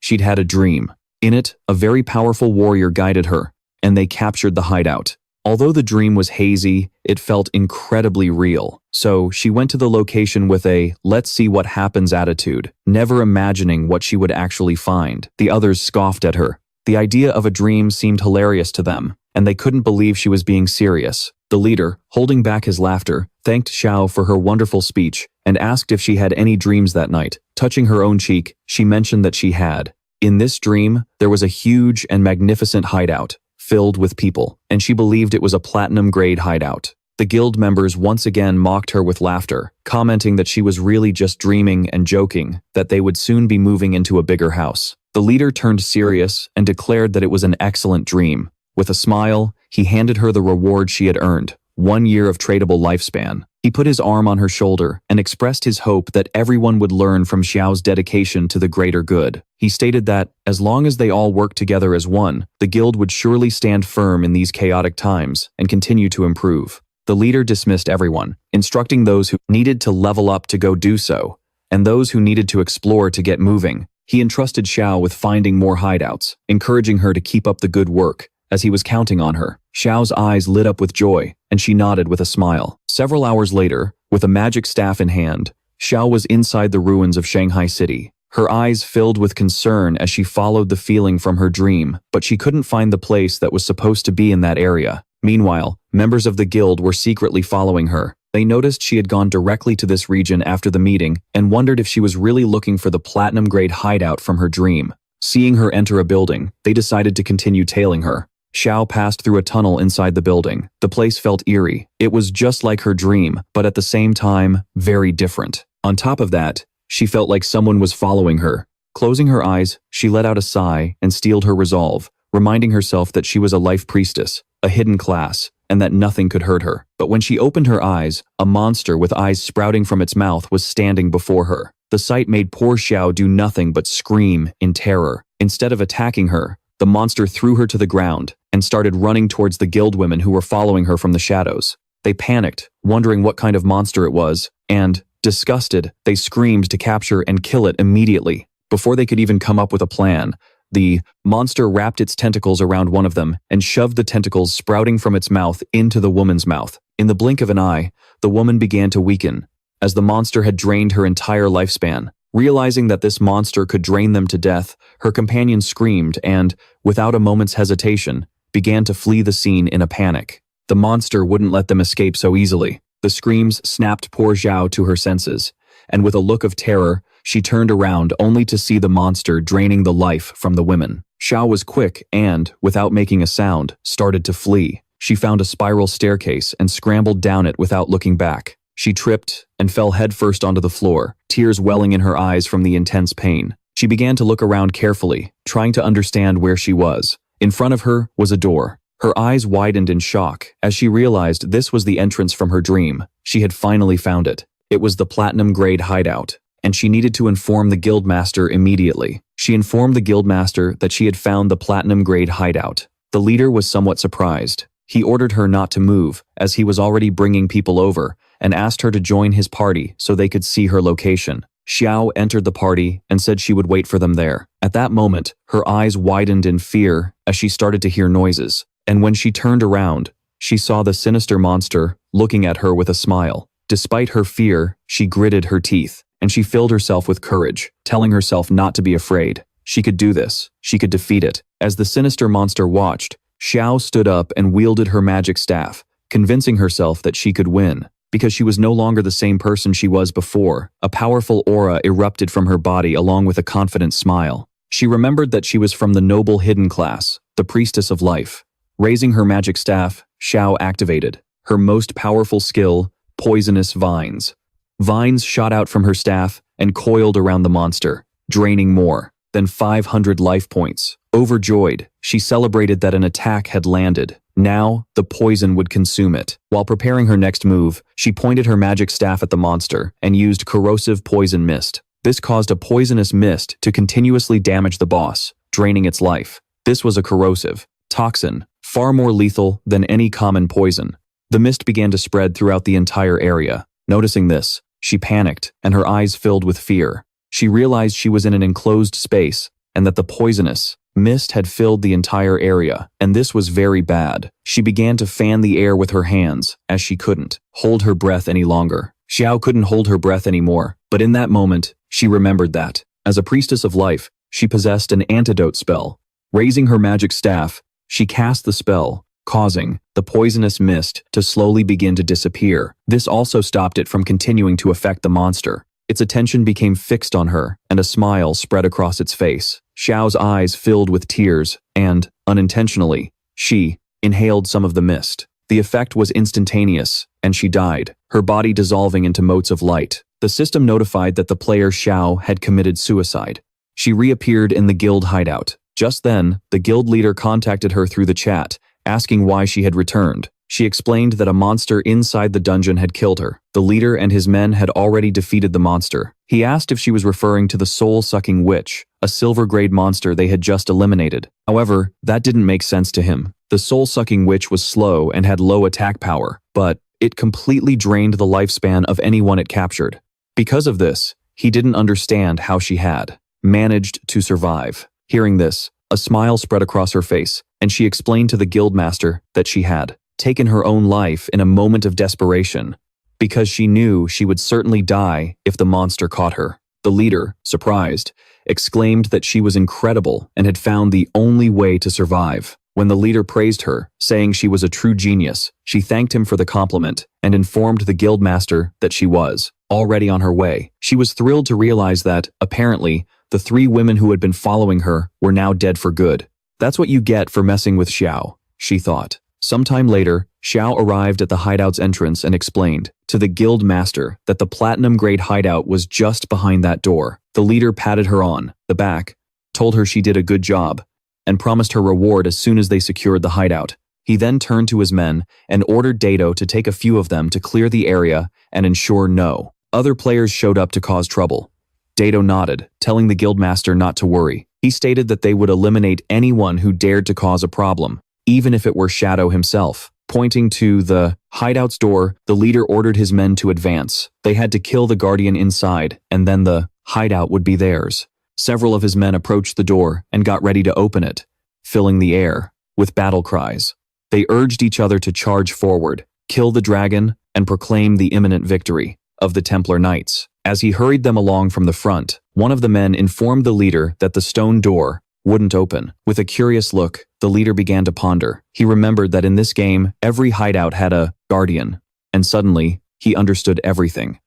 she'd had a dream. In it, a very powerful warrior guided her, and they captured the hideout. Although the dream was hazy, it felt incredibly real. So she went to the location with a "let's see what happens" attitude, never imagining what she would actually find. The others scoffed at her. The idea of a dream seemed hilarious to them, and they couldn't believe she was being serious. The leader, holding back his laughter, thanked Xiao for her wonderful speech and asked if she had any dreams that night. Touching her own cheek, she mentioned that she had. In this dream, there was a huge and magnificent hideout, filled with people, and she believed it was a platinum-grade hideout. The guild members once again mocked her with laughter, commenting that she was really just dreaming and joking, that they would soon be moving into a bigger house. The leader turned serious and declared that it was an excellent dream. With a smile, he handed her the reward she had earned, 1 year of tradable lifespan. He put his arm on her shoulder and expressed his hope that everyone would learn from Xiao's dedication to the greater good. He stated that, as long as they all worked together as one, the guild would surely stand firm in these chaotic times and continue to improve. The leader dismissed everyone, instructing those who needed to level up to go do so, and those who needed to explore to get moving. He entrusted Xiao with finding more hideouts, encouraging her to keep up the good work, as he was counting on her. Xiao's eyes lit up with joy, and she nodded with a smile. Several hours later, with a magic staff in hand, Xiao was inside the ruins of Shanghai City. Her eyes filled with concern as she followed the feeling from her dream, but she couldn't find the place that was supposed to be in that area. Meanwhile, members of the guild were secretly following her. They noticed she had gone directly to this region after the meeting and wondered if she was really looking for the platinum-grade hideout from her dream. Seeing her enter a building, they decided to continue tailing her. Xiao passed through a tunnel inside the building. The place felt eerie. It was just like her dream, but at the same time, very different. On top of that, she felt like someone was following her. Closing her eyes, she let out a sigh and steeled her resolve, reminding herself that she was a life priestess, a hidden class, and that nothing could hurt her. But when she opened her eyes, a monster with eyes sprouting from its mouth was standing before her. The sight made poor Xiao do nothing but scream in terror. Instead of attacking her, the monster threw her to the ground and started running towards the guild women who were following her from the shadows. They panicked, wondering what kind of monster it was, and, disgusted, they screamed to capture and kill it immediately. Before they could even come up with a plan, the monster wrapped its tentacles around one of them and shoved the tentacles sprouting from its mouth into the woman's mouth. In the blink of an eye, the woman began to weaken, as the monster had drained her entire lifespan. Realizing that this monster could drain them to death, her companion screamed and, without a moment's hesitation, began to flee the scene in a panic. The monster wouldn't let them escape so easily. The screams snapped poor Xiao to her senses, and with a look of terror, she turned around only to see the monster draining the life from the women. Xiao was quick and, without making a sound, started to flee. She found a spiral staircase and scrambled down it without looking back. She tripped and fell headfirst onto the floor, tears welling in her eyes from the intense pain. She began to look around carefully, trying to understand where she was. In front of her was a door. Her eyes widened in shock as she realized this was the entrance from her dream. She had finally found it. It was the platinum-grade hideout, and she needed to inform the guildmaster immediately. She informed the guildmaster that she had found the platinum-grade hideout. The leader was somewhat surprised, He ordered her not to move, as he was already bringing people over, and asked her to join his party so they could see her location. Xiao entered the party and said she would wait for them there. At that moment, her eyes widened in fear as she started to hear noises, and when she turned around, she saw the sinister monster looking at her with a smile. Despite her fear, she gritted her teeth, and she filled herself with courage, telling herself not to be afraid. She could do this. She could defeat it. As the sinister monster watched, Xiao stood up and wielded her magic staff, convincing herself that she could win. Because she was no longer the same person she was before, a powerful aura erupted from her body along with a confident smile. She remembered that she was from the noble hidden class, the priestess of life. Raising her magic staff, Xiao activated her most powerful skill, poisonous vines. Vines shot out from her staff and coiled around the monster, draining more than 500 life points. Overjoyed, she celebrated that an attack had landed. Now, the poison would consume it. While preparing her next move, she pointed her magic staff at the monster and used corrosive poison mist. This caused a poisonous mist to continuously damage the boss, draining its life. This was a corrosive toxin, far more lethal than any common poison. The mist began to spread throughout the entire area. Noticing this, she panicked and her eyes filled with fear. She realized she was in an enclosed space and that the poisonous mist had filled the entire area, and this was very bad. She began to fan the air with her hands, as she couldn't hold her breath any longer. Xiao couldn't hold her breath anymore, but in that moment, she remembered that, as a priestess of life, she possessed an antidote spell. Raising her magic staff, she cast the spell, causing the poisonous mist to slowly begin to disappear. This also stopped it from continuing to affect the monster. Its attention became fixed on her, and a smile spread across its face. Xiao's eyes filled with tears, and, unintentionally, she inhaled some of the mist. The effect was instantaneous, and she died, her body dissolving into motes of light. The system notified that the player Xiao had committed suicide. She reappeared in the guild hideout. Just then, the guild leader contacted her through the chat, asking why she had returned. She explained that a monster inside the dungeon had killed her. The leader and his men had already defeated the monster. He asked if she was referring to the soul-sucking witch, a silver-grade monster they had just eliminated. However, that didn't make sense to him. The soul-sucking witch was slow and had low attack power, but it completely drained the lifespan of anyone it captured. Because of this, he didn't understand how she had managed to survive. Hearing this, a smile spread across her face, and she explained to the guildmaster that she had taken her own life in a moment of desperation, because she knew she would certainly die if the monster caught her. The leader, surprised, exclaimed that she was incredible and had found the only way to survive. When the leader praised her, saying she was a true genius, she thanked him for the compliment and informed the guildmaster that she was already on her way. She was thrilled to realize that, apparently, the 3 women who had been following her were now dead for good. That's what you get for messing with Xiao, she thought. Sometime later, Xiao arrived at the hideout's entrance and explained to the guild master that the platinum-grade hideout was just behind that door. The leader patted her on the back, told her she did a good job, and promised her reward as soon as they secured the hideout. He then turned to his men and ordered Dato to take a few of them to clear the area and ensure no other players showed up to cause trouble. Dato nodded, telling the guildmaster not to worry. He stated that they would eliminate anyone who dared to cause a problem, even if it were Shadow himself. Pointing to the hideout's door, the leader ordered his men to advance. They had to kill the guardian inside, and then the hideout would be theirs. Several of his men approached the door and got ready to open it, filling the air with battle cries. They urged each other to charge forward, kill the dragon, and proclaim the imminent victory of the Templar Knights. As he hurried them along from the front, one of the men informed the leader that the stone door wouldn't open. With a curious look, the leader began to ponder. He remembered that in this game, every hideout had a guardian, and suddenly, he understood everything.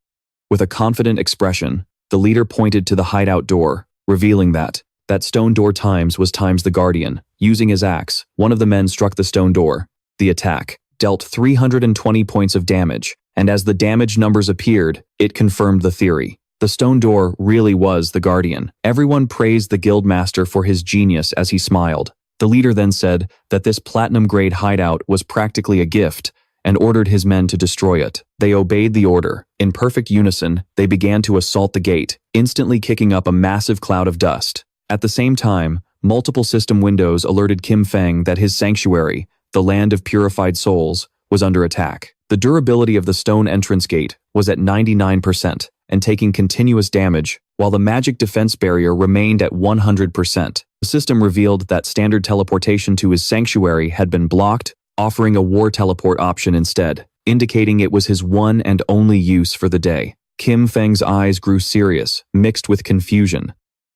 With a confident expression, the leader pointed to the hideout door, revealing that stone door times was times the guardian. Using his axe, one of the men struck the stone door. The attack dealt 320 points of damage, and as the damage numbers appeared, it confirmed the theory. The stone door really was the guardian. Everyone praised the guildmaster for his genius as he smiled. The leader then said that this platinum-grade hideout was practically a gift and ordered his men to destroy it. They obeyed the order. In perfect unison, they began to assault the gate, instantly kicking up a massive cloud of dust. At the same time, multiple system windows alerted Kim Feng that his sanctuary, the land of purified souls, was under attack. The durability of the stone entrance gate was at 99% and taking continuous damage, while the magic defense barrier remained at 100%. The system revealed that standard teleportation to his sanctuary had been blocked, offering a war teleport option instead, indicating it was his one and only use for the day. Kim Feng's eyes grew serious, mixed with confusion.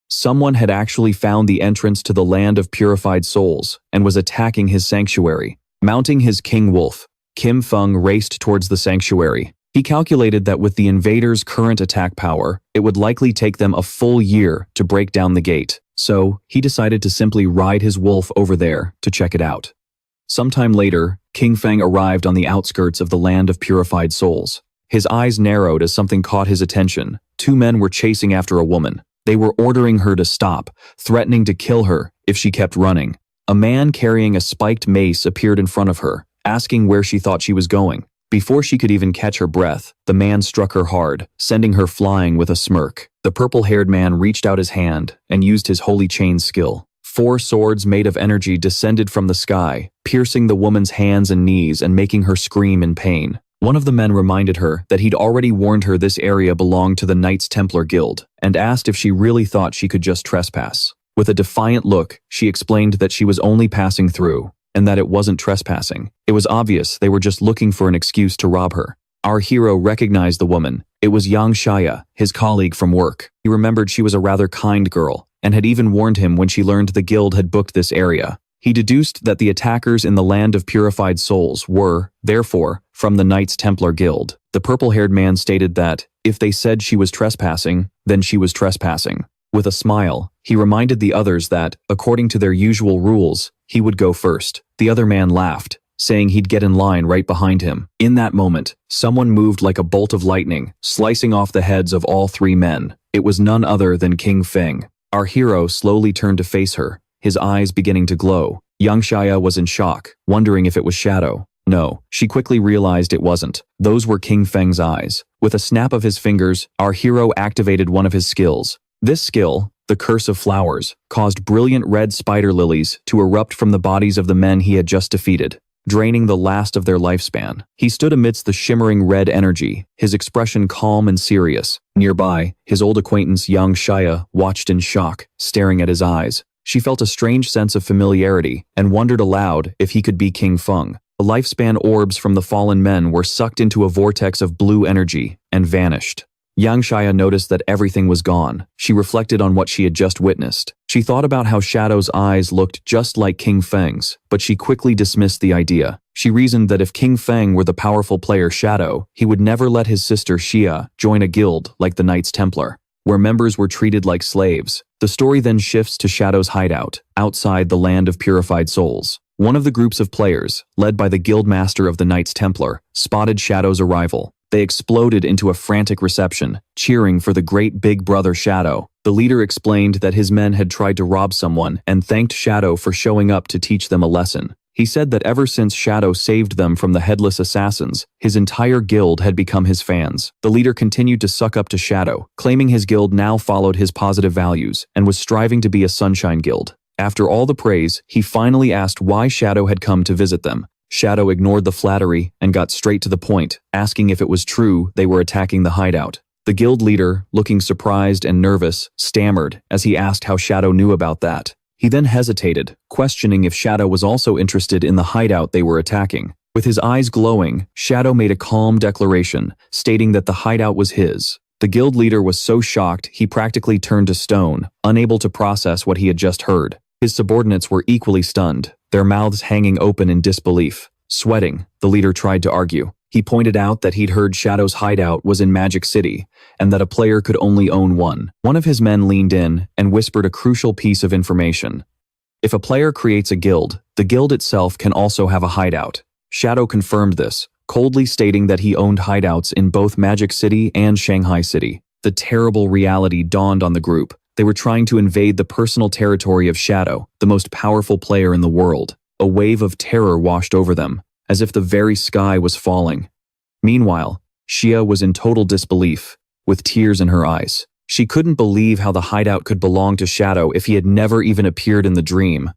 Someone had actually found the entrance to the land of purified souls and was attacking his sanctuary. Mounting his king wolf, Kim Feng raced towards the sanctuary. He calculated that with the invaders' current attack power, it would likely take them a full year to break down the gate, so he decided to simply ride his wolf over there to check it out. Sometime later, King Feng arrived on the outskirts of the land of purified souls. His eyes narrowed as something caught his attention. Two men were chasing after a woman. They were ordering her to stop, threatening to kill her if she kept running. A man carrying a spiked mace appeared in front of her, asking where she thought she was going. Before she could even catch her breath, the man struck her hard, sending her flying with a smirk. The purple-haired man reached out his hand and used his holy chain skill. 4 swords made of energy descended from the sky, piercing the woman's hands and knees and making her scream in pain. One of the men reminded her that he'd already warned her this area belonged to the Knights Templar Guild, and asked if she really thought she could just trespass. With a defiant look, she explained that she was only passing through, and that it wasn't trespassing. It was obvious they were just looking for an excuse to rob her. Our hero recognized the woman. It was Yang Shaya, his colleague from work. He remembered she was a rather kind girl, and had even warned him when she learned the guild had booked this area. He deduced that the attackers in the land of purified souls were, therefore, from the Knights Templar Guild. The purple-haired man stated that, if they said she was trespassing, then she was trespassing. With a smile, he reminded the others that, according to their usual rules, he would go first. The other man laughed, saying he'd get in line right behind him. In that moment, someone moved like a bolt of lightning, slicing off the heads of all 3 men. It was none other than King Feng. Our hero slowly turned to face her, his eyes beginning to glow. Young Shaya was in shock, wondering if it was Shadow. No, she quickly realized it wasn't. Those were King Feng's eyes. With a snap of his fingers, our hero activated one of his skills. This skill, the Curse of Flowers, caused brilliant red spider lilies to erupt from the bodies of the men he had just defeated, draining the last of their lifespan. He stood amidst the shimmering red energy, his expression calm and serious. Nearby, his old acquaintance Yang Shaya watched in shock, staring at his eyes. She felt a strange sense of familiarity and wondered aloud if he could be King Feng. The lifespan orbs from the fallen men were sucked into a vortex of blue energy and vanished. Yang Shaya noticed that everything was gone. She reflected on what she had just witnessed. She thought about how Shadow's eyes looked just like King Feng's, but she quickly dismissed the idea. She reasoned that if King Feng were the powerful player Shadow, he would never let his sister Xia join a guild like the Knights Templar, where members were treated like slaves. The story then shifts to Shadow's hideout, outside the land of purified souls. One of the groups of players, led by the guild master of the Knights Templar, spotted Shadow's arrival. They exploded into a frantic reception, cheering for the great big brother Shadow. The leader explained that his men had tried to rob someone and thanked Shadow for showing up to teach them a lesson. He said that ever since Shadow saved them from the headless assassins, his entire guild had become his fans. The leader continued to suck up to Shadow, claiming his guild now followed his positive values and was striving to be a sunshine guild. After all the praise, he finally asked why Shadow had come to visit them. Shadow ignored the flattery and got straight to the point, asking if it was true they were attacking the hideout. The guild leader, looking surprised and nervous, stammered as he asked how Shadow knew about that. He then hesitated, questioning if Shadow was also interested in the hideout they were attacking. With his eyes glowing, Shadow made a calm declaration, stating that the hideout was his. The guild leader was so shocked he practically turned to stone, unable to process what he had just heard. His subordinates were equally stunned, their mouths hanging open in disbelief. Sweating, the leader tried to argue. He pointed out that he'd heard Shadow's hideout was in Magic City, and that a player could only own one. One of his men leaned in and whispered a crucial piece of information. If a player creates a guild, the guild itself can also have a hideout. Shadow confirmed this, coldly stating that he owned hideouts in both Magic City and Shanghai City. The terrible reality dawned on the group. They were trying to invade the personal territory of Shadow, the most powerful player in the world. A wave of terror washed over them, as if the very sky was falling. Meanwhile, Xia was in total disbelief, with tears in her eyes. She couldn't believe how the hideout could belong to Shadow if he had never even appeared in the dream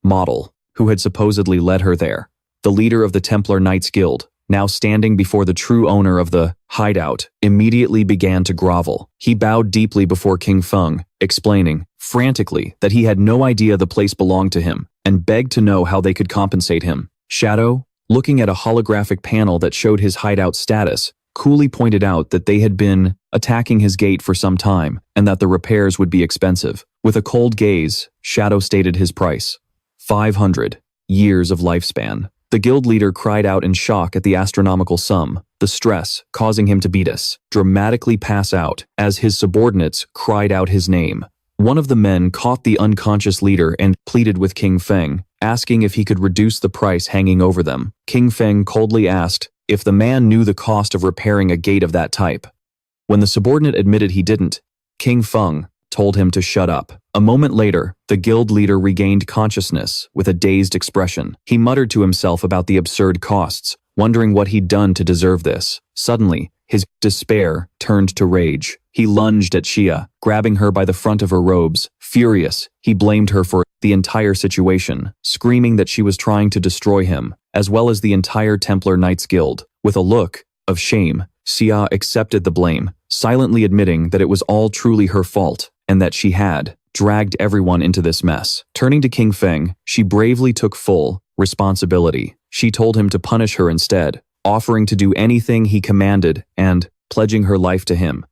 model, who had supposedly led her there. the leader of the Templar Knights Guild, now standing before the true owner of the hideout, immediately began to grovel. He bowed deeply before King Feng, explaining, frantically, that he had no idea the place belonged to him, and begged to know how they could compensate him. Shadow, looking at a holographic panel that showed his hideout status, coolly pointed out that they had been attacking his gate for some time, and that the repairs would be expensive. With a cold gaze, Shadow stated his price. 500 years of lifespan. The guild leader cried out in shock at the astronomical sum, the stress causing him to dramatically pass out as his subordinates cried out his name. One of the men caught the unconscious leader and pleaded with King Feng, asking if he could reduce the price hanging over them. King Feng coldly asked if the man knew the cost of repairing a gate of that type. When the subordinate admitted he didn't, King Feng told him to shut up. A moment later, the guild leader regained consciousness with a dazed expression. He muttered to himself about the absurd costs, wondering what he'd done to deserve this. Suddenly, his despair turned to rage. He lunged at Xia, grabbing her by the front of her robes. Furious, he blamed her for the entire situation, screaming that she was trying to destroy him, as well as the entire Templar Knights Guild. With a look of shame, Xia accepted the blame, silently admitting that it was all truly her fault, and that she had dragged everyone into this mess. Turning to King Feng, she bravely took full responsibility. She told him to punish her instead, offering to do anything he commanded and pledging her life to him.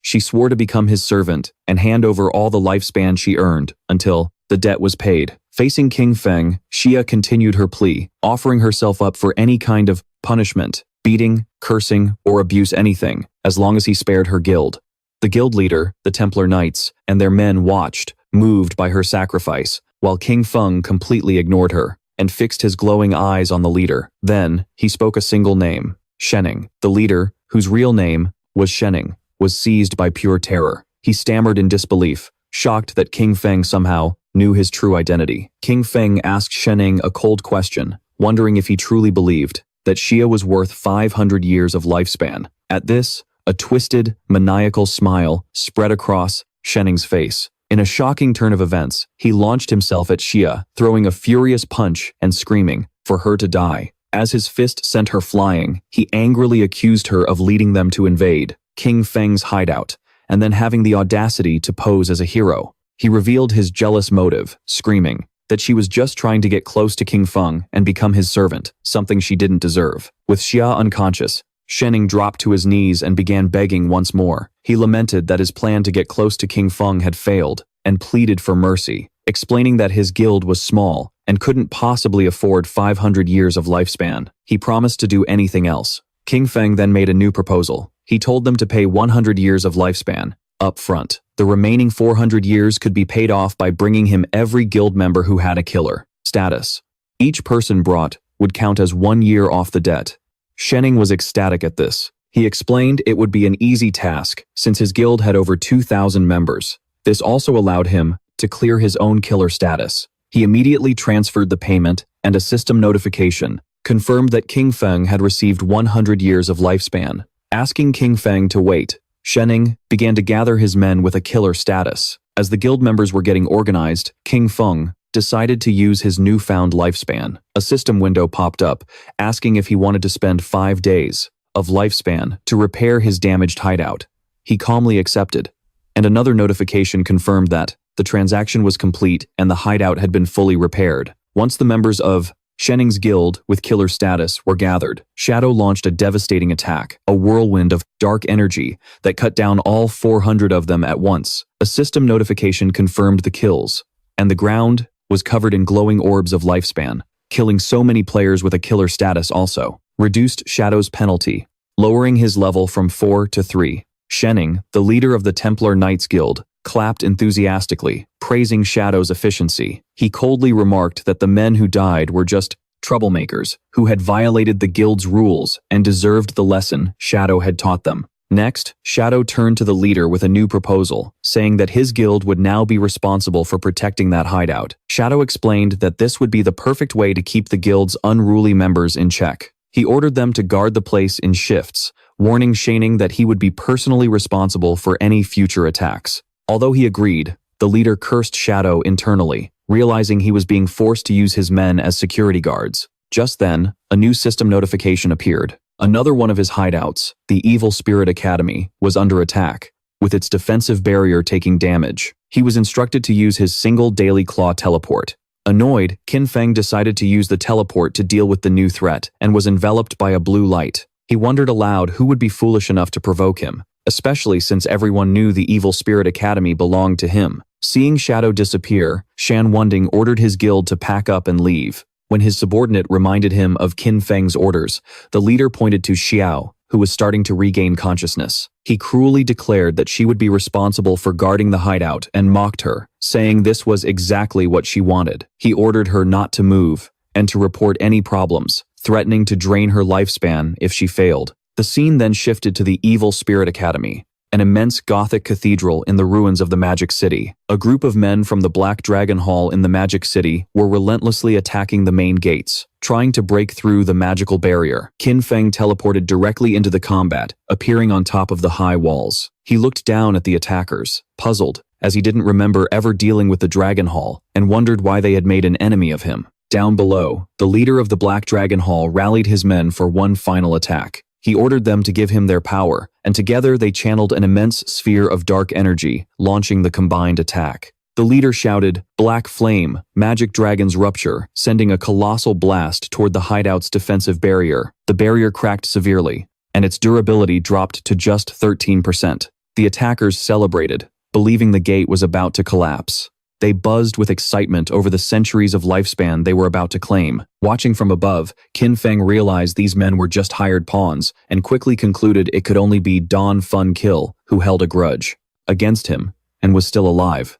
She swore to become his servant and hand over all the lifespan she earned until the debt was paid. Facing King Feng, Xia continued her plea, offering herself up for any kind of punishment, beating, cursing, or abuse, anything, as long as he spared her guild. The guild leader, the Templar Knights, and their men watched, moved by her sacrifice, while King Feng completely ignored her and fixed his glowing eyes on the leader. Then, he spoke a single name, Shening. The leader, whose real name was Shening, was seized by pure terror. He stammered in disbelief, shocked that King Feng somehow knew his true identity. King Feng asked Shening a cold question, wondering if he truly believed that Xia was worth 500 years of lifespan. At this, a twisted, maniacal smile spread across Shening's face. In a shocking turn of events, he launched himself at Xia, throwing a furious punch and screaming for her to die. As his fist sent her flying, he angrily accused her of leading them to invade King Feng's hideout, and then having the audacity to pose as a hero. He revealed his jealous motive, screaming that she was just trying to get close to King Feng and become his servant, something she didn't deserve. With Xia unconscious, Shening dropped to his knees and began begging once more. He lamented that his plan to get close to King Feng had failed and pleaded for mercy, explaining that his guild was small and couldn't possibly afford 500 years of lifespan. He promised to do anything else. King Feng then made a new proposal. He told them to pay 100 years of lifespan up front. The remaining 400 years could be paid off by bringing him every guild member who had a killer status. Each person brought would count as 1 year off the debt. Shening was ecstatic at this. He explained it would be an easy task since his guild had over 2,000 members. This also allowed him to clear his own killer status. He immediately transferred the payment, and a system notification confirmed that King Feng had received 100 years of lifespan. Asking King Feng to wait, Shening began to gather his men with a killer status. As the guild members were getting organized, King Feng decided to use his newfound lifespan. A system window popped up, asking if he wanted to spend 5 days of lifespan to repair his damaged hideout. He calmly accepted, and another notification confirmed that the transaction was complete and the hideout had been fully repaired. Once the members of Shening's guild with killer status were gathered, Shadow launched a devastating attack, a whirlwind of dark energy that cut down all 400 of them at once. A system notification confirmed the kills, and the ground was covered in glowing orbs of lifespan. Killing so many players with a killer status also reduced Shadow's penalty, lowering his level from 4 to 3. Shening, the leader of the Templar Knights Guild, clapped enthusiastically, praising Shadow's efficiency. He coldly remarked that the men who died were just troublemakers who had violated the guild's rules and deserved the lesson Shadow had taught them. Next, Shadow turned to the leader with a new proposal, saying that his guild would now be responsible for protecting that hideout. Shadow explained that this would be the perfect way to keep the guild's unruly members in check. He ordered them to guard the place in shifts, warning Shening that he would be personally responsible for any future attacks. Although he agreed, the leader cursed Shadow internally, realizing he was being forced to use his men as security guards. Just then, a new system notification appeared. Another one of his hideouts, the Evil Spirit Academy, was under attack, with its defensive barrier taking damage. He was instructed to use his single daily claw teleport. Annoyed, Qin Feng decided to use the teleport to deal with the new threat and was enveloped by a blue light. He wondered aloud who would be foolish enough to provoke him, especially since everyone knew the Evil Spirit Academy belonged to him. Seeing Shadow disappear, Shan Wunding ordered his guild to pack up and leave. When his subordinate reminded him of Qin Feng's orders, the leader pointed to Xiao, who was starting to regain consciousness. He cruelly declared that she would be responsible for guarding the hideout and mocked her, saying this was exactly what she wanted. He ordered her not to move and to report any problems, threatening to drain her lifespan if she failed. The scene then shifted to the Evil Spirit Academy, an immense Gothic cathedral in the ruins of the Magic City. A group of men from the Black Dragon Hall in the Magic City were relentlessly attacking the main gates, trying to break through the magical barrier. Qin Feng teleported directly into the combat, appearing on top of the high walls. He looked down at the attackers, puzzled, as he didn't remember ever dealing with the Dragon Hall, and wondered why they had made an enemy of him. Down below, the leader of the Black Dragon Hall rallied his men for one final attack. He ordered them to give him their power, and together they channeled an immense sphere of dark energy, launching the combined attack. The leader shouted, "Black Flame, Magic Dragon's Rupture," sending a colossal blast toward the hideout's defensive barrier. The barrier cracked severely, and its durability dropped to just 13%. The attackers celebrated, believing the gate was about to collapse. They buzzed with excitement over the centuries of lifespan they were about to claim. Watching from above, Qin Feng realized these men were just hired pawns and quickly concluded it could only be Don Fun Kill, who held a grudge against him and was still alive.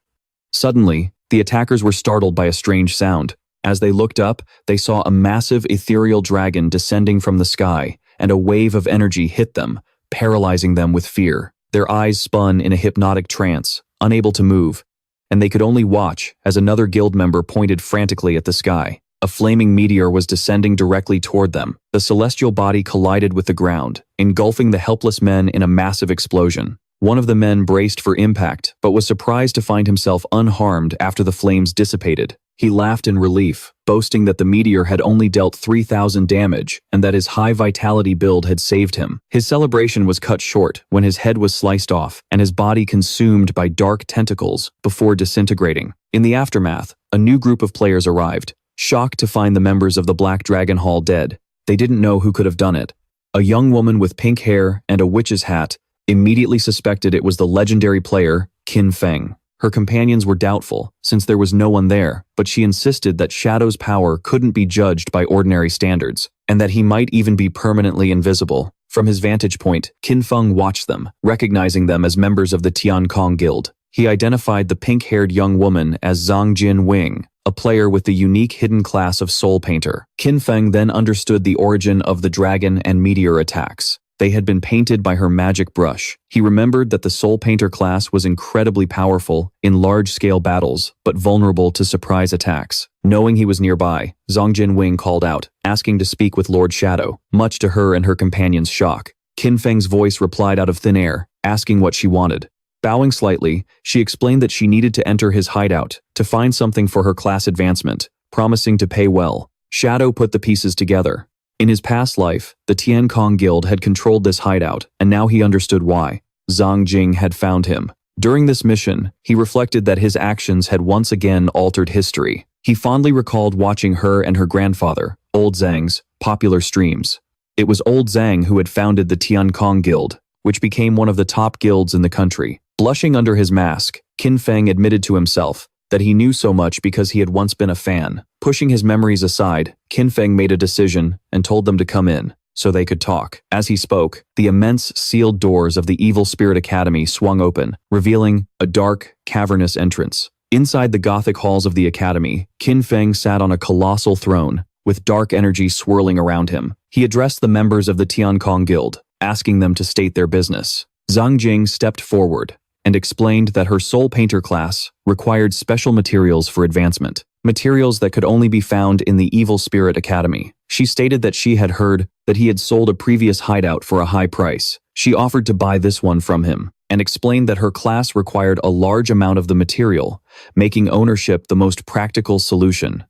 Suddenly, the attackers were startled by a strange sound. As they looked up, they saw a massive ethereal dragon descending from the sky, and a wave of energy hit them, paralyzing them with fear. Their eyes spun in a hypnotic trance, unable to move, and they could only watch as another guild member pointed frantically at the sky. A flaming meteor was descending directly toward them. The celestial body collided with the ground, engulfing the helpless men in a massive explosion. One of the men braced for impact, but was surprised to find himself unharmed after the flames dissipated. He laughed in relief, boasting that the meteor had only dealt 3,000 damage and that his high vitality build had saved him. His celebration was cut short when his head was sliced off and his body consumed by dark tentacles before disintegrating. In the aftermath, a new group of players arrived, shocked to find the members of the Black Dragon Hall dead. They didn't know who could have done it. A young woman with pink hair and a witch's hat immediately suspected it was the legendary player, Qin Feng. Her companions were doubtful, since there was no one there, but she insisted that Shadow's power couldn't be judged by ordinary standards, and that he might even be permanently invisible. From his vantage point, Qin Feng watched them, recognizing them as members of the Tiankong Guild. He identified the pink-haired young woman as Zhang Jin Wing, a player with the unique hidden class of Soul Painter. Qin Feng then understood the origin of the dragon and meteor attacks. They had been painted by her magic brush. He remembered that the Soul Painter class was incredibly powerful in large-scale battles, but vulnerable to surprise attacks. Knowing he was nearby, Zhang Jinwing called out, asking to speak with Lord Shadow, much to her and her companion's shock. Qin Feng's voice replied out of thin air, asking what she wanted. Bowing slightly, she explained that she needed to enter his hideout to find something for her class advancement, promising to pay well. Shadow put the pieces together. In his past life, the Tiankong Guild had controlled this hideout, and now he understood why. Zhang Jing had found him. During this mission, he reflected that his actions had once again altered history. He fondly recalled watching her and her grandfather, Old Zhang's, popular streams. It was Old Zhang who had founded the Tiankong Guild, which became one of the top guilds in the country. Blushing under his mask, Qin Feng admitted to himself that he knew so much because he had once been a fan. Pushing his memories aside, Qin Feng made a decision and told them to come in, so they could talk. As he spoke, the immense sealed doors of the Evil Spirit Academy swung open, revealing a dark, cavernous entrance. Inside the Gothic halls of the Academy, Qin Feng sat on a colossal throne, with dark energy swirling around him. He addressed the members of the Tiankong Guild, asking them to state their business. Zhang Jing stepped forward and explained that her Soul Painter class required special materials for advancement, materials that could only be found in the Evil Spirit Academy. She stated that she had heard that he had sold a previous hideout for a high price. She offered to buy this one from him, and explained that her class required a large amount of the material, making ownership the most practical solution.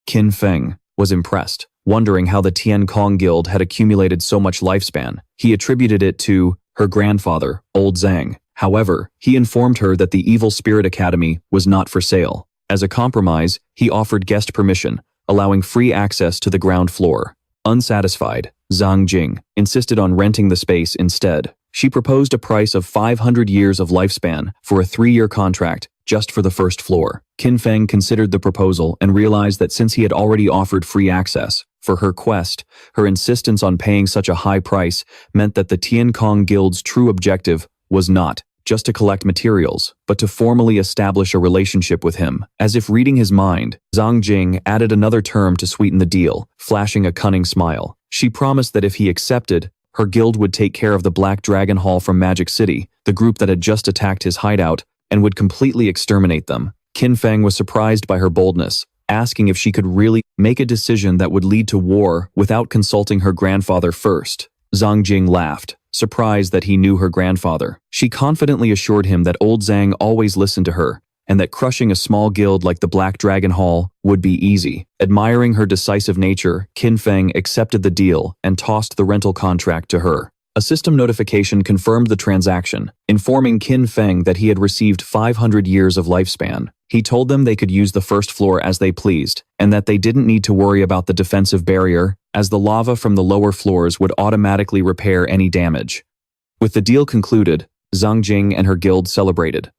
Qin Feng was impressed. wondering how the Tian Kong Guild had accumulated so much lifespan. He attributed it to her grandfather, Old Zhang. However, he informed her that the Evil Spirit Academy was not for sale. As a compromise, he offered guest permission, allowing free access to the ground floor. Unsatisfied, Zhang Jing insisted on renting the space instead. She proposed a price of 500 years of lifespan for a 3-year contract just for the first floor. Qin Feng considered the proposal and realized that since he had already offered free access for her quest, her insistence on paying such a high price meant that the Tian Kong Guild's true objective was not just to collect materials, but to formally establish a relationship with him. As if reading his mind, Zhang Jing added another term to sweeten the deal, flashing a cunning smile. She promised that if he accepted, her guild would take care of the Black Dragon Hall from Magic City, the group that had just attacked his hideout, and would completely exterminate them. Qin Feng was surprised by her boldness, asking if she could really make a decision that would lead to war without consulting her grandfather first. Zhang Jing laughed, surprised that he knew her grandfather. She confidently assured him that Old Zhang always listened to her, and that crushing a small guild like the Black Dragon Hall would be easy. Admiring her decisive nature, Qin Feng accepted the deal and tossed the rental contract to her. A system notification confirmed the transaction, informing Qin Feng that he had received 500 years of lifespan. He told them they could use the first floor as they pleased, and that they didn't need to worry about the defensive barrier, as the lava from the lower floors would automatically repair any damage. With the deal concluded, Zhang Jing and her guild celebrated.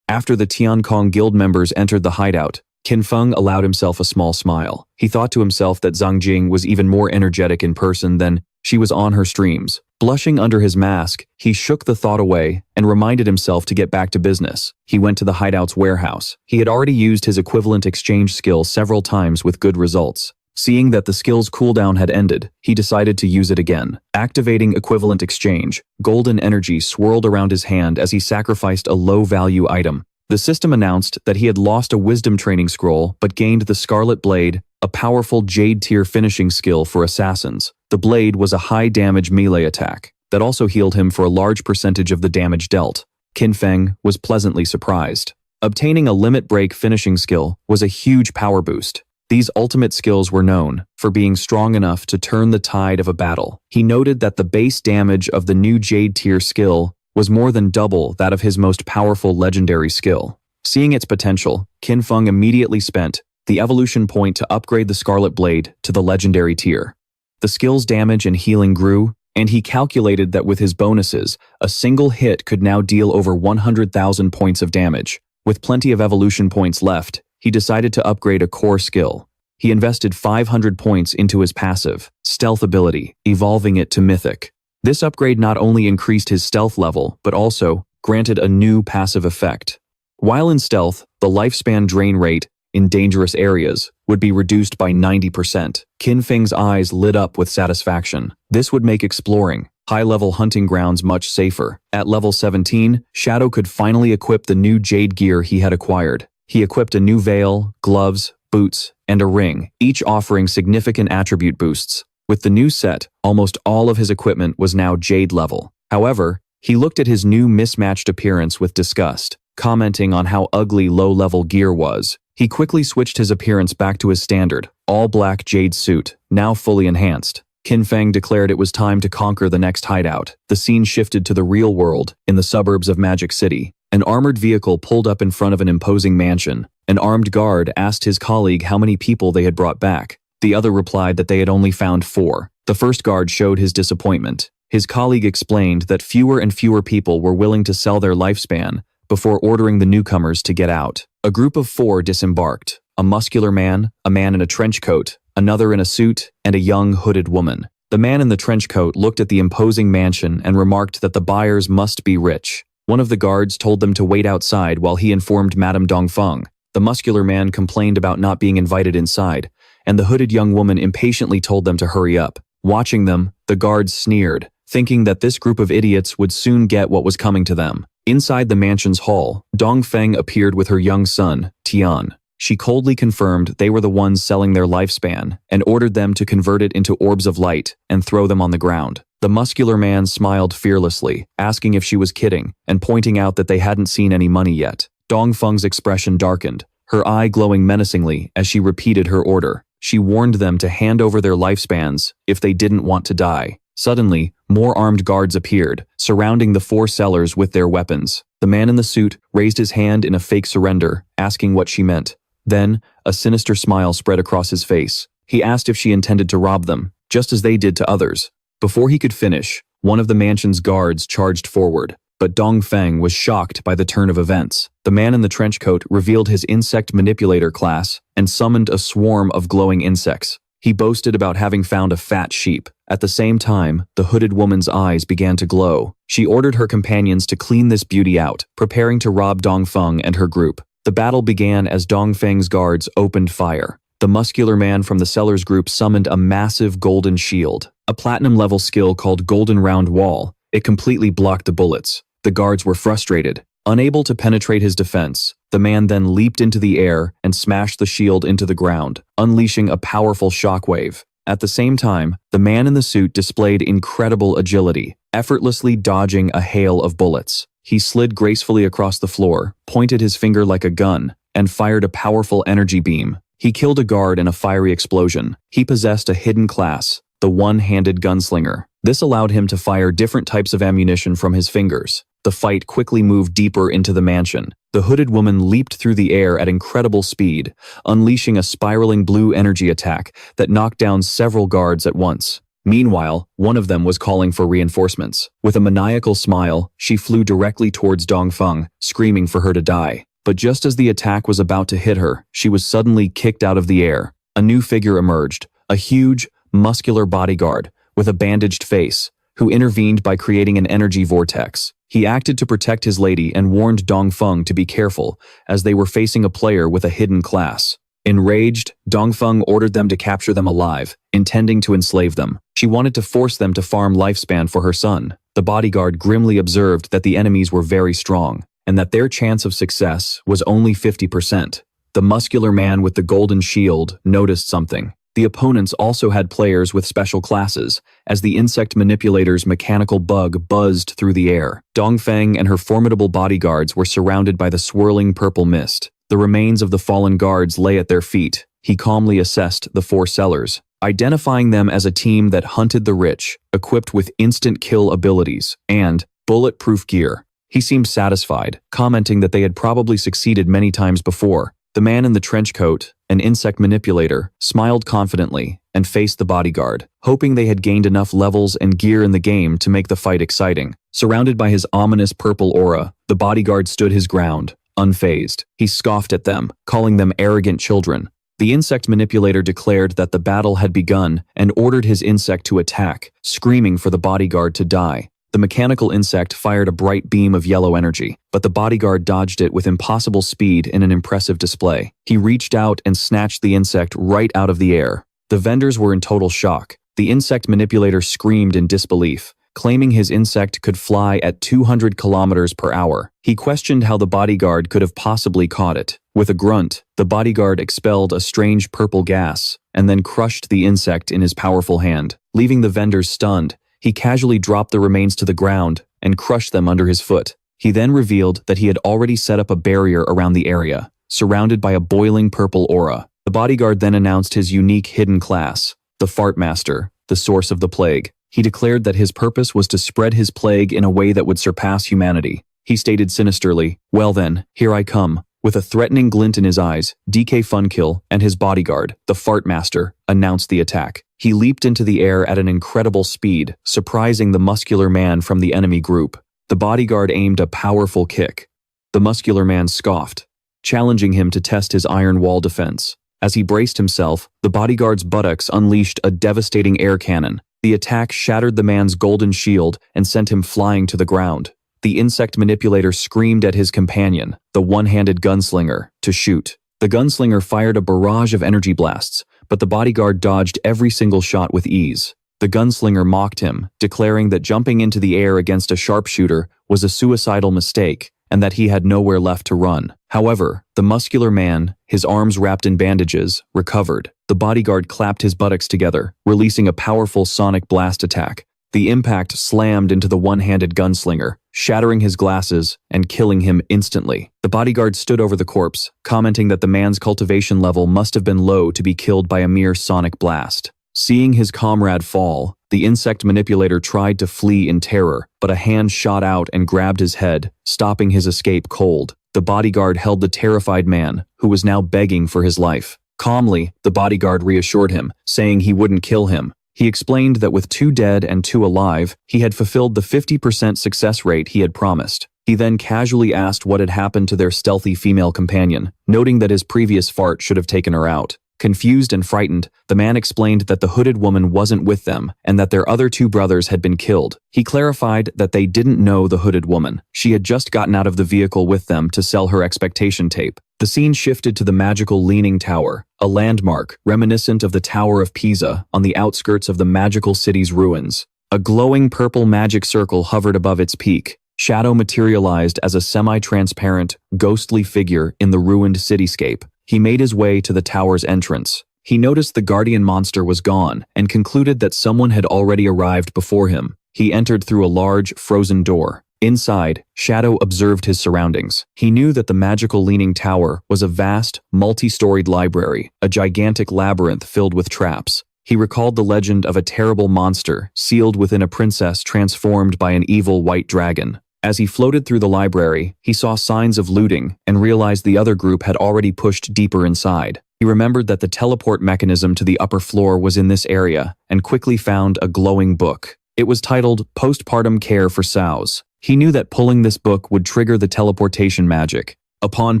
After the Tian Kong Guild members entered the hideout, Qin Feng allowed himself a small smile. He thought to himself that Zhang Jing was even more energetic in person than she was on her streams. Blushing under his mask, he shook the thought away and reminded himself to get back to business. He went to the hideout's warehouse. He had already used his equivalent exchange skill several times with good results. Seeing that the skill's cooldown had ended, he decided to use it again. Activating equivalent exchange, golden energy swirled around his hand as he sacrificed a low-value item. The system announced that he had lost a wisdom training scroll but gained the Scarlet Blade, a powerful Jade-tier finishing skill for assassins. The blade was a high-damage melee attack that also healed him for a large percentage of the damage dealt. Qin Feng was pleasantly surprised. Obtaining a limit break finishing skill was a huge power boost. These ultimate skills were known for being strong enough to turn the tide of a battle. He noted that the base damage of the new Jade-tier skill was more than double that of his most powerful legendary skill. Seeing its potential, Qin Feng immediately spent the evolution point to upgrade the Scarlet Blade to the legendary tier. The skill's damage and healing grew, and he calculated that with his bonuses, a single hit could now deal over 100,000 points of damage. With plenty of evolution points left, he decided to upgrade a core skill. He invested 500 points into his passive, Stealth ability, evolving it to Mythic. This upgrade not only increased his stealth level, but also granted a new passive effect. While in stealth, the lifespan drain rate in dangerous areas would be reduced by 90%. Qin Feng's eyes lit up with satisfaction. This would make exploring high-level hunting grounds much safer. At level 17, Shadow could finally equip the new Jade gear he had acquired. He equipped a new veil, gloves, boots, and a ring, each offering significant attribute boosts. With the new set, almost all of his equipment was now Jade level. However, he looked at his new mismatched appearance with disgust, commenting on how ugly low-level gear was. He quickly switched his appearance back to his standard, all-black Jade suit, now fully enhanced. Qin Feng declared it was time to conquer the next hideout. The scene shifted to the real world, in the suburbs of Magic City. An armored vehicle pulled up in front of an imposing mansion. An armed guard asked his colleague how many people they had brought back. The other replied that they had only found 4. The first guard showed his disappointment. His colleague explained that fewer and fewer people were willing to sell their lifespan before ordering the newcomers to get out. A group of 4 disembarked: a muscular man, a man in a trench coat, another in a suit, and a young hooded woman. The man in the trench coat looked at the imposing mansion and remarked that the buyers must be rich. One of the guards told them to wait outside while he informed Madame Dongfeng. The muscular man complained about not being invited inside, and the hooded young woman impatiently told them to hurry up. Watching them, the guards sneered, thinking that this group of idiots would soon get what was coming to them. Inside the mansion's hall, Dongfeng appeared with her young son, Tian. She coldly confirmed they were the ones selling their lifespan and ordered them to convert it into orbs of light and throw them on the ground. The muscular man smiled fearlessly, asking if she was kidding and pointing out that they hadn't seen any money yet. Dongfeng's expression darkened, her eye glowing menacingly as she repeated her order. She warned them to hand over their lifespans if they didn't want to die. Suddenly, more armed guards appeared, surrounding the 4 sellers with their weapons. The man in the suit raised his hand in a fake surrender, asking what she meant. Then, a sinister smile spread across his face. He asked if she intended to rob them, just as they did to others. Before he could finish, one of the mansion's guards charged forward, but Dongfeng was shocked by the turn of events. The man in the trench coat revealed his insect manipulator class and summoned a swarm of glowing insects. He boasted about having found a fat sheep. At the same time, the hooded woman's eyes began to glow. She ordered her companions to clean this beauty out, preparing to rob Dongfeng and her group. The battle began as Dongfeng's guards opened fire. The muscular man from the sellers group summoned a massive golden shield, a platinum-level skill called Golden Round Wall. It completely blocked the bullets. The guards were frustrated. Unable to penetrate his defense, the man then leaped into the air and smashed the shield into the ground, unleashing a powerful shockwave. At the same time, the man in the suit displayed incredible agility, effortlessly dodging a hail of bullets. He slid gracefully across the floor, pointed his finger like a gun, and fired a powerful energy beam. He killed a guard in a fiery explosion. He possessed a hidden class, the one-handed gunslinger. This allowed him to fire different types of ammunition from his fingers. The fight quickly moved deeper into the mansion. The hooded woman leaped through the air at incredible speed, unleashing a spiraling blue energy attack that knocked down several guards at once. Meanwhile, one of them was calling for reinforcements. With a maniacal smile, she flew directly towards Dongfeng, screaming for her to die. But just as the attack was about to hit her, she was suddenly kicked out of the air. A new figure emerged, a huge, muscular bodyguard with a bandaged face, who intervened by creating an energy vortex. He acted to protect his lady and warned Dongfeng to be careful, as they were facing a player with a hidden class. Enraged, Dongfeng ordered them to capture them alive, intending to enslave them. She wanted to force them to farm lifespan for her son. The bodyguard grimly observed that the enemies were very strong, and that their chance of success was only 50%. The muscular man with the golden shield noticed something. The opponents also had players with special classes, as the insect manipulator's mechanical bug buzzed through the air. Dongfeng and her formidable bodyguards were surrounded by the swirling purple mist. The remains of the fallen guards lay at their feet. He calmly assessed the 4 sellers, identifying them as a team that hunted the rich, equipped with instant kill abilities and bulletproof gear. He seemed satisfied, commenting that they had probably succeeded many times before. The man in the trench coat, an insect manipulator, smiled confidently and faced the bodyguard, hoping they had gained enough levels and gear in the game to make the fight exciting. Surrounded by his ominous purple aura, the bodyguard stood his ground, unfazed. He scoffed at them, calling them arrogant children. The insect manipulator declared that the battle had begun and ordered his insect to attack, screaming for the bodyguard to die. The mechanical insect fired a bright beam of yellow energy, but the bodyguard dodged it with impossible speed in an impressive display. He reached out and snatched the insect right out of the air. The vendors were in total shock. The insect manipulator screamed in disbelief, claiming his insect could fly at 200 kilometers per hour. He questioned how the bodyguard could have possibly caught it. With a grunt, the bodyguard expelled a strange purple gas and then crushed the insect in his powerful hand. Leaving the vendors stunned, he casually dropped the remains to the ground and crushed them under his foot. He then revealed that he had already set up a barrier around the area, surrounded by a boiling purple aura. The bodyguard then announced his unique hidden class, the Fart Master, the source of the plague. He declared that his purpose was to spread his plague in a way that would surpass humanity. He stated sinisterly, "Well then, here I come." With a threatening glint in his eyes, DK Funkill and his bodyguard, the Fart Master, announced the attack. He leaped into the air at an incredible speed, surprising the muscular man from the enemy group. The bodyguard aimed a powerful kick. The muscular man scoffed, challenging him to test his iron wall defense. As he braced himself, the bodyguard's buttocks unleashed a devastating air cannon. The attack shattered the man's golden shield and sent him flying to the ground. The insect manipulator screamed at his companion, the one-handed gunslinger, to shoot. The gunslinger fired a barrage of energy blasts, but the bodyguard dodged every single shot with ease. The gunslinger mocked him, declaring that jumping into the air against a sharpshooter was a suicidal mistake and that he had nowhere left to run. However, the muscular man, his arms wrapped in bandages, recovered. The bodyguard clapped his buttocks together, releasing a powerful sonic blast attack. The impact slammed into the one-handed gunslinger, shattering his glasses and killing him instantly. The bodyguard stood over the corpse, commenting that the man's cultivation level must have been low to be killed by a mere sonic blast. Seeing his comrade fall, the insect manipulator tried to flee in terror, but a hand shot out and grabbed his head, stopping his escape cold. The bodyguard held the terrified man, who was now begging for his life. Calmly, the bodyguard reassured him, saying he wouldn't kill him. He explained that with 2 dead and 2 alive, he had fulfilled the 50% success rate he had promised. He then casually asked what had happened to their stealthy female companion, noting that his previous fart should have taken her out. Confused and frightened, the man explained that the hooded woman wasn't with them and that their other 2 brothers had been killed. He clarified that they didn't know the hooded woman. She had just gotten out of the vehicle with them to sell her expectation tape. The scene shifted to the magical Leaning Tower, a landmark reminiscent of the Tower of Pisa on the outskirts of the magical city's ruins. A glowing purple magic circle hovered above its peak. Shadow materialized as a semi-transparent, ghostly figure in the ruined cityscape. He made his way to the tower's entrance. He noticed the guardian monster was gone and concluded that someone had already arrived before him. He entered through a large, frozen door. Inside, Shadow observed his surroundings. He knew that the magical Leaning Tower was a vast, multi-storied library, a gigantic labyrinth filled with traps. He recalled the legend of a terrible monster sealed within a princess transformed by an evil white dragon. As he floated through the library, he saw signs of looting and realized the other group had already pushed deeper inside. He remembered that the teleport mechanism to the upper floor was in this area and quickly found a glowing book. It was titled Postpartum Care for Sows. He knew that pulling this book would trigger the teleportation magic. Upon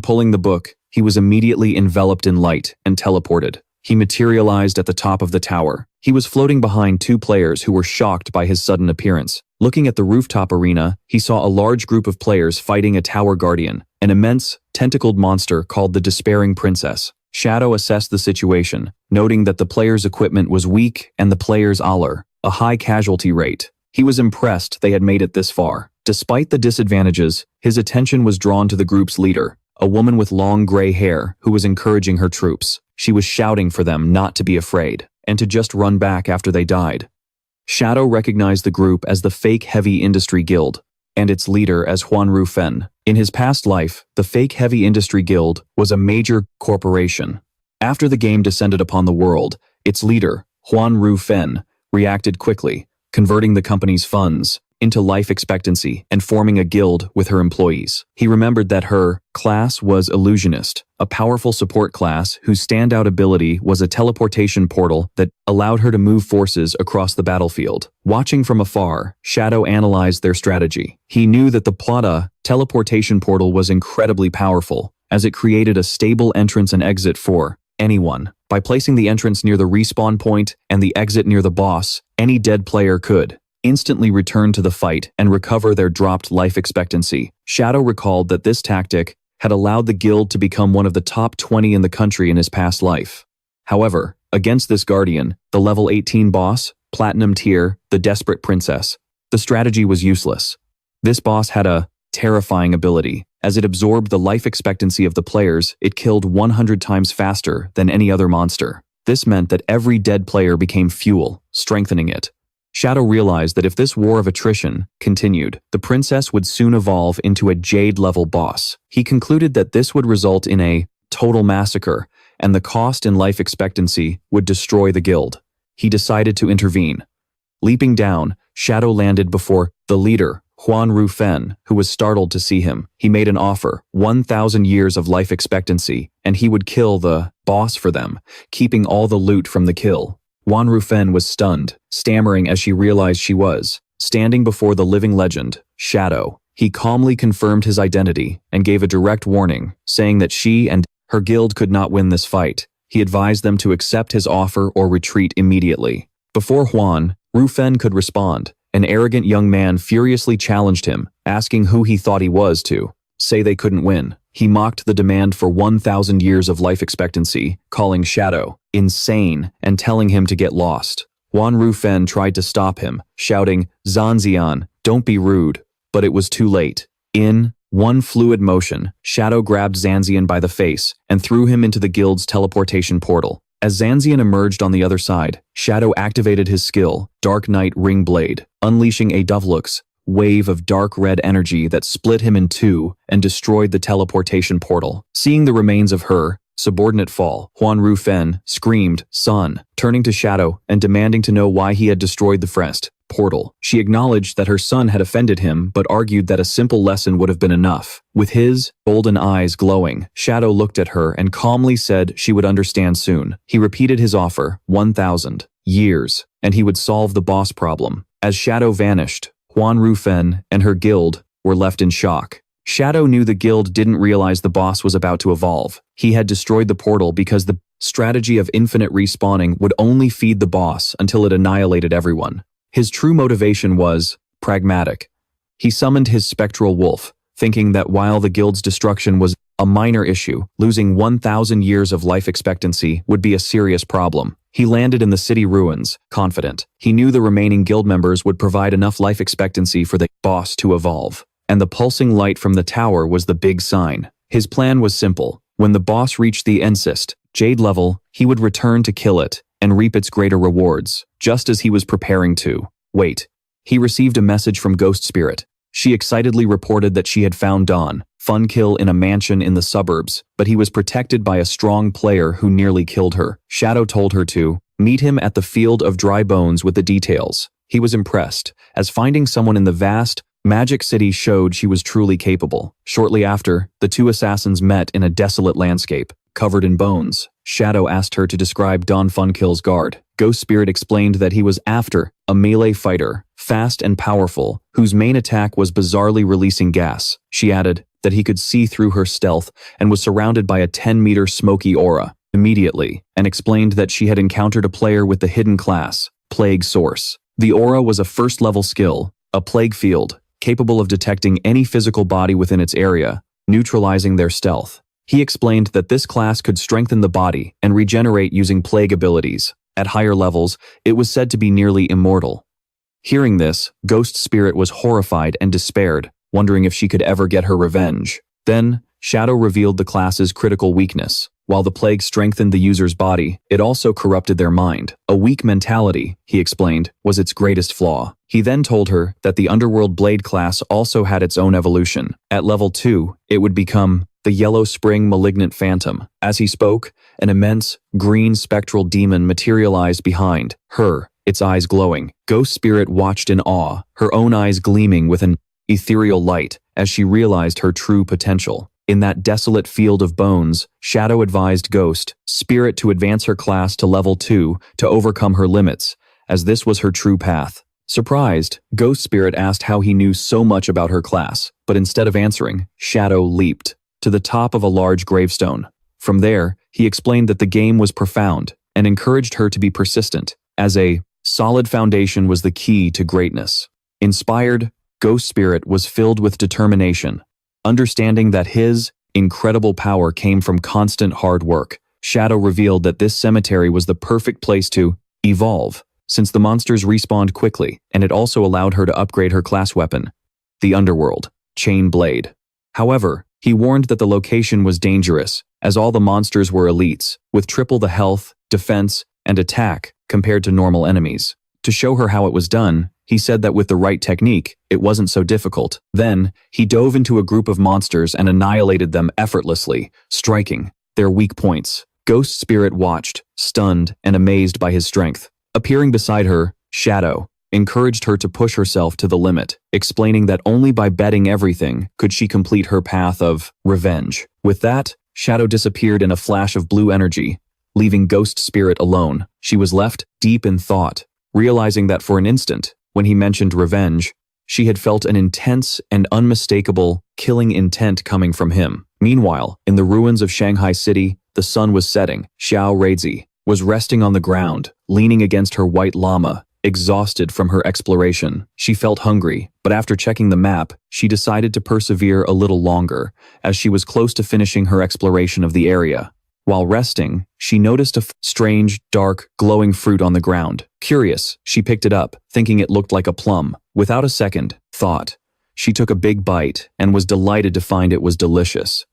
pulling the book, he was immediately enveloped in light and teleported. He materialized at the top of the tower. He was floating behind 2 players who were shocked by his sudden appearance. Looking at the rooftop arena, he saw a large group of players fighting a tower guardian, an immense, tentacled monster called the Despairing Princess. Shadow assessed the situation, noting that the players' equipment was weak and the players' allure, a high casualty rate. He was impressed they had made it this far. Despite the disadvantages, his attention was drawn to the group's leader, a woman with long gray hair who was encouraging her troops. She was shouting for them not to be afraid, and to just run back after they died. Shadow recognized the group as the Fake Heavy Industry Guild, and its leader as Huan Rufen. In his past life, the Fake Heavy Industry Guild was a major corporation. After the game descended upon the world, its leader, Huan Rufen, reacted quickly, converting the company's funds into life expectancy and forming a guild with her employees. He remembered that her class was Illusionist, a powerful support class whose standout ability was a teleportation portal that allowed her to move forces across the battlefield. Watching from afar, Shadow analyzed their strategy. He knew that the Plata teleportation portal was incredibly powerful, as it created a stable entrance and exit for anyone. By placing the entrance near the respawn point and the exit near the boss, any dead player could instantly return to the fight and recover their dropped life expectancy. Shadow recalled that this tactic had allowed the guild to become one of the top 20 in the country in his past life. However, against this guardian, the level 18 boss, Platinum Tier, the Desperate Princess, the strategy was useless. This boss had a terrifying ability. As it absorbed the life expectancy of the players, it killed 100 times faster than any other monster. This meant that every dead player became fuel, strengthening it. Shadow realized that if this war of attrition continued, the princess would soon evolve into a Jade-level boss. He concluded that this would result in a total massacre, and the cost in life expectancy would destroy the guild. He decided to intervene. Leaping down, Shadow landed before the leader, Huan Rufen, who was startled to see him. He made an offer, 1,000 years of life expectancy, and he would kill the boss for them, keeping all the loot from the kill. Huan Rufen was stunned, stammering as she realized she was standing before the living legend, Shadow. He calmly confirmed his identity and gave a direct warning, saying that she and her guild could not win this fight. He advised them to accept his offer or retreat immediately. Before Huan Rufen could respond, an arrogant young man furiously challenged him, asking who he thought he was to say they couldn't win. He mocked the demand for 1,000 years of life expectancy, calling Shadow insane and telling him to get lost. Huan Rufen tried to stop him, shouting, "Zanzian, don't be rude," but it was too late. In one fluid motion, Shadow grabbed Zanzian by the face and threw him into the guild's teleportation portal. As Zanzian emerged on the other side, Shadow activated his skill, Dark Knight Ring Blade, unleashing a Dovlux wave of dark red energy that split him in two and destroyed the teleportation portal. Seeing the remains of her subordinate fall, Huan Rufen screamed, "Son," turning to Shadow and demanding to know why he had destroyed the Frest portal. She acknowledged that her son had offended him, but argued that a simple lesson would have been enough. With his golden eyes glowing, Shadow looked at her and calmly said she would understand soon. He repeated his offer, 1,000 years, and he would solve the boss problem. As Shadow vanished, Huan Rufen and her guild were left in shock. Shadow knew the guild didn't realize the boss was about to evolve. He had destroyed the portal because the strategy of infinite respawning would only feed the boss until it annihilated everyone. His true motivation was pragmatic. He summoned his spectral wolf, thinking that while the guild's destruction was a minor issue, losing 1,000 years of life expectancy would be a serious problem. He landed in the city ruins, confident. He knew the remaining guild members would provide enough life expectancy for the boss to evolve. And the pulsing light from the tower was the big sign. His plan was simple. When the boss reached the Encist Jade level, he would return to kill it and reap its greater rewards, just as he was preparing to. Wait. He received a message from Ghost Spirit. She excitedly reported that she had found Dawn, Funkill in a mansion in the suburbs, but he was protected by a strong player who nearly killed her. Shadow told her to meet him at the Field of Dry Bones with the details. He was impressed, as finding someone in the vast, Magic City showed she was truly capable. Shortly after, the two assassins met in a desolate landscape, covered in bones. Shadow asked her to describe Don Funkill's guard. Ghost Spirit explained that he was after a melee fighter, fast and powerful, whose main attack was bizarrely releasing gas. She added that he could see through her stealth and was surrounded by a 10-meter smoky aura immediately, and explained that she had encountered a player with the hidden class, Plague Source. The aura was a first-level skill, a plague field, capable of detecting any physical body within its area, neutralizing their stealth. He explained that this class could strengthen the body and regenerate using plague abilities. At higher levels, it was said to be nearly immortal. Hearing this, Ghost Spirit was horrified and despaired, wondering if she could ever get her revenge. Then, Shadow revealed the class's critical weakness. While the plague strengthened the user's body, it also corrupted their mind. A weak mentality, he explained, was its greatest flaw. He then told her that the Underworld Blade class also had its own evolution. At level 2, it would become the Yellow Spring Malignant Phantom. As he spoke, an immense, green spectral demon materialized behind her, its eyes glowing. Ghost Spirit watched in awe, her own eyes gleaming with an ethereal light, as she realized her true potential. In that desolate field of bones, Shadow advised Ghost Spirit to advance her class to level 2 to overcome her limits, as this was her true path. Surprised, Ghost Spirit asked how he knew so much about her class, but instead of answering, Shadow leaped to the top of a large gravestone. From there, he explained that the game was profound and encouraged her to be persistent, as a solid foundation was the key to greatness. Inspired, Ghost Spirit was filled with determination. Understanding that his incredible power came from constant hard work, Shadow revealed that this cemetery was the perfect place to evolve, since the monsters respawned quickly, and it also allowed her to upgrade her class weapon, the Underworld Chain Blade. However, he warned that the location was dangerous, as all the monsters were elites, with triple the health, defense, and attack compared to normal enemies. To show her how it was done, he said that with the right technique, it wasn't so difficult. Then, he dove into a group of monsters and annihilated them effortlessly, striking their weak points. Ghost Spirit watched, stunned and amazed by his strength. Appearing beside her, Shadow encouraged her to push herself to the limit, explaining that only by betting everything could she complete her path of revenge. With that, Shadow disappeared in a flash of blue energy, leaving Ghost Spirit alone. She was left deep in thought, realizing that for an instant, when he mentioned revenge, she had felt an intense and unmistakable killing intent coming from him. Meanwhile, in the ruins of Shanghai City, the sun was setting. Xiao Reizi was resting on the ground, leaning against her white llama, exhausted from her exploration. She felt hungry, but after checking the map, she decided to persevere a little longer, as she was close to finishing her exploration of the area. While resting, she noticed a strange, dark, glowing fruit on the ground. Curious, she picked it up, thinking it looked like a plum. Without a second thought, she took a big bite and was delighted to find it was delicious.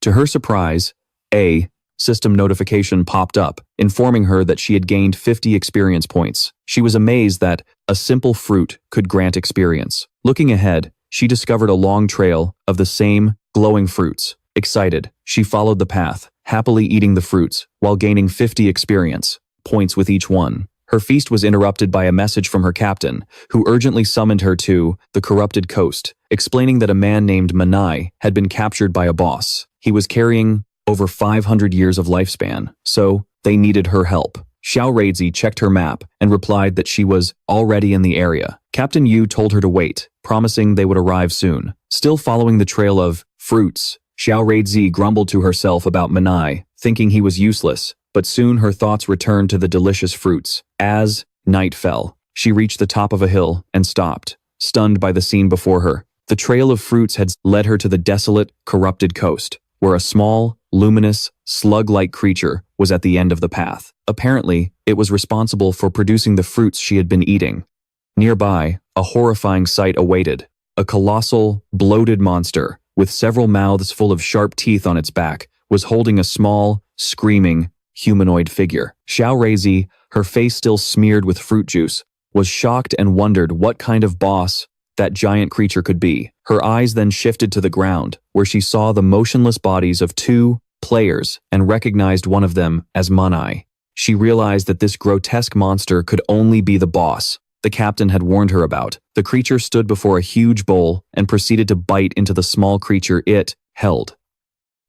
To her surprise, a system notification popped up, informing her that she had gained 50 experience points. She was amazed that a simple fruit could grant experience. Looking ahead, she discovered a long trail of the same glowing fruits. Excited, she followed the path, happily eating the fruits, while gaining 50 experience points with each one. Her feast was interrupted by a message from her captain, who urgently summoned her to the corrupted coast, explaining that a man named Manhwa had been captured by a boss. He was carrying over 500 years of lifespan, so they needed her help. Xiao Reizi checked her map and replied that she was already in the area. Captain Yu told her to wait, promising they would arrive soon. Still following the trail of fruits, Xiao Reizi grumbled to herself about Manhwa, thinking he was useless, but soon her thoughts returned to the delicious fruits. As night fell, she reached the top of a hill and stopped, stunned by the scene before her. The trail of fruits had led her to the desolate, corrupted coast, where a small, luminous, slug-like creature was at the end of the path. Apparently, it was responsible for producing the fruits she had been eating. Nearby, a horrifying sight awaited. A colossal, bloated monster, with several mouths full of sharp teeth on its back, was holding a small, screaming, humanoid figure. Xiao Reizi, her face still smeared with fruit juice, was shocked and wondered what kind of boss that giant creature could be. Her eyes then shifted to the ground, where she saw the motionless bodies of two players and recognized one of them as Manhwa. She realized that this grotesque monster could only be the boss the captain had warned her about. The creature stood before a huge bowl and proceeded to bite into the small creature it held.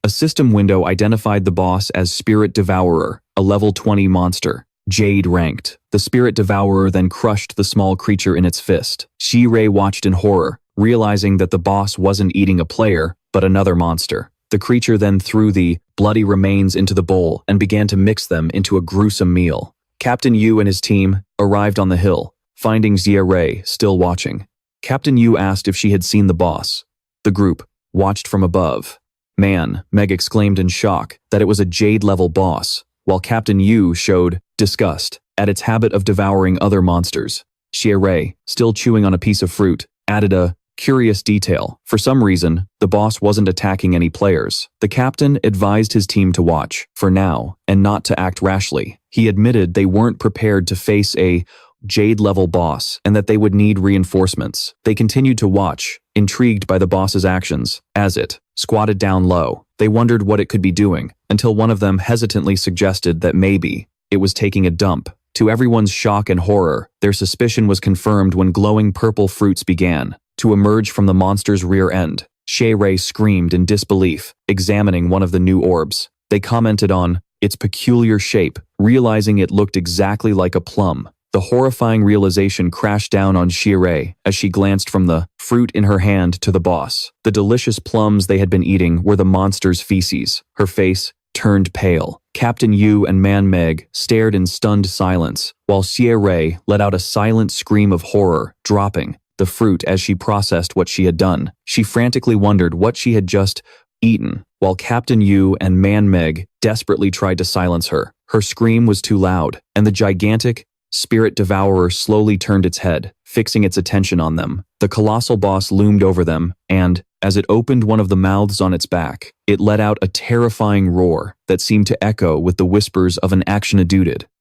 A system window identified the boss as Spirit Devourer, a level 20 monster, Jade ranked. The Spirit Devourer then crushed the small creature in its fist. Shi-Rei watched in horror, realizing that the boss wasn't eating a player, but another monster. The creature then threw the bloody remains into the bowl and began to mix them into a gruesome meal. Captain Yu and his team arrived on the hill, finding Xie-Rei still watching. Captain Yu asked if she had seen the boss. The group watched from above. Man, Meg exclaimed in shock that it was a Jade-level boss, while Captain Yu showed disgust at its habit of devouring other monsters. Xie-Rei, still chewing on a piece of fruit, added a curious detail. For some reason, the boss wasn't attacking any players. The captain advised his team to watch, for now, and not to act rashly. He admitted they weren't prepared to face a Jade-level boss and that they would need reinforcements. They continued to watch, intrigued by the boss's actions. As it squatted down low, they wondered what it could be doing, until one of them hesitantly suggested that maybe it was taking a dump. To everyone's shock and horror, their suspicion was confirmed when glowing purple fruits began to emerge from the monster's rear end. Xie-Rei screamed in disbelief, examining one of the new orbs. They commented on its peculiar shape, realizing it looked exactly like a plum. The horrifying realization crashed down on Xie-Rei as she glanced from the fruit in her hand to the boss. The delicious plums they had been eating were the monster's feces. Her face turned pale. Captain Yu and Man Meg stared in stunned silence, while Xie-Rei let out a silent scream of horror, dropping the fruit as she processed what she had done. She frantically wondered what she had just eaten, while Captain Yu and Man Meg desperately tried to silence her. Her scream was too loud, and the gigantic Spirit Devourer slowly turned its head, fixing its attention on them. The colossal boss loomed over them, and, as it opened one of the mouths on its back, it let out a terrifying roar that seemed to echo with the whispers of an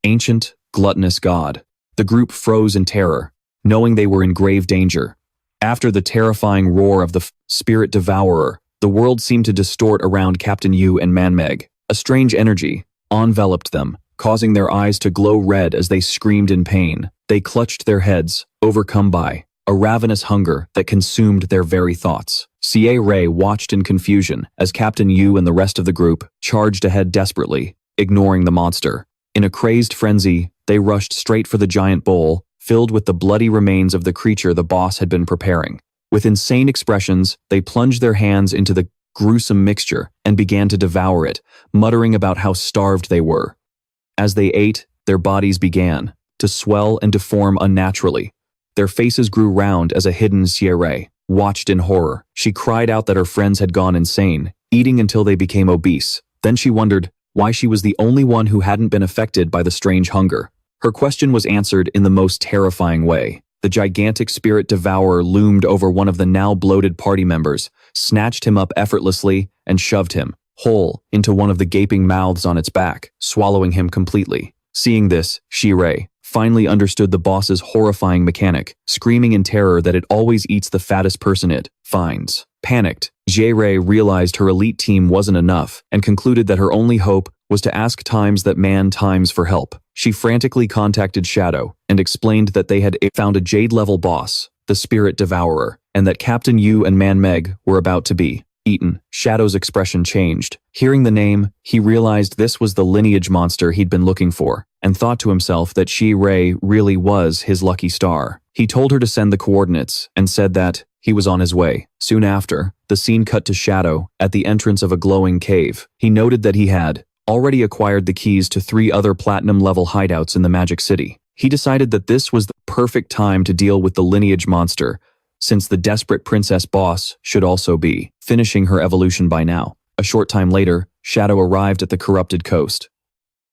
ancient, gluttonous god. The group froze in terror, knowing they were in grave danger. After the terrifying roar of the Spirit Devourer, the world seemed to distort around Captain Yu and Man Meg. A strange energy enveloped them, causing their eyes to glow red as they screamed in pain. They clutched their heads, overcome by a ravenous hunger that consumed their very thoughts. Xie-Rei watched in confusion as Captain Yu and the rest of the group charged ahead desperately, ignoring the monster. In a crazed frenzy, they rushed straight for the giant bowl, filled with the bloody remains of the creature the boss had been preparing. With insane expressions, they plunged their hands into the gruesome mixture and began to devour it, muttering about how starved they were. As they ate, their bodies began to swell and deform unnaturally. Their faces grew round as a hidden Xie-Rei watched in horror. She cried out that her friends had gone insane, eating until they became obese. Then she wondered why she was the only one who hadn't been affected by the strange hunger. Her question was answered in the most terrifying way. The gigantic Spirit Devourer loomed over one of the now bloated party members, snatched him up effortlessly, and shoved him whole, into one of the gaping mouths on its back, swallowing him completely. Seeing this, Shi-Rei finally understood the boss's horrifying mechanic, screaming in terror that it always eats the fattest person it finds. Panicked, Jie-Rei realized her elite team wasn't enough and concluded that her only hope was to ask times for help. She frantically contacted Shadow and explained that they had found a Jade-level boss, the Spirit Devourer, and that Captain Yu and Man Meg were about to be eaten. Shadow's expression changed. Hearing the name, he realized this was the lineage monster he'd been looking for, and thought to himself that Shi-Rei really was his lucky star. He told her to send the coordinates and said that he was on his way. Soon after, the scene cut to Shadow at the entrance of a glowing cave. He noted that he had already acquired the keys to 3 other platinum-level hideouts in the Magic City. He decided that this was the perfect time to deal with the lineage monster, since the desperate princess boss should also be finishing her evolution by now. A short time later, Shadow arrived at the corrupted coast.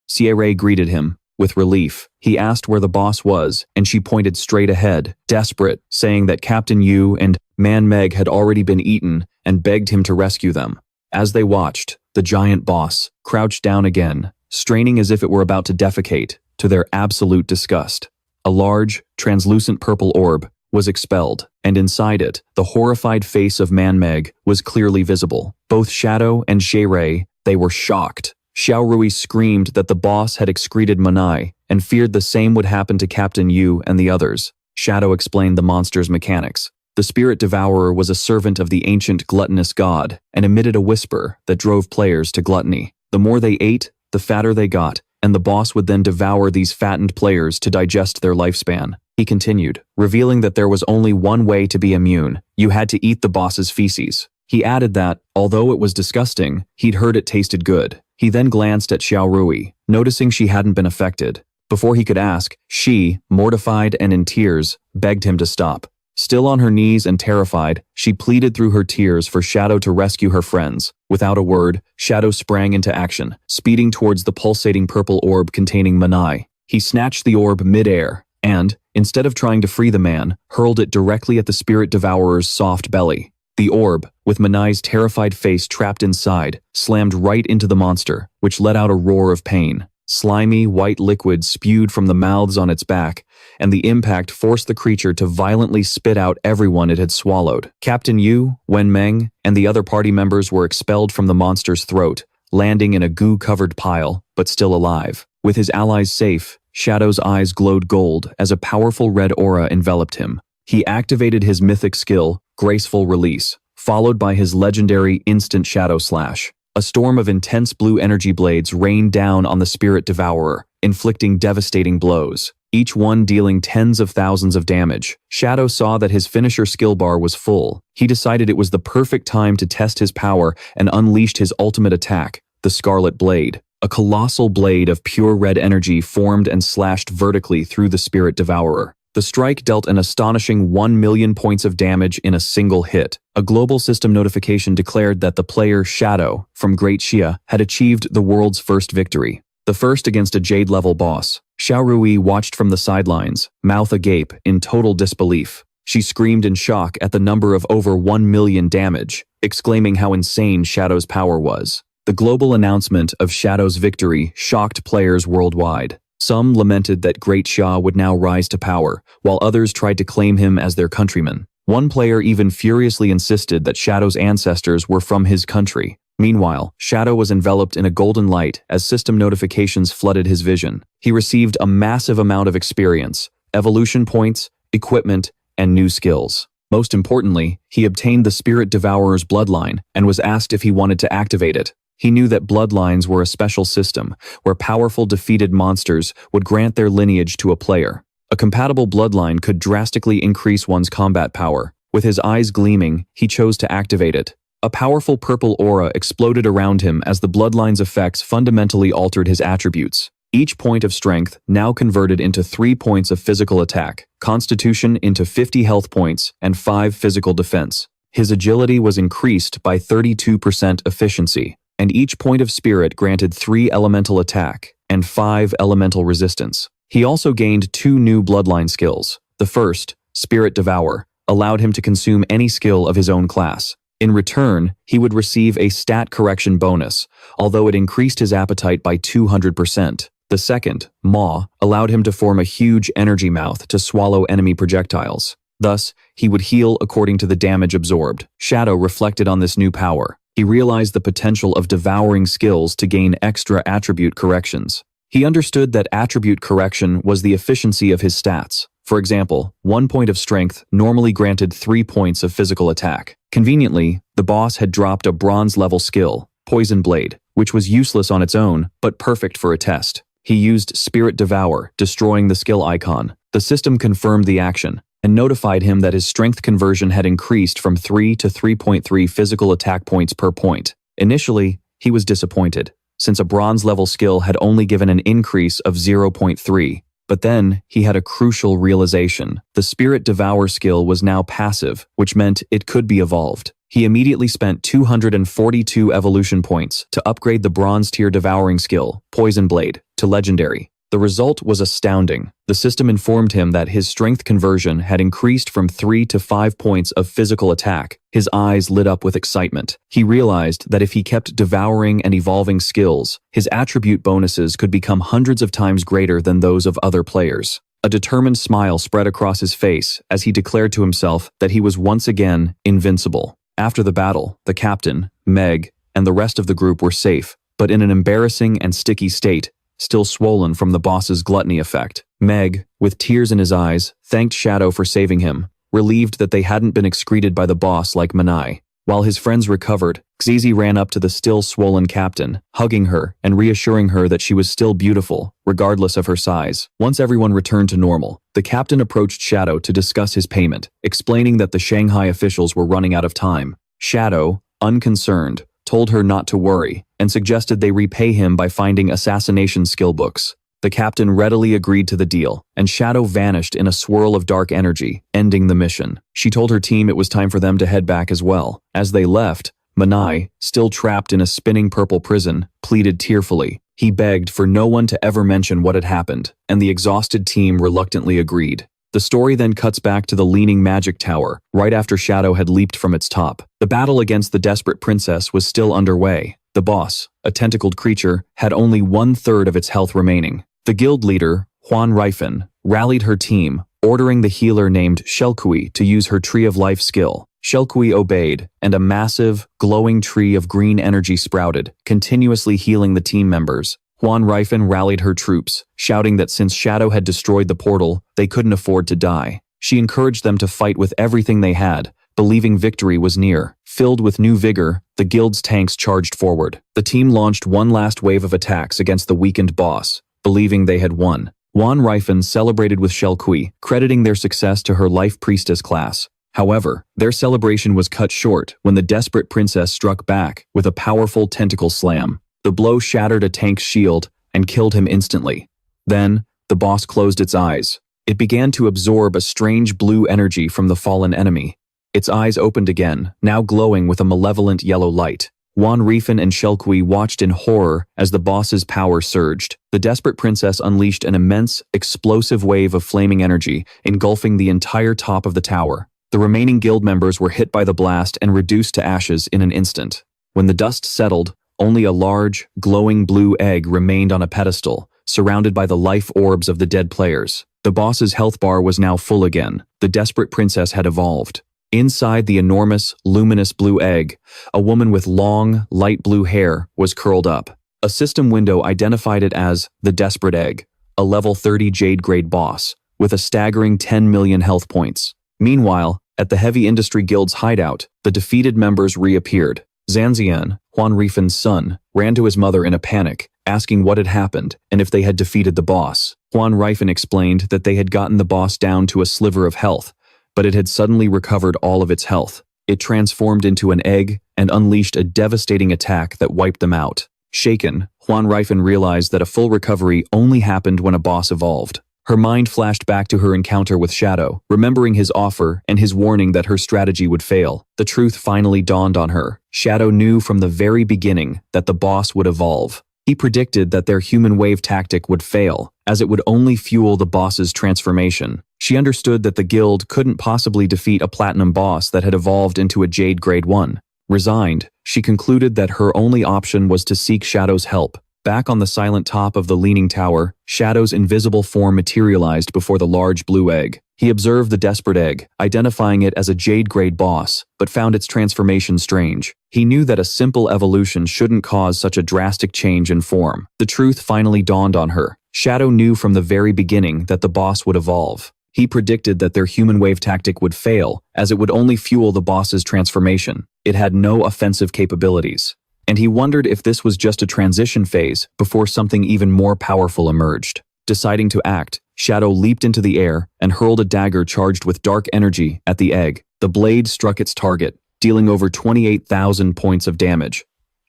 Jie-Rei greeted him with relief. He asked where the boss was, and she pointed straight ahead, desperate, saying that Captain Yu and Man Meg had already been eaten and begged him to rescue them. As they watched, the giant boss crouched down again, straining as if it were about to defecate, to their absolute disgust. A large, translucent purple orb was expelled, and inside it, the horrified face of Man Meg was clearly visible. Both Shadow and Jie-Rei, they were shocked. Xiao Rui screamed that the boss had excreted Manai and feared the same would happen to Captain Yu and the others. Shadow explained the monster's mechanics. The Spirit Devourer was a servant of the ancient gluttonous god and emitted a whisper that drove players to gluttony. The more they ate, the fatter they got, and the boss would then devour these fattened players to digest their lifespan. He continued, revealing that there was only one way to be immune. You had to eat the boss's feces. He added that, although it was disgusting, he'd heard it tasted good. He then glanced at Xiao Rui, noticing she hadn't been affected. Before he could ask, she, mortified and in tears, begged him to stop. Still on her knees and terrified, she pleaded through her tears for Shadow to rescue her friends. Without a word, Shadow sprang into action, speeding towards the pulsating purple orb containing Manai. He snatched the orb mid-air and, instead of trying to free the man, hurled it directly at the Spirit Devourer's soft belly. The orb, with Manai's terrified face trapped inside, slammed right into the monster, which let out a roar of pain. Slimy, white liquid spewed from the mouths on its back, and the impact forced the creature to violently spit out everyone it had swallowed. Captain Yu, Wen Meng, and the other party members were expelled from the monster's throat, landing in a goo-covered pile, but still alive. With his allies safe, Shadow's eyes glowed gold as a powerful red aura enveloped him. He activated his mythic skill, Graceful Release, followed by his legendary Instant Shadow Slash. A storm of intense blue energy blades rained down on the Spirit Devourer, inflicting devastating blows, each one dealing tens of thousands of damage. Shadow saw that his finisher skill bar was full. He decided it was the perfect time to test his power and unleashed his ultimate attack, the Scarlet Blade. A colossal blade of pure red energy formed and slashed vertically through the Spirit Devourer. The strike dealt an astonishing 1 million points of damage in a single hit. A global system notification declared that the player Shadow from Great Xia had achieved the world's first victory. The first against a Jade-level boss. Xiao Rui watched from the sidelines, mouth agape in total disbelief. She screamed in shock at the number of over 1 million damage, exclaiming how insane Shadow's power was. The global announcement of Shadow's victory shocked players worldwide. Some lamented that Great Xia would now rise to power, while others tried to claim him as their countryman. One player even furiously insisted that Shadow's ancestors were from his country. Meanwhile, Shadow was enveloped in a golden light as system notifications flooded his vision. He received a massive amount of experience, evolution points, equipment, and new skills. Most importantly, he obtained the Spirit Devourer's bloodline and was asked if he wanted to activate it. He knew that bloodlines were a special system where powerful defeated monsters would grant their lineage to a player. A compatible bloodline could drastically increase one's combat power. With his eyes gleaming, he chose to activate it. A powerful purple aura exploded around him as the bloodline's effects fundamentally altered his attributes. Each point of strength now converted into 3 points of physical attack, constitution into 50 health points, and 5 physical defense. His agility was increased by 32% efficiency, and each point of spirit granted 3 elemental attack and 5 elemental resistance. He also gained 2 new bloodline skills. The first, Spirit Devour, allowed him to consume any skill of his own class. In return, he would receive a stat correction bonus, although it increased his appetite by 200%. The second, Maw, allowed him to form a huge energy mouth to swallow enemy projectiles. Thus, he would heal according to the damage absorbed. Shadow reflected on this new power. He realized the potential of devouring skills to gain extra attribute corrections. He understood that attribute correction was the efficiency of his stats. For example, 1 point of strength normally granted 3 points of physical attack. Conveniently, the boss had dropped a bronze-level skill, Poison Blade, which was useless on its own, but perfect for a test. He used Spirit Devour, destroying the skill icon. The system confirmed the action and notified him that his strength conversion had increased from 3 to 3.3 physical attack points per point. Initially, he was disappointed, since a bronze-level skill had only given an increase of 0.3. But then, he had a crucial realization. The Spirit Devour skill was now passive, which meant it could be evolved. He immediately spent 242 evolution points to upgrade the bronze-tier devouring skill, Poison Blade, to legendary. The result was astounding. The system informed him that his strength conversion had increased from 3 to 5 points of physical attack. His eyes lit up with excitement. He realized that if he kept devouring and evolving skills, his attribute bonuses could become hundreds of times greater than those of other players. A determined smile spread across his face as he declared to himself that he was once again invincible. After the battle, the captain, Meg, and the rest of the group were safe, but in an embarrassing and sticky state, still swollen from the boss's gluttony effect. Meg, with tears in his eyes, thanked Shadow for saving him, relieved that they hadn't been excreted by the boss like Manai. While his friends recovered, Xizi ran up to the still swollen captain, hugging her and reassuring her that she was still beautiful, regardless of her size. Once everyone returned to normal, the captain approached Shadow to discuss his payment, explaining that the Shanghai officials were running out of time. Shadow, unconcerned, told her not to worry, and suggested they repay him by finding assassination skill books. The captain readily agreed to the deal, and Shadow vanished in a swirl of dark energy, ending the mission. She told her team it was time for them to head back as well. As they left, Manai, still trapped in a spinning purple prison, pleaded tearfully. He begged for no one to ever mention what had happened, and the exhausted team reluctantly agreed. The story then cuts back to the leaning magic tower, right after Shadow had leaped from its top. The battle against the desperate princess was still underway. The boss, a tentacled creature, had only 1/3 of its health remaining. The guild leader, Huan Rifen, rallied her team, ordering the healer named Shelkui to use her Tree of Life skill. Shelkui obeyed, and a massive, glowing tree of green energy sprouted, continuously healing the team members. Huan Rifen rallied her troops, shouting that since Shadow had destroyed the portal, they couldn't afford to die. She encouraged them to fight with everything they had, believing victory was near. Filled with new vigor, the guild's tanks charged forward. The team launched one last wave of attacks against the weakened boss, believing they had won. Huan Rifen celebrated with Shelkui, crediting their success to her Life Priestess class. However, their celebration was cut short when the desperate princess struck back with a powerful tentacle slam. The blow shattered a tank's shield and killed him instantly. Then, the boss closed its eyes. It began to absorb a strange blue energy from the fallen enemy. Its eyes opened again, now glowing with a malevolent yellow light. Huan Rifen and Shelkui watched in horror as the boss's power surged. The desperate princess unleashed an immense, explosive wave of flaming energy, engulfing the entire top of the tower. The remaining guild members were hit by the blast and reduced to ashes in an instant. When the dust settled, only a large, glowing blue egg remained on a pedestal, surrounded by the life orbs of the dead players. The boss's health bar was now full again. The desperate princess had evolved. Inside the enormous, luminous blue egg, a woman with long, light blue hair was curled up. A system window identified it as the Desperate Egg, a level 30 Jade grade boss, with a staggering 10 million health points. Meanwhile, at the Heavy Industry Guild's hideout, the defeated members reappeared. Zanzian, Huan Rifen's son, ran to his mother in a panic, asking what had happened and if they had defeated the boss. Huan Rifen explained that they had gotten the boss down to a sliver of health, but it had suddenly recovered all of its health. It transformed into an egg and unleashed a devastating attack that wiped them out. Shaken, Huan Rifen realized that a full recovery only happened when a boss evolved. Her mind flashed back to her encounter with Shadow, remembering his offer and his warning that her strategy would fail. The truth finally dawned on her. Shadow knew from the very beginning that the boss would evolve. He predicted that their human wave tactic would fail, as it would only fuel the boss's transformation. She understood that the guild couldn't possibly defeat a platinum boss that had evolved into a Jade Grade 1. Resigned, she concluded that her only option was to seek Shadow's help. Back on the silent top of the leaning tower, Shadow's invisible form materialized before the large blue egg. He observed the desperate egg, identifying it as a jade-grade boss, but found its transformation strange. He knew that a simple evolution shouldn't cause such a drastic change in form. The truth finally dawned on her. Shadow knew from the very beginning that the boss would evolve. He predicted that their human wave tactic would fail, as it would only fuel the boss's transformation. It had no offensive capabilities. And he wondered if this was just a transition phase before something even more powerful emerged. Deciding to act, Shadow leaped into the air and hurled a dagger charged with dark energy at the egg. The blade struck its target, dealing over 28,000 points of damage.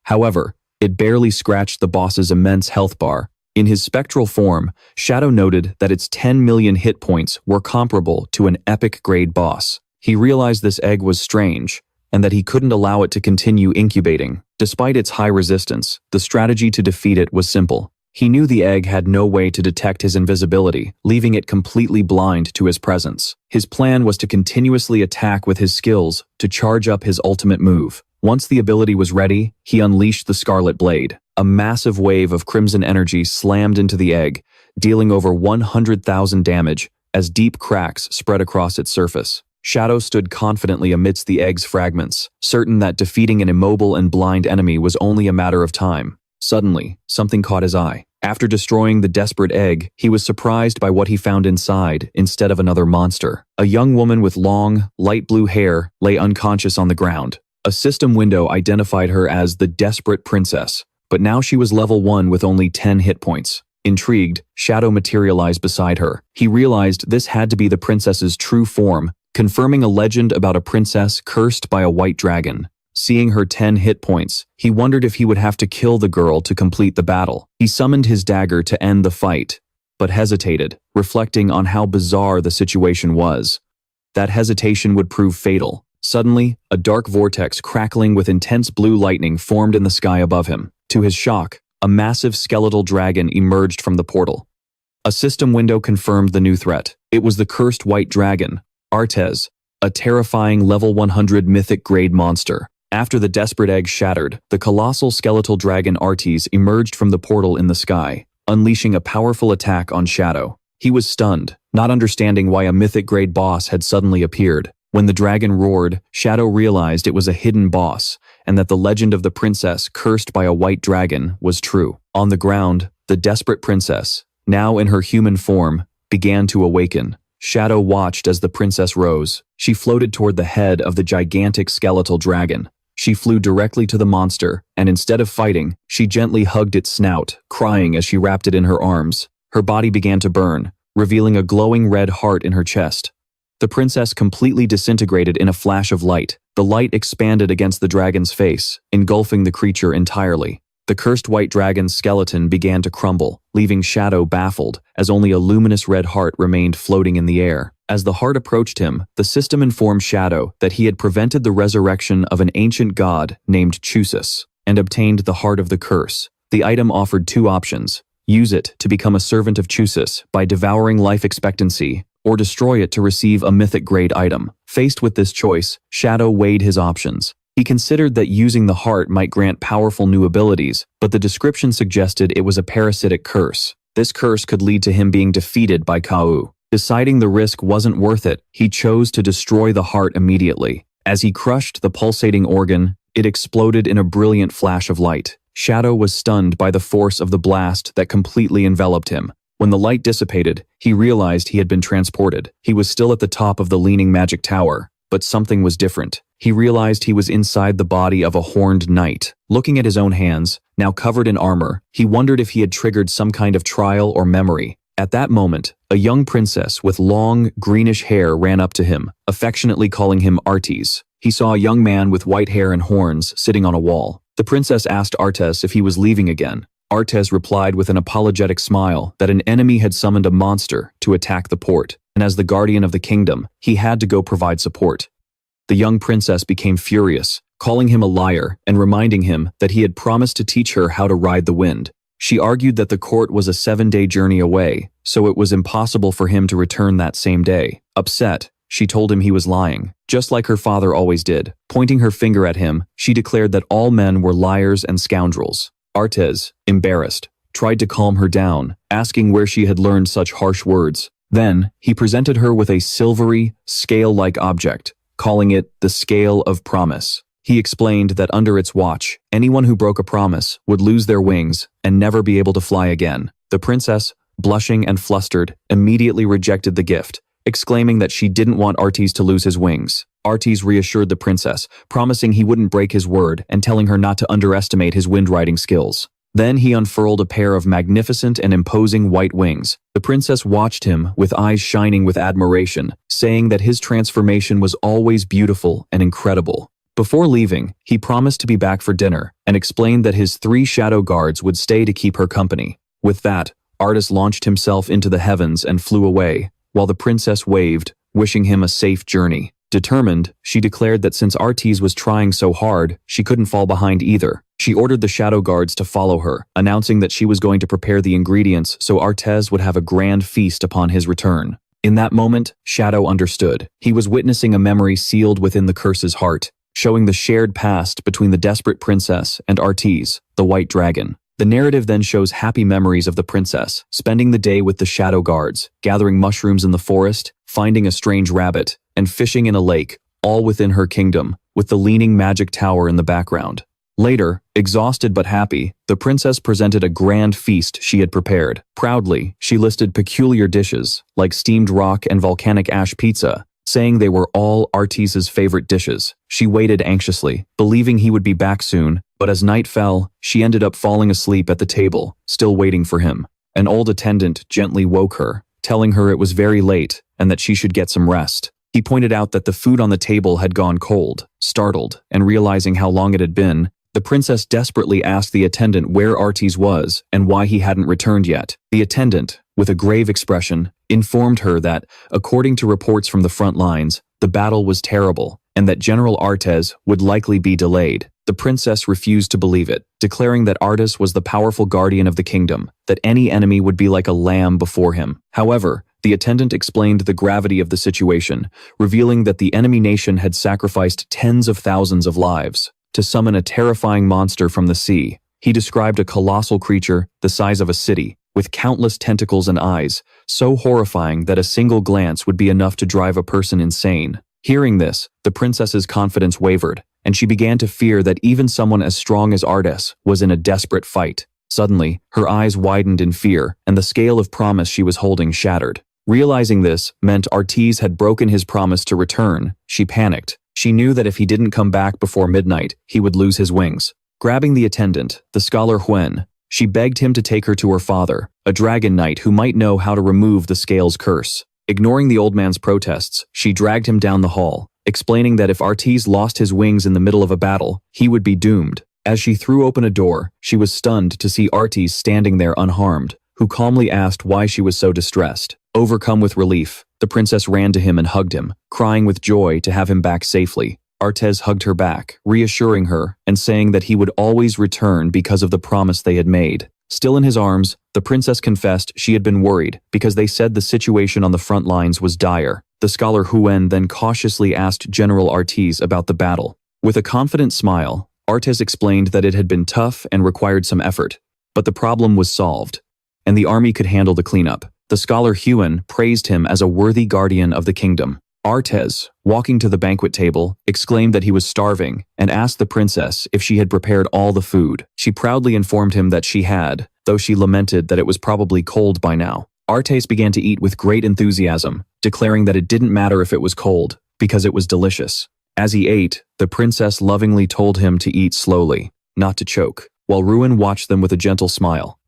However, it barely scratched the boss's immense health bar. In his spectral form, Shadow noted that its 10 million hit points were comparable to an epic-grade boss. He realized this egg was strange, and that he couldn't allow it to continue incubating. Despite its high resistance, the strategy to defeat it was simple. He knew the egg had no way to detect his invisibility, leaving it completely blind to his presence. His plan was to continuously attack with his skills to charge up his ultimate move. Once the ability was ready, he unleashed the Scarlet Blade. A massive wave of crimson energy slammed into the egg, dealing over 100,000 damage as deep cracks spread across its surface. Shadow stood confidently amidst the egg's fragments, certain that defeating an immobile and blind enemy was only a matter of time. Suddenly, something caught his eye. After destroying the desperate egg, he was surprised by what he found inside instead of another monster. A young woman with long, light blue hair lay unconscious on the ground. A system window identified her as the Desperate Princess, but now she was level 1 with only 10 hit points. Intrigued, Shadow materialized beside her. He realized this had to be the princess's true form, confirming a legend about a princess cursed by a white dragon. Seeing her 10 hit points, he wondered if he would have to kill the girl to complete the battle. He summoned his dagger to end the fight, but hesitated, reflecting on how bizarre the situation was. That hesitation would prove fatal. Suddenly, a dark vortex crackling with intense blue lightning formed in the sky above him. To his shock, a massive skeletal dragon emerged from the portal. A system window confirmed the new threat. It was the cursed white dragon, Artes, a terrifying level 100 mythic-grade monster. After the desperate egg shattered, the colossal skeletal dragon Artes emerged from the portal in the sky, unleashing a powerful attack on Shadow. He was stunned, not understanding why a mythic-grade boss had suddenly appeared. When the dragon roared, Shadow realized it was a hidden boss, and that the legend of the princess cursed by a white dragon was true. On the ground, the desperate princess, now in her human form, began to awaken. Shadow watched as the princess rose. She floated toward the head of the gigantic skeletal dragon. She flew directly to the monster, and instead of fighting, she gently hugged its snout, crying as she wrapped it in her arms. Her body began to burn, revealing a glowing red heart in her chest. The princess completely disintegrated in a flash of light. The light expanded against the dragon's face, engulfing the creature entirely. The cursed white dragon's skeleton began to crumble, leaving Shadow baffled, as only a luminous red heart remained floating in the air. As the heart approached him, the system informed Shadow that he had prevented the resurrection of an ancient god named Chusis, and obtained the heart of the curse. The item offered two options: use it to become a servant of Chusis by devouring life expectancy, or destroy it to receive a mythic-grade item. Faced with this choice, Shadow weighed his options. He considered that using the heart might grant powerful new abilities, but the description suggested it was a parasitic curse. This curse could lead to him being defeated by Kau. Deciding the risk wasn't worth it, he chose to destroy the heart immediately. As he crushed the pulsating organ, it exploded in a brilliant flash of light. Shadow was stunned by the force of the blast that completely enveloped him. When the light dissipated, he realized he had been transported. He was still at the top of the leaning magic tower, but something was different. He realized he was inside the body of a horned knight. Looking at his own hands, now covered in armor, he wondered if he had triggered some kind of trial or memory. At that moment, a young princess with long, greenish hair ran up to him, affectionately calling him Artes. He saw a young man with white hair and horns sitting on a wall. The princess asked Artes if he was leaving again. Artes replied with an apologetic smile that an enemy had summoned a monster to attack the port, and as the guardian of the kingdom, he had to go provide support. The young princess became furious, calling him a liar and reminding him that he had promised to teach her how to ride the wind. She argued that the court was a 7-day journey away, so it was impossible for him to return that same day. Upset, she told him he was lying, just like her father always did. Pointing her finger at him, she declared that all men were liars and scoundrels. Artes, embarrassed, tried to calm her down, asking where she had learned such harsh words. Then, he presented her with a silvery, scale-like object, calling it the Scale of Promise. He explained that under its watch, anyone who broke a promise would lose their wings and never be able to fly again. The princess, blushing and flustered, immediately rejected the gift, exclaiming that she didn't want Artes to lose his wings. Artes reassured the princess, promising he wouldn't break his word and telling her not to underestimate his wind-riding skills. Then he unfurled a pair of magnificent and imposing white wings. The princess watched him with eyes shining with admiration, saying that his transformation was always beautiful and incredible. Before leaving, he promised to be back for dinner and explained that his 3 shadow guards would stay to keep her company. With that, Artes launched himself into the heavens and flew away, while the princess waved, wishing him a safe journey. Determined, she declared that since Artes was trying so hard, she couldn't fall behind either. She ordered the shadow guards to follow her, announcing that she was going to prepare the ingredients so Artes would have a grand feast upon his return. In that moment, Shadow understood. He was witnessing a memory sealed within the curse's heart, showing the shared past between the desperate princess and Artes, the white dragon. The narrative then shows happy memories of the princess, spending the day with the shadow guards, gathering mushrooms in the forest, finding a strange rabbit, and fishing in a lake, all within her kingdom, with the leaning magic tower in the background. Later, exhausted but happy, the princess presented a grand feast she had prepared. Proudly, she listed peculiar dishes, like steamed rock and volcanic ash pizza, saying they were all Artes's favorite dishes. She waited anxiously, believing he would be back soon, but as night fell, she ended up falling asleep at the table, still waiting for him. An old attendant gently woke her, telling her it was very late and that she should get some rest. He pointed out that the food on the table had gone cold. Startled, and realizing how long it had been, the princess desperately asked the attendant where Artes was and why he hadn't returned yet. The attendant, with a grave expression, informed her that, according to reports from the front lines, the battle was terrible and that General Artes would likely be delayed. The princess refused to believe it, declaring that Artes was the powerful guardian of the kingdom, that any enemy would be like a lamb before him. However, the attendant explained the gravity of the situation, revealing that the enemy nation had sacrificed tens of thousands of lives to summon a terrifying monster from the sea. He described a colossal creature the size of a city, with countless tentacles and eyes, so horrifying that a single glance would be enough to drive a person insane. Hearing this, the princess's confidence wavered, and she began to fear that even someone as strong as Artes was in a desperate fight. Suddenly, her eyes widened in fear, and the scale of promise she was holding shattered. Realizing this meant Artes had broken his promise to return, she panicked. She knew that if he didn't come back before midnight, he would lose his wings. Grabbing the attendant, the scholar Huen, she begged him to take her to her father, a dragon knight who might know how to remove the scale's curse. Ignoring the old man's protests, she dragged him down the hall, explaining that if Artes lost his wings in the middle of a battle, he would be doomed. As she threw open a door, she was stunned to see Artes standing there unharmed, who calmly asked why she was so distressed. Overcome with relief, the princess ran to him and hugged him, crying with joy to have him back safely. Artes hugged her back, reassuring her and saying that he would always return because of the promise they had made. Still in his arms, the princess confessed she had been worried because they said the situation on the front lines was dire. The scholar Huen then cautiously asked General Artes about the battle. With a confident smile, Artes explained that it had been tough and required some effort, but the problem was solved, and the army could handle the cleanup. The scholar Huen praised him as a worthy guardian of the kingdom. Artes, walking to the banquet table, exclaimed that he was starving and asked the princess if she had prepared all the food. She proudly informed him that she had, though she lamented that it was probably cold by now. Artes began to eat with great enthusiasm, declaring that it didn't matter if it was cold, because it was delicious. As he ate, the princess lovingly told him to eat slowly, not to choke, while Ruin watched them with a gentle smile.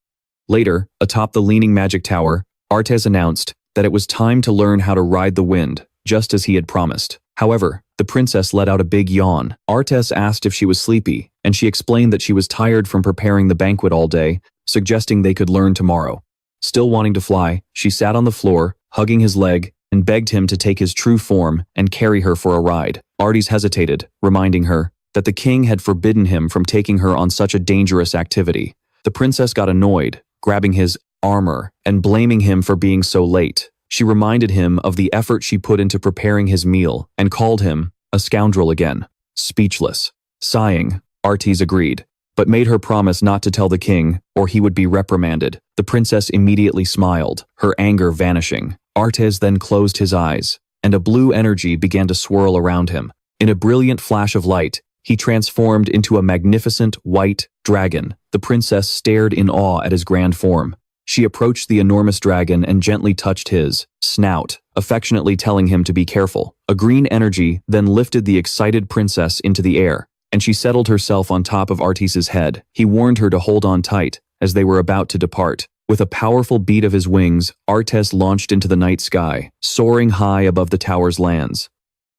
Later, atop the leaning magic tower, Artes announced that it was time to learn how to ride the wind, just as he had promised. However, the princess let out a big yawn. Artes asked if she was sleepy, and she explained that she was tired from preparing the banquet all day, suggesting they could learn tomorrow. Still wanting to fly, she sat on the floor, hugging his leg, and begged him to take his true form and carry her for a ride. Artes hesitated, reminding her that the king had forbidden him from taking her on such a dangerous activity. The princess got annoyed, grabbing his armor and blaming him for being so late. She reminded him of the effort she put into preparing his meal and called him a scoundrel again. Speechless. Sighing, Artis agreed, but made her promise not to tell the king or he would be reprimanded. The princess immediately smiled, her anger vanishing. Artis then closed his eyes, and a blue energy began to swirl around him. In a brilliant flash of light, he transformed into a magnificent white dragon. The princess stared in awe at his grand form. She approached the enormous dragon and gently touched his snout, affectionately telling him to be careful. A green energy then lifted the excited princess into the air, and she settled herself on top of Artis's head. He warned her to hold on tight as they were about to depart. With a powerful beat of his wings, Artis launched into the night sky, soaring high above the tower's lands.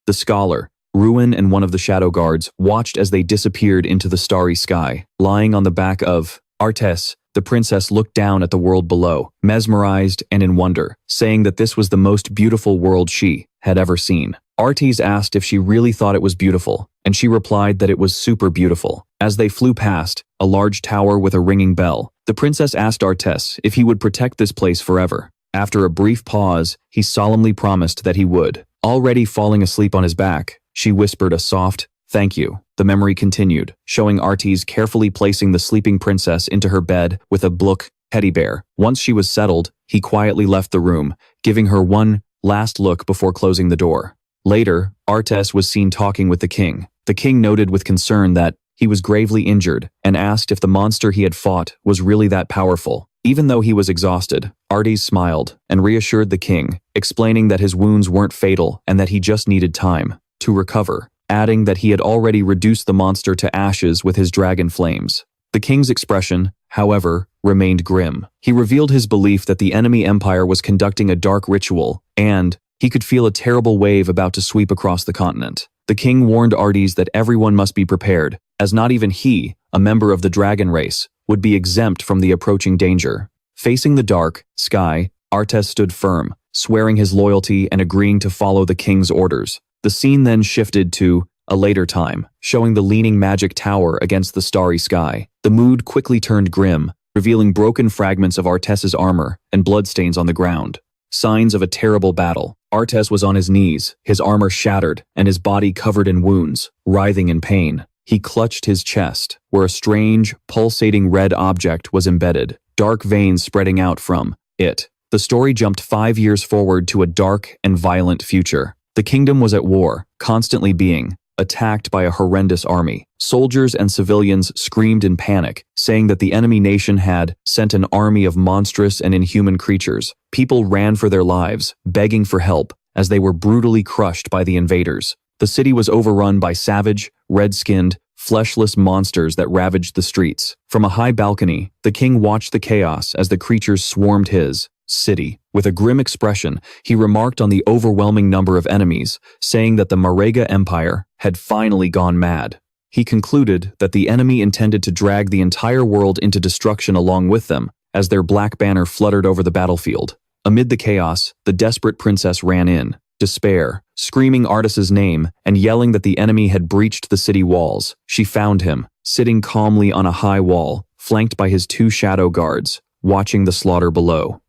The scholar, Ruin, and one of the shadow guards watched as they disappeared into the starry sky. Lying on the back of Artis, the princess looked down at the world below, mesmerized and in wonder, saying that this was the most beautiful world she had ever seen. Artis asked if she really thought it was beautiful, and she replied that it was super beautiful. As they flew past a large tower with a ringing bell, the princess asked Artis if he would protect this place forever. After a brief pause, he solemnly promised that he would. Already falling asleep on his back, she whispered a soft, "Thank you." The memory continued, showing Artis carefully placing the sleeping princess into her bed with a Blook teddy bear. Once she was settled, he quietly left the room, giving her one last look before closing the door. Later, Artis was seen talking with the king. The king noted with concern that he was gravely injured and asked if the monster he had fought was really that powerful. Even though he was exhausted, Artis smiled and reassured the king, explaining that his wounds weren't fatal and that he just needed time to recover, adding that he had already reduced the monster to ashes with his dragon flames. The king's expression, however, remained grim. He revealed his belief that the enemy empire was conducting a dark ritual, and he could feel a terrible wave about to sweep across the continent. The king warned Artis that everyone must be prepared, as not even he, a member of the dragon race, would be exempt from the approaching danger. Facing the dark sky, Artis stood firm, swearing his loyalty and agreeing to follow the king's orders. The scene then shifted to a later time, showing the leaning magic tower against the starry sky. The mood quickly turned grim, revealing broken fragments of Artis's armor and bloodstains on the ground. Signs of a terrible battle. Artis was on his knees, his armor shattered and his body covered in wounds, writhing in pain. He clutched his chest, where a strange, pulsating red object was embedded, dark veins spreading out from it. The story jumped 5 years forward to a dark and violent future. The kingdom was at war, constantly being attacked by a horrendous army. Soldiers and civilians screamed in panic, saying that the enemy nation had sent an army of monstrous and inhuman creatures. People ran for their lives, begging for help, as they were brutally crushed by the invaders. The city was overrun by savage, red-skinned, fleshless monsters that ravaged the streets. From a high balcony, the king watched the chaos as the creatures swarmed his city. With a grim expression, he remarked on the overwhelming number of enemies, saying that the Marega Empire had finally gone mad. He concluded that the enemy intended to drag the entire world into destruction along with them, as their black banner fluttered over the battlefield. Amid the chaos, the desperate princess ran in, despair, screaming Artis's name and yelling that the enemy had breached the city walls. She found him, sitting calmly on a high wall, flanked by his 2 shadow guards, watching the slaughter below.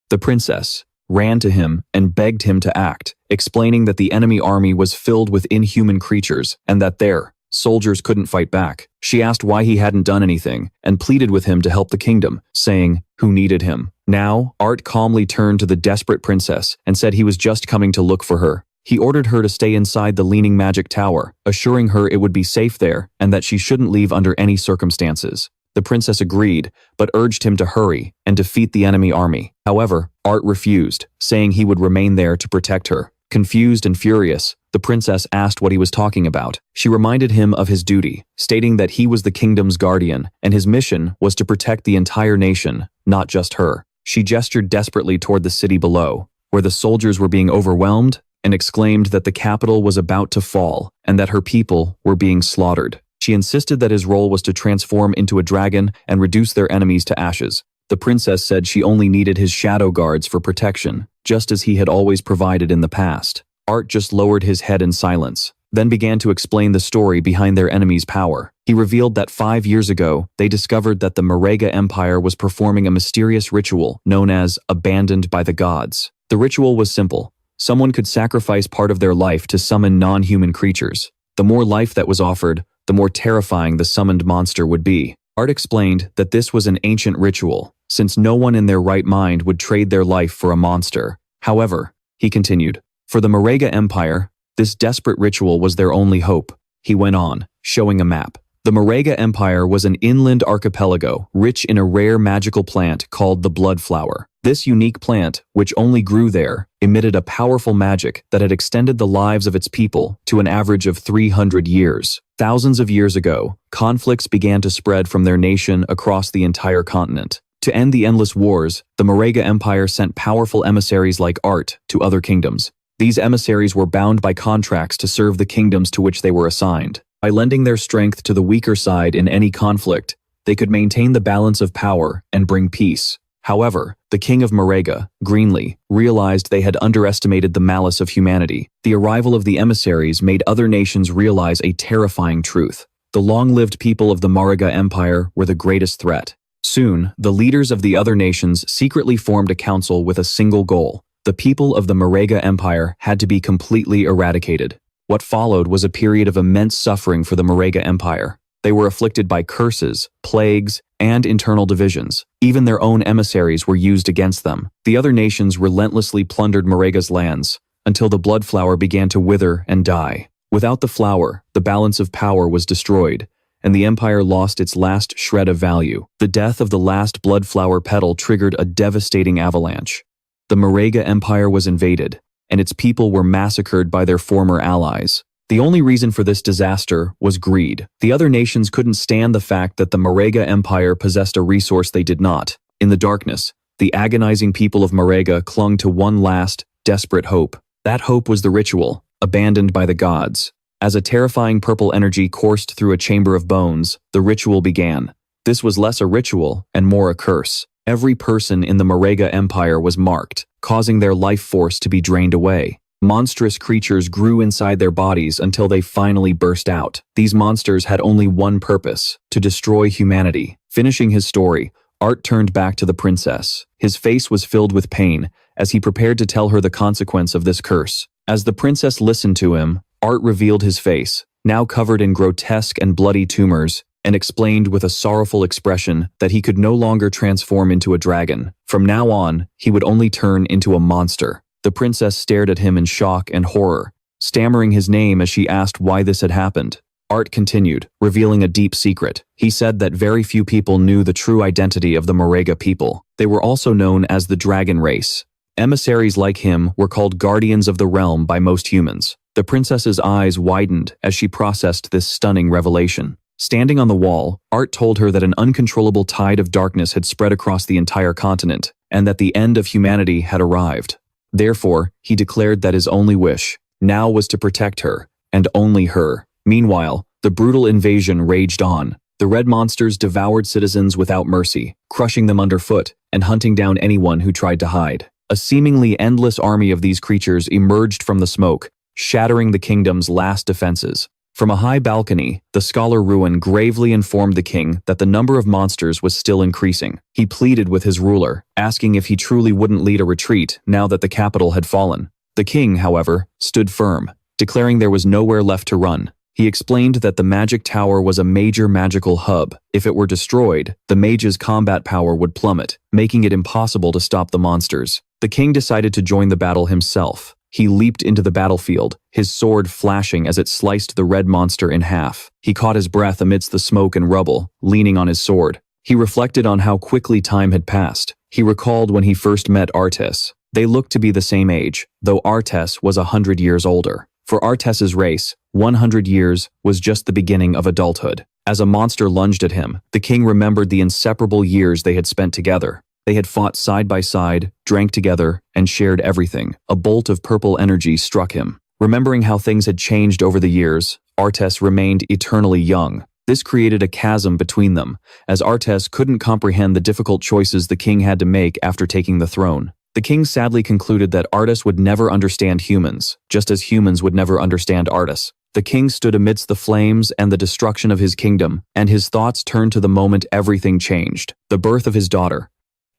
The princess ran to him and begged him to act, explaining that the enemy army was filled with inhuman creatures and that their soldiers couldn't fight back. She asked why he hadn't done anything and pleaded with him to help the kingdom, saying who needed him. Now, Art calmly turned to the desperate princess and said he was just coming to look for her. He ordered her to stay inside the leaning magic tower, assuring her it would be safe there and that she shouldn't leave under any circumstances. The princess agreed, but urged him to hurry and defeat the enemy army. However, Art refused, saying he would remain there to protect her. Confused and furious, the princess asked what he was talking about. She reminded him of his duty, stating that he was the kingdom's guardian, and his mission was to protect the entire nation, not just her. She gestured desperately toward the city below, where the soldiers were being overwhelmed, and exclaimed that the capital was about to fall and that her people were being slaughtered. She insisted that his role was to transform into a dragon and reduce their enemies to ashes. The princess said she only needed his shadow guards for protection, just as he had always provided in the past. Art just lowered his head in silence, then began to explain the story behind their enemy's power. He revealed that 5 years ago, they discovered that the Marega Empire was performing a mysterious ritual known as Abandoned by the Gods. The ritual was simple. Someone could sacrifice part of their life to summon non-human creatures. The more life that was offered, the more terrifying the summoned monster would be. Art explained that this was an ancient ritual, since no one in their right mind would trade their life for a monster. However, he continued, for the Marega Empire, this desperate ritual was their only hope. He went on, showing a map. The Marega Empire was an inland archipelago rich in a rare magical plant called the blood flower. This unique plant, which only grew there, emitted a powerful magic that had extended the lives of its people to an average of 300 years. Thousands of years ago, conflicts began to spread from their nation across the entire continent. To end the endless wars, the Marega Empire sent powerful emissaries like Art to other kingdoms. These emissaries were bound by contracts to serve the kingdoms to which they were assigned. By lending their strength to the weaker side in any conflict, they could maintain the balance of power and bring peace. However, the king of Marega, Greenlee, realized they had underestimated the malice of humanity. The arrival of the emissaries made other nations realize a terrifying truth. The long-lived people of the Marega Empire were the greatest threat. Soon, the leaders of the other nations secretly formed a council with a single goal. The people of the Marega Empire had to be completely eradicated. What followed was a period of immense suffering for the Marega Empire. They were afflicted by curses, plagues, and internal divisions. Even their own emissaries were used against them. The other nations relentlessly plundered Marega's lands, until the blood flower began to wither and die. Without the flower, the balance of power was destroyed, and the empire lost its last shred of value. The death of the last blood flower petal triggered a devastating avalanche. The Marega Empire was invaded, and its people were massacred by their former allies. The only reason for this disaster was greed. The other nations couldn't stand the fact that the Marega Empire possessed a resource they did not. In the darkness, the agonizing people of Marega clung to one last, desperate hope. That hope was the ritual, abandoned by the gods. As a terrifying purple energy coursed through a chamber of bones, the ritual began. This was less a ritual and more a curse. Every person in the Marega Empire was marked, causing their life force to be drained away. Monstrous creatures grew inside their bodies until they finally burst out. These monsters had only one purpose: to destroy humanity. Finishing his story, Art turned back to the princess. His face was filled with pain as he prepared to tell her the consequence of this curse. As the princess listened to him, Art revealed his face, now covered in grotesque and bloody tumors, and explained with a sorrowful expression that he could no longer transform into a dragon. From now on, he would only turn into a monster. The princess stared at him in shock and horror, stammering his name as she asked why this had happened. Art continued, revealing a deep secret. He said that very few people knew the true identity of the Marega people. They were also known as the dragon race. Emissaries like him were called guardians of the realm by most humans. The princess's eyes widened as she processed this stunning revelation. Standing on the wall, Art told her that an uncontrollable tide of darkness had spread across the entire continent, and that the end of humanity had arrived. Therefore, he declared that his only wish now was to protect her, and only her. Meanwhile, the brutal invasion raged on. The red monsters devoured citizens without mercy, crushing them underfoot and hunting down anyone who tried to hide. A seemingly endless army of these creatures emerged from the smoke, shattering the kingdom's last defenses. From a high balcony, the scholar Ruin gravely informed the king that the number of monsters was still increasing. He pleaded with his ruler, asking if he truly wouldn't lead a retreat now that the capital had fallen. The king, however, stood firm, declaring there was nowhere left to run. He explained that the magic tower was a major magical hub. If it were destroyed, the mage's combat power would plummet, making it impossible to stop the monsters. The king decided to join the battle himself. He leaped into the battlefield, his sword flashing as it sliced the red monster in half. He caught his breath amidst the smoke and rubble, leaning on his sword. He reflected on how quickly time had passed. He recalled when he first met Artes. They looked to be the same age, though Artes was 100 years older. For Artes's race, 100 years was just the beginning of adulthood. As a monster lunged at him, the king remembered the inseparable years they had spent together. They had fought side by side, drank together, and shared everything. A bolt of purple energy struck him. Remembering how things had changed over the years, Artes remained eternally young. This created a chasm between them, as Artes couldn't comprehend the difficult choices the king had to make after taking the throne. The king sadly concluded that Artes would never understand humans, just as humans would never understand Artes. The king stood amidst the flames and the destruction of his kingdom, and his thoughts turned to the moment everything changed, the birth of his daughter.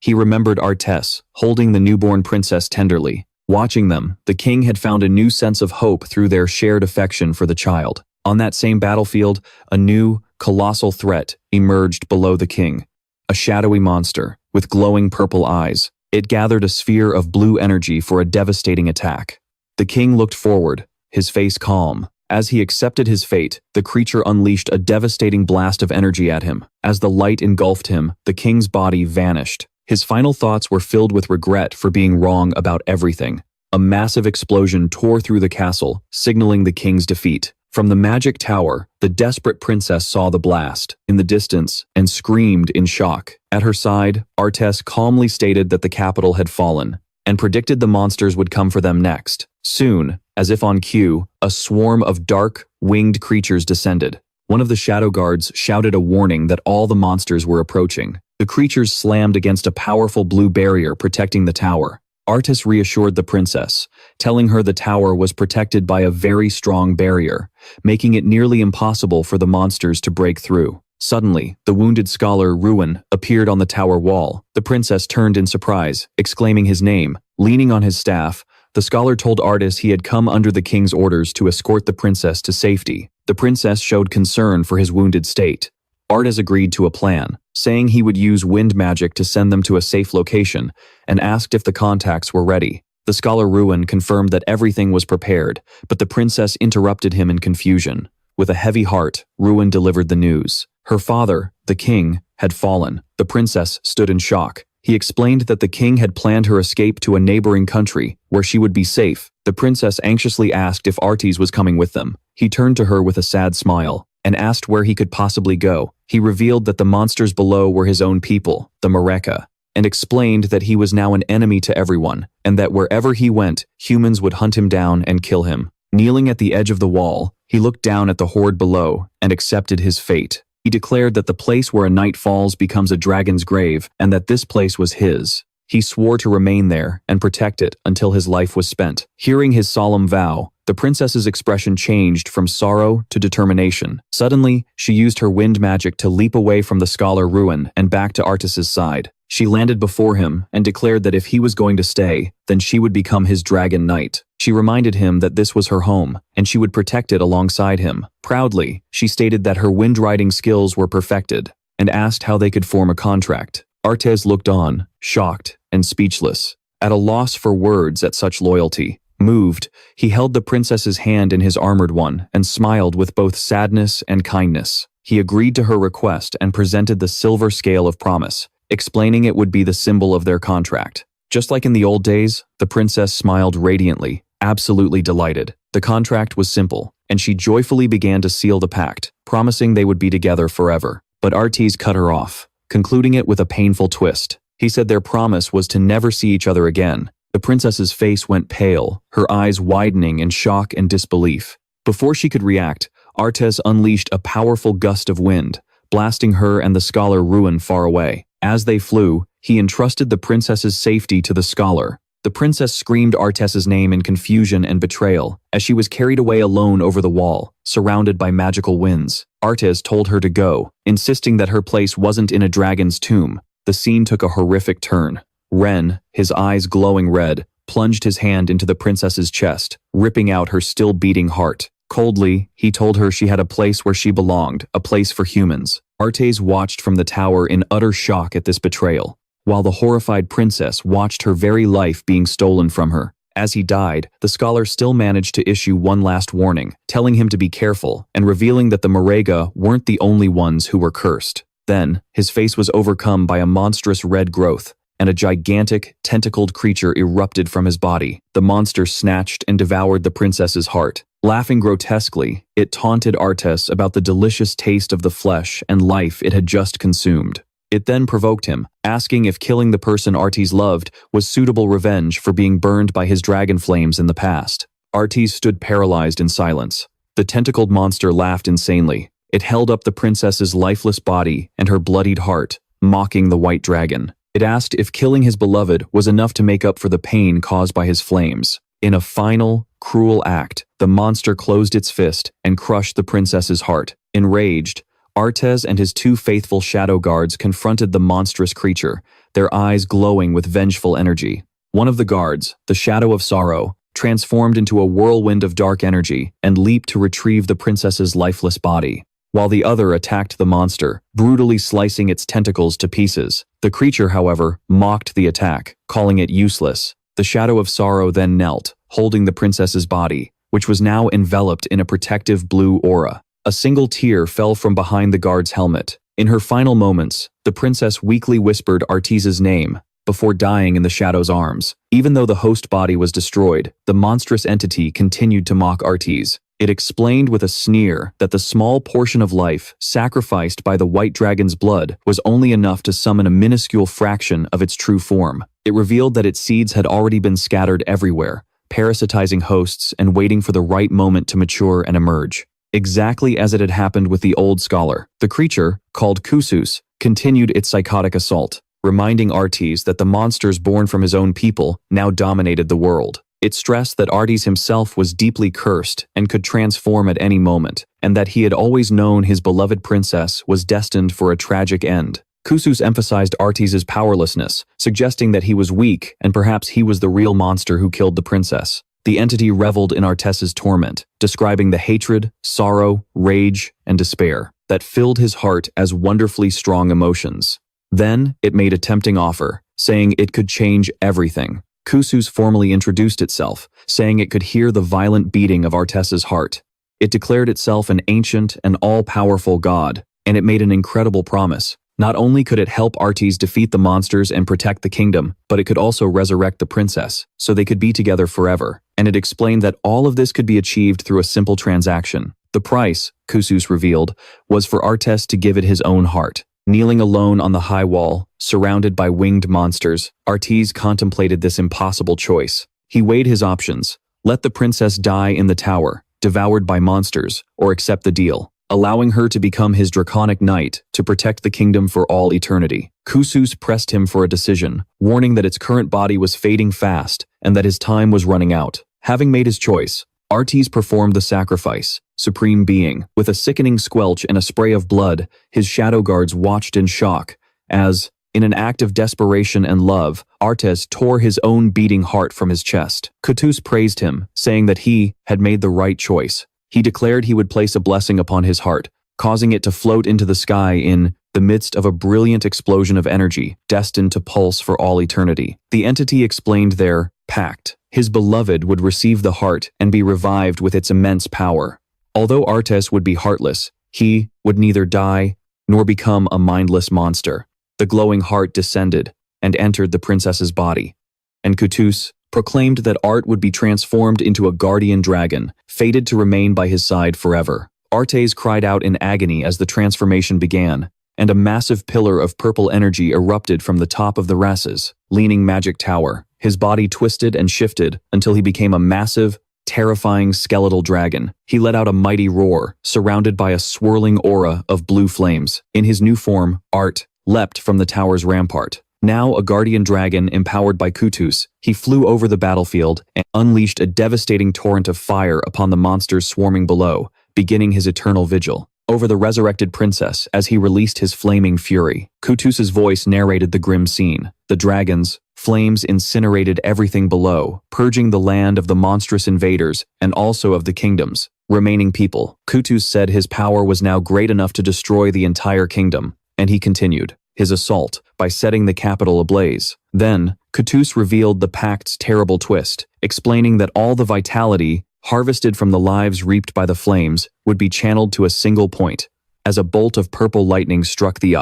He remembered Artes, holding the newborn princess tenderly. Watching them, the king had found a new sense of hope through their shared affection for the child. On that same battlefield, a new, colossal threat emerged below the king. A shadowy monster, with glowing purple eyes. It gathered a sphere of blue energy for a devastating attack. The king looked forward, his face calm. As he accepted his fate, the creature unleashed a devastating blast of energy at him. As the light engulfed him, the king's body vanished. His final thoughts were filled with regret for being wrong about everything. A massive explosion tore through the castle, signaling the king's defeat. From the magic tower, the desperate princess saw the blast in the distance and screamed in shock. At her side, Artes calmly stated that the capital had fallen and predicted the monsters would come for them next. Soon, as if on cue, a swarm of dark, winged creatures descended. One of the shadow guards shouted a warning that all the monsters were approaching. The creatures slammed against a powerful blue barrier protecting the tower. Artes reassured the princess, telling her the tower was protected by a very strong barrier, making it nearly impossible for the monsters to break through. Suddenly, the wounded scholar Ruin appeared on the tower wall. The princess turned in surprise, exclaiming his name. Leaning on his staff, the scholar told Artes he had come under the king's orders to escort the princess to safety. The princess showed concern for his wounded state. Artes agreed to a plan, saying he would use wind magic to send them to a safe location, and asked if the contacts were ready. The scholar Ruin confirmed that everything was prepared, but the princess interrupted him in confusion. With a heavy heart, Ruin delivered the news. Her father, the king, had fallen. The princess stood in shock. He explained that the king had planned her escape to a neighboring country, where she would be safe. The princess anxiously asked if Artes was coming with them. He turned to her with a sad smile, and asked where he could possibly go. He revealed that the monsters below were his own people, the MURKED, and explained that he was now an enemy to everyone, and that wherever he went, humans would hunt him down and kill him. Kneeling at the edge of the wall, he looked down at the horde below and accepted his fate. He declared that the place where a night falls becomes a dragon's grave, and that this place was his. He swore to remain there and protect it until his life was spent. Hearing his solemn vow, the princess's expression changed from sorrow to determination. Suddenly, she used her wind magic to leap away from the scholar Ruin and back to Artes's side. She landed before him and declared that if he was going to stay, then she would become his dragon knight. She reminded him that this was her home, and she would protect it alongside him. Proudly, she stated that her wind riding skills were perfected, and asked how they could form a contract. Artes looked on, shocked and speechless, at a loss for words at such loyalty. Moved, he held the princess's hand in his armored one and smiled with both sadness and kindness. He agreed to her request and presented the silver scale of promise, explaining it would be the symbol of their contract. Just like in the old days, the princess smiled radiantly, absolutely delighted. The contract was simple, and she joyfully began to seal the pact, promising they would be together forever. But Artes cut her off, concluding it with a painful twist. He said their promise was to never see each other again. The princess's face went pale, her eyes widening in shock and disbelief. Before she could react, Artes unleashed a powerful gust of wind, blasting her and the scholar Ruin far away. As they flew, he entrusted the princess's safety to the scholar. The princess screamed Artes's name in confusion and betrayal as she was carried away alone over the wall, surrounded by magical winds. Artes told her to go, insisting that her place wasn't in a dragon's tomb. The scene took a horrific turn. Ren, his eyes glowing red, plunged his hand into the princess's chest, ripping out her still beating heart. Coldly, he told her she had a place where she belonged, a place for humans. Artes watched from the tower in utter shock at this betrayal, while the horrified princess watched her very life being stolen from her. As he died, the scholar still managed to issue one last warning, telling him to be careful and revealing that the MURKED weren't the only ones who were cursed. Then, his face was overcome by a monstrous red growth, and a gigantic, tentacled creature erupted from his body. The monster snatched and devoured the princess's heart. Laughing grotesquely, it taunted Artes about the delicious taste of the flesh and life it had just consumed. It then provoked him, asking if killing the person Artes loved was suitable revenge for being burned by his dragon flames in the past. Artes stood paralyzed in silence. The tentacled monster laughed insanely. It held up the princess's lifeless body and her bloodied heart, mocking the white dragon. It asked if killing his beloved was enough to make up for the pain caused by his flames. In a final, cruel act, the monster closed its fist and crushed the princess's heart. Enraged, Artes and his two faithful shadow guards confronted the monstrous creature, their eyes glowing with vengeful energy. One of the guards, the Shadow of Sorrow, transformed into a whirlwind of dark energy and leaped to retrieve the princess's lifeless body, while the other attacked the monster, brutally slicing its tentacles to pieces. The creature, however, mocked the attack, calling it useless. The Shadow of Sorrow then knelt, holding the princess's body, which was now enveloped in a protective blue aura. A single tear fell from behind the guard's helmet. In her final moments, the princess weakly whispered Arteese's name before dying in the Shadow's arms. Even though the host body was destroyed, the monstrous entity continued to mock Arteese. It explained with a sneer that the small portion of life sacrificed by the white dragon's blood was only enough to summon a minuscule fraction of its true form. It revealed that its seeds had already been scattered everywhere, parasitizing hosts and waiting for the right moment to mature and emerge. Exactly as it had happened with the old scholar, the creature, called Kusus, continued its psychotic assault, reminding Arteese that the monsters born from his own people now dominated the world. It stressed that Arteese himself was deeply cursed and could transform at any moment, and that he had always known his beloved princess was destined for a tragic end. Kusus emphasized Arteese's powerlessness, suggesting that he was weak and perhaps he was the real monster who killed the princess. The entity reveled in Arteese's torment, describing the hatred, sorrow, rage, and despair that filled his heart as wonderfully strong emotions. Then, it made a tempting offer, saying it could change everything. Kusus formally introduced itself, saying it could hear the violent beating of Arteese's heart. It declared itself an ancient and all-powerful god, and it made an incredible promise. Not only could it help Arteese defeat the monsters and protect the kingdom, but it could also resurrect the princess, so they could be together forever. And it explained that all of this could be achieved through a simple transaction. The price, Kusus revealed, was for Arteese to give it his own heart. Kneeling alone on the high wall, surrounded by winged monsters, Arteese contemplated this impossible choice. He weighed his options: let the princess die in the tower, devoured by monsters, or accept the deal, allowing her to become his draconic knight to protect the kingdom for all eternity. Kusus pressed him for a decision, warning that its current body was fading fast and that his time was running out. Having made his choice, Arteese performed the sacrifice. Supreme being, with a sickening squelch and a spray of blood, his shadow guards watched in shock as, in an act of desperation and love, Arteese tore his own beating heart from his chest. Kutus praised him, saying that he had made the right choice. He declared he would place a blessing upon his heart, causing it to float into the sky in the midst of a brilliant explosion of energy, destined to pulse for all eternity. The entity explained their pact. His beloved would receive the heart and be revived with its immense power. Although Arteese would be heartless, he would neither die nor become a mindless monster. The glowing heart descended and entered the princess's body, and Kutus proclaimed that Art would be transformed into a guardian dragon, fated to remain by his side forever. Arteese cried out in agony as the transformation began, and a massive pillar of purple energy erupted from the top of the Ras's leaning magic tower. His body twisted and shifted until he became a massive, terrifying skeletal dragon. He let out a mighty roar, surrounded by a swirling aura of blue flames. In his new form, Art leapt from the tower's rampart. Now a guardian dragon empowered by Kutus, he flew over the battlefield and unleashed a devastating torrent of fire upon the monsters swarming below, beginning his eternal vigil over the resurrected princess as he released his flaming fury. Kutus's voice narrated the grim scene. The dragons, flames incinerated everything below, purging the land of the monstrous invaders and also of the kingdom's remaining people. Kutus said his power was now great enough to destroy the entire kingdom, and he continued his assault by setting the capital ablaze. Then, Kutus revealed the pact's terrible twist, explaining that all the vitality harvested from the lives reaped by the flames would be channeled to a single point. As a bolt of purple lightning struck the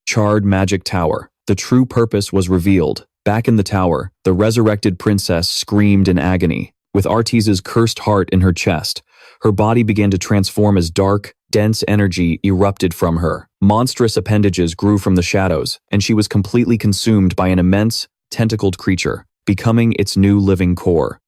charred magic tower, the true purpose was revealed. Back in the tower, the resurrected princess screamed in agony. With Arteese's cursed heart in her chest, her body began to transform as dark, dense energy erupted from her. Monstrous appendages grew from the shadows, and she was completely consumed by an immense, tentacled creature, becoming its new living core.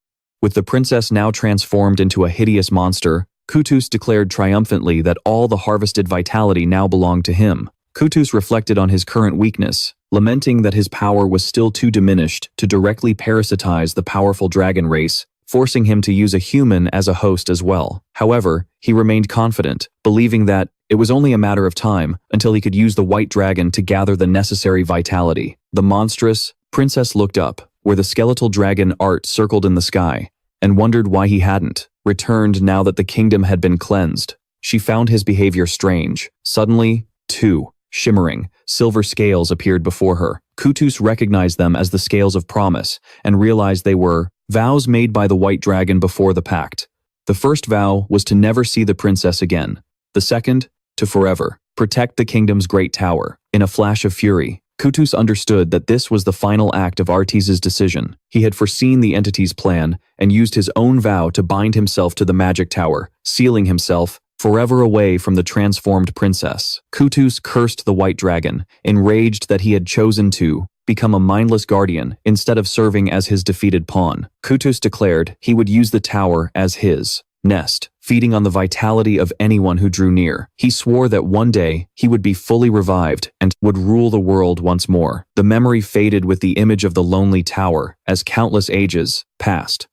With the princess now transformed into a hideous monster, Kutus declared triumphantly that all the harvested vitality now belonged to him. Kutus reflected on his current weakness, lamenting that his power was still too diminished to directly parasitize the powerful dragon race forcing him to use a human as a host as well. However, he remained confident, believing that it was only a matter of time until he could use the white dragon to gather the necessary vitality. The monstrous princess looked up, where the skeletal dragon art circled in the sky, and wondered why he hadn't returned now that the kingdom had been cleansed. She found his behavior strange. Suddenly, two shimmering silver scales appeared before her. Kutus recognized them as the scales of promise and realized they were vows made by the white dragon before the pact. The first vow was to never see the princess again. The second, to forever protect the kingdom's great tower. In a flash of fury, Kutus understood that this was the final act of Artis's decision. He had foreseen the entity's plan and used his own vow to bind himself to the magic tower, sealing himself forever away from the transformed princess. Kutus cursed the white dragon, enraged that he had chosen to become a mindless guardian instead of serving as his defeated pawn. Kutus declared he would use the tower as his nest, feeding on the vitality of anyone who drew near. He swore that one day he would be fully revived and would rule the world once more. The memory faded with the image of the lonely tower as countless ages passed.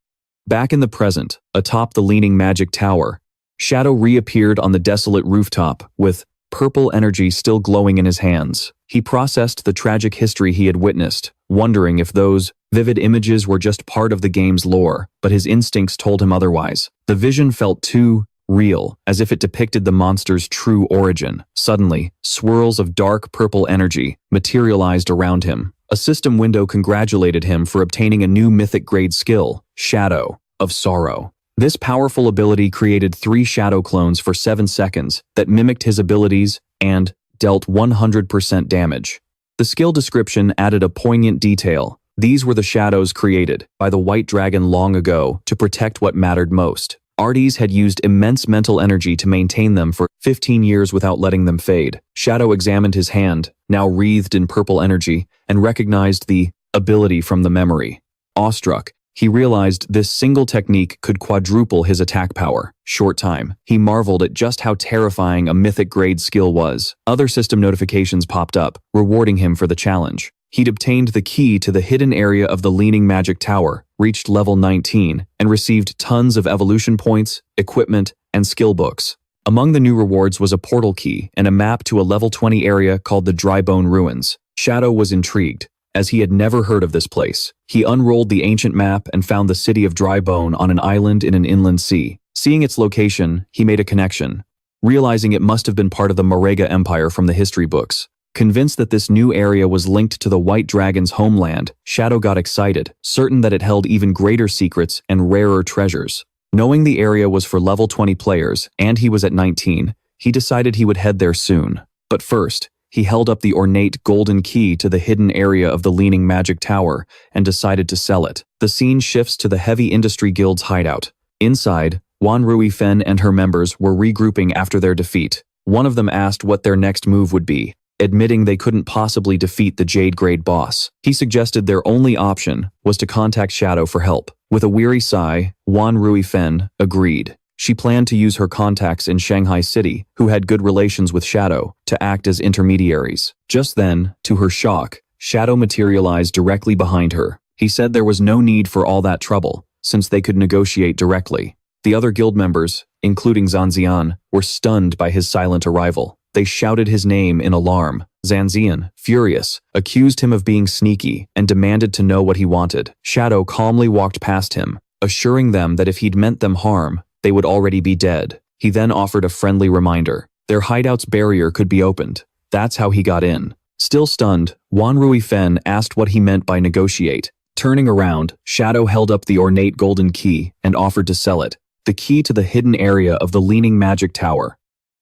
Back in the present, atop the leaning magic tower, Shadow reappeared on the desolate rooftop with purple energy still glowing in his hands. He processed the tragic history he had witnessed, wondering if those vivid images were just part of the game's lore, but his instincts told him otherwise. The vision felt too real, as if it depicted the monster's true origin. Suddenly, swirls of dark purple energy materialized around him. A system window congratulated him for obtaining a new mythic grade skill, Shadow of Sorrow. This powerful ability created 3 shadow clones for 7 seconds that mimicked his abilities and dealt 100% damage. The skill description added a poignant detail. These were the shadows created by the white dragon long ago to protect what mattered most. Artis had used immense mental energy to maintain them for 15 years without letting them fade. Shadow examined his hand, now wreathed in purple energy, and recognized the ability from the memory. Awestruck, he realized this single technique could quadruple his attack power. Short time, he marveled at just how terrifying a mythic grade skill was. Other system notifications popped up, rewarding him for the challenge. He'd obtained the key to the hidden area of the Leaning Magic Tower, reached level 19, and received tons of evolution points, equipment, and skill books. Among the new rewards was a portal key and a map to a level 20 area called the Drybone Ruins. Shadow was intrigued, as he had never heard of this place. He unrolled the ancient map and found the city of Drybone on an island in an inland sea. Seeing its location, he made a connection, realizing it must have been part of the Morega Empire from the history books. Convinced that this new area was linked to the White Dragon's homeland, Shadow got excited, certain that it held even greater secrets and rarer treasures. Knowing the area was for level 20 players, and he was at 19, he decided he would head there soon. But first, he held up the ornate golden key to the hidden area of the Leaning Magic Tower and decided to sell it. The scene shifts to the Heavy Industry Guild's hideout. Inside, Wan Rui Fen and her members were regrouping after their defeat. One of them asked what their next move would be, admitting they couldn't possibly defeat the Jade Grade boss. He suggested their only option was to contact Shadow for help. With a weary sigh, Wan Rui Fen agreed. She planned to use her contacts in Shanghai City, who had good relations with Shadow, to act as intermediaries. Just then, to her shock, Shadow materialized directly behind her. He said there was no need for all that trouble, since they could negotiate directly. The other guild members, including Zanzian, were stunned by his silent arrival. They shouted his name in alarm. Zanzian, furious, accused him of being sneaky and demanded to know what he wanted. Shadow calmly walked past him, assuring them that if he'd meant them harm, they would already be dead. He then offered a friendly reminder. Their hideout's barrier could be opened. That's how he got in. Still stunned, Wan Rui Fen asked what he meant by negotiate. Turning around, Shadow held up the ornate golden key and offered to sell it, the key to the hidden area of the Leaning Magic Tower.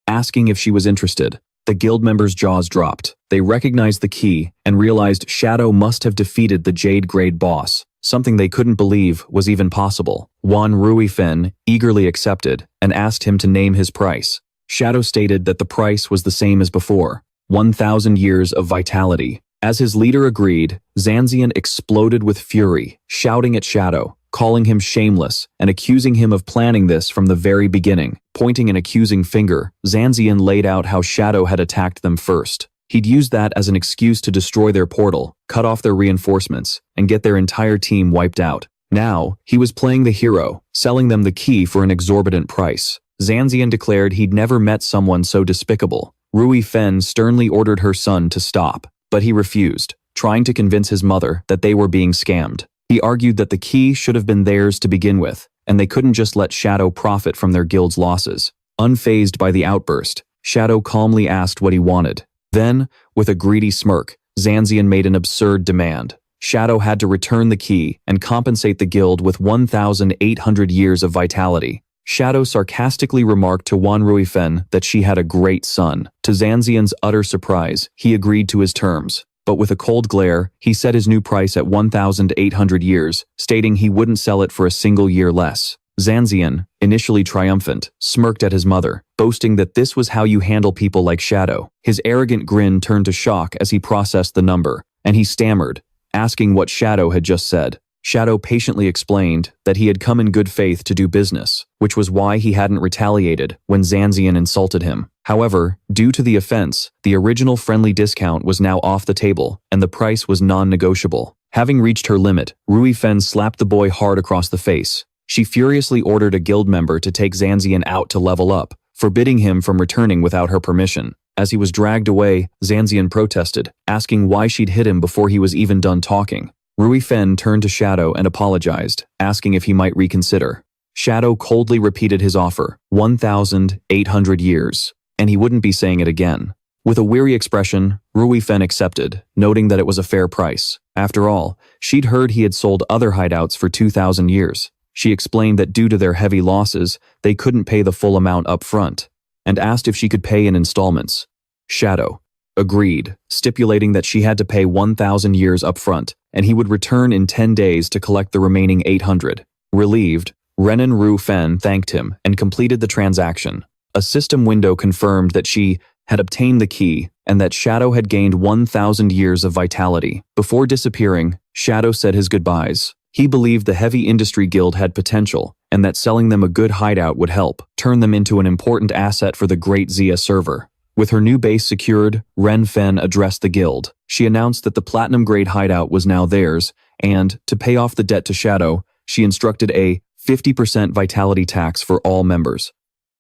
Asking if she was interested, the guild members' jaws dropped. They recognized the key and realized Shadow must have defeated the Jade Grade boss, something they couldn't believe was even possible. Wan Rui Fen eagerly accepted and asked him to name his price. Shadow stated that the price was the same as before, 1,000 years of vitality. As his leader agreed, Zanzian exploded with fury, shouting at Shadow, calling him shameless and accusing him of planning this from the very beginning. Pointing an accusing finger, Zanzian laid out how Shadow had attacked them first. He'd used that as an excuse to destroy their portal, cut off their reinforcements, and get their entire team wiped out. Now, he was playing the hero, selling them the key for an exorbitant price. Zanzian declared he'd never met someone so despicable. Rui Fen sternly ordered her son to stop, but he refused, trying to convince his mother that they were being scammed. He argued that the key should have been theirs to begin with, and they couldn't just let Shadow profit from their guild's losses. Unfazed by the outburst, Shadow calmly asked what he wanted. Then, with a greedy smirk, Zanzian made an absurd demand. Shadow had to return the key and compensate the guild with 1,800 years of vitality. Shadow sarcastically remarked to Wan Ruifen that she had a great son. To Zanzian's utter surprise, he agreed to his terms. But with a cold glare, he set his new price at 1,800 years, stating he wouldn't sell it for a single year less. Zanzian, initially triumphant, smirked at his mother, boasting that this was how you handle people like Shadow. His arrogant grin turned to shock as he processed the number, and he stammered, asking what Shadow had just said. Shadow patiently explained that he had come in good faith to do business, which was why he hadn't retaliated when Zanzian insulted him. However, due to the offense, the original friendly discount was now off the table, and the price was non-negotiable. Having reached her limit, Rui Fen slapped the boy hard across the face. She furiously ordered a guild member to take Zanzian out to level up, forbidding him from returning without her permission. As he was dragged away, Zanzian protested, asking why she'd hit him before he was even done talking. Rui Fen turned to Shadow and apologized, asking if he might reconsider. Shadow coldly repeated his offer, 1,800 years, and he wouldn't be saying it again. With a weary expression, Rui Fen accepted, noting that it was a fair price. After all, she'd heard he had sold other hideouts for 2,000 years. She explained that due to their heavy losses, they couldn't pay the full amount up front, and asked if she could pay in installments. Shadow agreed, stipulating that she had to pay 1,000 years up front, and he would return in 10 days to collect the remaining 800. Relieved, Renan Ru Fen thanked him and completed the transaction. A system window confirmed that she had obtained the key and that Shadow had gained 1,000 years of vitality. Before disappearing, Shadow said his goodbyes. He believed the Heavy Industry Guild had potential and that selling them a good hideout would help turn them into an important asset for the Great Zia server. With her new base secured, Ren Fen addressed the guild. She announced that the platinum-grade hideout was now theirs, and, to pay off the debt to Shadow, she instructed a 50% vitality tax for all members.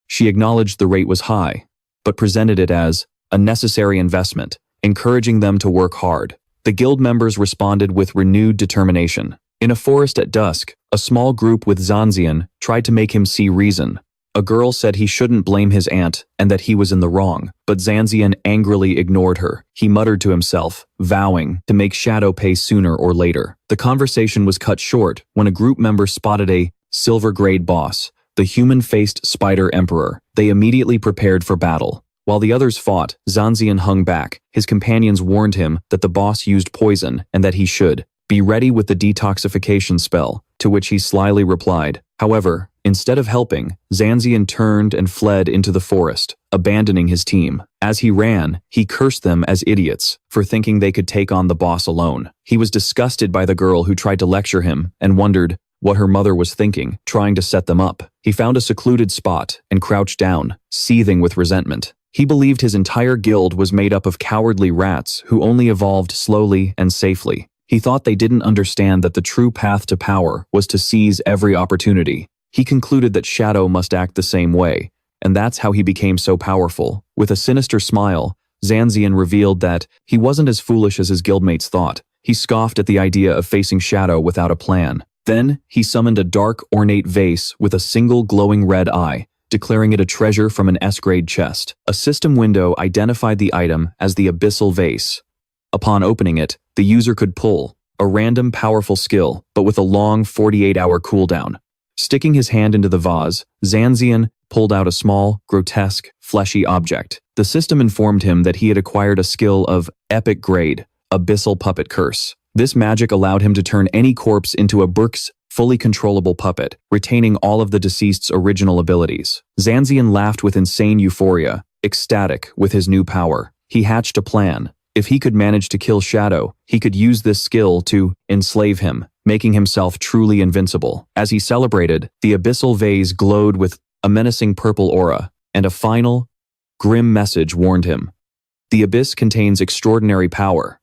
She acknowledged the rate was high, but presented it as a necessary investment, encouraging them to work hard. The guild members responded with renewed determination. In a forest at dusk, a small group with Zanzian tried to make him see reason. A girl said he shouldn't blame his aunt and that he was in the wrong, but Zanzian angrily ignored her. He muttered to himself, vowing to make Shadow pay sooner or later. The conversation was cut short when a group member spotted a silver-grade boss, the human-faced Spider Emperor. They immediately prepared for battle. While the others fought, Zanzian hung back. His companions warned him that the boss used poison and that he should be ready with the detoxification spell, to which he slyly replied. However, instead of helping, Zanzian turned and fled into the forest, abandoning his team. As he ran, he cursed them as idiots for thinking they could take on the boss alone. He was disgusted by the girl who tried to lecture him and wondered what her mother was thinking, trying to set them up. He found a secluded spot and crouched down, seething with resentment. He believed his entire guild was made up of cowardly rats who only evolved slowly and safely. He thought they didn't understand that the true path to power was to seize every opportunity. He concluded that Shadow must act the same way, and that's how he became so powerful. With a sinister smile, Zanzian revealed that he wasn't as foolish as his guildmates thought. He scoffed at the idea of facing Shadow without a plan. Then, he summoned a dark, ornate vase with a single glowing red eye, declaring it a treasure from an S-grade chest. A system window identified the item as the Abyssal Vase. Upon opening it, the user could pull a random powerful skill, but with a long 48-hour cooldown. Sticking his hand into the vase, Zanzian pulled out a small, grotesque, fleshy object. The system informed him that he had acquired a skill of epic grade, Abyssal Puppet Curse. This magic allowed him to turn any corpse into a Burke's fully controllable puppet, retaining all of the deceased's original abilities. Zanzian laughed with insane euphoria, ecstatic with his new power. He hatched a plan. If he could manage to kill Shadow, he could use this skill to enslave him, making himself truly invincible. As he celebrated, the abyssal vase glowed with a menacing purple aura, and a final, grim message warned him. The abyss contains extraordinary power,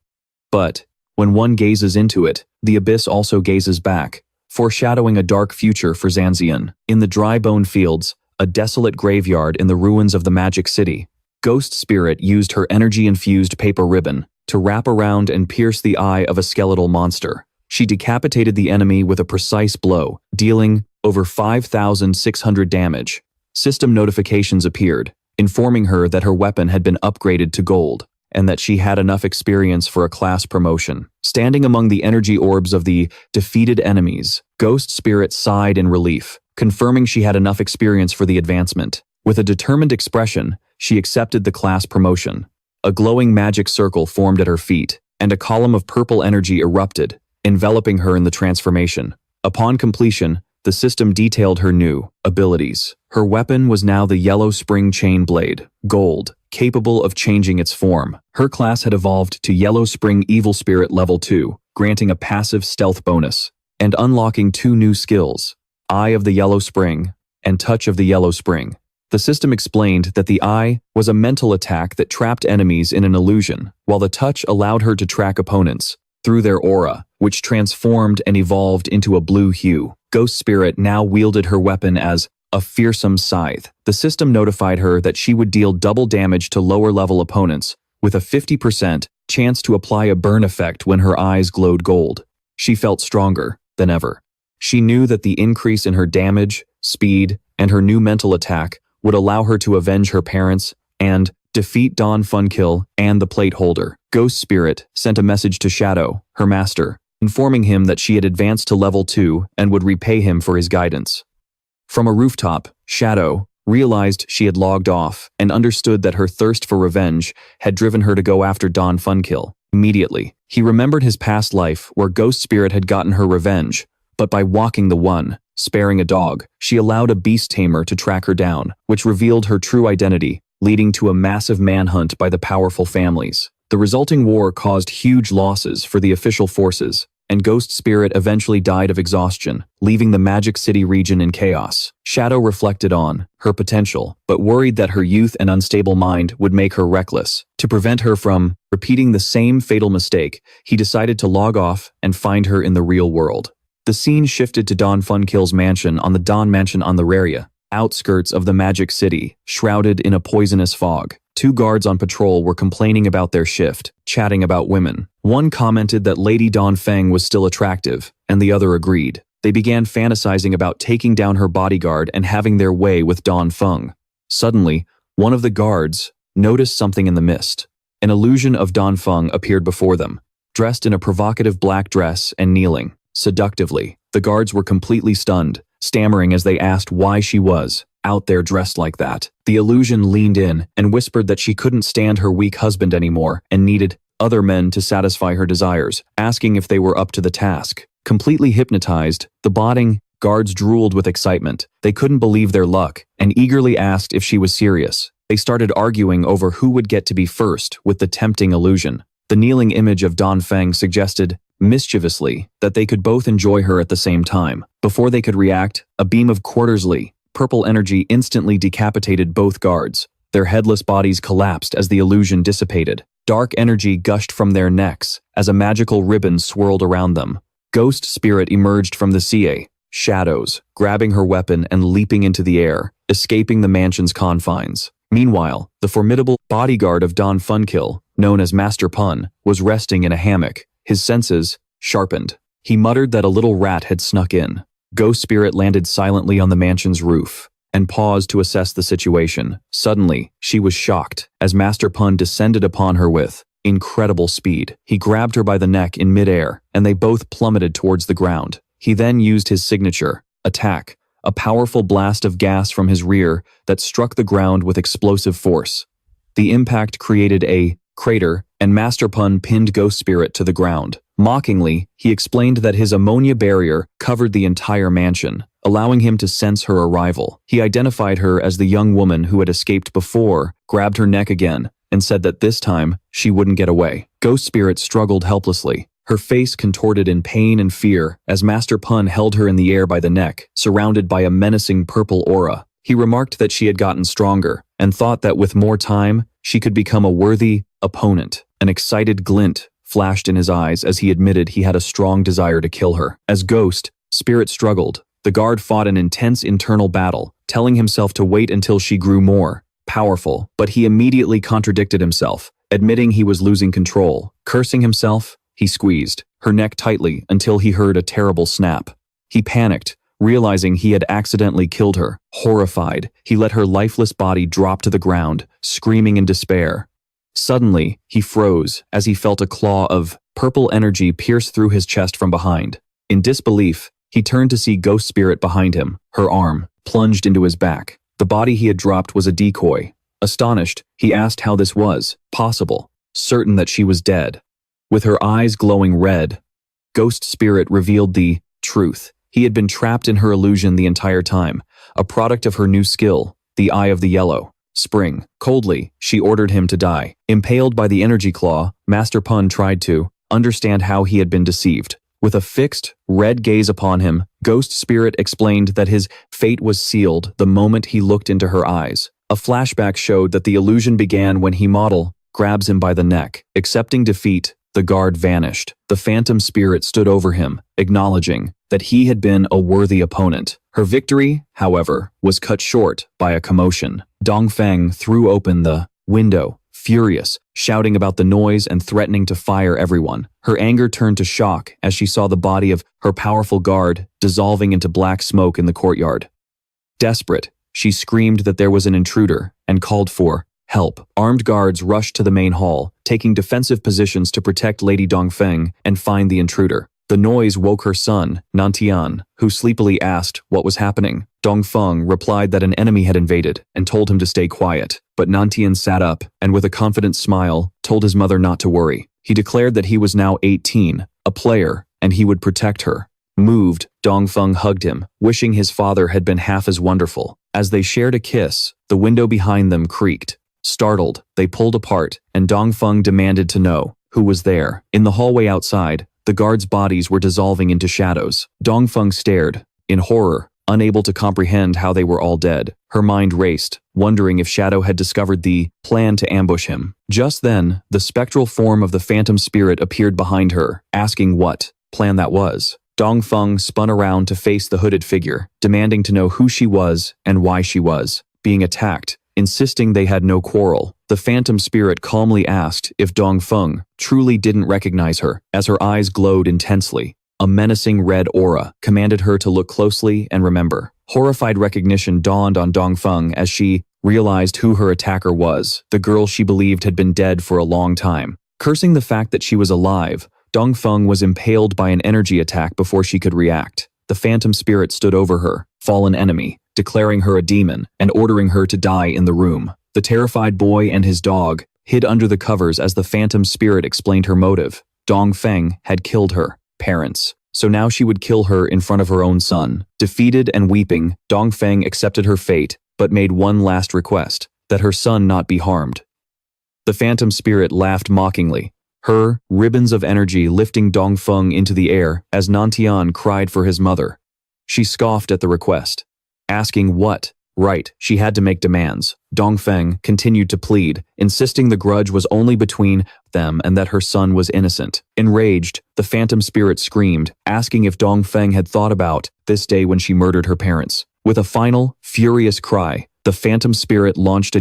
but when one gazes into it, the abyss also gazes back, foreshadowing a dark future for Zanzian. In the dry bone fields, a desolate graveyard in the ruins of the Magic City, Ghost Spirit used her energy-infused paper ribbon to wrap around and pierce the eye of a skeletal monster. She decapitated the enemy with a precise blow, dealing over 5,600 damage. System notifications appeared, informing her that her weapon had been upgraded to gold, and that she had enough experience for a class promotion. Standing among the energy orbs of the defeated enemies, Ghost Spirit sighed in relief, confirming she had enough experience for the advancement. With a determined expression, she accepted the class promotion. A glowing magic circle formed at her feet, and a column of purple energy erupted, enveloping her in the transformation. Upon completion, the system detailed her new abilities. Her weapon was now the Yellow Spring Chain Blade, gold, capable of changing its form. Her class had evolved to Yellow Spring Evil Spirit Level 2, granting a passive stealth bonus, and unlocking 2 new skills, Eye of the Yellow Spring and Touch of the Yellow Spring. The system explained that the Eye was a mental attack that trapped enemies in an illusion, while the Touch allowed her to track opponents through their aura, which transformed and evolved into a blue hue. Ghost Spirit now wielded her weapon as a fearsome scythe. The system notified her that she would deal double damage to lower-level opponents, with a 50% chance to apply a burn effect when her eyes glowed gold. She felt stronger than ever. She knew that the increase in her damage, speed, and her new mental attack would allow her to avenge her parents and defeat Don Funkill and the plate holder. Ghost Spirit sent a message to Shadow, her master, informing him that she had advanced to level 2 and would repay him for his guidance. From a rooftop, Shadow realized she had logged off and understood that her thirst for revenge had driven her to go after Don Funkill. Immediately, he remembered his past life where Ghost Spirit had gotten her revenge, but by walking the one, sparing a dog, she allowed a beast tamer to track her down, which revealed her true identity, leading to a massive manhunt by the powerful families. The resulting war caused huge losses for the official forces, and Ghost Spirit eventually died of exhaustion, leaving the Magic City region in chaos. Shadow reflected on her potential, but worried that her youth and unstable mind would make her reckless. To prevent her from repeating the same fatal mistake, he decided to log off and find her in the real world. The scene shifted to Don Funkill's mansion on the Don Mansion on the Raria, outskirts of the Magic City, shrouded in a poisonous fog. 2 guards on patrol were complaining about their shift, chatting about women. One commented that Lady Don Feng was still attractive, and the other agreed. They began fantasizing about taking down her bodyguard and having their way with Don Feng. Suddenly, one of the guards noticed something in the mist. An illusion of Don Feng appeared before them, dressed in a provocative black dress and kneeling seductively. The guards were completely stunned, stammering as they asked why she was out there dressed like that. The illusion leaned in and whispered that she couldn't stand her weak husband anymore and needed other men to satisfy her desires, asking if they were up to the task. Completely hypnotized, the botting guards drooled with excitement. They couldn't believe their luck and eagerly asked if she was serious. They started arguing over who would get to be first with the tempting illusion. The kneeling image of Don Feng suggested mischievously that they could both enjoy her at the same time. Before they could react, a beam of quartersly purple energy instantly decapitated both guards. Their headless bodies collapsed as the illusion dissipated. Dark energy gushed from their necks as a magical ribbon swirled around them. Ghost Spirit emerged from the CA, shadows, grabbing her weapon and leaping into the air, escaping the mansion's confines. Meanwhile, the formidable bodyguard of Don Funkill, known as Master Pun, was resting in a hammock, his senses sharpened. He muttered that a little rat had snuck in. Ghost Spirit landed silently on the mansion's roof and paused to assess the situation. Suddenly, she was shocked as Master Pun descended upon her with incredible speed. He grabbed her by the neck in midair, and they both plummeted towards the ground. He then used his signature attack, a powerful blast of gas from his rear that struck the ground with explosive force. The impact created a crater, and Master Pun pinned Ghost Spirit to the ground. Mockingly, he explained that his ammonia barrier covered the entire mansion, allowing him to sense her arrival. He identified her as the young woman who had escaped before, grabbed her neck again, and said that this time, she wouldn't get away. Ghost Spirit struggled helplessly, her face contorted in pain and fear as Master Pun held her in the air by the neck, surrounded by a menacing purple aura. He remarked that she had gotten stronger, and thought that with more time, she could become a worthy opponent. An excited glint flashed in his eyes as he admitted he had a strong desire to kill her. As Ghost Spirit struggled. The guard fought an intense internal battle, telling himself to wait until she grew more powerful, but he immediately contradicted himself, admitting he was losing control. Cursing himself, he squeezed her neck tightly until he heard a terrible snap. He panicked, realizing he had accidentally killed her. Horrified, he let her lifeless body drop to the ground, screaming in despair. Suddenly, he froze as he felt a claw of purple energy pierce through his chest from behind. In disbelief, he turned to see Ghost Spirit behind him, her arm plunged into his back. The body he had dropped was a decoy. Astonished, he asked how this was possible, certain that she was dead. With her eyes glowing red, Ghost Spirit revealed the truth. He had been trapped in her illusion the entire time, a product of her new skill, the Eye of the Yellow. Spring. Coldly, she ordered him to die. Impaled by the energy claw, Master Pun tried to understand how he had been deceived. With a fixed, red gaze upon him, Ghost Spirit explained that his fate was sealed the moment he looked into her eyes. A flashback showed that the illusion began when he grabs him by the neck. Accepting defeat, the guard vanished. The phantom spirit stood over him, acknowledging that he had been a worthy opponent. Her victory, however, was cut short by a commotion. Dongfeng threw open the window, furious, shouting about the noise and threatening to fire everyone. Her anger turned to shock as she saw the body of her powerful guard dissolving into black smoke in the courtyard. Desperate, she screamed that there was an intruder and called for help. Armed guards rushed to the main hall, taking defensive positions to protect Lady Dongfeng and find the intruder. The noise woke her son, Nantian, who sleepily asked what was happening. Dongfeng replied that an enemy had invaded and told him to stay quiet. But Nantian sat up and with a confident smile told his mother not to worry. He declared that he was now 18, a player, and he would protect her. Moved, Dongfeng hugged him, wishing his father had been half as wonderful. As they shared a kiss, the window behind them creaked. Startled, they pulled apart, and Dongfeng demanded to know who was there. In the hallway outside, the guards' bodies were dissolving into shadows. Dongfeng stared, in horror, unable to comprehend how they were all dead. Her mind raced, wondering if Shadow had discovered the plan to ambush him. Just then, the spectral form of the phantom spirit appeared behind her, asking what plan that was. Dongfeng spun around to face the hooded figure, demanding to know who she was and why she was being attacked. Insisting they had no quarrel, the phantom spirit calmly asked if Dongfeng truly didn't recognize her, as her eyes glowed intensely. A menacing red aura commanded her to look closely and remember. Horrified recognition dawned on Dongfeng as she realized who her attacker was, the girl she believed had been dead for a long time. Cursing the fact that she was alive, Dongfeng was impaled by an energy attack before she could react. The phantom spirit stood over her, fallen enemy, declaring her a demon and ordering her to die in the room. The terrified boy and his dog hid under the covers as the phantom spirit explained her motive. Dongfeng had killed her parents, so now she would kill her in front of her own son. Defeated and weeping, Dongfeng accepted her fate, but made one last request, that her son not be harmed. The phantom spirit laughed mockingly, her ribbons of energy lifting Dongfeng into the air as Nantian cried for his mother. She scoffed at the request, asking what right she had to make demands. Dongfeng continued to plead, insisting the grudge was only between them and that her son was innocent. Enraged, the phantom spirit screamed, asking if Dongfeng had thought about this day when she murdered her parents. With a final, furious cry, the phantom spirit launched a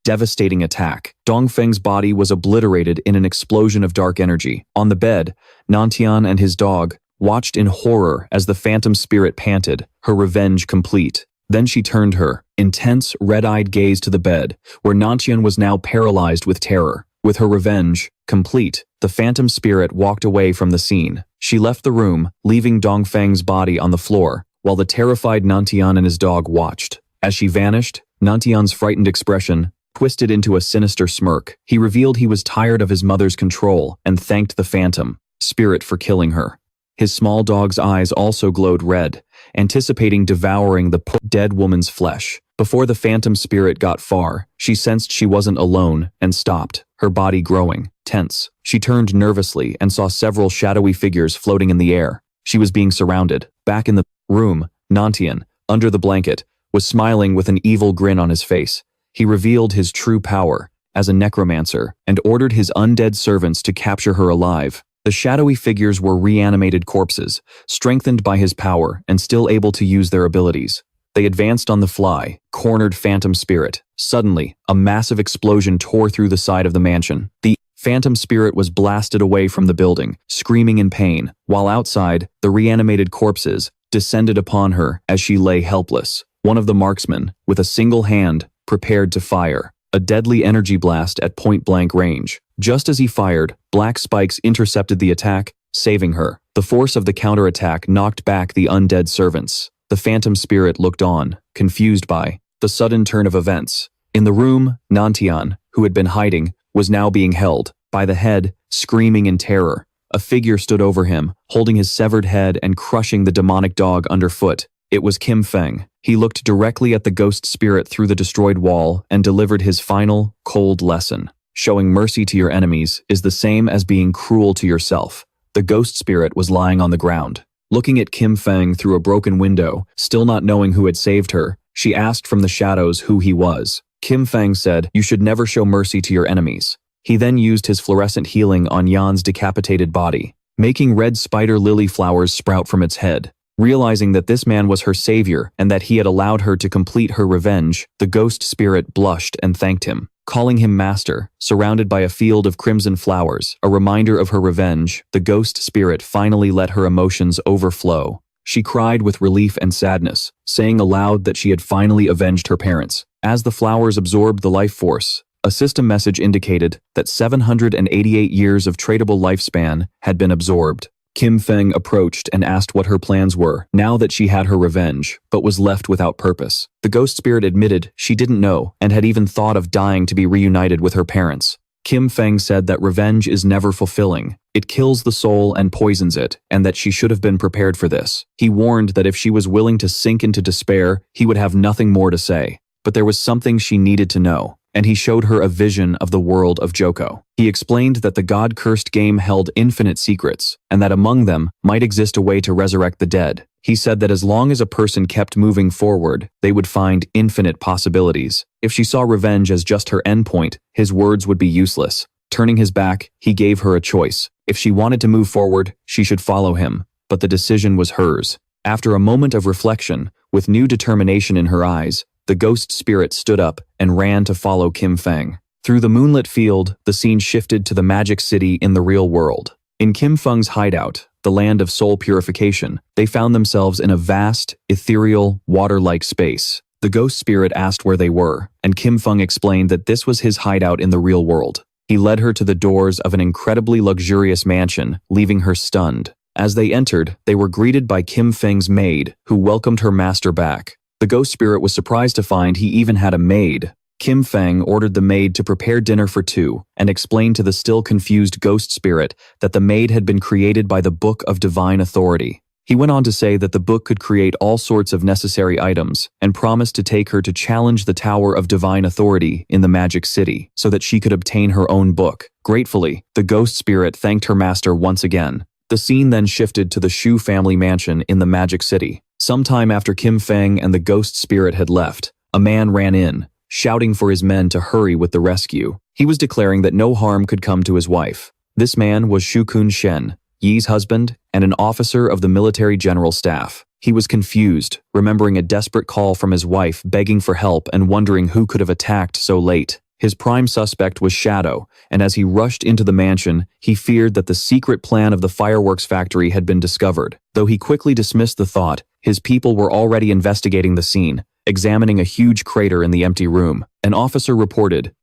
devastating attack. Dongfeng's body was obliterated in an explosion of dark energy. On the bed, Nantian and his dog watched in horror as the phantom spirit panted, her revenge complete. Then she turned her intense, red-eyed gaze to the bed, where Nantian was now paralyzed with terror. With her revenge complete, the phantom spirit walked away from the scene. She left the room, leaving Dongfeng's body on the floor, while the terrified Nantian and his dog watched. As she vanished, Nantian's frightened expression twisted into a sinister smirk. He revealed he was tired of his mother's control and thanked the phantom spirit for killing her. His small dog's eyes also glowed red, anticipating devouring the poor dead woman's flesh. Before the phantom spirit got far, she sensed she wasn't alone and stopped, her body growing tense. She turned nervously and saw several shadowy figures floating in the air. She was being surrounded. Back in the room, Nantian, under the blanket, was smiling with an evil grin on his face. He revealed his true power as a necromancer and ordered his undead servants to capture her alive. The shadowy figures were reanimated corpses, strengthened by his power and still able to use their abilities. They advanced on the fly, cornered Phantom Spirit. Suddenly, a massive explosion tore through the side of the mansion. The Phantom Spirit was blasted away from the building, screaming in pain, while outside, the reanimated corpses descended upon her as she lay helpless. One of the marksmen, with a single hand, prepared to fire a deadly energy blast at point-blank range. Just as he fired, black spikes intercepted the attack, saving her. The force of the counterattack knocked back the undead servants. The Phantom Spirit looked on, confused by the sudden turn of events. In the room, Nantian, who had been hiding, was now being held by the head, screaming in terror. A figure stood over him, holding his severed head and crushing the demonic dog underfoot. It was Kim Feng. He looked directly at the ghost spirit through the destroyed wall and delivered his final, cold lesson. Showing mercy to your enemies is the same as being cruel to yourself. The ghost spirit was lying on the ground. Looking at Kim Feng through a broken window, still not knowing who had saved her, she asked from the shadows who he was. Kim Feng said, "You should never show mercy to your enemies." He then used his fluorescent healing on Yan's decapitated body, making red spider lily flowers sprout from its head. Realizing that this man was her savior and that he had allowed her to complete her revenge, the ghost spirit blushed and thanked him. Calling him master, surrounded by a field of crimson flowers, a reminder of her revenge, the ghost spirit finally let her emotions overflow. She cried with relief and sadness, saying aloud that she had finally avenged her parents. As the flowers absorbed the life force, a system message indicated that 788 years of tradable lifespan had been absorbed. Kim Feng approached and asked what her plans were, now that she had her revenge, but was left without purpose. The ghost spirit admitted she didn't know and had even thought of dying to be reunited with her parents. Kim Feng said that revenge is never fulfilling. It kills the soul and poisons it, and that she should have been prepared for this. He warned that if she was willing to sink into despair, he would have nothing more to say. But there was something she needed to know, and he showed her a vision of the world of Joko. He explained that the god-cursed game held infinite secrets, and that among them might exist a way to resurrect the dead. He said that as long as a person kept moving forward, they would find infinite possibilities. If she saw revenge as just her endpoint, his words would be useless. Turning his back, he gave her a choice. If she wanted to move forward, she should follow him, but the decision was hers. After a moment of reflection, with new determination in her eyes, the ghost spirit stood up and ran to follow Kim Feng. Through the moonlit field, the scene shifted to the magic city in the real world. In Kim Feng's hideout, the land of soul purification, they found themselves in a vast, ethereal, water-like space. The ghost spirit asked where they were, and Kim Feng explained that this was his hideout in the real world. He led her to the doors of an incredibly luxurious mansion, leaving her stunned. As they entered, they were greeted by Kim Feng's maid, who welcomed her master back. The ghost spirit was surprised to find he even had a maid. Kim Feng ordered the maid to prepare dinner for two and explained to the still confused ghost spirit that the maid had been created by the Book of Divine Authority. He went on to say that the book could create all sorts of necessary items and promised to take her to challenge the Tower of Divine Authority in the Magic City so that she could obtain her own book. Gratefully, the ghost spirit thanked her master once again. The scene then shifted to the Shu family mansion in the Magic City. Sometime after Kim Feng and the ghost spirit had left, a man ran in, shouting for his men to hurry with the rescue. He was declaring that no harm could come to his wife. This man was Shu Kun Shen, Yi's husband, and an officer of the military general staff. He was confused, remembering a desperate call from his wife begging for help and wondering who could have attacked so late. His prime suspect was Shadow, and as he rushed into the mansion, he feared that the secret plan of the fireworks factory had been discovered. Though he quickly dismissed the thought, his people were already investigating the scene, examining a huge crater in the empty room. An officer reported,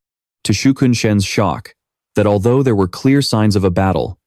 to Shu Kun Shen's shock, that although there were clear signs of a battle,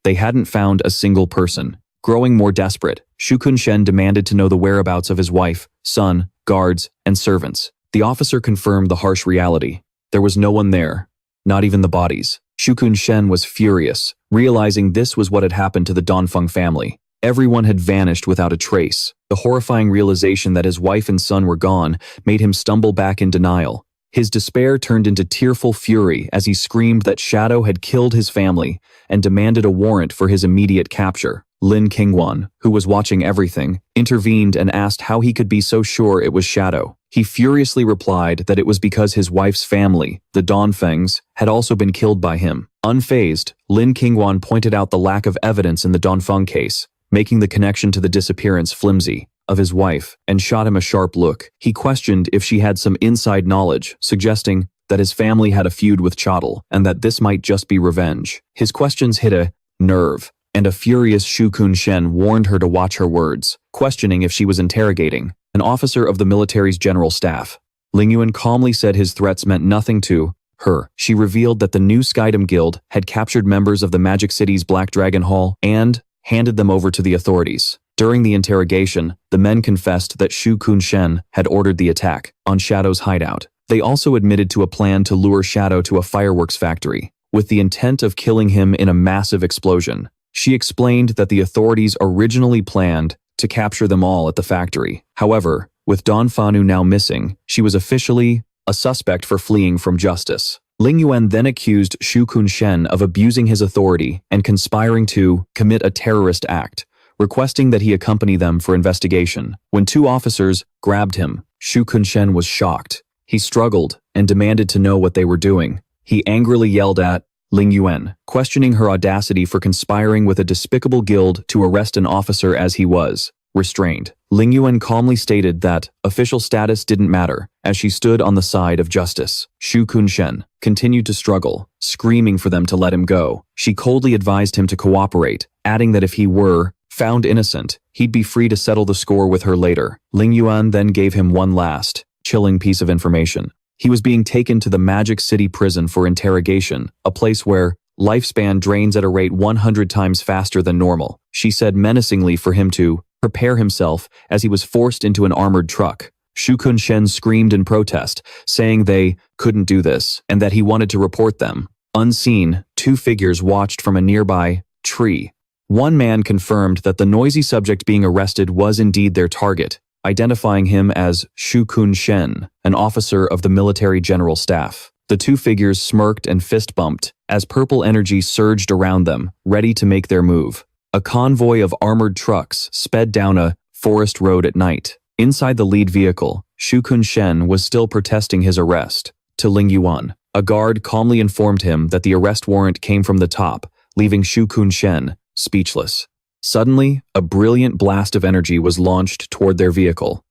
they hadn't found a single person. Growing more desperate, Shu Kun Shen demanded to know the whereabouts of his wife, son, guards, and servants. The officer confirmed the harsh reality. There was no one there, not even the bodies. Shu Kun Shen was furious, realizing this was what had happened to the Dongfeng family. Everyone had vanished without a trace. The horrifying realization that his wife and son were gone made him stumble back in denial. His despair turned into tearful fury as he screamed that Shadow had killed his family and demanded a warrant for his immediate capture. Lin Qingwan, who was watching everything, intervened and asked how he could be so sure it was Shadow. He furiously replied that it was because his wife's family, the Dongfengs, had also been killed by him. Unfazed, Lin Qingwan pointed out the lack of evidence in the Dongfeng case, making the connection to the disappearance flimsy of his wife, and shot him a sharp look. He questioned if she had some inside knowledge, suggesting that his family had a feud with Chotl and that this might just be revenge. His questions hit a nerve, and a furious Shu Kunshen warned her to watch her words, questioning if she was interrogating an officer of the military's general staff. Ling Yuan calmly said his threats meant nothing to her. She revealed that the new Skydom Guild had captured members of the Magic City's Black Dragon Hall and handed them over to the authorities. During the interrogation, the men confessed that Shu Kunshen had ordered the attack on Shadow's hideout. They also admitted to a plan to lure Shadow to a fireworks factory, with the intent of killing him in a massive explosion. She explained that the authorities originally planned to capture them all at the factory. However, with Don Fanu now missing, she was officially a suspect for fleeing from justice. Ling Yuan then accused Shu Kunshen of abusing his authority and conspiring to commit a terrorist act, requesting that he accompany them for investigation. When two officers grabbed him, Shu Kunshen was shocked. He struggled and demanded to know what they were doing. He angrily yelled at Ling Yuan, questioning her audacity for conspiring with a despicable guild to arrest an officer as he was restrained. Ling Yuan calmly stated that official status didn't matter, as she stood on the side of justice. Shu Kunshen continued to struggle, screaming for them to let him go. She coldly advised him to cooperate, adding that if he were found innocent, he'd be free to settle the score with her later. Ling Yuan then gave him one last, chilling piece of information. He was being taken to the Magic City prison for interrogation, a place where lifespan drains at a rate 100 times faster than normal. She said menacingly for him to prepare himself as he was forced into an armored truck. Shu Kunshen screamed in protest, saying they couldn't do this and that he wanted to report them. Unseen, two figures watched from a nearby tree. One man confirmed that the noisy subject being arrested was indeed their target, identifying him as Shu Kunshen, an officer of the military general staff. The two figures smirked and fist-bumped as purple energy surged around them, ready to make their move. A convoy of armored trucks sped down a forest road at night. Inside the lead vehicle, Shu Kunshen was still protesting his arrest. To Ling Yuan, a guard calmly informed him that the arrest warrant came from the top, leaving Shu Kunshen speechless. Suddenly, a brilliant blast of energy was launched toward their vehicle.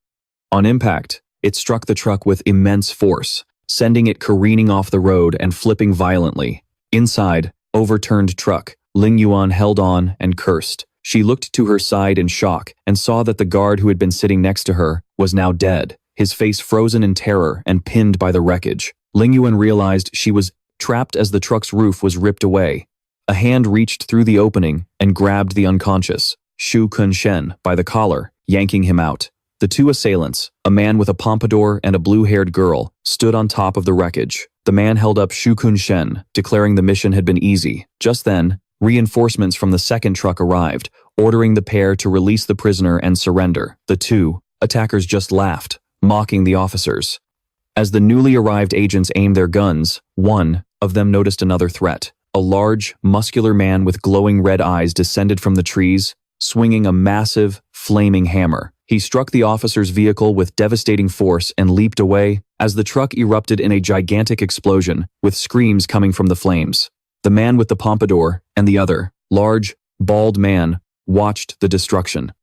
On impact, it struck the truck with immense force, sending it careening off the road and flipping violently. Inside, overturned truck, Ling Yuan held on and cursed. She looked to her side in shock and saw that the guard who had been sitting next to her was now dead, his face frozen in terror and pinned by the wreckage. Ling Yuan realized she was trapped as the truck's roof was ripped away. A hand reached through the opening and grabbed the unconscious Shu Kunshen by the collar, yanking him out. The two assailants, a man with a pompadour and a blue-haired girl, stood on top of the wreckage. The man held up Shu Kunshen, declaring the mission had been easy. Just then, reinforcements from the second truck arrived, ordering the pair to release the prisoner and surrender. The two attackers just laughed, mocking the officers. As the newly arrived agents aimed their guns, one of them noticed another threat. A large, muscular man with glowing red eyes descended from the trees, swinging a massive, flaming hammer. He struck the officer's vehicle with devastating force and leaped away as the truck erupted in a gigantic explosion, with screams coming from the flames. The man with the pompadour and the other, large, bald man, watched the destruction.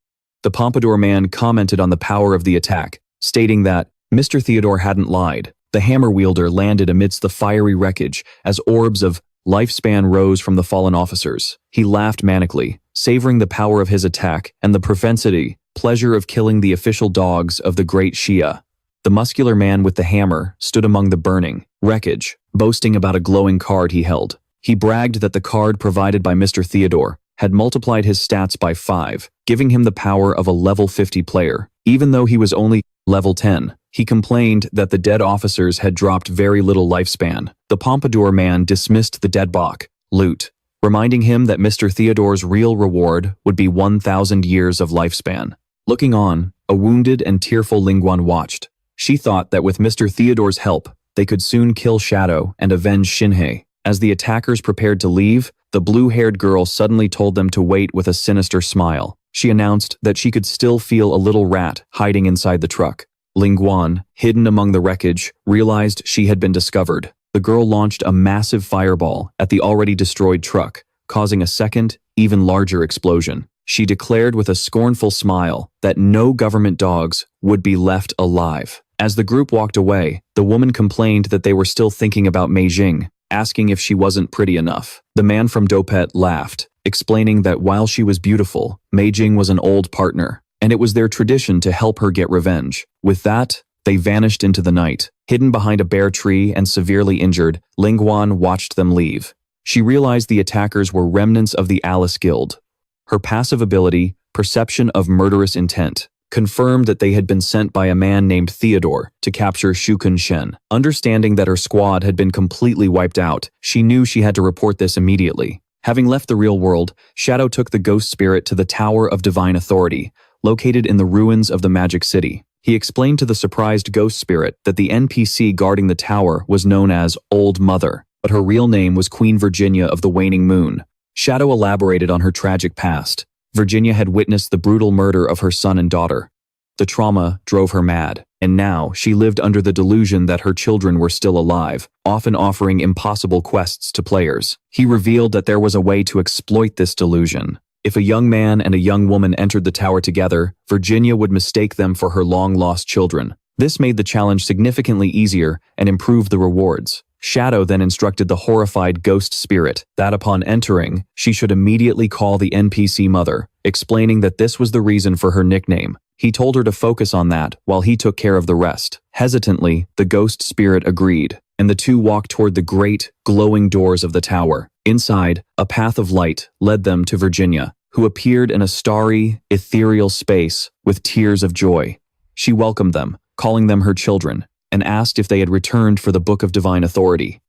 The pompadour man commented on the power of the attack, stating that Mr. Theodore hadn't lied. The hammer wielder landed amidst the fiery wreckage as orbs of lifespan rose from the fallen officers. He laughed manically, savoring the power of his attack and the pleasure of killing the official dogs of the great Shia. The muscular man with the hammer stood among the burning wreckage, boasting about a glowing card he held. He bragged that the card provided by Mr. Theodore had multiplied his stats by 5, giving him the power of a level 50 player. Even though he was only level 10, he complained that the dead officers had dropped very little lifespan. The pompadour man dismissed the dead bok loot, reminding him that Mr. Theodore's real reward would be 1,000 years of lifespan. Looking on, a wounded and tearful Ling Yuan watched. She thought that with Mr. Theodore's help, they could soon kill Shadow and avenge Xinhe. As the attackers prepared to leave, the blue-haired girl suddenly told them to wait with a sinister smile. She announced that she could still feel a little rat hiding inside the truck. Ling Yuan, hidden among the wreckage, realized she had been discovered. The girl launched a massive fireball at the already destroyed truck, causing a second, even larger explosion. She declared with a scornful smile that no government dogs would be left alive. As the group walked away, the woman complained that they were still thinking about Mei Jing, asking if she wasn't pretty enough. The man from Dopet laughed, explaining that while she was beautiful, Mei Jing was an old partner, and it was their tradition to help her get revenge. With that, they vanished into the night. Hidden behind a bare tree and severely injured, Lingguan watched them leave. She realized the attackers were remnants of the Alice Guild. Her passive ability, perception of murderous intent, confirmed that they had been sent by a man named Theodore to capture Shukun Shen. Understanding that her squad had been completely wiped out, she knew she had to report this immediately. Having left the real world, Shadow took the ghost spirit to the Tower of Divine Authority, located in the ruins of the Magic City. He explained to the surprised ghost spirit that the NPC guarding the tower was known as Old Mother, but her real name was Queen Virginia of the Waning Moon. Shadow elaborated on her tragic past. Virginia had witnessed the brutal murder of her son and daughter. The trauma drove her mad, and now she lived under the delusion that her children were still alive, often offering impossible quests to players. He revealed that there was a way to exploit this delusion. If a young man and a young woman entered the tower together, Virginia would mistake them for her long-lost children. This made the challenge significantly easier and improved the rewards. Shadow then instructed the horrified ghost spirit that upon entering, she should immediately call the NPC mother, explaining that this was the reason for her nickname. He told her to focus on that while he took care of the rest. Hesitantly, the ghost spirit agreed, and the two walked toward the great, glowing doors of the tower. Inside, a path of light led them to Virginia, who appeared in a starry, ethereal space with tears of joy. She welcomed them, calling them her children, and asked if they had returned for the Book of Divine Authority.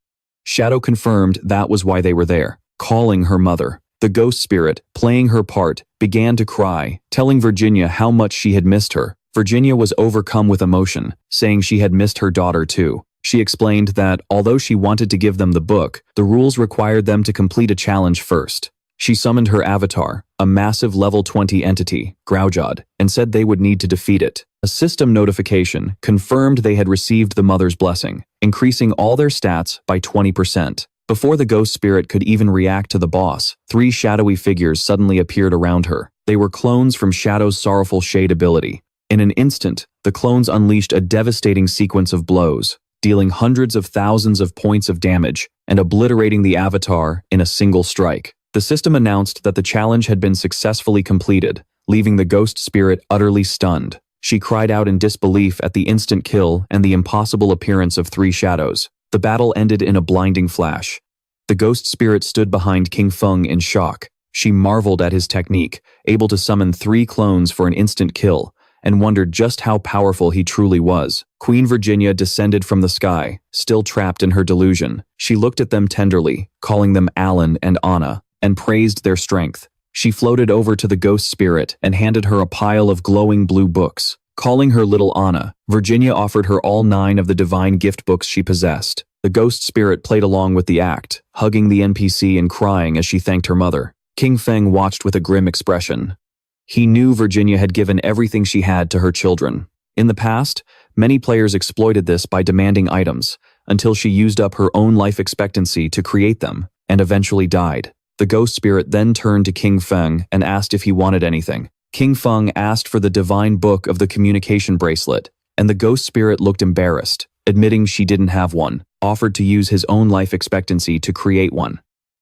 Shadow confirmed that was why they were there, calling her mother. The ghost spirit, playing her part, began to cry, telling Virginia how much she had missed her. Virginia was overcome with emotion, saying she had missed her daughter too. She explained that, although she wanted to give them the book, the rules required them to complete a challenge first. She summoned her avatar, a massive level 20 entity, Graujod, and said they would need to defeat it. A system notification confirmed they had received the mother's blessing, increasing all their stats by 20%. Before the ghost spirit could even react to the boss, 3 shadowy figures suddenly appeared around her. They were clones from Shadow's Sorrowful Shade ability. In an instant, the clones unleashed a devastating sequence of blows, dealing hundreds of thousands of points of damage and obliterating the avatar in a single strike. The system announced that the challenge had been successfully completed, leaving the ghost spirit utterly stunned. She cried out in disbelief at the instant kill and the impossible appearance of 3 shadows. The battle ended in a blinding flash. The ghost spirit stood behind King Feng in shock. She marveled at his technique, able to summon 3 clones for an instant kill, and wondered just how powerful he truly was. Queen Virginia descended from the sky, still trapped in her delusion. She looked at them tenderly, calling them Alan and Anna, and praised their strength. She floated over to the ghost spirit and handed her a pile of glowing blue books. Calling her little Anna, Virginia offered her all 9 of the divine gift books she possessed. The ghost spirit played along with the act, hugging the NPC and crying as she thanked her mother. King Feng watched with a grim expression. He knew Virginia had given everything she had to her children. In the past, many players exploited this by demanding items, until she used up her own life expectancy to create them, and eventually died. The ghost spirit then turned to King Feng and asked if he wanted anything. King Feng asked for the divine book of the communication bracelet, and the ghost spirit looked embarrassed, admitting she didn't have one, offered to use his own life expectancy to create one.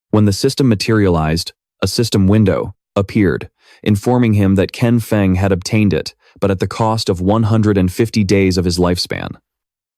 When the system materialized, a system window appeared, informing him that Ken Feng had obtained it, but at the cost of 150 days of his lifespan.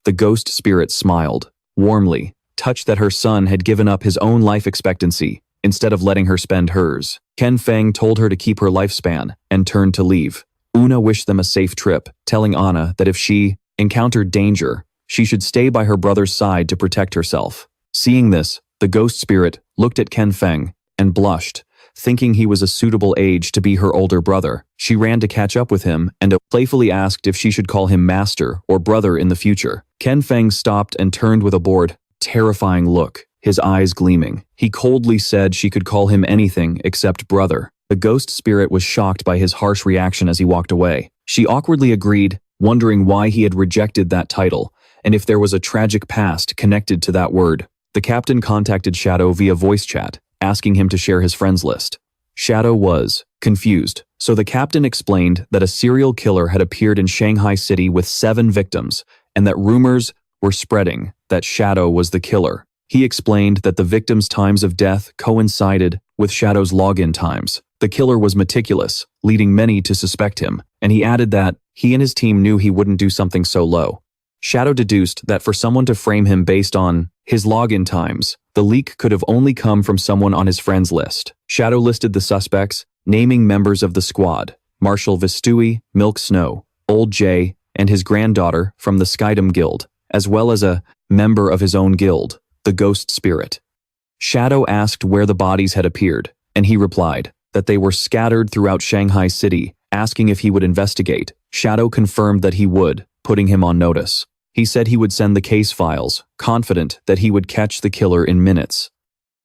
The ghost spirit smiled, warmly, touched that her son had given up his own life expectancy, instead of letting her spend hers. Ken Feng told her to keep her lifespan, and turned to leave. Una wished them a safe trip, telling Anna that if she encountered danger, she should stay by her brother's side to protect herself. Seeing this, the ghost spirit looked at Ken Feng and blushed, thinking he was a suitable age to be her older brother. She ran to catch up with him and playfully asked if she should call him master or brother in the future. Ken Feng stopped and turned with a bored, terrifying look, his eyes gleaming. He coldly said she could call him anything except brother. The ghost spirit was shocked by his harsh reaction as he walked away. She awkwardly agreed, wondering why he had rejected that title, and if there was a tragic past connected to that word. The captain contacted Shadow via voice chat, asking him to share his friends list. Shadow was confused, so the captain explained that a serial killer had appeared in Shanghai City with 7 victims, and that rumors were spreading that Shadow was the killer. He explained that the victims' times of death coincided with Shadow's login times. The killer was meticulous, leading many to suspect him, and he added that he and his team knew he wouldn't do something so low. Shadow deduced that for someone to frame him based on his login times, the leak could have only come from someone on his friends list. Shadow listed the suspects, naming members of the squad: Marshal Vistui, Milk Snow, Old J, and his granddaughter from the Skydom Guild, as well as a member of his own guild, the Ghost Spirit. Shadow asked where the bodies had appeared, and he replied that they were scattered throughout Shanghai City, asking if he would investigate. Shadow confirmed that he would, putting him on notice. He said he would send the case files, confident that he would catch the killer in minutes.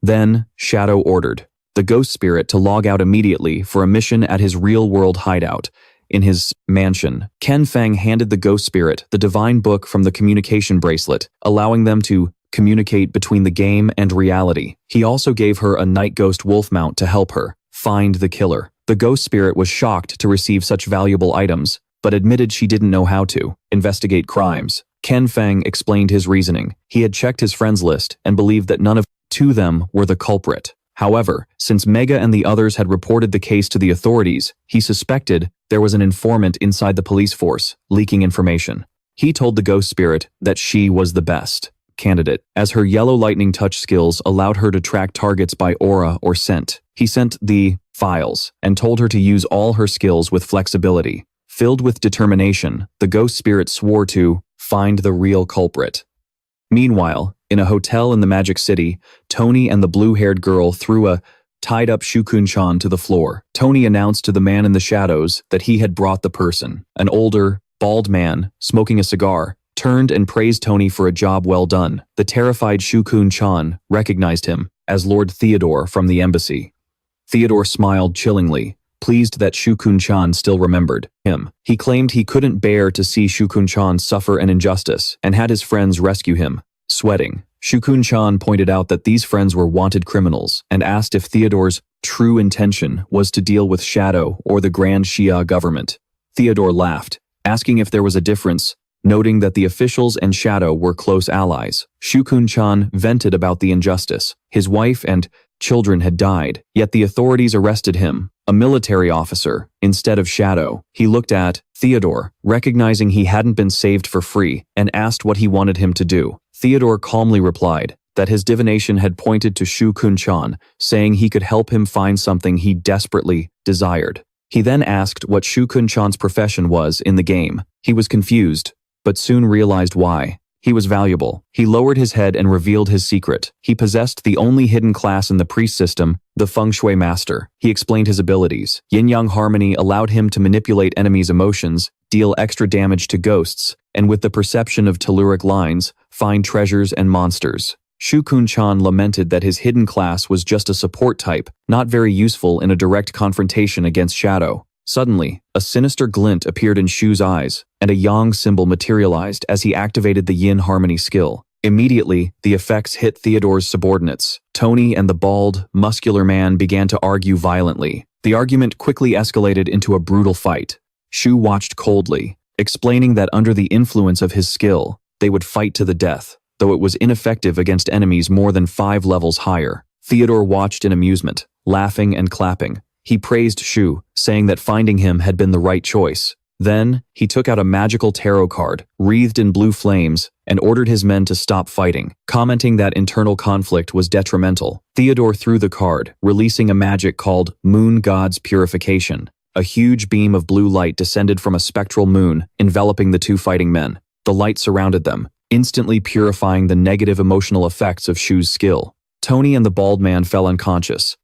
Then, Shadow ordered the Ghost Spirit to log out immediately for a mission at his real-world hideout in his mansion. Ken Feng handed the Ghost Spirit the divine book from the communication bracelet, allowing them to communicate between the game and reality. He also gave her a night ghost wolf mount to help her find the killer. The Ghost Spirit was shocked to receive such valuable items, but admitted she didn't know how to investigate crimes. Ken Feng explained his reasoning. He had checked his friends list and believed that none of them were the culprit. However, since Mega and the others had reported the case to the authorities, he suspected there was an informant inside the police force, leaking information. He told the Ghost Spirit that she was the best candidate, as her yellow lightning touch skills allowed her to track targets by aura or scent. He sent the files and told her to use all her skills with flexibility. Filled with determination, the Ghost Spirit swore to find the real culprit. Meanwhile, in a hotel in the Magic City, Tony and the blue-haired girl threw a tied-up Shukun-chan to the floor. Tony announced to the man in the shadows that he had brought the person. An older, bald man, smoking a cigar, turned and praised Tony for a job well done. The terrified Shukun-chan recognized him as Lord Theodore from the embassy. Theodore smiled chillingly, pleased that Shukun-chan still remembered him. He claimed he couldn't bear to see Shukun-chan suffer an injustice and had his friends rescue him. Sweating, Shukun-chan pointed out that these friends were wanted criminals and asked if Theodore's true intention was to deal with Shadow or the Grand Xia government. Theodore laughed, asking if there was a difference, noting that the officials and Shadow were close allies. Shukun-chan vented about the injustice. His wife and children had died, yet the authorities arrested him, a military officer, instead of Shadow. He looked at Theodore, recognizing he hadn't been saved for free, and asked what he wanted him to do. Theodore calmly replied that his divination had pointed to Shukun-chan, saying he could help him find something he desperately desired. He then asked what Shukun-chan's profession was in the game. He was confused, but soon realized why. He was valuable. He lowered his head and revealed his secret. He possessed the only hidden class in the priest system, the Feng Shui Master. He explained his abilities. Yin-Yang Harmony allowed him to manipulate enemies' emotions, deal extra damage to ghosts, and with the perception of telluric lines, find treasures and monsters. Shukun-chan lamented that his hidden class was just a support type, not very useful in a direct confrontation against Shadow. Suddenly, a sinister glint appeared in Shu's eyes, and a yang symbol materialized as he activated the yin harmony skill. Immediately, the effects hit Theodore's subordinates. Tony and the bald, muscular man began to argue violently. The argument quickly escalated into a brutal fight. Shu watched coldly, explaining that under the influence of his skill, they would fight to the death, though it was ineffective against enemies more than 5 levels higher. Theodore watched in amusement, laughing and clapping. He praised Shu, saying that finding him had been the right choice. Then, he took out a magical tarot card, wreathed in blue flames, and ordered his men to stop fighting, commenting that internal conflict was detrimental. Theodore threw the card, releasing a magic called Moon God's Purification. A huge beam of blue light descended from a spectral moon, enveloping the 2 fighting men. The light surrounded them, instantly purifying the negative emotional effects of Shu's skill. Tony and the bald man fell unconscious.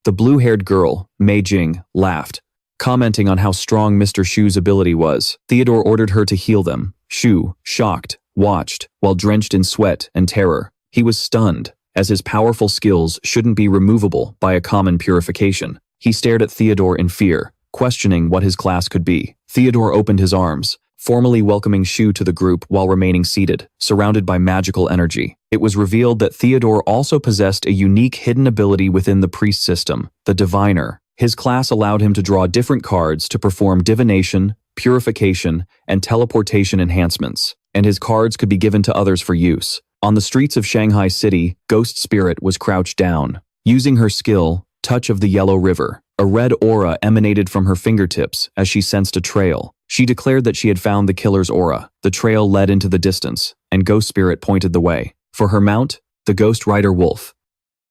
The blue-haired girl, Mei Jing, laughed, commenting on how strong Mr. Shu's ability was. Theodore ordered her to heal them. Shu, shocked, watched, while drenched in sweat and terror. He was stunned, as his powerful skills shouldn't be removable by a common purification. He stared at Theodore in fear, questioning what his class could be. Theodore opened his arms, formally welcoming Shu to the group while remaining seated, surrounded by magical energy. It was revealed that Theodore also possessed a unique hidden ability within the priest system, the diviner. His class allowed him to draw different cards to perform divination, purification, and teleportation enhancements, and his cards could be given to others for use. On the streets of Shanghai City, Ghost Spirit was crouched down. Using her skill, Touch of the Yellow River, a red aura emanated from her fingertips as she sensed a trail. She declared that she had found the killer's aura. The trail led into the distance, and Ghost Spirit pointed the way. For her mount, the Ghost Rider Wolf.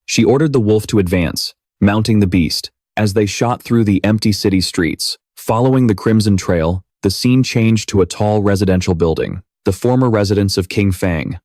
She ordered the wolf to advance, mounting the beast. As they shot through the empty city streets, following the Crimson Trail, the scene changed to a tall residential building, the former residence of King Fang.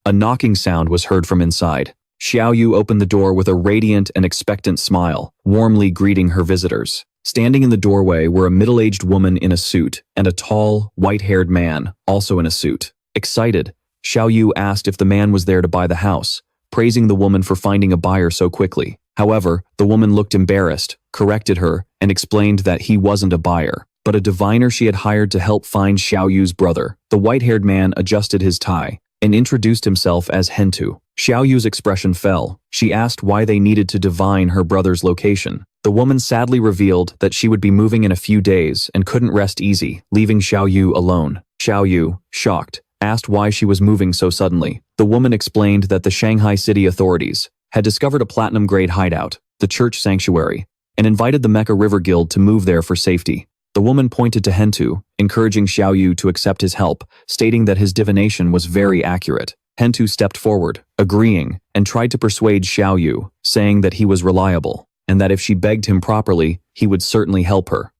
A knocking sound was heard from inside. Xiao Yu opened the door with a radiant and expectant smile, warmly greeting her visitors. Standing in the doorway were a middle-aged woman in a suit and a tall, white-haired man, also in a suit. Excited, Xiao Yu asked if the man was there to buy the house, praising the woman for finding a buyer so quickly. However, the woman looked embarrassed, corrected her, and explained that he wasn't a buyer, but a diviner she had hired to help find Xiao Yu's brother. The white-haired man adjusted his tie and introduced himself as Hentu. Xiao Yu's expression fell. She asked why they needed to divine her brother's location. The woman sadly revealed that she would be moving in a few days and couldn't rest easy, leaving Xiao Yu alone. Xiao Yu, shocked, asked why she was moving so suddenly. The woman explained that the Shanghai city authorities had discovered a platinum-grade hideout, the church sanctuary, and invited the Mecha River Guild to move there for safety. The woman pointed to Hentu, encouraging Xiao Yu to accept his help, stating that his divination was very accurate. Hentu stepped forward, agreeing, and tried to persuade Xiao Yu, saying that he was reliable, and that if she begged him properly, he would certainly help her.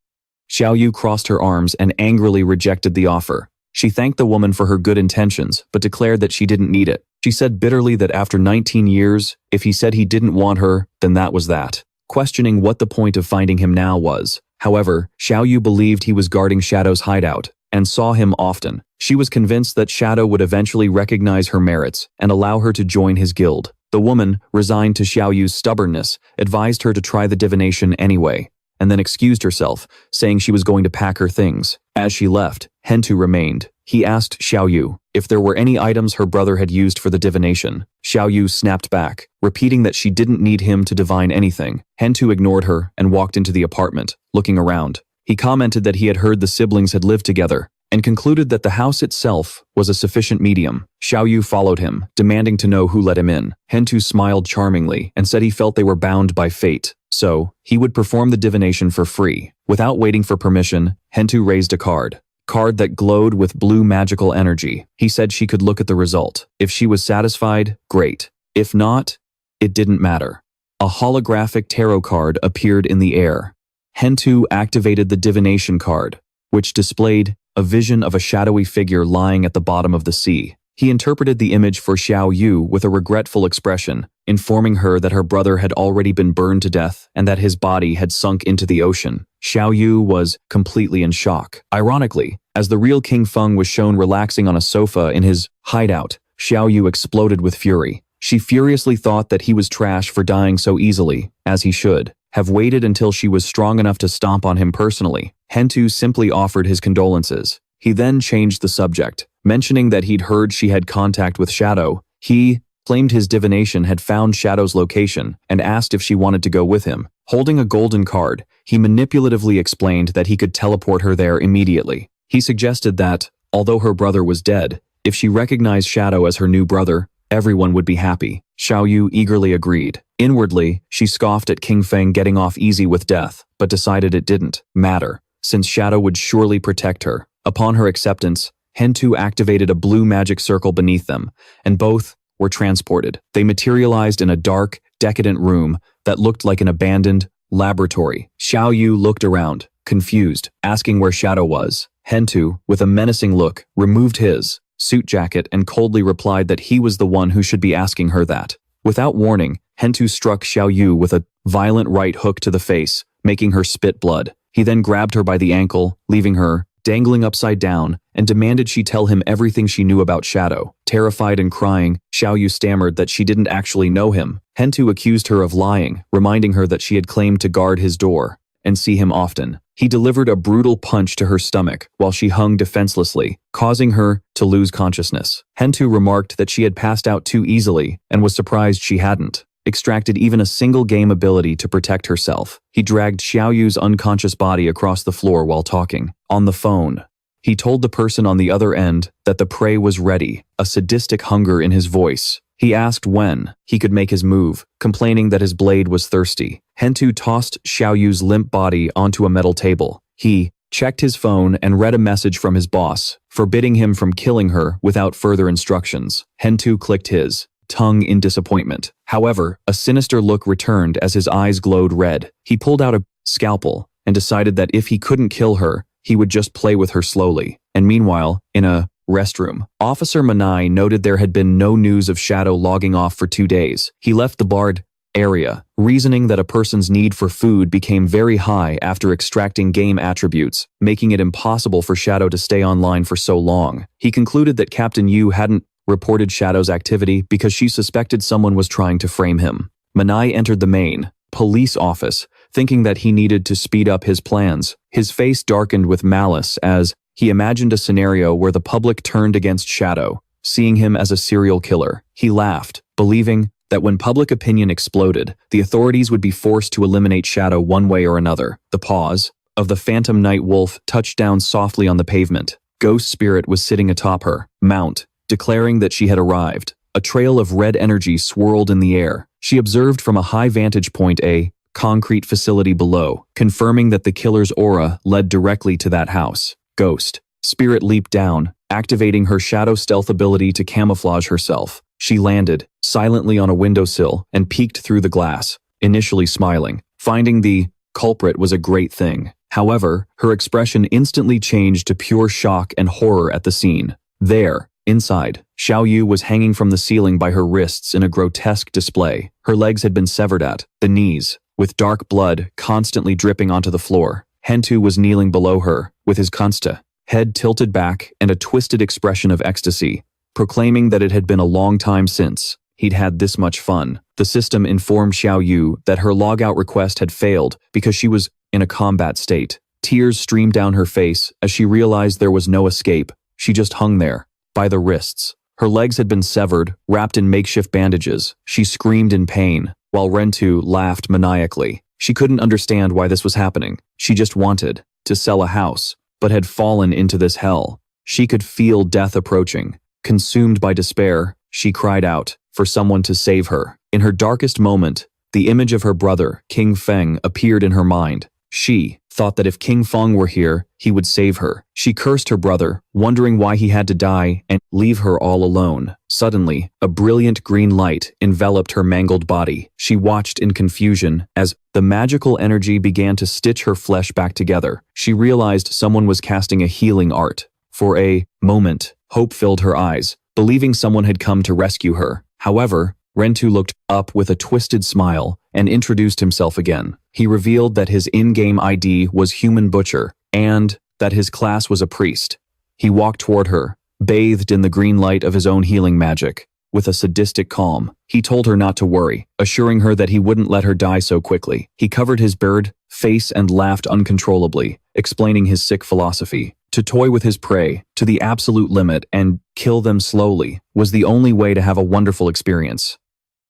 Xiao Yu crossed her arms and angrily rejected the offer. She thanked the woman for her good intentions, but declared that she didn't need it. She said bitterly that after 19 years, if he said he didn't want her, then that was that. Questioning what the point of finding him now was. However, Xiao Yu believed he was guarding Shadow's hideout, and saw him often. She was convinced that Shadow would eventually recognize her merits and allow her to join his guild. The woman, resigned to Xiao Yu's stubbornness, advised her to try the divination anyway, and then excused herself, saying she was going to pack her things. As she left, Hentu remained. He asked Xiao Yu if there were any items her brother had used for the divination. Xiao Yu snapped back, repeating that she didn't need him to divine anything. Hentu ignored her and walked into the apartment, looking around. He commented that he had heard the siblings had lived together, and concluded that the house itself was a sufficient medium. Xiao Yu followed him, demanding to know who let him in. Hentu smiled charmingly and said he felt they were bound by fate, so he would perform the divination for free. Without waiting for permission, Hentu raised a card that glowed with blue magical energy. He said she could look at the result. If she was satisfied, great. If not, it didn't matter. A holographic tarot card appeared in the air. Hentu activated the divination card, which displayed a vision of a shadowy figure lying at the bottom of the sea. He interpreted the image for Xiao Yu with a regretful expression, informing her that her brother had already been burned to death and that his body had sunk into the ocean. Xiao Yu was completely in shock. Ironically, as the real King Feng was shown relaxing on a sofa in his hideout, Xiao Yu exploded with fury. She furiously thought that he was trash for dying so easily, as he should have waited until she was strong enough to stomp on him personally. Hentu simply offered his condolences. He then changed the subject, mentioning that he'd heard she had contact with Shadow. He claimed his divination had found Shadow's location and asked if she wanted to go with him. Holding a golden card, he manipulatively explained that he could teleport her there immediately. He suggested that, although her brother was dead, if she recognized Shadow as her new brother, everyone would be happy. Xiao Yu eagerly agreed. Inwardly, she scoffed at King Feng getting off easy with death, but decided it didn't matter, since Shadow would surely protect her. Upon her acceptance, Hentu activated a blue magic circle beneath them, and both were transported. They materialized in a dark, decadent room that looked like an abandoned laboratory. Xiao Yu looked around, confused, asking where Shadow was. Hentu, with a menacing look, removed his suit jacket and coldly replied that he was the one who should be asking her that. Without warning, Hentu struck Xiao Yu with a violent right hook to the face, making her spit blood. He then grabbed her by the ankle, leaving her dangling upside down, and demanded she tell him everything she knew about Shadow. Terrified and crying, Xiao Yu stammered that she didn't actually know him. Hentu accused her of lying, reminding her that she had claimed to guard his door. and see him often. He delivered a brutal punch to her stomach while she hung defenselessly, causing her to lose consciousness. Hentu remarked that she had passed out too easily and was surprised she hadn't extracted even a single game ability to protect herself. He dragged Xiaoyu's unconscious body across the floor while talking. On the phone, he told the person on the other end that the prey was ready, a sadistic hunger in his voice. He asked when he could make his move, complaining that his blade was thirsty. Hentu tossed Xiaoyu's limp body onto a metal table. He checked his phone and read a message from his boss, forbidding him from killing her without further instructions. Hentu clicked his tongue in disappointment. However, a sinister look returned as his eyes glowed red. He pulled out a scalpel and decided that if he couldn't kill her, he would just play with her slowly. And meanwhile, in a restroom, Officer Manai noted there had been no news of Shadow logging off for 2 days. He left the barred area, reasoning that a person's need for food became very high after extracting game attributes, making it impossible for Shadow to stay online for so long. He concluded that Captain Yu hadn't reported Shadow's activity because she suspected someone was trying to frame him. Manai entered the main police office, thinking that he needed to speed up his plans. His face darkened with malice as he imagined a scenario where the public turned against Shadow, seeing him as a serial killer. He laughed, believing that when public opinion exploded, the authorities would be forced to eliminate Shadow one way or another. The paws of the phantom night wolf touched down softly on the pavement. Ghost Spirit was sitting atop her mount, declaring that she had arrived. A trail of red energy swirled in the air. She observed from a high vantage point a concrete facility below, confirming that the killer's aura led directly to that house. Ghost Spirit leaped down, activating her shadow stealth ability to camouflage herself. She landed silently on a windowsill and peeked through the glass, initially smiling. Finding the culprit was a great thing. However, her expression instantly changed to pure shock and horror at the scene. There, inside, Xiaoyu was hanging from the ceiling by her wrists in a grotesque display. Her legs had been severed at the knees, with dark blood constantly dripping onto the floor. Hentu was kneeling below her, with his consta head tilted back and a twisted expression of ecstasy, proclaiming that it had been a long time since he'd had this much fun. The system informed Xiaoyu that her logout request had failed because she was in a combat state. Tears streamed down her face as she realized there was no escape. She just hung there, by the wrists. Her legs had been severed, wrapped in makeshift bandages. She screamed in pain, while Rentu laughed maniacally. She couldn't understand why this was happening. She just wanted to sell a house, but had fallen into this hell. She could feel death approaching. Consumed by despair, she cried out for someone to save her. In her darkest moment, the image of her brother, King Feng, appeared in her mind. She thought that if King Feng were here, he would save her. She cursed her brother, wondering why he had to die and leave her all alone. Suddenly, a brilliant green light enveloped her mangled body. She watched in confusion as the magical energy began to stitch her flesh back together. She realized someone was casting a healing art. For a moment, hope filled her eyes, believing someone had come to rescue her. However, Rentu looked up with a twisted smile and introduced himself again. He revealed that his in-game ID was Human Butcher and that his class was a priest. He walked toward her, bathed in the green light of his own healing magic. With a sadistic calm, he told her not to worry, assuring her that he wouldn't let her die so quickly. He covered his bird face and laughed uncontrollably, explaining his sick philosophy. To toy with his prey to the absolute limit and kill them slowly was the only way to have a wonderful experience.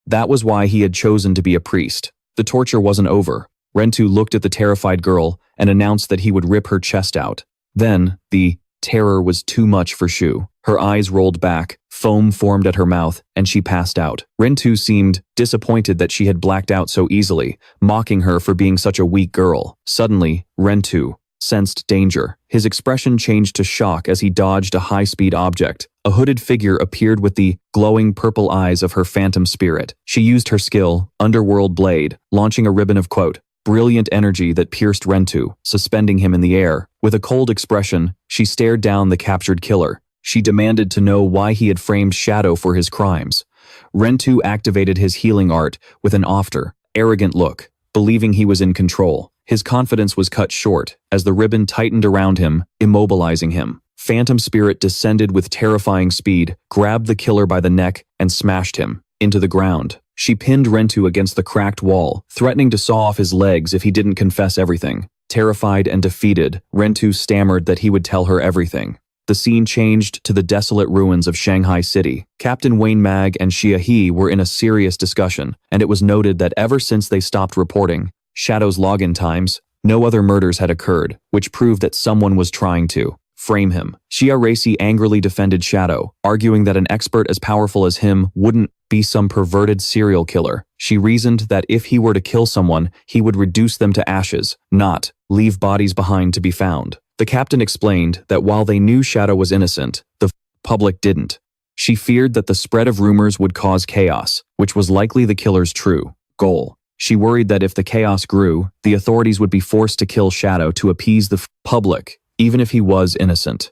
That was why he had chosen to be a priest. The torture wasn't over. Rentu looked at the terrified girl and announced that he would rip her chest out. Then, the terror was too much for Shu. Her eyes rolled back, foam formed at her mouth, and she passed out. Rentu seemed disappointed that she had blacked out so easily, mocking her for being such a weak girl. Suddenly, Rentu sensed danger. His expression changed to shock as he dodged a high-speed object. A hooded figure appeared with the glowing purple eyes of her phantom spirit. She used her skill, Underworld Blade, launching a ribbon of brilliant energy that pierced Rentu, suspending him in the air. With a cold expression, she stared down the captured killer. She demanded to know why he had framed Shadow for his crimes. Rentu activated his healing art with an arrogant look, believing he was in control. His confidence was cut short as the ribbon tightened around him, immobilizing him. Phantom Spirit descended with terrifying speed, grabbed the killer by the neck, and smashed him into the ground. She pinned Rentu against the cracked wall, threatening to saw off his legs if he didn't confess everything. Terrified and defeated, Rentu stammered that he would tell her everything. The scene changed to the desolate ruins of Shanghai City. Captain Wayne Mag and Xia He were in a serious discussion, and it was noted that ever since they stopped reporting Shadow's login times, no other murders had occurred, which proved that someone was trying to frame him. Xia Racy angrily defended Shadow, arguing that an expert as powerful as him wouldn't be some perverted serial killer. She reasoned that if he were to kill someone, he would reduce them to ashes, not leave bodies behind to be found. The captain explained that while they knew Shadow was innocent, the public didn't. She feared that the spread of rumors would cause chaos, which was likely the killer's true goal. She worried that if the chaos grew, the authorities would be forced to kill Shadow to appease the public, even if he was innocent.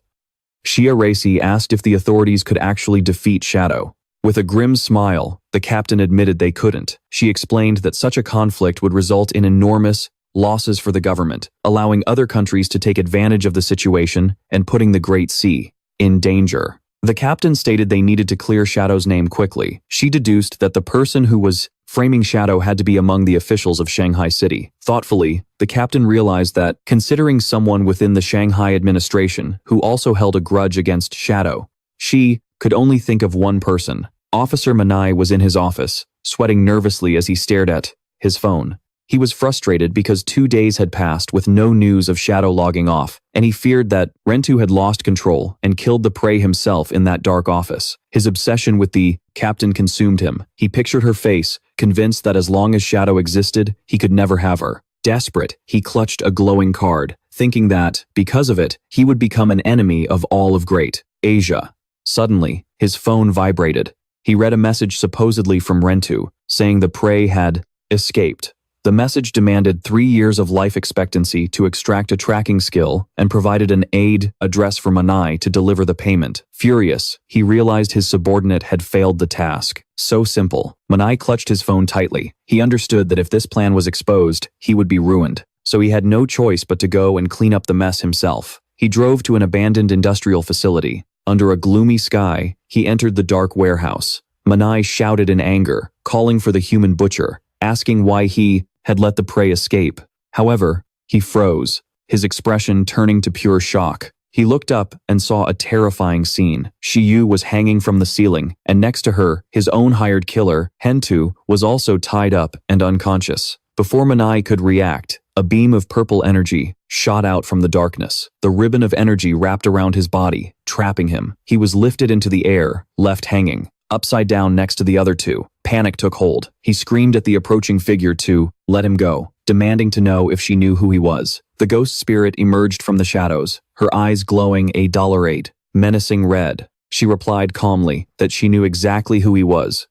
Xia Racy asked if the authorities could actually defeat Shadow. With a grim smile, the captain admitted they couldn't. She explained that such a conflict would result in enormous losses for the government, allowing other countries to take advantage of the situation and putting the Great Sea in danger. The captain stated they needed to clear Shadow's name quickly. She deduced that the person who was framing Shadow had to be among the officials of Shanghai City. Thoughtfully, the captain realized that, considering someone within the Shanghai administration who also held a grudge against Shadow, she could only think of one person. Officer Manai was in his office, sweating nervously as he stared at his phone. He was frustrated because 2 days had passed with no news of Shadow logging off, and he feared that Rentu had lost control and killed the prey himself in that dark office. His obsession with the captain consumed him. He pictured her face, convinced that as long as Shadow existed, he could never have her. Desperate, he clutched a glowing card, thinking that, because of it, he would become an enemy of all of Great Asia. Suddenly, his phone vibrated. He read a message supposedly from Rentu, saying the prey had escaped. The message demanded 3 years of life expectancy to extract a tracking skill and provided an aid address for Manai to deliver the payment. Furious, he realized his subordinate had failed the task. So simple. Manai clutched his phone tightly. He understood that if this plan was exposed, he would be ruined. So he had no choice but to go and clean up the mess himself. He drove to an abandoned industrial facility. Under a gloomy sky, he entered the dark warehouse. Manai shouted in anger, calling for the human butcher, asking why he had let the prey escape. However, he froze, his expression turning to pure shock. He looked up and saw a terrifying scene. Shiyu was hanging from the ceiling, and next to her, his own hired killer, Hentu, was also tied up and unconscious. Before Manai could react, a beam of purple energy shot out from the darkness. The ribbon of energy wrapped around his body, trapping him. He was lifted into the air, left hanging, upside down next to the other two. Panic took hold. He screamed at the approaching figure to let him go, demanding to know if she knew who he was. The ghost spirit emerged from the shadows, her eyes glowing a $8, menacing red. She replied calmly that she knew exactly who he was.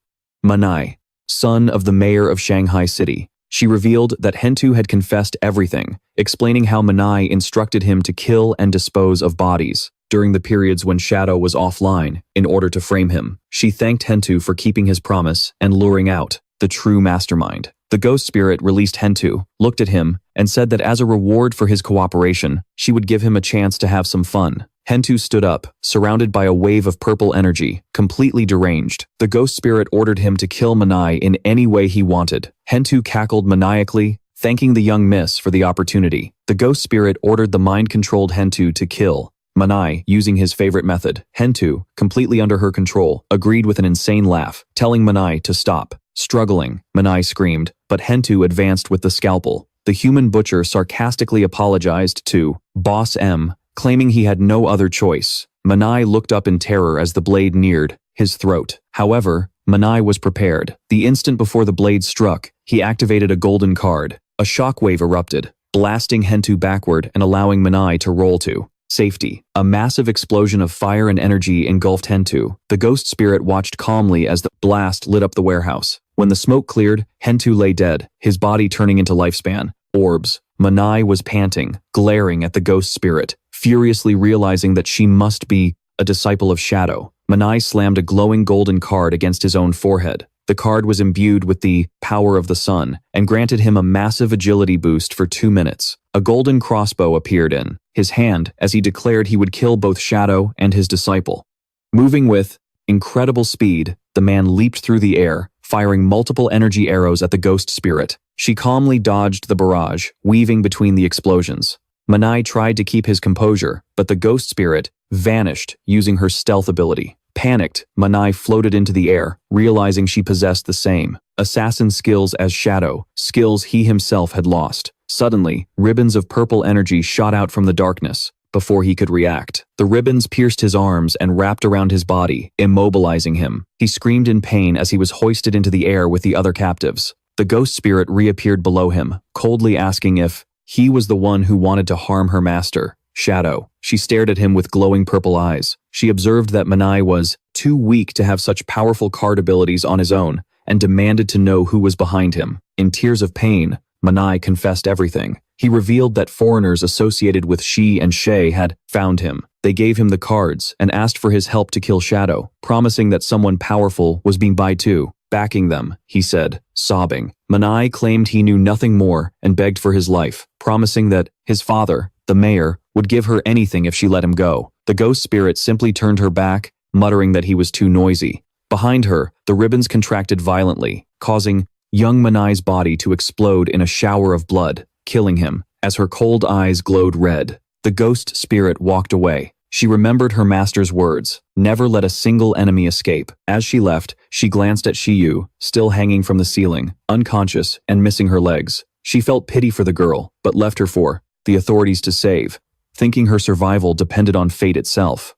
Manai, son of the mayor of Shanghai City. She revealed that Hentu had confessed everything, explaining how Manai instructed him to kill and dispose of bodies during the periods when Shadow was offline in order to frame him. She thanked Hentu for keeping his promise and luring out the true mastermind. The ghost spirit released Hentu, looked at him, and said that as a reward for his cooperation, she would give him a chance to have some fun. Hentu stood up, surrounded by a wave of purple energy, completely deranged. The ghost spirit ordered him to kill Manai in any way he wanted. Hentu cackled maniacally, thanking the young miss for the opportunity. The ghost spirit ordered the mind-controlled Hentu to kill Manai using his favorite method. Hentu, completely under her control, agreed with an insane laugh, telling Manai to stop. Struggling, Manai screamed, but Hentu advanced with the scalpel. The human butcher sarcastically apologized to Boss M, claiming he had no other choice. Manai looked up in terror as the blade neared his throat. However, Manai was prepared. The instant before the blade struck, he activated a golden card. A shockwave erupted, blasting Hentu backward and allowing Manai to roll to safety. A massive explosion of fire and energy engulfed Hentu. The ghost spirit watched calmly as the blast lit up the warehouse. When the smoke cleared, Hentu lay dead, his body turning into lifespan orbs. Manai was panting, glaring at the ghost spirit, furiously realizing that she must be a disciple of Shadow. Manai slammed a glowing golden card against his own forehead. The card was imbued with the power of the sun and granted him a massive agility boost for 2 minutes. A golden crossbow appeared in his hand as he declared he would kill both Shadow and his disciple. Moving with incredible speed, the man leaped through the air, firing multiple energy arrows at the ghost spirit. She calmly dodged the barrage, weaving between the explosions. Manai tried to keep his composure, but the ghost spirit vanished using her stealth ability. Panicked, Manai floated into the air, realizing she possessed the same assassin skills as Shadow, skills he himself had lost. Suddenly, ribbons of purple energy shot out from the darkness. Before he could react, the ribbons pierced his arms and wrapped around his body, immobilizing him. He screamed in pain as he was hoisted into the air with the other captives. The ghost spirit reappeared below him, coldly asking if he was the one who wanted to harm her master, Shadow. She stared at him with glowing purple eyes. She observed that Manai was too weak to have such powerful card abilities on his own, and demanded to know who was behind him. In tears of pain, Manai confessed everything. He revealed that foreigners associated with Shi and Shay had found him. They gave him the cards and asked for his help to kill Shadow, promising that someone powerful was being by too, backing them, he said, sobbing. Manai claimed he knew nothing more and begged for his life, promising that his father, the mayor, would give her anything if she let him go. The ghost spirit simply turned her back, muttering that he was too noisy. Behind her, the ribbons contracted violently, causing young Manai's body to explode in a shower of blood, killing him, as her cold eyes glowed red. The ghost spirit walked away. She remembered her master's words, never let a single enemy escape. As she left, she glanced at Shiyu, still hanging from the ceiling, unconscious and missing her legs. She felt pity for the girl, but left her for the authorities to save, thinking her survival depended on fate itself.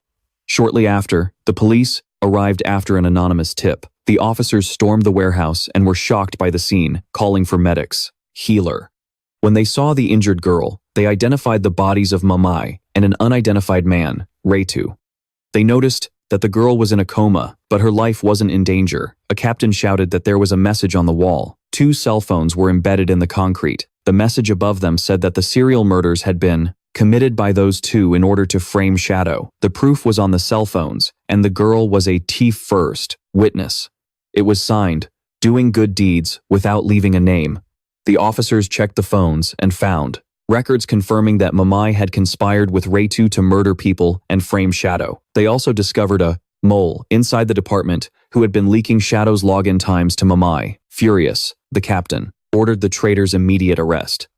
Shortly after, the police arrived after an anonymous tip. The officers stormed the warehouse and were shocked by the scene, calling for medics. Healer. When they saw the injured girl, they identified the bodies of Mamai and an unidentified man, Reitu. They noticed that the girl was in a coma, but her life wasn't in danger. A captain shouted that there was a message on the wall. 2 cell phones were embedded in the concrete. The message above them said that the serial murders had been committed by those 2 in order to frame Shadow. The proof was on the cell phones, and the girl was a T-first witness. It was signed, doing good deeds without leaving a name. The officers checked the phones and found records confirming that Mamai had conspired with Reitu to murder people and frame Shadow. They also discovered a mole inside the department who had been leaking Shadow's login times to Mamai. Furious, the captain ordered the traitor's immediate arrest.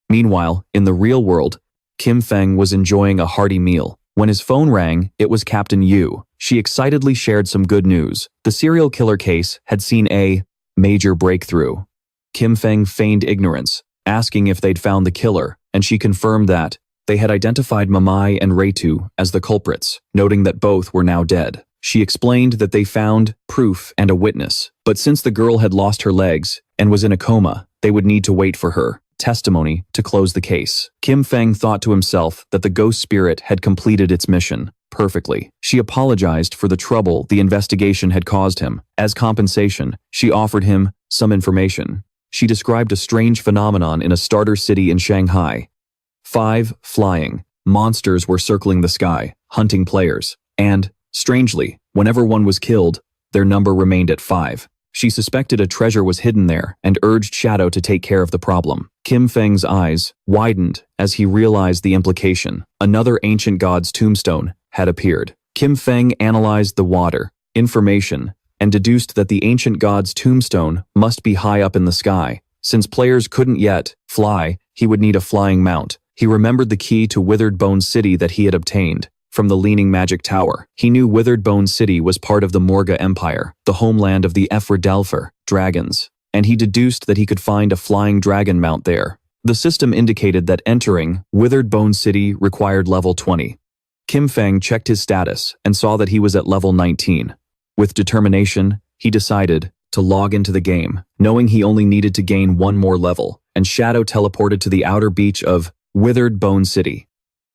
Meanwhile, in the real world, Kim Feng was enjoying a hearty meal. When his phone rang, it was Captain Yu. She excitedly shared some good news. The serial killer case had seen a major breakthrough. Kim Feng feigned ignorance, asking if they'd found the killer, and she confirmed that they had identified Mamai and Reitu as the culprits, noting that both were now dead. She explained that they found proof and a witness, but since the girl had lost her legs and was in a coma, they would need to wait for her testimony to close the case. Kim Feng thought to himself that the ghost spirit had completed its mission perfectly. She apologized for the trouble the investigation had caused him. As compensation, she offered him some information. She described a strange phenomenon in a starter city in Shanghai. 5 flying monsters were circling the sky, hunting players, and, strangely, whenever one was killed, their number remained at 5. She suspected a treasure was hidden there and urged Shadow to take care of the problem. Kim Feng's eyes widened as he realized the implication. Another ancient god's tombstone had appeared. Kim Feng analyzed the water, information, and deduced that the ancient god's tombstone must be high up in the sky. Since players couldn't yet fly, he would need a flying mount. He remembered the key to Withered Bone City that he had obtained from the Leaning Magic Tower. He knew Withered Bone City was part of the Morga Empire, the homeland of the Efredelfer dragons, and he deduced that he could find a flying dragon mount there. The system indicated that entering Withered Bone City required level 20. Kim Feng checked his status and saw that he was at level 19. With determination, he decided to log into the game, knowing he only needed to gain 1 more level, and Shadow teleported to the outer beach of Withered Bone City.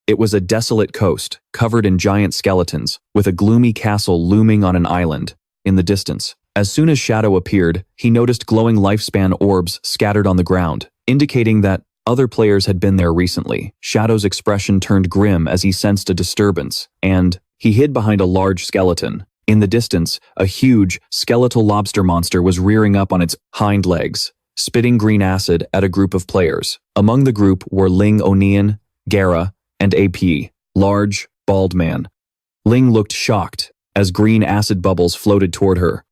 It was a desolate coast, covered in giant skeletons, with a gloomy castle looming on an island in the distance. As soon as Shadow appeared, he noticed glowing lifespan orbs scattered on the ground, indicating that other players had been there recently. Shadow's expression turned grim as he sensed a disturbance, and he hid behind a large skeleton. In the distance, a huge, skeletal lobster monster was rearing up on its hind legs, spitting green acid at a group of players. Among the group were Ling Onion, Gara, and AP, large, bald man. Ling looked shocked as green acid bubbles floated toward her.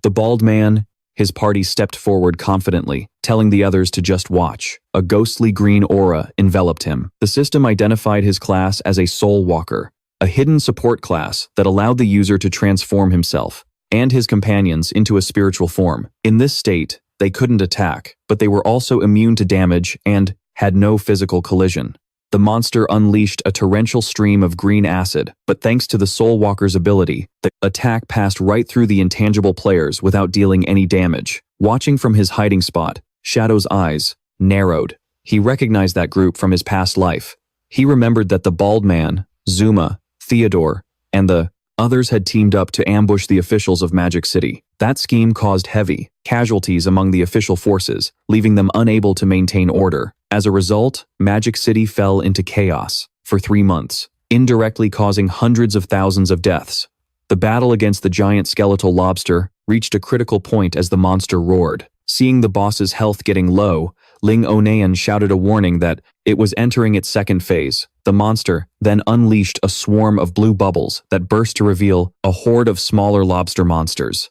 The bald man His party stepped forward confidently, telling the others to just watch. A ghostly green aura enveloped him. The system identified his class as a soul walker, a hidden support class that allowed the user to transform himself and his companions into a spiritual form. In this state, they couldn't attack, but they were also immune to damage and had no physical collision. The monster unleashed a torrential stream of green acid, but thanks to the Soul Walker's ability, the attack passed right through the intangible players without dealing any damage. Watching from his hiding spot, Shadow's eyes narrowed. He recognized that group from his past life. He remembered that the bald man, Zuma, Theodore, and the others had teamed up to ambush the officials of Magic City. That scheme caused heavy casualties among the official forces, leaving them unable to maintain order. As a result, Magic City fell into chaos for 3 months, indirectly causing hundreds of thousands of deaths. The battle against the giant skeletal lobster reached a critical point as the monster roared. Seeing the boss's health getting low, Ling Onayan shouted a warning that it was entering its second phase. The monster then unleashed a swarm of blue bubbles that burst to reveal a horde of smaller lobster monsters.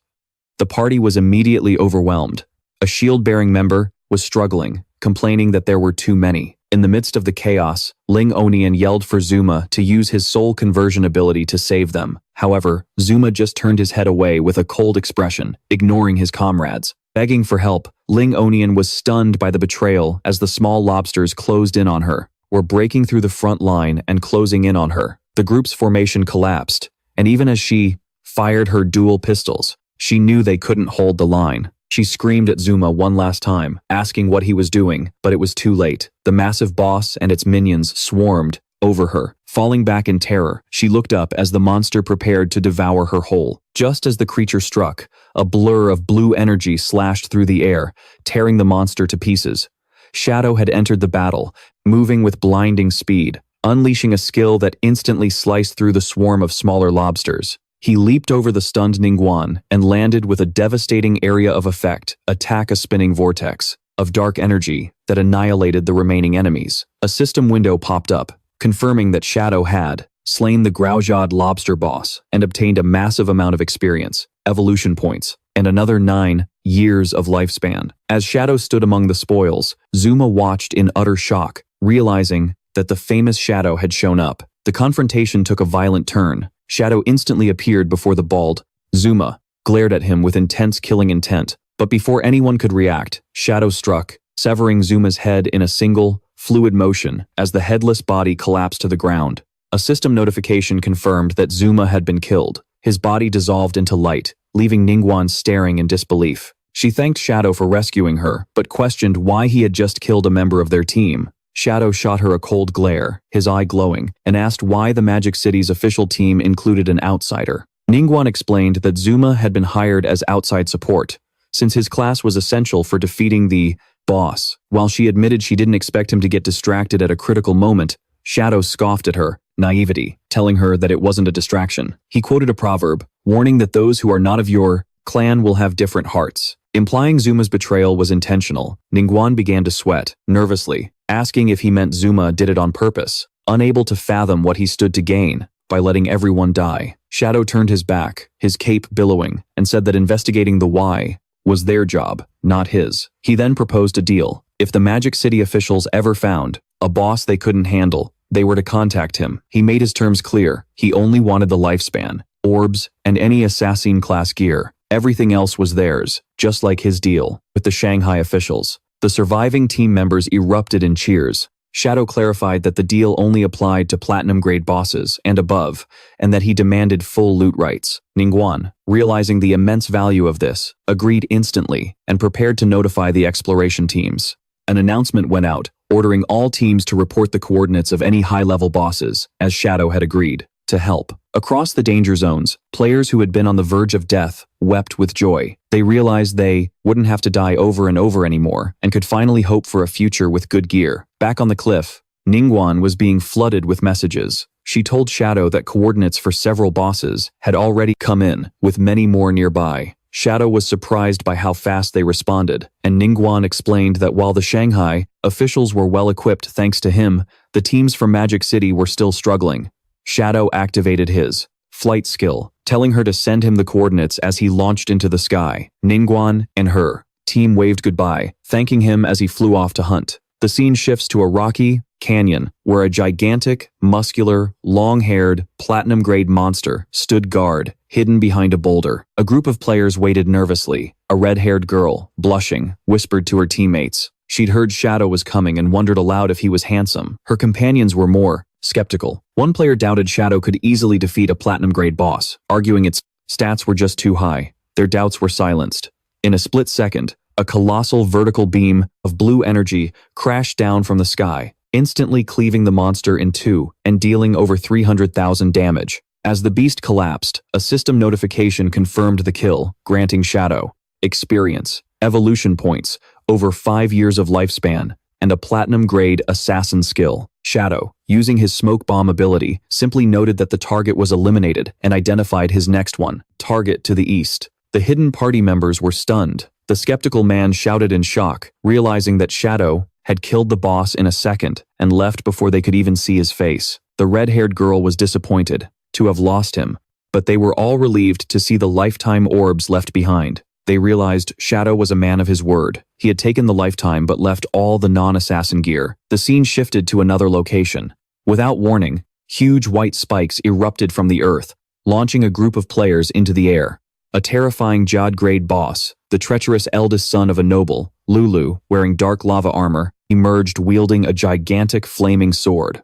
The party was immediately overwhelmed. A shield-bearing member was struggling, complaining that there were too many. In the midst of the chaos, Ling Onian yelled for Zuma to use his soul conversion ability to save them. However, Zuma just turned his head away with a cold expression, ignoring his comrades. Begging for help, Ling Onian was stunned by the betrayal as the small lobsters closed in on her, were breaking through the front line and closing in on her. The group's formation collapsed, and even as she fired her dual pistols, she knew they couldn't hold the line. She screamed at Zuma one last time, asking what he was doing, but it was too late. The massive boss and its minions swarmed over her. Falling back in terror, she looked up as the monster prepared to devour her whole. Just as the creature struck, a blur of blue energy slashed through the air, tearing the monster to pieces. Shadow had entered the battle, moving with blinding speed, unleashing a skill that instantly sliced through the swarm of smaller lobsters. He leaped over the stunned Ningguan and landed with a devastating area of effect, attack a spinning vortex of dark energy that annihilated the remaining enemies. A system window popped up, confirming that Shadow had slain the Graujad lobster boss and obtained a massive amount of experience, evolution points, and another 9 years of lifespan. As Shadow stood among the spoils, Zuma watched in utter shock, realizing that the famous Shadow had shown up. The confrontation took a violent turn. Shadow instantly appeared before the bald Zuma, glared at him with intense killing intent. But before anyone could react, Shadow struck, severing Zuma's head in a single, fluid motion as the headless body collapsed to the ground. A system notification confirmed that Zuma had been killed. His body dissolved into light, leaving Ningguan staring in disbelief. She thanked Shadow for rescuing her, but questioned why he had just killed a member of their team. Shadow shot her a cold glare, his eye glowing, and asked why the Magic City's official team included an outsider. Ningguan explained that Zuma had been hired as outside support, since his class was essential for defeating the boss. While she admitted she didn't expect him to get distracted at a critical moment, Shadow scoffed at her naivety, telling her that it wasn't a distraction. He quoted a proverb, warning that those who are not of your clan will have different hearts. Implying Zuma's betrayal was intentional, Ningguan began to sweat, nervously, asking if he meant Zuma did it on purpose, unable to fathom what he stood to gain by letting everyone die. Shadow turned his back, his cape billowing, and said that investigating the why was their job, not his. He then proposed a deal. If the Magic City officials ever found a boss they couldn't handle, they were to contact him. He made his terms clear. He only wanted the lifespan, orbs, and any assassin-class gear. Everything else was theirs, just like his deal with the Shanghai officials. The surviving team members erupted in cheers. Shadow clarified that the deal only applied to platinum-grade bosses and above, and that he demanded full loot rights. Ningguan, realizing the immense value of this, agreed instantly and prepared to notify the exploration teams. An announcement went out, ordering all teams to report the coordinates of any high-level bosses, as Shadow had agreed, to help. Across the danger zones, players who had been on the verge of death wept with joy. They realized they wouldn't have to die over and over anymore and could finally hope for a future with good gear. Back on the cliff, Ningguan was being flooded with messages. She told Shadow that coordinates for several bosses had already come in, with many more nearby. Shadow was surprised by how fast they responded, and Ningguan explained that while the Shanghai officials were well equipped thanks to him, the teams from Magic City were still struggling. Shadow activated his flight skill telling her to send him the coordinates as he launched into the sky. Ningguan and her team waved goodbye, thanking him as he flew off to hunt. The scene shifts to a rocky canyon where a gigantic, muscular, long-haired, platinum-grade monster stood guard, hidden behind a boulder. A group of players waited nervously. A red-haired girl, blushing, whispered to her teammates. She'd heard Shadow was coming and wondered aloud if he was handsome. Her companions were more skeptical. One player doubted Shadow could easily defeat a platinum-grade boss, arguing its stats were just too high. Their doubts were silenced. In a split second, a colossal vertical beam of blue energy crashed down from the sky, instantly cleaving the monster in two and dealing over 300,000 damage. As the beast collapsed, a system notification confirmed the kill, granting Shadow experience, evolution points, over 5 years of lifespan, and a platinum-grade assassin skill. Shadow, using his smoke bomb ability, simply noted that the target was eliminated and identified his next one, target to the east. The hidden party members were stunned. The skeptical man shouted in shock, realizing that Shadow had killed the boss in a second and left before they could even see his face. The red-haired girl was disappointed to have lost him, but they were all relieved to see the lifetime orbs left behind. They realized Shadow was a man of his word. He had taken the lifetime but left all the non-assassin gear. The scene shifted to another location. Without warning, huge white spikes erupted from the earth, launching a group of players into the air. A terrifying Jod-grade boss, the treacherous eldest son of a noble, Lulu, wearing dark lava armor, emerged wielding a gigantic flaming sword.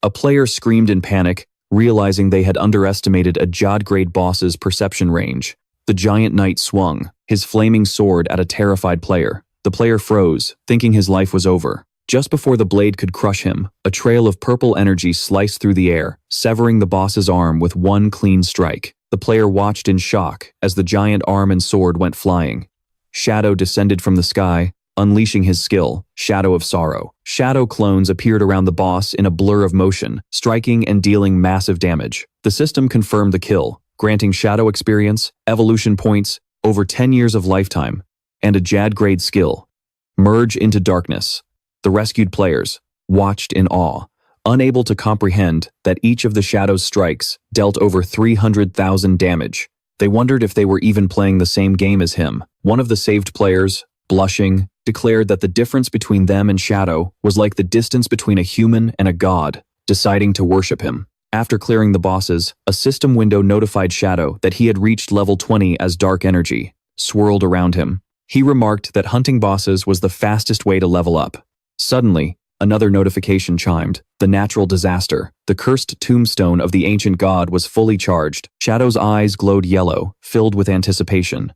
A player screamed in panic, realizing they had underestimated a Jod-grade boss's perception range. The giant knight swung, his flaming sword at a terrified player. The player froze, thinking his life was over. Just before the blade could crush him, a trail of purple energy sliced through the air, severing the boss's arm with one clean strike. The player watched in shock as the giant arm and sword went flying. Shadow descended from the sky, unleashing his skill, Shadow of Sorrow. Shadow clones appeared around the boss in a blur of motion, striking and dealing massive damage. The system confirmed the kill, granting Shadow experience, evolution points, over 10 years of lifetime, and a Jad-grade skill. Merge into darkness. The rescued players watched in awe, unable to comprehend that each of the Shadow's strikes dealt over 300,000 damage. They wondered if they were even playing the same game as him. One of the saved players, blushing, declared that the difference between them and Shadow was like the distance between a human and a god, deciding to worship him. After clearing the bosses, a system window notified Shadow that he had reached level 20 as dark energy swirled around him. He remarked that hunting bosses was the fastest way to level up. Suddenly, another notification chimed. The natural disaster, the cursed tombstone of the ancient god, was fully charged. Shadow's eyes glowed yellow, filled with anticipation.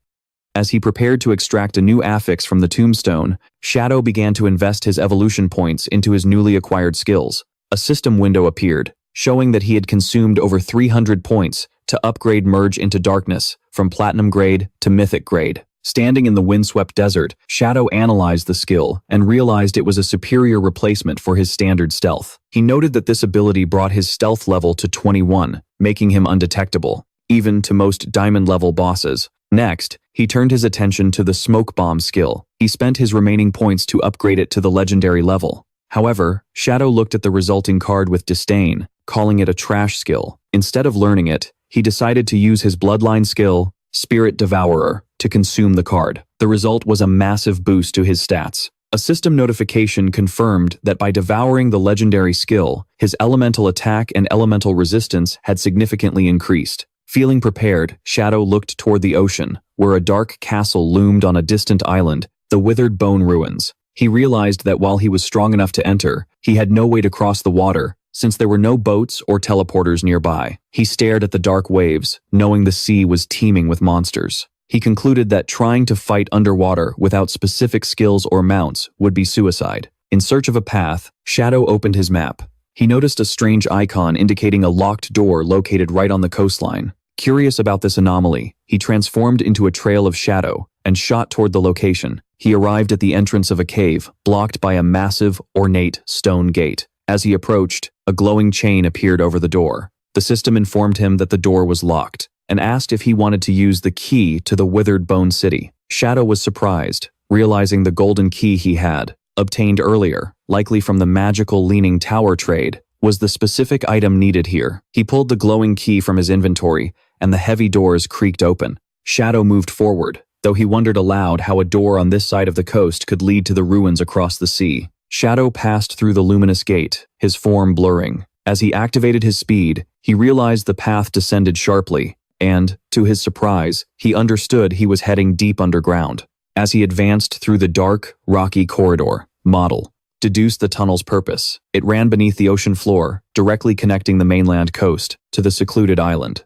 As he prepared to extract a new affix from the tombstone, Shadow began to invest his evolution points into his newly acquired skills. A system window appeared, showing that he had consumed over 300 points to upgrade Merge into Darkness from Platinum grade to Mythic grade. Standing in the windswept desert, Shadow analyzed the skill and realized it was a superior replacement for his standard stealth. He noted that this ability brought his stealth level to 21, making him undetectable, even to most diamond-level bosses. Next, he turned his attention to the smoke bomb skill. He spent his remaining points to upgrade it to the legendary level. However, Shadow looked at the resulting card with disdain, calling it a trash skill. Instead of learning it, he decided to use his bloodline skill, Spirit Devourer, to consume the card. The result was a massive boost to his stats. A system notification confirmed that by devouring the legendary skill, his elemental attack and elemental resistance had significantly increased. Feeling prepared, Shadow looked toward the ocean, where a dark castle loomed on a distant island, the Withered Bone Ruins. He realized that while he was strong enough to enter, he had no way to cross the water, since there were no boats or teleporters nearby. He stared at the dark waves, knowing the sea was teeming with monsters. He concluded that trying to fight underwater without specific skills or mounts would be suicide. In search of a path, Shadow opened his map. He noticed a strange icon indicating a locked door located right on the coastline. Curious about this anomaly, he transformed into a trail of shadow and shot toward the location. He arrived at the entrance of a cave, blocked by a massive, ornate stone gate. As he approached, a glowing chain appeared over the door. The system informed him that the door was locked, and asked if he wanted to use the key to the Withered Bone City. Shadow was surprised, realizing the golden key he had, obtained earlier, likely from the magical Leaning Tower trade, was the specific item needed here. He pulled the glowing key from his inventory and the heavy doors creaked open. Shadow moved forward, though he wondered aloud how a door on this side of the coast could lead to the ruins across the sea. Shadow passed through the luminous gate, his form blurring. As he activated his speed, he realized the path descended sharply, and, to his surprise, he understood he was heading deep underground. As he advanced through the dark, rocky corridor, Model deduced the tunnel's purpose. It ran beneath the ocean floor, directly connecting the mainland coast to the secluded island.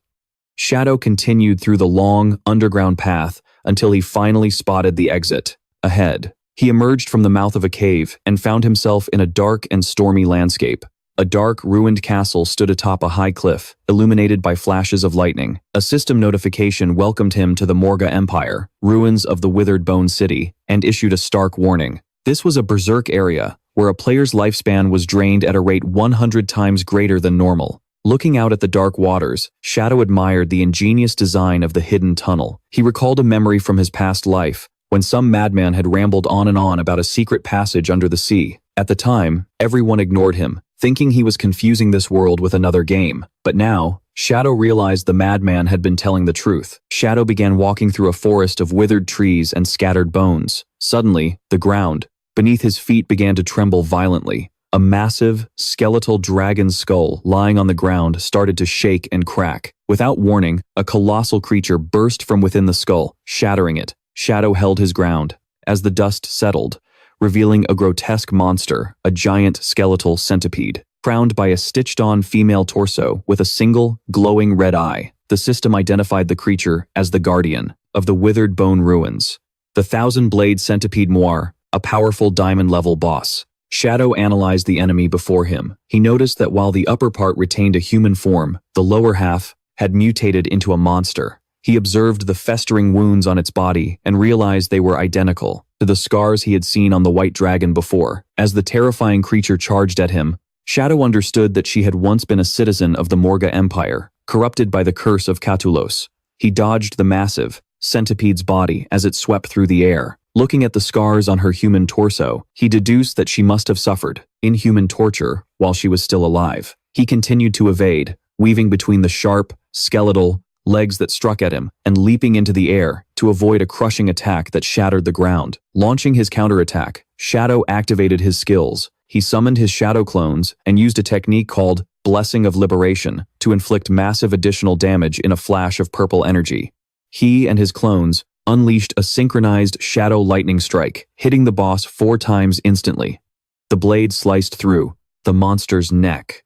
Shadow continued through the long, underground path until he finally spotted the exit. Ahead, he emerged from the mouth of a cave and found himself in a dark and stormy landscape. A dark, ruined castle stood atop a high cliff, illuminated by flashes of lightning. A system notification welcomed him to the Morga Empire, ruins of the Withered Bone City, and issued a stark warning. This was a berserk area, where a player's lifespan was drained at a rate 100 times greater than normal. Looking out at the dark waters, Shadow admired the ingenious design of the hidden tunnel. He recalled a memory from his past life, when some madman had rambled on and on about a secret passage under the sea. At the time, everyone ignored him, thinking he was confusing this world with another game. But now, Shadow realized the madman had been telling the truth. Shadow began walking through a forest of withered trees and scattered bones. Suddenly, the ground beneath his feet began to tremble violently. A massive, skeletal dragon skull lying on the ground started to shake and crack. Without warning, a colossal creature burst from within the skull, shattering it. Shadow held his ground. As the dust settled, revealing a grotesque monster, a giant skeletal centipede, crowned by a stitched-on female torso with a single, glowing red eye. The system identified the creature as the guardian of the Withered Bone Ruins. The Thousand-Blade Centipede Moir, a powerful diamond-level boss. Shadow analyzed the enemy before him. He noticed that while the upper part retained a human form, the lower half had mutated into a monster. He observed the festering wounds on its body and realized they were identical to the scars he had seen on the white dragon before. As the terrifying creature charged at him, Shadow understood that she had once been a citizen of the Morga Empire, corrupted by the curse of Catulos. He dodged the massive centipede's body as it swept through the air. Looking at the scars on her human torso, he deduced that she must have suffered inhuman torture while she was still alive. He continued to evade, weaving between the sharp, skeletal legs that struck at him and leaping into the air to avoid a crushing attack that shattered the ground. Launching his counterattack, Shadow activated his skills. He summoned his shadow clones and used a technique called Blessing of Liberation to inflict massive additional damage in a flash of purple energy. He and his clones unleashed a synchronized shadow lightning strike, hitting the boss 4 times instantly. The blade sliced through the monster's neck.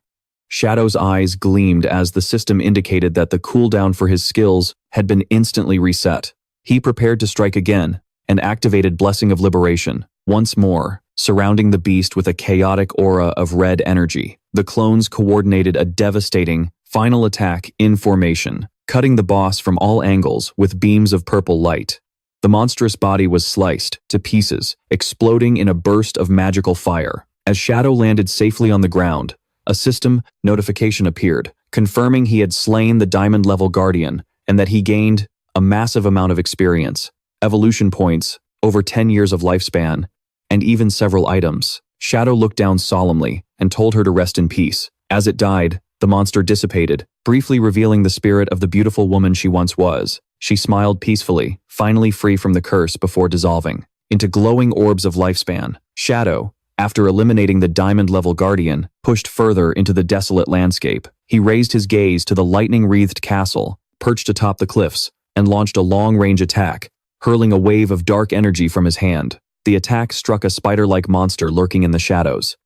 Shadow's eyes gleamed as the system indicated that the cooldown for his skills had been instantly reset. He prepared to strike again and activated Blessing of Liberation once more, surrounding the beast with a chaotic aura of red energy. The clones coordinated a devastating final attack in formation, cutting the boss from all angles with beams of purple light. The monstrous body was sliced to pieces, exploding in a burst of magical fire. As Shadow landed safely on the ground, a system notification appeared, confirming he had slain the diamond-level guardian and that he gained a massive amount of experience, evolution points, over 10 years of lifespan, and even several items. Shadow looked down solemnly and told her to rest in peace. As it died, the monster dissipated, briefly revealing the spirit of the beautiful woman she once was. She smiled peacefully, finally free from the curse before dissolving into glowing orbs of lifespan. Shadow, after eliminating the diamond-level guardian, pushed further into the desolate landscape. He raised his gaze to the lightning-wreathed castle, perched atop the cliffs, and launched a long-range attack, hurling a wave of dark energy from his hand. The attack struck a spider-like monster lurking in the shadows.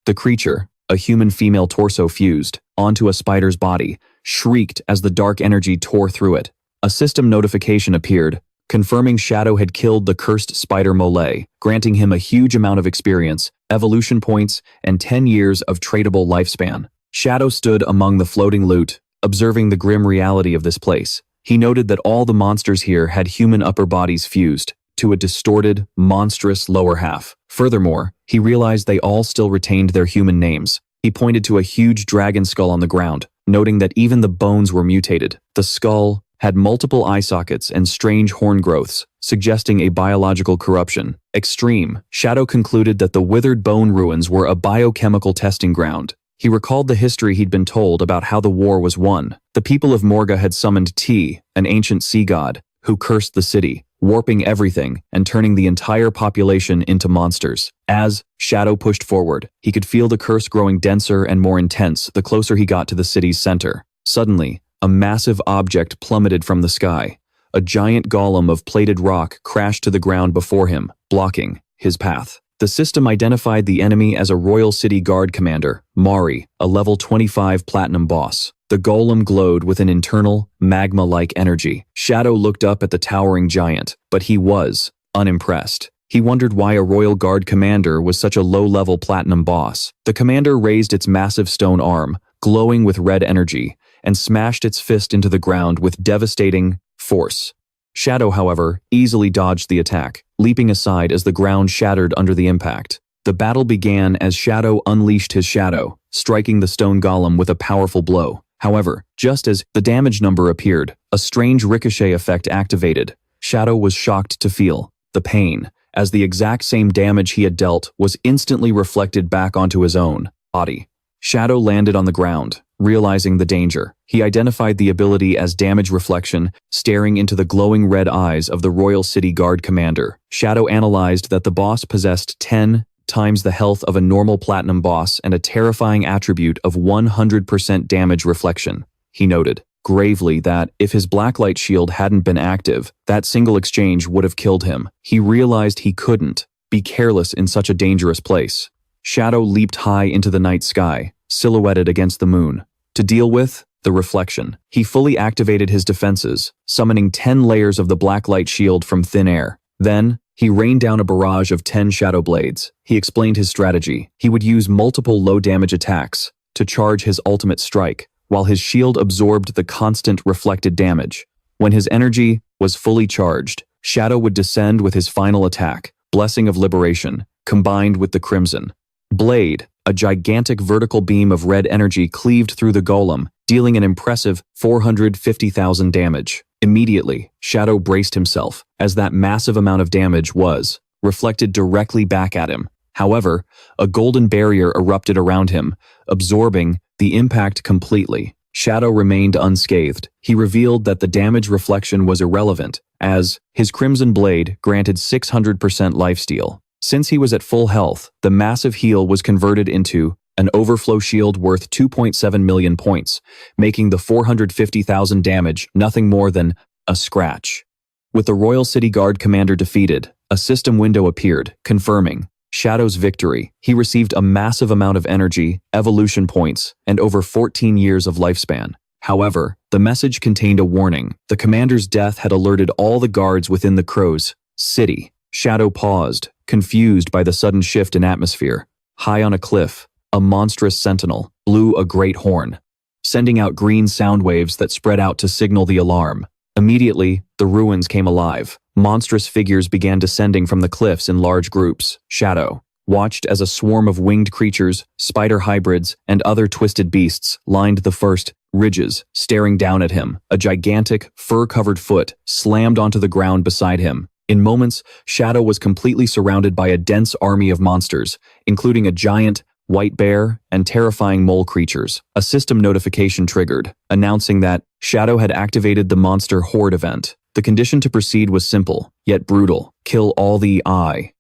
The creature, a human female torso fused onto a spider's body, shrieked as the dark energy tore through it. A system notification appeared, confirming Shadow had killed the cursed spider Mole, granting him a huge amount of experience, evolution points, and 10 years of tradable lifespan. Shadow stood among the floating loot, observing the grim reality of this place. He noted that all the monsters here had human upper bodies fused to a distorted, monstrous lower half. Furthermore, he realized they all still retained their human names. He pointed to a huge dragon skull on the ground, noting that even the bones were mutated. The skull had multiple eye sockets and strange horn growths, suggesting a biological corruption. Extreme. Shadow concluded that the Withered Bone Ruins were a biochemical testing ground. He recalled the history he'd been told about how the war was won. The people of Morga had summoned Ti, an ancient sea god, who cursed the city, warping everything and turning the entire population into monsters. As Shadow pushed forward, he could feel the curse growing denser and more intense the closer he got to the city's center. Suddenly, a massive object plummeted from the sky. A giant golem of plated rock crashed to the ground before him, blocking his path. The system identified the enemy as a Royal City Guard commander, Mari, a level 25 platinum boss. The golem glowed with an internal, magma-like energy. Shadow looked up at the towering giant, but he was unimpressed. He wondered why a Royal Guard commander was such a low-level platinum boss. The commander raised its massive stone arm, glowing with red energy, and smashed its fist into the ground with devastating force. Shadow, however, easily dodged the attack, leaping aside as the ground shattered under the impact. The battle began as Shadow unleashed his shadow, striking the stone golem with a powerful blow. However, just as the damage number appeared, a strange ricochet effect activated. Shadow was shocked to feel the pain, as the exact same damage he had dealt was instantly reflected back onto his own body. Shadow landed on the ground, realizing the danger. He identified the ability as damage reflection, staring into the glowing red eyes of the Royal City Guard commander. Shadow analyzed that the boss possessed 10 times the health of a normal platinum boss and a terrifying attribute of 100% damage reflection. He noted gravely that if his blacklight shield hadn't been active, that single exchange would have killed him. He realized he couldn't be careless in such a dangerous place. Shadow leaped high into the night sky, silhouetted against the moon. To deal with the reflection, he fully activated his defenses, summoning 10 layers of the blacklight shield from thin air. Then, he rained down a barrage of 10 shadow blades. He explained his strategy. He would use multiple low-damage attacks to charge his ultimate strike, while his shield absorbed the constant reflected damage. When his energy was fully charged, Shadow would descend with his final attack, Blessing of Liberation, combined with the Crimson Blade. A gigantic vertical beam of red energy cleaved through the golem, dealing an impressive 450,000 damage. Immediately, Shadow braced himself, as that massive amount of damage was reflected directly back at him. However, a golden barrier erupted around him, absorbing the impact completely. Shadow remained unscathed. He revealed that the damage reflection was irrelevant, as his Crimson Blade granted 600% lifesteal. Since he was at full health, the massive heal was converted into an overflow shield worth 2.7 million points, making the 450,000 damage nothing more than a scratch. With the Royal City Guard commander defeated, a system window appeared, confirming Shadow's victory. He received a massive amount of energy, evolution points, and over 14 years of lifespan. However, the message contained a warning. The commander's death had alerted all the guards within the Crow's city. Shadow paused, confused by the sudden shift in atmosphere. High on a cliff, a monstrous sentinel blew a great horn, sending out green sound waves that spread out to signal the alarm. Immediately, the ruins came alive. Monstrous figures began descending from the cliffs in large groups. Shadow watched as a swarm of winged creatures, spider hybrids, and other twisted beasts lined the first ridges, staring down at him. A gigantic, fur-covered foot slammed onto the ground beside him. In moments, Shadow was completely surrounded by a dense army of monsters, including a giant white bear and terrifying mole creatures. A system notification triggered, announcing that Shadow had activated the Monster Horde event. The condition to proceed was simple, yet brutal. Kill all the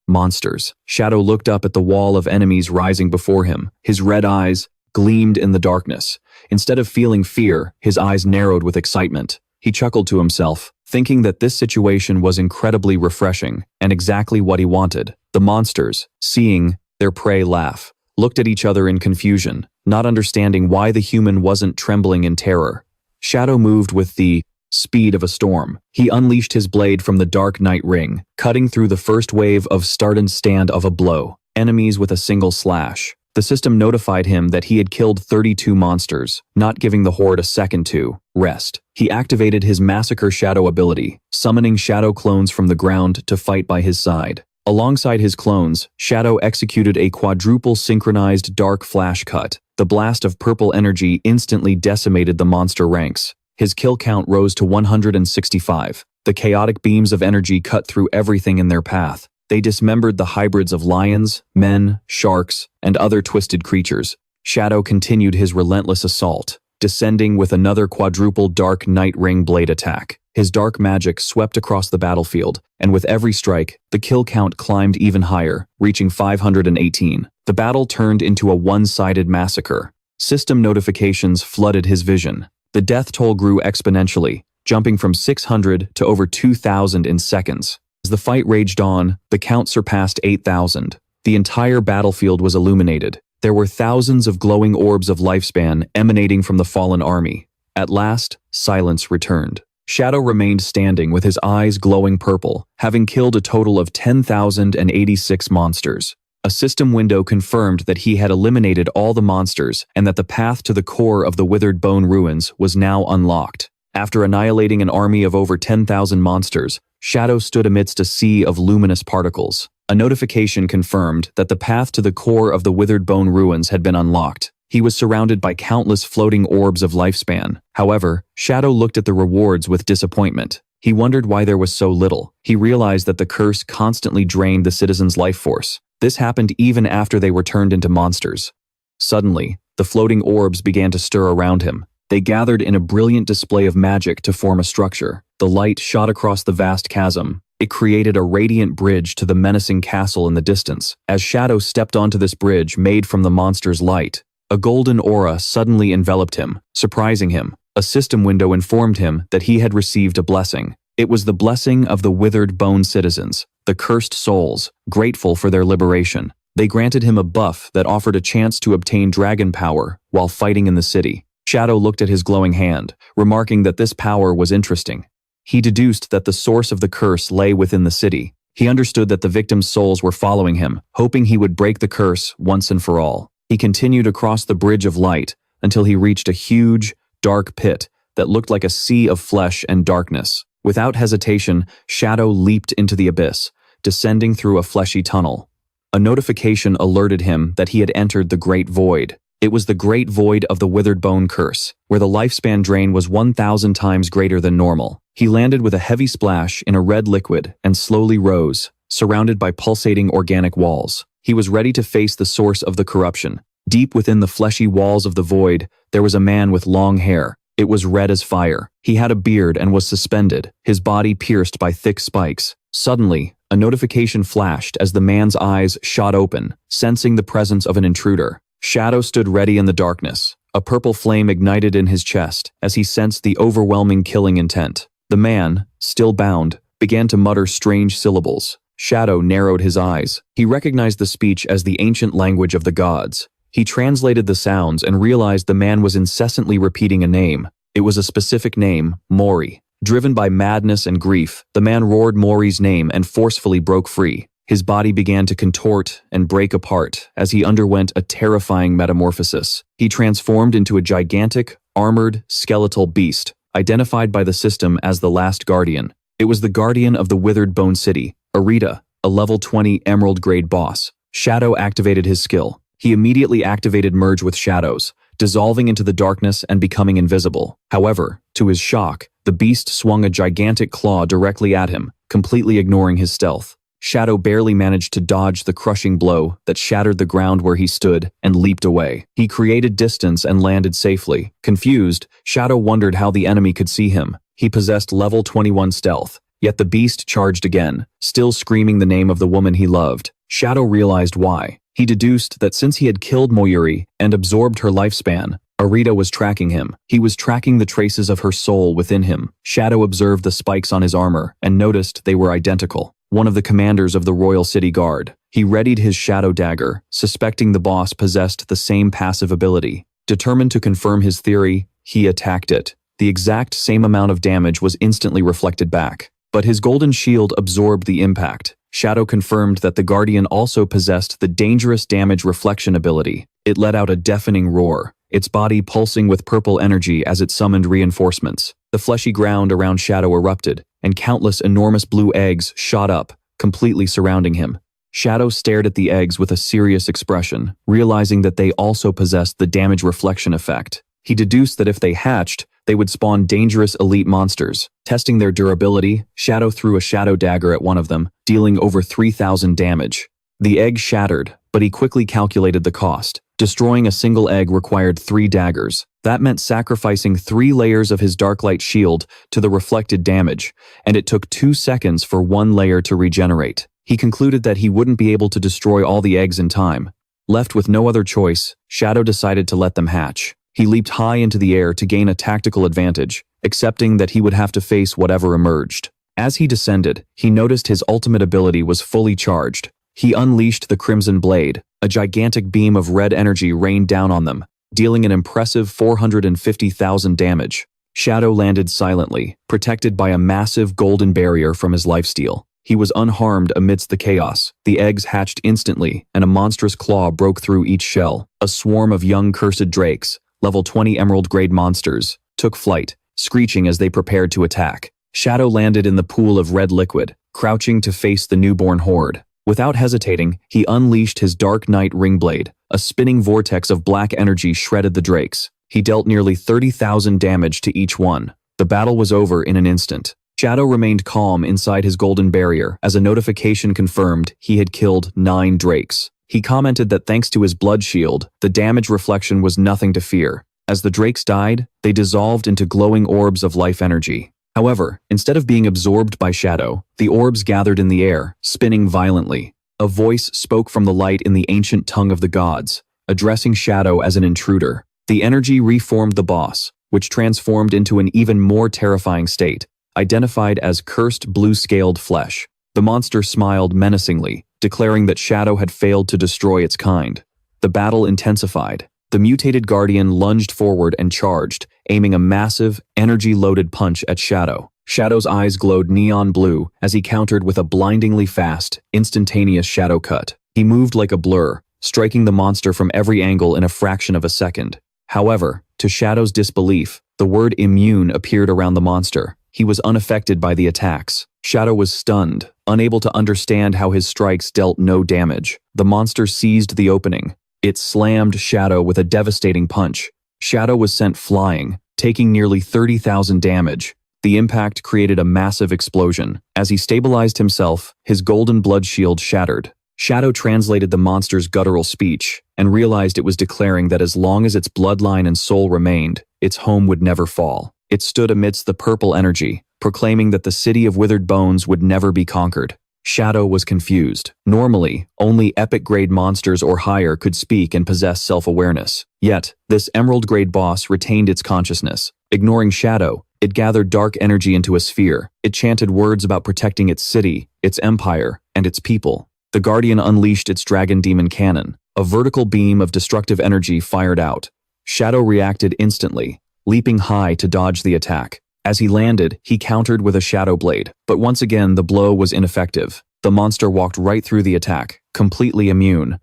monsters. Shadow looked up at the wall of enemies rising before him. His red eyes gleamed in the darkness. Instead of feeling fear, his eyes narrowed with excitement. He chuckled to himself, thinking that this situation was incredibly refreshing and exactly what he wanted. The monsters, seeing their prey laugh, looked at each other in confusion, not understanding why the human wasn't trembling in terror. Shadow moved with the speed of a storm. He unleashed his blade from the dark night ring, cutting through the first wave of start and stand of a blow. Enemies with a single slash. The system notified him that he had killed 32 monsters, not giving the horde a second to rest. He activated his Massacre Shadow ability, summoning shadow clones from the ground to fight by his side. Alongside his clones, Shadow executed a quadruple synchronized dark flash cut. The blast of purple energy instantly decimated the monster ranks. His kill count rose to 165. The chaotic beams of energy cut through everything in their path. They dismembered the hybrids of lions, men, sharks, and other twisted creatures, Shadow continued his relentless assault, descending with another quadruple dark night ring blade attack. His dark magic swept across the battlefield, and with every strike, the kill count climbed even higher, reaching 518. The battle turned into a one-sided massacre. System notifications flooded his vision. The death toll grew exponentially, jumping from 600 to over 2,000 in seconds. As the fight raged on, the count surpassed 8,000. The entire battlefield was illuminated. There were thousands of glowing orbs of lifespan emanating from the fallen army. At last, silence returned. Shadow remained standing with his eyes glowing purple, having killed a total of 10,086 monsters. A system window confirmed that he had eliminated all the monsters and that the path to the core of the withered bone ruins was now unlocked. After annihilating an army of over 10,000 monsters, Shadow stood amidst a sea of luminous particles. A notification confirmed that the path to the core of the withered bone ruins had been unlocked. He was surrounded by countless floating orbs of lifespan. However, Shadow looked at the rewards with disappointment. He wondered why there was so little. He realized that the curse constantly drained the citizens' life force. This happened even after they were turned into monsters. Suddenly, the floating orbs began to stir around him. They gathered in a brilliant display of magic to form a structure. The light shot across the vast chasm. It created a radiant bridge to the menacing castle in the distance. As Shadow stepped onto this bridge made from the monster's light, a golden aura suddenly enveloped him, surprising him. A system window informed him that he had received a blessing. It was the blessing of the withered bone citizens, the cursed souls, grateful for their liberation. They granted him a buff that offered a chance to obtain dragon power while fighting in the city. Shadow looked at his glowing hand, remarking that this power was interesting. He deduced that the source of the curse lay within the city. He understood that the victims' souls were following him, hoping he would break the curse once and for all. He continued across the bridge of light until he reached a huge, dark pit that looked like a sea of flesh and darkness. Without hesitation, Shadow leaped into the abyss, descending through a fleshy tunnel. A notification alerted him that he had entered the Great Void. It was the Great Void of the Withered Bone Curse, where the lifespan drain was 1,000 times greater than normal. He landed with a heavy splash in a red liquid and slowly rose, surrounded by pulsating organic walls. He was ready to face the source of the corruption. Deep within the fleshy walls of the void, there was a man with long hair. It was red as fire. He had a beard and was suspended, his body pierced by thick spikes. Suddenly, a notification flashed as the man's eyes shot open, sensing the presence of an intruder. Shadow stood ready in the darkness. A purple flame ignited in his chest as he sensed the overwhelming killing intent. The man, still bound, began to mutter strange syllables. Shadow narrowed his eyes. He recognized the speech as the ancient language of the gods. He translated the sounds and realized the man was incessantly repeating a name. It was a specific name, Mori. Driven by madness and grief, the man roared Mori's name and forcefully broke free. His body began to contort and break apart as he underwent a terrifying metamorphosis. He transformed into a gigantic, armored, skeletal beast, identified by the system as the Last Guardian. It was the guardian of the Withered Bone City, Arita, a level 20 Emerald-grade boss. Shadow activated his skill. He immediately activated Merge with Shadows, dissolving into the darkness and becoming invisible. However, to his shock, the beast swung a gigantic claw directly at him, completely ignoring his stealth. Shadow barely managed to dodge the crushing blow that shattered the ground where he stood and leaped away. He created distance and landed safely. Confused, Shadow wondered how the enemy could see him. He possessed level 21 stealth, yet the beast charged again, still screaming the name of the woman he loved. Shadow realized why. He deduced that since he had killed Moyuri and absorbed her lifespan, Arita was tracking him. He was tracking the traces of her soul within him. Shadow observed the spikes on his armor and noticed they were identical. One of the commanders of the Royal City Guard. He readied his shadow dagger, suspecting the boss possessed the same passive ability. Determined to confirm his theory, he attacked it. The exact same amount of damage was instantly reflected back, but his golden shield absorbed the impact. Shadow confirmed that the Guardian also possessed the dangerous damage reflection ability. It let out a deafening roar, its body pulsing with purple energy as it summoned reinforcements. The fleshy ground around Shadow erupted, and countless enormous blue eggs shot up, completely surrounding him. Shadow stared at the eggs with a serious expression, realizing that they also possessed the damage reflection effect. He deduced that if they hatched, they would spawn dangerous elite monsters. Testing their durability, Shadow threw a shadow dagger at one of them, dealing over 3,000 damage. The egg shattered, but he quickly calculated the cost. Destroying a single egg required 3 daggers. That meant sacrificing 3 layers of his Darklight shield to the reflected damage, and it took 2 seconds for 1 layer to regenerate. He concluded that he wouldn't be able to destroy all the eggs in time. Left with no other choice, Shadow decided to let them hatch. He leaped high into the air to gain a tactical advantage, accepting that he would have to face whatever emerged. As he descended, he noticed his ultimate ability was fully charged. He unleashed the Crimson Blade. A gigantic beam of red energy rained down on them, dealing an impressive 450,000 damage. Shadow landed silently, protected by a massive golden barrier from his lifesteal. He was unharmed amidst the chaos. The eggs hatched instantly, and a monstrous claw broke through each shell. A swarm of young cursed drakes, level 20 emerald-grade monsters, took flight, screeching as they prepared to attack. Shadow landed in the pool of red liquid, crouching to face the newborn horde. Without hesitating, he unleashed his Dark Knight Ringblade. A spinning vortex of black energy shredded the drakes. He dealt nearly 30,000 damage to each one. The battle was over in an instant. Shadow remained calm inside his golden barrier as a notification confirmed he had killed 9 drakes. He commented that thanks to his blood shield, the damage reflection was nothing to fear. As the drakes died, they dissolved into glowing orbs of life energy. However, instead of being absorbed by Shadow, the orbs gathered in the air, spinning violently. A voice spoke from the light in the ancient tongue of the gods, addressing Shadow as an intruder. The energy reformed the boss, which transformed into an even more terrifying state, identified as cursed blue-scaled flesh. The monster smiled menacingly, declaring that Shadow had failed to destroy its kind. The battle intensified. The mutated guardian lunged forward and charged, aiming a massive, energy-loaded punch at Shadow. Shadow's eyes glowed neon blue as he countered with a blindingly fast, instantaneous shadow cut. He moved like a blur, striking the monster from every angle in a fraction of a second. However, to Shadow's disbelief, the word immune appeared around the monster. He was unaffected by the attacks. Shadow was stunned, unable to understand how his strikes dealt no damage. The monster seized the opening. It slammed Shadow with a devastating punch. Shadow was sent flying, taking nearly 30,000 damage. The impact created a massive explosion. As he stabilized himself, his golden blood shield shattered. Shadow translated the monster's guttural speech and realized it was declaring that as long as its bloodline and soul remained, its home would never fall. It stood amidst the purple energy, proclaiming that the city of withered bones would never be conquered. Shadow was confused. Normally, only epic-grade monsters or higher could speak and possess self-awareness. Yet, this emerald-grade boss retained its consciousness. Ignoring Shadow, it gathered dark energy into a sphere. It chanted words about protecting its city, its empire, and its people. The Guardian unleashed its Dragon Demon Cannon. A vertical beam of destructive energy fired out. Shadow reacted instantly, leaping high to dodge the attack. As he landed, he countered with a Shadow Blade, but once again the blow was ineffective. The monster walked right through the attack, completely immune.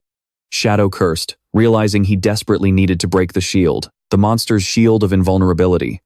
Shadow cursed, realizing he desperately needed to break the shield, the monster's shield of invulnerability.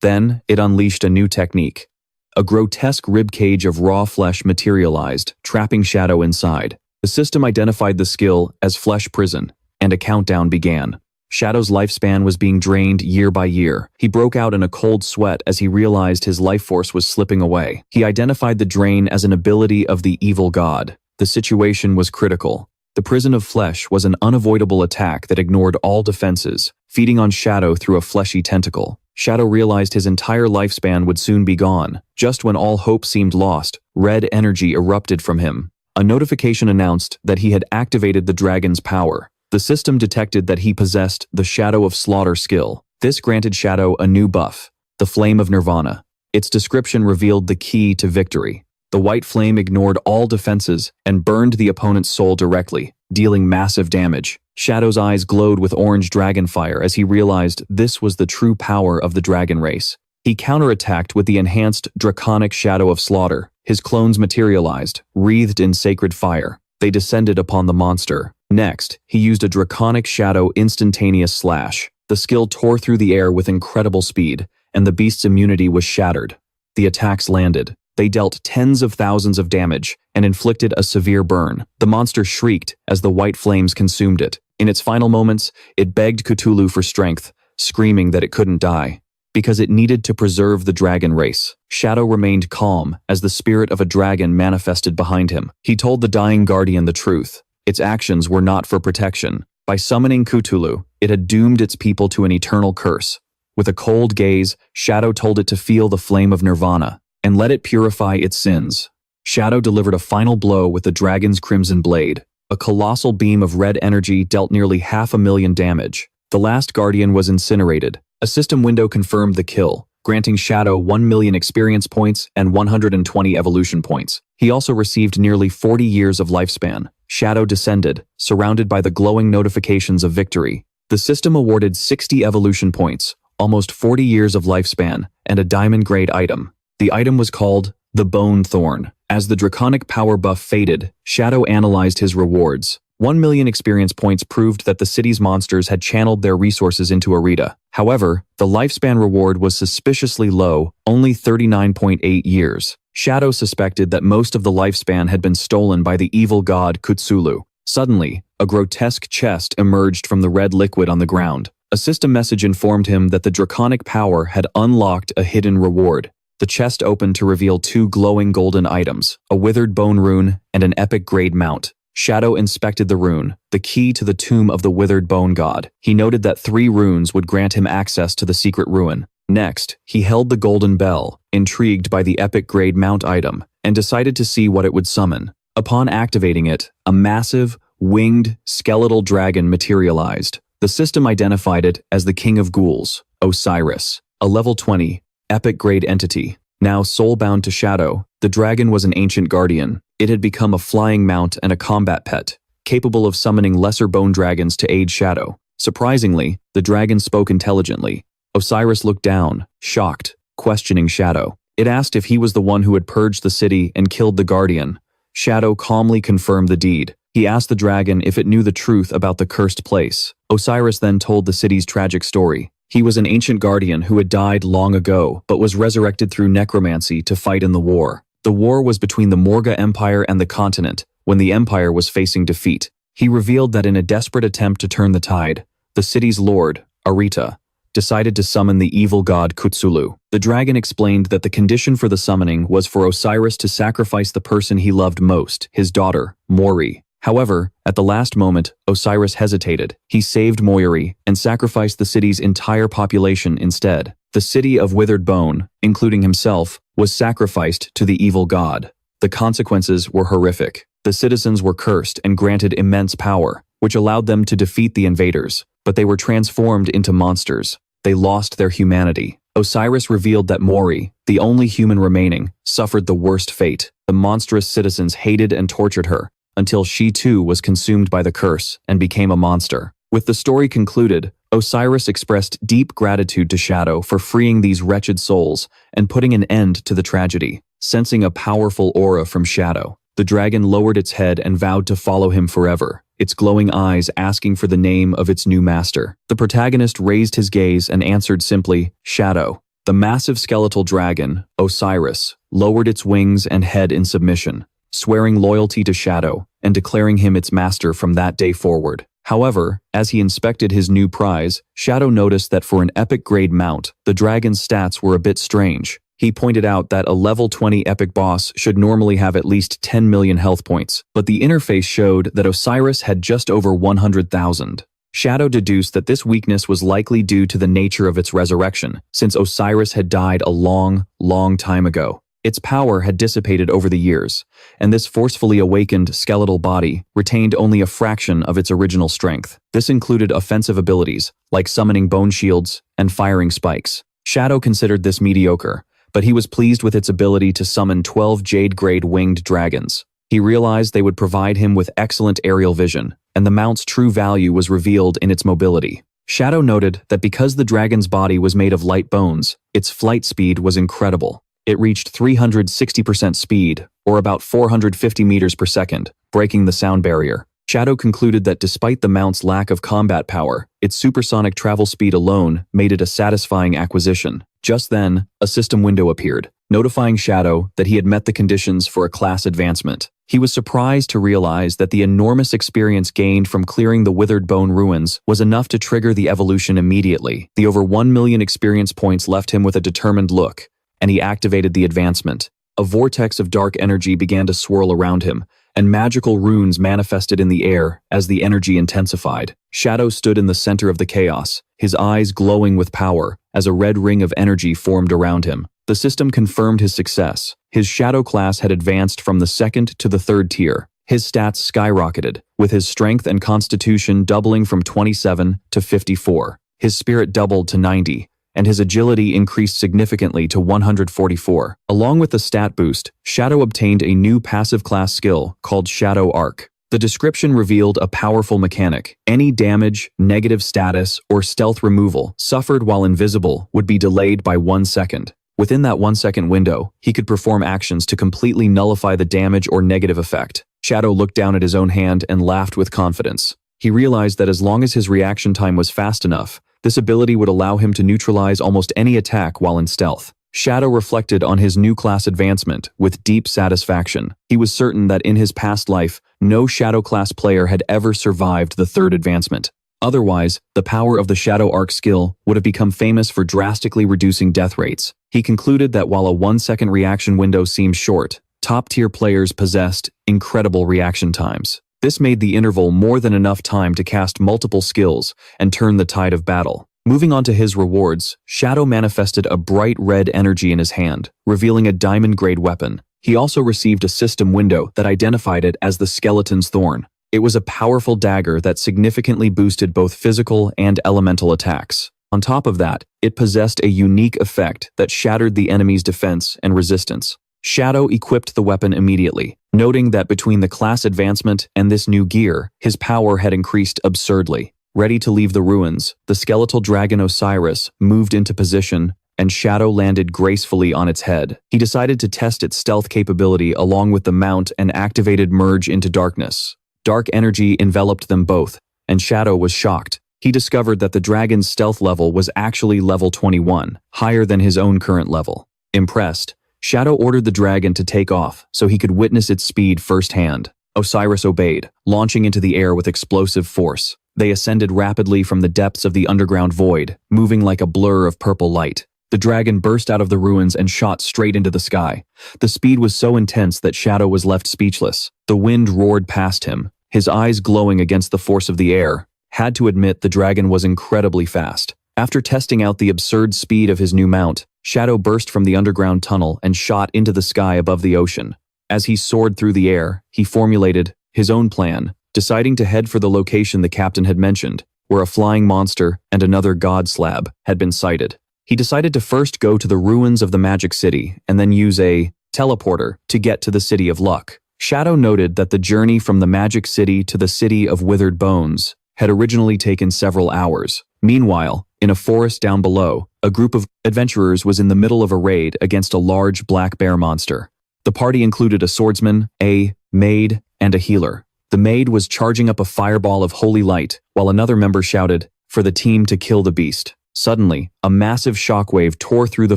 Then, it unleashed a new technique. A grotesque ribcage of raw flesh materialized, trapping Shadow inside. The system identified the skill as Flesh Prison, and a countdown began. Shadow's lifespan was being drained year by year. He broke out in a cold sweat as he realized his life force was slipping away. He identified the drain as an ability of the evil god. The situation was critical. The prison of flesh was an unavoidable attack that ignored all defenses, feeding on Shadow through a fleshy tentacle. Shadow realized his entire lifespan would soon be gone. Just when all hope seemed lost, red energy erupted from him. A notification announced that he had activated the dragon's power. The system detected that he possessed the Shadow of Slaughter skill. This granted Shadow a new buff, the Flame of Nirvana. Its description revealed the key to victory. The white flame ignored all defenses and burned the opponent's soul directly, dealing massive damage. Shadow's eyes glowed with orange dragon fire as he realized this was the true power of the dragon race. He counterattacked with the enhanced Draconic Shadow of Slaughter. His clones materialized, wreathed in sacred fire. They descended upon the monster. Next, he used a Draconic Shadow Instantaneous Slash. The skill tore through the air with incredible speed, and the beast's immunity was shattered. The attacks landed. They dealt tens of thousands of damage and inflicted a severe burn. The monster shrieked as the white flames consumed it. In its final moments, it begged Cthulhu for strength, screaming that it couldn't die, because it needed to preserve the dragon race. Shadow remained calm as the spirit of a dragon manifested behind him. He told the dying guardian the truth. Its actions were not for protection. By summoning Cthulhu, it had doomed its people to an eternal curse. With a cold gaze, Shadow told it to feel the flame of nirvana and let it purify its sins. Shadow delivered a final blow with the dragon's crimson blade. A colossal beam of red energy dealt nearly 500,000 damage. The last guardian was incinerated. A system window confirmed the kill, granting Shadow 1 million experience points and 120 evolution points. He also received nearly 40 years of lifespan. Shadow descended, surrounded by the glowing notifications of victory. The system awarded 60 evolution points, almost 40 years of lifespan, and a diamond-grade item. The item was called the Bone Thorn. As the draconic power buff faded, Shadow analyzed his rewards. 1 million experience points proved that the city's monsters had channeled their resources into Arita. However, the lifespan reward was suspiciously low, only 39.8 years. Shadow suspected that most of the lifespan had been stolen by the evil god Cthulhu. Suddenly, a grotesque chest emerged from the red liquid on the ground. A system message informed him that the draconic power had unlocked a hidden reward. The chest opened to reveal 2 glowing golden items, a withered bone rune and an epic-grade mount. Shadow inspected the rune, the key to the tomb of the withered bone god. He noted that 3 runes would grant him access to the secret ruin. Next, he held the golden bell, intrigued by the epic-grade mount item, and decided to see what it would summon. Upon activating it, a massive, winged, skeletal dragon materialized. The system identified it as the King of Ghouls, Osiris, a level 20, epic-grade entity. Now soul-bound to Shadow, the dragon was an ancient guardian. It had become a flying mount and a combat pet, capable of summoning lesser bone dragons to aid Shadow. Surprisingly, the dragon spoke intelligently. Osiris looked down, shocked, questioning Shadow. It asked if he was the one who had purged the city and killed the guardian. Shadow calmly confirmed the deed. He asked the dragon if it knew the truth about the cursed place. Osiris then told the city's tragic story. He was an ancient guardian who had died long ago, but was resurrected through necromancy to fight in the war. The war was between the Morga Empire and the continent, when the Empire was facing defeat. He revealed that in a desperate attempt to turn the tide, the city's lord, Arita, decided to summon the evil god Cthulhu. The dragon explained that the condition for the summoning was for Osiris to sacrifice the person he loved most, his daughter, Mori. However, at the last moment, Osiris hesitated. He saved Moiri and sacrificed the city's entire population instead. The city of withered bone, including himself, was sacrificed to the evil god. The consequences were horrific. The citizens were cursed and granted immense power, which allowed them to defeat the invaders, but they were transformed into monsters. They lost their humanity. Osiris revealed that Mori, the only human remaining, suffered the worst fate. The monstrous citizens hated and tortured her, until she too was consumed by the curse and became a monster. With the story concluded, Osiris expressed deep gratitude to Shadow for freeing these wretched souls and putting an end to the tragedy. Sensing a powerful aura from Shadow, the dragon lowered its head and vowed to follow him forever, its glowing eyes asking for the name of its new master. The protagonist raised his gaze and answered simply, Shadow. The massive skeletal dragon, Osiris, lowered its wings and head in submission, swearing loyalty to Shadow and declaring him its master from that day forward. However, as he inspected his new prize, Shadow noticed that for an epic-grade mount, the dragon's stats were a bit strange. He pointed out that a level 20 epic boss should normally have at least 10 million health points, but the interface showed that Osiris had just over 100,000. Shadow deduced that this weakness was likely due to the nature of its resurrection, since Osiris had died a long, long time ago. Its power had dissipated over the years, and this forcefully awakened skeletal body retained only a fraction of its original strength. This included offensive abilities, like summoning bone shields and firing spikes. Shadow considered this mediocre, but he was pleased with its ability to summon 12 Jade-grade winged dragons. He realized they would provide him with excellent aerial vision, and the mount's true value was revealed in its mobility. Shadow noted that because the dragon's body was made of light bones, its flight speed was incredible. It reached 360% speed, or about 450 meters per second, breaking the sound barrier. Shadow concluded that despite the mount's lack of combat power, its supersonic travel speed alone made it a satisfying acquisition. Just then, a system window appeared, notifying Shadow that he had met the conditions for a class advancement. He was surprised to realize that the enormous experience gained from clearing the withered bone ruins was enough to trigger the evolution immediately. The over 1 million experience points left him with a determined look, and he activated the advancement. A vortex of dark energy began to swirl around him, and magical runes manifested in the air as the energy intensified. Shadow stood in the center of the chaos, his eyes glowing with power as a red ring of energy formed around him. The system confirmed his success. His shadow class had advanced from the 2nd to the 3rd tier. His stats skyrocketed, with his strength and constitution doubling from 27 to 54. His spirit doubled to 90, and his agility increased significantly to 144. Along with the stat boost, Shadow obtained a new passive class skill called Shadow Arc. The description revealed a powerful mechanic. Any damage, negative status, or stealth removal suffered while invisible would be delayed by 1 second. Within that 1 second window, he could perform actions to completely nullify the damage or negative effect. Shadow looked down at his own hand and laughed with confidence. He realized that as long as his reaction time was fast enough, this ability would allow him to neutralize almost any attack while in stealth. Shadow reflected on his new class advancement with deep satisfaction. He was certain that in his past life, no Shadow class player had ever survived the 3rd advancement. Otherwise, the power of the Shadow Arc skill would have become famous for drastically reducing death rates. He concluded that while a 1 second reaction window seemed short, top-tier players possessed incredible reaction times. This made the interval more than enough time to cast multiple skills and turn the tide of battle. Moving on to his rewards, Shadow manifested a bright red energy in his hand, revealing a diamond-grade weapon. He also received a system window that identified it as the Skeleton's Thorn. It was a powerful dagger that significantly boosted both physical and elemental attacks. On top of that, it possessed a unique effect that shattered the enemy's defense and resistance. Shadow equipped the weapon immediately, noting that between the class advancement and this new gear, his power had increased absurdly. Ready to leave the ruins, the skeletal dragon Osiris moved into position, and Shadow landed gracefully on its head. He decided to test its stealth capability along with the mount and activated Merge into Darkness. Dark energy enveloped them both, and Shadow was shocked. He discovered that the dragon's stealth level was actually level 21, higher than his own current level. Impressed, Shadow ordered the dragon to take off so he could witness its speed firsthand. Osiris obeyed, launching into the air with explosive force. They ascended rapidly from the depths of the underground void, moving like a blur of purple light. The dragon burst out of the ruins and shot straight into the sky. The speed was so intense that Shadow was left speechless. The wind roared past him, his eyes glowing against the force of the air. Had to admit the dragon was incredibly fast. After testing out the absurd speed of his new mount, Shadow burst from the underground tunnel and shot into the sky above the ocean. As he soared through the air, he formulated his own plan, deciding to head for the location the captain had mentioned, where a flying monster and another god slab had been sighted. He decided to first go to the ruins of the Magic City and then use a teleporter to get to the City of Luck. Shadow noted that the journey from the Magic City to the City of Withered Bones had originally taken several hours. Meanwhile, in a forest down below, a group of adventurers was in the middle of a raid against a large black bear monster. The party included a swordsman, a maid, and a healer. The maid was charging up a fireball of holy light, while another member shouted for the team to kill the beast. Suddenly, a massive shockwave tore through the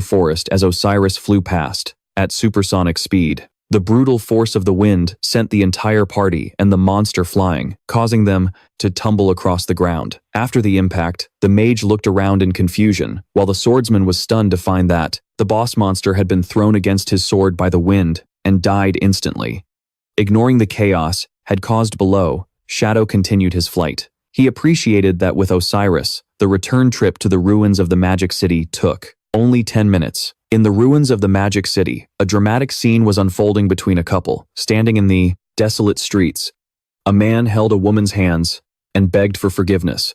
forest as Osiris flew past, at supersonic speed. The brutal force of the wind sent the entire party and the monster flying, causing them to tumble across the ground. After the impact, the mage looked around in confusion, while the swordsman was stunned to find that the boss monster had been thrown against his sword by the wind and died instantly. Ignoring the chaos had caused below, Shadow continued his flight. He appreciated that with Osiris, the return trip to the ruins of the Magic City took only 10 minutes. In the ruins of the Magic City, a dramatic scene was unfolding between a couple, standing in the desolate streets. A man held a woman's hands and begged for forgiveness,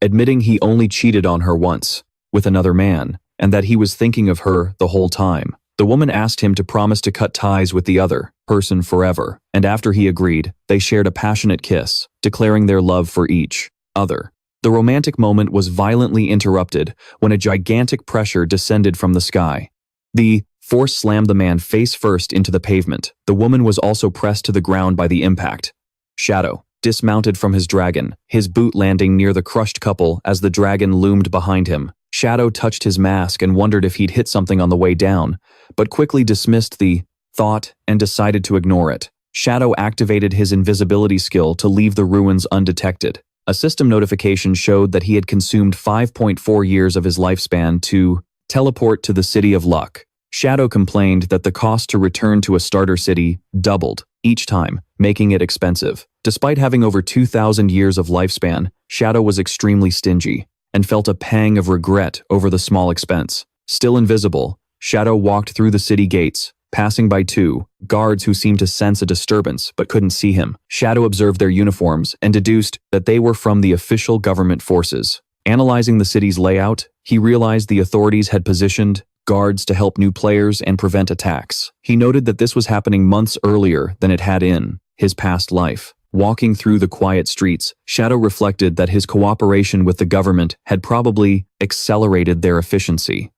admitting he only cheated on her once with another man, and that he was thinking of her the whole time. The woman asked him to promise to cut ties with the other person forever, and after he agreed, they shared a passionate kiss, declaring their love for each other. The romantic moment was violently interrupted when a gigantic pressure descended from the sky. The force slammed the man face first into the pavement. The woman was also pressed to the ground by the impact. Shadow dismounted from his dragon, his boot landing near the crushed couple as the dragon loomed behind him. Shadow touched his mask and wondered if he'd hit something on the way down, but quickly dismissed the thought and decided to ignore it. Shadow activated his invisibility skill to leave the ruins undetected. A system notification showed that he had consumed 5.4 years of his lifespan to teleport to the City of Luck. Shadow complained that the cost to return to a starter city doubled each time, making it expensive. Despite having over 2,000 years of lifespan, Shadow was extremely stingy and felt a pang of regret over the small expense. Still invisible, Shadow walked through the city gates, passing by two guards who seemed to sense a disturbance but couldn't see him. Shadow observed their uniforms and deduced that they were from the official government forces. Analyzing the city's layout, he realized the authorities had positioned guards to help new players and prevent attacks. He noted that this was happening months earlier than it had in his past life. Walking through the quiet streets, Shadow reflected that his cooperation with the government had probably accelerated their efficiency.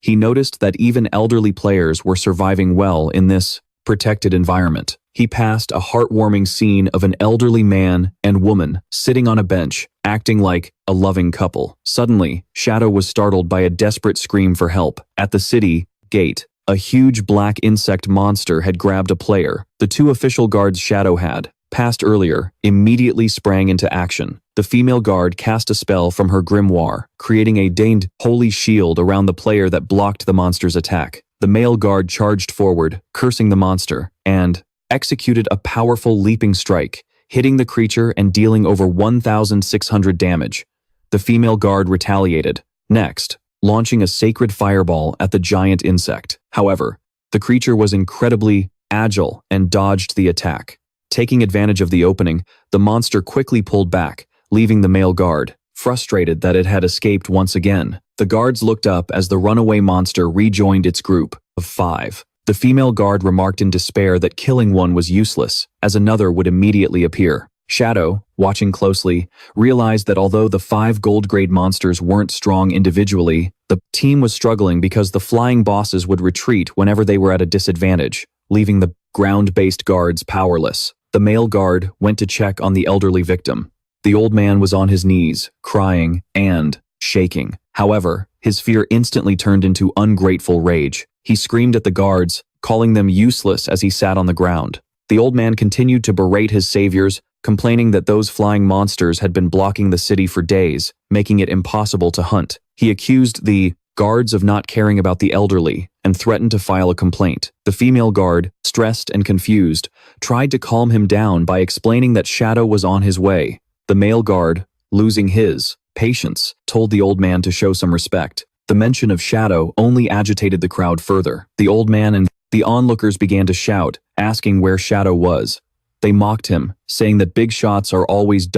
He noticed that even elderly players were surviving well in this protected environment. He passed a heartwarming scene of an elderly man and woman sitting on a bench, acting like a loving couple. Suddenly, Shadow was startled by a desperate scream for help. At the city gate, a huge black insect monster had grabbed a player. The two official guards Shadow had passed earlier immediately sprang into action. The female guard cast a spell from her grimoire, creating a deigned holy shield around the player that blocked the monster's attack. The male guard charged forward, cursing the monster, and executed a powerful leaping strike, hitting the creature and dealing over 1,600 damage. The female guard retaliated, next, launching a sacred fireball at the giant insect. However, the creature was incredibly agile and dodged the attack. Taking advantage of the opening, the monster quickly pulled back, leaving the male guard frustrated that it had escaped once again. The guards looked up as the runaway monster rejoined its group of 5. The female guard remarked in despair that killing one was useless, as another would immediately appear. Shadow, watching closely, realized that although the 5 gold-grade monsters weren't strong individually, the team was struggling because the flying bosses would retreat whenever they were at a disadvantage, leaving the ground-based guards powerless. The male guard went to check on the elderly victim. The old man was on his knees, crying and shaking. However, his fear instantly turned into ungrateful rage. He screamed at the guards, calling them useless as he sat on the ground. The old man continued to berate his saviors, complaining that those flying monsters had been blocking the city for days, making it impossible to hunt. He accused the guards of not caring about the elderly and threatened to file a complaint. The female guard, stressed and confused, tried to calm him down by explaining that Shadow was on his way. The male guard, losing his patience, told the old man to show some respect. The mention of Shadow only agitated the crowd further. The old man and the onlookers began to shout, asking where Shadow was. They mocked him, saying that big shots are always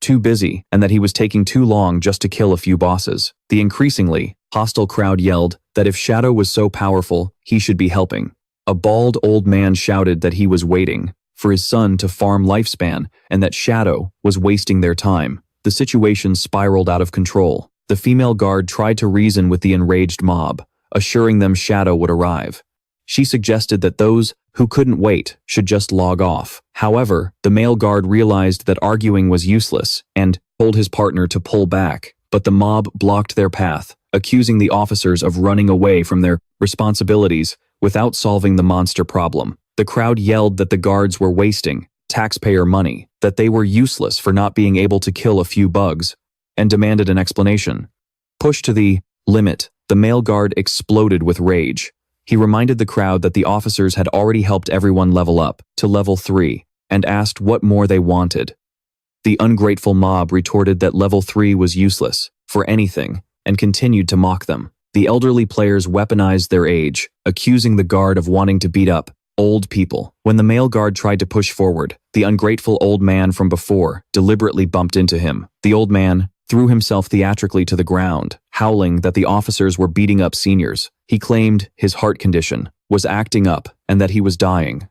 too busy, and that he was taking too long just to kill a few bosses. The increasingly hostile crowd yelled that if Shadow was so powerful, he should be helping. A bald old man shouted that he was waiting for his son to farm lifespan and that Shadow was wasting their time. The situation spiraled out of control. The female guard tried to reason with the enraged mob, assuring them Shadow would arrive. She suggested that those who couldn't wait should just log off. However, the male guard realized that arguing was useless and told his partner to pull back, but the mob blocked their path, accusing the officers of running away from their responsibilities without solving the monster problem. The crowd yelled that the guards were wasting taxpayer money, that they were useless for not being able to kill a few bugs, and demanded an explanation. Pushed to the limit, the male guard exploded with rage. He reminded the crowd that the officers had already helped everyone level up to level 3 and asked what more they wanted. The ungrateful mob retorted that level 3 was useless for anything and continued to mock them. The elderly players weaponized their age, accusing the guard of wanting to beat up old people. When the male guard tried to push forward, the ungrateful old man from before deliberately bumped into him. The old man threw himself theatrically to the ground, howling that the officers were beating up seniors. He claimed his heart condition was acting up and that he was dying.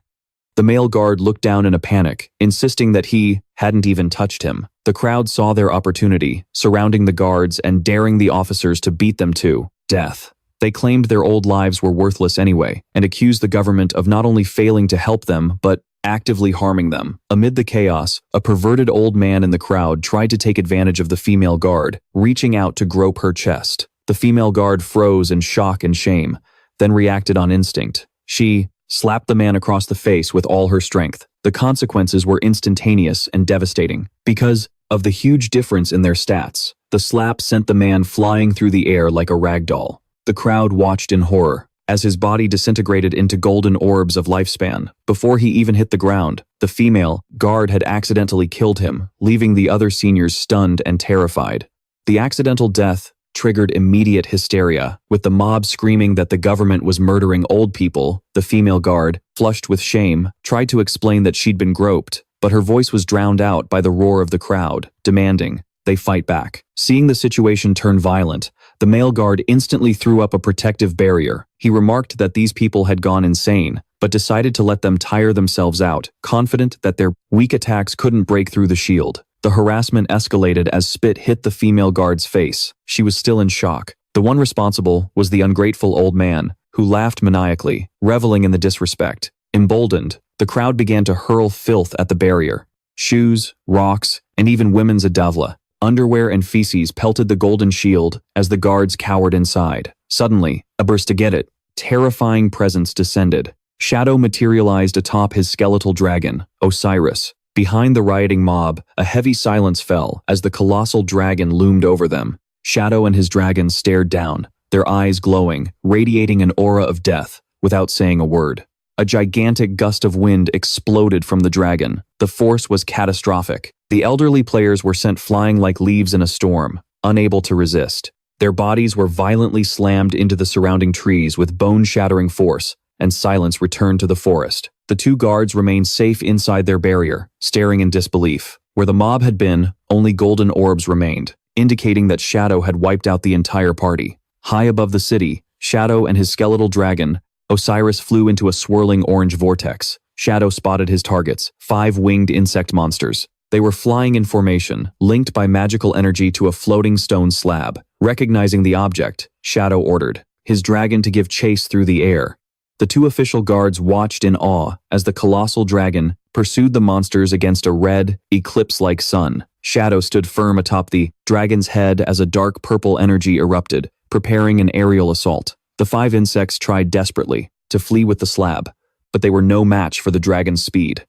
The male guard looked down in a panic, insisting that he hadn't even touched him. The crowd saw their opportunity, surrounding the guards and daring the officers to beat them to death. They claimed their old lives were worthless anyway, and accused the government of not only failing to help them, but actively harming them. Amid the chaos, a perverted old man in the crowd tried to take advantage of the female guard, reaching out to grope her chest. The female guard froze in shock and shame, then reacted on instinct. She slapped the man across the face with all her strength. The consequences were instantaneous and devastating. Because of the huge difference in their stats, the slap sent the man flying through the air like a rag doll. The crowd watched in horror as his body disintegrated into golden orbs of lifespan. Before he even hit the ground, the female guard had accidentally killed him, leaving the other seniors stunned and terrified. The accidental death triggered immediate hysteria, with the mob screaming that the government was murdering old people. The female guard, flushed with shame, tried to explain that she'd been groped, but her voice was drowned out by the roar of the crowd, demanding they fight back. Seeing the situation turn violent, the male guard instantly threw up a protective barrier. He remarked that these people had gone insane, but decided to let them tire themselves out, confident that their weak attacks couldn't break through the shield. The harassment escalated as spit hit the female guard's face. She was still in shock. The one responsible was the ungrateful old man, who laughed maniacally, reveling in the disrespect. Emboldened, the crowd began to hurl filth at the barrier. Shoes, rocks, and even women's adavla, underwear and feces pelted the golden shield as the guards cowered inside. Suddenly, a terrifying presence descended. Shadow materialized atop his skeletal dragon, Osiris. Behind the rioting mob, a heavy silence fell as the colossal dragon loomed over them. Shadow and his dragon stared down, their eyes glowing, radiating an aura of death, without saying a word. A gigantic gust of wind exploded from the dragon. The force was catastrophic. The elderly players were sent flying like leaves in a storm, unable to resist. Their bodies were violently slammed into the surrounding trees with bone-shattering force, and silence returned to the forest. The two guards remained safe inside their barrier, staring in disbelief. Where the mob had been, only golden orbs remained, indicating that Shadow had wiped out the entire party. High above the city, Shadow and his skeletal dragon, Osiris, flew into a swirling orange vortex. Shadow spotted his targets, 5 winged insect monsters. They were flying in formation, linked by magical energy to a floating stone slab. Recognizing the object, Shadow ordered his dragon to give chase through the air. The two official guards watched in awe as the colossal dragon pursued the monsters against a red, eclipse-like sun. Shadow stood firm atop the dragon's head as a dark purple energy erupted, preparing an aerial assault. The 5 insects tried desperately to flee with the slab, but they were no match for the dragon's speed.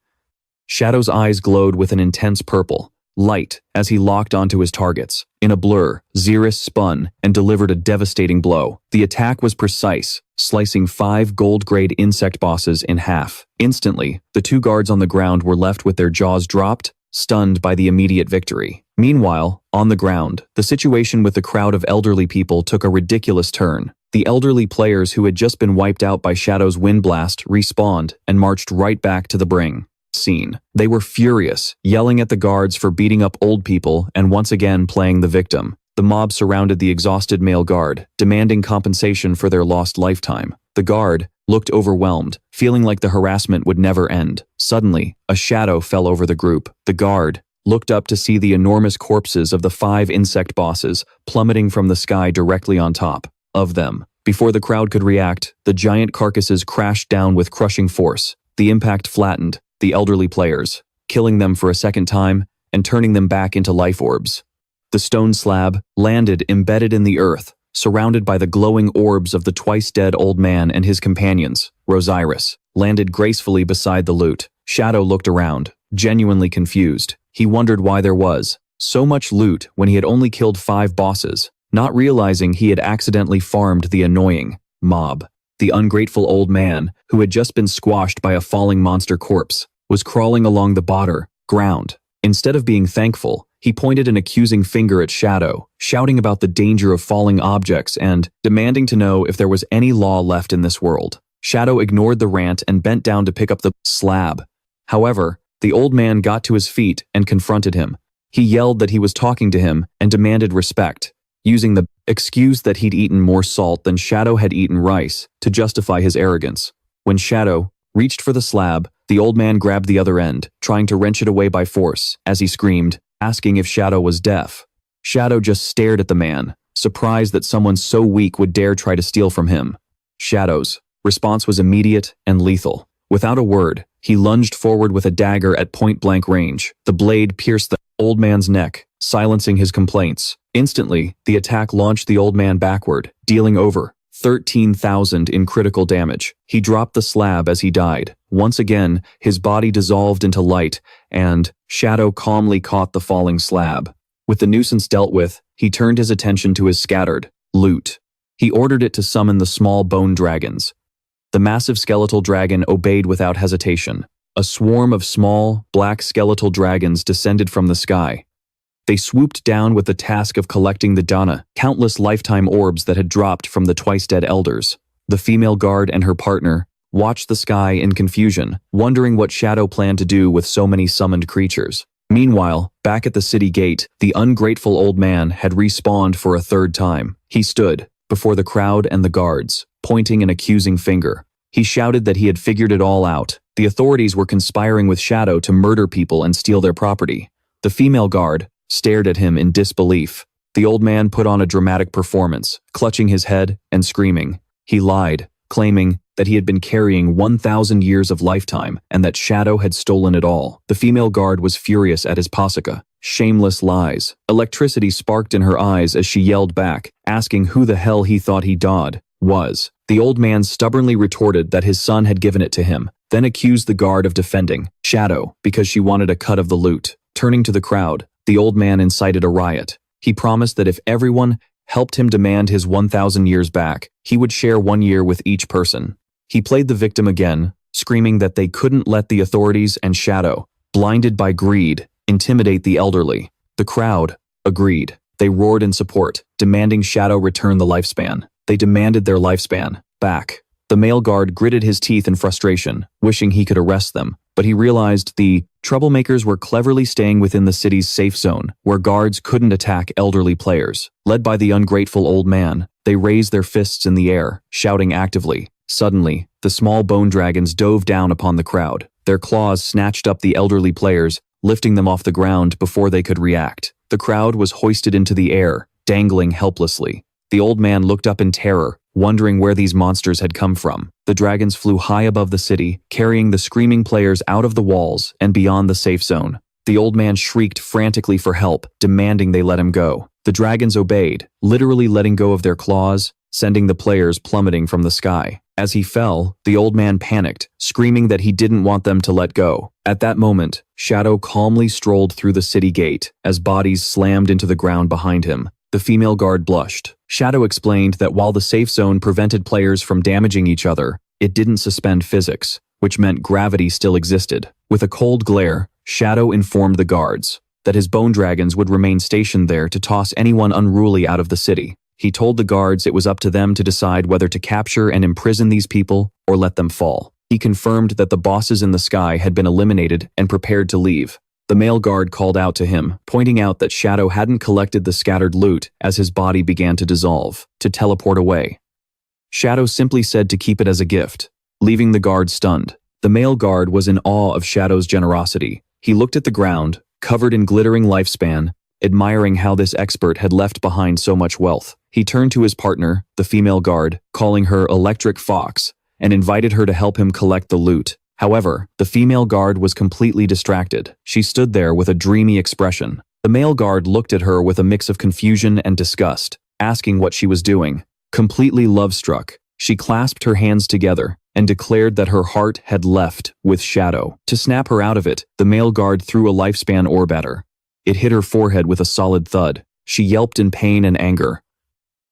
Shadow's eyes glowed with an intense purple light as he locked onto his targets. In a blur, Xeris spun and delivered a devastating blow. The attack was precise, slicing 5 gold-grade insect bosses in half. Instantly, the 2 guards on the ground were left with their jaws dropped, stunned by the immediate victory. Meanwhile, on the ground, the situation with the crowd of elderly people took a ridiculous turn. The elderly players who had just been wiped out by Shadow's wind blast respawned and marched right back to the bring scene. They were furious, yelling at the guards for beating up old people and once again playing the victim. The mob surrounded the exhausted male guard, demanding compensation for their lost lifetime. The guard looked overwhelmed, feeling like the harassment would never end. Suddenly, a shadow fell over the group. The guard looked up to see the enormous corpses of the 5 insect bosses plummeting from the sky directly on top of them. Before the crowd could react, the giant carcasses crashed down with crushing force. The impact flattened the elderly players, killing them for a second time and turning them back into life orbs. The stone slab landed embedded in the earth, surrounded by the glowing orbs of the twice-dead old man and his companions. Osiris landed gracefully beside the loot. Shadow looked around, genuinely confused. He wondered why there was so much loot when he had only killed 5 bosses, not realizing he had accidentally farmed the annoying mob. The ungrateful old man, who had just been squashed by a falling monster corpse, was crawling along the ground. Instead of being thankful, he pointed an accusing finger at Shadow, shouting about the danger of falling objects and demanding to know if there was any law left in this world. Shadow ignored the rant and bent down to pick up the slab. However, the old man got to his feet and confronted him. He yelled that he was talking to him and demanded respect, using the excuse that he'd eaten more salt than Shadow had eaten rice to justify his arrogance. When Shadow reached for the slab, the old man grabbed the other end, trying to wrench it away by force, as he screamed, asking if Shadow was deaf. Shadow just stared at the man, surprised that someone so weak would dare try to steal from him. Shadow's response was immediate and lethal. Without a word, he lunged forward with a dagger at point-blank range. The blade pierced the old man's neck, silencing his complaints. Instantly, the attack launched the old man backward, dealing over 13,000 in critical damage. He dropped the slab as he died. Once again, his body dissolved into light, and Shadow calmly caught the falling slab. With the nuisance dealt with, he turned his attention to his scattered loot. He ordered it to summon the small bone dragons. The massive skeletal dragon obeyed without hesitation. A swarm of small, black skeletal dragons descended from the sky. They swooped down with the task of collecting the dana, countless lifetime orbs that had dropped from the twice-dead elders. The female guard and her partner watched the sky in confusion, wondering what Shadow planned to do with so many summoned creatures. Meanwhile, back at the city gate, the ungrateful old man had respawned for a third time. He stood before the crowd and the guards, pointing an accusing finger. He shouted that he had figured it all out. The authorities were conspiring with Shadow to murder people and steal their property. The female guard stared at him in disbelief. The old man put on a dramatic performance, clutching his head and screaming. He lied, claiming that he had been carrying 1,000 years of lifetime and that Shadow had stolen it all. The female guard was furious at his pasaka. Shameless lies. Electricity sparked in her eyes as she yelled back, asking who the hell he thought he was. The old man stubbornly retorted that his son had given it to him, then accused the guard of defending Shadow because she wanted a cut of the loot. Turning to the crowd, the old man incited a riot. He promised that if everyone helped him demand his 1,000 years back, he would share 1 year with each person. He played the victim again, screaming that they couldn't let the authorities and Shadow, blinded by greed, intimidate the elderly. The crowd agreed. They roared in support, demanding Shadow return the lifespan. They demanded their lifespan back. The male guard gritted his teeth in frustration, wishing he could arrest them, but he realized the troublemakers were cleverly staying within the city's safe zone, where guards couldn't attack elderly players. Led by the ungrateful old man, they raised their fists in the air, shouting actively. Suddenly, the small bone dragons dove down upon the crowd. Their claws snatched up the elderly players, lifting them off the ground before they could react. The crowd was hoisted into the air, dangling helplessly. The old man looked up in terror, wondering where these monsters had come from. The dragons flew high above the city, carrying the screaming players out of the walls and beyond the safe zone. The old man shrieked frantically for help, demanding they let him go. The dragons obeyed, literally letting go of their claws, sending the players plummeting from the sky. As he fell, the old man panicked, screaming that he didn't want them to let go. At that moment, Shadow calmly strolled through the city gate as bodies slammed into the ground behind him. The female guard blushed. Shadow explained that while the safe zone prevented players from damaging each other, it didn't suspend physics, which meant gravity still existed. With a cold glare, Shadow informed the guards that his bone dragons would remain stationed there to toss anyone unruly out of the city. He told the guards it was up to them to decide whether to capture and imprison these people or let them fall. He confirmed that the bosses in the sky had been eliminated and prepared to leave. The male guard called out to him, pointing out that Shadow hadn't collected the scattered loot as his body began to dissolve, to teleport away. Shadow simply said to keep it as a gift, leaving the guard stunned. The male guard was in awe of Shadow's generosity. He looked at the ground, covered in glittering lifespan, admiring how this expert had left behind so much wealth. He turned to his partner, the female guard, calling her Electric Fox, and invited her to help him collect the loot. However, the female guard was completely distracted. She stood there with a dreamy expression. The male guard looked at her with a mix of confusion and disgust, asking what she was doing. Completely love-struck, she clasped her hands together and declared that her heart had left with Shadow. To snap her out of it, the male guard threw a lifespan orb at her. It hit her forehead with a solid thud. She yelped in pain and anger.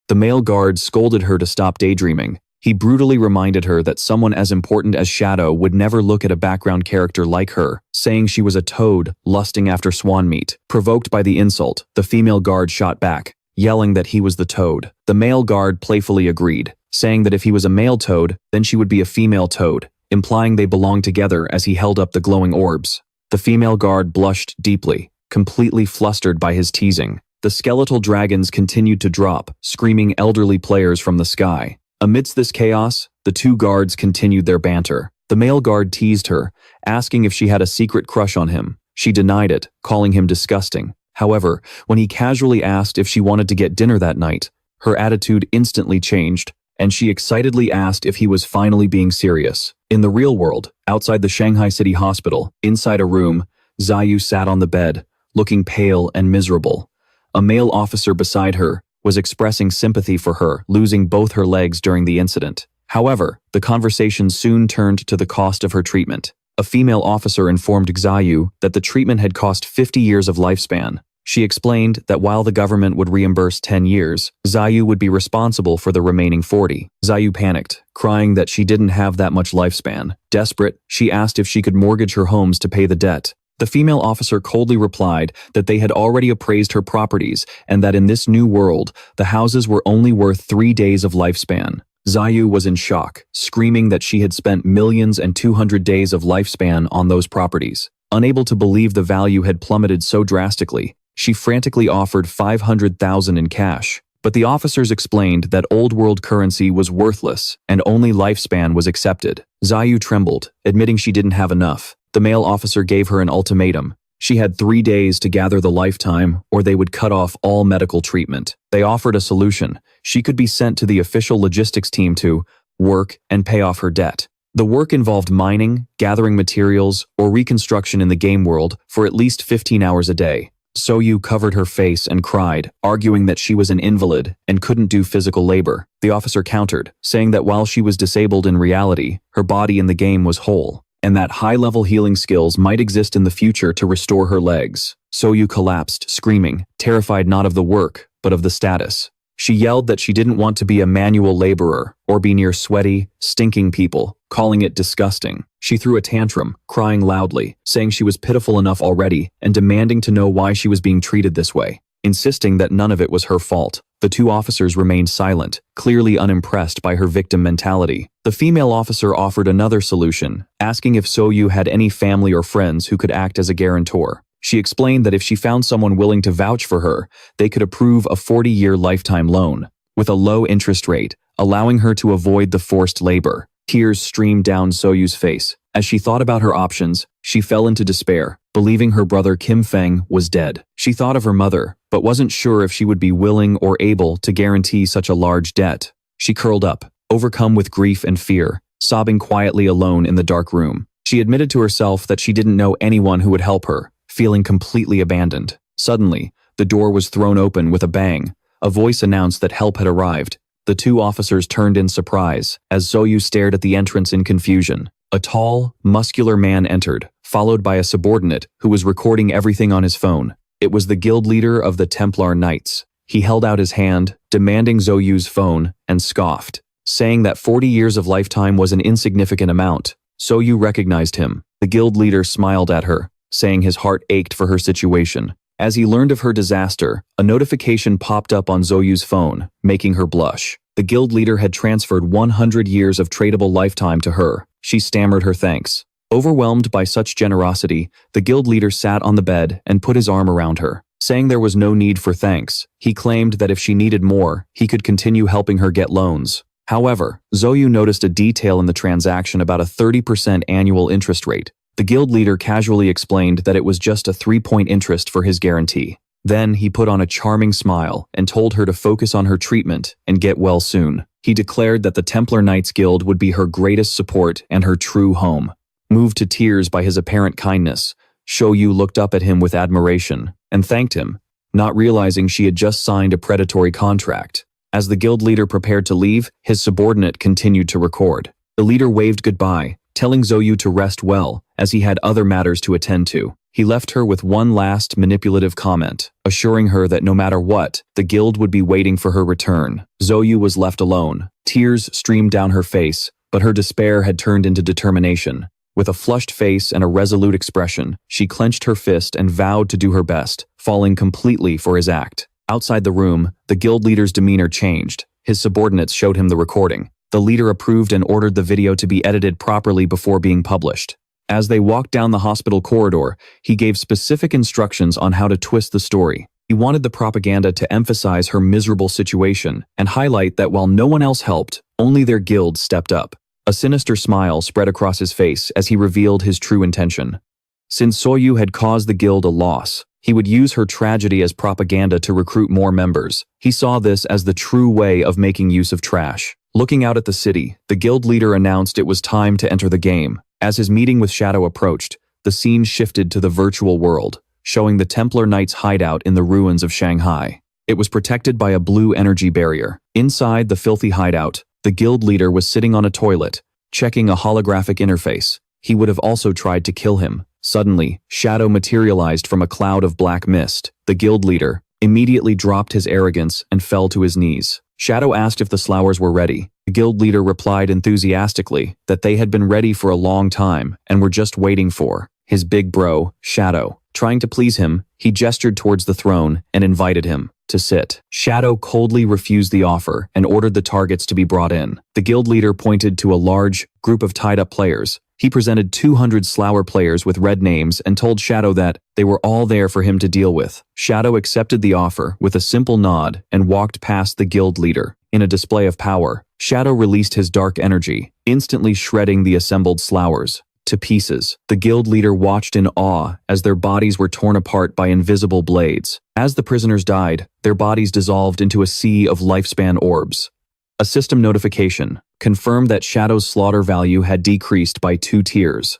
The male guard scolded her to stop daydreaming. He brutally reminded her that someone as important as Shadow would never look at a background character like her, saying she was a toad lusting after swan meat. Provoked by the insult, the female guard shot back, yelling that he was the toad. The male guard playfully agreed, saying that if he was a male toad, then she would be a female toad, implying they belonged together as he held up the glowing orbs. The female guard blushed deeply, completely flustered by his teasing. The skeletal dragons continued to drop, screaming elderly players from the sky. Amidst this chaos, the two guards continued their banter. The male guard teased her, asking if she had a secret crush on him. She denied it, calling him disgusting. However, when he casually asked if she wanted to get dinner that night, her attitude instantly changed, and she excitedly asked if he was finally being serious. In the real world, outside the Shanghai City Hospital, inside a room, Zayu sat on the bed, looking pale and miserable. A male officer beside her was expressing sympathy for her, losing both her legs during the incident. However, the conversation soon turned to the cost of her treatment. A female officer informed Zayu that the treatment had cost 50 years of lifespan. She explained that while the government would reimburse 10 years, Zayu would be responsible for the remaining 40. Zayu panicked, crying that she didn't have that much lifespan. Desperate, she asked if she could mortgage her homes to pay the debt. The female officer coldly replied that they had already appraised her properties and that in this new world, the houses were only worth 3 days of lifespan. Zayu was in shock, screaming that she had spent millions and 200 days of lifespan on those properties. Unable to believe the value had plummeted so drastically, she frantically offered 500,000 in cash. But the officers explained that old world currency was worthless and only lifespan was accepted. Zayu trembled, admitting she didn't have enough. The male officer gave her an ultimatum. She had 3 days to gather the lifetime or they would cut off all medical treatment. They offered a solution. She could be sent to the official logistics team to work and pay off her debt. The work involved mining, gathering materials, or reconstruction in the game world for at least 15 hours a day. Soyu covered her face and cried, arguing that she was an invalid and couldn't do physical labor. The officer countered, saying that while she was disabled in reality, her body in the game was whole, and that high-level healing skills might exist in the future to restore her legs. Soyu collapsed, screaming, terrified not of the work, but of the status. She yelled that she didn't want to be a manual laborer or be near sweaty, stinking people, calling it disgusting. She threw a tantrum, crying loudly, saying she was pitiful enough already and demanding to know why she was being treated this way, insisting that none of it was her fault. The two officers remained silent, clearly unimpressed by her victim mentality. The female officer offered another solution, asking if Soyu had any family or friends who could act as a guarantor. She explained that if she found someone willing to vouch for her, they could approve a 40-year lifetime loan, with a low interest rate, allowing her to avoid the forced labor. Tears streamed down Soyu's face. As she thought about her options, she fell into despair, believing her brother Kim Feng was dead. She thought of her mother, but wasn't sure if she would be willing or able to guarantee such a large debt. She curled up, overcome with grief and fear, sobbing quietly alone in the dark room. She admitted to herself that she didn't know anyone who would help her, feeling completely abandoned. Suddenly, the door was thrown open with a bang. A voice announced that help had arrived. The two officers turned in surprise, as Soyu stared at the entrance in confusion. A tall, muscular man entered, followed by a subordinate who was recording everything on his phone. It was the guild leader of the Templar Knights. He held out his hand, demanding Zoyu's phone, and scoffed, saying that 40 years of lifetime was an insignificant amount. Soyu recognized him. The guild leader smiled at her, saying his heart ached for her situation. As he learned of her disaster, a notification popped up on Zoyu's phone, making her blush. The guild leader had transferred 100 years of tradable lifetime to her. She stammered her thanks. Overwhelmed by such generosity, the guild leader sat on the bed and put his arm around her, saying there was no need for thanks. He claimed that if she needed more, he could continue helping her get loans. However, Zoyu noticed a detail in the transaction about a 30% annual interest rate. The guild leader casually explained that it was just a 3-point interest for his guarantee. Then he put on a charming smile and told her to focus on her treatment and get well soon. He declared that the Templar Knights Guild would be her greatest support and her true home. Moved to tears by his apparent kindness, Shoyu looked up at him with admiration and thanked him, not realizing she had just signed a predatory contract. As the guild leader prepared to leave, his subordinate continued to record. The leader waved goodbye, telling Zoyu to rest well, as he had other matters to attend to. He left her with one last manipulative comment, assuring her that no matter what, the guild would be waiting for her return. Zoyu was left alone. Tears streamed down her face, but her despair had turned into determination. With a flushed face and a resolute expression, she clenched her fist and vowed to do her best, falling completely for his act. Outside the room, the guild leader's demeanor changed. His subordinates showed him the recording. The leader approved and ordered the video to be edited properly before being published. As they walked down the hospital corridor, he gave specific instructions on how to twist the story. He wanted the propaganda to emphasize her miserable situation and highlight that while no one else helped, only their guild stepped up. A sinister smile spread across his face as he revealed his true intention. Since Soyu had caused the guild a loss, he would use her tragedy as propaganda to recruit more members. He saw this as the true way of making use of trash. Looking out at the city, the guild leader announced it was time to enter the game. As his meeting with Shadow approached, the scene shifted to the virtual world, showing the Templar Knights' hideout in the ruins of Shanghai. It was protected by a blue energy barrier. Inside the filthy hideout, the guild leader was sitting on a toilet, checking a holographic interface. He would have also tried to kill him, Suddenly, Shadow materialized from a cloud of black mist. The guild leader immediately dropped his arrogance and fell to his knees. Shadow asked if the Slowers were ready. The guild leader replied enthusiastically that they had been ready for a long time and were just waiting for his big bro, Shadow. Trying to please him, he gestured towards the throne and invited him to sit. Shadow coldly refused the offer and ordered the targets to be brought in. The guild leader pointed to a large group of tied-up players. He presented 200 Slower players with red names and told Shadow that they were all there for him to deal with. Shadow accepted the offer with a simple nod and walked past the guild leader. In a display of power, Shadow released his dark energy, instantly shredding the assembled Slowers to pieces. The guild leader watched in awe as their bodies were torn apart by invisible blades. As the prisoners died, their bodies dissolved into a sea of lifespan orbs. A system notification confirmed that Shadow's slaughter value had decreased by 2 tiers.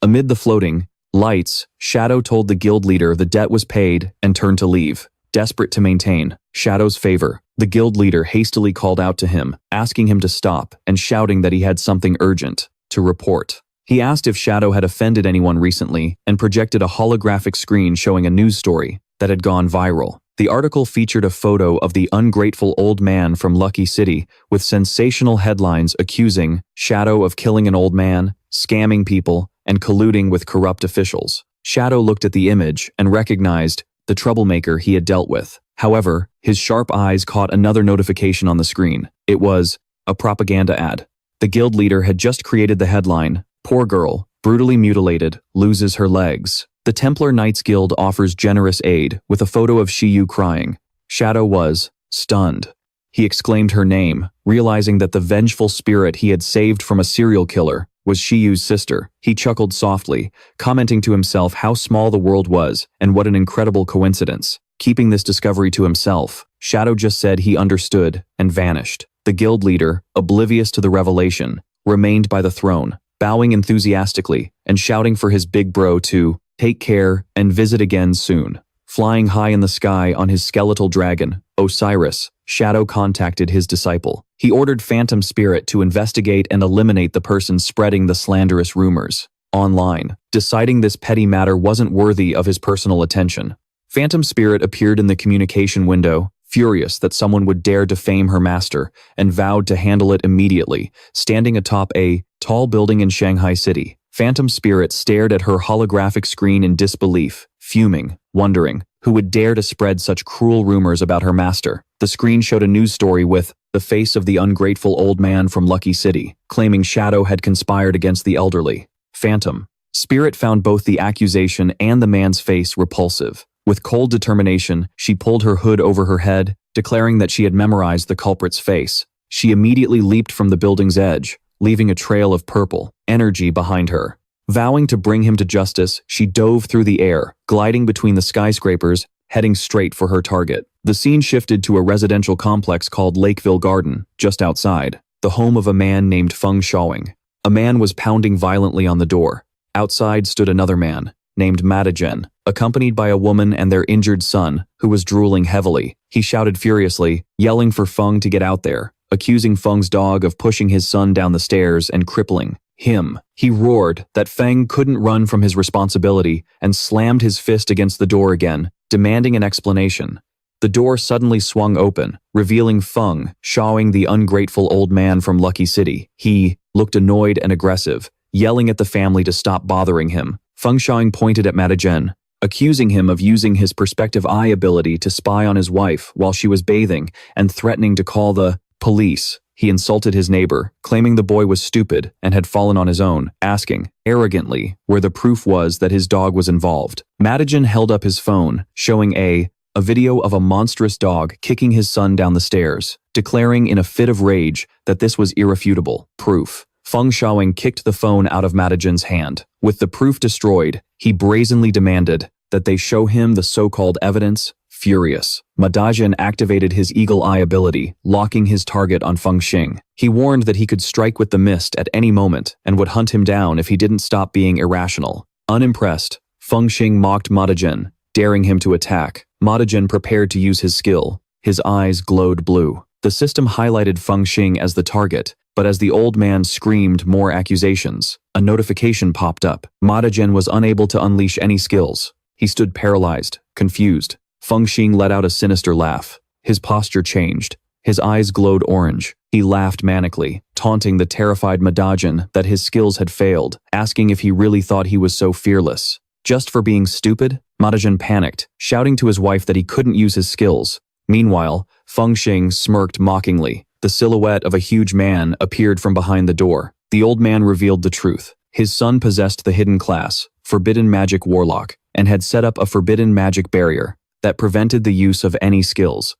Amid the floating lights, Shadow told the guild leader the debt was paid and turned to leave. Desperate to maintain Shadow's favor, the guild leader hastily called out to him, asking him to stop and shouting that he had something urgent to report. He asked if Shadow had offended anyone recently and projected a holographic screen showing a news story that had gone viral. The article featured a photo of the ungrateful old man from Lucky City with sensational headlines accusing Shadow of killing an old man, scamming people, and colluding with corrupt officials. Shadow looked at the image and recognized the troublemaker he had dealt with. However, his sharp eyes caught another notification on the screen. It was a propaganda ad. The guild leader had just created the headline, "Poor girl, brutally mutilated, loses her legs." The Templar Knights Guild offers generous aid with a photo of Shiyu crying. Shadow was stunned. He exclaimed her name, realizing that the vengeful spirit he had saved from a serial killer was Shiyu's sister. He chuckled softly, commenting to himself how small the world was and what an incredible coincidence. Keeping this discovery to himself, Shadow just said he understood and vanished. The guild leader, oblivious to the revelation, remained by the throne, bowing enthusiastically and shouting for his big bro to take care and visit again soon. Flying high in the sky on his skeletal dragon, Osiris, Shadow contacted his disciple. He ordered Phantom Spirit to investigate and eliminate the person spreading the slanderous rumors online, deciding this petty matter wasn't worthy of his personal attention. Phantom Spirit appeared in the communication window, furious that someone would dare defame her master, and vowed to handle it immediately, standing atop a tall building in Shanghai City. Phantom Spirit stared at her holographic screen in disbelief, fuming, wondering who would dare to spread such cruel rumors about her master. The screen showed a news story with the face of the ungrateful old man from Lucky City, claiming Shadow had conspired against the elderly. Phantom Spirit found both the accusation and the man's face repulsive. With cold determination, she pulled her hood over her head, declaring that she had memorized the culprit's face. She immediately leaped from the building's edge, leaving a trail of purple energy behind her. Vowing to bring him to justice, she dove through the air, gliding between the skyscrapers, heading straight for her target. The scene shifted to a residential complex called Lakeville Garden, just outside, the home of a man named Feng Shaoing. A man was pounding violently on the door. Outside stood another man, named Madigen, accompanied by a woman and their injured son, who was drooling heavily. He shouted furiously, yelling for Feng to get out there, accusing Feng's dog of pushing his son down the stairs and crippling him. He roared that Feng couldn't run from his responsibility and slammed his fist against the door again, demanding an explanation. The door suddenly swung open, revealing Feng Shaoing, the ungrateful old man from Lucky City. He looked annoyed and aggressive, yelling at the family to stop bothering him. Feng Shaoing pointed at Madigen, accusing him of using his perspective eye ability to spy on his wife while she was bathing and threatening to call the police. He insulted his neighbor, claiming the boy was stupid and had fallen on his own, asking, arrogantly, where the proof was that his dog was involved. Madigen held up his phone, showing a video of a monstrous dog kicking his son down the stairs, declaring in a fit of rage that this was irrefutable proof. Feng Shaoing kicked the phone out of Madigen's hand. With the proof destroyed, he brazenly demanded that they show him the so-called evidence. Furious, Madigen activated his eagle eye ability, locking his target on Feng Xing. He warned that he could strike with the mist at any moment and would hunt him down if he didn't stop being irrational. Unimpressed, Feng Xing mocked Madigen, daring him to attack. Madigen prepared to use his skill. His eyes glowed blue. The system highlighted Feng Xing as the target, But as the old man screamed more accusations, a notification popped up. Madagen was unable to unleash any skills. He stood paralyzed, confused. Feng Xing let out a sinister laugh. His posture changed. His eyes glowed orange. He laughed manically, taunting the terrified Madagen that his skills had failed, asking if he really thought he was so fearless. Just for being stupid? Madagen panicked, shouting to his wife that he couldn't use his skills. Meanwhile, Feng Xing smirked mockingly. The silhouette of a huge man appeared from behind the door. The old man revealed the truth. His son possessed the hidden class, Forbidden Magic Warlock, and had set up a forbidden magic barrier that prevented the use of any skills.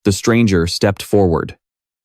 The stranger stepped forward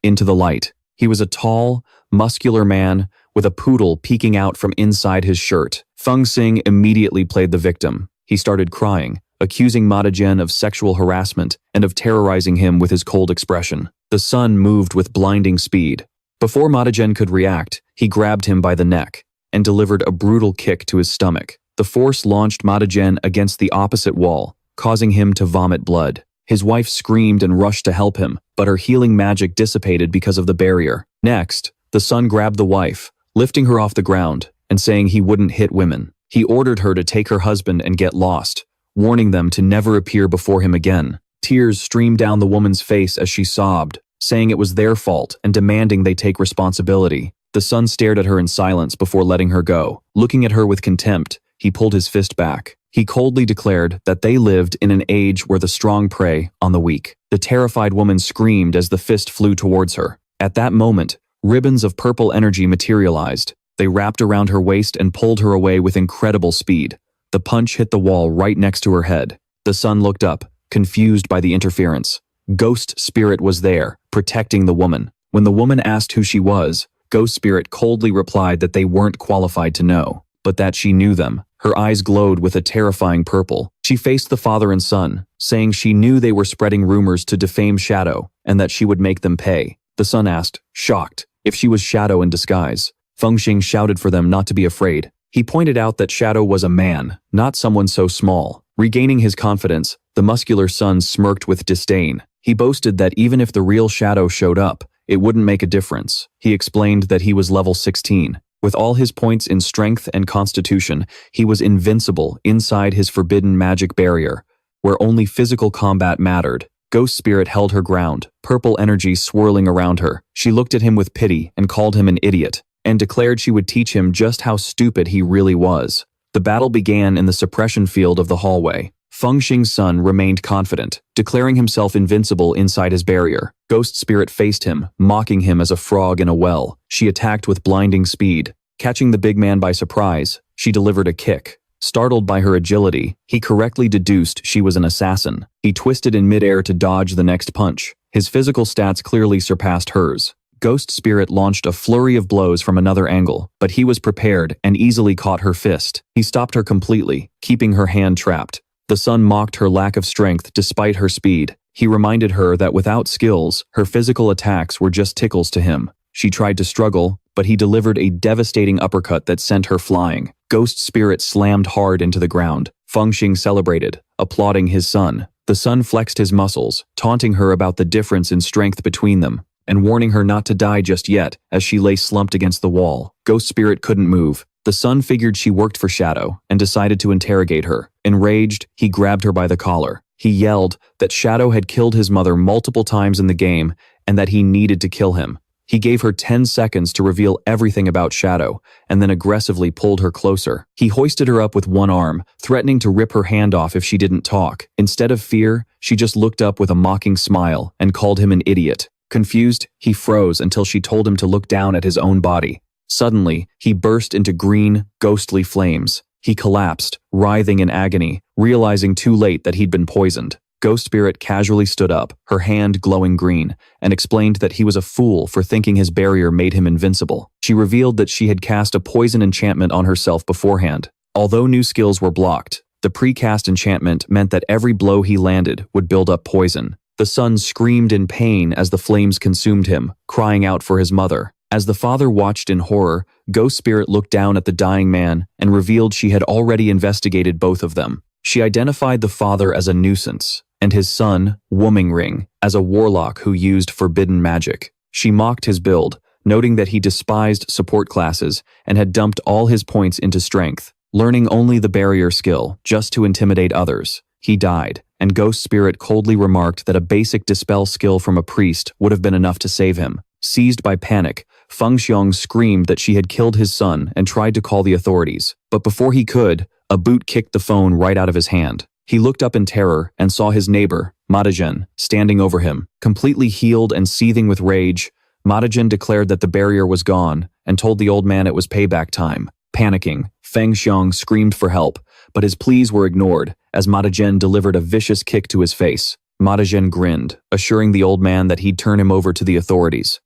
into the light. He was a tall, muscular man with a poodle peeking out from inside his shirt. Feng Xing immediately played the victim. He started crying, accusing Madagen of sexual harassment and of terrorizing him with his cold expression. The sun moved with blinding speed. Before Madagen could react, he grabbed him by the neck and delivered a brutal kick to his stomach. The force launched Madagen against the opposite wall, causing him to vomit blood. His wife screamed and rushed to help him, but her healing magic dissipated because of the barrier. Next, the son grabbed the wife, lifting her off the ground and saying he wouldn't hit women. He ordered her to take her husband and get lost, warning them to never appear before him again. Tears streamed down the woman's face as she sobbed, saying it was their fault and demanding they take responsibility. The son stared at her in silence before letting her go. Looking at her with contempt, he pulled his fist back. He coldly declared that they lived in an age where the strong prey on the weak. The terrified woman screamed as the fist flew towards her. At that moment, ribbons of purple energy materialized. They wrapped around her waist and pulled her away with incredible speed. The punch hit the wall right next to her head. The son looked up, confused by the interference. Ghost Spirit was there, protecting the woman. When the woman asked who she was, Ghost Spirit coldly replied that they weren't qualified to know, but that she knew them. Her eyes glowed with a terrifying purple. She faced the father and son, saying she knew they were spreading rumors to defame Shadow and that she would make them pay. The son asked, shocked, if she was Shadow in disguise. Feng Xing shouted for them not to be afraid. He pointed out that Shadow was a man, not someone so small. Regaining his confidence, the muscular son smirked with disdain. He boasted that even if the real Shadow showed up, it wouldn't make a difference. He explained that he was level 16. With all his points in strength and constitution, he was invincible inside his forbidden magic barrier, where only physical combat mattered. Ghost Spirit held her ground, purple energy swirling around her. She looked at him with pity and called him an idiot, and declared she would teach him just how stupid he really was. The battle began in the suppression field of the hallway. Feng Xing's son remained confident, declaring himself invincible inside his barrier. Ghost Spirit faced him, mocking him as a frog in a well. She attacked with blinding speed. Catching the big man by surprise, she delivered a kick. Startled by her agility, he correctly deduced she was an assassin. He twisted in midair to dodge the next punch. His physical stats clearly surpassed hers. Ghost Spirit launched a flurry of blows from another angle, but he was prepared and easily caught her fist. He stopped her completely, keeping her hand trapped. The son mocked her lack of strength despite her speed. He reminded her that without skills, her physical attacks were just tickles to him. She tried to struggle, but he delivered a devastating uppercut that sent her flying. Ghost Spirit slammed hard into the ground. Feng Xing celebrated, applauding his son. The son flexed his muscles, taunting her about the difference in strength between them, and warning her not to die just yet as she lay slumped against the wall. Ghost Spirit couldn't move. The son figured she worked for Shadow and decided to interrogate her. Enraged, he grabbed her by the collar. He yelled that Shadow had killed his mother multiple times in the game and that he needed to kill him. He gave her 10 seconds to reveal everything about Shadow and then aggressively pulled her closer. He hoisted her up with one arm, threatening to rip her hand off if she didn't talk. Instead of fear, she just looked up with a mocking smile and called him an idiot. Confused, he froze until she told him to look down at his own body. Suddenly, he burst into green, ghostly flames. He collapsed, writhing in agony, realizing too late that he'd been poisoned. Ghost Spirit casually stood up, her hand glowing green, and explained that he was a fool for thinking his barrier made him invincible. She revealed that she had cast a poison enchantment on herself beforehand. Although new skills were blocked, the pre-cast enchantment meant that every blow he landed would build up poison. The son screamed in pain as the flames consumed him, crying out for his mother. As the father watched in horror, Ghost Spirit looked down at the dying man and revealed she had already investigated both of them. She identified the father as a nuisance, and his son, Wooming Ring, as a warlock who used forbidden magic. She mocked his build, noting that he despised support classes and had dumped all his points into strength, learning only the barrier skill just to intimidate others. He died, and Ghost Spirit coldly remarked that a basic dispel skill from a priest would have been enough to save him. Seized by panic, Feng Xiong screamed that she had killed his son and tried to call the authorities. But before he could, a boot kicked the phone right out of his hand. He looked up in terror and saw his neighbor, Matajen, standing over him. Completely healed and seething with rage, Matajen declared that the barrier was gone and told the old man it was payback time. Panicking, Feng Xiong screamed for help, but his pleas were ignored as Matajen delivered a vicious kick to his face. Matajen grinned, assuring the old man that he'd turn him over to the authorities.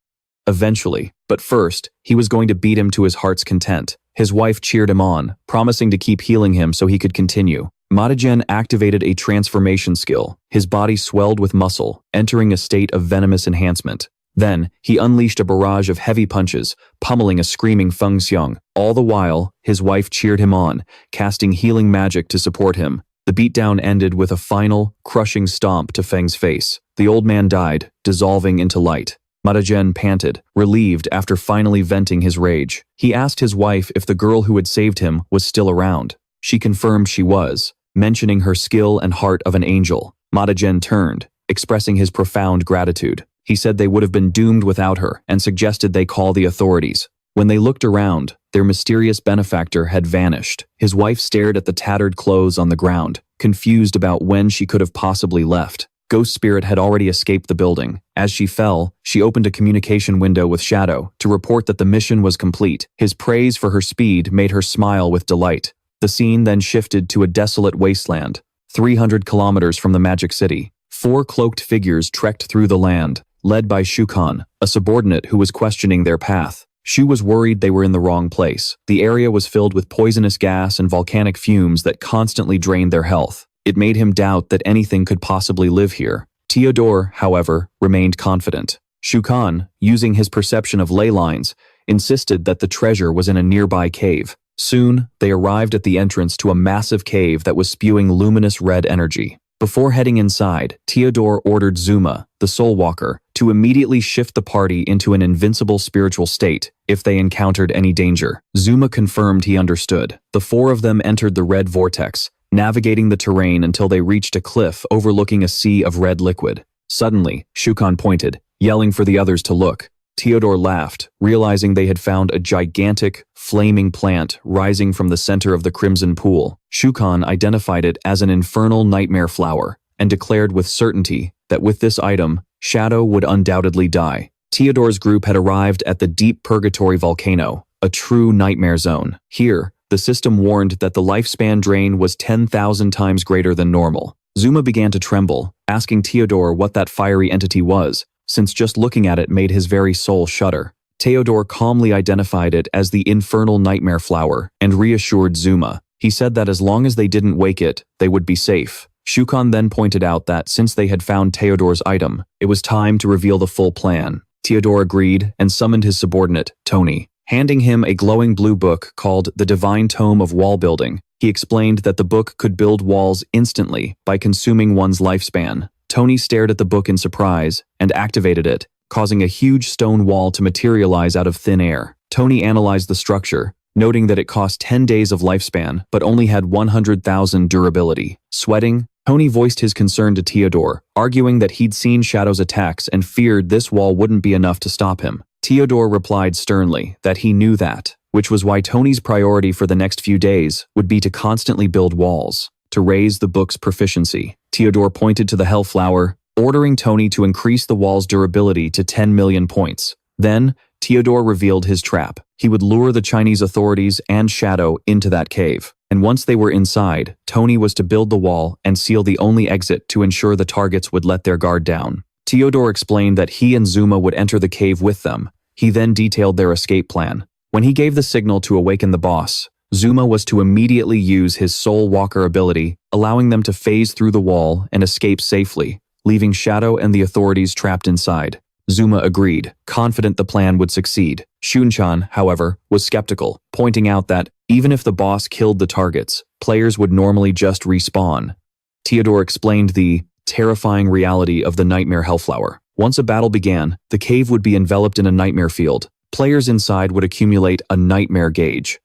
Eventually, but first, he was going to beat him to his heart's content. His wife cheered him on, promising to keep healing him so he could continue. Matajen activated a transformation skill. His body swelled with muscle, entering a state of venomous enhancement. Then, he unleashed a barrage of heavy punches, pummeling a screaming Feng Xiong. All the while, his wife cheered him on, casting healing magic to support him. The beatdown ended with a final, crushing stomp to Feng's face. The old man died, dissolving into light. Matajen panted, relieved after finally venting his rage. He asked his wife if the girl who had saved him was still around. She confirmed she was, mentioning her skill and heart of an angel. Matajen turned, expressing his profound gratitude. He said they would have been doomed without her and suggested they call the authorities. When they looked around, their mysterious benefactor had vanished. His wife stared at the tattered clothes on the ground, confused about when she could have possibly left. Ghost Spirit had already escaped the building. As she fell, she opened a communication window with Shadow to report that the mission was complete. His praise for her speed made her smile with delight. The scene then shifted to a desolate wasteland, 300 kilometers from the Magic City. 4 cloaked figures trekked through the land, led by Shukan, a subordinate who was questioning their path. Shu was worried they were in the wrong place. The area was filled with poisonous gas and volcanic fumes that constantly drained their health. It made him doubt that anything could possibly live here. Theodore, however, remained confident. Shukan, using his perception of ley lines, insisted that the treasure was in a nearby cave. Soon, they arrived at the entrance to a massive cave that was spewing luminous red energy. Before heading inside, Theodore ordered Zuma, the Soul Walker, to immediately shift the party into an invincible spiritual state if they encountered any danger. Zuma confirmed he understood. The 4 of them entered the red vortex, navigating the terrain until they reached a cliff overlooking a sea of red liquid. Suddenly, Shukan pointed, yelling for the others to look. Theodore laughed, realizing they had found a gigantic, flaming plant rising from the center of the crimson pool. Shukan identified it as an infernal nightmare flower and declared with certainty that with this item, Shadow would undoubtedly die. Theodore's group had arrived at the deep purgatory volcano, a true nightmare zone. Here, the system warned that the lifespan drain was 10,000 times greater than normal. Zuma began to tremble, asking Theodore what that fiery entity was, since just looking at it made his very soul shudder. Theodore calmly identified it as the infernal nightmare flower and reassured Zuma. He said that as long as they didn't wake it, they would be safe. Shukan then pointed out that since they had found Theodore's item, it was time to reveal the full plan. Theodore agreed and summoned his subordinate, Tony. Handing him a glowing blue book called The Divine Tome of Wall Building, he explained that the book could build walls instantly by consuming one's lifespan. Tony stared at the book in surprise and activated it, causing a huge stone wall to materialize out of thin air. Tony analyzed the structure, noting that it cost 10 days of lifespan but only had 100,000 durability. Sweating, Tony voiced his concern to Theodore, arguing that he'd seen Shadow's attacks and feared this wall wouldn't be enough to stop him. Theodore replied sternly that he knew that, which was why Tony's priority for the next few days would be to constantly build walls, to raise the book's proficiency. Theodore pointed to the Hellflower, ordering Tony to increase the wall's durability to 10 million points. Then, Theodore revealed his trap. He would lure the Chinese authorities and Shadow into that cave. And once they were inside, Tony was to build the wall and seal the only exit to ensure the targets would let their guard down. Theodore explained that he and Zuma would enter the cave with them. He then detailed their escape plan. When he gave the signal to awaken the boss, Zuma was to immediately use his Soul Walker ability, allowing them to phase through the wall and escape safely, leaving Shadow and the authorities trapped inside. Zuma agreed, confident the plan would succeed. Shunchan, however, was skeptical, pointing out that, even if the boss killed the targets, players would normally just respawn. Theodore explained the terrifying reality of the Nightmare Hellflower. Once a battle began, the cave would be enveloped in a nightmare field, Players inside would accumulate a nightmare gauge.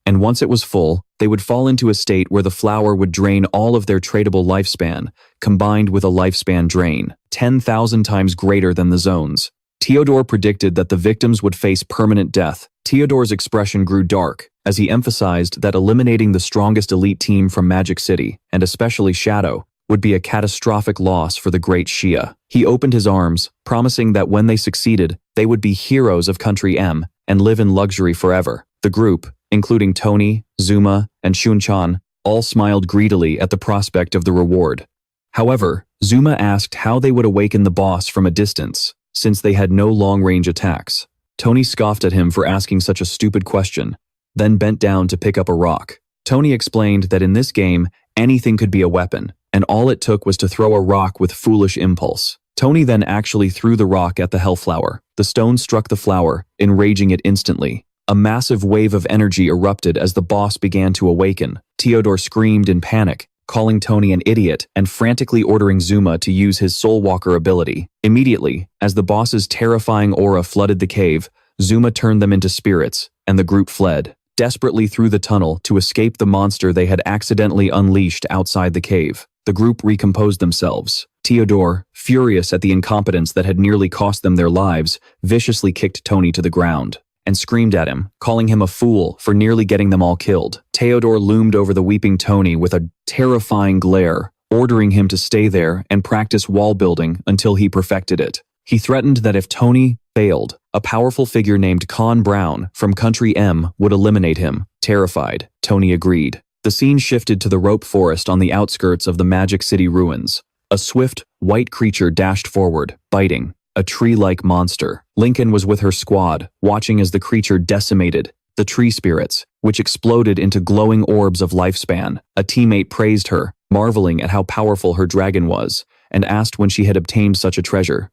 And once it was full, they would fall into a state where the flower would drain all of their tradable lifespan, combined with a lifespan drain, 10,000 times greater than the zones. Theodore predicted that the victims would face permanent death. Theodore's expression grew dark as he emphasized that eliminating the strongest elite team from Magic City, and especially Shadow, would be a catastrophic loss for the great Shia. He opened his arms, promising that when they succeeded, they would be heroes of Country M and live in luxury forever. The group, including Tony, Zuma, and Shunchan, all smiled greedily at the prospect of the reward. However, Zuma asked how they would awaken the boss from a distance, since they had no long-range attacks. Tony scoffed at him for asking such a stupid question, then bent down to pick up a rock. Tony explained that in this game, anything could be a weapon, and all it took was to throw a rock with foolish impulse. Tony then actually threw the rock at the Hellflower. The stone struck the flower, enraging it instantly. A massive wave of energy erupted as the boss began to awaken. Theodore screamed in panic, calling Tony an idiot and frantically ordering Zuma to use his Soulwalker ability. Immediately, as the boss's terrifying aura flooded the cave, Zuma turned them into spirits, and the group fled, desperately through the tunnel to escape the monster they had accidentally unleashed outside the cave. The group recomposed themselves. Theodore, furious at the incompetence that had nearly cost them their lives, viciously kicked Tony to the ground and screamed at him, calling him a fool for nearly getting them all killed. Theodore loomed over the weeping Tony with a terrifying glare, ordering him to stay there and practice wall building until he perfected it. He threatened that if Tony failed, a powerful figure named Con Brown from Country M would eliminate him. Terrified, Tony agreed. The scene shifted to the rope forest on the outskirts of the Magic City ruins. A swift, white creature dashed forward, biting. A tree-like monster. Lincoln was with her squad, watching as the creature decimated the tree spirits, which exploded into glowing orbs of lifespan. A teammate praised her, marveling at how powerful her dragon was, and asked when she had obtained such a treasure.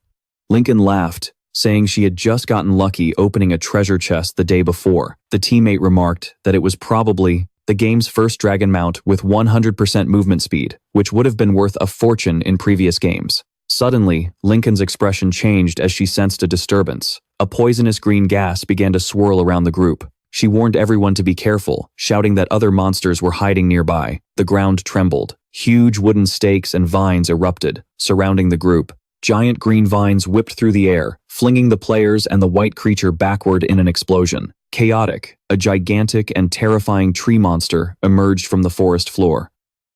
Lincoln laughed, saying she had just gotten lucky opening a treasure chest the day before. The teammate remarked that it was probably the game's first dragon mount with 100% movement speed, which would have been worth a fortune in previous games. Suddenly, Lincoln's expression changed as she sensed a disturbance. A poisonous green gas began to swirl around the group. She warned everyone to be careful, shouting that other monsters were hiding nearby. The ground trembled. Huge wooden stakes and vines erupted, surrounding the group. Giant green vines whipped through the air, flinging the players and the white creature backward in an explosion. Chaotic, a gigantic and terrifying tree monster emerged from the forest floor.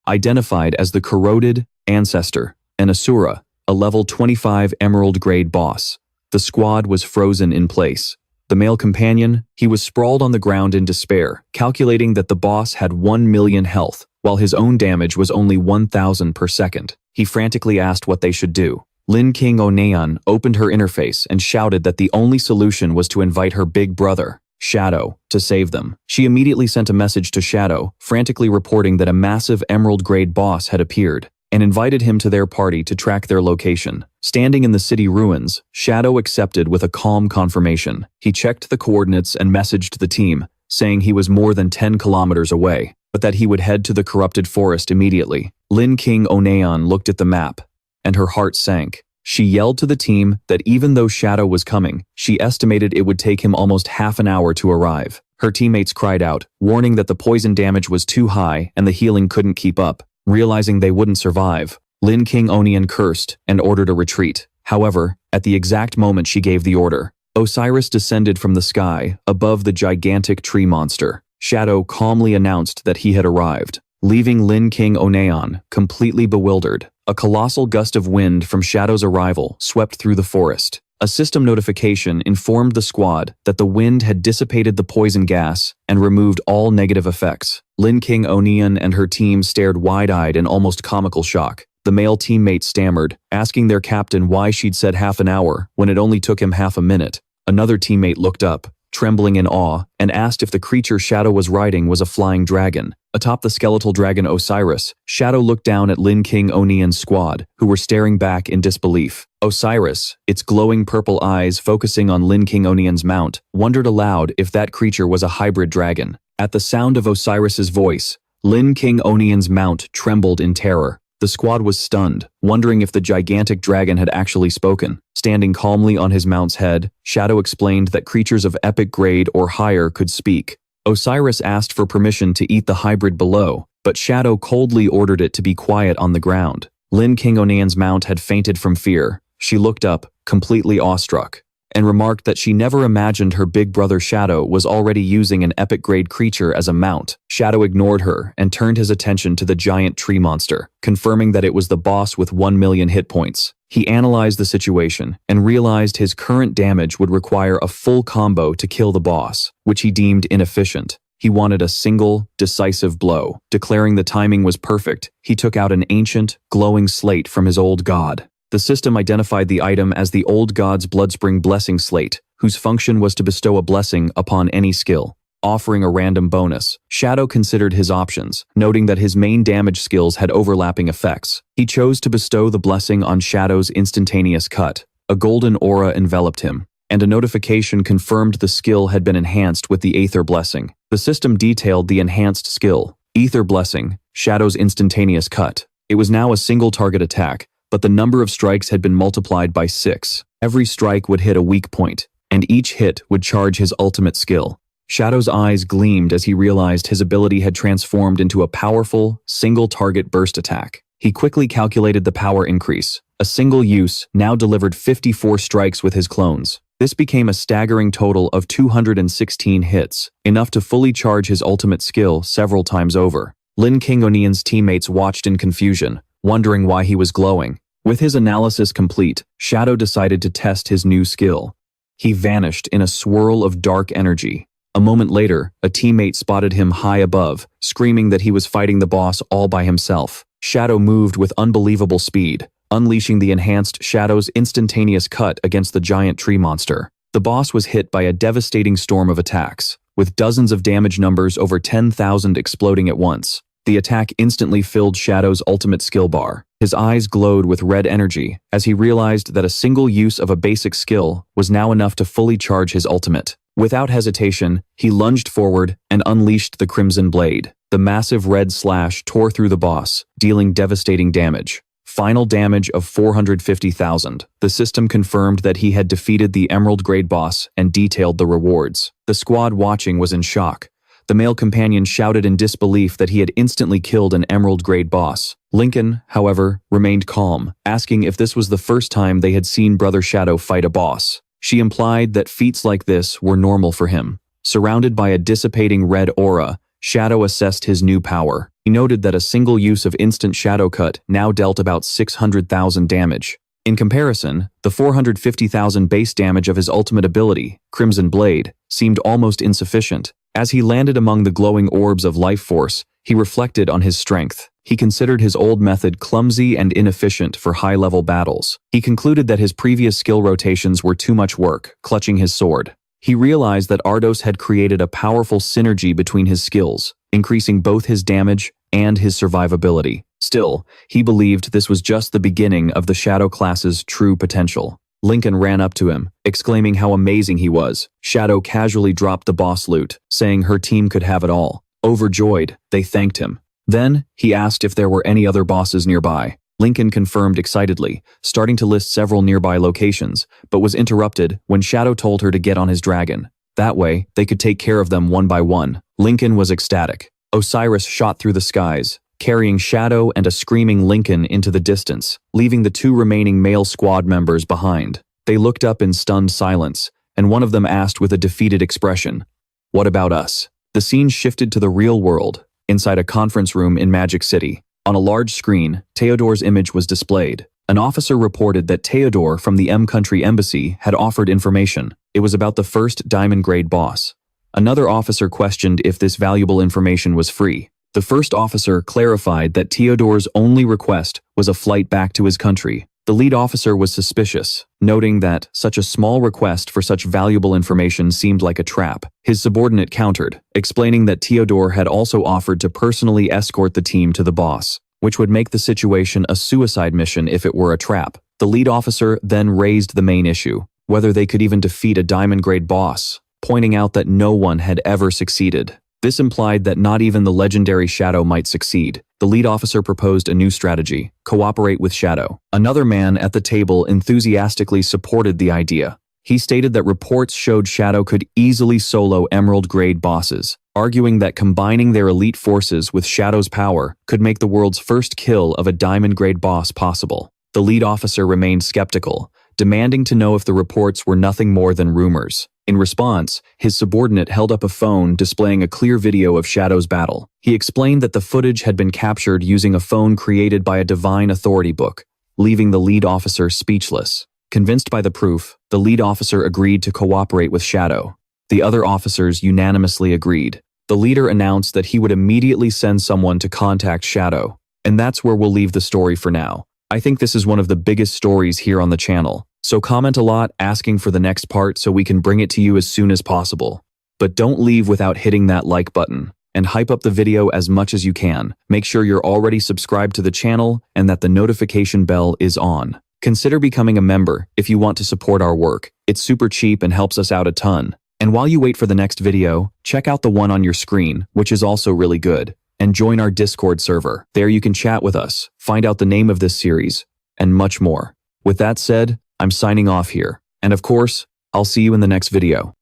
Identified as the corroded ancestor, an Asura, a level 25 emerald grade boss. The squad was frozen in place. The male companion, he was sprawled on the ground in despair, calculating that the boss had 1 million health, while his own damage was only 1,000 per second. He frantically asked what they should do. Lin King Oneon opened her interface and shouted that the only solution was to invite her big brother, Shadow, to save them. She immediately sent a message to Shadow, frantically reporting that a massive emerald grade boss had appeared, and invited him to their party to track their location. Standing in the city ruins, Shadow accepted with a calm confirmation. He checked the coordinates and messaged the team, saying he was more than 10 kilometers away, but that he would head to the corrupted forest immediately. Lin King Oneon looked at the map, and her heart sank. She yelled to the team that even though Shadow was coming, she estimated it would take him almost half an hour to arrive. Her teammates cried out, warning that the poison damage was too high and the healing couldn't keep up. Realizing they wouldn't survive, Lin King Onion cursed and ordered a retreat. However, at the exact moment she gave the order, Osiris descended from the sky above the gigantic tree monster. Shadow calmly announced that he had arrived, leaving Lin King Oneon completely bewildered. A colossal gust of wind from Shadow's arrival swept through the forest. A system notification informed the squad that the wind had dissipated the poison gas and removed all negative effects. Lin King Onion and her team stared wide-eyed in almost comical shock. The male teammate stammered, asking their captain why she'd said half an hour when it only took him half a minute. Another teammate looked up, trembling in awe, and asked if the creature Shadow was riding was a flying dragon. Atop the skeletal dragon Osiris, Shadow looked down at Lin King Onion's squad, who were staring back in disbelief. Osiris, its glowing purple eyes focusing on Lin King Onion's mount, wondered aloud if that creature was a hybrid dragon. At the sound of Osiris's voice, Lin King Onion's mount trembled in terror. The squad was stunned, wondering if the gigantic dragon had actually spoken. Standing calmly on his mount's head, Shadow explained that creatures of epic grade or higher could speak. Osiris asked for permission to eat the hybrid below, but Shadow coldly ordered it to be quiet on the ground. Lin Kingonian's mount had fainted from fear. She looked up, completely awestruck, and remarked that she never imagined her big brother Shadow was already using an epic-grade creature as a mount. Shadow ignored her and turned his attention to the giant tree monster, confirming that it was the boss with 1 million hit points. He analyzed the situation and realized his current damage would require a full combo to kill the boss, which he deemed inefficient. He wanted a single, decisive blow. Declaring the timing was perfect, he took out an ancient, glowing slate from his old god. The system identified the item as the old god's Bloodspring Blessing Slate, whose function was to bestow a blessing upon any skill, offering a random bonus. Shadow considered his options, noting that his main damage skills had overlapping effects. He chose to bestow the blessing on Shadow's instantaneous cut. A golden aura enveloped him, and a notification confirmed the skill had been enhanced with the Aether Blessing. The system detailed the enhanced skill, Aether Blessing, Shadow's instantaneous cut. It was now a single target attack, but the number of strikes had been multiplied by 6. Every strike would hit a weak point, and each hit would charge his ultimate skill. Shadow's eyes gleamed as he realized his ability had transformed into a powerful, single-target burst attack. He quickly calculated the power increase. A single use now delivered 54 strikes with his clones. This became a staggering total of 216 hits, enough to fully charge his ultimate skill several times over. Lin Kingonian's teammates watched in confusion, wondering why he was glowing. With his analysis complete, Shadow decided to test his new skill. He vanished in a swirl of dark energy. A moment later, a teammate spotted him high above, screaming that he was fighting the boss all by himself. Shadow moved with unbelievable speed, unleashing the enhanced Shadow's instantaneous cut against the giant tree monster. The boss was hit by a devastating storm of attacks, with dozens of damage numbers over 10,000 exploding at once. The attack instantly filled Shadow's ultimate skill bar. His eyes glowed with red energy as he realized that a single use of a basic skill was now enough to fully charge his ultimate. Without hesitation, he lunged forward and unleashed the Crimson Blade. The massive red slash tore through the boss, dealing devastating damage. Final damage of 450,000. The system confirmed that he had defeated the Emerald Grade boss and detailed the rewards. The squad watching was in shock. The male companion shouted in disbelief that he had instantly killed an Emerald Grade boss. Lincoln, however, remained calm, asking if this was the first time they had seen Brother Shadow fight a boss. She implied that feats like this were normal for him. Surrounded by a dissipating red aura, Shadow assessed his new power. He noted that a single use of instant Shadow Cut now dealt about 600,000 damage. In comparison, the 450,000 base damage of his ultimate ability, Crimson Blade, seemed almost insufficient. As he landed among the glowing orbs of life force, he reflected on his strength. He considered his old method clumsy and inefficient for high-level battles. He concluded that his previous skill rotations were too much work, clutching his sword. He realized that Ardos had created a powerful synergy between his skills, increasing both his damage and his survivability. Still, he believed this was just the beginning of the Shadow class's true potential. Lincoln ran up to him, exclaiming how amazing he was. Shadow casually dropped the boss loot, saying her team could have it all. Overjoyed, they thanked him. Then, he asked if there were any other bosses nearby. Lincoln confirmed excitedly, starting to list several nearby locations, but was interrupted when Shadow told her to get on his dragon. That way, they could take care of them one by one. Lincoln was ecstatic. Osiris shot through the skies, carrying Shadow and a screaming Lincoln into the distance, leaving the 2 remaining male squad members behind. They looked up in stunned silence, and one of them asked with a defeated expression, "What about us?" The scene shifted to the real world, inside a conference room in Magic City. On a large screen, Theodore's image was displayed. An officer reported that Theodore from the M-Country Embassy had offered information. It was about the first Diamond Grade boss. Another officer questioned if this valuable information was free. The first officer clarified that Theodore's only request was a flight back to his country. The lead officer was suspicious, noting that such a small request for such valuable information seemed like a trap. His subordinate countered, explaining that Theodore had also offered to personally escort the team to the boss, which would make the situation a suicide mission if it were a trap. The lead officer then raised the main issue, whether they could even defeat a Diamond Grade boss, pointing out that no one had ever succeeded. This implied that not even the legendary Shadow might succeed. The lead officer proposed a new strategy: cooperate with Shadow. Another man at the table enthusiastically supported the idea. He stated that reports showed Shadow could easily solo Emerald-grade bosses, arguing that combining their elite forces with Shadow's power could make the world's first kill of a Diamond-grade boss possible. The lead officer remained skeptical, demanding to know if the reports were nothing more than rumors. In response, his subordinate held up a phone displaying a clear video of Shadow's battle. He explained that the footage had been captured using a phone created by a divine authority book, leaving the lead officer speechless. Convinced by the proof, the lead officer agreed to cooperate with Shadow. The other officers unanimously agreed. The leader announced that he would immediately send someone to contact Shadow. And that's where we'll leave the story for now. I think this is one of the biggest stories here on the channel, so comment a lot asking for the next part so we can bring it to you as soon as possible. But don't leave without hitting that like button, and hype up the video as much as you can. Make sure you're already subscribed to the channel and that the notification bell is on. Consider becoming a member if you want to support our work. It's super cheap and helps us out a ton. And while you wait for the next video, check out the one on your screen, which is also really good. And join our Discord server. There you can chat with us, find out the name of this series, and much more. With that said, I'm signing off here. And of course, I'll see you in the next video.